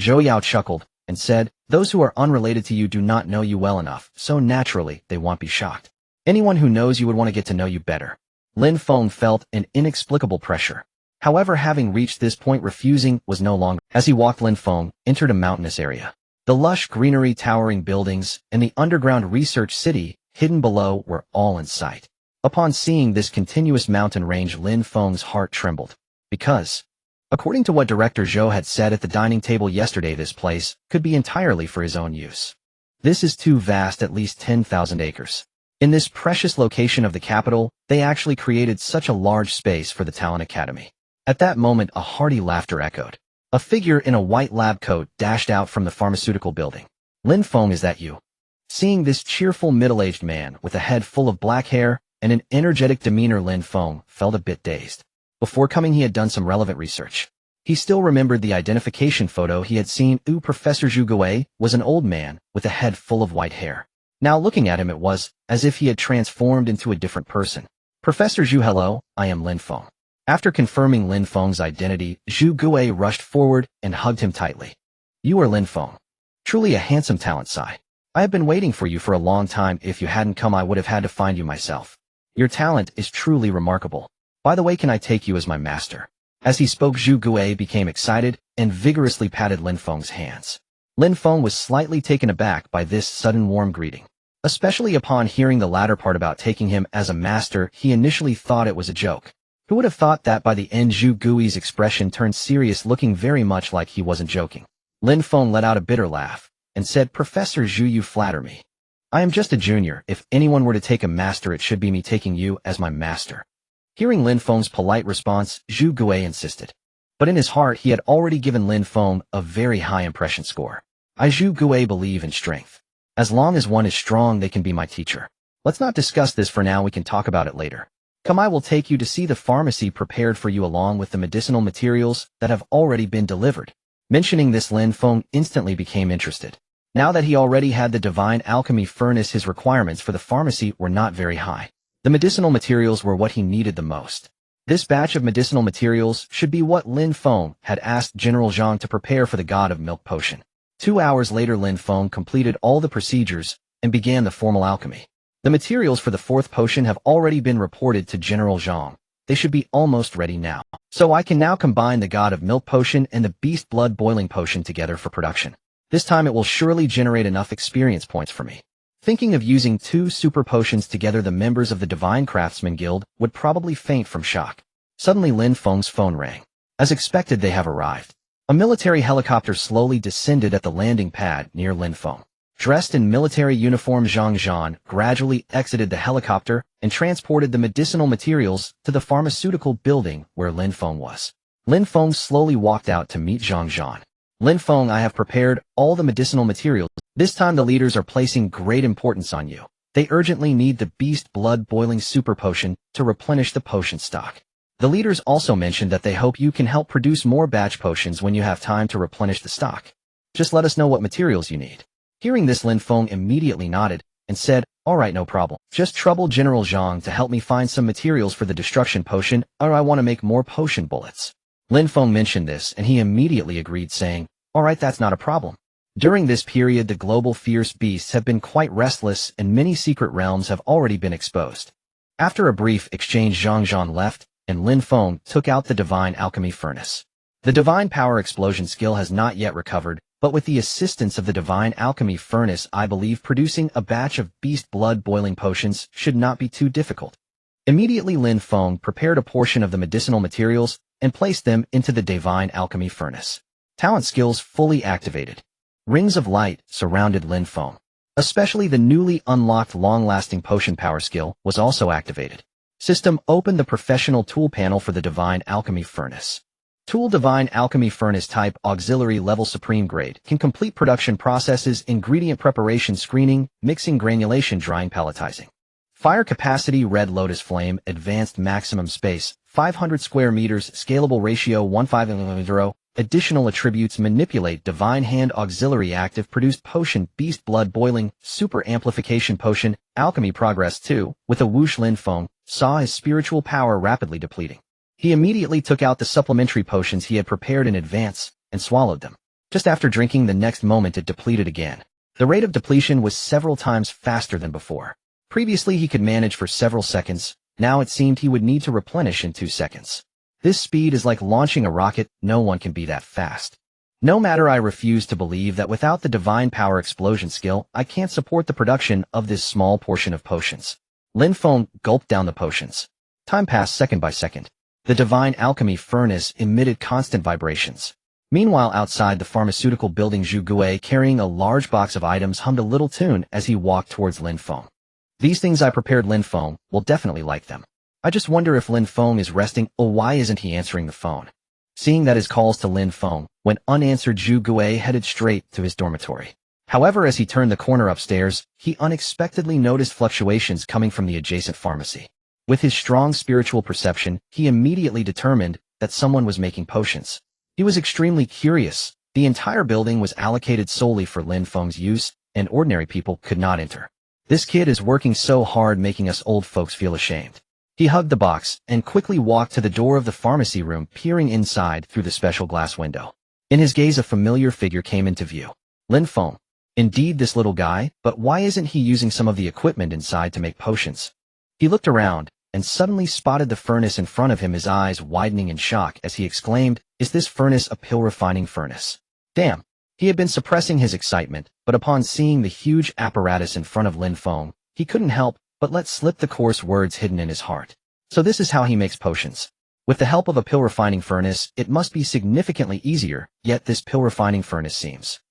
Zhou Yao chuckled and said, Those who are unrelated to you do not know you well enough, so naturally they won't be shocked. Anyone who knows you would want to get to know you better. Lin Feng felt an inexplicable pressure. However, having reached this point, refusing was no longer. As he walked, Lin Feng entered a mountainous area. The lush greenery, towering buildings, and the underground research city hidden below were all in sight. Upon seeing this continuous mountain range, Lin Feng's heart trembled. Because, according to what Director Zhou had said at the dining table yesterday, this place could be entirely for his own use. This is too vast, at least 10,000 acres. In this precious location of the capital, they actually created such a large space for the Talent Academy. At that moment, a hearty laughter echoed. A figure in a white lab coat dashed out from the pharmaceutical building. Lin Feng, is that you? Seeing this cheerful middle-aged man with a head full of black hair and an energetic demeanor, Lin Feng felt a bit dazed. Before coming, he had done some relevant research. He still remembered the identification photo he had seen. Professor Zhu Gui was an old man with a head full of white hair. Now looking at him, it was as if he had transformed into a different person. Professor Zhu, hello, I am Lin Feng. After confirming Lin Feng's identity, Zhu Gui rushed forward and hugged him tightly. You are Lin Feng. Truly a handsome talent, Sai. I have been waiting for you for a long time. If you hadn't come, I would have had to find you myself. Your talent is truly remarkable. By the way, can I take you as my master? As he spoke, Zhu Gui became excited and vigorously patted Lin Feng's hands. Lin Feng was slightly taken aback by this sudden warm greeting. Especially upon hearing the latter part about taking him as a master, he initially thought it was a joke. Who would have thought that by the end Zhu Gui's expression turned serious, looking very much like he wasn't joking. Lin Feng let out a bitter laugh and said, Professor Zhu, you flatter me. I am just a junior. If anyone were to take a master, it should be me taking you as my master. Hearing Lin Feng's polite response, Zhu Gui insisted. But in his heart, he had already given Lin Feng a very high impression score. I, Zhu Gui, believe in strength. As long as one is strong, they can be my teacher. Let's not discuss this for now, we can talk about it later. Come, I will take you to see the pharmacy prepared for you along with the medicinal materials that have already been delivered. Mentioning this, Lin Feng instantly became interested. Now that he already had the divine alchemy furnace, his requirements for the pharmacy were not very high. The medicinal materials were what he needed the most. This batch of medicinal materials should be what Lin Feng had asked General Zhang to prepare for the God of Milk potion. 2 hours later, Lin Feng completed all the procedures and began the formal alchemy. The materials for the 4th potion have already been reported to General Zhang. They should be almost ready now. So I can now combine the God of Milk potion and the Beast Blood Boiling potion together for production. This time it will surely generate enough experience points for me. Thinking of using 2 super potions together, the members of the Divine Craftsman Guild would probably faint from shock. Suddenly Lin Feng's phone rang. As expected, they have arrived. A military helicopter slowly descended at the landing pad near Lin Feng. Dressed in military uniform, Zhang Zhan gradually exited the helicopter and transported the medicinal materials to the pharmaceutical building where Lin Feng was. Lin Feng slowly walked out to meet Zhang Zhan. Lin Feng, I have prepared all the medicinal materials. This time the leaders are placing great importance on you. They urgently need the Beast Blood Boiling Super Potion to replenish the potion stock. The leaders also mentioned that they hope you can help produce more batch potions when you have time to replenish the stock. Just let us know what materials you need. Hearing this, Lin Feng immediately nodded and said, all right, no problem. Just trouble General Zhang to help me find some materials for the destruction potion, or I want to make more potion bullets. Lin Feng mentioned this and he immediately agreed, saying, all right, that's not a problem. During this period, the global fierce beasts have been quite restless and many secret realms have already been exposed. After a brief exchange, Zhang Zhan left and Lin Feng took out the divine alchemy furnace. The divine power explosion skill has not yet recovered, but with the assistance of the divine alchemy furnace, I believe producing a batch of beast blood boiling potions should not be too difficult. Immediately Lin Feng prepared a portion of the medicinal materials and placed them into the divine alchemy furnace. Talent skills fully activated. Rings of light surrounded Lin Feng. Especially the newly unlocked long-lasting potion power skill was also activated. System opened the professional tool panel for the divine alchemy furnace. Tool Divine Alchemy Furnace Type Auxiliary Level Supreme Grade can complete production processes, ingredient preparation, screening, mixing, granulation, drying, palletizing. Fire Capacity Red Lotus Flame Advanced Maximum Space 500 square meters Scalable Ratio 1:5. Additional attributes: Manipulate Divine Hand Auxiliary Active Produced Potion Beast Blood Boiling Super Amplification Potion Alchemy Progress 2. With a whoosh, Lin Feng saw his spiritual power rapidly depleting. He immediately took out the supplementary potions he had prepared in advance and swallowed them. Just after drinking, the next moment it depleted again. The rate of depletion was several times faster than before. Previously he could manage for several seconds, now it seemed he would need to replenish in 2 seconds. This speed is like launching a rocket, no one can be that fast. No matter, I refuse to believe that without the divine power explosion skill, I can't support the production of this small portion of potions. Lin Feng gulped down the potions. Time passed second by second. The divine alchemy furnace emitted constant vibrations. Meanwhile, outside the pharmaceutical building, Zhu Gui, carrying a large box of items, hummed a little tune as he walked towards Lin Feng. These things I prepared, Lin Feng will definitely like them. I just wonder if Lin Feng is resting. Oh, why isn't he answering the phone? Seeing that his calls to Lin Feng went unanswered, Zhu Gui headed straight to his dormitory. However, as he turned the corner upstairs, he unexpectedly noticed fluctuations coming from the adjacent pharmacy. With his strong spiritual perception, he immediately determined that someone was making potions. He was extremely curious. The entire building was allocated solely for Lin Feng's use, and ordinary people could not enter. This kid is working so hard, making us old folks feel ashamed. He hugged the box and quickly walked to the door of the pharmacy room, peering inside through the special glass window. In his gaze, a familiar figure came into view. Lin Feng. Indeed, this little guy, but why isn't he using some of the equipment inside to make potions? He looked around and suddenly spotted the furnace in front of him, his eyes widening in shock as he exclaimed, "Is this furnace a pill refining furnace?" Damn! He had been suppressing his excitement, but upon seeing the huge apparatus in front of Lin Feng, he couldn't help but let slip the coarse words hidden in his heart. So this is how he makes potions. With the help of a pill refining furnace, it must be significantly easier, yet this pill refining furnace seems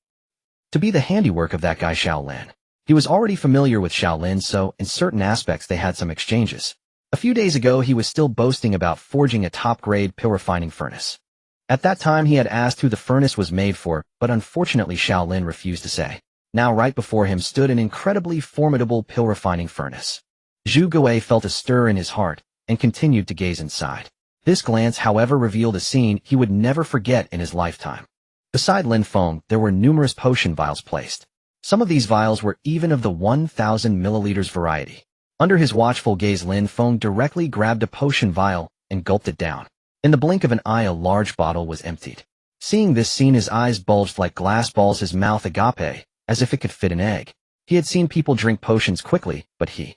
to be the handiwork of that guy Shaolin. He was already familiar with Shaolin, so in certain aspects they had some exchanges. A few days ago he was still boasting about forging a top-grade pill refining furnace. At that time he had asked who the furnace was made for, but unfortunately Shaolin refused to say. Now right before him stood an incredibly formidable pill refining furnace. Zhu Gui felt a stir in his heart and continued to gaze inside. This glance, however, revealed a scene he would never forget in his lifetime. Beside Lin Feng, there were numerous potion vials placed. Some of these vials were even of the 1,000 milliliters variety. Under his watchful gaze, Lin Feng directly grabbed a potion vial and gulped it down. In the blink of an eye, a large bottle was emptied. Seeing this scene, his eyes bulged like glass balls, his mouth agape, as if it could fit an egg. He had seen people drink potions quickly, but he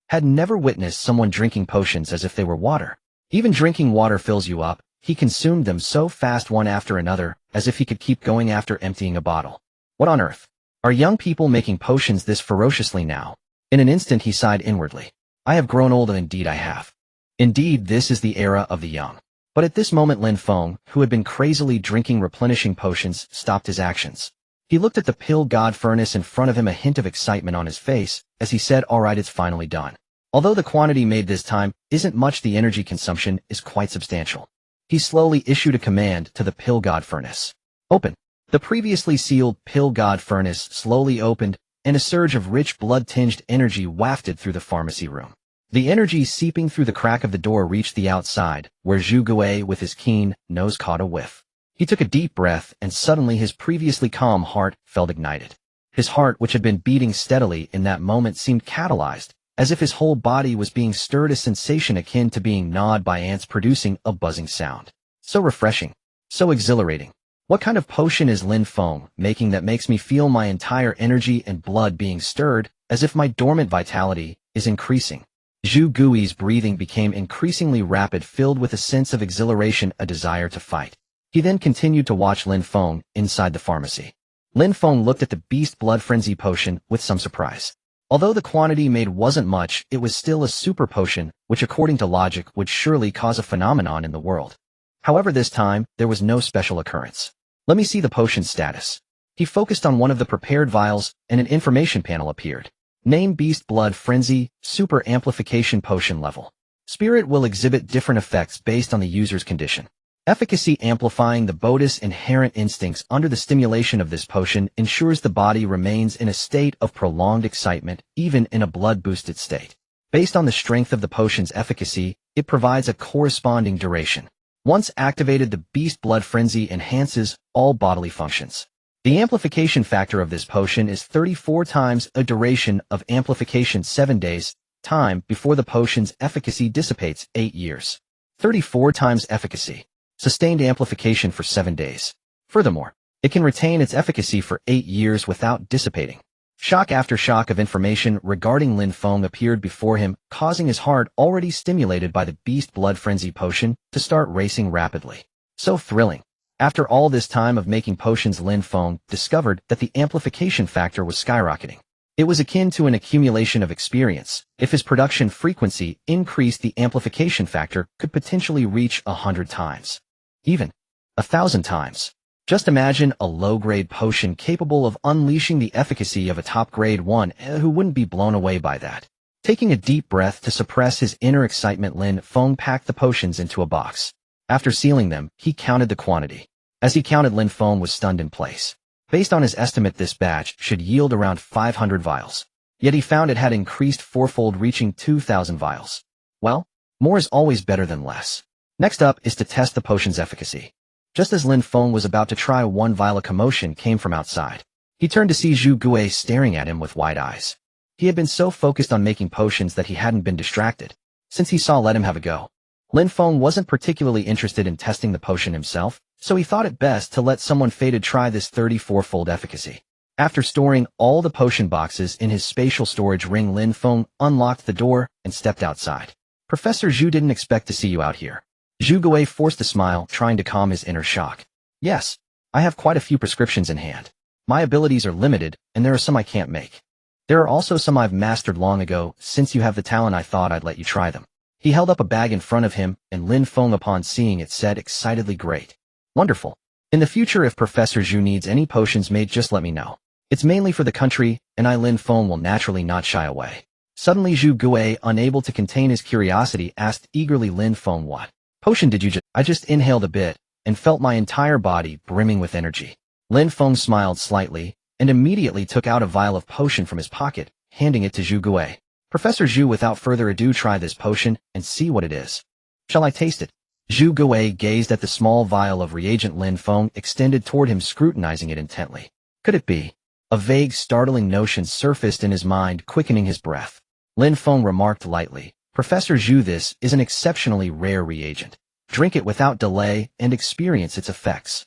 had never witnessed someone drinking potions as if they were water. Even drinking water fills you up. He consumed them so fast, one after another, as if he could keep going after emptying a bottle. What on earth? Are young people making potions this ferociously now? In an instant he sighed inwardly. I have grown old, indeed I have. Indeed, this is the era of the young. But at this moment Lin Feng, who had been crazily drinking replenishing potions, stopped his actions. He looked at the pill god furnace in front of him, a hint of excitement on his face, as he said, all right, it's finally done. Although the quantity made this time isn't much, the energy consumption is quite substantial. He slowly issued a command to the pill god furnace. Open. The previously sealed pill god furnace slowly opened, and a surge of rich blood-tinged energy wafted through the pharmacy room. The energy seeping through the crack of the door reached the outside, where Zhu Gui with his keen nose caught a whiff. He took a deep breath, and suddenly his previously calm heart felt ignited. His heart, which had been beating steadily in that moment, seemed catalyzed, as if his whole body was being stirred, a sensation akin to being gnawed by ants producing a buzzing sound. So refreshing. So exhilarating. What kind of potion is Lin Feng making that makes me feel my entire energy and blood being stirred, as if my dormant vitality is increasing? Zhu Gui's breathing became increasingly rapid, filled with a sense of exhilaration, a desire to fight. He then continued to watch Lin Feng inside the pharmacy. Lin Feng looked at the beast blood frenzy potion with some surprise. Although the quantity made wasn't much, it was still a super potion, which according to logic would surely cause a phenomenon in the world. However, this time, there was no special occurrence. Let me see the potion's status. He focused on one of the prepared vials, and an information panel appeared. Name: Beast Blood Frenzy, Super Amplification Potion Level. Spirit will exhibit different effects based on the user's condition. Efficacy: amplifying the body's inherent instincts under the stimulation of this potion ensures the body remains in a state of prolonged excitement, even in a blood-boosted state. Based on the strength of the potion's efficacy, it provides a corresponding duration. Once activated, the Beast Blood Frenzy enhances all bodily functions. The amplification factor of this potion is 34 times a duration of amplification, 7 days, time before the potion's efficacy dissipates, 8 years. 34 times efficacy. Sustained amplification for 7 days. Furthermore, it can retain its efficacy for 8 years without dissipating. Shock after shock of information regarding Lin Feng appeared before him, causing his heart, already stimulated by the Beast Blood Frenzy potion, to start racing rapidly. So thrilling. After all this time of making potions, Lin Feng discovered that the amplification factor was skyrocketing. It was akin to an accumulation of experience. If his production frequency increased, the amplification factor could potentially reach 100 times. Even 1,000 times. Just imagine a low-grade potion capable of unleashing the efficacy of a top-grade one. Who wouldn't be blown away by that? Taking a deep breath to suppress his inner excitement, Lin Feng packed the potions into a box. After sealing them, he counted the quantity. As he counted, Lin Feng was stunned in place. Based on his estimate, this batch should yield around 500 vials. Yet he found it had increased fourfold, reaching 2,000 vials. Well, more is always better than less. Next up is to test the potion's efficacy. Just as Lin Feng was about to try one vial, a commotion came from outside. He turned to see Zhu Gui staring at him with wide eyes. He had been so focused on making potions that he hadn't been distracted. Since he saw let him have a go. Lin Feng wasn't particularly interested in testing the potion himself, so he thought it best to let someone fated try this 34-fold efficacy. After storing all the potion boxes in his spatial storage ring, Lin Feng unlocked the door and stepped outside. Professor Zhu didn't expect to see you out here. Zhu Gui forced a smile, trying to calm his inner shock. Yes, I have quite a few prescriptions in hand. My abilities are limited, and there are some I can't make. There are also some I've mastered long ago. Since you have the talent, I thought I'd let you try them. He held up a bag in front of him, and Lin Feng, upon seeing it, said excitedly, great. Wonderful. In the future, if Professor Zhu needs any potions made, just let me know. It's mainly for the country, and I, Lin Feng, will naturally not shy away. Suddenly Zhu Gui, unable to contain his curiosity, asked eagerly, Lin Feng, what potion did you I just inhaled a bit, and felt my entire body brimming with energy. Lin Feng smiled slightly, and immediately took out a vial of potion from his pocket, handing it to Zhu Gui. Professor Zhu, without further ado, try this potion, and see what it is. Shall I taste it? Zhu Gui gazed at the small vial of reagent Lin Feng extended toward him, scrutinizing it intently. Could it be A vague, startling notion surfaced in his mind, quickening his breath. Lin Feng remarked lightly, "Professor Zhu, this is an exceptionally rare reagent. Drink it without delay and experience its effects."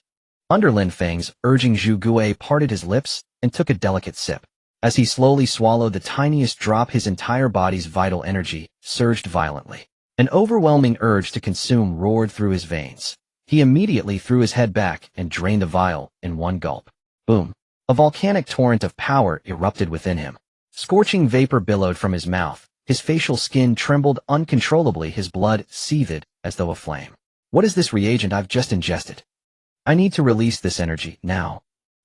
Under Lin Feng's urging, Zhu Gui parted his lips and took a delicate sip. As he slowly swallowed the tiniest drop, his entire body's vital energy surged violently. An overwhelming urge to consume roared through his veins. He immediately threw his head back and drained the vial in one gulp. Boom! A volcanic torrent of power erupted within him. Scorching vapor billowed from his mouth. His facial skin trembled uncontrollably. His blood seethed as though aflame. What is this reagent I've just ingested? I need to release this energy, now.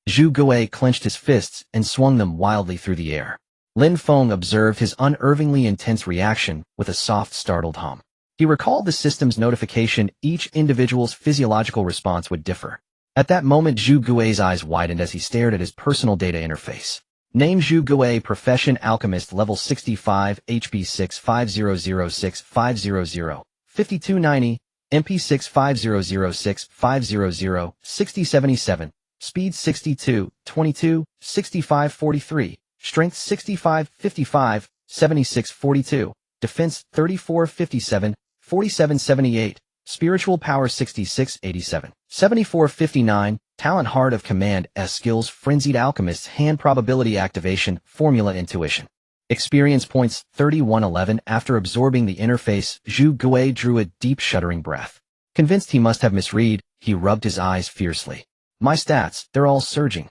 Zhu Gui clenched his fists and swung them wildly through the air. Lin Feng observed his unervingly intense reaction with a soft, startled hum. He recalled the system's notification each individual's physiological response would differ. At that moment, Zhu Gui's eyes widened as he stared at his personal data interface. Name: Zhu Gui, profession alchemist, level 65, HP 65006 500, 5290, MP 65006 500, 6077, speed 62, 22, 65 43, strength 65 55, 76 42, defense 34 57, 47 78, spiritual power 66 87, 74 59, talent heart of command S, skills frenzied alchemist's hand, probability activation, formula intuition. Experience points 3111. After absorbing the interface, Zhu Gui drew a deep, shuddering breath. Convinced he must have misread, he rubbed his eyes fiercely. My stats, they're all surging.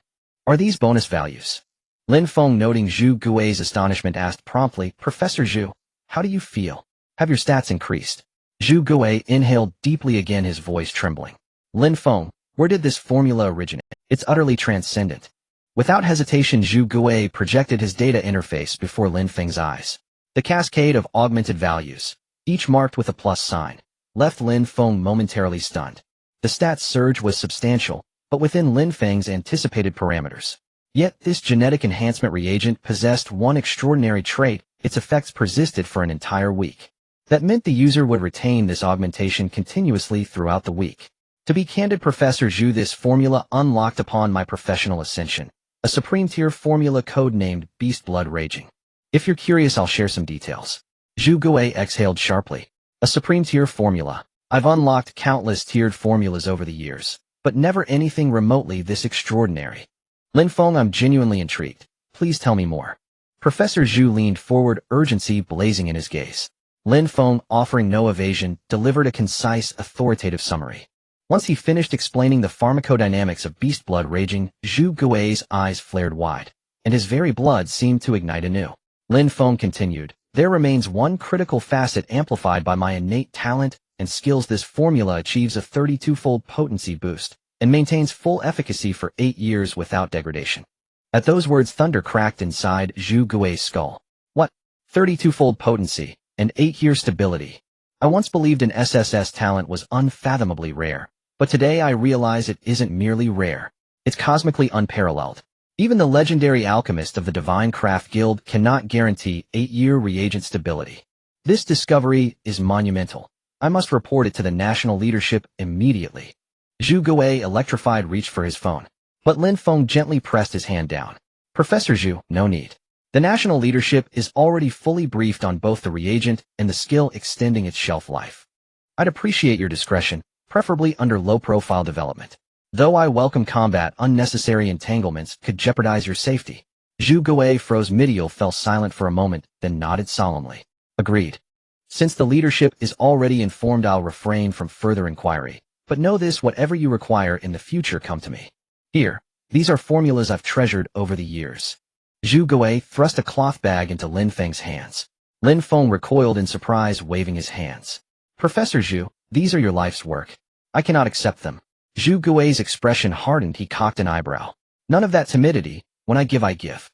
Are these bonus values? Lin Feng, noting Zhu Gui's astonishment, asked promptly, Professor Zhu, how do you feel? Have your stats increased? Zhu Gui inhaled deeply again, his voice trembling. Lin Feng, where did this formula originate? It's utterly transcendent. Without hesitation, Zhu Gui projected his data interface before Lin Feng's eyes. The cascade of augmented values, each marked with a plus sign, left Lin Feng momentarily stunned. The stats surge was substantial, but within Lin Feng's anticipated parameters. Yet this genetic enhancement reagent possessed one extraordinary trait: its effects persisted for an entire week. That meant the user would retain this augmentation continuously throughout the week. To be candid, Professor Zhu, this formula unlocked upon my professional ascension. A supreme tier formula codenamed Beast Blood Raging. If you're curious, I'll share some details. Zhu Gui exhaled sharply. A supreme tier formula. I've unlocked countless tiered formulas over the years, but never anything remotely this extraordinary. Lin Feng, I'm genuinely intrigued. Please tell me more. Professor Zhu leaned forward, urgency blazing in his gaze. Lin Feng, offering no evasion, delivered a concise, authoritative summary. Once he finished explaining the pharmacodynamics of Beast Blood Raging, Zhu Gui's eyes flared wide, and his very blood seemed to ignite anew. Lin Feng continued, there remains one critical facet amplified by my innate talent and skills. This formula achieves a 32-fold potency boost and maintains full efficacy for 8 years without degradation. At those words, thunder cracked inside Zhu Gui's skull. What? 32-fold potency and 8-year stability. I once believed an SSS talent was unfathomably rare, but today I realize it isn't merely rare. It's cosmically unparalleled. Even the legendary alchemist of the Divine Craft Guild cannot guarantee 8-year reagent stability. This discovery is monumental. I must report it to the national leadership immediately. Zhu Gui, electrified, reached for his phone, but Lin Feng gently pressed his hand down. Professor Zhu, no need. The national leadership is already fully briefed on both the reagent and the skill extending its shelf life. I'd appreciate your discretion, preferably under low-profile development. Though I welcome combat, unnecessary entanglements could jeopardize your safety. Zhu Gui froze mid-deal, fell silent for a moment, then nodded solemnly. Agreed. Since the leadership is already informed, I'll refrain from further inquiry. But know this, whatever you require in the future, come to me. Here, these are formulas I've treasured over the years. Zhu Gui thrust a cloth bag into Lin Feng's hands. Lin Feng recoiled in surprise, waving his hands. Professor Zhu, these are your life's work. I cannot accept them. Zhu Gui's expression hardened, he cocked an eyebrow. None of that timidity. When I give, I give.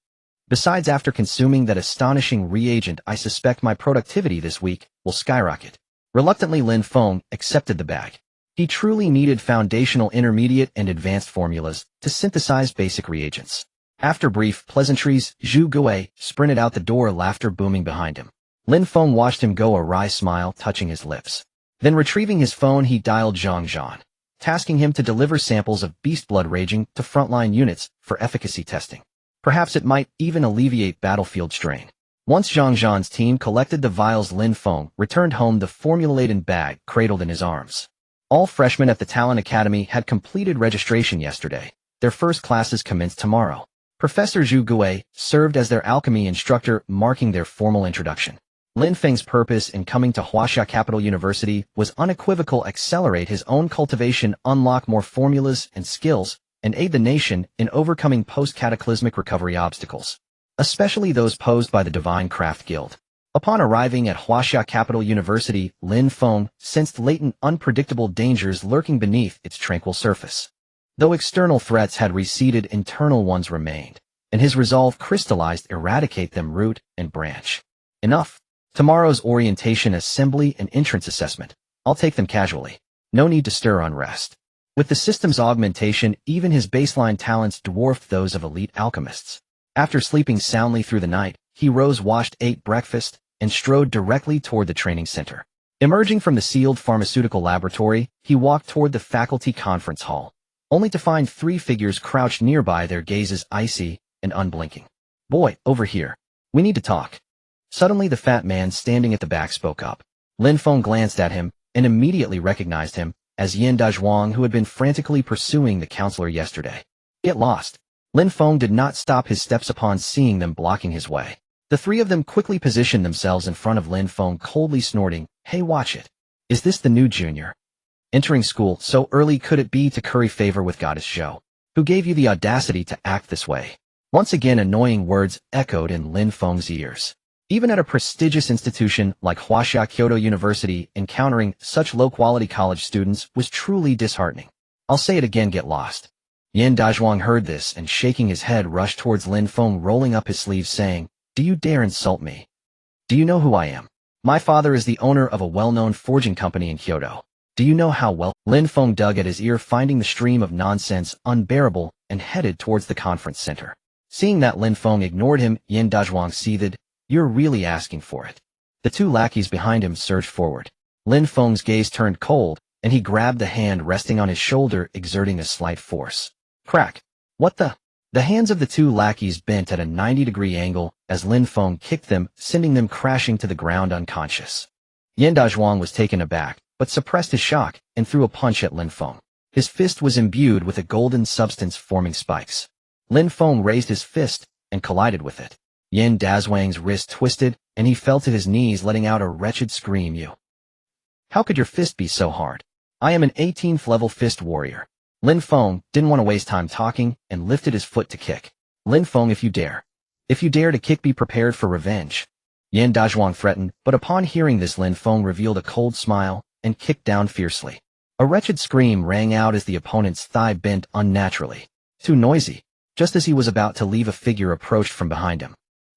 Besides, after consuming that astonishing reagent, I suspect my productivity this week will skyrocket. Reluctantly, Lin Feng accepted the bag. He truly needed foundational, intermediate, and advanced formulas to synthesize basic reagents. After brief pleasantries, Zhu Gui sprinted out the door, laughter booming behind him. Lin Feng watched him go, a wry smile touching his lips. Then retrieving his phone, he dialed Zhang Zhan, tasking him to deliver samples of Beast Blood Raging to frontline units for efficacy testing. Perhaps it might even alleviate battlefield strain. Once Zhang Zhan's team collected the vials, Lin Feng returned home, the formula-laden bag cradled in his arms. All freshmen at the Talent Academy had completed registration yesterday. Their first classes commenced tomorrow. Professor Zhu Gui served as their alchemy instructor, marking their formal introduction. Lin Feng's purpose in coming to Huaxia Capital University was unequivocal: accelerate his own cultivation, unlock more formulas and skills, and aid the nation in overcoming post-cataclysmic recovery obstacles, especially those posed by the Divine Craft Guild. Upon arriving at Huaxia Capital University, Lin Feng sensed latent, unpredictable dangers lurking beneath its tranquil surface. Though external threats had receded, internal ones remained, and his resolve crystallized: eradicate them root and branch. Enough. Tomorrow's orientation, assembly, and entrance assessment. I'll take them casually. No need to stir unrest. With the system's augmentation, even his baseline talents dwarfed those of elite alchemists. After sleeping soundly through the night, he rose, washed, ate breakfast, and strode directly toward the training center. Emerging from the sealed pharmaceutical laboratory, he walked toward the faculty conference hall, only to find three figures crouched nearby, their gazes icy and unblinking. "Boy, over here. We need to talk." Suddenly the fat man standing at the back spoke up. Lin Feng glanced at him and immediately recognized him as Yan Dazhuang, who had been frantically pursuing the counselor yesterday. Get lost. Lin Feng did not stop his steps upon seeing them blocking his way. The three of them quickly positioned themselves in front of Lin Feng, coldly snorting, "Hey, watch it. Is this the new junior? Entering school so early? Could it be to curry favor with Goddess Zhou? Who gave you the audacity to act this way?" Once again annoying words echoed in Lin Feng's ears. Even at a prestigious institution like Huaxia Kyoto University, encountering such low-quality college students was truly disheartening. "I'll say it again, get lost." Yan Dazhuang heard this and, shaking his head, rushed towards Lin Feng, rolling up his sleeves, saying, "Do you dare insult me? Do you know who I am? My father is the owner of a well-known forging company in Kyoto. Do you know how well?" Lin Feng dug at his ear, finding the stream of nonsense unbearable, and headed towards the conference center. Seeing that Lin Feng ignored him, Yan Dazhuang seethed, "You're really asking for it." The two lackeys behind him surged forward. Lin Feng's gaze turned cold, and he grabbed the hand resting on his shoulder, exerting a slight force. Crack! What the? The hands of the two lackeys bent at a 90-degree angle as Lin Feng kicked them, sending them crashing to the ground unconscious. Yan Dazhuang was taken aback, but suppressed his shock and threw a punch at Lin Feng. His fist was imbued with a golden substance forming spikes. Lin Feng raised his fist and collided with it. Yan Dazhuang's wrist twisted, and he fell to his knees, letting out a wretched scream. "You! How could your fist be so hard? I am an 18th level fist warrior." Lin Feng didn't want to waste time talking and lifted his foot to kick. "Lin Feng, if you dare to kick, be prepared for revenge," Yan Dazhuang threatened, but upon hearing this, Lin Feng revealed a cold smile and kicked down fiercely. A wretched scream rang out as the opponent's thigh bent unnaturally. Too noisy. Just as he was about to leave, a figure approached from behind him.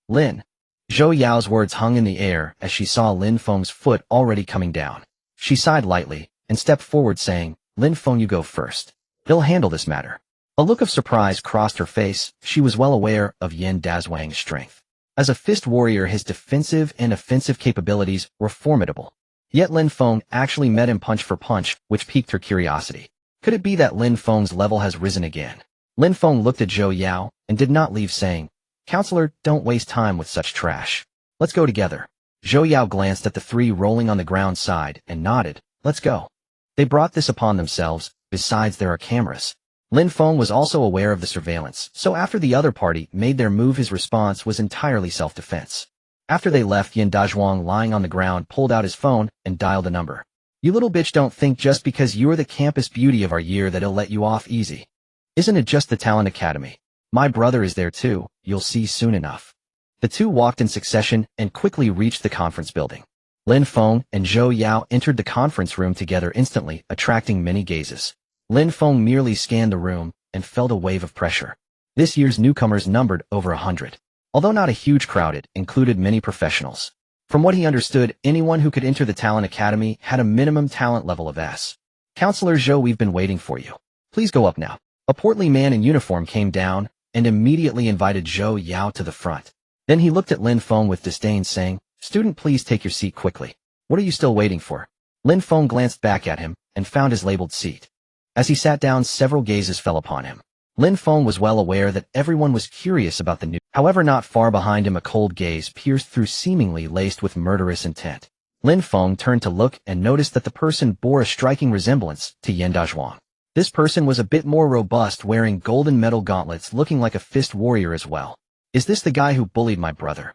"Lin." Zhou Yao's words hung in the air as she saw Lin Feng's foot already coming down. She sighed lightly and stepped forward, saying, "Lin Feng, you go first. He'll handle this matter." A look of surprise crossed her face. She was well aware of Yan Dazhuang's strength. As a fist warrior, his defensive and offensive capabilities were formidable. Yet Lin Feng actually met him punch for punch, which piqued her curiosity. Could it be that Lin Feng's level has risen again? Lin Feng looked at Zhou Yao and did not leave, saying, "Counselor, don't waste time with such trash. Let's go together." Zhou Yao glanced at the three rolling on the ground side and nodded. "Let's go." They brought this upon themselves. Besides, there are cameras. Lin Feng was also aware of the surveillance, so after the other party made their move, his response was entirely self-defense. After they left, Yan Dazhuang, lying on the ground, pulled out his phone and dialed a number. "You little bitch, don't think just because you're the campus beauty of our year that he'll let you off easy. Isn't it just the Talent Academy? My brother is there too, you'll see soon enough." The two walked in succession and quickly reached the conference building. Lin Feng and Zhou Yao entered the conference room together, instantly attracting many gazes. Lin Feng merely scanned the room and felt a wave of pressure. This year's newcomers numbered over 100. Although not a huge crowd, it included many professionals. From what he understood, anyone who could enter the Talent Academy had a minimum talent level of S. "Counselor Zhou, we've been waiting for you. Please go up now." A portly man in uniform came down and immediately invited Zhou Yao to the front. Then he looked at Lin Feng with disdain, saying, "Student, please take your seat quickly. What are you still waiting for?" Lin Feng glanced back at him and found his labeled seat. As he sat down, several gazes fell upon him. Lin Feng was well aware that everyone was curious about the news. However, not far behind him a cold gaze pierced through seemingly laced with murderous intent. Lin Feng turned to look and noticed that the person bore a striking resemblance to Yan Dazhuang. This person was a bit more robust, wearing golden metal gauntlets, looking like a fist warrior as well. Is this the guy who bullied my brother?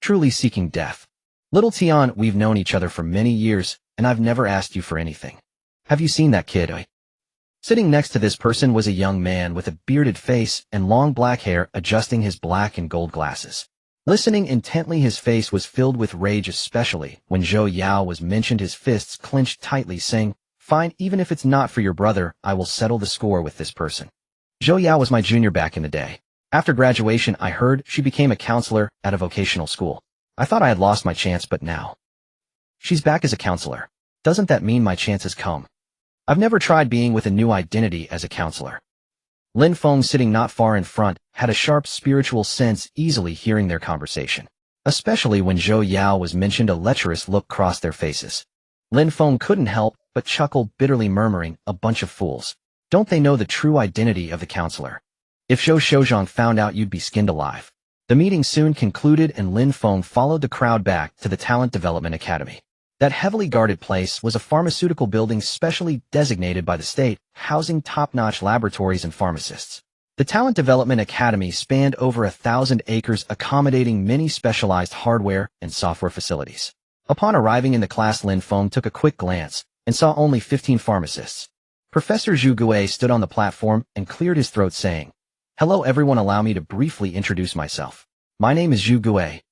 Truly seeking death. Little Tian, we've known each other for many years, and I've never asked you for anything. Have you seen that kid? Sitting next to this person was a young man with a bearded face and long black hair, adjusting his black and gold glasses. Listening intently, his face was filled with rage, especially when Zhou Yao was mentioned. His fists clenched tightly, saying, "Fine, even if it's not for your brother, I will settle the score with this person." Zhou Yao was my junior back in the day. After graduation, I heard she became a counselor at a vocational school. I thought I had lost my chance, but now she's back as a counselor. Doesn't that mean my chance has come? I've never tried being with a new identity as a counselor. Lin Feng, sitting not far in front, had a sharp spiritual sense, easily hearing their conversation. Especially when Zhou Yao was mentioned, a lecherous look crossed their faces. Lin Feng couldn't help but chuckle bitterly, murmuring, "A bunch of fools. Don't they know the true identity of the counselor? If Zhou Shouzhong found out, you'd be skinned alive." The meeting soon concluded and Lin Feng followed the crowd back to the Talent Development Academy. That heavily guarded place was a pharmaceutical building specially designated by the state, housing top-notch laboratories and pharmacists. The Talent Development Academy spanned over 1,000 acres, accommodating many specialized hardware and software facilities. Upon arriving in the class, Lin Feng took a quick glance and saw only 15 pharmacists. Professor Zhu Gui stood on the platform and cleared his throat, saying, "Hello everyone, allow me to briefly introduce myself. My name is Zhu Gui."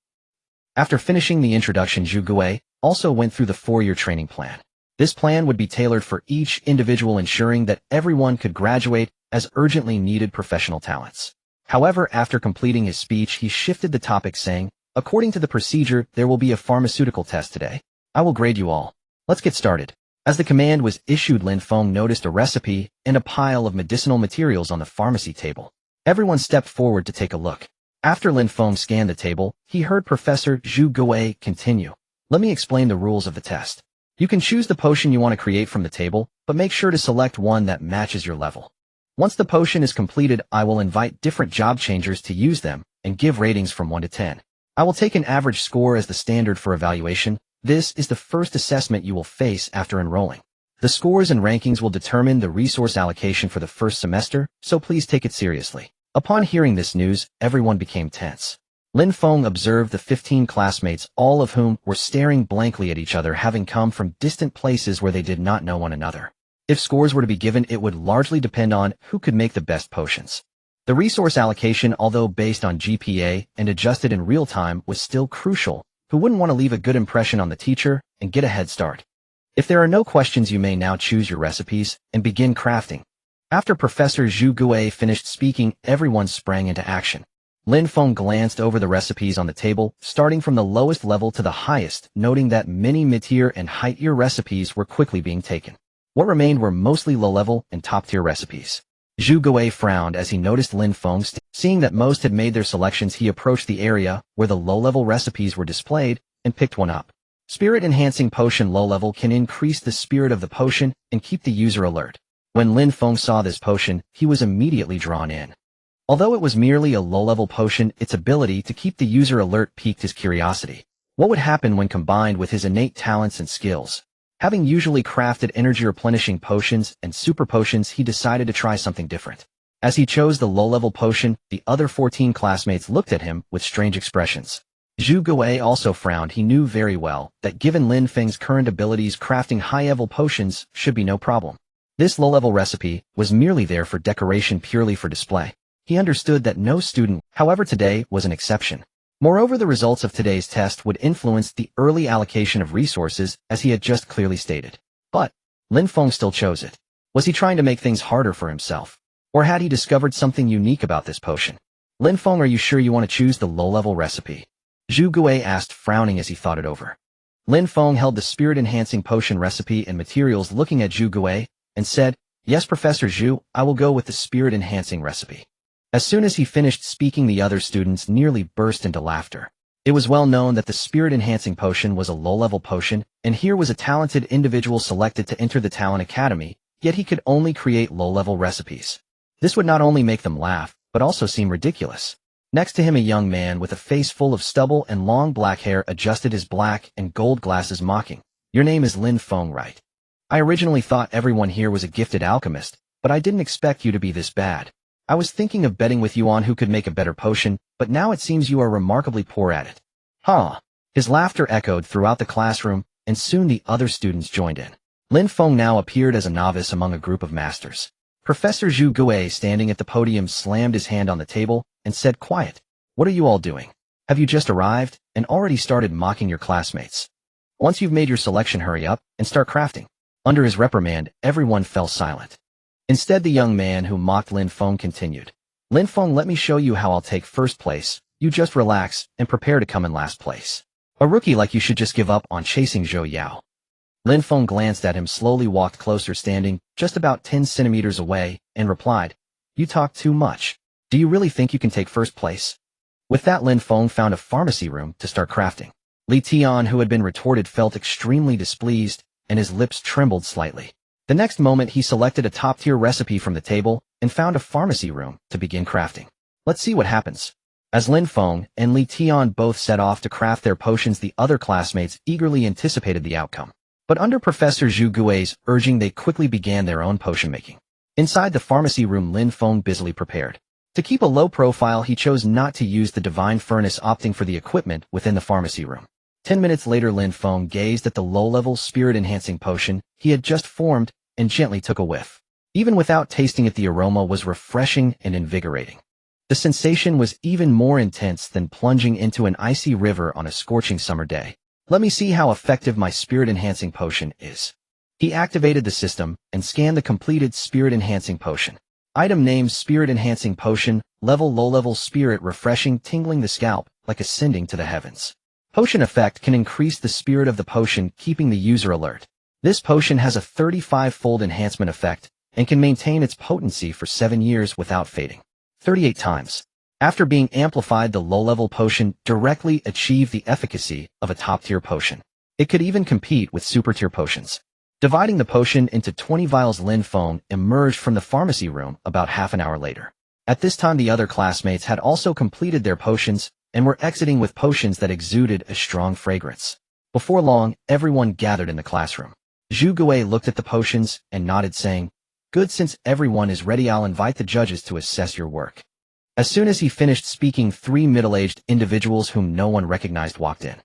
After finishing the introduction, Zhu Gui also went through the 4-year training plan. This plan would be tailored for each individual, ensuring that everyone could graduate as urgently needed professional talents. However, after completing his speech, he shifted the topic, saying, "According to the procedure, there will be a pharmaceutical test today. I will grade you all. Let's get started." As the command was issued, Lin Feng noticed a recipe and a pile of medicinal materials on the pharmacy table. Everyone stepped forward to take a look. After Lin Feng scanned the table, he heard Professor Zhu Gui continue, "Let me explain the rules of the test. You can choose the potion you want to create from the table, but make sure to select one that matches your level. Once the potion is completed, I will invite different job changers to use them and give ratings from 1 to 10. I will take an average score as the standard for evaluation. This is the first assessment you will face after enrolling. The scores and rankings will determine the resource allocation for the first semester, so please take it seriously." Upon hearing this news, everyone became tense. Lin Feng observed the 15 classmates, all of whom were staring blankly at each other, having come from distant places where they did not know one another. If scores were to be given, it would largely depend on who could make the best potions. The resource allocation, although based on GPA and adjusted in real time, was still crucial. Who wouldn't want to leave a good impression on the teacher and get a head start? If there are no questions, you may now choose your recipes and begin crafting. After Professor Zhu Gui finished speaking, everyone sprang into action. Lin Feng glanced over the recipes on the table, starting from the lowest level to the highest, noting that many mid-tier and high-tier recipes were quickly being taken. What remained were mostly low-level and top-tier recipes. Zhu Gui frowned as he noticed Lin Feng. Seeing that most had made their selections, he approached the area where the low-level recipes were displayed and picked one up. Spirit-enhancing potion low-level can increase the spirit of the potion and keep the user alert. When Lin Feng saw this potion, he was immediately drawn in. Although it was merely a low-level potion, its ability to keep the user alert piqued his curiosity. What would happen when combined with his innate talents and skills? Having usually crafted energy-replenishing potions and super potions, he decided to try something different. As he chose the low-level potion, the other 14 classmates looked at him with strange expressions. Zhu Gui also frowned. He knew very well that given Lin Feng's current abilities, crafting high-level potions should be no problem. This low-level recipe was merely there for decoration, purely for display. He understood that no student, however, today was an exception. Moreover, the results of today's test would influence the early allocation of resources, as he had just clearly stated. But Lin Feng still chose it. Was he trying to make things harder for himself? Or had he discovered something unique about this potion? "Lin Feng, are you sure you want to choose the low-level recipe?" Zhu Gui asked, frowning as he thought it over. Lin Feng held the spirit-enhancing potion recipe and materials, looking at Zhu Gui, and said, "Yes, Professor Zhu, I will go with the spirit-enhancing recipe." As soon as he finished speaking, the other students nearly burst into laughter. It was well known that the spirit-enhancing potion was a low-level potion, and here was a talented individual selected to enter the Talent Academy, yet he could only create low-level recipes. This would not only make them laugh, but also seem ridiculous. Next to him, a young man with a face full of stubble and long black hair adjusted his black and gold glasses, mocking. Your name is Lin Feng, right? I originally thought everyone here was a gifted alchemist, but I didn't expect you to be this bad. I was thinking of betting with you on who could make a better potion, but now it seems you are remarkably poor at it. Huh. His laughter echoed throughout the classroom, and soon the other students joined in. Lin Feng now appeared as a novice among a group of masters. Professor Zhu Gui, standing at the podium, slammed his hand on the table and said, Quiet. What are you all doing? Have you just arrived and already started mocking your classmates? Once you've made your selection, hurry up and start crafting. Under his reprimand, everyone fell silent. Instead, the young man who mocked Lin Feng continued. Lin Feng, let me show you how I'll take first place. You just relax and prepare to come in last place. A rookie like you should just give up on chasing Zhou Yao. Lin Feng glanced at him, slowly walked closer, standing just about 10 centimeters away, and replied, You talk too much. Do you really think you can take first place? With that, Lin Feng found a pharmacy room to start crafting. Li Tian, who had been retorted, felt extremely displeased, and his lips trembled slightly. The next moment, he selected a top-tier recipe from the table and found a pharmacy room to begin crafting. Let's see what happens. As Lin Feng and Li Tian both set off to craft their potions, the other classmates eagerly anticipated the outcome. But under Professor Zhu Gui's urging, they quickly began their own potion making. Inside the pharmacy room, Lin Feng busily prepared. To keep a low profile, he chose not to use the divine furnace, opting for the equipment within the pharmacy room. 10 minutes later, Lin Feng gazed at the low-level spirit-enhancing potion he had just formed and gently took a whiff. Even without tasting it, the aroma was refreshing and invigorating. The sensation was even more intense than plunging into an icy river on a scorching summer day. Let me see how effective my spirit-enhancing potion is. He activated the system and scanned the completed spirit-enhancing potion. Item name: Spirit-enhancing potion. Level: low-level spirit, refreshing, tingling the scalp, like ascending to the heavens. Potion effect: can increase the spirit of the potion, keeping the user alert. This potion has a 35-fold enhancement effect and can maintain its potency for 7 years without fading. 38 times. After being amplified, the low-level potion directly achieved the efficacy of a top-tier potion. It could even compete with super-tier potions. Dividing the potion into 20 vials, Lin Feng emerged from the pharmacy room about half an hour later. At this time, the other classmates had also completed their potions and were exiting with potions that exuded a strong fragrance. Before long, everyone gathered in the classroom. Zhu Gui looked at the potions and nodded, saying, Good, since everyone is ready, I'll invite the judges to assess your work. As soon as he finished speaking, 3 middle-aged individuals whom no one recognized walked in.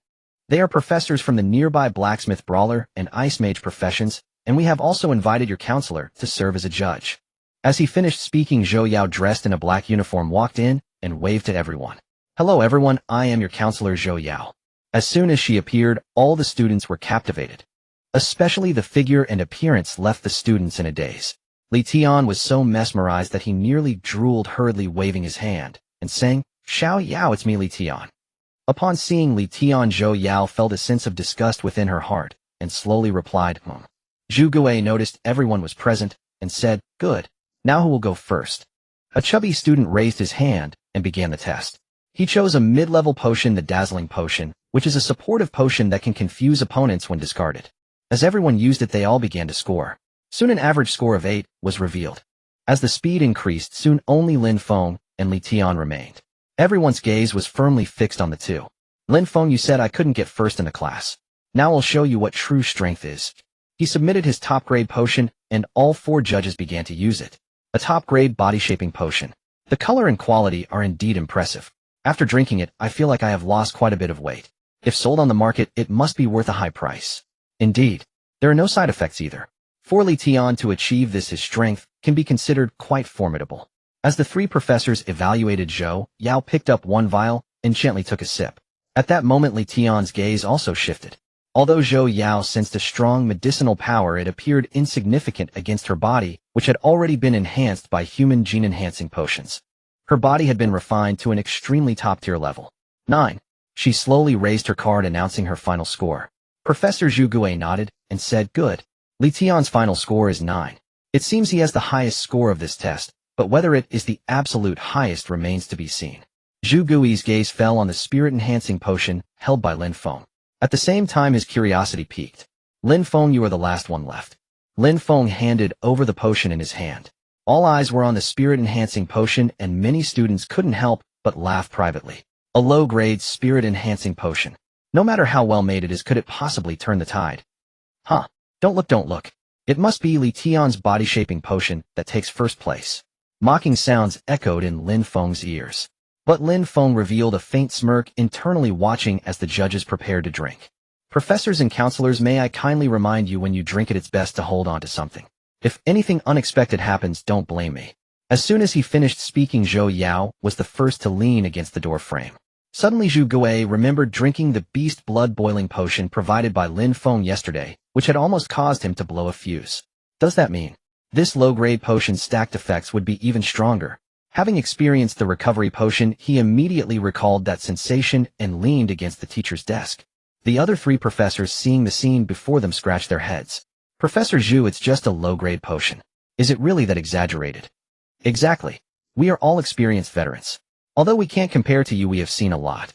They are professors from the nearby blacksmith, brawler, and ice mage professions, and we have also invited your counselor to serve as a judge. As he finished speaking, Zhou Yao, dressed in a black uniform, walked in and waved to everyone. Hello everyone, I am your counselor Zhou Yao. As soon as she appeared, all the students were captivated. Especially the figure and appearance left the students in a daze. Li Tian was so mesmerized that he nearly drooled, hurriedly waving his hand and saying, Xiao Yao, it's me, Li Tian. Upon seeing Li Tian, Zhou Yao felt a sense of disgust within her heart and slowly replied, Zhu Gui noticed everyone was present and said, Good. Now who will go first? A chubby student raised his hand and began the test. He chose a mid-level potion, the Dazzling Potion, which is a supportive potion that can confuse opponents when discarded. As everyone used it, they all began to score. Soon an average score of 8 was revealed. As the speed increased, soon only Lin Feng and Li Tian remained. Everyone's gaze was firmly fixed on the two. Lin Feng, you said I couldn't get first in the class. Now I'll show you what true strength is. He submitted his top-grade potion, and all 4 judges began to use it. A top-grade body-shaping potion. The color and quality are indeed impressive. After drinking it, I feel like I have lost quite a bit of weight. If sold on the market, it must be worth a high price. Indeed. There are no side effects either. For Li Tian to achieve this, his strength can be considered quite formidable. As the 3 professors evaluated, Zhou Yao picked up 1 vial and gently took a sip. At that moment, Li Tian's gaze also shifted. Although Zhou Yao sensed a strong medicinal power, it appeared insignificant against her body, which had already been enhanced by human gene-enhancing potions. Her body had been refined to an extremely top-tier level. 9. She slowly raised her card, announcing her final score. Professor Zhu Gui nodded and said, Good. Li Tian's final score is 9. It seems he has the highest score of this test, but whether it is the absolute highest remains to be seen. Zhu Gui's gaze fell on the spirit-enhancing potion held by Lin Feng. At the same time, his curiosity piqued. Lin Feng, you are the last one left. Lin Feng handed over the potion in his hand. All eyes were on the spirit-enhancing potion, and many students couldn't help but laugh privately. A low-grade spirit-enhancing potion. No matter how well made it is, could it possibly turn the tide? Huh. Don't look, don't look. It must be Li Tian's body-shaping potion that takes first place. Mocking sounds echoed in Lin Feng's ears. But Lin Feng revealed a faint smirk, internally watching as the judges prepared to drink. Professors and counselors, may I kindly remind you, when you drink it's best to hold on to something. If anything unexpected happens, don't blame me. As soon as he finished speaking, Zhou Yao was the first to lean against the door frame. Suddenly Zhu Gui remembered drinking the beast blood-boiling potion provided by Lin Feng yesterday, which had almost caused him to blow a fuse. Does that mean this low-grade potion's stacked effects would be even stronger? Having experienced the recovery potion, he immediately recalled that sensation and leaned against the teacher's desk. The other three professors, seeing the scene before them, scratched their heads. Professor Zhu, it's just a low-grade potion. Is it really that exaggerated? Exactly. We are all experienced veterans. Although we can't compare to you, we have seen a lot.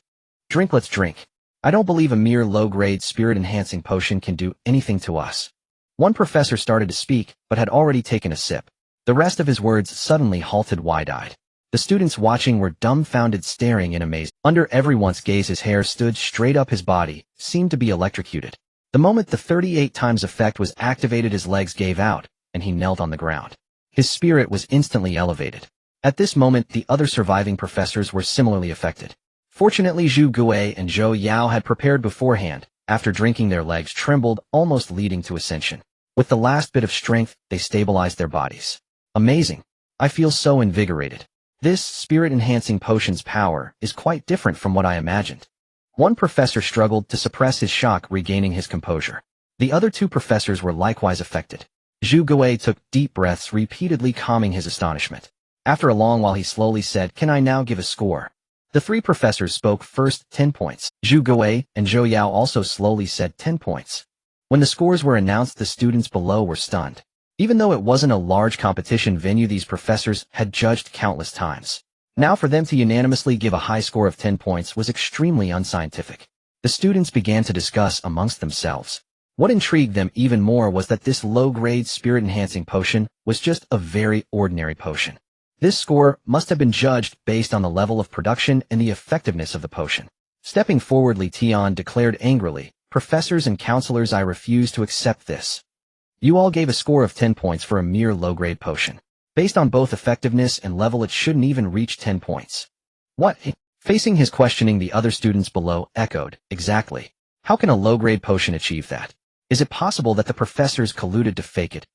Drink, let's drink. I don't believe a mere low-grade spirit-enhancing potion can do anything to us. One professor started to speak, but had already taken a sip. The rest of his words suddenly halted, wide-eyed. The students watching were dumbfounded, staring in amaze. Under everyone's gaze, his hair stood straight up, his body seemed to be electrocuted. The moment the 38 times effect was activated, his legs gave out, and he knelt on the ground. His spirit was instantly elevated. At this moment, the other surviving professors were similarly affected. Fortunately, Zhu Gui and Zhou Yao had prepared beforehand. After drinking, their legs trembled, almost leading to ascension. With the last bit of strength, they stabilized their bodies. Amazing. I feel so invigorated. This spirit-enhancing potion's power is quite different from what I imagined. One professor struggled to suppress his shock, regaining his composure. The other two professors were likewise affected. Zhu Gui took deep breaths, repeatedly calming his astonishment. After a long while, he slowly said, "Can I now give a score?" The three professors spoke first. 10 points. Zhu Gui and Zhou Yao also slowly said 10 points. When the scores were announced, the students below were stunned. Even though it wasn't a large competition venue, these professors had judged countless times. Now for them to unanimously give a high score of 10 points was extremely unscientific. The students began to discuss amongst themselves. What intrigued them even more was that this low-grade spirit-enhancing potion was just a very ordinary potion. This score must have been judged based on the level of production and the effectiveness of the potion. Stepping forward, Li Tian declared angrily, "Professors and counselors, I refuse to accept this. You all gave a score of 10 points for a mere low-grade potion. Based on both effectiveness and level, it shouldn't even reach 10 points. What?" Facing his questioning, the other students below echoed, "Exactly. How can a low-grade potion achieve that? Is it possible that the professors colluded to fake it?"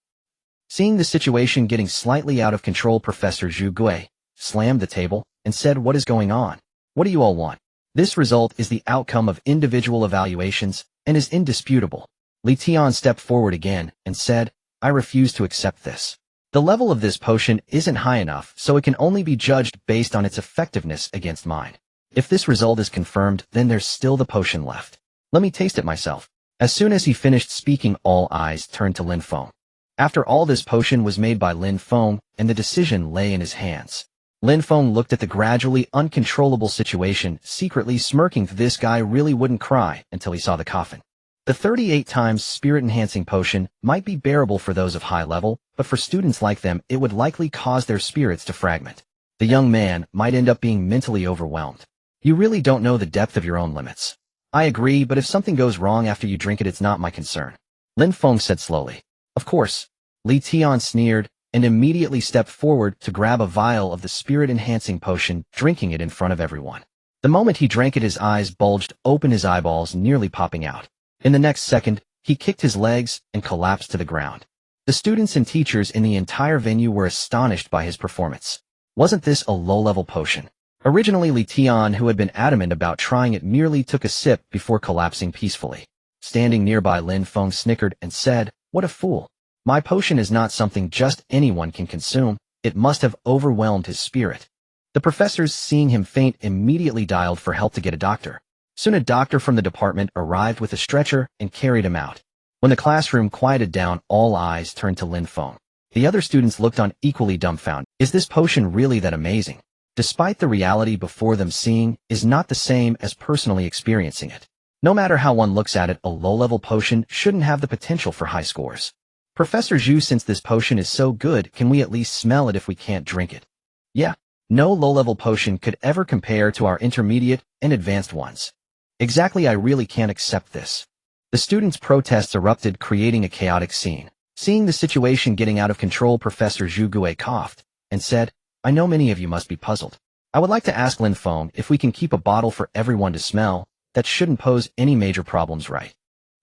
Seeing the situation getting slightly out of control, Professor Zhu Gui slammed the table and said, "What is going on? What do you all want? This result is the outcome of individual evaluations and is indisputable." Li Tian stepped forward again and said, "I refuse to accept this. The level of this potion isn't high enough, so it can only be judged based on its effectiveness against mine. If this result is confirmed, then there's still the potion left. Let me taste it myself." As soon as he finished speaking, all eyes turned to Lin Feng. After all, this potion was made by Lin Feng, and the decision lay in his hands. Lin Feng looked at the gradually uncontrollable situation, secretly smirking. This guy really wouldn't cry until he saw the coffin. The 38 times spirit-enhancing potion might be bearable for those of high level, but for students like them, it would likely cause their spirits to fragment. The young man might end up being mentally overwhelmed. You really don't know the depth of your own limits. I agree, but if something goes wrong after you drink it, it's not my concern, Lin Feng said slowly. Of course. Li Tian sneered and immediately stepped forward to grab a vial of the spirit-enhancing potion, drinking it in front of everyone. The moment he drank it, his eyes bulged open, his eyeballs nearly popping out. In the next second, he kicked his legs and collapsed to the ground. The students and teachers in the entire venue were astonished by his performance. Wasn't this a low-level potion? Originally, Li Tian, who had been adamant about trying it, merely took a sip before collapsing peacefully. Standing nearby, Lin Feng snickered and said, "What a fool. My potion is not something just anyone can consume. It must have overwhelmed his spirit." The professors, seeing him faint, immediately dialed for help to get a doctor. Soon a doctor from the department arrived with a stretcher and carried him out. When the classroom quieted down, all eyes turned to Lin Feng. The other students looked on, equally dumbfounded. Is this potion really that amazing? Despite the reality before them, seeing is not the same as personally experiencing it. No matter how one looks at it, a low-level potion shouldn't have the potential for high scores. Professor Zhu, since this potion is so good, can we at least smell it if we can't drink it? Yeah, no low-level potion could ever compare to our intermediate and advanced ones. Exactly, I really can't accept this. The students' protests erupted, creating a chaotic scene. Seeing the situation getting out of control, Professor Zhu coughed and said, I know many of you must be puzzled. I would like to ask Lin Feng if we can keep a bottle for everyone to smell. That shouldn't pose any major problems, right?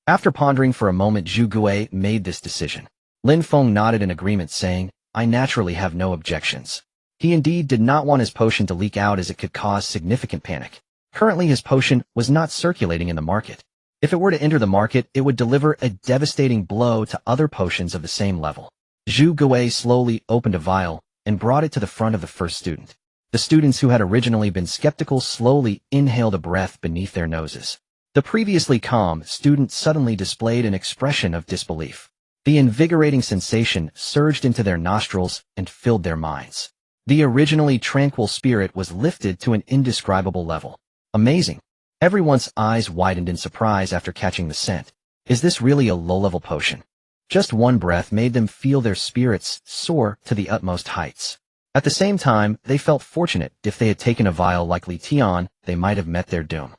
After pondering for a moment, Zhu made this decision. Lin Feng nodded in agreement, saying, I naturally have no objections. He indeed did not want his potion to leak out, as it could cause significant panic. Currently his potion was not circulating in the market. If it were to enter the market, it would deliver a devastating blow to other potions of the same level. Zhu slowly opened a vial and brought it to the front of the first student. The students who had originally been skeptical slowly inhaled a breath beneath their noses. The previously calm student suddenly displayed an expression of disbelief. The invigorating sensation surged into their nostrils and filled their minds. The originally tranquil spirit was lifted to an indescribable level. Amazing! Everyone's eyes widened in surprise after catching the scent. Is this really a low-level potion? Just one breath made them feel their spirits soar to the utmost heights. At the same time, they felt fortunate. If they had taken a vial like Li Tian, they might have met their doom.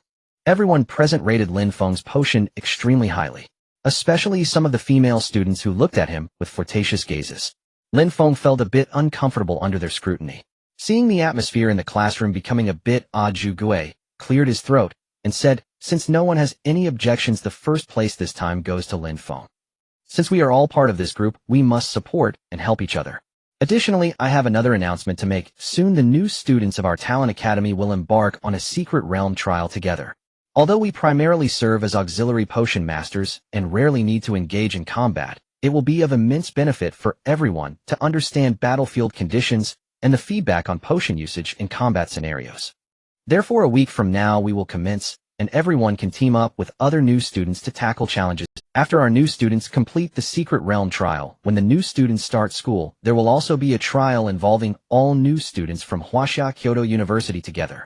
Everyone present rated Lin Feng's potion extremely highly, especially some of the female students who looked at him with flirtatious gazes. Lin Feng felt a bit uncomfortable under their scrutiny. Seeing the atmosphere in the classroom becoming a bit odd, Zhu cleared his throat and said, since no one has any objections, the first place this time goes to Lin Feng. Since we are all part of this group, we must support and help each other. Additionally, I have another announcement to make. Soon the new students of our Talent Academy will embark on a secret realm trial together. Although we primarily serve as auxiliary potion masters and rarely need to engage in combat, it will be of immense benefit for everyone to understand battlefield conditions and the feedback on potion usage in combat scenarios. Therefore, a week from now we will commence, and everyone can team up with other new students to tackle challenges. After our new students complete the secret realm trial, when the new students start school, there will also be a trial involving all new students from Huaxia Kyoto University together.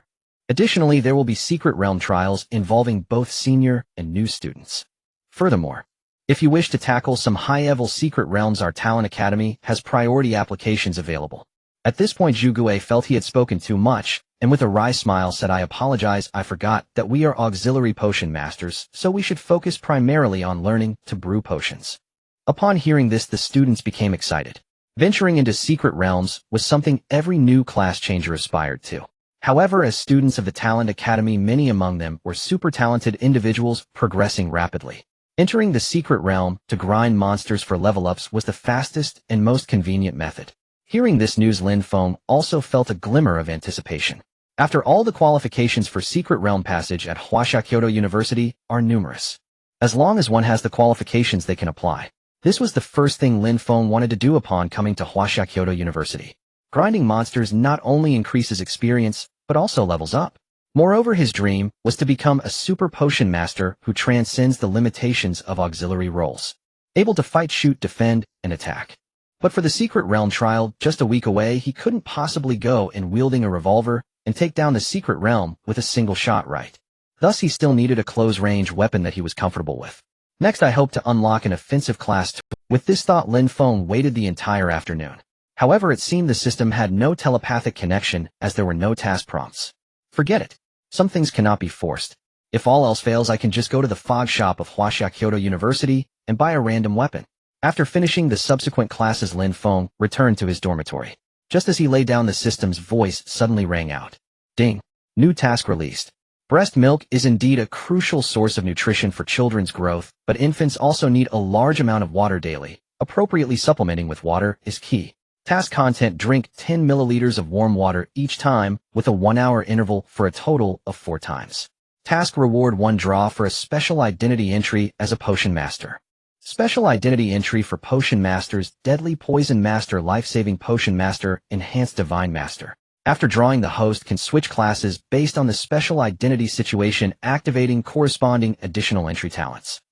Additionally, there will be secret realm trials involving both senior and new students. Furthermore, if you wish to tackle some high-level secret realms, our Talent Academy has priority applications available. At this point, Zhu felt he had spoken too much, and with a wry smile said, I apologize, I forgot that we are auxiliary potion masters, so we should focus primarily on learning to brew potions. Upon hearing this, the students became excited. Venturing into secret realms was something every new class changer aspired to. However, as students of the Talent Academy, many among them were super talented individuals progressing rapidly. Entering the secret realm to grind monsters for level-ups was the fastest and most convenient method. Hearing this news, Lin Feng also felt a glimmer of anticipation. After all, the qualifications for secret realm passage at Huaxia Kyoto University are numerous. As long as one has the qualifications, they can apply. This was the first thing Lin Feng wanted to do upon coming to Huaxia Kyoto University. Grinding monsters not only increases experience, but also levels up. Moreover, his dream was to become a super potion master who transcends the limitations of auxiliary roles, able to fight, shoot, defend, and attack. But for the secret realm trial, just a week away, he couldn't possibly go in wielding a revolver and take down the secret realm with a single shot, right? Thus, he still needed a close-range weapon that he was comfortable with. Next, I hope to unlock an offensive class too. With this thought, Lin Feng waited the entire afternoon. However, it seemed the system had no telepathic connection, as there were no task prompts. Forget it. Some things cannot be forced. If all else fails, I can just go to the fog shop of Huaxia Kyoto University and buy a random weapon. After finishing the subsequent classes, Lin Feng returned to his dormitory. Just as he lay down, the system's voice suddenly rang out. Ding! New task released. Breast milk is indeed a crucial source of nutrition for children's growth, but infants also need a large amount of water daily. Appropriately supplementing with water is key. Task content: drink 10 milliliters of warm water each time with a 1-hour interval for a total of 4 times. Task reward: 1 draw for a special identity entry as a potion master. Special identity entry for potion masters: Deadly Poison Master, Life-Saving Potion Master, Enhanced Divine Master. After drawing, the host can switch classes based on the special identity situation, activating corresponding additional entry talents.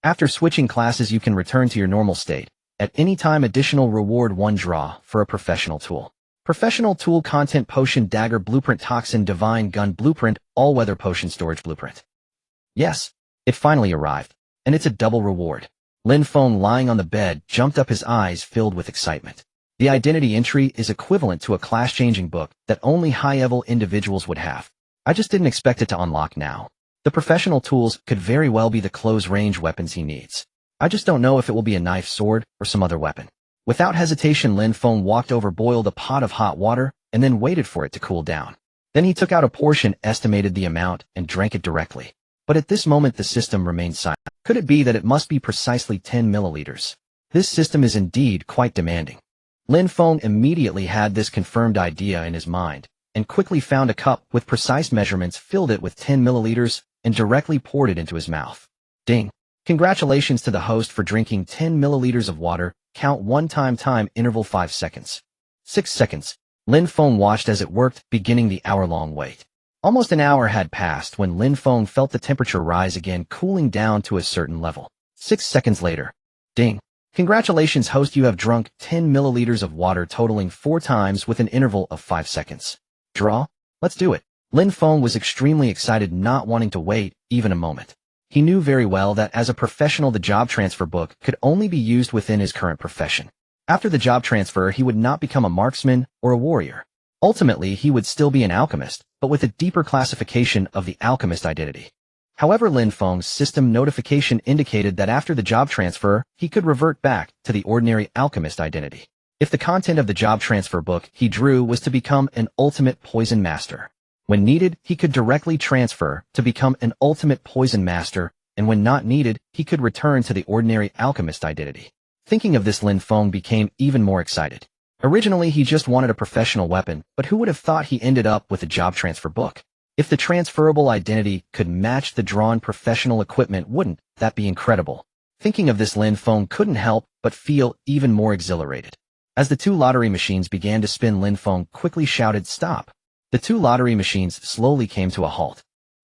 After switching classes, you can return to your normal state. At any time, additional reward: 1 draw for a professional tool. Professional tool content: Potion Dagger Blueprint, Toxin Divine Gun Blueprint, All-Weather Potion Storage Blueprint. Yes, it finally arrived, and it's a double reward. Lin Feng, lying on the bed, jumped up, his eyes filled with excitement. The identity entry is equivalent to a class-changing book that only high-level individuals would have. I just didn't expect it to unlock now. The professional tools could very well be the close-range weapons he needs. I just don't know if it will be a knife, sword, or some other weapon. Without hesitation, Lin Feng walked over, boiled a pot of hot water, and then waited for it to cool down. Then he took out a portion, estimated the amount, and drank it directly. But at this moment the system remained silent. Could it be that it must be precisely 10 milliliters? This system is indeed quite demanding. Lin Feng immediately had this confirmed idea in his mind, and quickly found a cup with precise measurements, filled it with 10 milliliters, and directly poured it into his mouth. Ding! Congratulations to the host for drinking 10 milliliters of water. Count 1 time interval 5 seconds. 6 seconds. Lin Feng watched as it worked, beginning the hour-long wait. Almost an hour had passed when Lin Feng felt the temperature rise again, cooling down to a certain level. 6 seconds later. Ding! Congratulations, host, you have drunk 10 milliliters of water totaling 4 times with an interval of 5 seconds. Draw? Let's do it. Lin Feng was extremely excited, not wanting to wait even a moment. He knew very well that as a professional the job transfer book could only be used within his current profession. After the job transfer he would not become a marksman or a warrior. Ultimately he would still be an alchemist, but with a deeper classification of the alchemist identity. However, Lin Feng's system notification indicated that after the job transfer he could revert back to the ordinary alchemist identity. If the content of the job transfer book he drew was to become an ultimate poison master, when needed, he could directly transfer to become an ultimate poison master, and when not needed, he could return to the ordinary alchemist identity. Thinking of this, Lin Feng became even more excited. Originally, he just wanted a professional weapon, but who would have thought he ended up with a job transfer book? If the transferable identity could match the drawn professional equipment, wouldn't that be incredible? Thinking of this, Lin Feng couldn't help but feel even more exhilarated. As the 2 lottery machines began to spin, Lin Feng quickly shouted, "Stop!" The 2 lottery machines slowly came to a halt.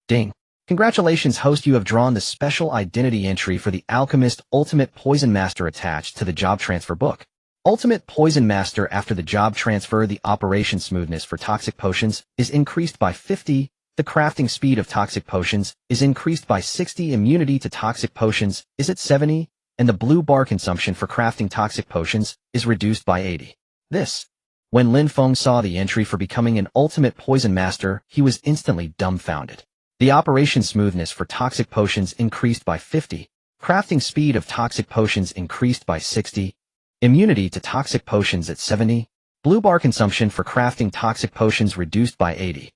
Ding! Congratulations, host, you have drawn the special identity entry for the Alchemist Ultimate Poison Master attached to the job transfer book. Ultimate Poison Master. After the job transfer, the operation smoothness for toxic potions is increased by 50, the crafting speed of toxic potions is increased by 60, immunity to toxic potions is at 70, and the blue bar consumption for crafting toxic potions is reduced by 80. When Lin Feng saw the entry for becoming an ultimate poison master, he was instantly dumbfounded. The operation smoothness for toxic potions increased by 50, crafting speed of toxic potions increased by 60, immunity to toxic potions at 70, blue bar consumption for crafting toxic potions reduced by 80.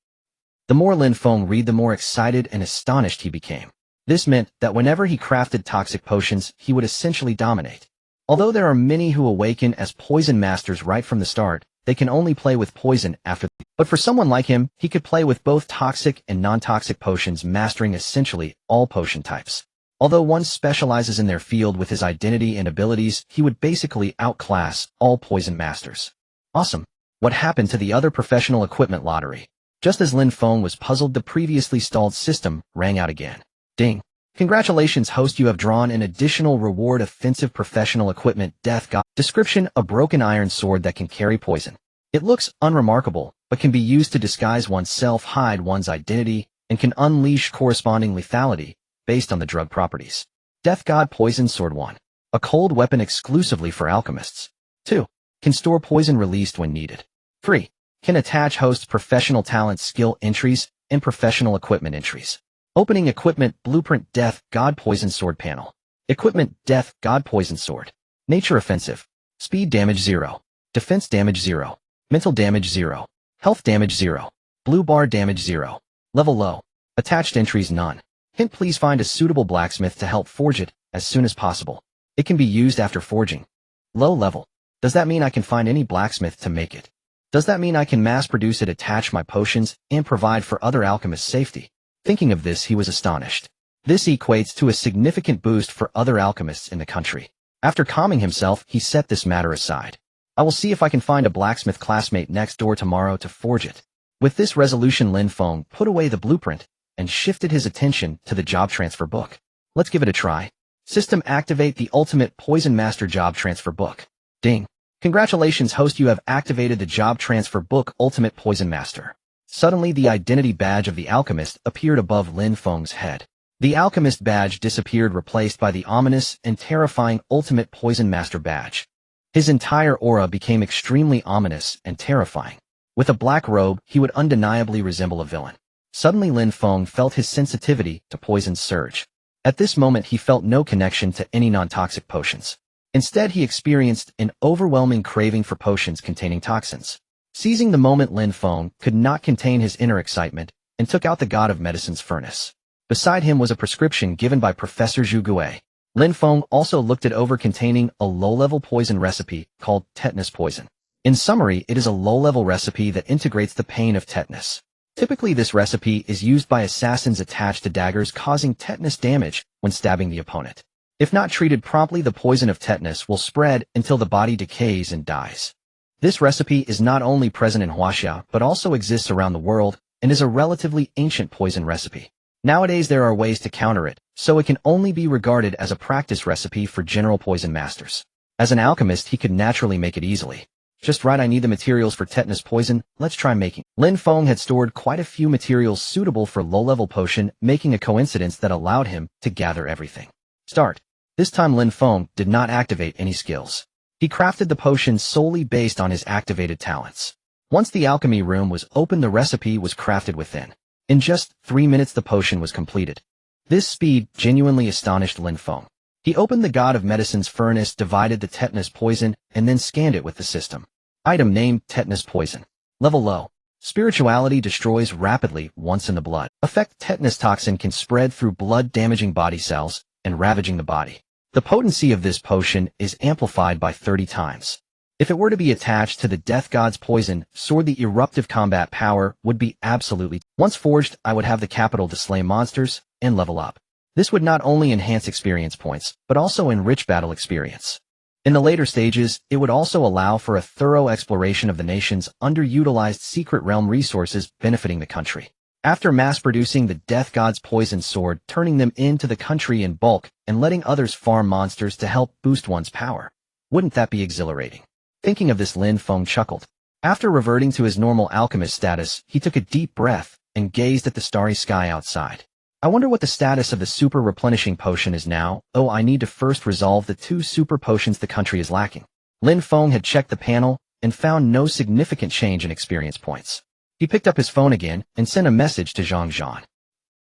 The more Lin Feng read, the more excited and astonished he became. This meant that whenever he crafted toxic potions, he would essentially dominate. Although there are many who awaken as poison masters right from the start, they can only play with poison after. But for someone like him, he could play with both toxic and non-toxic potions, mastering essentially all potion types. Although one specializes in their field with his identity and abilities, he would basically outclass all poison masters. Awesome! What happened to the other professional equipment lottery? Just as Lin Feng was puzzled, the previously stalled system rang out again. Ding! Congratulations, host, you have drawn an additional reward, offensive professional equipment Death God. Description: a broken iron sword that can carry poison. It looks unremarkable, but can be used to disguise oneself, hide one's identity, and can unleash corresponding lethality based on the drug properties. Death God Poison Sword 1. A cold weapon exclusively for alchemists. 2. Can store poison released when needed. 3. Can attach hosts' professional talent skill entries and professional equipment entries. Opening equipment blueprint Death God Poison Sword panel. Equipment Death God Poison Sword. Nature offensive. Speed damage 0. Defense damage 0. Mental damage 0. Health damage 0. Blue bar damage 0. Level low. Attached entries none. Hint: please find a suitable blacksmith to help forge it as soon as possible. It can be used after forging. Low level. Does that mean I can find any blacksmith to make it? Does that mean I can mass produce it, attach my potions, and provide for other alchemists' safety? Thinking of this, he was astonished. This equates to a significant boost for other alchemists in the country. After calming himself, he set this matter aside. I will see if I can find a blacksmith classmate next door tomorrow to forge it. With this resolution, Lin Feng put away the blueprint and shifted his attention to the job transfer book. Let's give it a try. System activate the Ultimate Poison Master Job Transfer Book. Ding! Congratulations, host, you have activated the Job Transfer Book Ultimate Poison Master. Suddenly, the identity badge of the alchemist appeared above Lin Feng's head. The alchemist badge disappeared, replaced by the ominous and terrifying ultimate poison master badge. His entire aura became extremely ominous and terrifying. With a black robe, he would undeniably resemble a villain. Suddenly Lin Feng felt his sensitivity to poison surge. At this moment he felt no connection to any non-toxic potions. Instead he experienced an overwhelming craving for potions containing toxins. Seizing the moment, Lin Feng could not contain his inner excitement and took out the god of medicine's furnace. Beside him was a prescription given by Professor Zhu Gui. Lin Feng also looked it over, containing a low-level poison recipe called tetanus poison. In summary, it is a low-level recipe that integrates the pain of tetanus. Typically this recipe is used by assassins attached to daggers, causing tetanus damage when stabbing the opponent. If not treated promptly, the poison of tetanus will spread until the body decays and dies. This recipe is not only present in Huaxia, but also exists around the world and is a relatively ancient poison recipe. Nowadays there are ways to counter it, so it can only be regarded as a practice recipe for general poison masters. As an alchemist, he could naturally make it easily. Just right, I need the materials for tetanus poison, let's try making. Lin Feng had stored quite a few materials suitable for low-level potion, making a coincidence that allowed him to gather everything. Start. This time Lin Feng did not activate any skills. He crafted the potion solely based on his activated talents. Once the alchemy room was open, the recipe was crafted within. In just 3 minutes the potion was completed. This speed genuinely astonished Lin Feng. He opened the god of medicine's furnace, divided the tetanus poison, and then scanned it with the system. Item name: tetanus poison. Level low. Spirituality destroys rapidly once in the blood. Effect: tetanus toxin can spread through blood, damaging body cells and ravaging the body. The potency of this potion is amplified by 30 times. If it were to be attached to the death god's poison sword, the eruptive combat power would be absolutely. Once forged, I would have the capital to slay monsters and level up. This would not only enhance experience points, but also enrich battle experience. In the later stages, it would also allow for a thorough exploration of the nation's underutilized secret realm resources, benefiting the country. After mass-producing the death god's poison sword, turning them into the country in bulk, and letting others farm monsters to help boost one's power. Wouldn't that be exhilarating? Thinking of this, Lin Feng chuckled. After reverting to his normal alchemist status, he took a deep breath and gazed at the starry sky outside. I wonder what the status of the super replenishing potion is now. Oh, I need to first resolve the 2 super potions the country is lacking. Lin Feng had checked the panel and found no significant change in experience points. He picked up his phone again and sent a message to Zhang Zhan.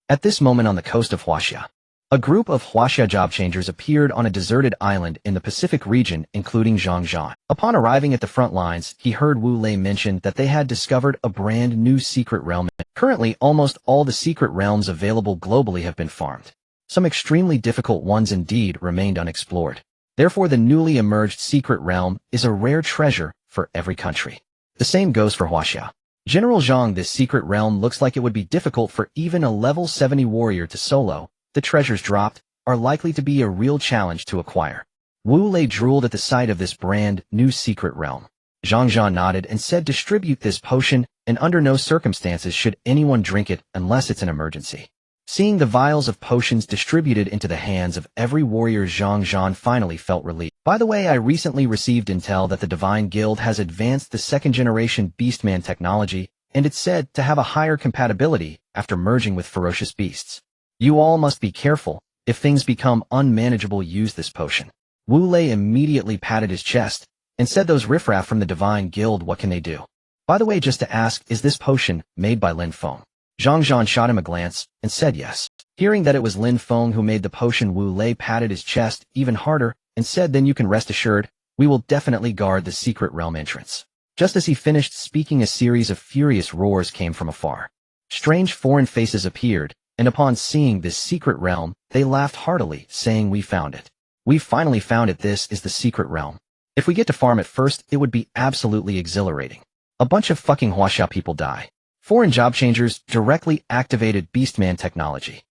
At this moment on the coast of Huaxia, a group of Huaxia job changers appeared on a deserted island in the Pacific region, including Zhang Zhan. Upon arriving at the front lines, he heard Wu Lei mention that they had discovered a brand new secret realm. Currently, almost all the secret realms available globally have been farmed. Some extremely difficult ones indeed remained unexplored. Therefore, the newly emerged secret realm is a rare treasure for every country. The same goes for Huaxia. General Zhang, this secret realm looks like it would be difficult for even a level 70 warrior to solo. The treasures dropped are likely to be a real challenge to acquire. Wu Lei drooled at the sight of this brand new secret realm. Zhang Zhan nodded and said, distribute this potion, and under no circumstances should anyone drink it unless it's an emergency. Seeing the vials of potions distributed into the hands of every warrior, Zhang Zhan finally felt relief. By the way, I recently received intel that the Divine Guild has advanced the 2nd-generation Beastman technology, and it's said to have a higher compatibility after merging with ferocious beasts. You all must be careful. If things become unmanageable, use this potion. Wu Lei immediately patted his chest and said, those riffraff from the Divine Guild, what can they do? By the way, just to ask, is this potion made by Lin Feng? Zhang Zhan shot him a glance and said yes. Hearing that it was Lin Feng who made the potion, Wu Lei patted his chest even harder and said, then you can rest assured, we will definitely guard the secret realm entrance. Just as he finished speaking, a series of furious roars came from afar. Strange foreign faces appeared, and upon seeing this secret realm, they laughed heartily, saying, we found it. We finally found it. This is the secret realm. If we get to farm it first, it would be absolutely exhilarating. A bunch of fucking Huaxia people die. Foreign job changers directly activated Beastman technology.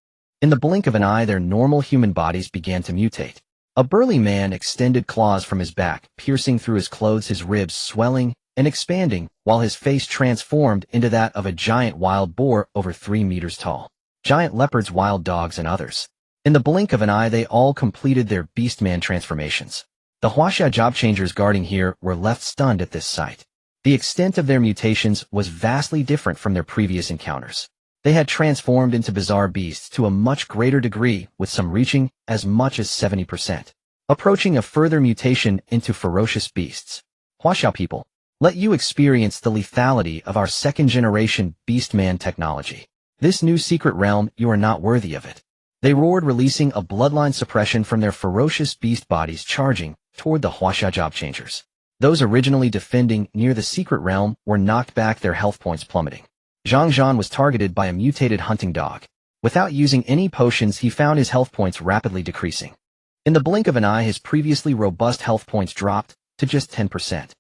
In the blink of an eye, their normal human bodies began to mutate. A burly man extended claws from his back, piercing through his clothes, his ribs swelling and expanding, while his face transformed into that of a giant wild boar over 3 meters tall. Giant leopards, wild dogs, and others. In the blink of an eye, they all completed their Beastman transformations. The Huaxia job changers guarding here were left stunned at this sight. The extent of their mutations was vastly different from their previous encounters. They had transformed into bizarre beasts to a much greater degree, with some reaching as much as 70%, approaching a further mutation into ferocious beasts. Huaxia people, let you experience the lethality of our second-generation Beastman technology. This new secret realm, you are not worthy of it. They roared, releasing a bloodline suppression from their ferocious beast bodies, charging toward the Huaxia job changers. Those originally defending near the secret realm were knocked back, their health points plummeting. Zhang Zhan was targeted by a mutated hunting dog. Without using any potions, he found his health points rapidly decreasing. In the blink of an eye, his previously robust health points dropped to just 10%.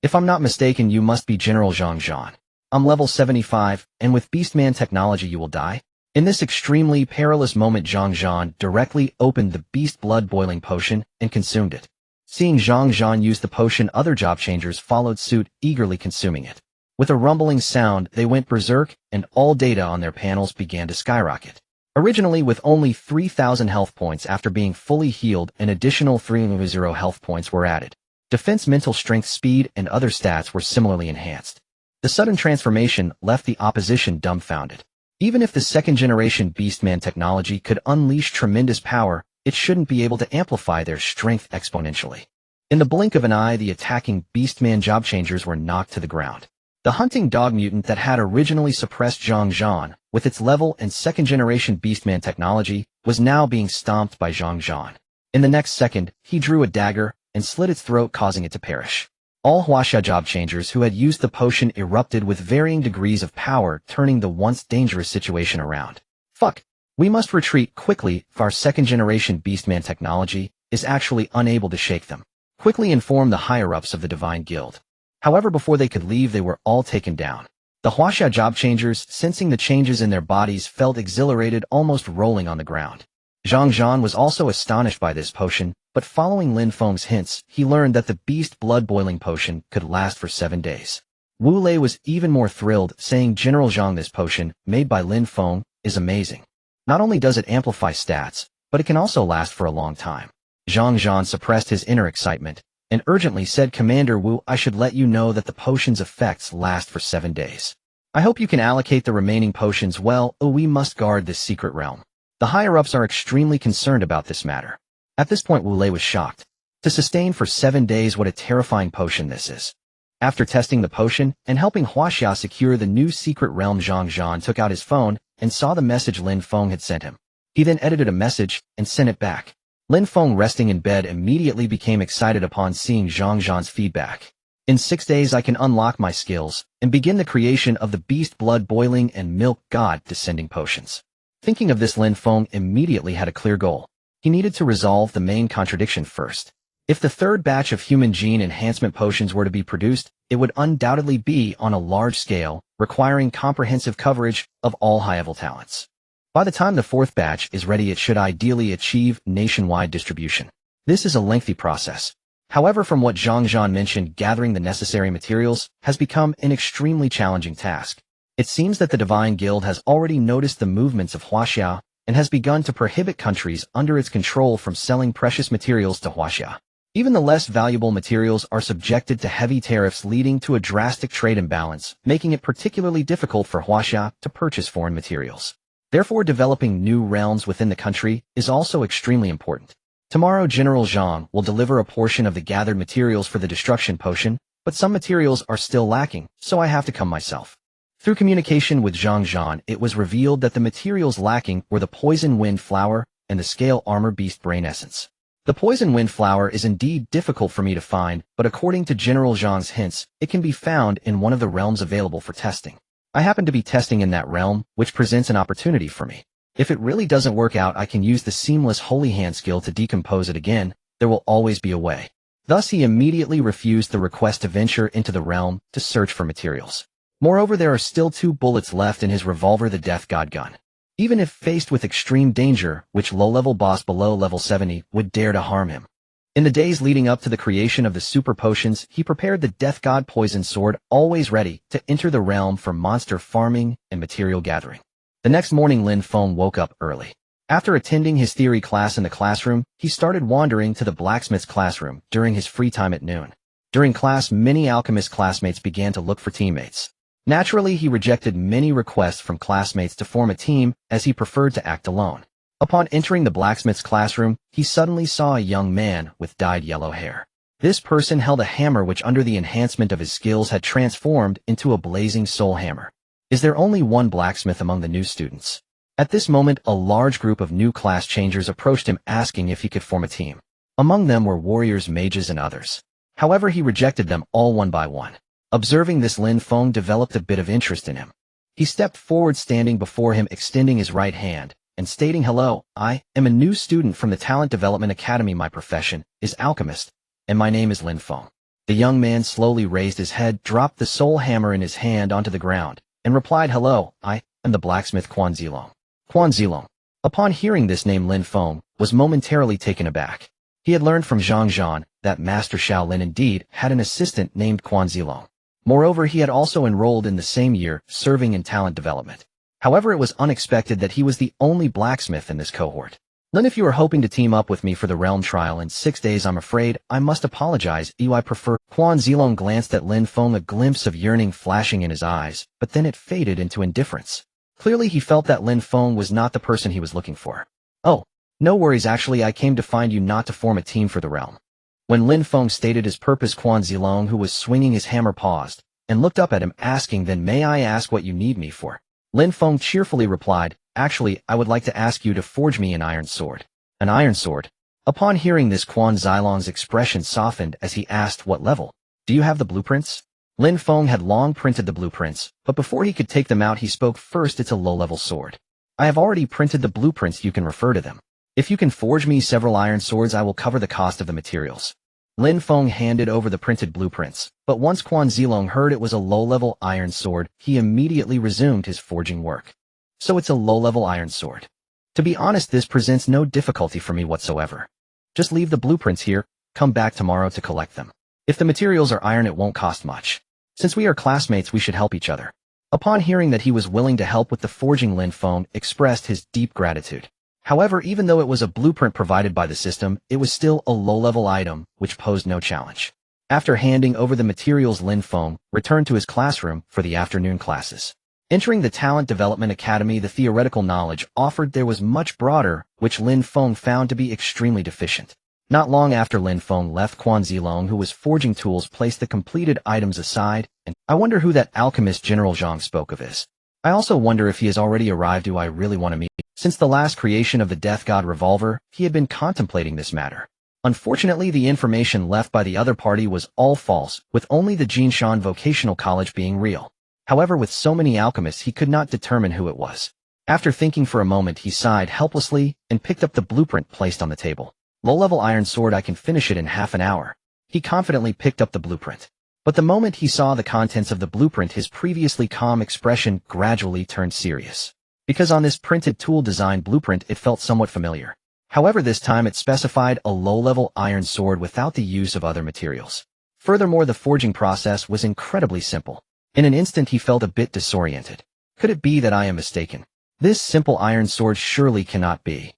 If I'm not mistaken, you must be General Zhang Zhan. I'm level 75, and with Beastman technology you will die? In this extremely perilous moment, Zhang Zhan directly opened the beast blood boiling potion and consumed it. Seeing Zhang Zhan use the potion, other job changers followed suit, eagerly consuming it. With a rumbling sound, they went berserk, and all data on their panels began to skyrocket. Originally with only 3,000 health points, after being fully healed, an additional 3,000 health points were added. Defense, mental strength, speed, and other stats were similarly enhanced. The sudden transformation left the opposition dumbfounded. Even if the second-generation Beastman technology could unleash tremendous power, it shouldn't be able to amplify their strength exponentially. In the blink of an eye, the attacking Beastman job changers were knocked to the ground. The hunting dog mutant that had originally suppressed Zhang Zhan, with its level and second-generation Beastman technology, was now being stomped by Zhang Zhan. In the next second, he drew a dagger and slit its throat, causing it to perish. All Huaxia job changers who had used the potion erupted with varying degrees of power, turning the once dangerous situation around. Fuck. We must retreat quickly, if our second-generation Beastman technology is actually unable to shake them. Quickly inform the higher-ups of the Divine Guild. However, before they could leave, they were all taken down. The Huaxia job changers, sensing the changes in their bodies, felt exhilarated, almost rolling on the ground. Zhang Zhan was also astonished by this potion, but following Lin Feng's hints, he learned that the beast blood boiling potion could last for 7 days. Wu Lei was even more thrilled, saying, General Zhang, this potion, made by Lin Feng, is amazing. Not only does it amplify stats, but it can also last for a long time. Zhang Zhan suppressed his inner excitement and urgently said, Commander Wu, I should let you know that the potion's effects last for 7 days. I hope you can allocate the remaining potions well. We must guard this secret realm. The higher-ups are extremely concerned about this matter. At this point, Wu Lei was shocked. To sustain for 7 days, what a terrifying potion this is. After testing the potion and helping Huaxia secure the new secret realm, Zhang Zhan took out his phone and saw the message Lin Feng had sent him. He then edited a message and sent it back. Lin Feng, resting in bed, immediately became excited upon seeing Zhang Zhan's feedback. In 6 days I can unlock my skills and begin the creation of the beast blood boiling and milk god descending potions. Thinking of this, Lin Feng immediately had a clear goal. He needed to resolve the main contradiction first. If the third batch of human gene enhancement potions were to be produced, it would undoubtedly be on a large scale, requiring comprehensive coverage of all high-level talents. By the time the fourth batch is ready, it should ideally achieve nationwide distribution. This is a lengthy process. However, from what Zhang Zhan mentioned, gathering the necessary materials has become an extremely challenging task. It seems that the Divine Guild has already noticed the movements of Huaxia and has begun to prohibit countries under its control from selling precious materials to Huaxia. Even the less valuable materials are subjected to heavy tariffs, leading to a drastic trade imbalance, making it particularly difficult for Huaxia to purchase foreign materials. Therefore, developing new realms within the country is also extremely important. Tomorrow, General Zhang will deliver a portion of the gathered materials for the destruction potion, but some materials are still lacking, so I have to come myself. Through communication with Zhang Zhan, it was revealed that the materials lacking were the poison wind flower and the scale armor beast brain essence. The poison wind flower is indeed difficult for me to find, but according to General Zhang's hints, it can be found in one of the realms available for testing. I happen to be testing in that realm, which presents an opportunity for me. If it really doesn't work out, I can use the seamless holy hand skill to decompose it again. There will always be a way. Thus, he immediately refused the request to venture into the realm to search for materials. Moreover, there are still 2 bullets left in his revolver, the Death God gun. Even if faced with extreme danger, which low-level boss below level 70 would dare to harm him? In the days leading up to the creation of the super potions, he prepared the Death God poison sword, always ready to enter the realm for monster farming and material gathering. The next morning, Lin Feng woke up early. After attending his theory class in the classroom, he started wandering to the blacksmith's classroom during his free time at noon. During class, many alchemist classmates began to look for teammates. Naturally, he rejected many requests from classmates to form a team, as he preferred to act alone. Upon entering the blacksmith's classroom, he suddenly saw a young man with dyed yellow hair. This person held a hammer which, under the enhancement of his skills, had transformed into a blazing soul hammer. Is there only one blacksmith among the new students? At this moment, a large group of new class changers approached him, asking if he could form a team. Among them were warriors, mages, and others. However, he rejected them all one by one. Observing this, Lin Feng developed a bit of interest in him. He stepped forward, standing before him, extending his right hand, and stating, "Hello, I am a new student from the Talent Development Academy. My profession is alchemist, and my name is Lin Feng." The young man slowly raised his head, dropped the soul hammer in his hand onto the ground, and replied, "Hello, I am the blacksmith Quan Zilong." Quan Zilong. Upon hearing this name, Lin Feng was momentarily taken aback. He had learned from Zhang Zhan that Master Shaolin indeed had an assistant named Quan Zilong. Moreover, he had also enrolled in the same year, serving in talent development. However, it was unexpected that he was the only blacksmith in this cohort. "Lin, if you are hoping to team up with me for the realm trial in 6 days, I'm afraid I must apologize. I prefer." Quan Zilong glanced at Lin Feng, a glimpse of yearning flashing in his eyes, but then it faded into indifference. Clearly, he felt that Lin Feng was not the person he was looking for. "Oh, no worries, actually I came to find you, not to form a team for the realm." When Lin Feng stated his purpose, Quan Zilong, who was swinging his hammer, paused and looked up at him, asking, "Then may I ask what you need me for?" Lin Feng cheerfully replied, "Actually, I would like to ask you to forge me an iron sword." An iron sword? Upon hearing this, Quan Zilong's expression softened as he asked, "What level? Do you have the blueprints?" Lin Feng had long printed the blueprints, but before he could take them out, he spoke first. "It's a low-level sword. I have already printed the blueprints, you can refer to them. If you can forge me several iron swords, I will cover the cost of the materials." Lin Feng handed over the printed blueprints, but once Quan Zilong heard it was a low-level iron sword, he immediately resumed his forging work. "So it's a low-level iron sword. To be honest, this presents no difficulty for me whatsoever. Just leave the blueprints here, come back tomorrow to collect them. If the materials are iron, it won't cost much. Since we are classmates, we should help each other." Upon hearing that he was willing to help with the forging, Lin Feng expressed his deep gratitude. However, even though it was a blueprint provided by the system, it was still a low-level item, which posed no challenge. After handing over the materials, Lin Feng returned to his classroom for the afternoon classes. Entering the Talent Development Academy, the theoretical knowledge offered there was much broader, which Lin Feng found to be extremely deficient. Not long after Lin Feng left, Quan Zilong, who was forging tools, placed the completed items aside, and "I wonder who that alchemist General Zhang spoke of is. I also wonder if he has already arrived. Do I really want to meet?" Since the last creation of the Death God revolver, he had been contemplating this matter. Unfortunately, the information left by the other party was all false, with only the Jinshan Vocational College being real. However, with so many alchemists, he could not determine who it was. After thinking for a moment, he sighed helplessly and picked up the blueprint placed on the table. "Low-level iron sword, I can finish it in half an hour." He confidently picked up the blueprint. But the moment he saw the contents of the blueprint, his previously calm expression gradually turned serious. Because on this printed tool design blueprint, it felt somewhat familiar. However, this time it specified a low-level iron sword without the use of other materials. Furthermore, the forging process was incredibly simple. In an instant, he felt a bit disoriented. Could it be that I am mistaken? This simple iron sword surely cannot be.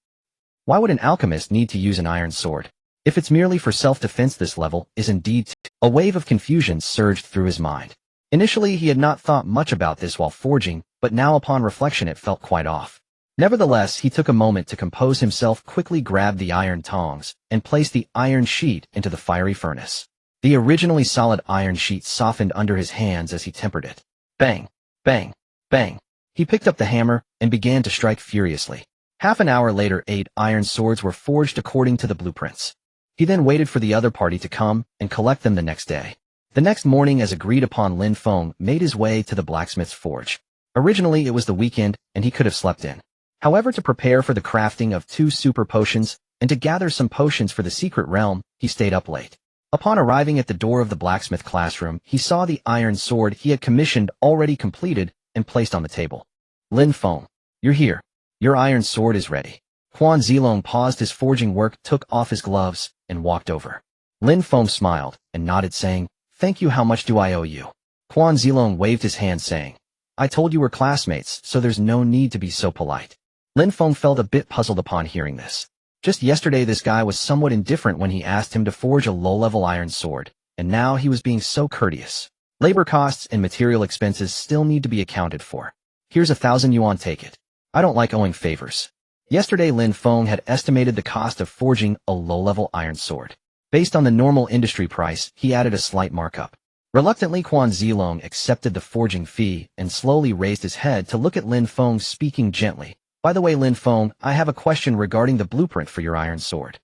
Why would an alchemist need to use an iron sword? If it's merely for self-defense, this level is indeed A wave of confusion surged through his mind. Initially, he had not thought much about this while forging, but now upon reflection it felt quite off. Nevertheless, he took a moment to compose himself, quickly grabbed the iron tongs, and placed the iron sheet into the fiery furnace. The originally solid iron sheet softened under his hands as he tempered it. Bang! Bang! Bang! He picked up the hammer and began to strike furiously. Half an hour later, 8 iron swords were forged according to the blueprints. He then waited for the other party to come and collect them the next day. The next morning, as agreed upon, Lin Feng made his way to the blacksmith's forge. Originally, it was the weekend, and he could have slept in. However, to prepare for the crafting of 2 super potions and to gather some potions for the secret realm, he stayed up late. Upon arriving at the door of the blacksmith classroom, he saw the iron sword he had commissioned already completed and placed on the table. "Lin Feng, you're here. Your iron sword is ready." Quan Zilong paused his forging work, took off his gloves, and walked over. Lin Feng smiled and nodded, saying, "Thank you. How much do I owe you?" Quan Zilong waved his hand, saying, "I told you we're classmates, so there's no need to be so polite." Lin Feng felt a bit puzzled upon hearing this. Just yesterday, this guy was somewhat indifferent when he asked him to forge a low-level iron sword, and now he was being so courteous. Labor costs and material expenses still need to be accounted for. Here's 1,000 yuan, take it. I don't like owing favors. Yesterday Lin Feng had estimated the cost of forging a low-level iron sword. Based on the normal industry price, he added a slight markup. Reluctantly, Quan Zilong accepted the forging fee and slowly raised his head to look at Lin Feng, speaking gently. By the way, Lin Feng, I have a question regarding the blueprint for your iron sword.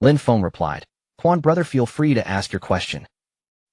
Lin Feng replied. Quan brother, feel free to ask your question.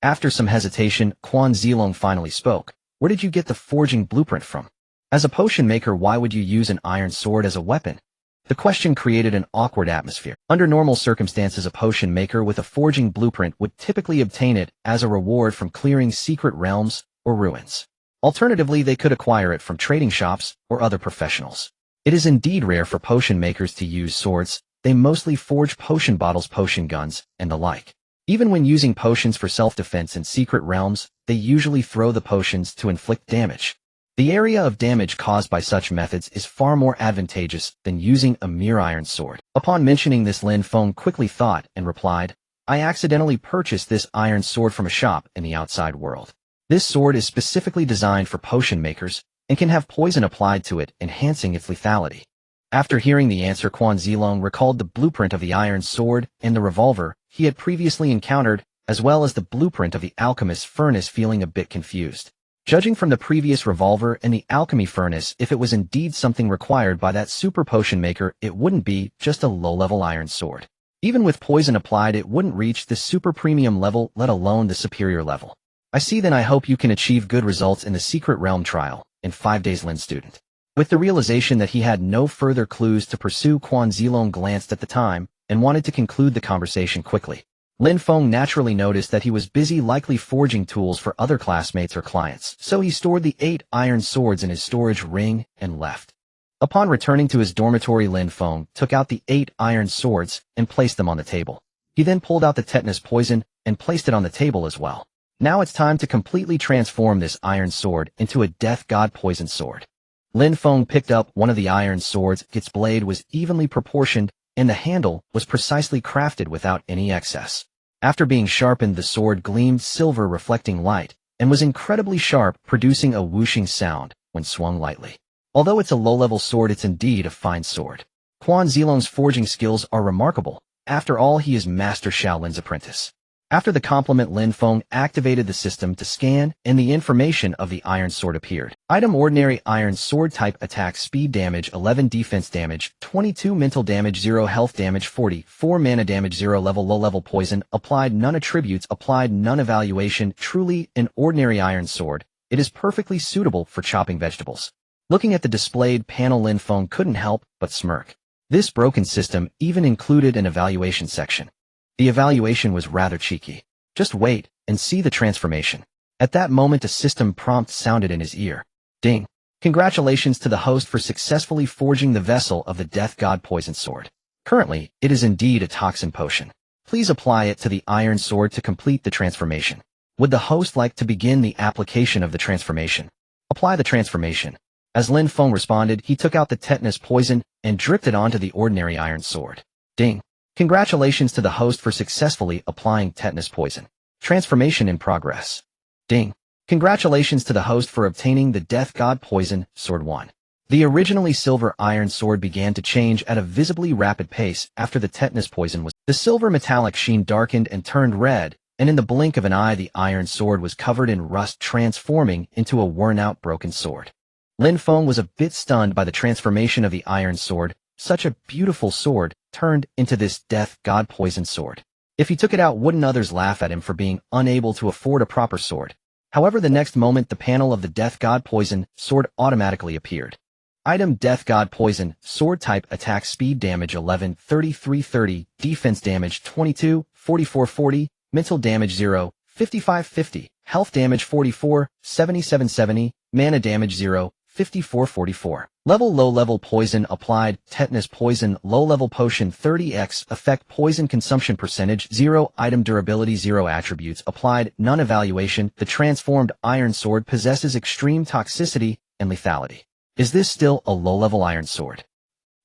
After some hesitation, Quan Zilong finally spoke. Where did you get the forging blueprint from? As a potion maker, why would you use an iron sword as a weapon? The question created an awkward atmosphere. Under normal circumstances, a potion maker with a forging blueprint would typically obtain it as a reward from clearing secret realms or ruins. Alternatively, they could acquire it from trading shops or other professionals. It is indeed rare for potion makers to use swords. They mostly forge potion bottles, potion guns, and the like. Even when using potions for self-defense in secret realms, they usually throw the potions to inflict damage. The area of damage caused by such methods is far more advantageous than using a mere iron sword. Upon mentioning this, Lin Feng quickly thought and replied, I accidentally purchased this iron sword from a shop in the outside world. This sword is specifically designed for potion makers and can have poison applied to it, enhancing its lethality. After hearing the answer, Quan Zilong recalled the blueprint of the iron sword and the revolver he had previously encountered, as well as the blueprint of the alchemist's furnace, feeling a bit confused. Judging from the previous revolver and the alchemy furnace, if it was indeed something required by that super potion maker, it wouldn't be just a low-level iron sword. Even with poison applied, it wouldn't reach the super premium level, let alone the superior level. I see, then I hope you can achieve good results in the secret realm trial in 5 days, Lin student. With the realization that he had no further clues to pursue, Quan Zilong glanced at the time and wanted to conclude the conversation quickly. Lin Feng naturally noticed that he was busy, likely forging tools for other classmates or clients, so he stored the 8 iron swords in his storage ring and left. Upon returning to his dormitory, Lin Feng took out the 8 iron swords and placed them on the table. He then pulled out the tetanus poison and placed it on the table as well. Now it's time to completely transform this iron sword into a death god poison sword. Lin Feng picked up one of the iron swords. Its blade was evenly proportioned and the handle was precisely crafted without any excess. After being sharpened, the sword gleamed silver, reflecting light, and was incredibly sharp, producing a whooshing sound when swung lightly. Although it's a low-level sword, it's indeed a fine sword. Quan Zilong's forging skills are remarkable. After all, he is Master Shaolin's apprentice. After the compliment, Lin Feng activated the system to scan, and the information of the iron sword appeared. Item: ordinary iron sword, type attack speed, damage 11, defense damage 22, mental damage 0, health damage 40, 4 mana damage 0, level low level, poison applied none, attributes applied none, evaluation truly an ordinary iron sword. It is perfectly suitable for chopping vegetables. Looking at the displayed panel, Lin Feng couldn't help but smirk. This broken system even included an evaluation section. The evaluation was rather cheeky. Just wait and see the transformation. At that moment, a system prompt sounded in his ear. Ding! Congratulations to the host for successfully forging the vessel of the Death God Poison Sword. Currently, it is indeed a toxin potion. Please apply it to the iron sword to complete the transformation. Would the host like to begin the application of the transformation? Apply the transformation. As Lin Feng responded, he took out the tetanus poison and dripped it onto the ordinary iron sword. Ding! Congratulations to the host for successfully applying tetanus poison. Transformation in progress. Ding! Congratulations to the host for obtaining the Death God Poison Sword 1. The originally silver iron sword began to change at a visibly rapid pace after the tetanus poison was. The silver metallic sheen darkened and turned red, and in the blink of an eye the iron sword was covered in rust, transforming into a worn-out, broken sword. Lin Feng was a bit stunned by the transformation of the iron sword. Such a beautiful sword turned into this Death God Poison Sword. If he took it out, wouldn't others laugh at him for being unable to afford a proper sword? However, the next moment the panel of the Death God Poison Sword automatically appeared. Item: Death God Poison Sword, type attack speed, damage 11, 33, 30, defense damage 22, 44, 40, mental damage 0, 55, 50, health damage 44, 77, 70, mana damage 0, 54, 44. Level: low level, poison applied, tetanus poison, low level potion 30x, effect poison consumption percentage 0, item durability 0, attributes applied none, evaluation. The transformed iron sword possesses extreme toxicity and lethality. Is this still a low level iron sword?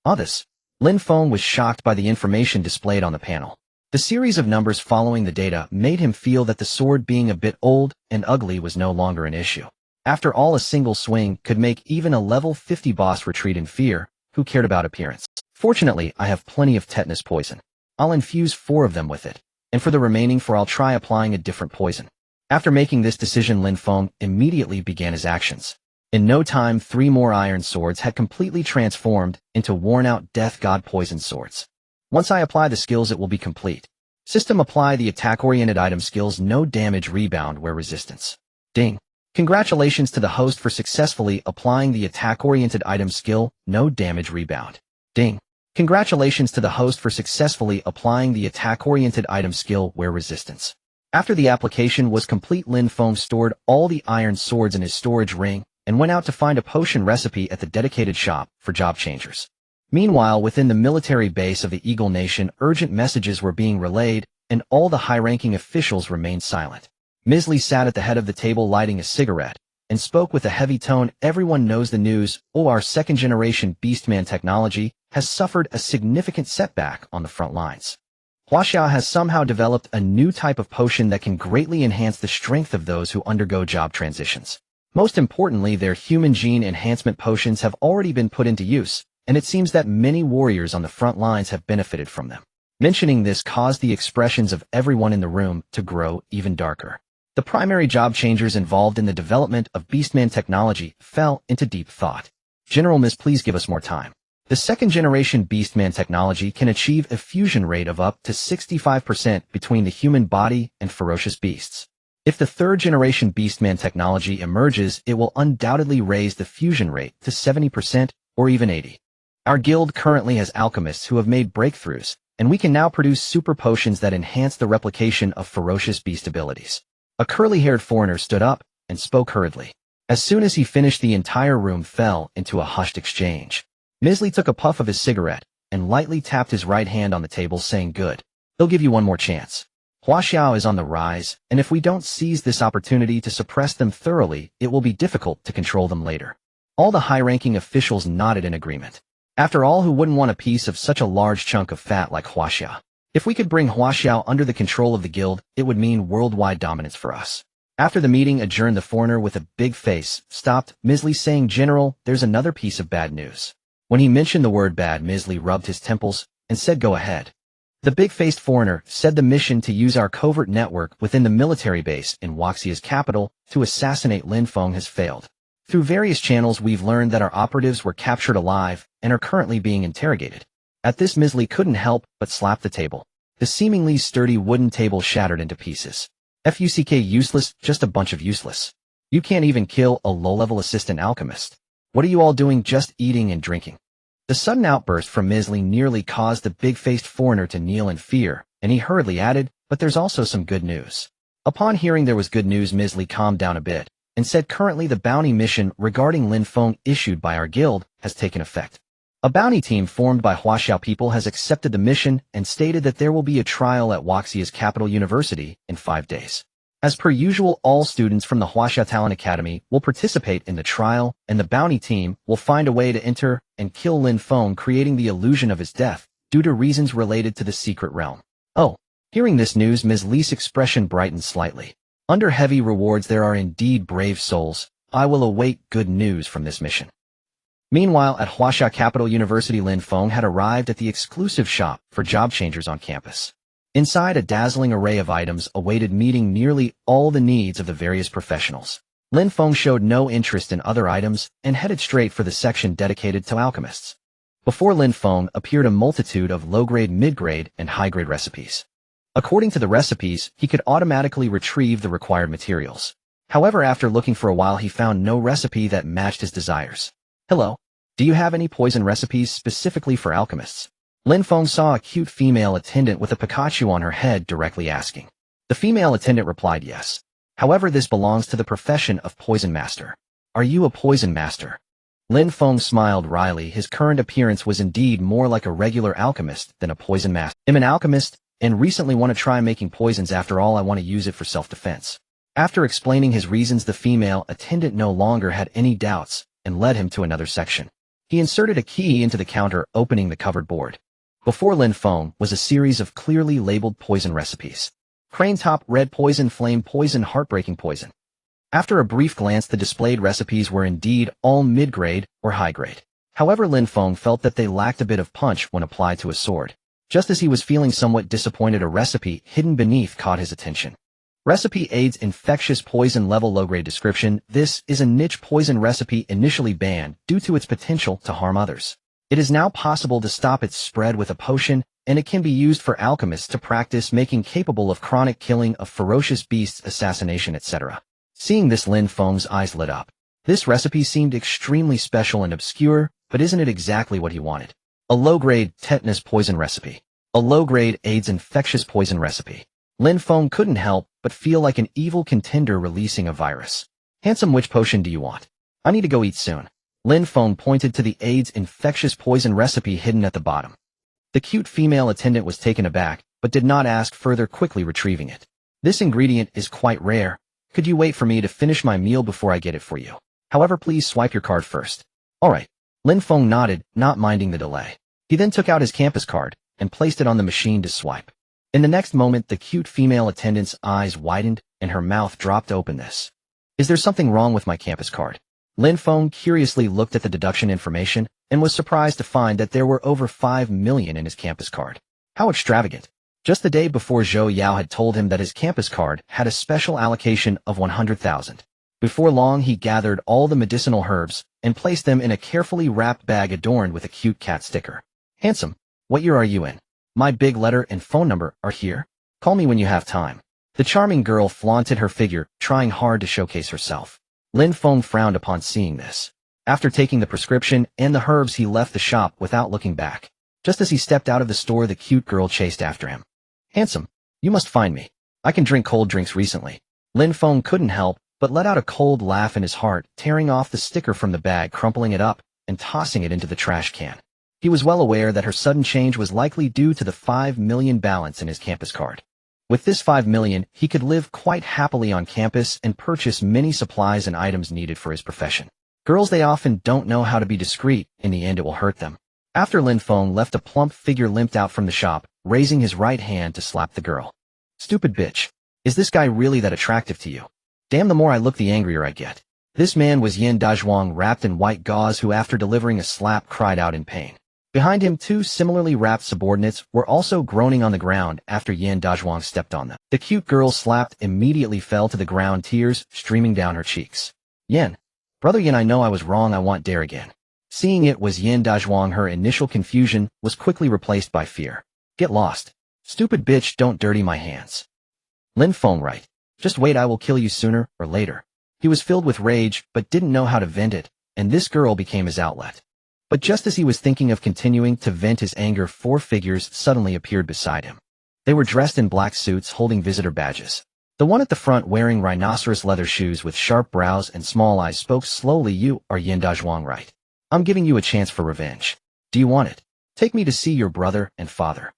Lin Feng was shocked by the information displayed on the panel. The series of numbers following the data made him feel that the sword being a bit old and ugly was no longer an issue. After all, a single swing could make even a level 50 boss retreat in fear. Who cared about appearance? Fortunately, I have plenty of tetanus poison. I'll infuse 4 of them with it, and for the remaining 4 I'll try applying a different poison. After making this decision, Lin Feng immediately began his actions. In no time, 3 more iron swords had completely transformed into worn-out death god poison swords. Once I apply the skills, it will be complete. System: apply the attack-oriented item skills, no damage, rebound where resistance. Ding. Congratulations to the host for successfully applying the attack-oriented item skill, no damage, rebound. Ding. Congratulations to the host for successfully applying the attack-oriented item skill, where resistance. After the application was complete, Lin Feng stored all the iron swords in his storage ring and went out to find a potion recipe at the dedicated shop for job changers. Meanwhile, within the military base of the Eagle Nation, urgent messages were being relayed, and all the high-ranking officials remained silent. Ms. Li sat at the head of the table lighting a cigarette, and spoke with a heavy tone. Everyone knows the news. Oh, our second-generation Beastman technology has suffered a significant setback on the front lines. Huaxia has somehow developed a new type of potion that can greatly enhance the strength of those who undergo job transitions. Most importantly, their human gene enhancement potions have already been put into use, and it seems that many warriors on the front lines have benefited from them. Mentioning this caused the expressions of everyone in the room to grow even darker. The primary job changers involved in the development of Beastman technology fell into deep thought. General Ms., please give us more time. The second-generation Beastman technology can achieve a fusion rate of up to 65% between the human body and ferocious beasts. If the third-generation Beastman technology emerges, it will undoubtedly raise the fusion rate to 70% or even 80%. Our guild currently has alchemists who have made breakthroughs, and we can now produce super potions that enhance the replication of ferocious beast abilities. A curly-haired foreigner stood up and spoke hurriedly. As soon as he finished, the entire room fell into a hushed exchange. Ms. Li took a puff of his cigarette and lightly tapped his right hand on the table, saying, "Good. They'll give you one more chance. Huaxia is on the rise, and if we don't seize this opportunity to suppress them thoroughly, it will be difficult to control them later." All the high-ranking officials nodded in agreement. After all, who wouldn't want a piece of such a large chunk of fat like Huaxia? If we could bring Huaxia under the control of the guild, it would mean worldwide dominance for us. After the meeting adjourned, the foreigner with a big face stopped Ms. Li, saying, "General, there's another piece of bad news." When he mentioned the word bad, Ms. Li rubbed his temples and said, "Go ahead." The big-faced foreigner said, "The mission to use our covert network within the military base in Huaxia's capital to assassinate Lin Feng has failed. Through various channels, we've learned that our operatives were captured alive and are currently being interrogated." At this, Ms. Li couldn't help but slap the table. The seemingly sturdy wooden table shattered into pieces. "Fuck, useless, just a bunch of useless. You can't even kill a low-level assistant alchemist. What are you all doing, just eating and drinking?" The sudden outburst from Ms. Li nearly caused the big-faced foreigner to kneel in fear, and he hurriedly added, "But there's also some good news." Upon hearing there was good news, Ms. Li calmed down a bit and said, "Currently, the bounty mission regarding Lin Feng issued by our guild has taken effect. A bounty team formed by Huaxia people has accepted the mission and stated that there will be a trial at Huaxia's capital university in 5 days. As per usual, all students from the Huaxia Talent Academy will participate in the trial, and the bounty team will find a way to enter and kill Lin Feng, creating the illusion of his death due to reasons related to the secret realm." Oh. Hearing this news, Ms. Li's expression brightened slightly. Under heavy rewards, there are indeed brave souls. I will await good news from this mission. Meanwhile, at Huaxia Capital University, Lin Feng had arrived at the exclusive shop for job changers on campus. Inside, a dazzling array of items awaited, meeting nearly all the needs of the various professionals. Lin Feng showed no interest in other items and headed straight for the section dedicated to alchemists. Before Lin Feng appeared a multitude of low-grade, mid-grade, and high-grade recipes. According to the recipes, he could automatically retrieve the required materials. However, after looking for a while, he found no recipe that matched his desires. "Hello, do you have any poison recipes specifically for alchemists?" Lin Feng saw a cute female attendant with a Pikachu on her head directly asking. The female attendant replied yes. However, this belongs to the profession of poison master. "Are you a poison master?" Lin Feng smiled wryly. His current appearance was indeed more like a regular alchemist than a poison master. "I'm an alchemist, and recently want to try making poisons. After all, I want to use it for self-defense." After explaining his reasons, the female attendant no longer had any doubts and led him to another section. He inserted a key into the counter, opening the covered board. Before Lin Feng was a series of clearly labeled poison recipes. Crane top, red poison, flame poison, heartbreaking poison. After a brief glance, the displayed recipes were indeed all mid-grade or high-grade. However, Lin Feng felt that they lacked a bit of punch when applied to a sword. Just as he was feeling somewhat disappointed, a recipe hidden beneath caught his attention. Recipe aids infectious poison level low-grade description. This is a niche poison recipe initially banned due to its potential to harm others. It is now possible to stop its spread with a potion, and it can be used for alchemists to practice making capable of chronic killing of ferocious beasts, assassination, etc. Seeing this, Lin Feng's eyes lit up. This recipe seemed extremely special and obscure, but isn't it exactly what he wanted? A low-grade tetanus poison recipe. A low-grade AIDS infectious poison recipe. Lin Feng couldn't help but feel like an evil contender releasing a virus. Handsome, which potion do you want? I need to go eat soon. Lin Feng pointed to the AIDS infectious poison recipe hidden at the bottom. The cute female attendant was taken aback, but did not ask further, quickly retrieving it. This ingredient is quite rare. Could you wait for me to finish my meal before I get it for you? However, please swipe your card first. Alright. Lin Feng nodded, not minding the delay. He then took out his campus card and placed it on the machine to swipe. In the next moment, the cute female attendant's eyes widened and her mouth dropped open. Is there something wrong with my campus card? Lin Feng curiously looked at the deduction information and was surprised to find that there were over 5 million in his campus card. How extravagant. Just the day before, Zhou Yao had told him that his campus card had a special allocation of 100,000. Before long, he gathered all the medicinal herbs and placed them in a carefully wrapped bag adorned with a cute cat sticker. Handsome, what year are you in? My big letter and phone number are here. Call me when you have time. The charming girl flaunted her figure, trying hard to showcase herself. Lin Feng frowned upon seeing this. After taking the prescription and the herbs, he left the shop without looking back. Just as he stepped out of the store, the cute girl chased after him. Handsome, you must find me. I can drink cold drinks recently. Lin Feng couldn't help but let out a cold laugh in his heart, tearing off the sticker from the bag, crumpling it up, and tossing it into the trash can. He was well aware that her sudden change was likely due to the 5 million balance in his campus card. With this 5 million, he could live quite happily on campus and purchase many supplies and items needed for his profession. Girls, they often don't know how to be discreet. In the end, it will hurt them. After Lin Feng left, a plump figure limped out from the shop, raising his right hand to slap the girl. Stupid bitch. Is this guy really that attractive to you? Damn, the more I look, the angrier I get. This man was Yin Dazhuang, wrapped in white gauze, who after delivering a slap cried out in pain. Behind him, 2 similarly wrapped subordinates were also groaning on the ground after Yin Dazhuang stepped on them. The cute girl slapped immediately fell to the ground, tears streaming down her cheeks. Yin. Brother Yin, I know I was wrong, I want dare again. Seeing it was Yin Dazhuang, her initial confusion was quickly replaced by fear. Get lost. Stupid bitch, don't dirty my hands. Lin Feng, right. Just wait, I will kill you sooner or later. He was filled with rage, but didn't know how to vent it, and this girl became his outlet. But just as he was thinking of continuing to vent his anger, 4 figures suddenly appeared beside him. They were dressed in black suits, holding visitor badges. The one at the front, wearing rhinoceros leather shoes with sharp brows and small eyes, spoke slowly. You are Yin Dazhuang, right? I'm giving you a chance for revenge. Do you want it? Take me to see your brother and father.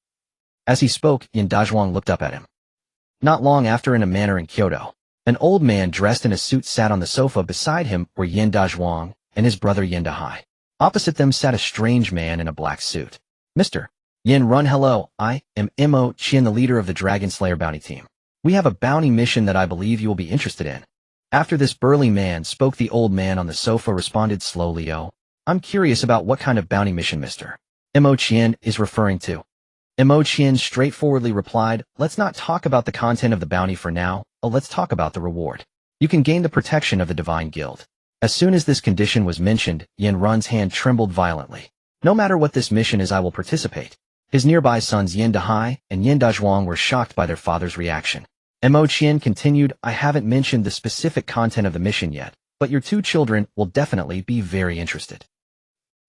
As he spoke, Yin Dazhuang looked up at him. Not long after, in a manor in Kyoto, an old man dressed in a suit sat on the sofa. Beside him were Yin Dazhuang and his brother Yin Dahai. Opposite them sat a strange man in a black suit. Mr. Yin Run, hello, I am Mo Qian, the leader of the Dragon Slayer bounty team. We have a bounty mission that I believe you will be interested in. After this burly man spoke, the old man on the sofa responded slowly. Oh, I'm curious about what kind of bounty mission Mr. Mo Qian is referring to. Mo Qian straightforwardly replied, let's not talk about the content of the bounty for now, let's talk about the reward. You can gain the protection of the Divine Guild. As soon as this condition was mentioned, Yin Run's hand trembled violently. No matter what this mission is, I will participate. His nearby sons Yin Dahai and Yin Dazhuang were shocked by their father's reaction. Mo Qian continued, I haven't mentioned the specific content of the mission yet, but your 2 children will definitely be very interested.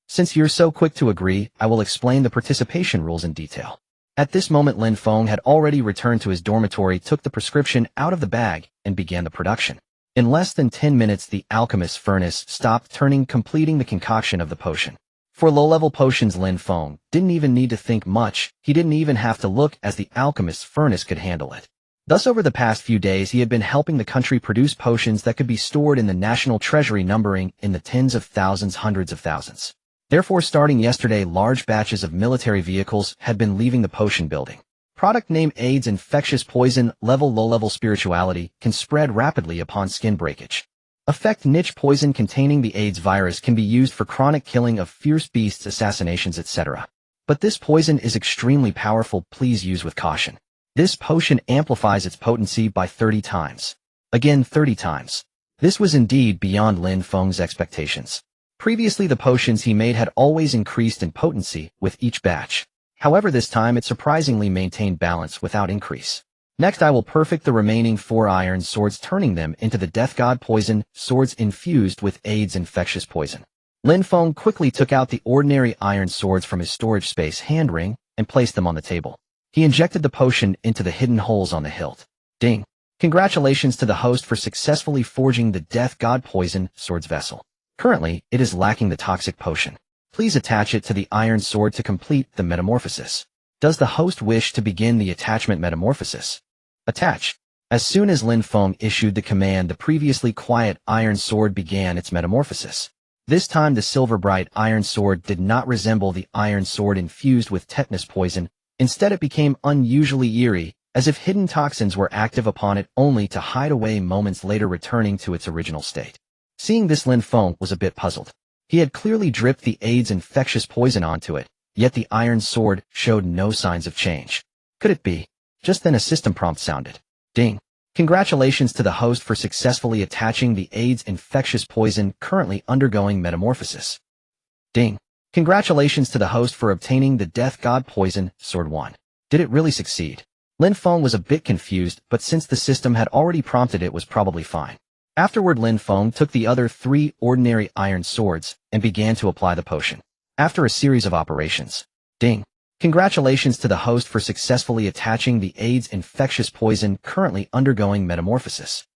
Since you're so quick to agree, I will explain the participation rules in detail. At this moment, Lin Feng had already returned to his dormitory, took the prescription out of the bag, and began the production. In less than 10 minutes, the alchemist's furnace stopped turning, completing the concoction of the potion. For low-level potions, Lin Feng didn't even need to think much. He didn't even have to look, as the alchemist's furnace could handle it. Thus, over the past few days, he had been helping the country produce potions that could be stored in the national treasury, numbering in the tens of thousands, hundreds of thousands. Therefore, starting yesterday, large batches of military vehicles had been leaving the potion building. Product name AIDS infectious poison, level low-level spirituality, can spread rapidly upon skin breakage. Effect niche poison containing the AIDS virus can be used for chronic killing of fierce beasts, assassinations, etc. But this poison is extremely powerful, please use with caution. This potion amplifies its potency by 30 times. Again 30 times. This was indeed beyond Lin Feng's expectations. Previously the potions he made had always increased in potency with each batch. However, this time it surprisingly maintained balance without increase. Next I will perfect the remaining 4 iron swords, turning them into the Death God poison swords infused with AIDS infectious poison. Lin Feng quickly took out the ordinary iron swords from his storage space hand ring and placed them on the table. He injected the potion into the hidden holes on the hilt. Ding! Congratulations to the host for successfully forging the Death God poison swords vessel. Currently, it is lacking the toxic potion. Please attach it to the iron sword to complete the metamorphosis. Does the host wish to begin the attachment metamorphosis? Attach. As soon as Lin Feng issued the command, the previously quiet iron sword began its metamorphosis. This time the silver bright iron sword did not resemble the iron sword infused with tetanus poison. Instead it became unusually eerie, as if hidden toxins were active upon it, only to hide away moments later, returning to its original state. Seeing this, Lin Feng was a bit puzzled. He had clearly dripped the AIDS infectious poison onto it, yet the iron sword showed no signs of change. Could it be? Just then a system prompt sounded. Ding! Congratulations to the host for successfully attaching the AIDS infectious poison currently undergoing metamorphosis. Ding! Congratulations to the host for obtaining the Death God poison sword 1. Did it really succeed? Lin Feng was a bit confused, but since the system had already prompted it was probably fine. Afterward, Lin Feng took the other 3 ordinary iron swords and began to apply the potion. After a series of operations. Ding! Congratulations to the host for successfully attaching the AIDS infectious poison currently undergoing metamorphosis.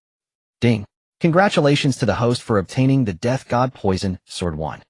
Ding! Congratulations to the host for obtaining the Death God poison sword 1.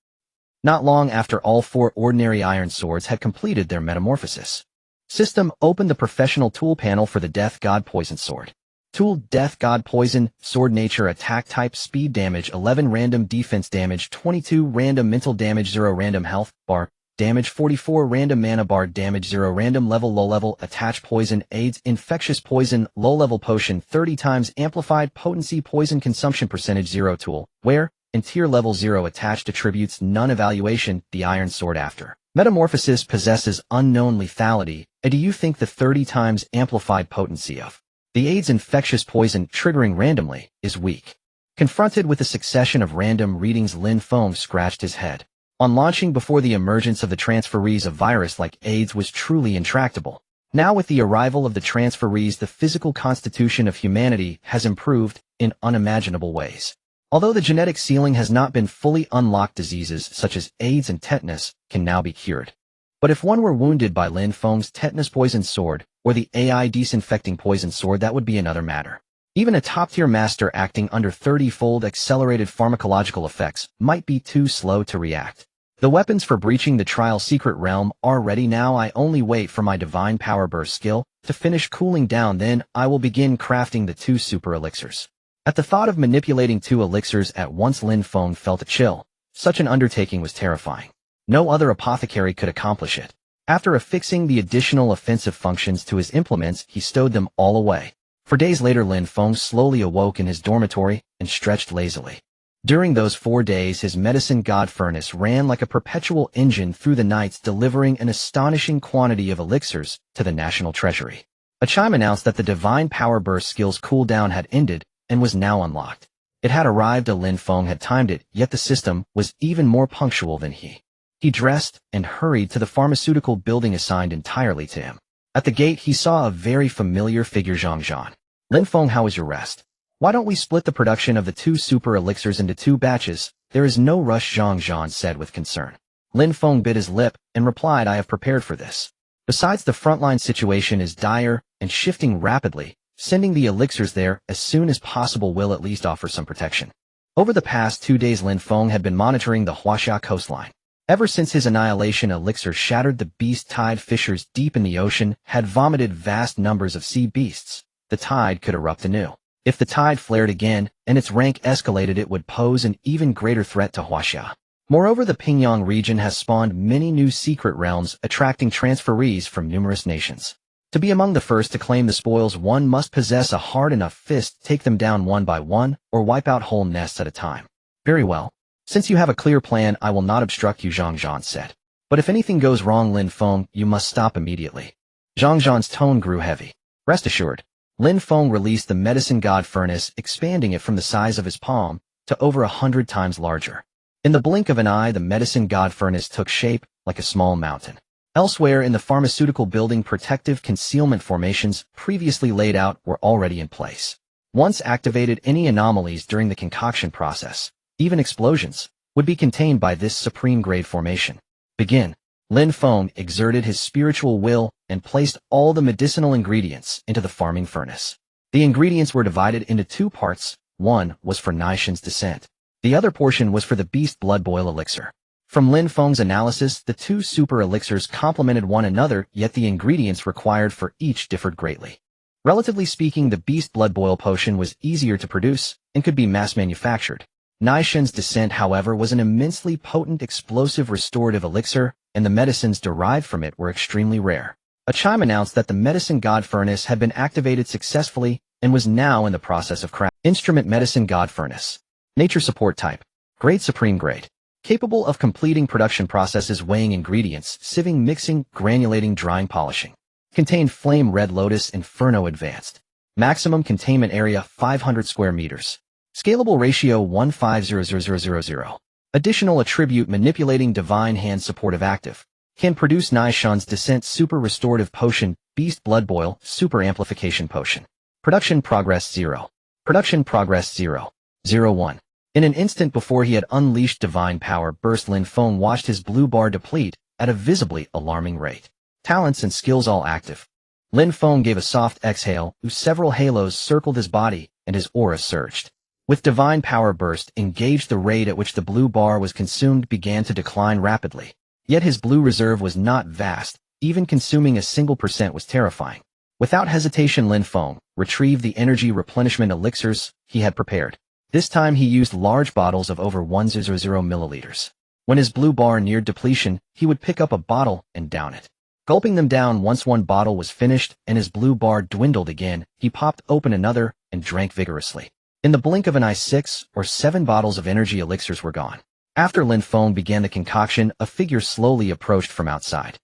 Not long after all 4 ordinary iron swords had completed their metamorphosis. System opened the professional tool panel for the Death God poison sword. Tool Death God poison sword nature attack type speed damage 11 random defense damage 22 random mental damage 0 random health bar damage 44 random mana bar damage 0 random level low level attach poison AIDS infectious poison low level potion 30 times amplified potency poison consumption percentage 0 tool where in tier level 0 attached attributes none evaluation the iron sword after metamorphosis possesses unknown lethality. And do you think the 30 times amplified potency of the AIDS infectious poison triggering randomly is weak? Confronted with a succession of random readings, Lin Feng scratched his head. On launching before the emergence of the transferees, a virus like AIDS was truly intractable. Now with the arrival of the transferees, the physical constitution of humanity has improved in unimaginable ways. Although the genetic ceiling has not been fully unlocked, diseases such as AIDS and tetanus can now be cured. But if one were wounded by Lin Feng's tetanus poison sword, or the AI disinfecting poison sword, that would be another matter. Even a top-tier master acting under 30-fold accelerated pharmacological effects might be too slow to react. The weapons for breaching the trial secret realm are ready now. I only wait for my divine power burst skill to finish cooling down, then I will begin crafting the 2 super elixirs. At the thought of manipulating 2 elixirs at once, Lin Feng felt a chill. Such an undertaking was terrifying. No other apothecary could accomplish it. After affixing the additional offensive functions to his implements, he stowed them all away. For days later, Lin Feng slowly awoke in his dormitory and stretched lazily. During those 4 days, his medicine god furnace ran like a perpetual engine through the nights, delivering an astonishing quantity of elixirs to the national treasury. A chime announced that the divine power burst skill's cooldown had ended and was now unlocked. It had arrived. Lin Feng had timed it, yet the system was even more punctual than he. He dressed and hurried to the pharmaceutical building assigned entirely to him. At the gate, he saw a very familiar figure. Zhang. Lin Feng, how is your rest? Why don't we split the production of the 2 super elixirs into 2 batches? There is no rush, Zhang said with concern. Lin Feng bit his lip and replied, I have prepared for this. Besides, the frontline situation is dire and shifting rapidly. Sending the elixirs there as soon as possible will at least offer some protection. Over the past 2 days, Lin Feng had been monitoring the Huaxia coastline. Ever since his annihilation elixir shattered the beast tide, fissures deep in the ocean had vomited vast numbers of sea beasts. The tide could erupt anew. If the tide flared again and its rank escalated, it would pose an even greater threat to Huaxia. Moreover, the Pingyang region has spawned many new secret realms, attracting transferees from numerous nations. To be among the first to claim the spoils, one must possess a hard enough fist to take them down one by one, or wipe out whole nests at a time. Very well. Since you have a clear plan, I will not obstruct you, Zhang Zhan said. But if anything goes wrong, Lin Feng, you must stop immediately. Zhang Zhan's tone grew heavy. Rest assured. Lin Feng released the medicine god furnace, expanding it from the size of his palm to over 100 times larger. In the blink of an eye, the medicine god furnace took shape like a small mountain. Elsewhere in the pharmaceutical building, protective concealment formations previously laid out were already in place. Once activated, any anomalies during the concoction process, even explosions, would be contained by this supreme-grade formation. Begin. Lin Feng exerted his spiritual will and placed all the medicinal ingredients into the farming furnace. The ingredients were divided into two parts. One was for Naishan's descent. The other portion was for the beast blood boil elixir. From Lin Feng's analysis, the two super elixirs complemented one another, yet the ingredients required for each differed greatly. Relatively speaking, the beast blood boil potion was easier to produce and could be mass-manufactured. Naishan's descent, however, was an immensely potent explosive restorative elixir, and the medicines derived from it were extremely rare. A chime announced that the medicine god furnace had been activated successfully and was now in the process of crafting. Instrument medicine god furnace. Nature support type. Grade supreme grade. Capable of completing production processes, weighing ingredients, sieving, mixing, granulating, drying, polishing. Contained flame red lotus inferno advanced. Maximum containment area 500 square meters. Scalable ratio 1500000. Additional attribute manipulating divine hand supportive active. Can produce Naishan's descent super restorative potion, beast blood boil, super amplification potion. Production progress 0. Production progress 0. 01. In an instant before he had unleashed divine power burst, Lin Feng watched his blue bar deplete at a visibly alarming rate. Talents and skills all active. Lin Feng gave a soft exhale, several halos circled his body, and his aura surged. With divine power burst engaged, the rate at which the blue bar was consumed began to decline rapidly. Yet his blue reserve was not vast, even consuming a single % was terrifying. Without hesitation, Lin Feng retrieved the energy replenishment elixirs he had prepared. This time he used large bottles of over 100 milliliters. When his blue bar neared depletion, he would pick up a bottle and down it. Gulping them down once one bottle was finished and his blue bar dwindled again, he popped open another and drank vigorously. In the blink of an eye, 6 or 7 bottles of energy elixirs were gone. After Lin Feng began the concoction, a figure slowly approached from outside.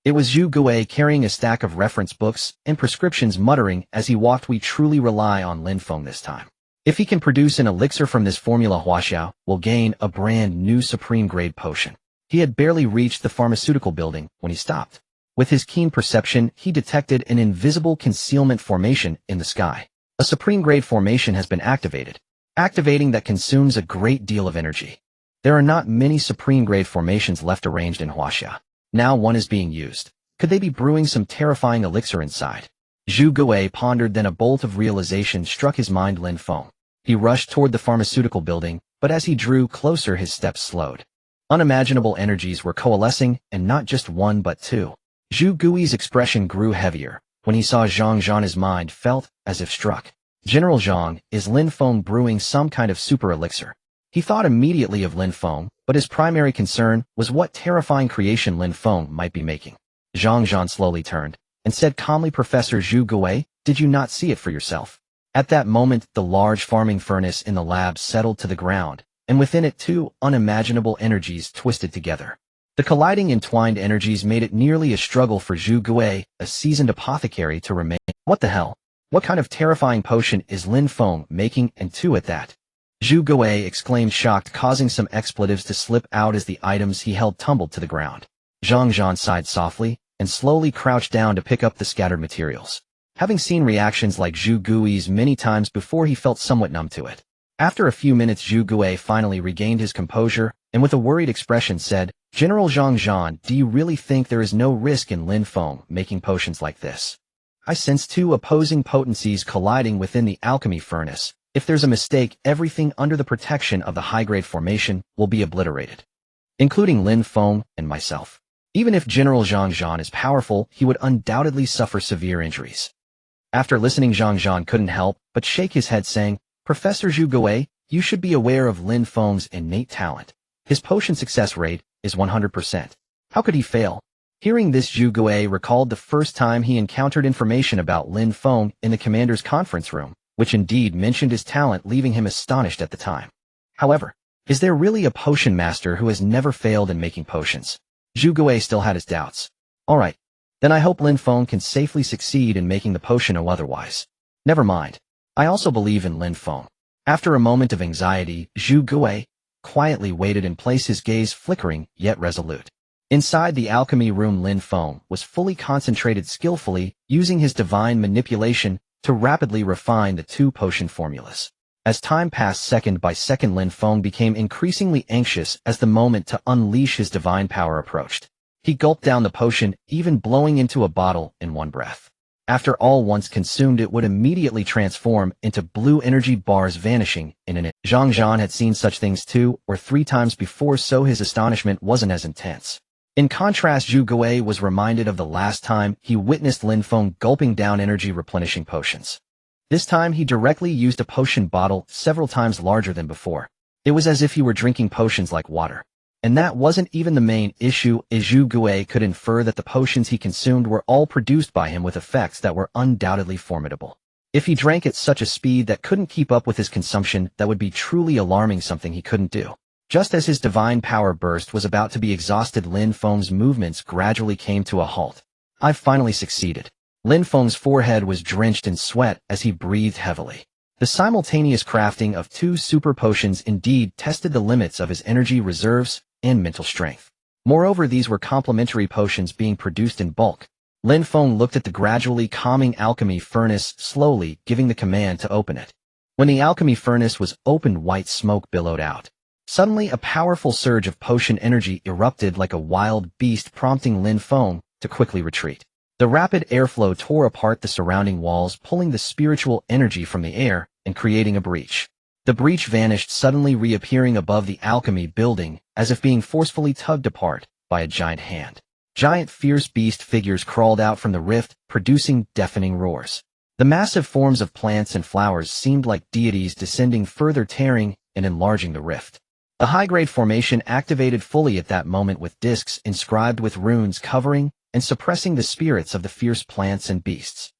It was Zhu Gui carrying a stack of reference books and prescriptions, muttering as he walked, "We truly rely on Lin Feng this time. If he can produce an elixir from this formula, Huaxia will gain a brand new supreme-grade potion." He had barely reached the pharmaceutical building when he stopped. With his keen perception, he detected an invisible concealment formation in the sky. A supreme-grade formation has been activated. Activating that consumes a great deal of energy. There are not many supreme-grade formations left arranged in Huaxia. Now one is being used. Could they be brewing some terrifying elixir inside? Zhu Gui pondered, then a bolt of realization struck his mind. Lin Feng. He rushed toward the pharmaceutical building, but as he drew closer his steps slowed. Unimaginable energies were coalescing, and not just one but two. Zhu Gui's expression grew heavier. When he saw Zhang Zhan, his mind felt as if struck. General Zhang, is Lin Feng brewing some kind of super elixir? He thought immediately of Lin Feng, but his primary concern was what terrifying creation Lin Feng might be making. Zhang Zhan slowly turned and said calmly, "Professor Zhu Gui, did you not see it for yourself?" At that moment, the large farming furnace in the lab settled to the ground, and within it two unimaginable energies twisted together. The colliding entwined energies made it nearly a struggle for Zhu Gui, a seasoned apothecary, to remain. What the hell? What kind of terrifying potion is Lin Feng making, and two at that? Zhu Gui exclaimed, shocked, causing some expletives to slip out as the items he held tumbled to the ground. Zhang Zhan sighed softly and slowly crouched down to pick up the scattered materials. Having seen reactions like Zhu Gui's many times before, he felt somewhat numb to it. After a few minutes, Zhu Gui finally regained his composure and with a worried expression said, "General Zhang Zhan, do you really think there is no risk in Lin Feng making potions like this? I sense two opposing potencies colliding within the alchemy furnace. If there's a mistake, everything under the protection of the high-grade formation will be obliterated, including Lin Feng and myself. Even if General Zhang Zhan is powerful, he would undoubtedly suffer severe injuries." After listening, Zhang Zhan couldn't help but shake his head, saying, "Professor Zhu Gui, you should be aware of Lin Feng's innate talent. His potion success rate is 100%. How could he fail? Hearing this, Zhu Gui recalled the first time he encountered information about Lin Feng in the commander's conference room, which indeed mentioned his talent, leaving him astonished at the time. However, is there really a potion master who has never failed in making potions? Zhu Gui still had his doubts. Alright, then I hope Lin Feng can safely succeed in making the potion or otherwise. Never mind. I also believe in Lin Feng. After a moment of anxiety, Zhu Gui quietly waited in place, his gaze flickering yet resolute. Inside the alchemy room, Lin Feng was fully concentrated, skillfully using his divine manipulation to rapidly refine the two potion formulas. As time passed second by second, Lin Feng became increasingly anxious as the moment to unleash his divine power approached. He gulped down the potion, even blowing into a bottle in one breath. After all, once consumed, it would immediately transform into blue energy bars, vanishing in an instant. Zhang Zhan had seen such things 2 or 3 times before, so his astonishment wasn't as intense. In contrast, Zhu Gui was reminded of the last time he witnessed Lin Feng gulping down energy replenishing potions. This time he directly used a potion bottle several times larger than before. It was as if he were drinking potions like water. And that wasn't even the main issue, as Zhu Gui could infer that the potions he consumed were all produced by him with effects that were undoubtedly formidable. If he drank at such a speed that couldn't keep up with his consumption, that would be truly alarming, something he couldn't do. Just as his divine power burst was about to be exhausted, Lin Feng's movements gradually came to a halt. I've finally succeeded. Lin Feng's forehead was drenched in sweat as he breathed heavily. The simultaneous crafting of 2 super potions indeed tested the limits of his energy reserves and mental strength. Moreover, these were complementary potions being produced in bulk. Lin Feng looked at the gradually calming alchemy furnace, slowly giving the command to open it. When the alchemy furnace was opened, white smoke billowed out. Suddenly, a powerful surge of potion energy erupted like a wild beast, prompting Lin Feng to quickly retreat. The rapid airflow tore apart the surrounding walls, pulling the spiritual energy from the air and creating a breach. The breach vanished, suddenly reappearing above the alchemy building, as if being forcefully tugged apart by a giant hand. Giant fierce beast figures crawled out from the rift, producing deafening roars. The massive forms of plants and flowers seemed like deities descending further, tearing and enlarging the rift. The high-grade formation activated fully at that moment, with discs inscribed with runes covering and suppressing the spirits of the fierce plants and beasts.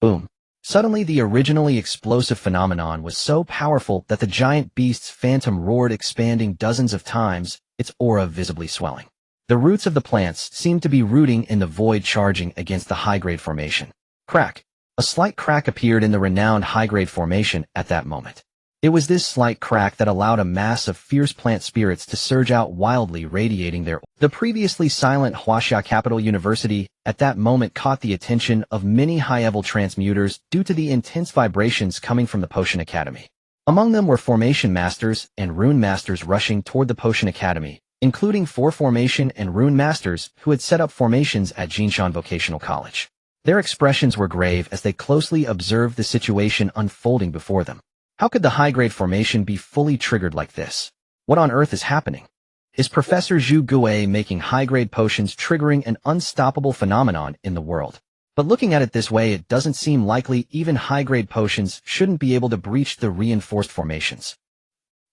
Boom. Suddenly, the originally explosive phenomenon was so powerful that the giant beast's phantom roared, expanding dozens of times, its aura visibly swelling. The roots of the plants seemed to be rooting in the void, charging against the high-grade formation. Crack. A slight crack appeared in the renowned high-grade formation at that moment. It was this slight crack that allowed a mass of fierce plant spirits to surge out wildly, radiating their. The previously silent Huaxia Capital University at that moment caught the attention of many high-level transmuters due to the intense vibrations coming from the Potion Academy. Among them were formation masters and rune masters rushing toward the Potion Academy, including 4 formation and rune masters who had set up formations at Jinshan Vocational College. Their expressions were grave as they closely observed the situation unfolding before them. How could the high-grade formation be fully triggered like this? What on earth is happening? Is Professor Zhu Gui making high-grade potions triggering an unstoppable phenomenon in the world? But looking at it this way, it doesn't seem likely. Even high-grade potions shouldn't be able to breach the reinforced formations.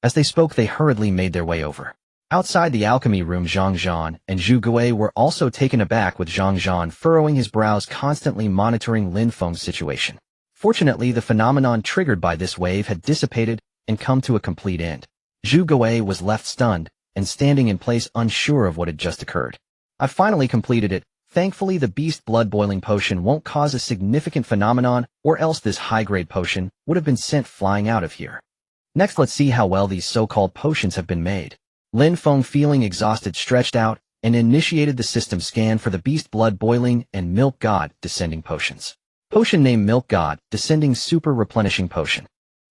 As they spoke, they hurriedly made their way over. Outside the alchemy room, Zhang Zhan and Zhu Gui were also taken aback, with Zhang Zhan furrowing his brows, constantly monitoring Lin Feng's situation. Fortunately, the phenomenon triggered by this wave had dissipated and come to a complete end. Zhu Gui was left stunned and standing in place, unsure of what had just occurred. I finally completed it. Thankfully, the beast blood boiling potion won't cause a significant phenomenon, or else this high-grade potion would have been sent flying out of here. Next, let's see how well these so-called potions have been made. Lin Feng, feeling exhausted, stretched out and initiated the system scan for the beast blood boiling and milk god descending potions. Potion name: Milk God, Descending Super Replenishing Potion.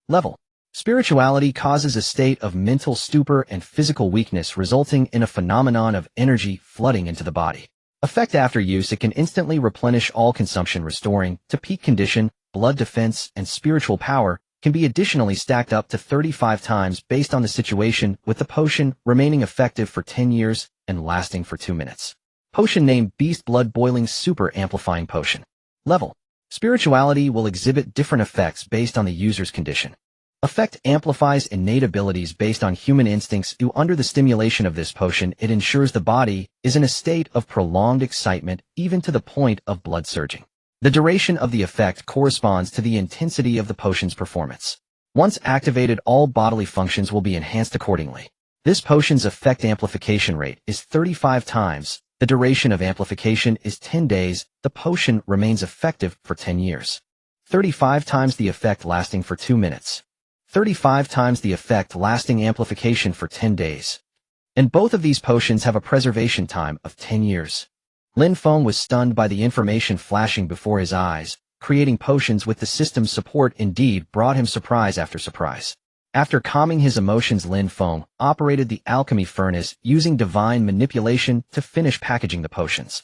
Level: Spirituality causes a state of mental stupor and physical weakness, resulting in a phenomenon of energy flooding into the body. Effect: after use, it can instantly replenish all consumption, restoring to peak condition. Blood defense and spiritual power can be additionally stacked up to 35 times based on the situation, with the potion remaining effective for 10 years and lasting for 2 minutes. Potion name: Beast Blood Boiling Super Amplifying Potion. Level: Spirituality will exhibit different effects based on the user's condition. Effect amplifies innate abilities based on human instincts. Under the stimulation of this potion, it ensures the body is in a state of prolonged excitement, even to the point of blood surging. The duration of the effect corresponds to the intensity of the potion's performance. Once activated, all bodily functions will be enhanced accordingly. This potion's effect amplification rate is 35 times. The duration of amplification is 10 days. The potion remains effective for 10 years. 35 times the effect lasting for 2 minutes. 35 times the effect lasting amplification for 10 days. And both of these potions have a preservation time of 10 years. Lin Feng was stunned by the information flashing before his eyes. Creating potions with the system's support indeed brought him surprise after surprise. After calming his emotions, Lin Feng operated the alchemy furnace using divine manipulation to finish packaging the potions.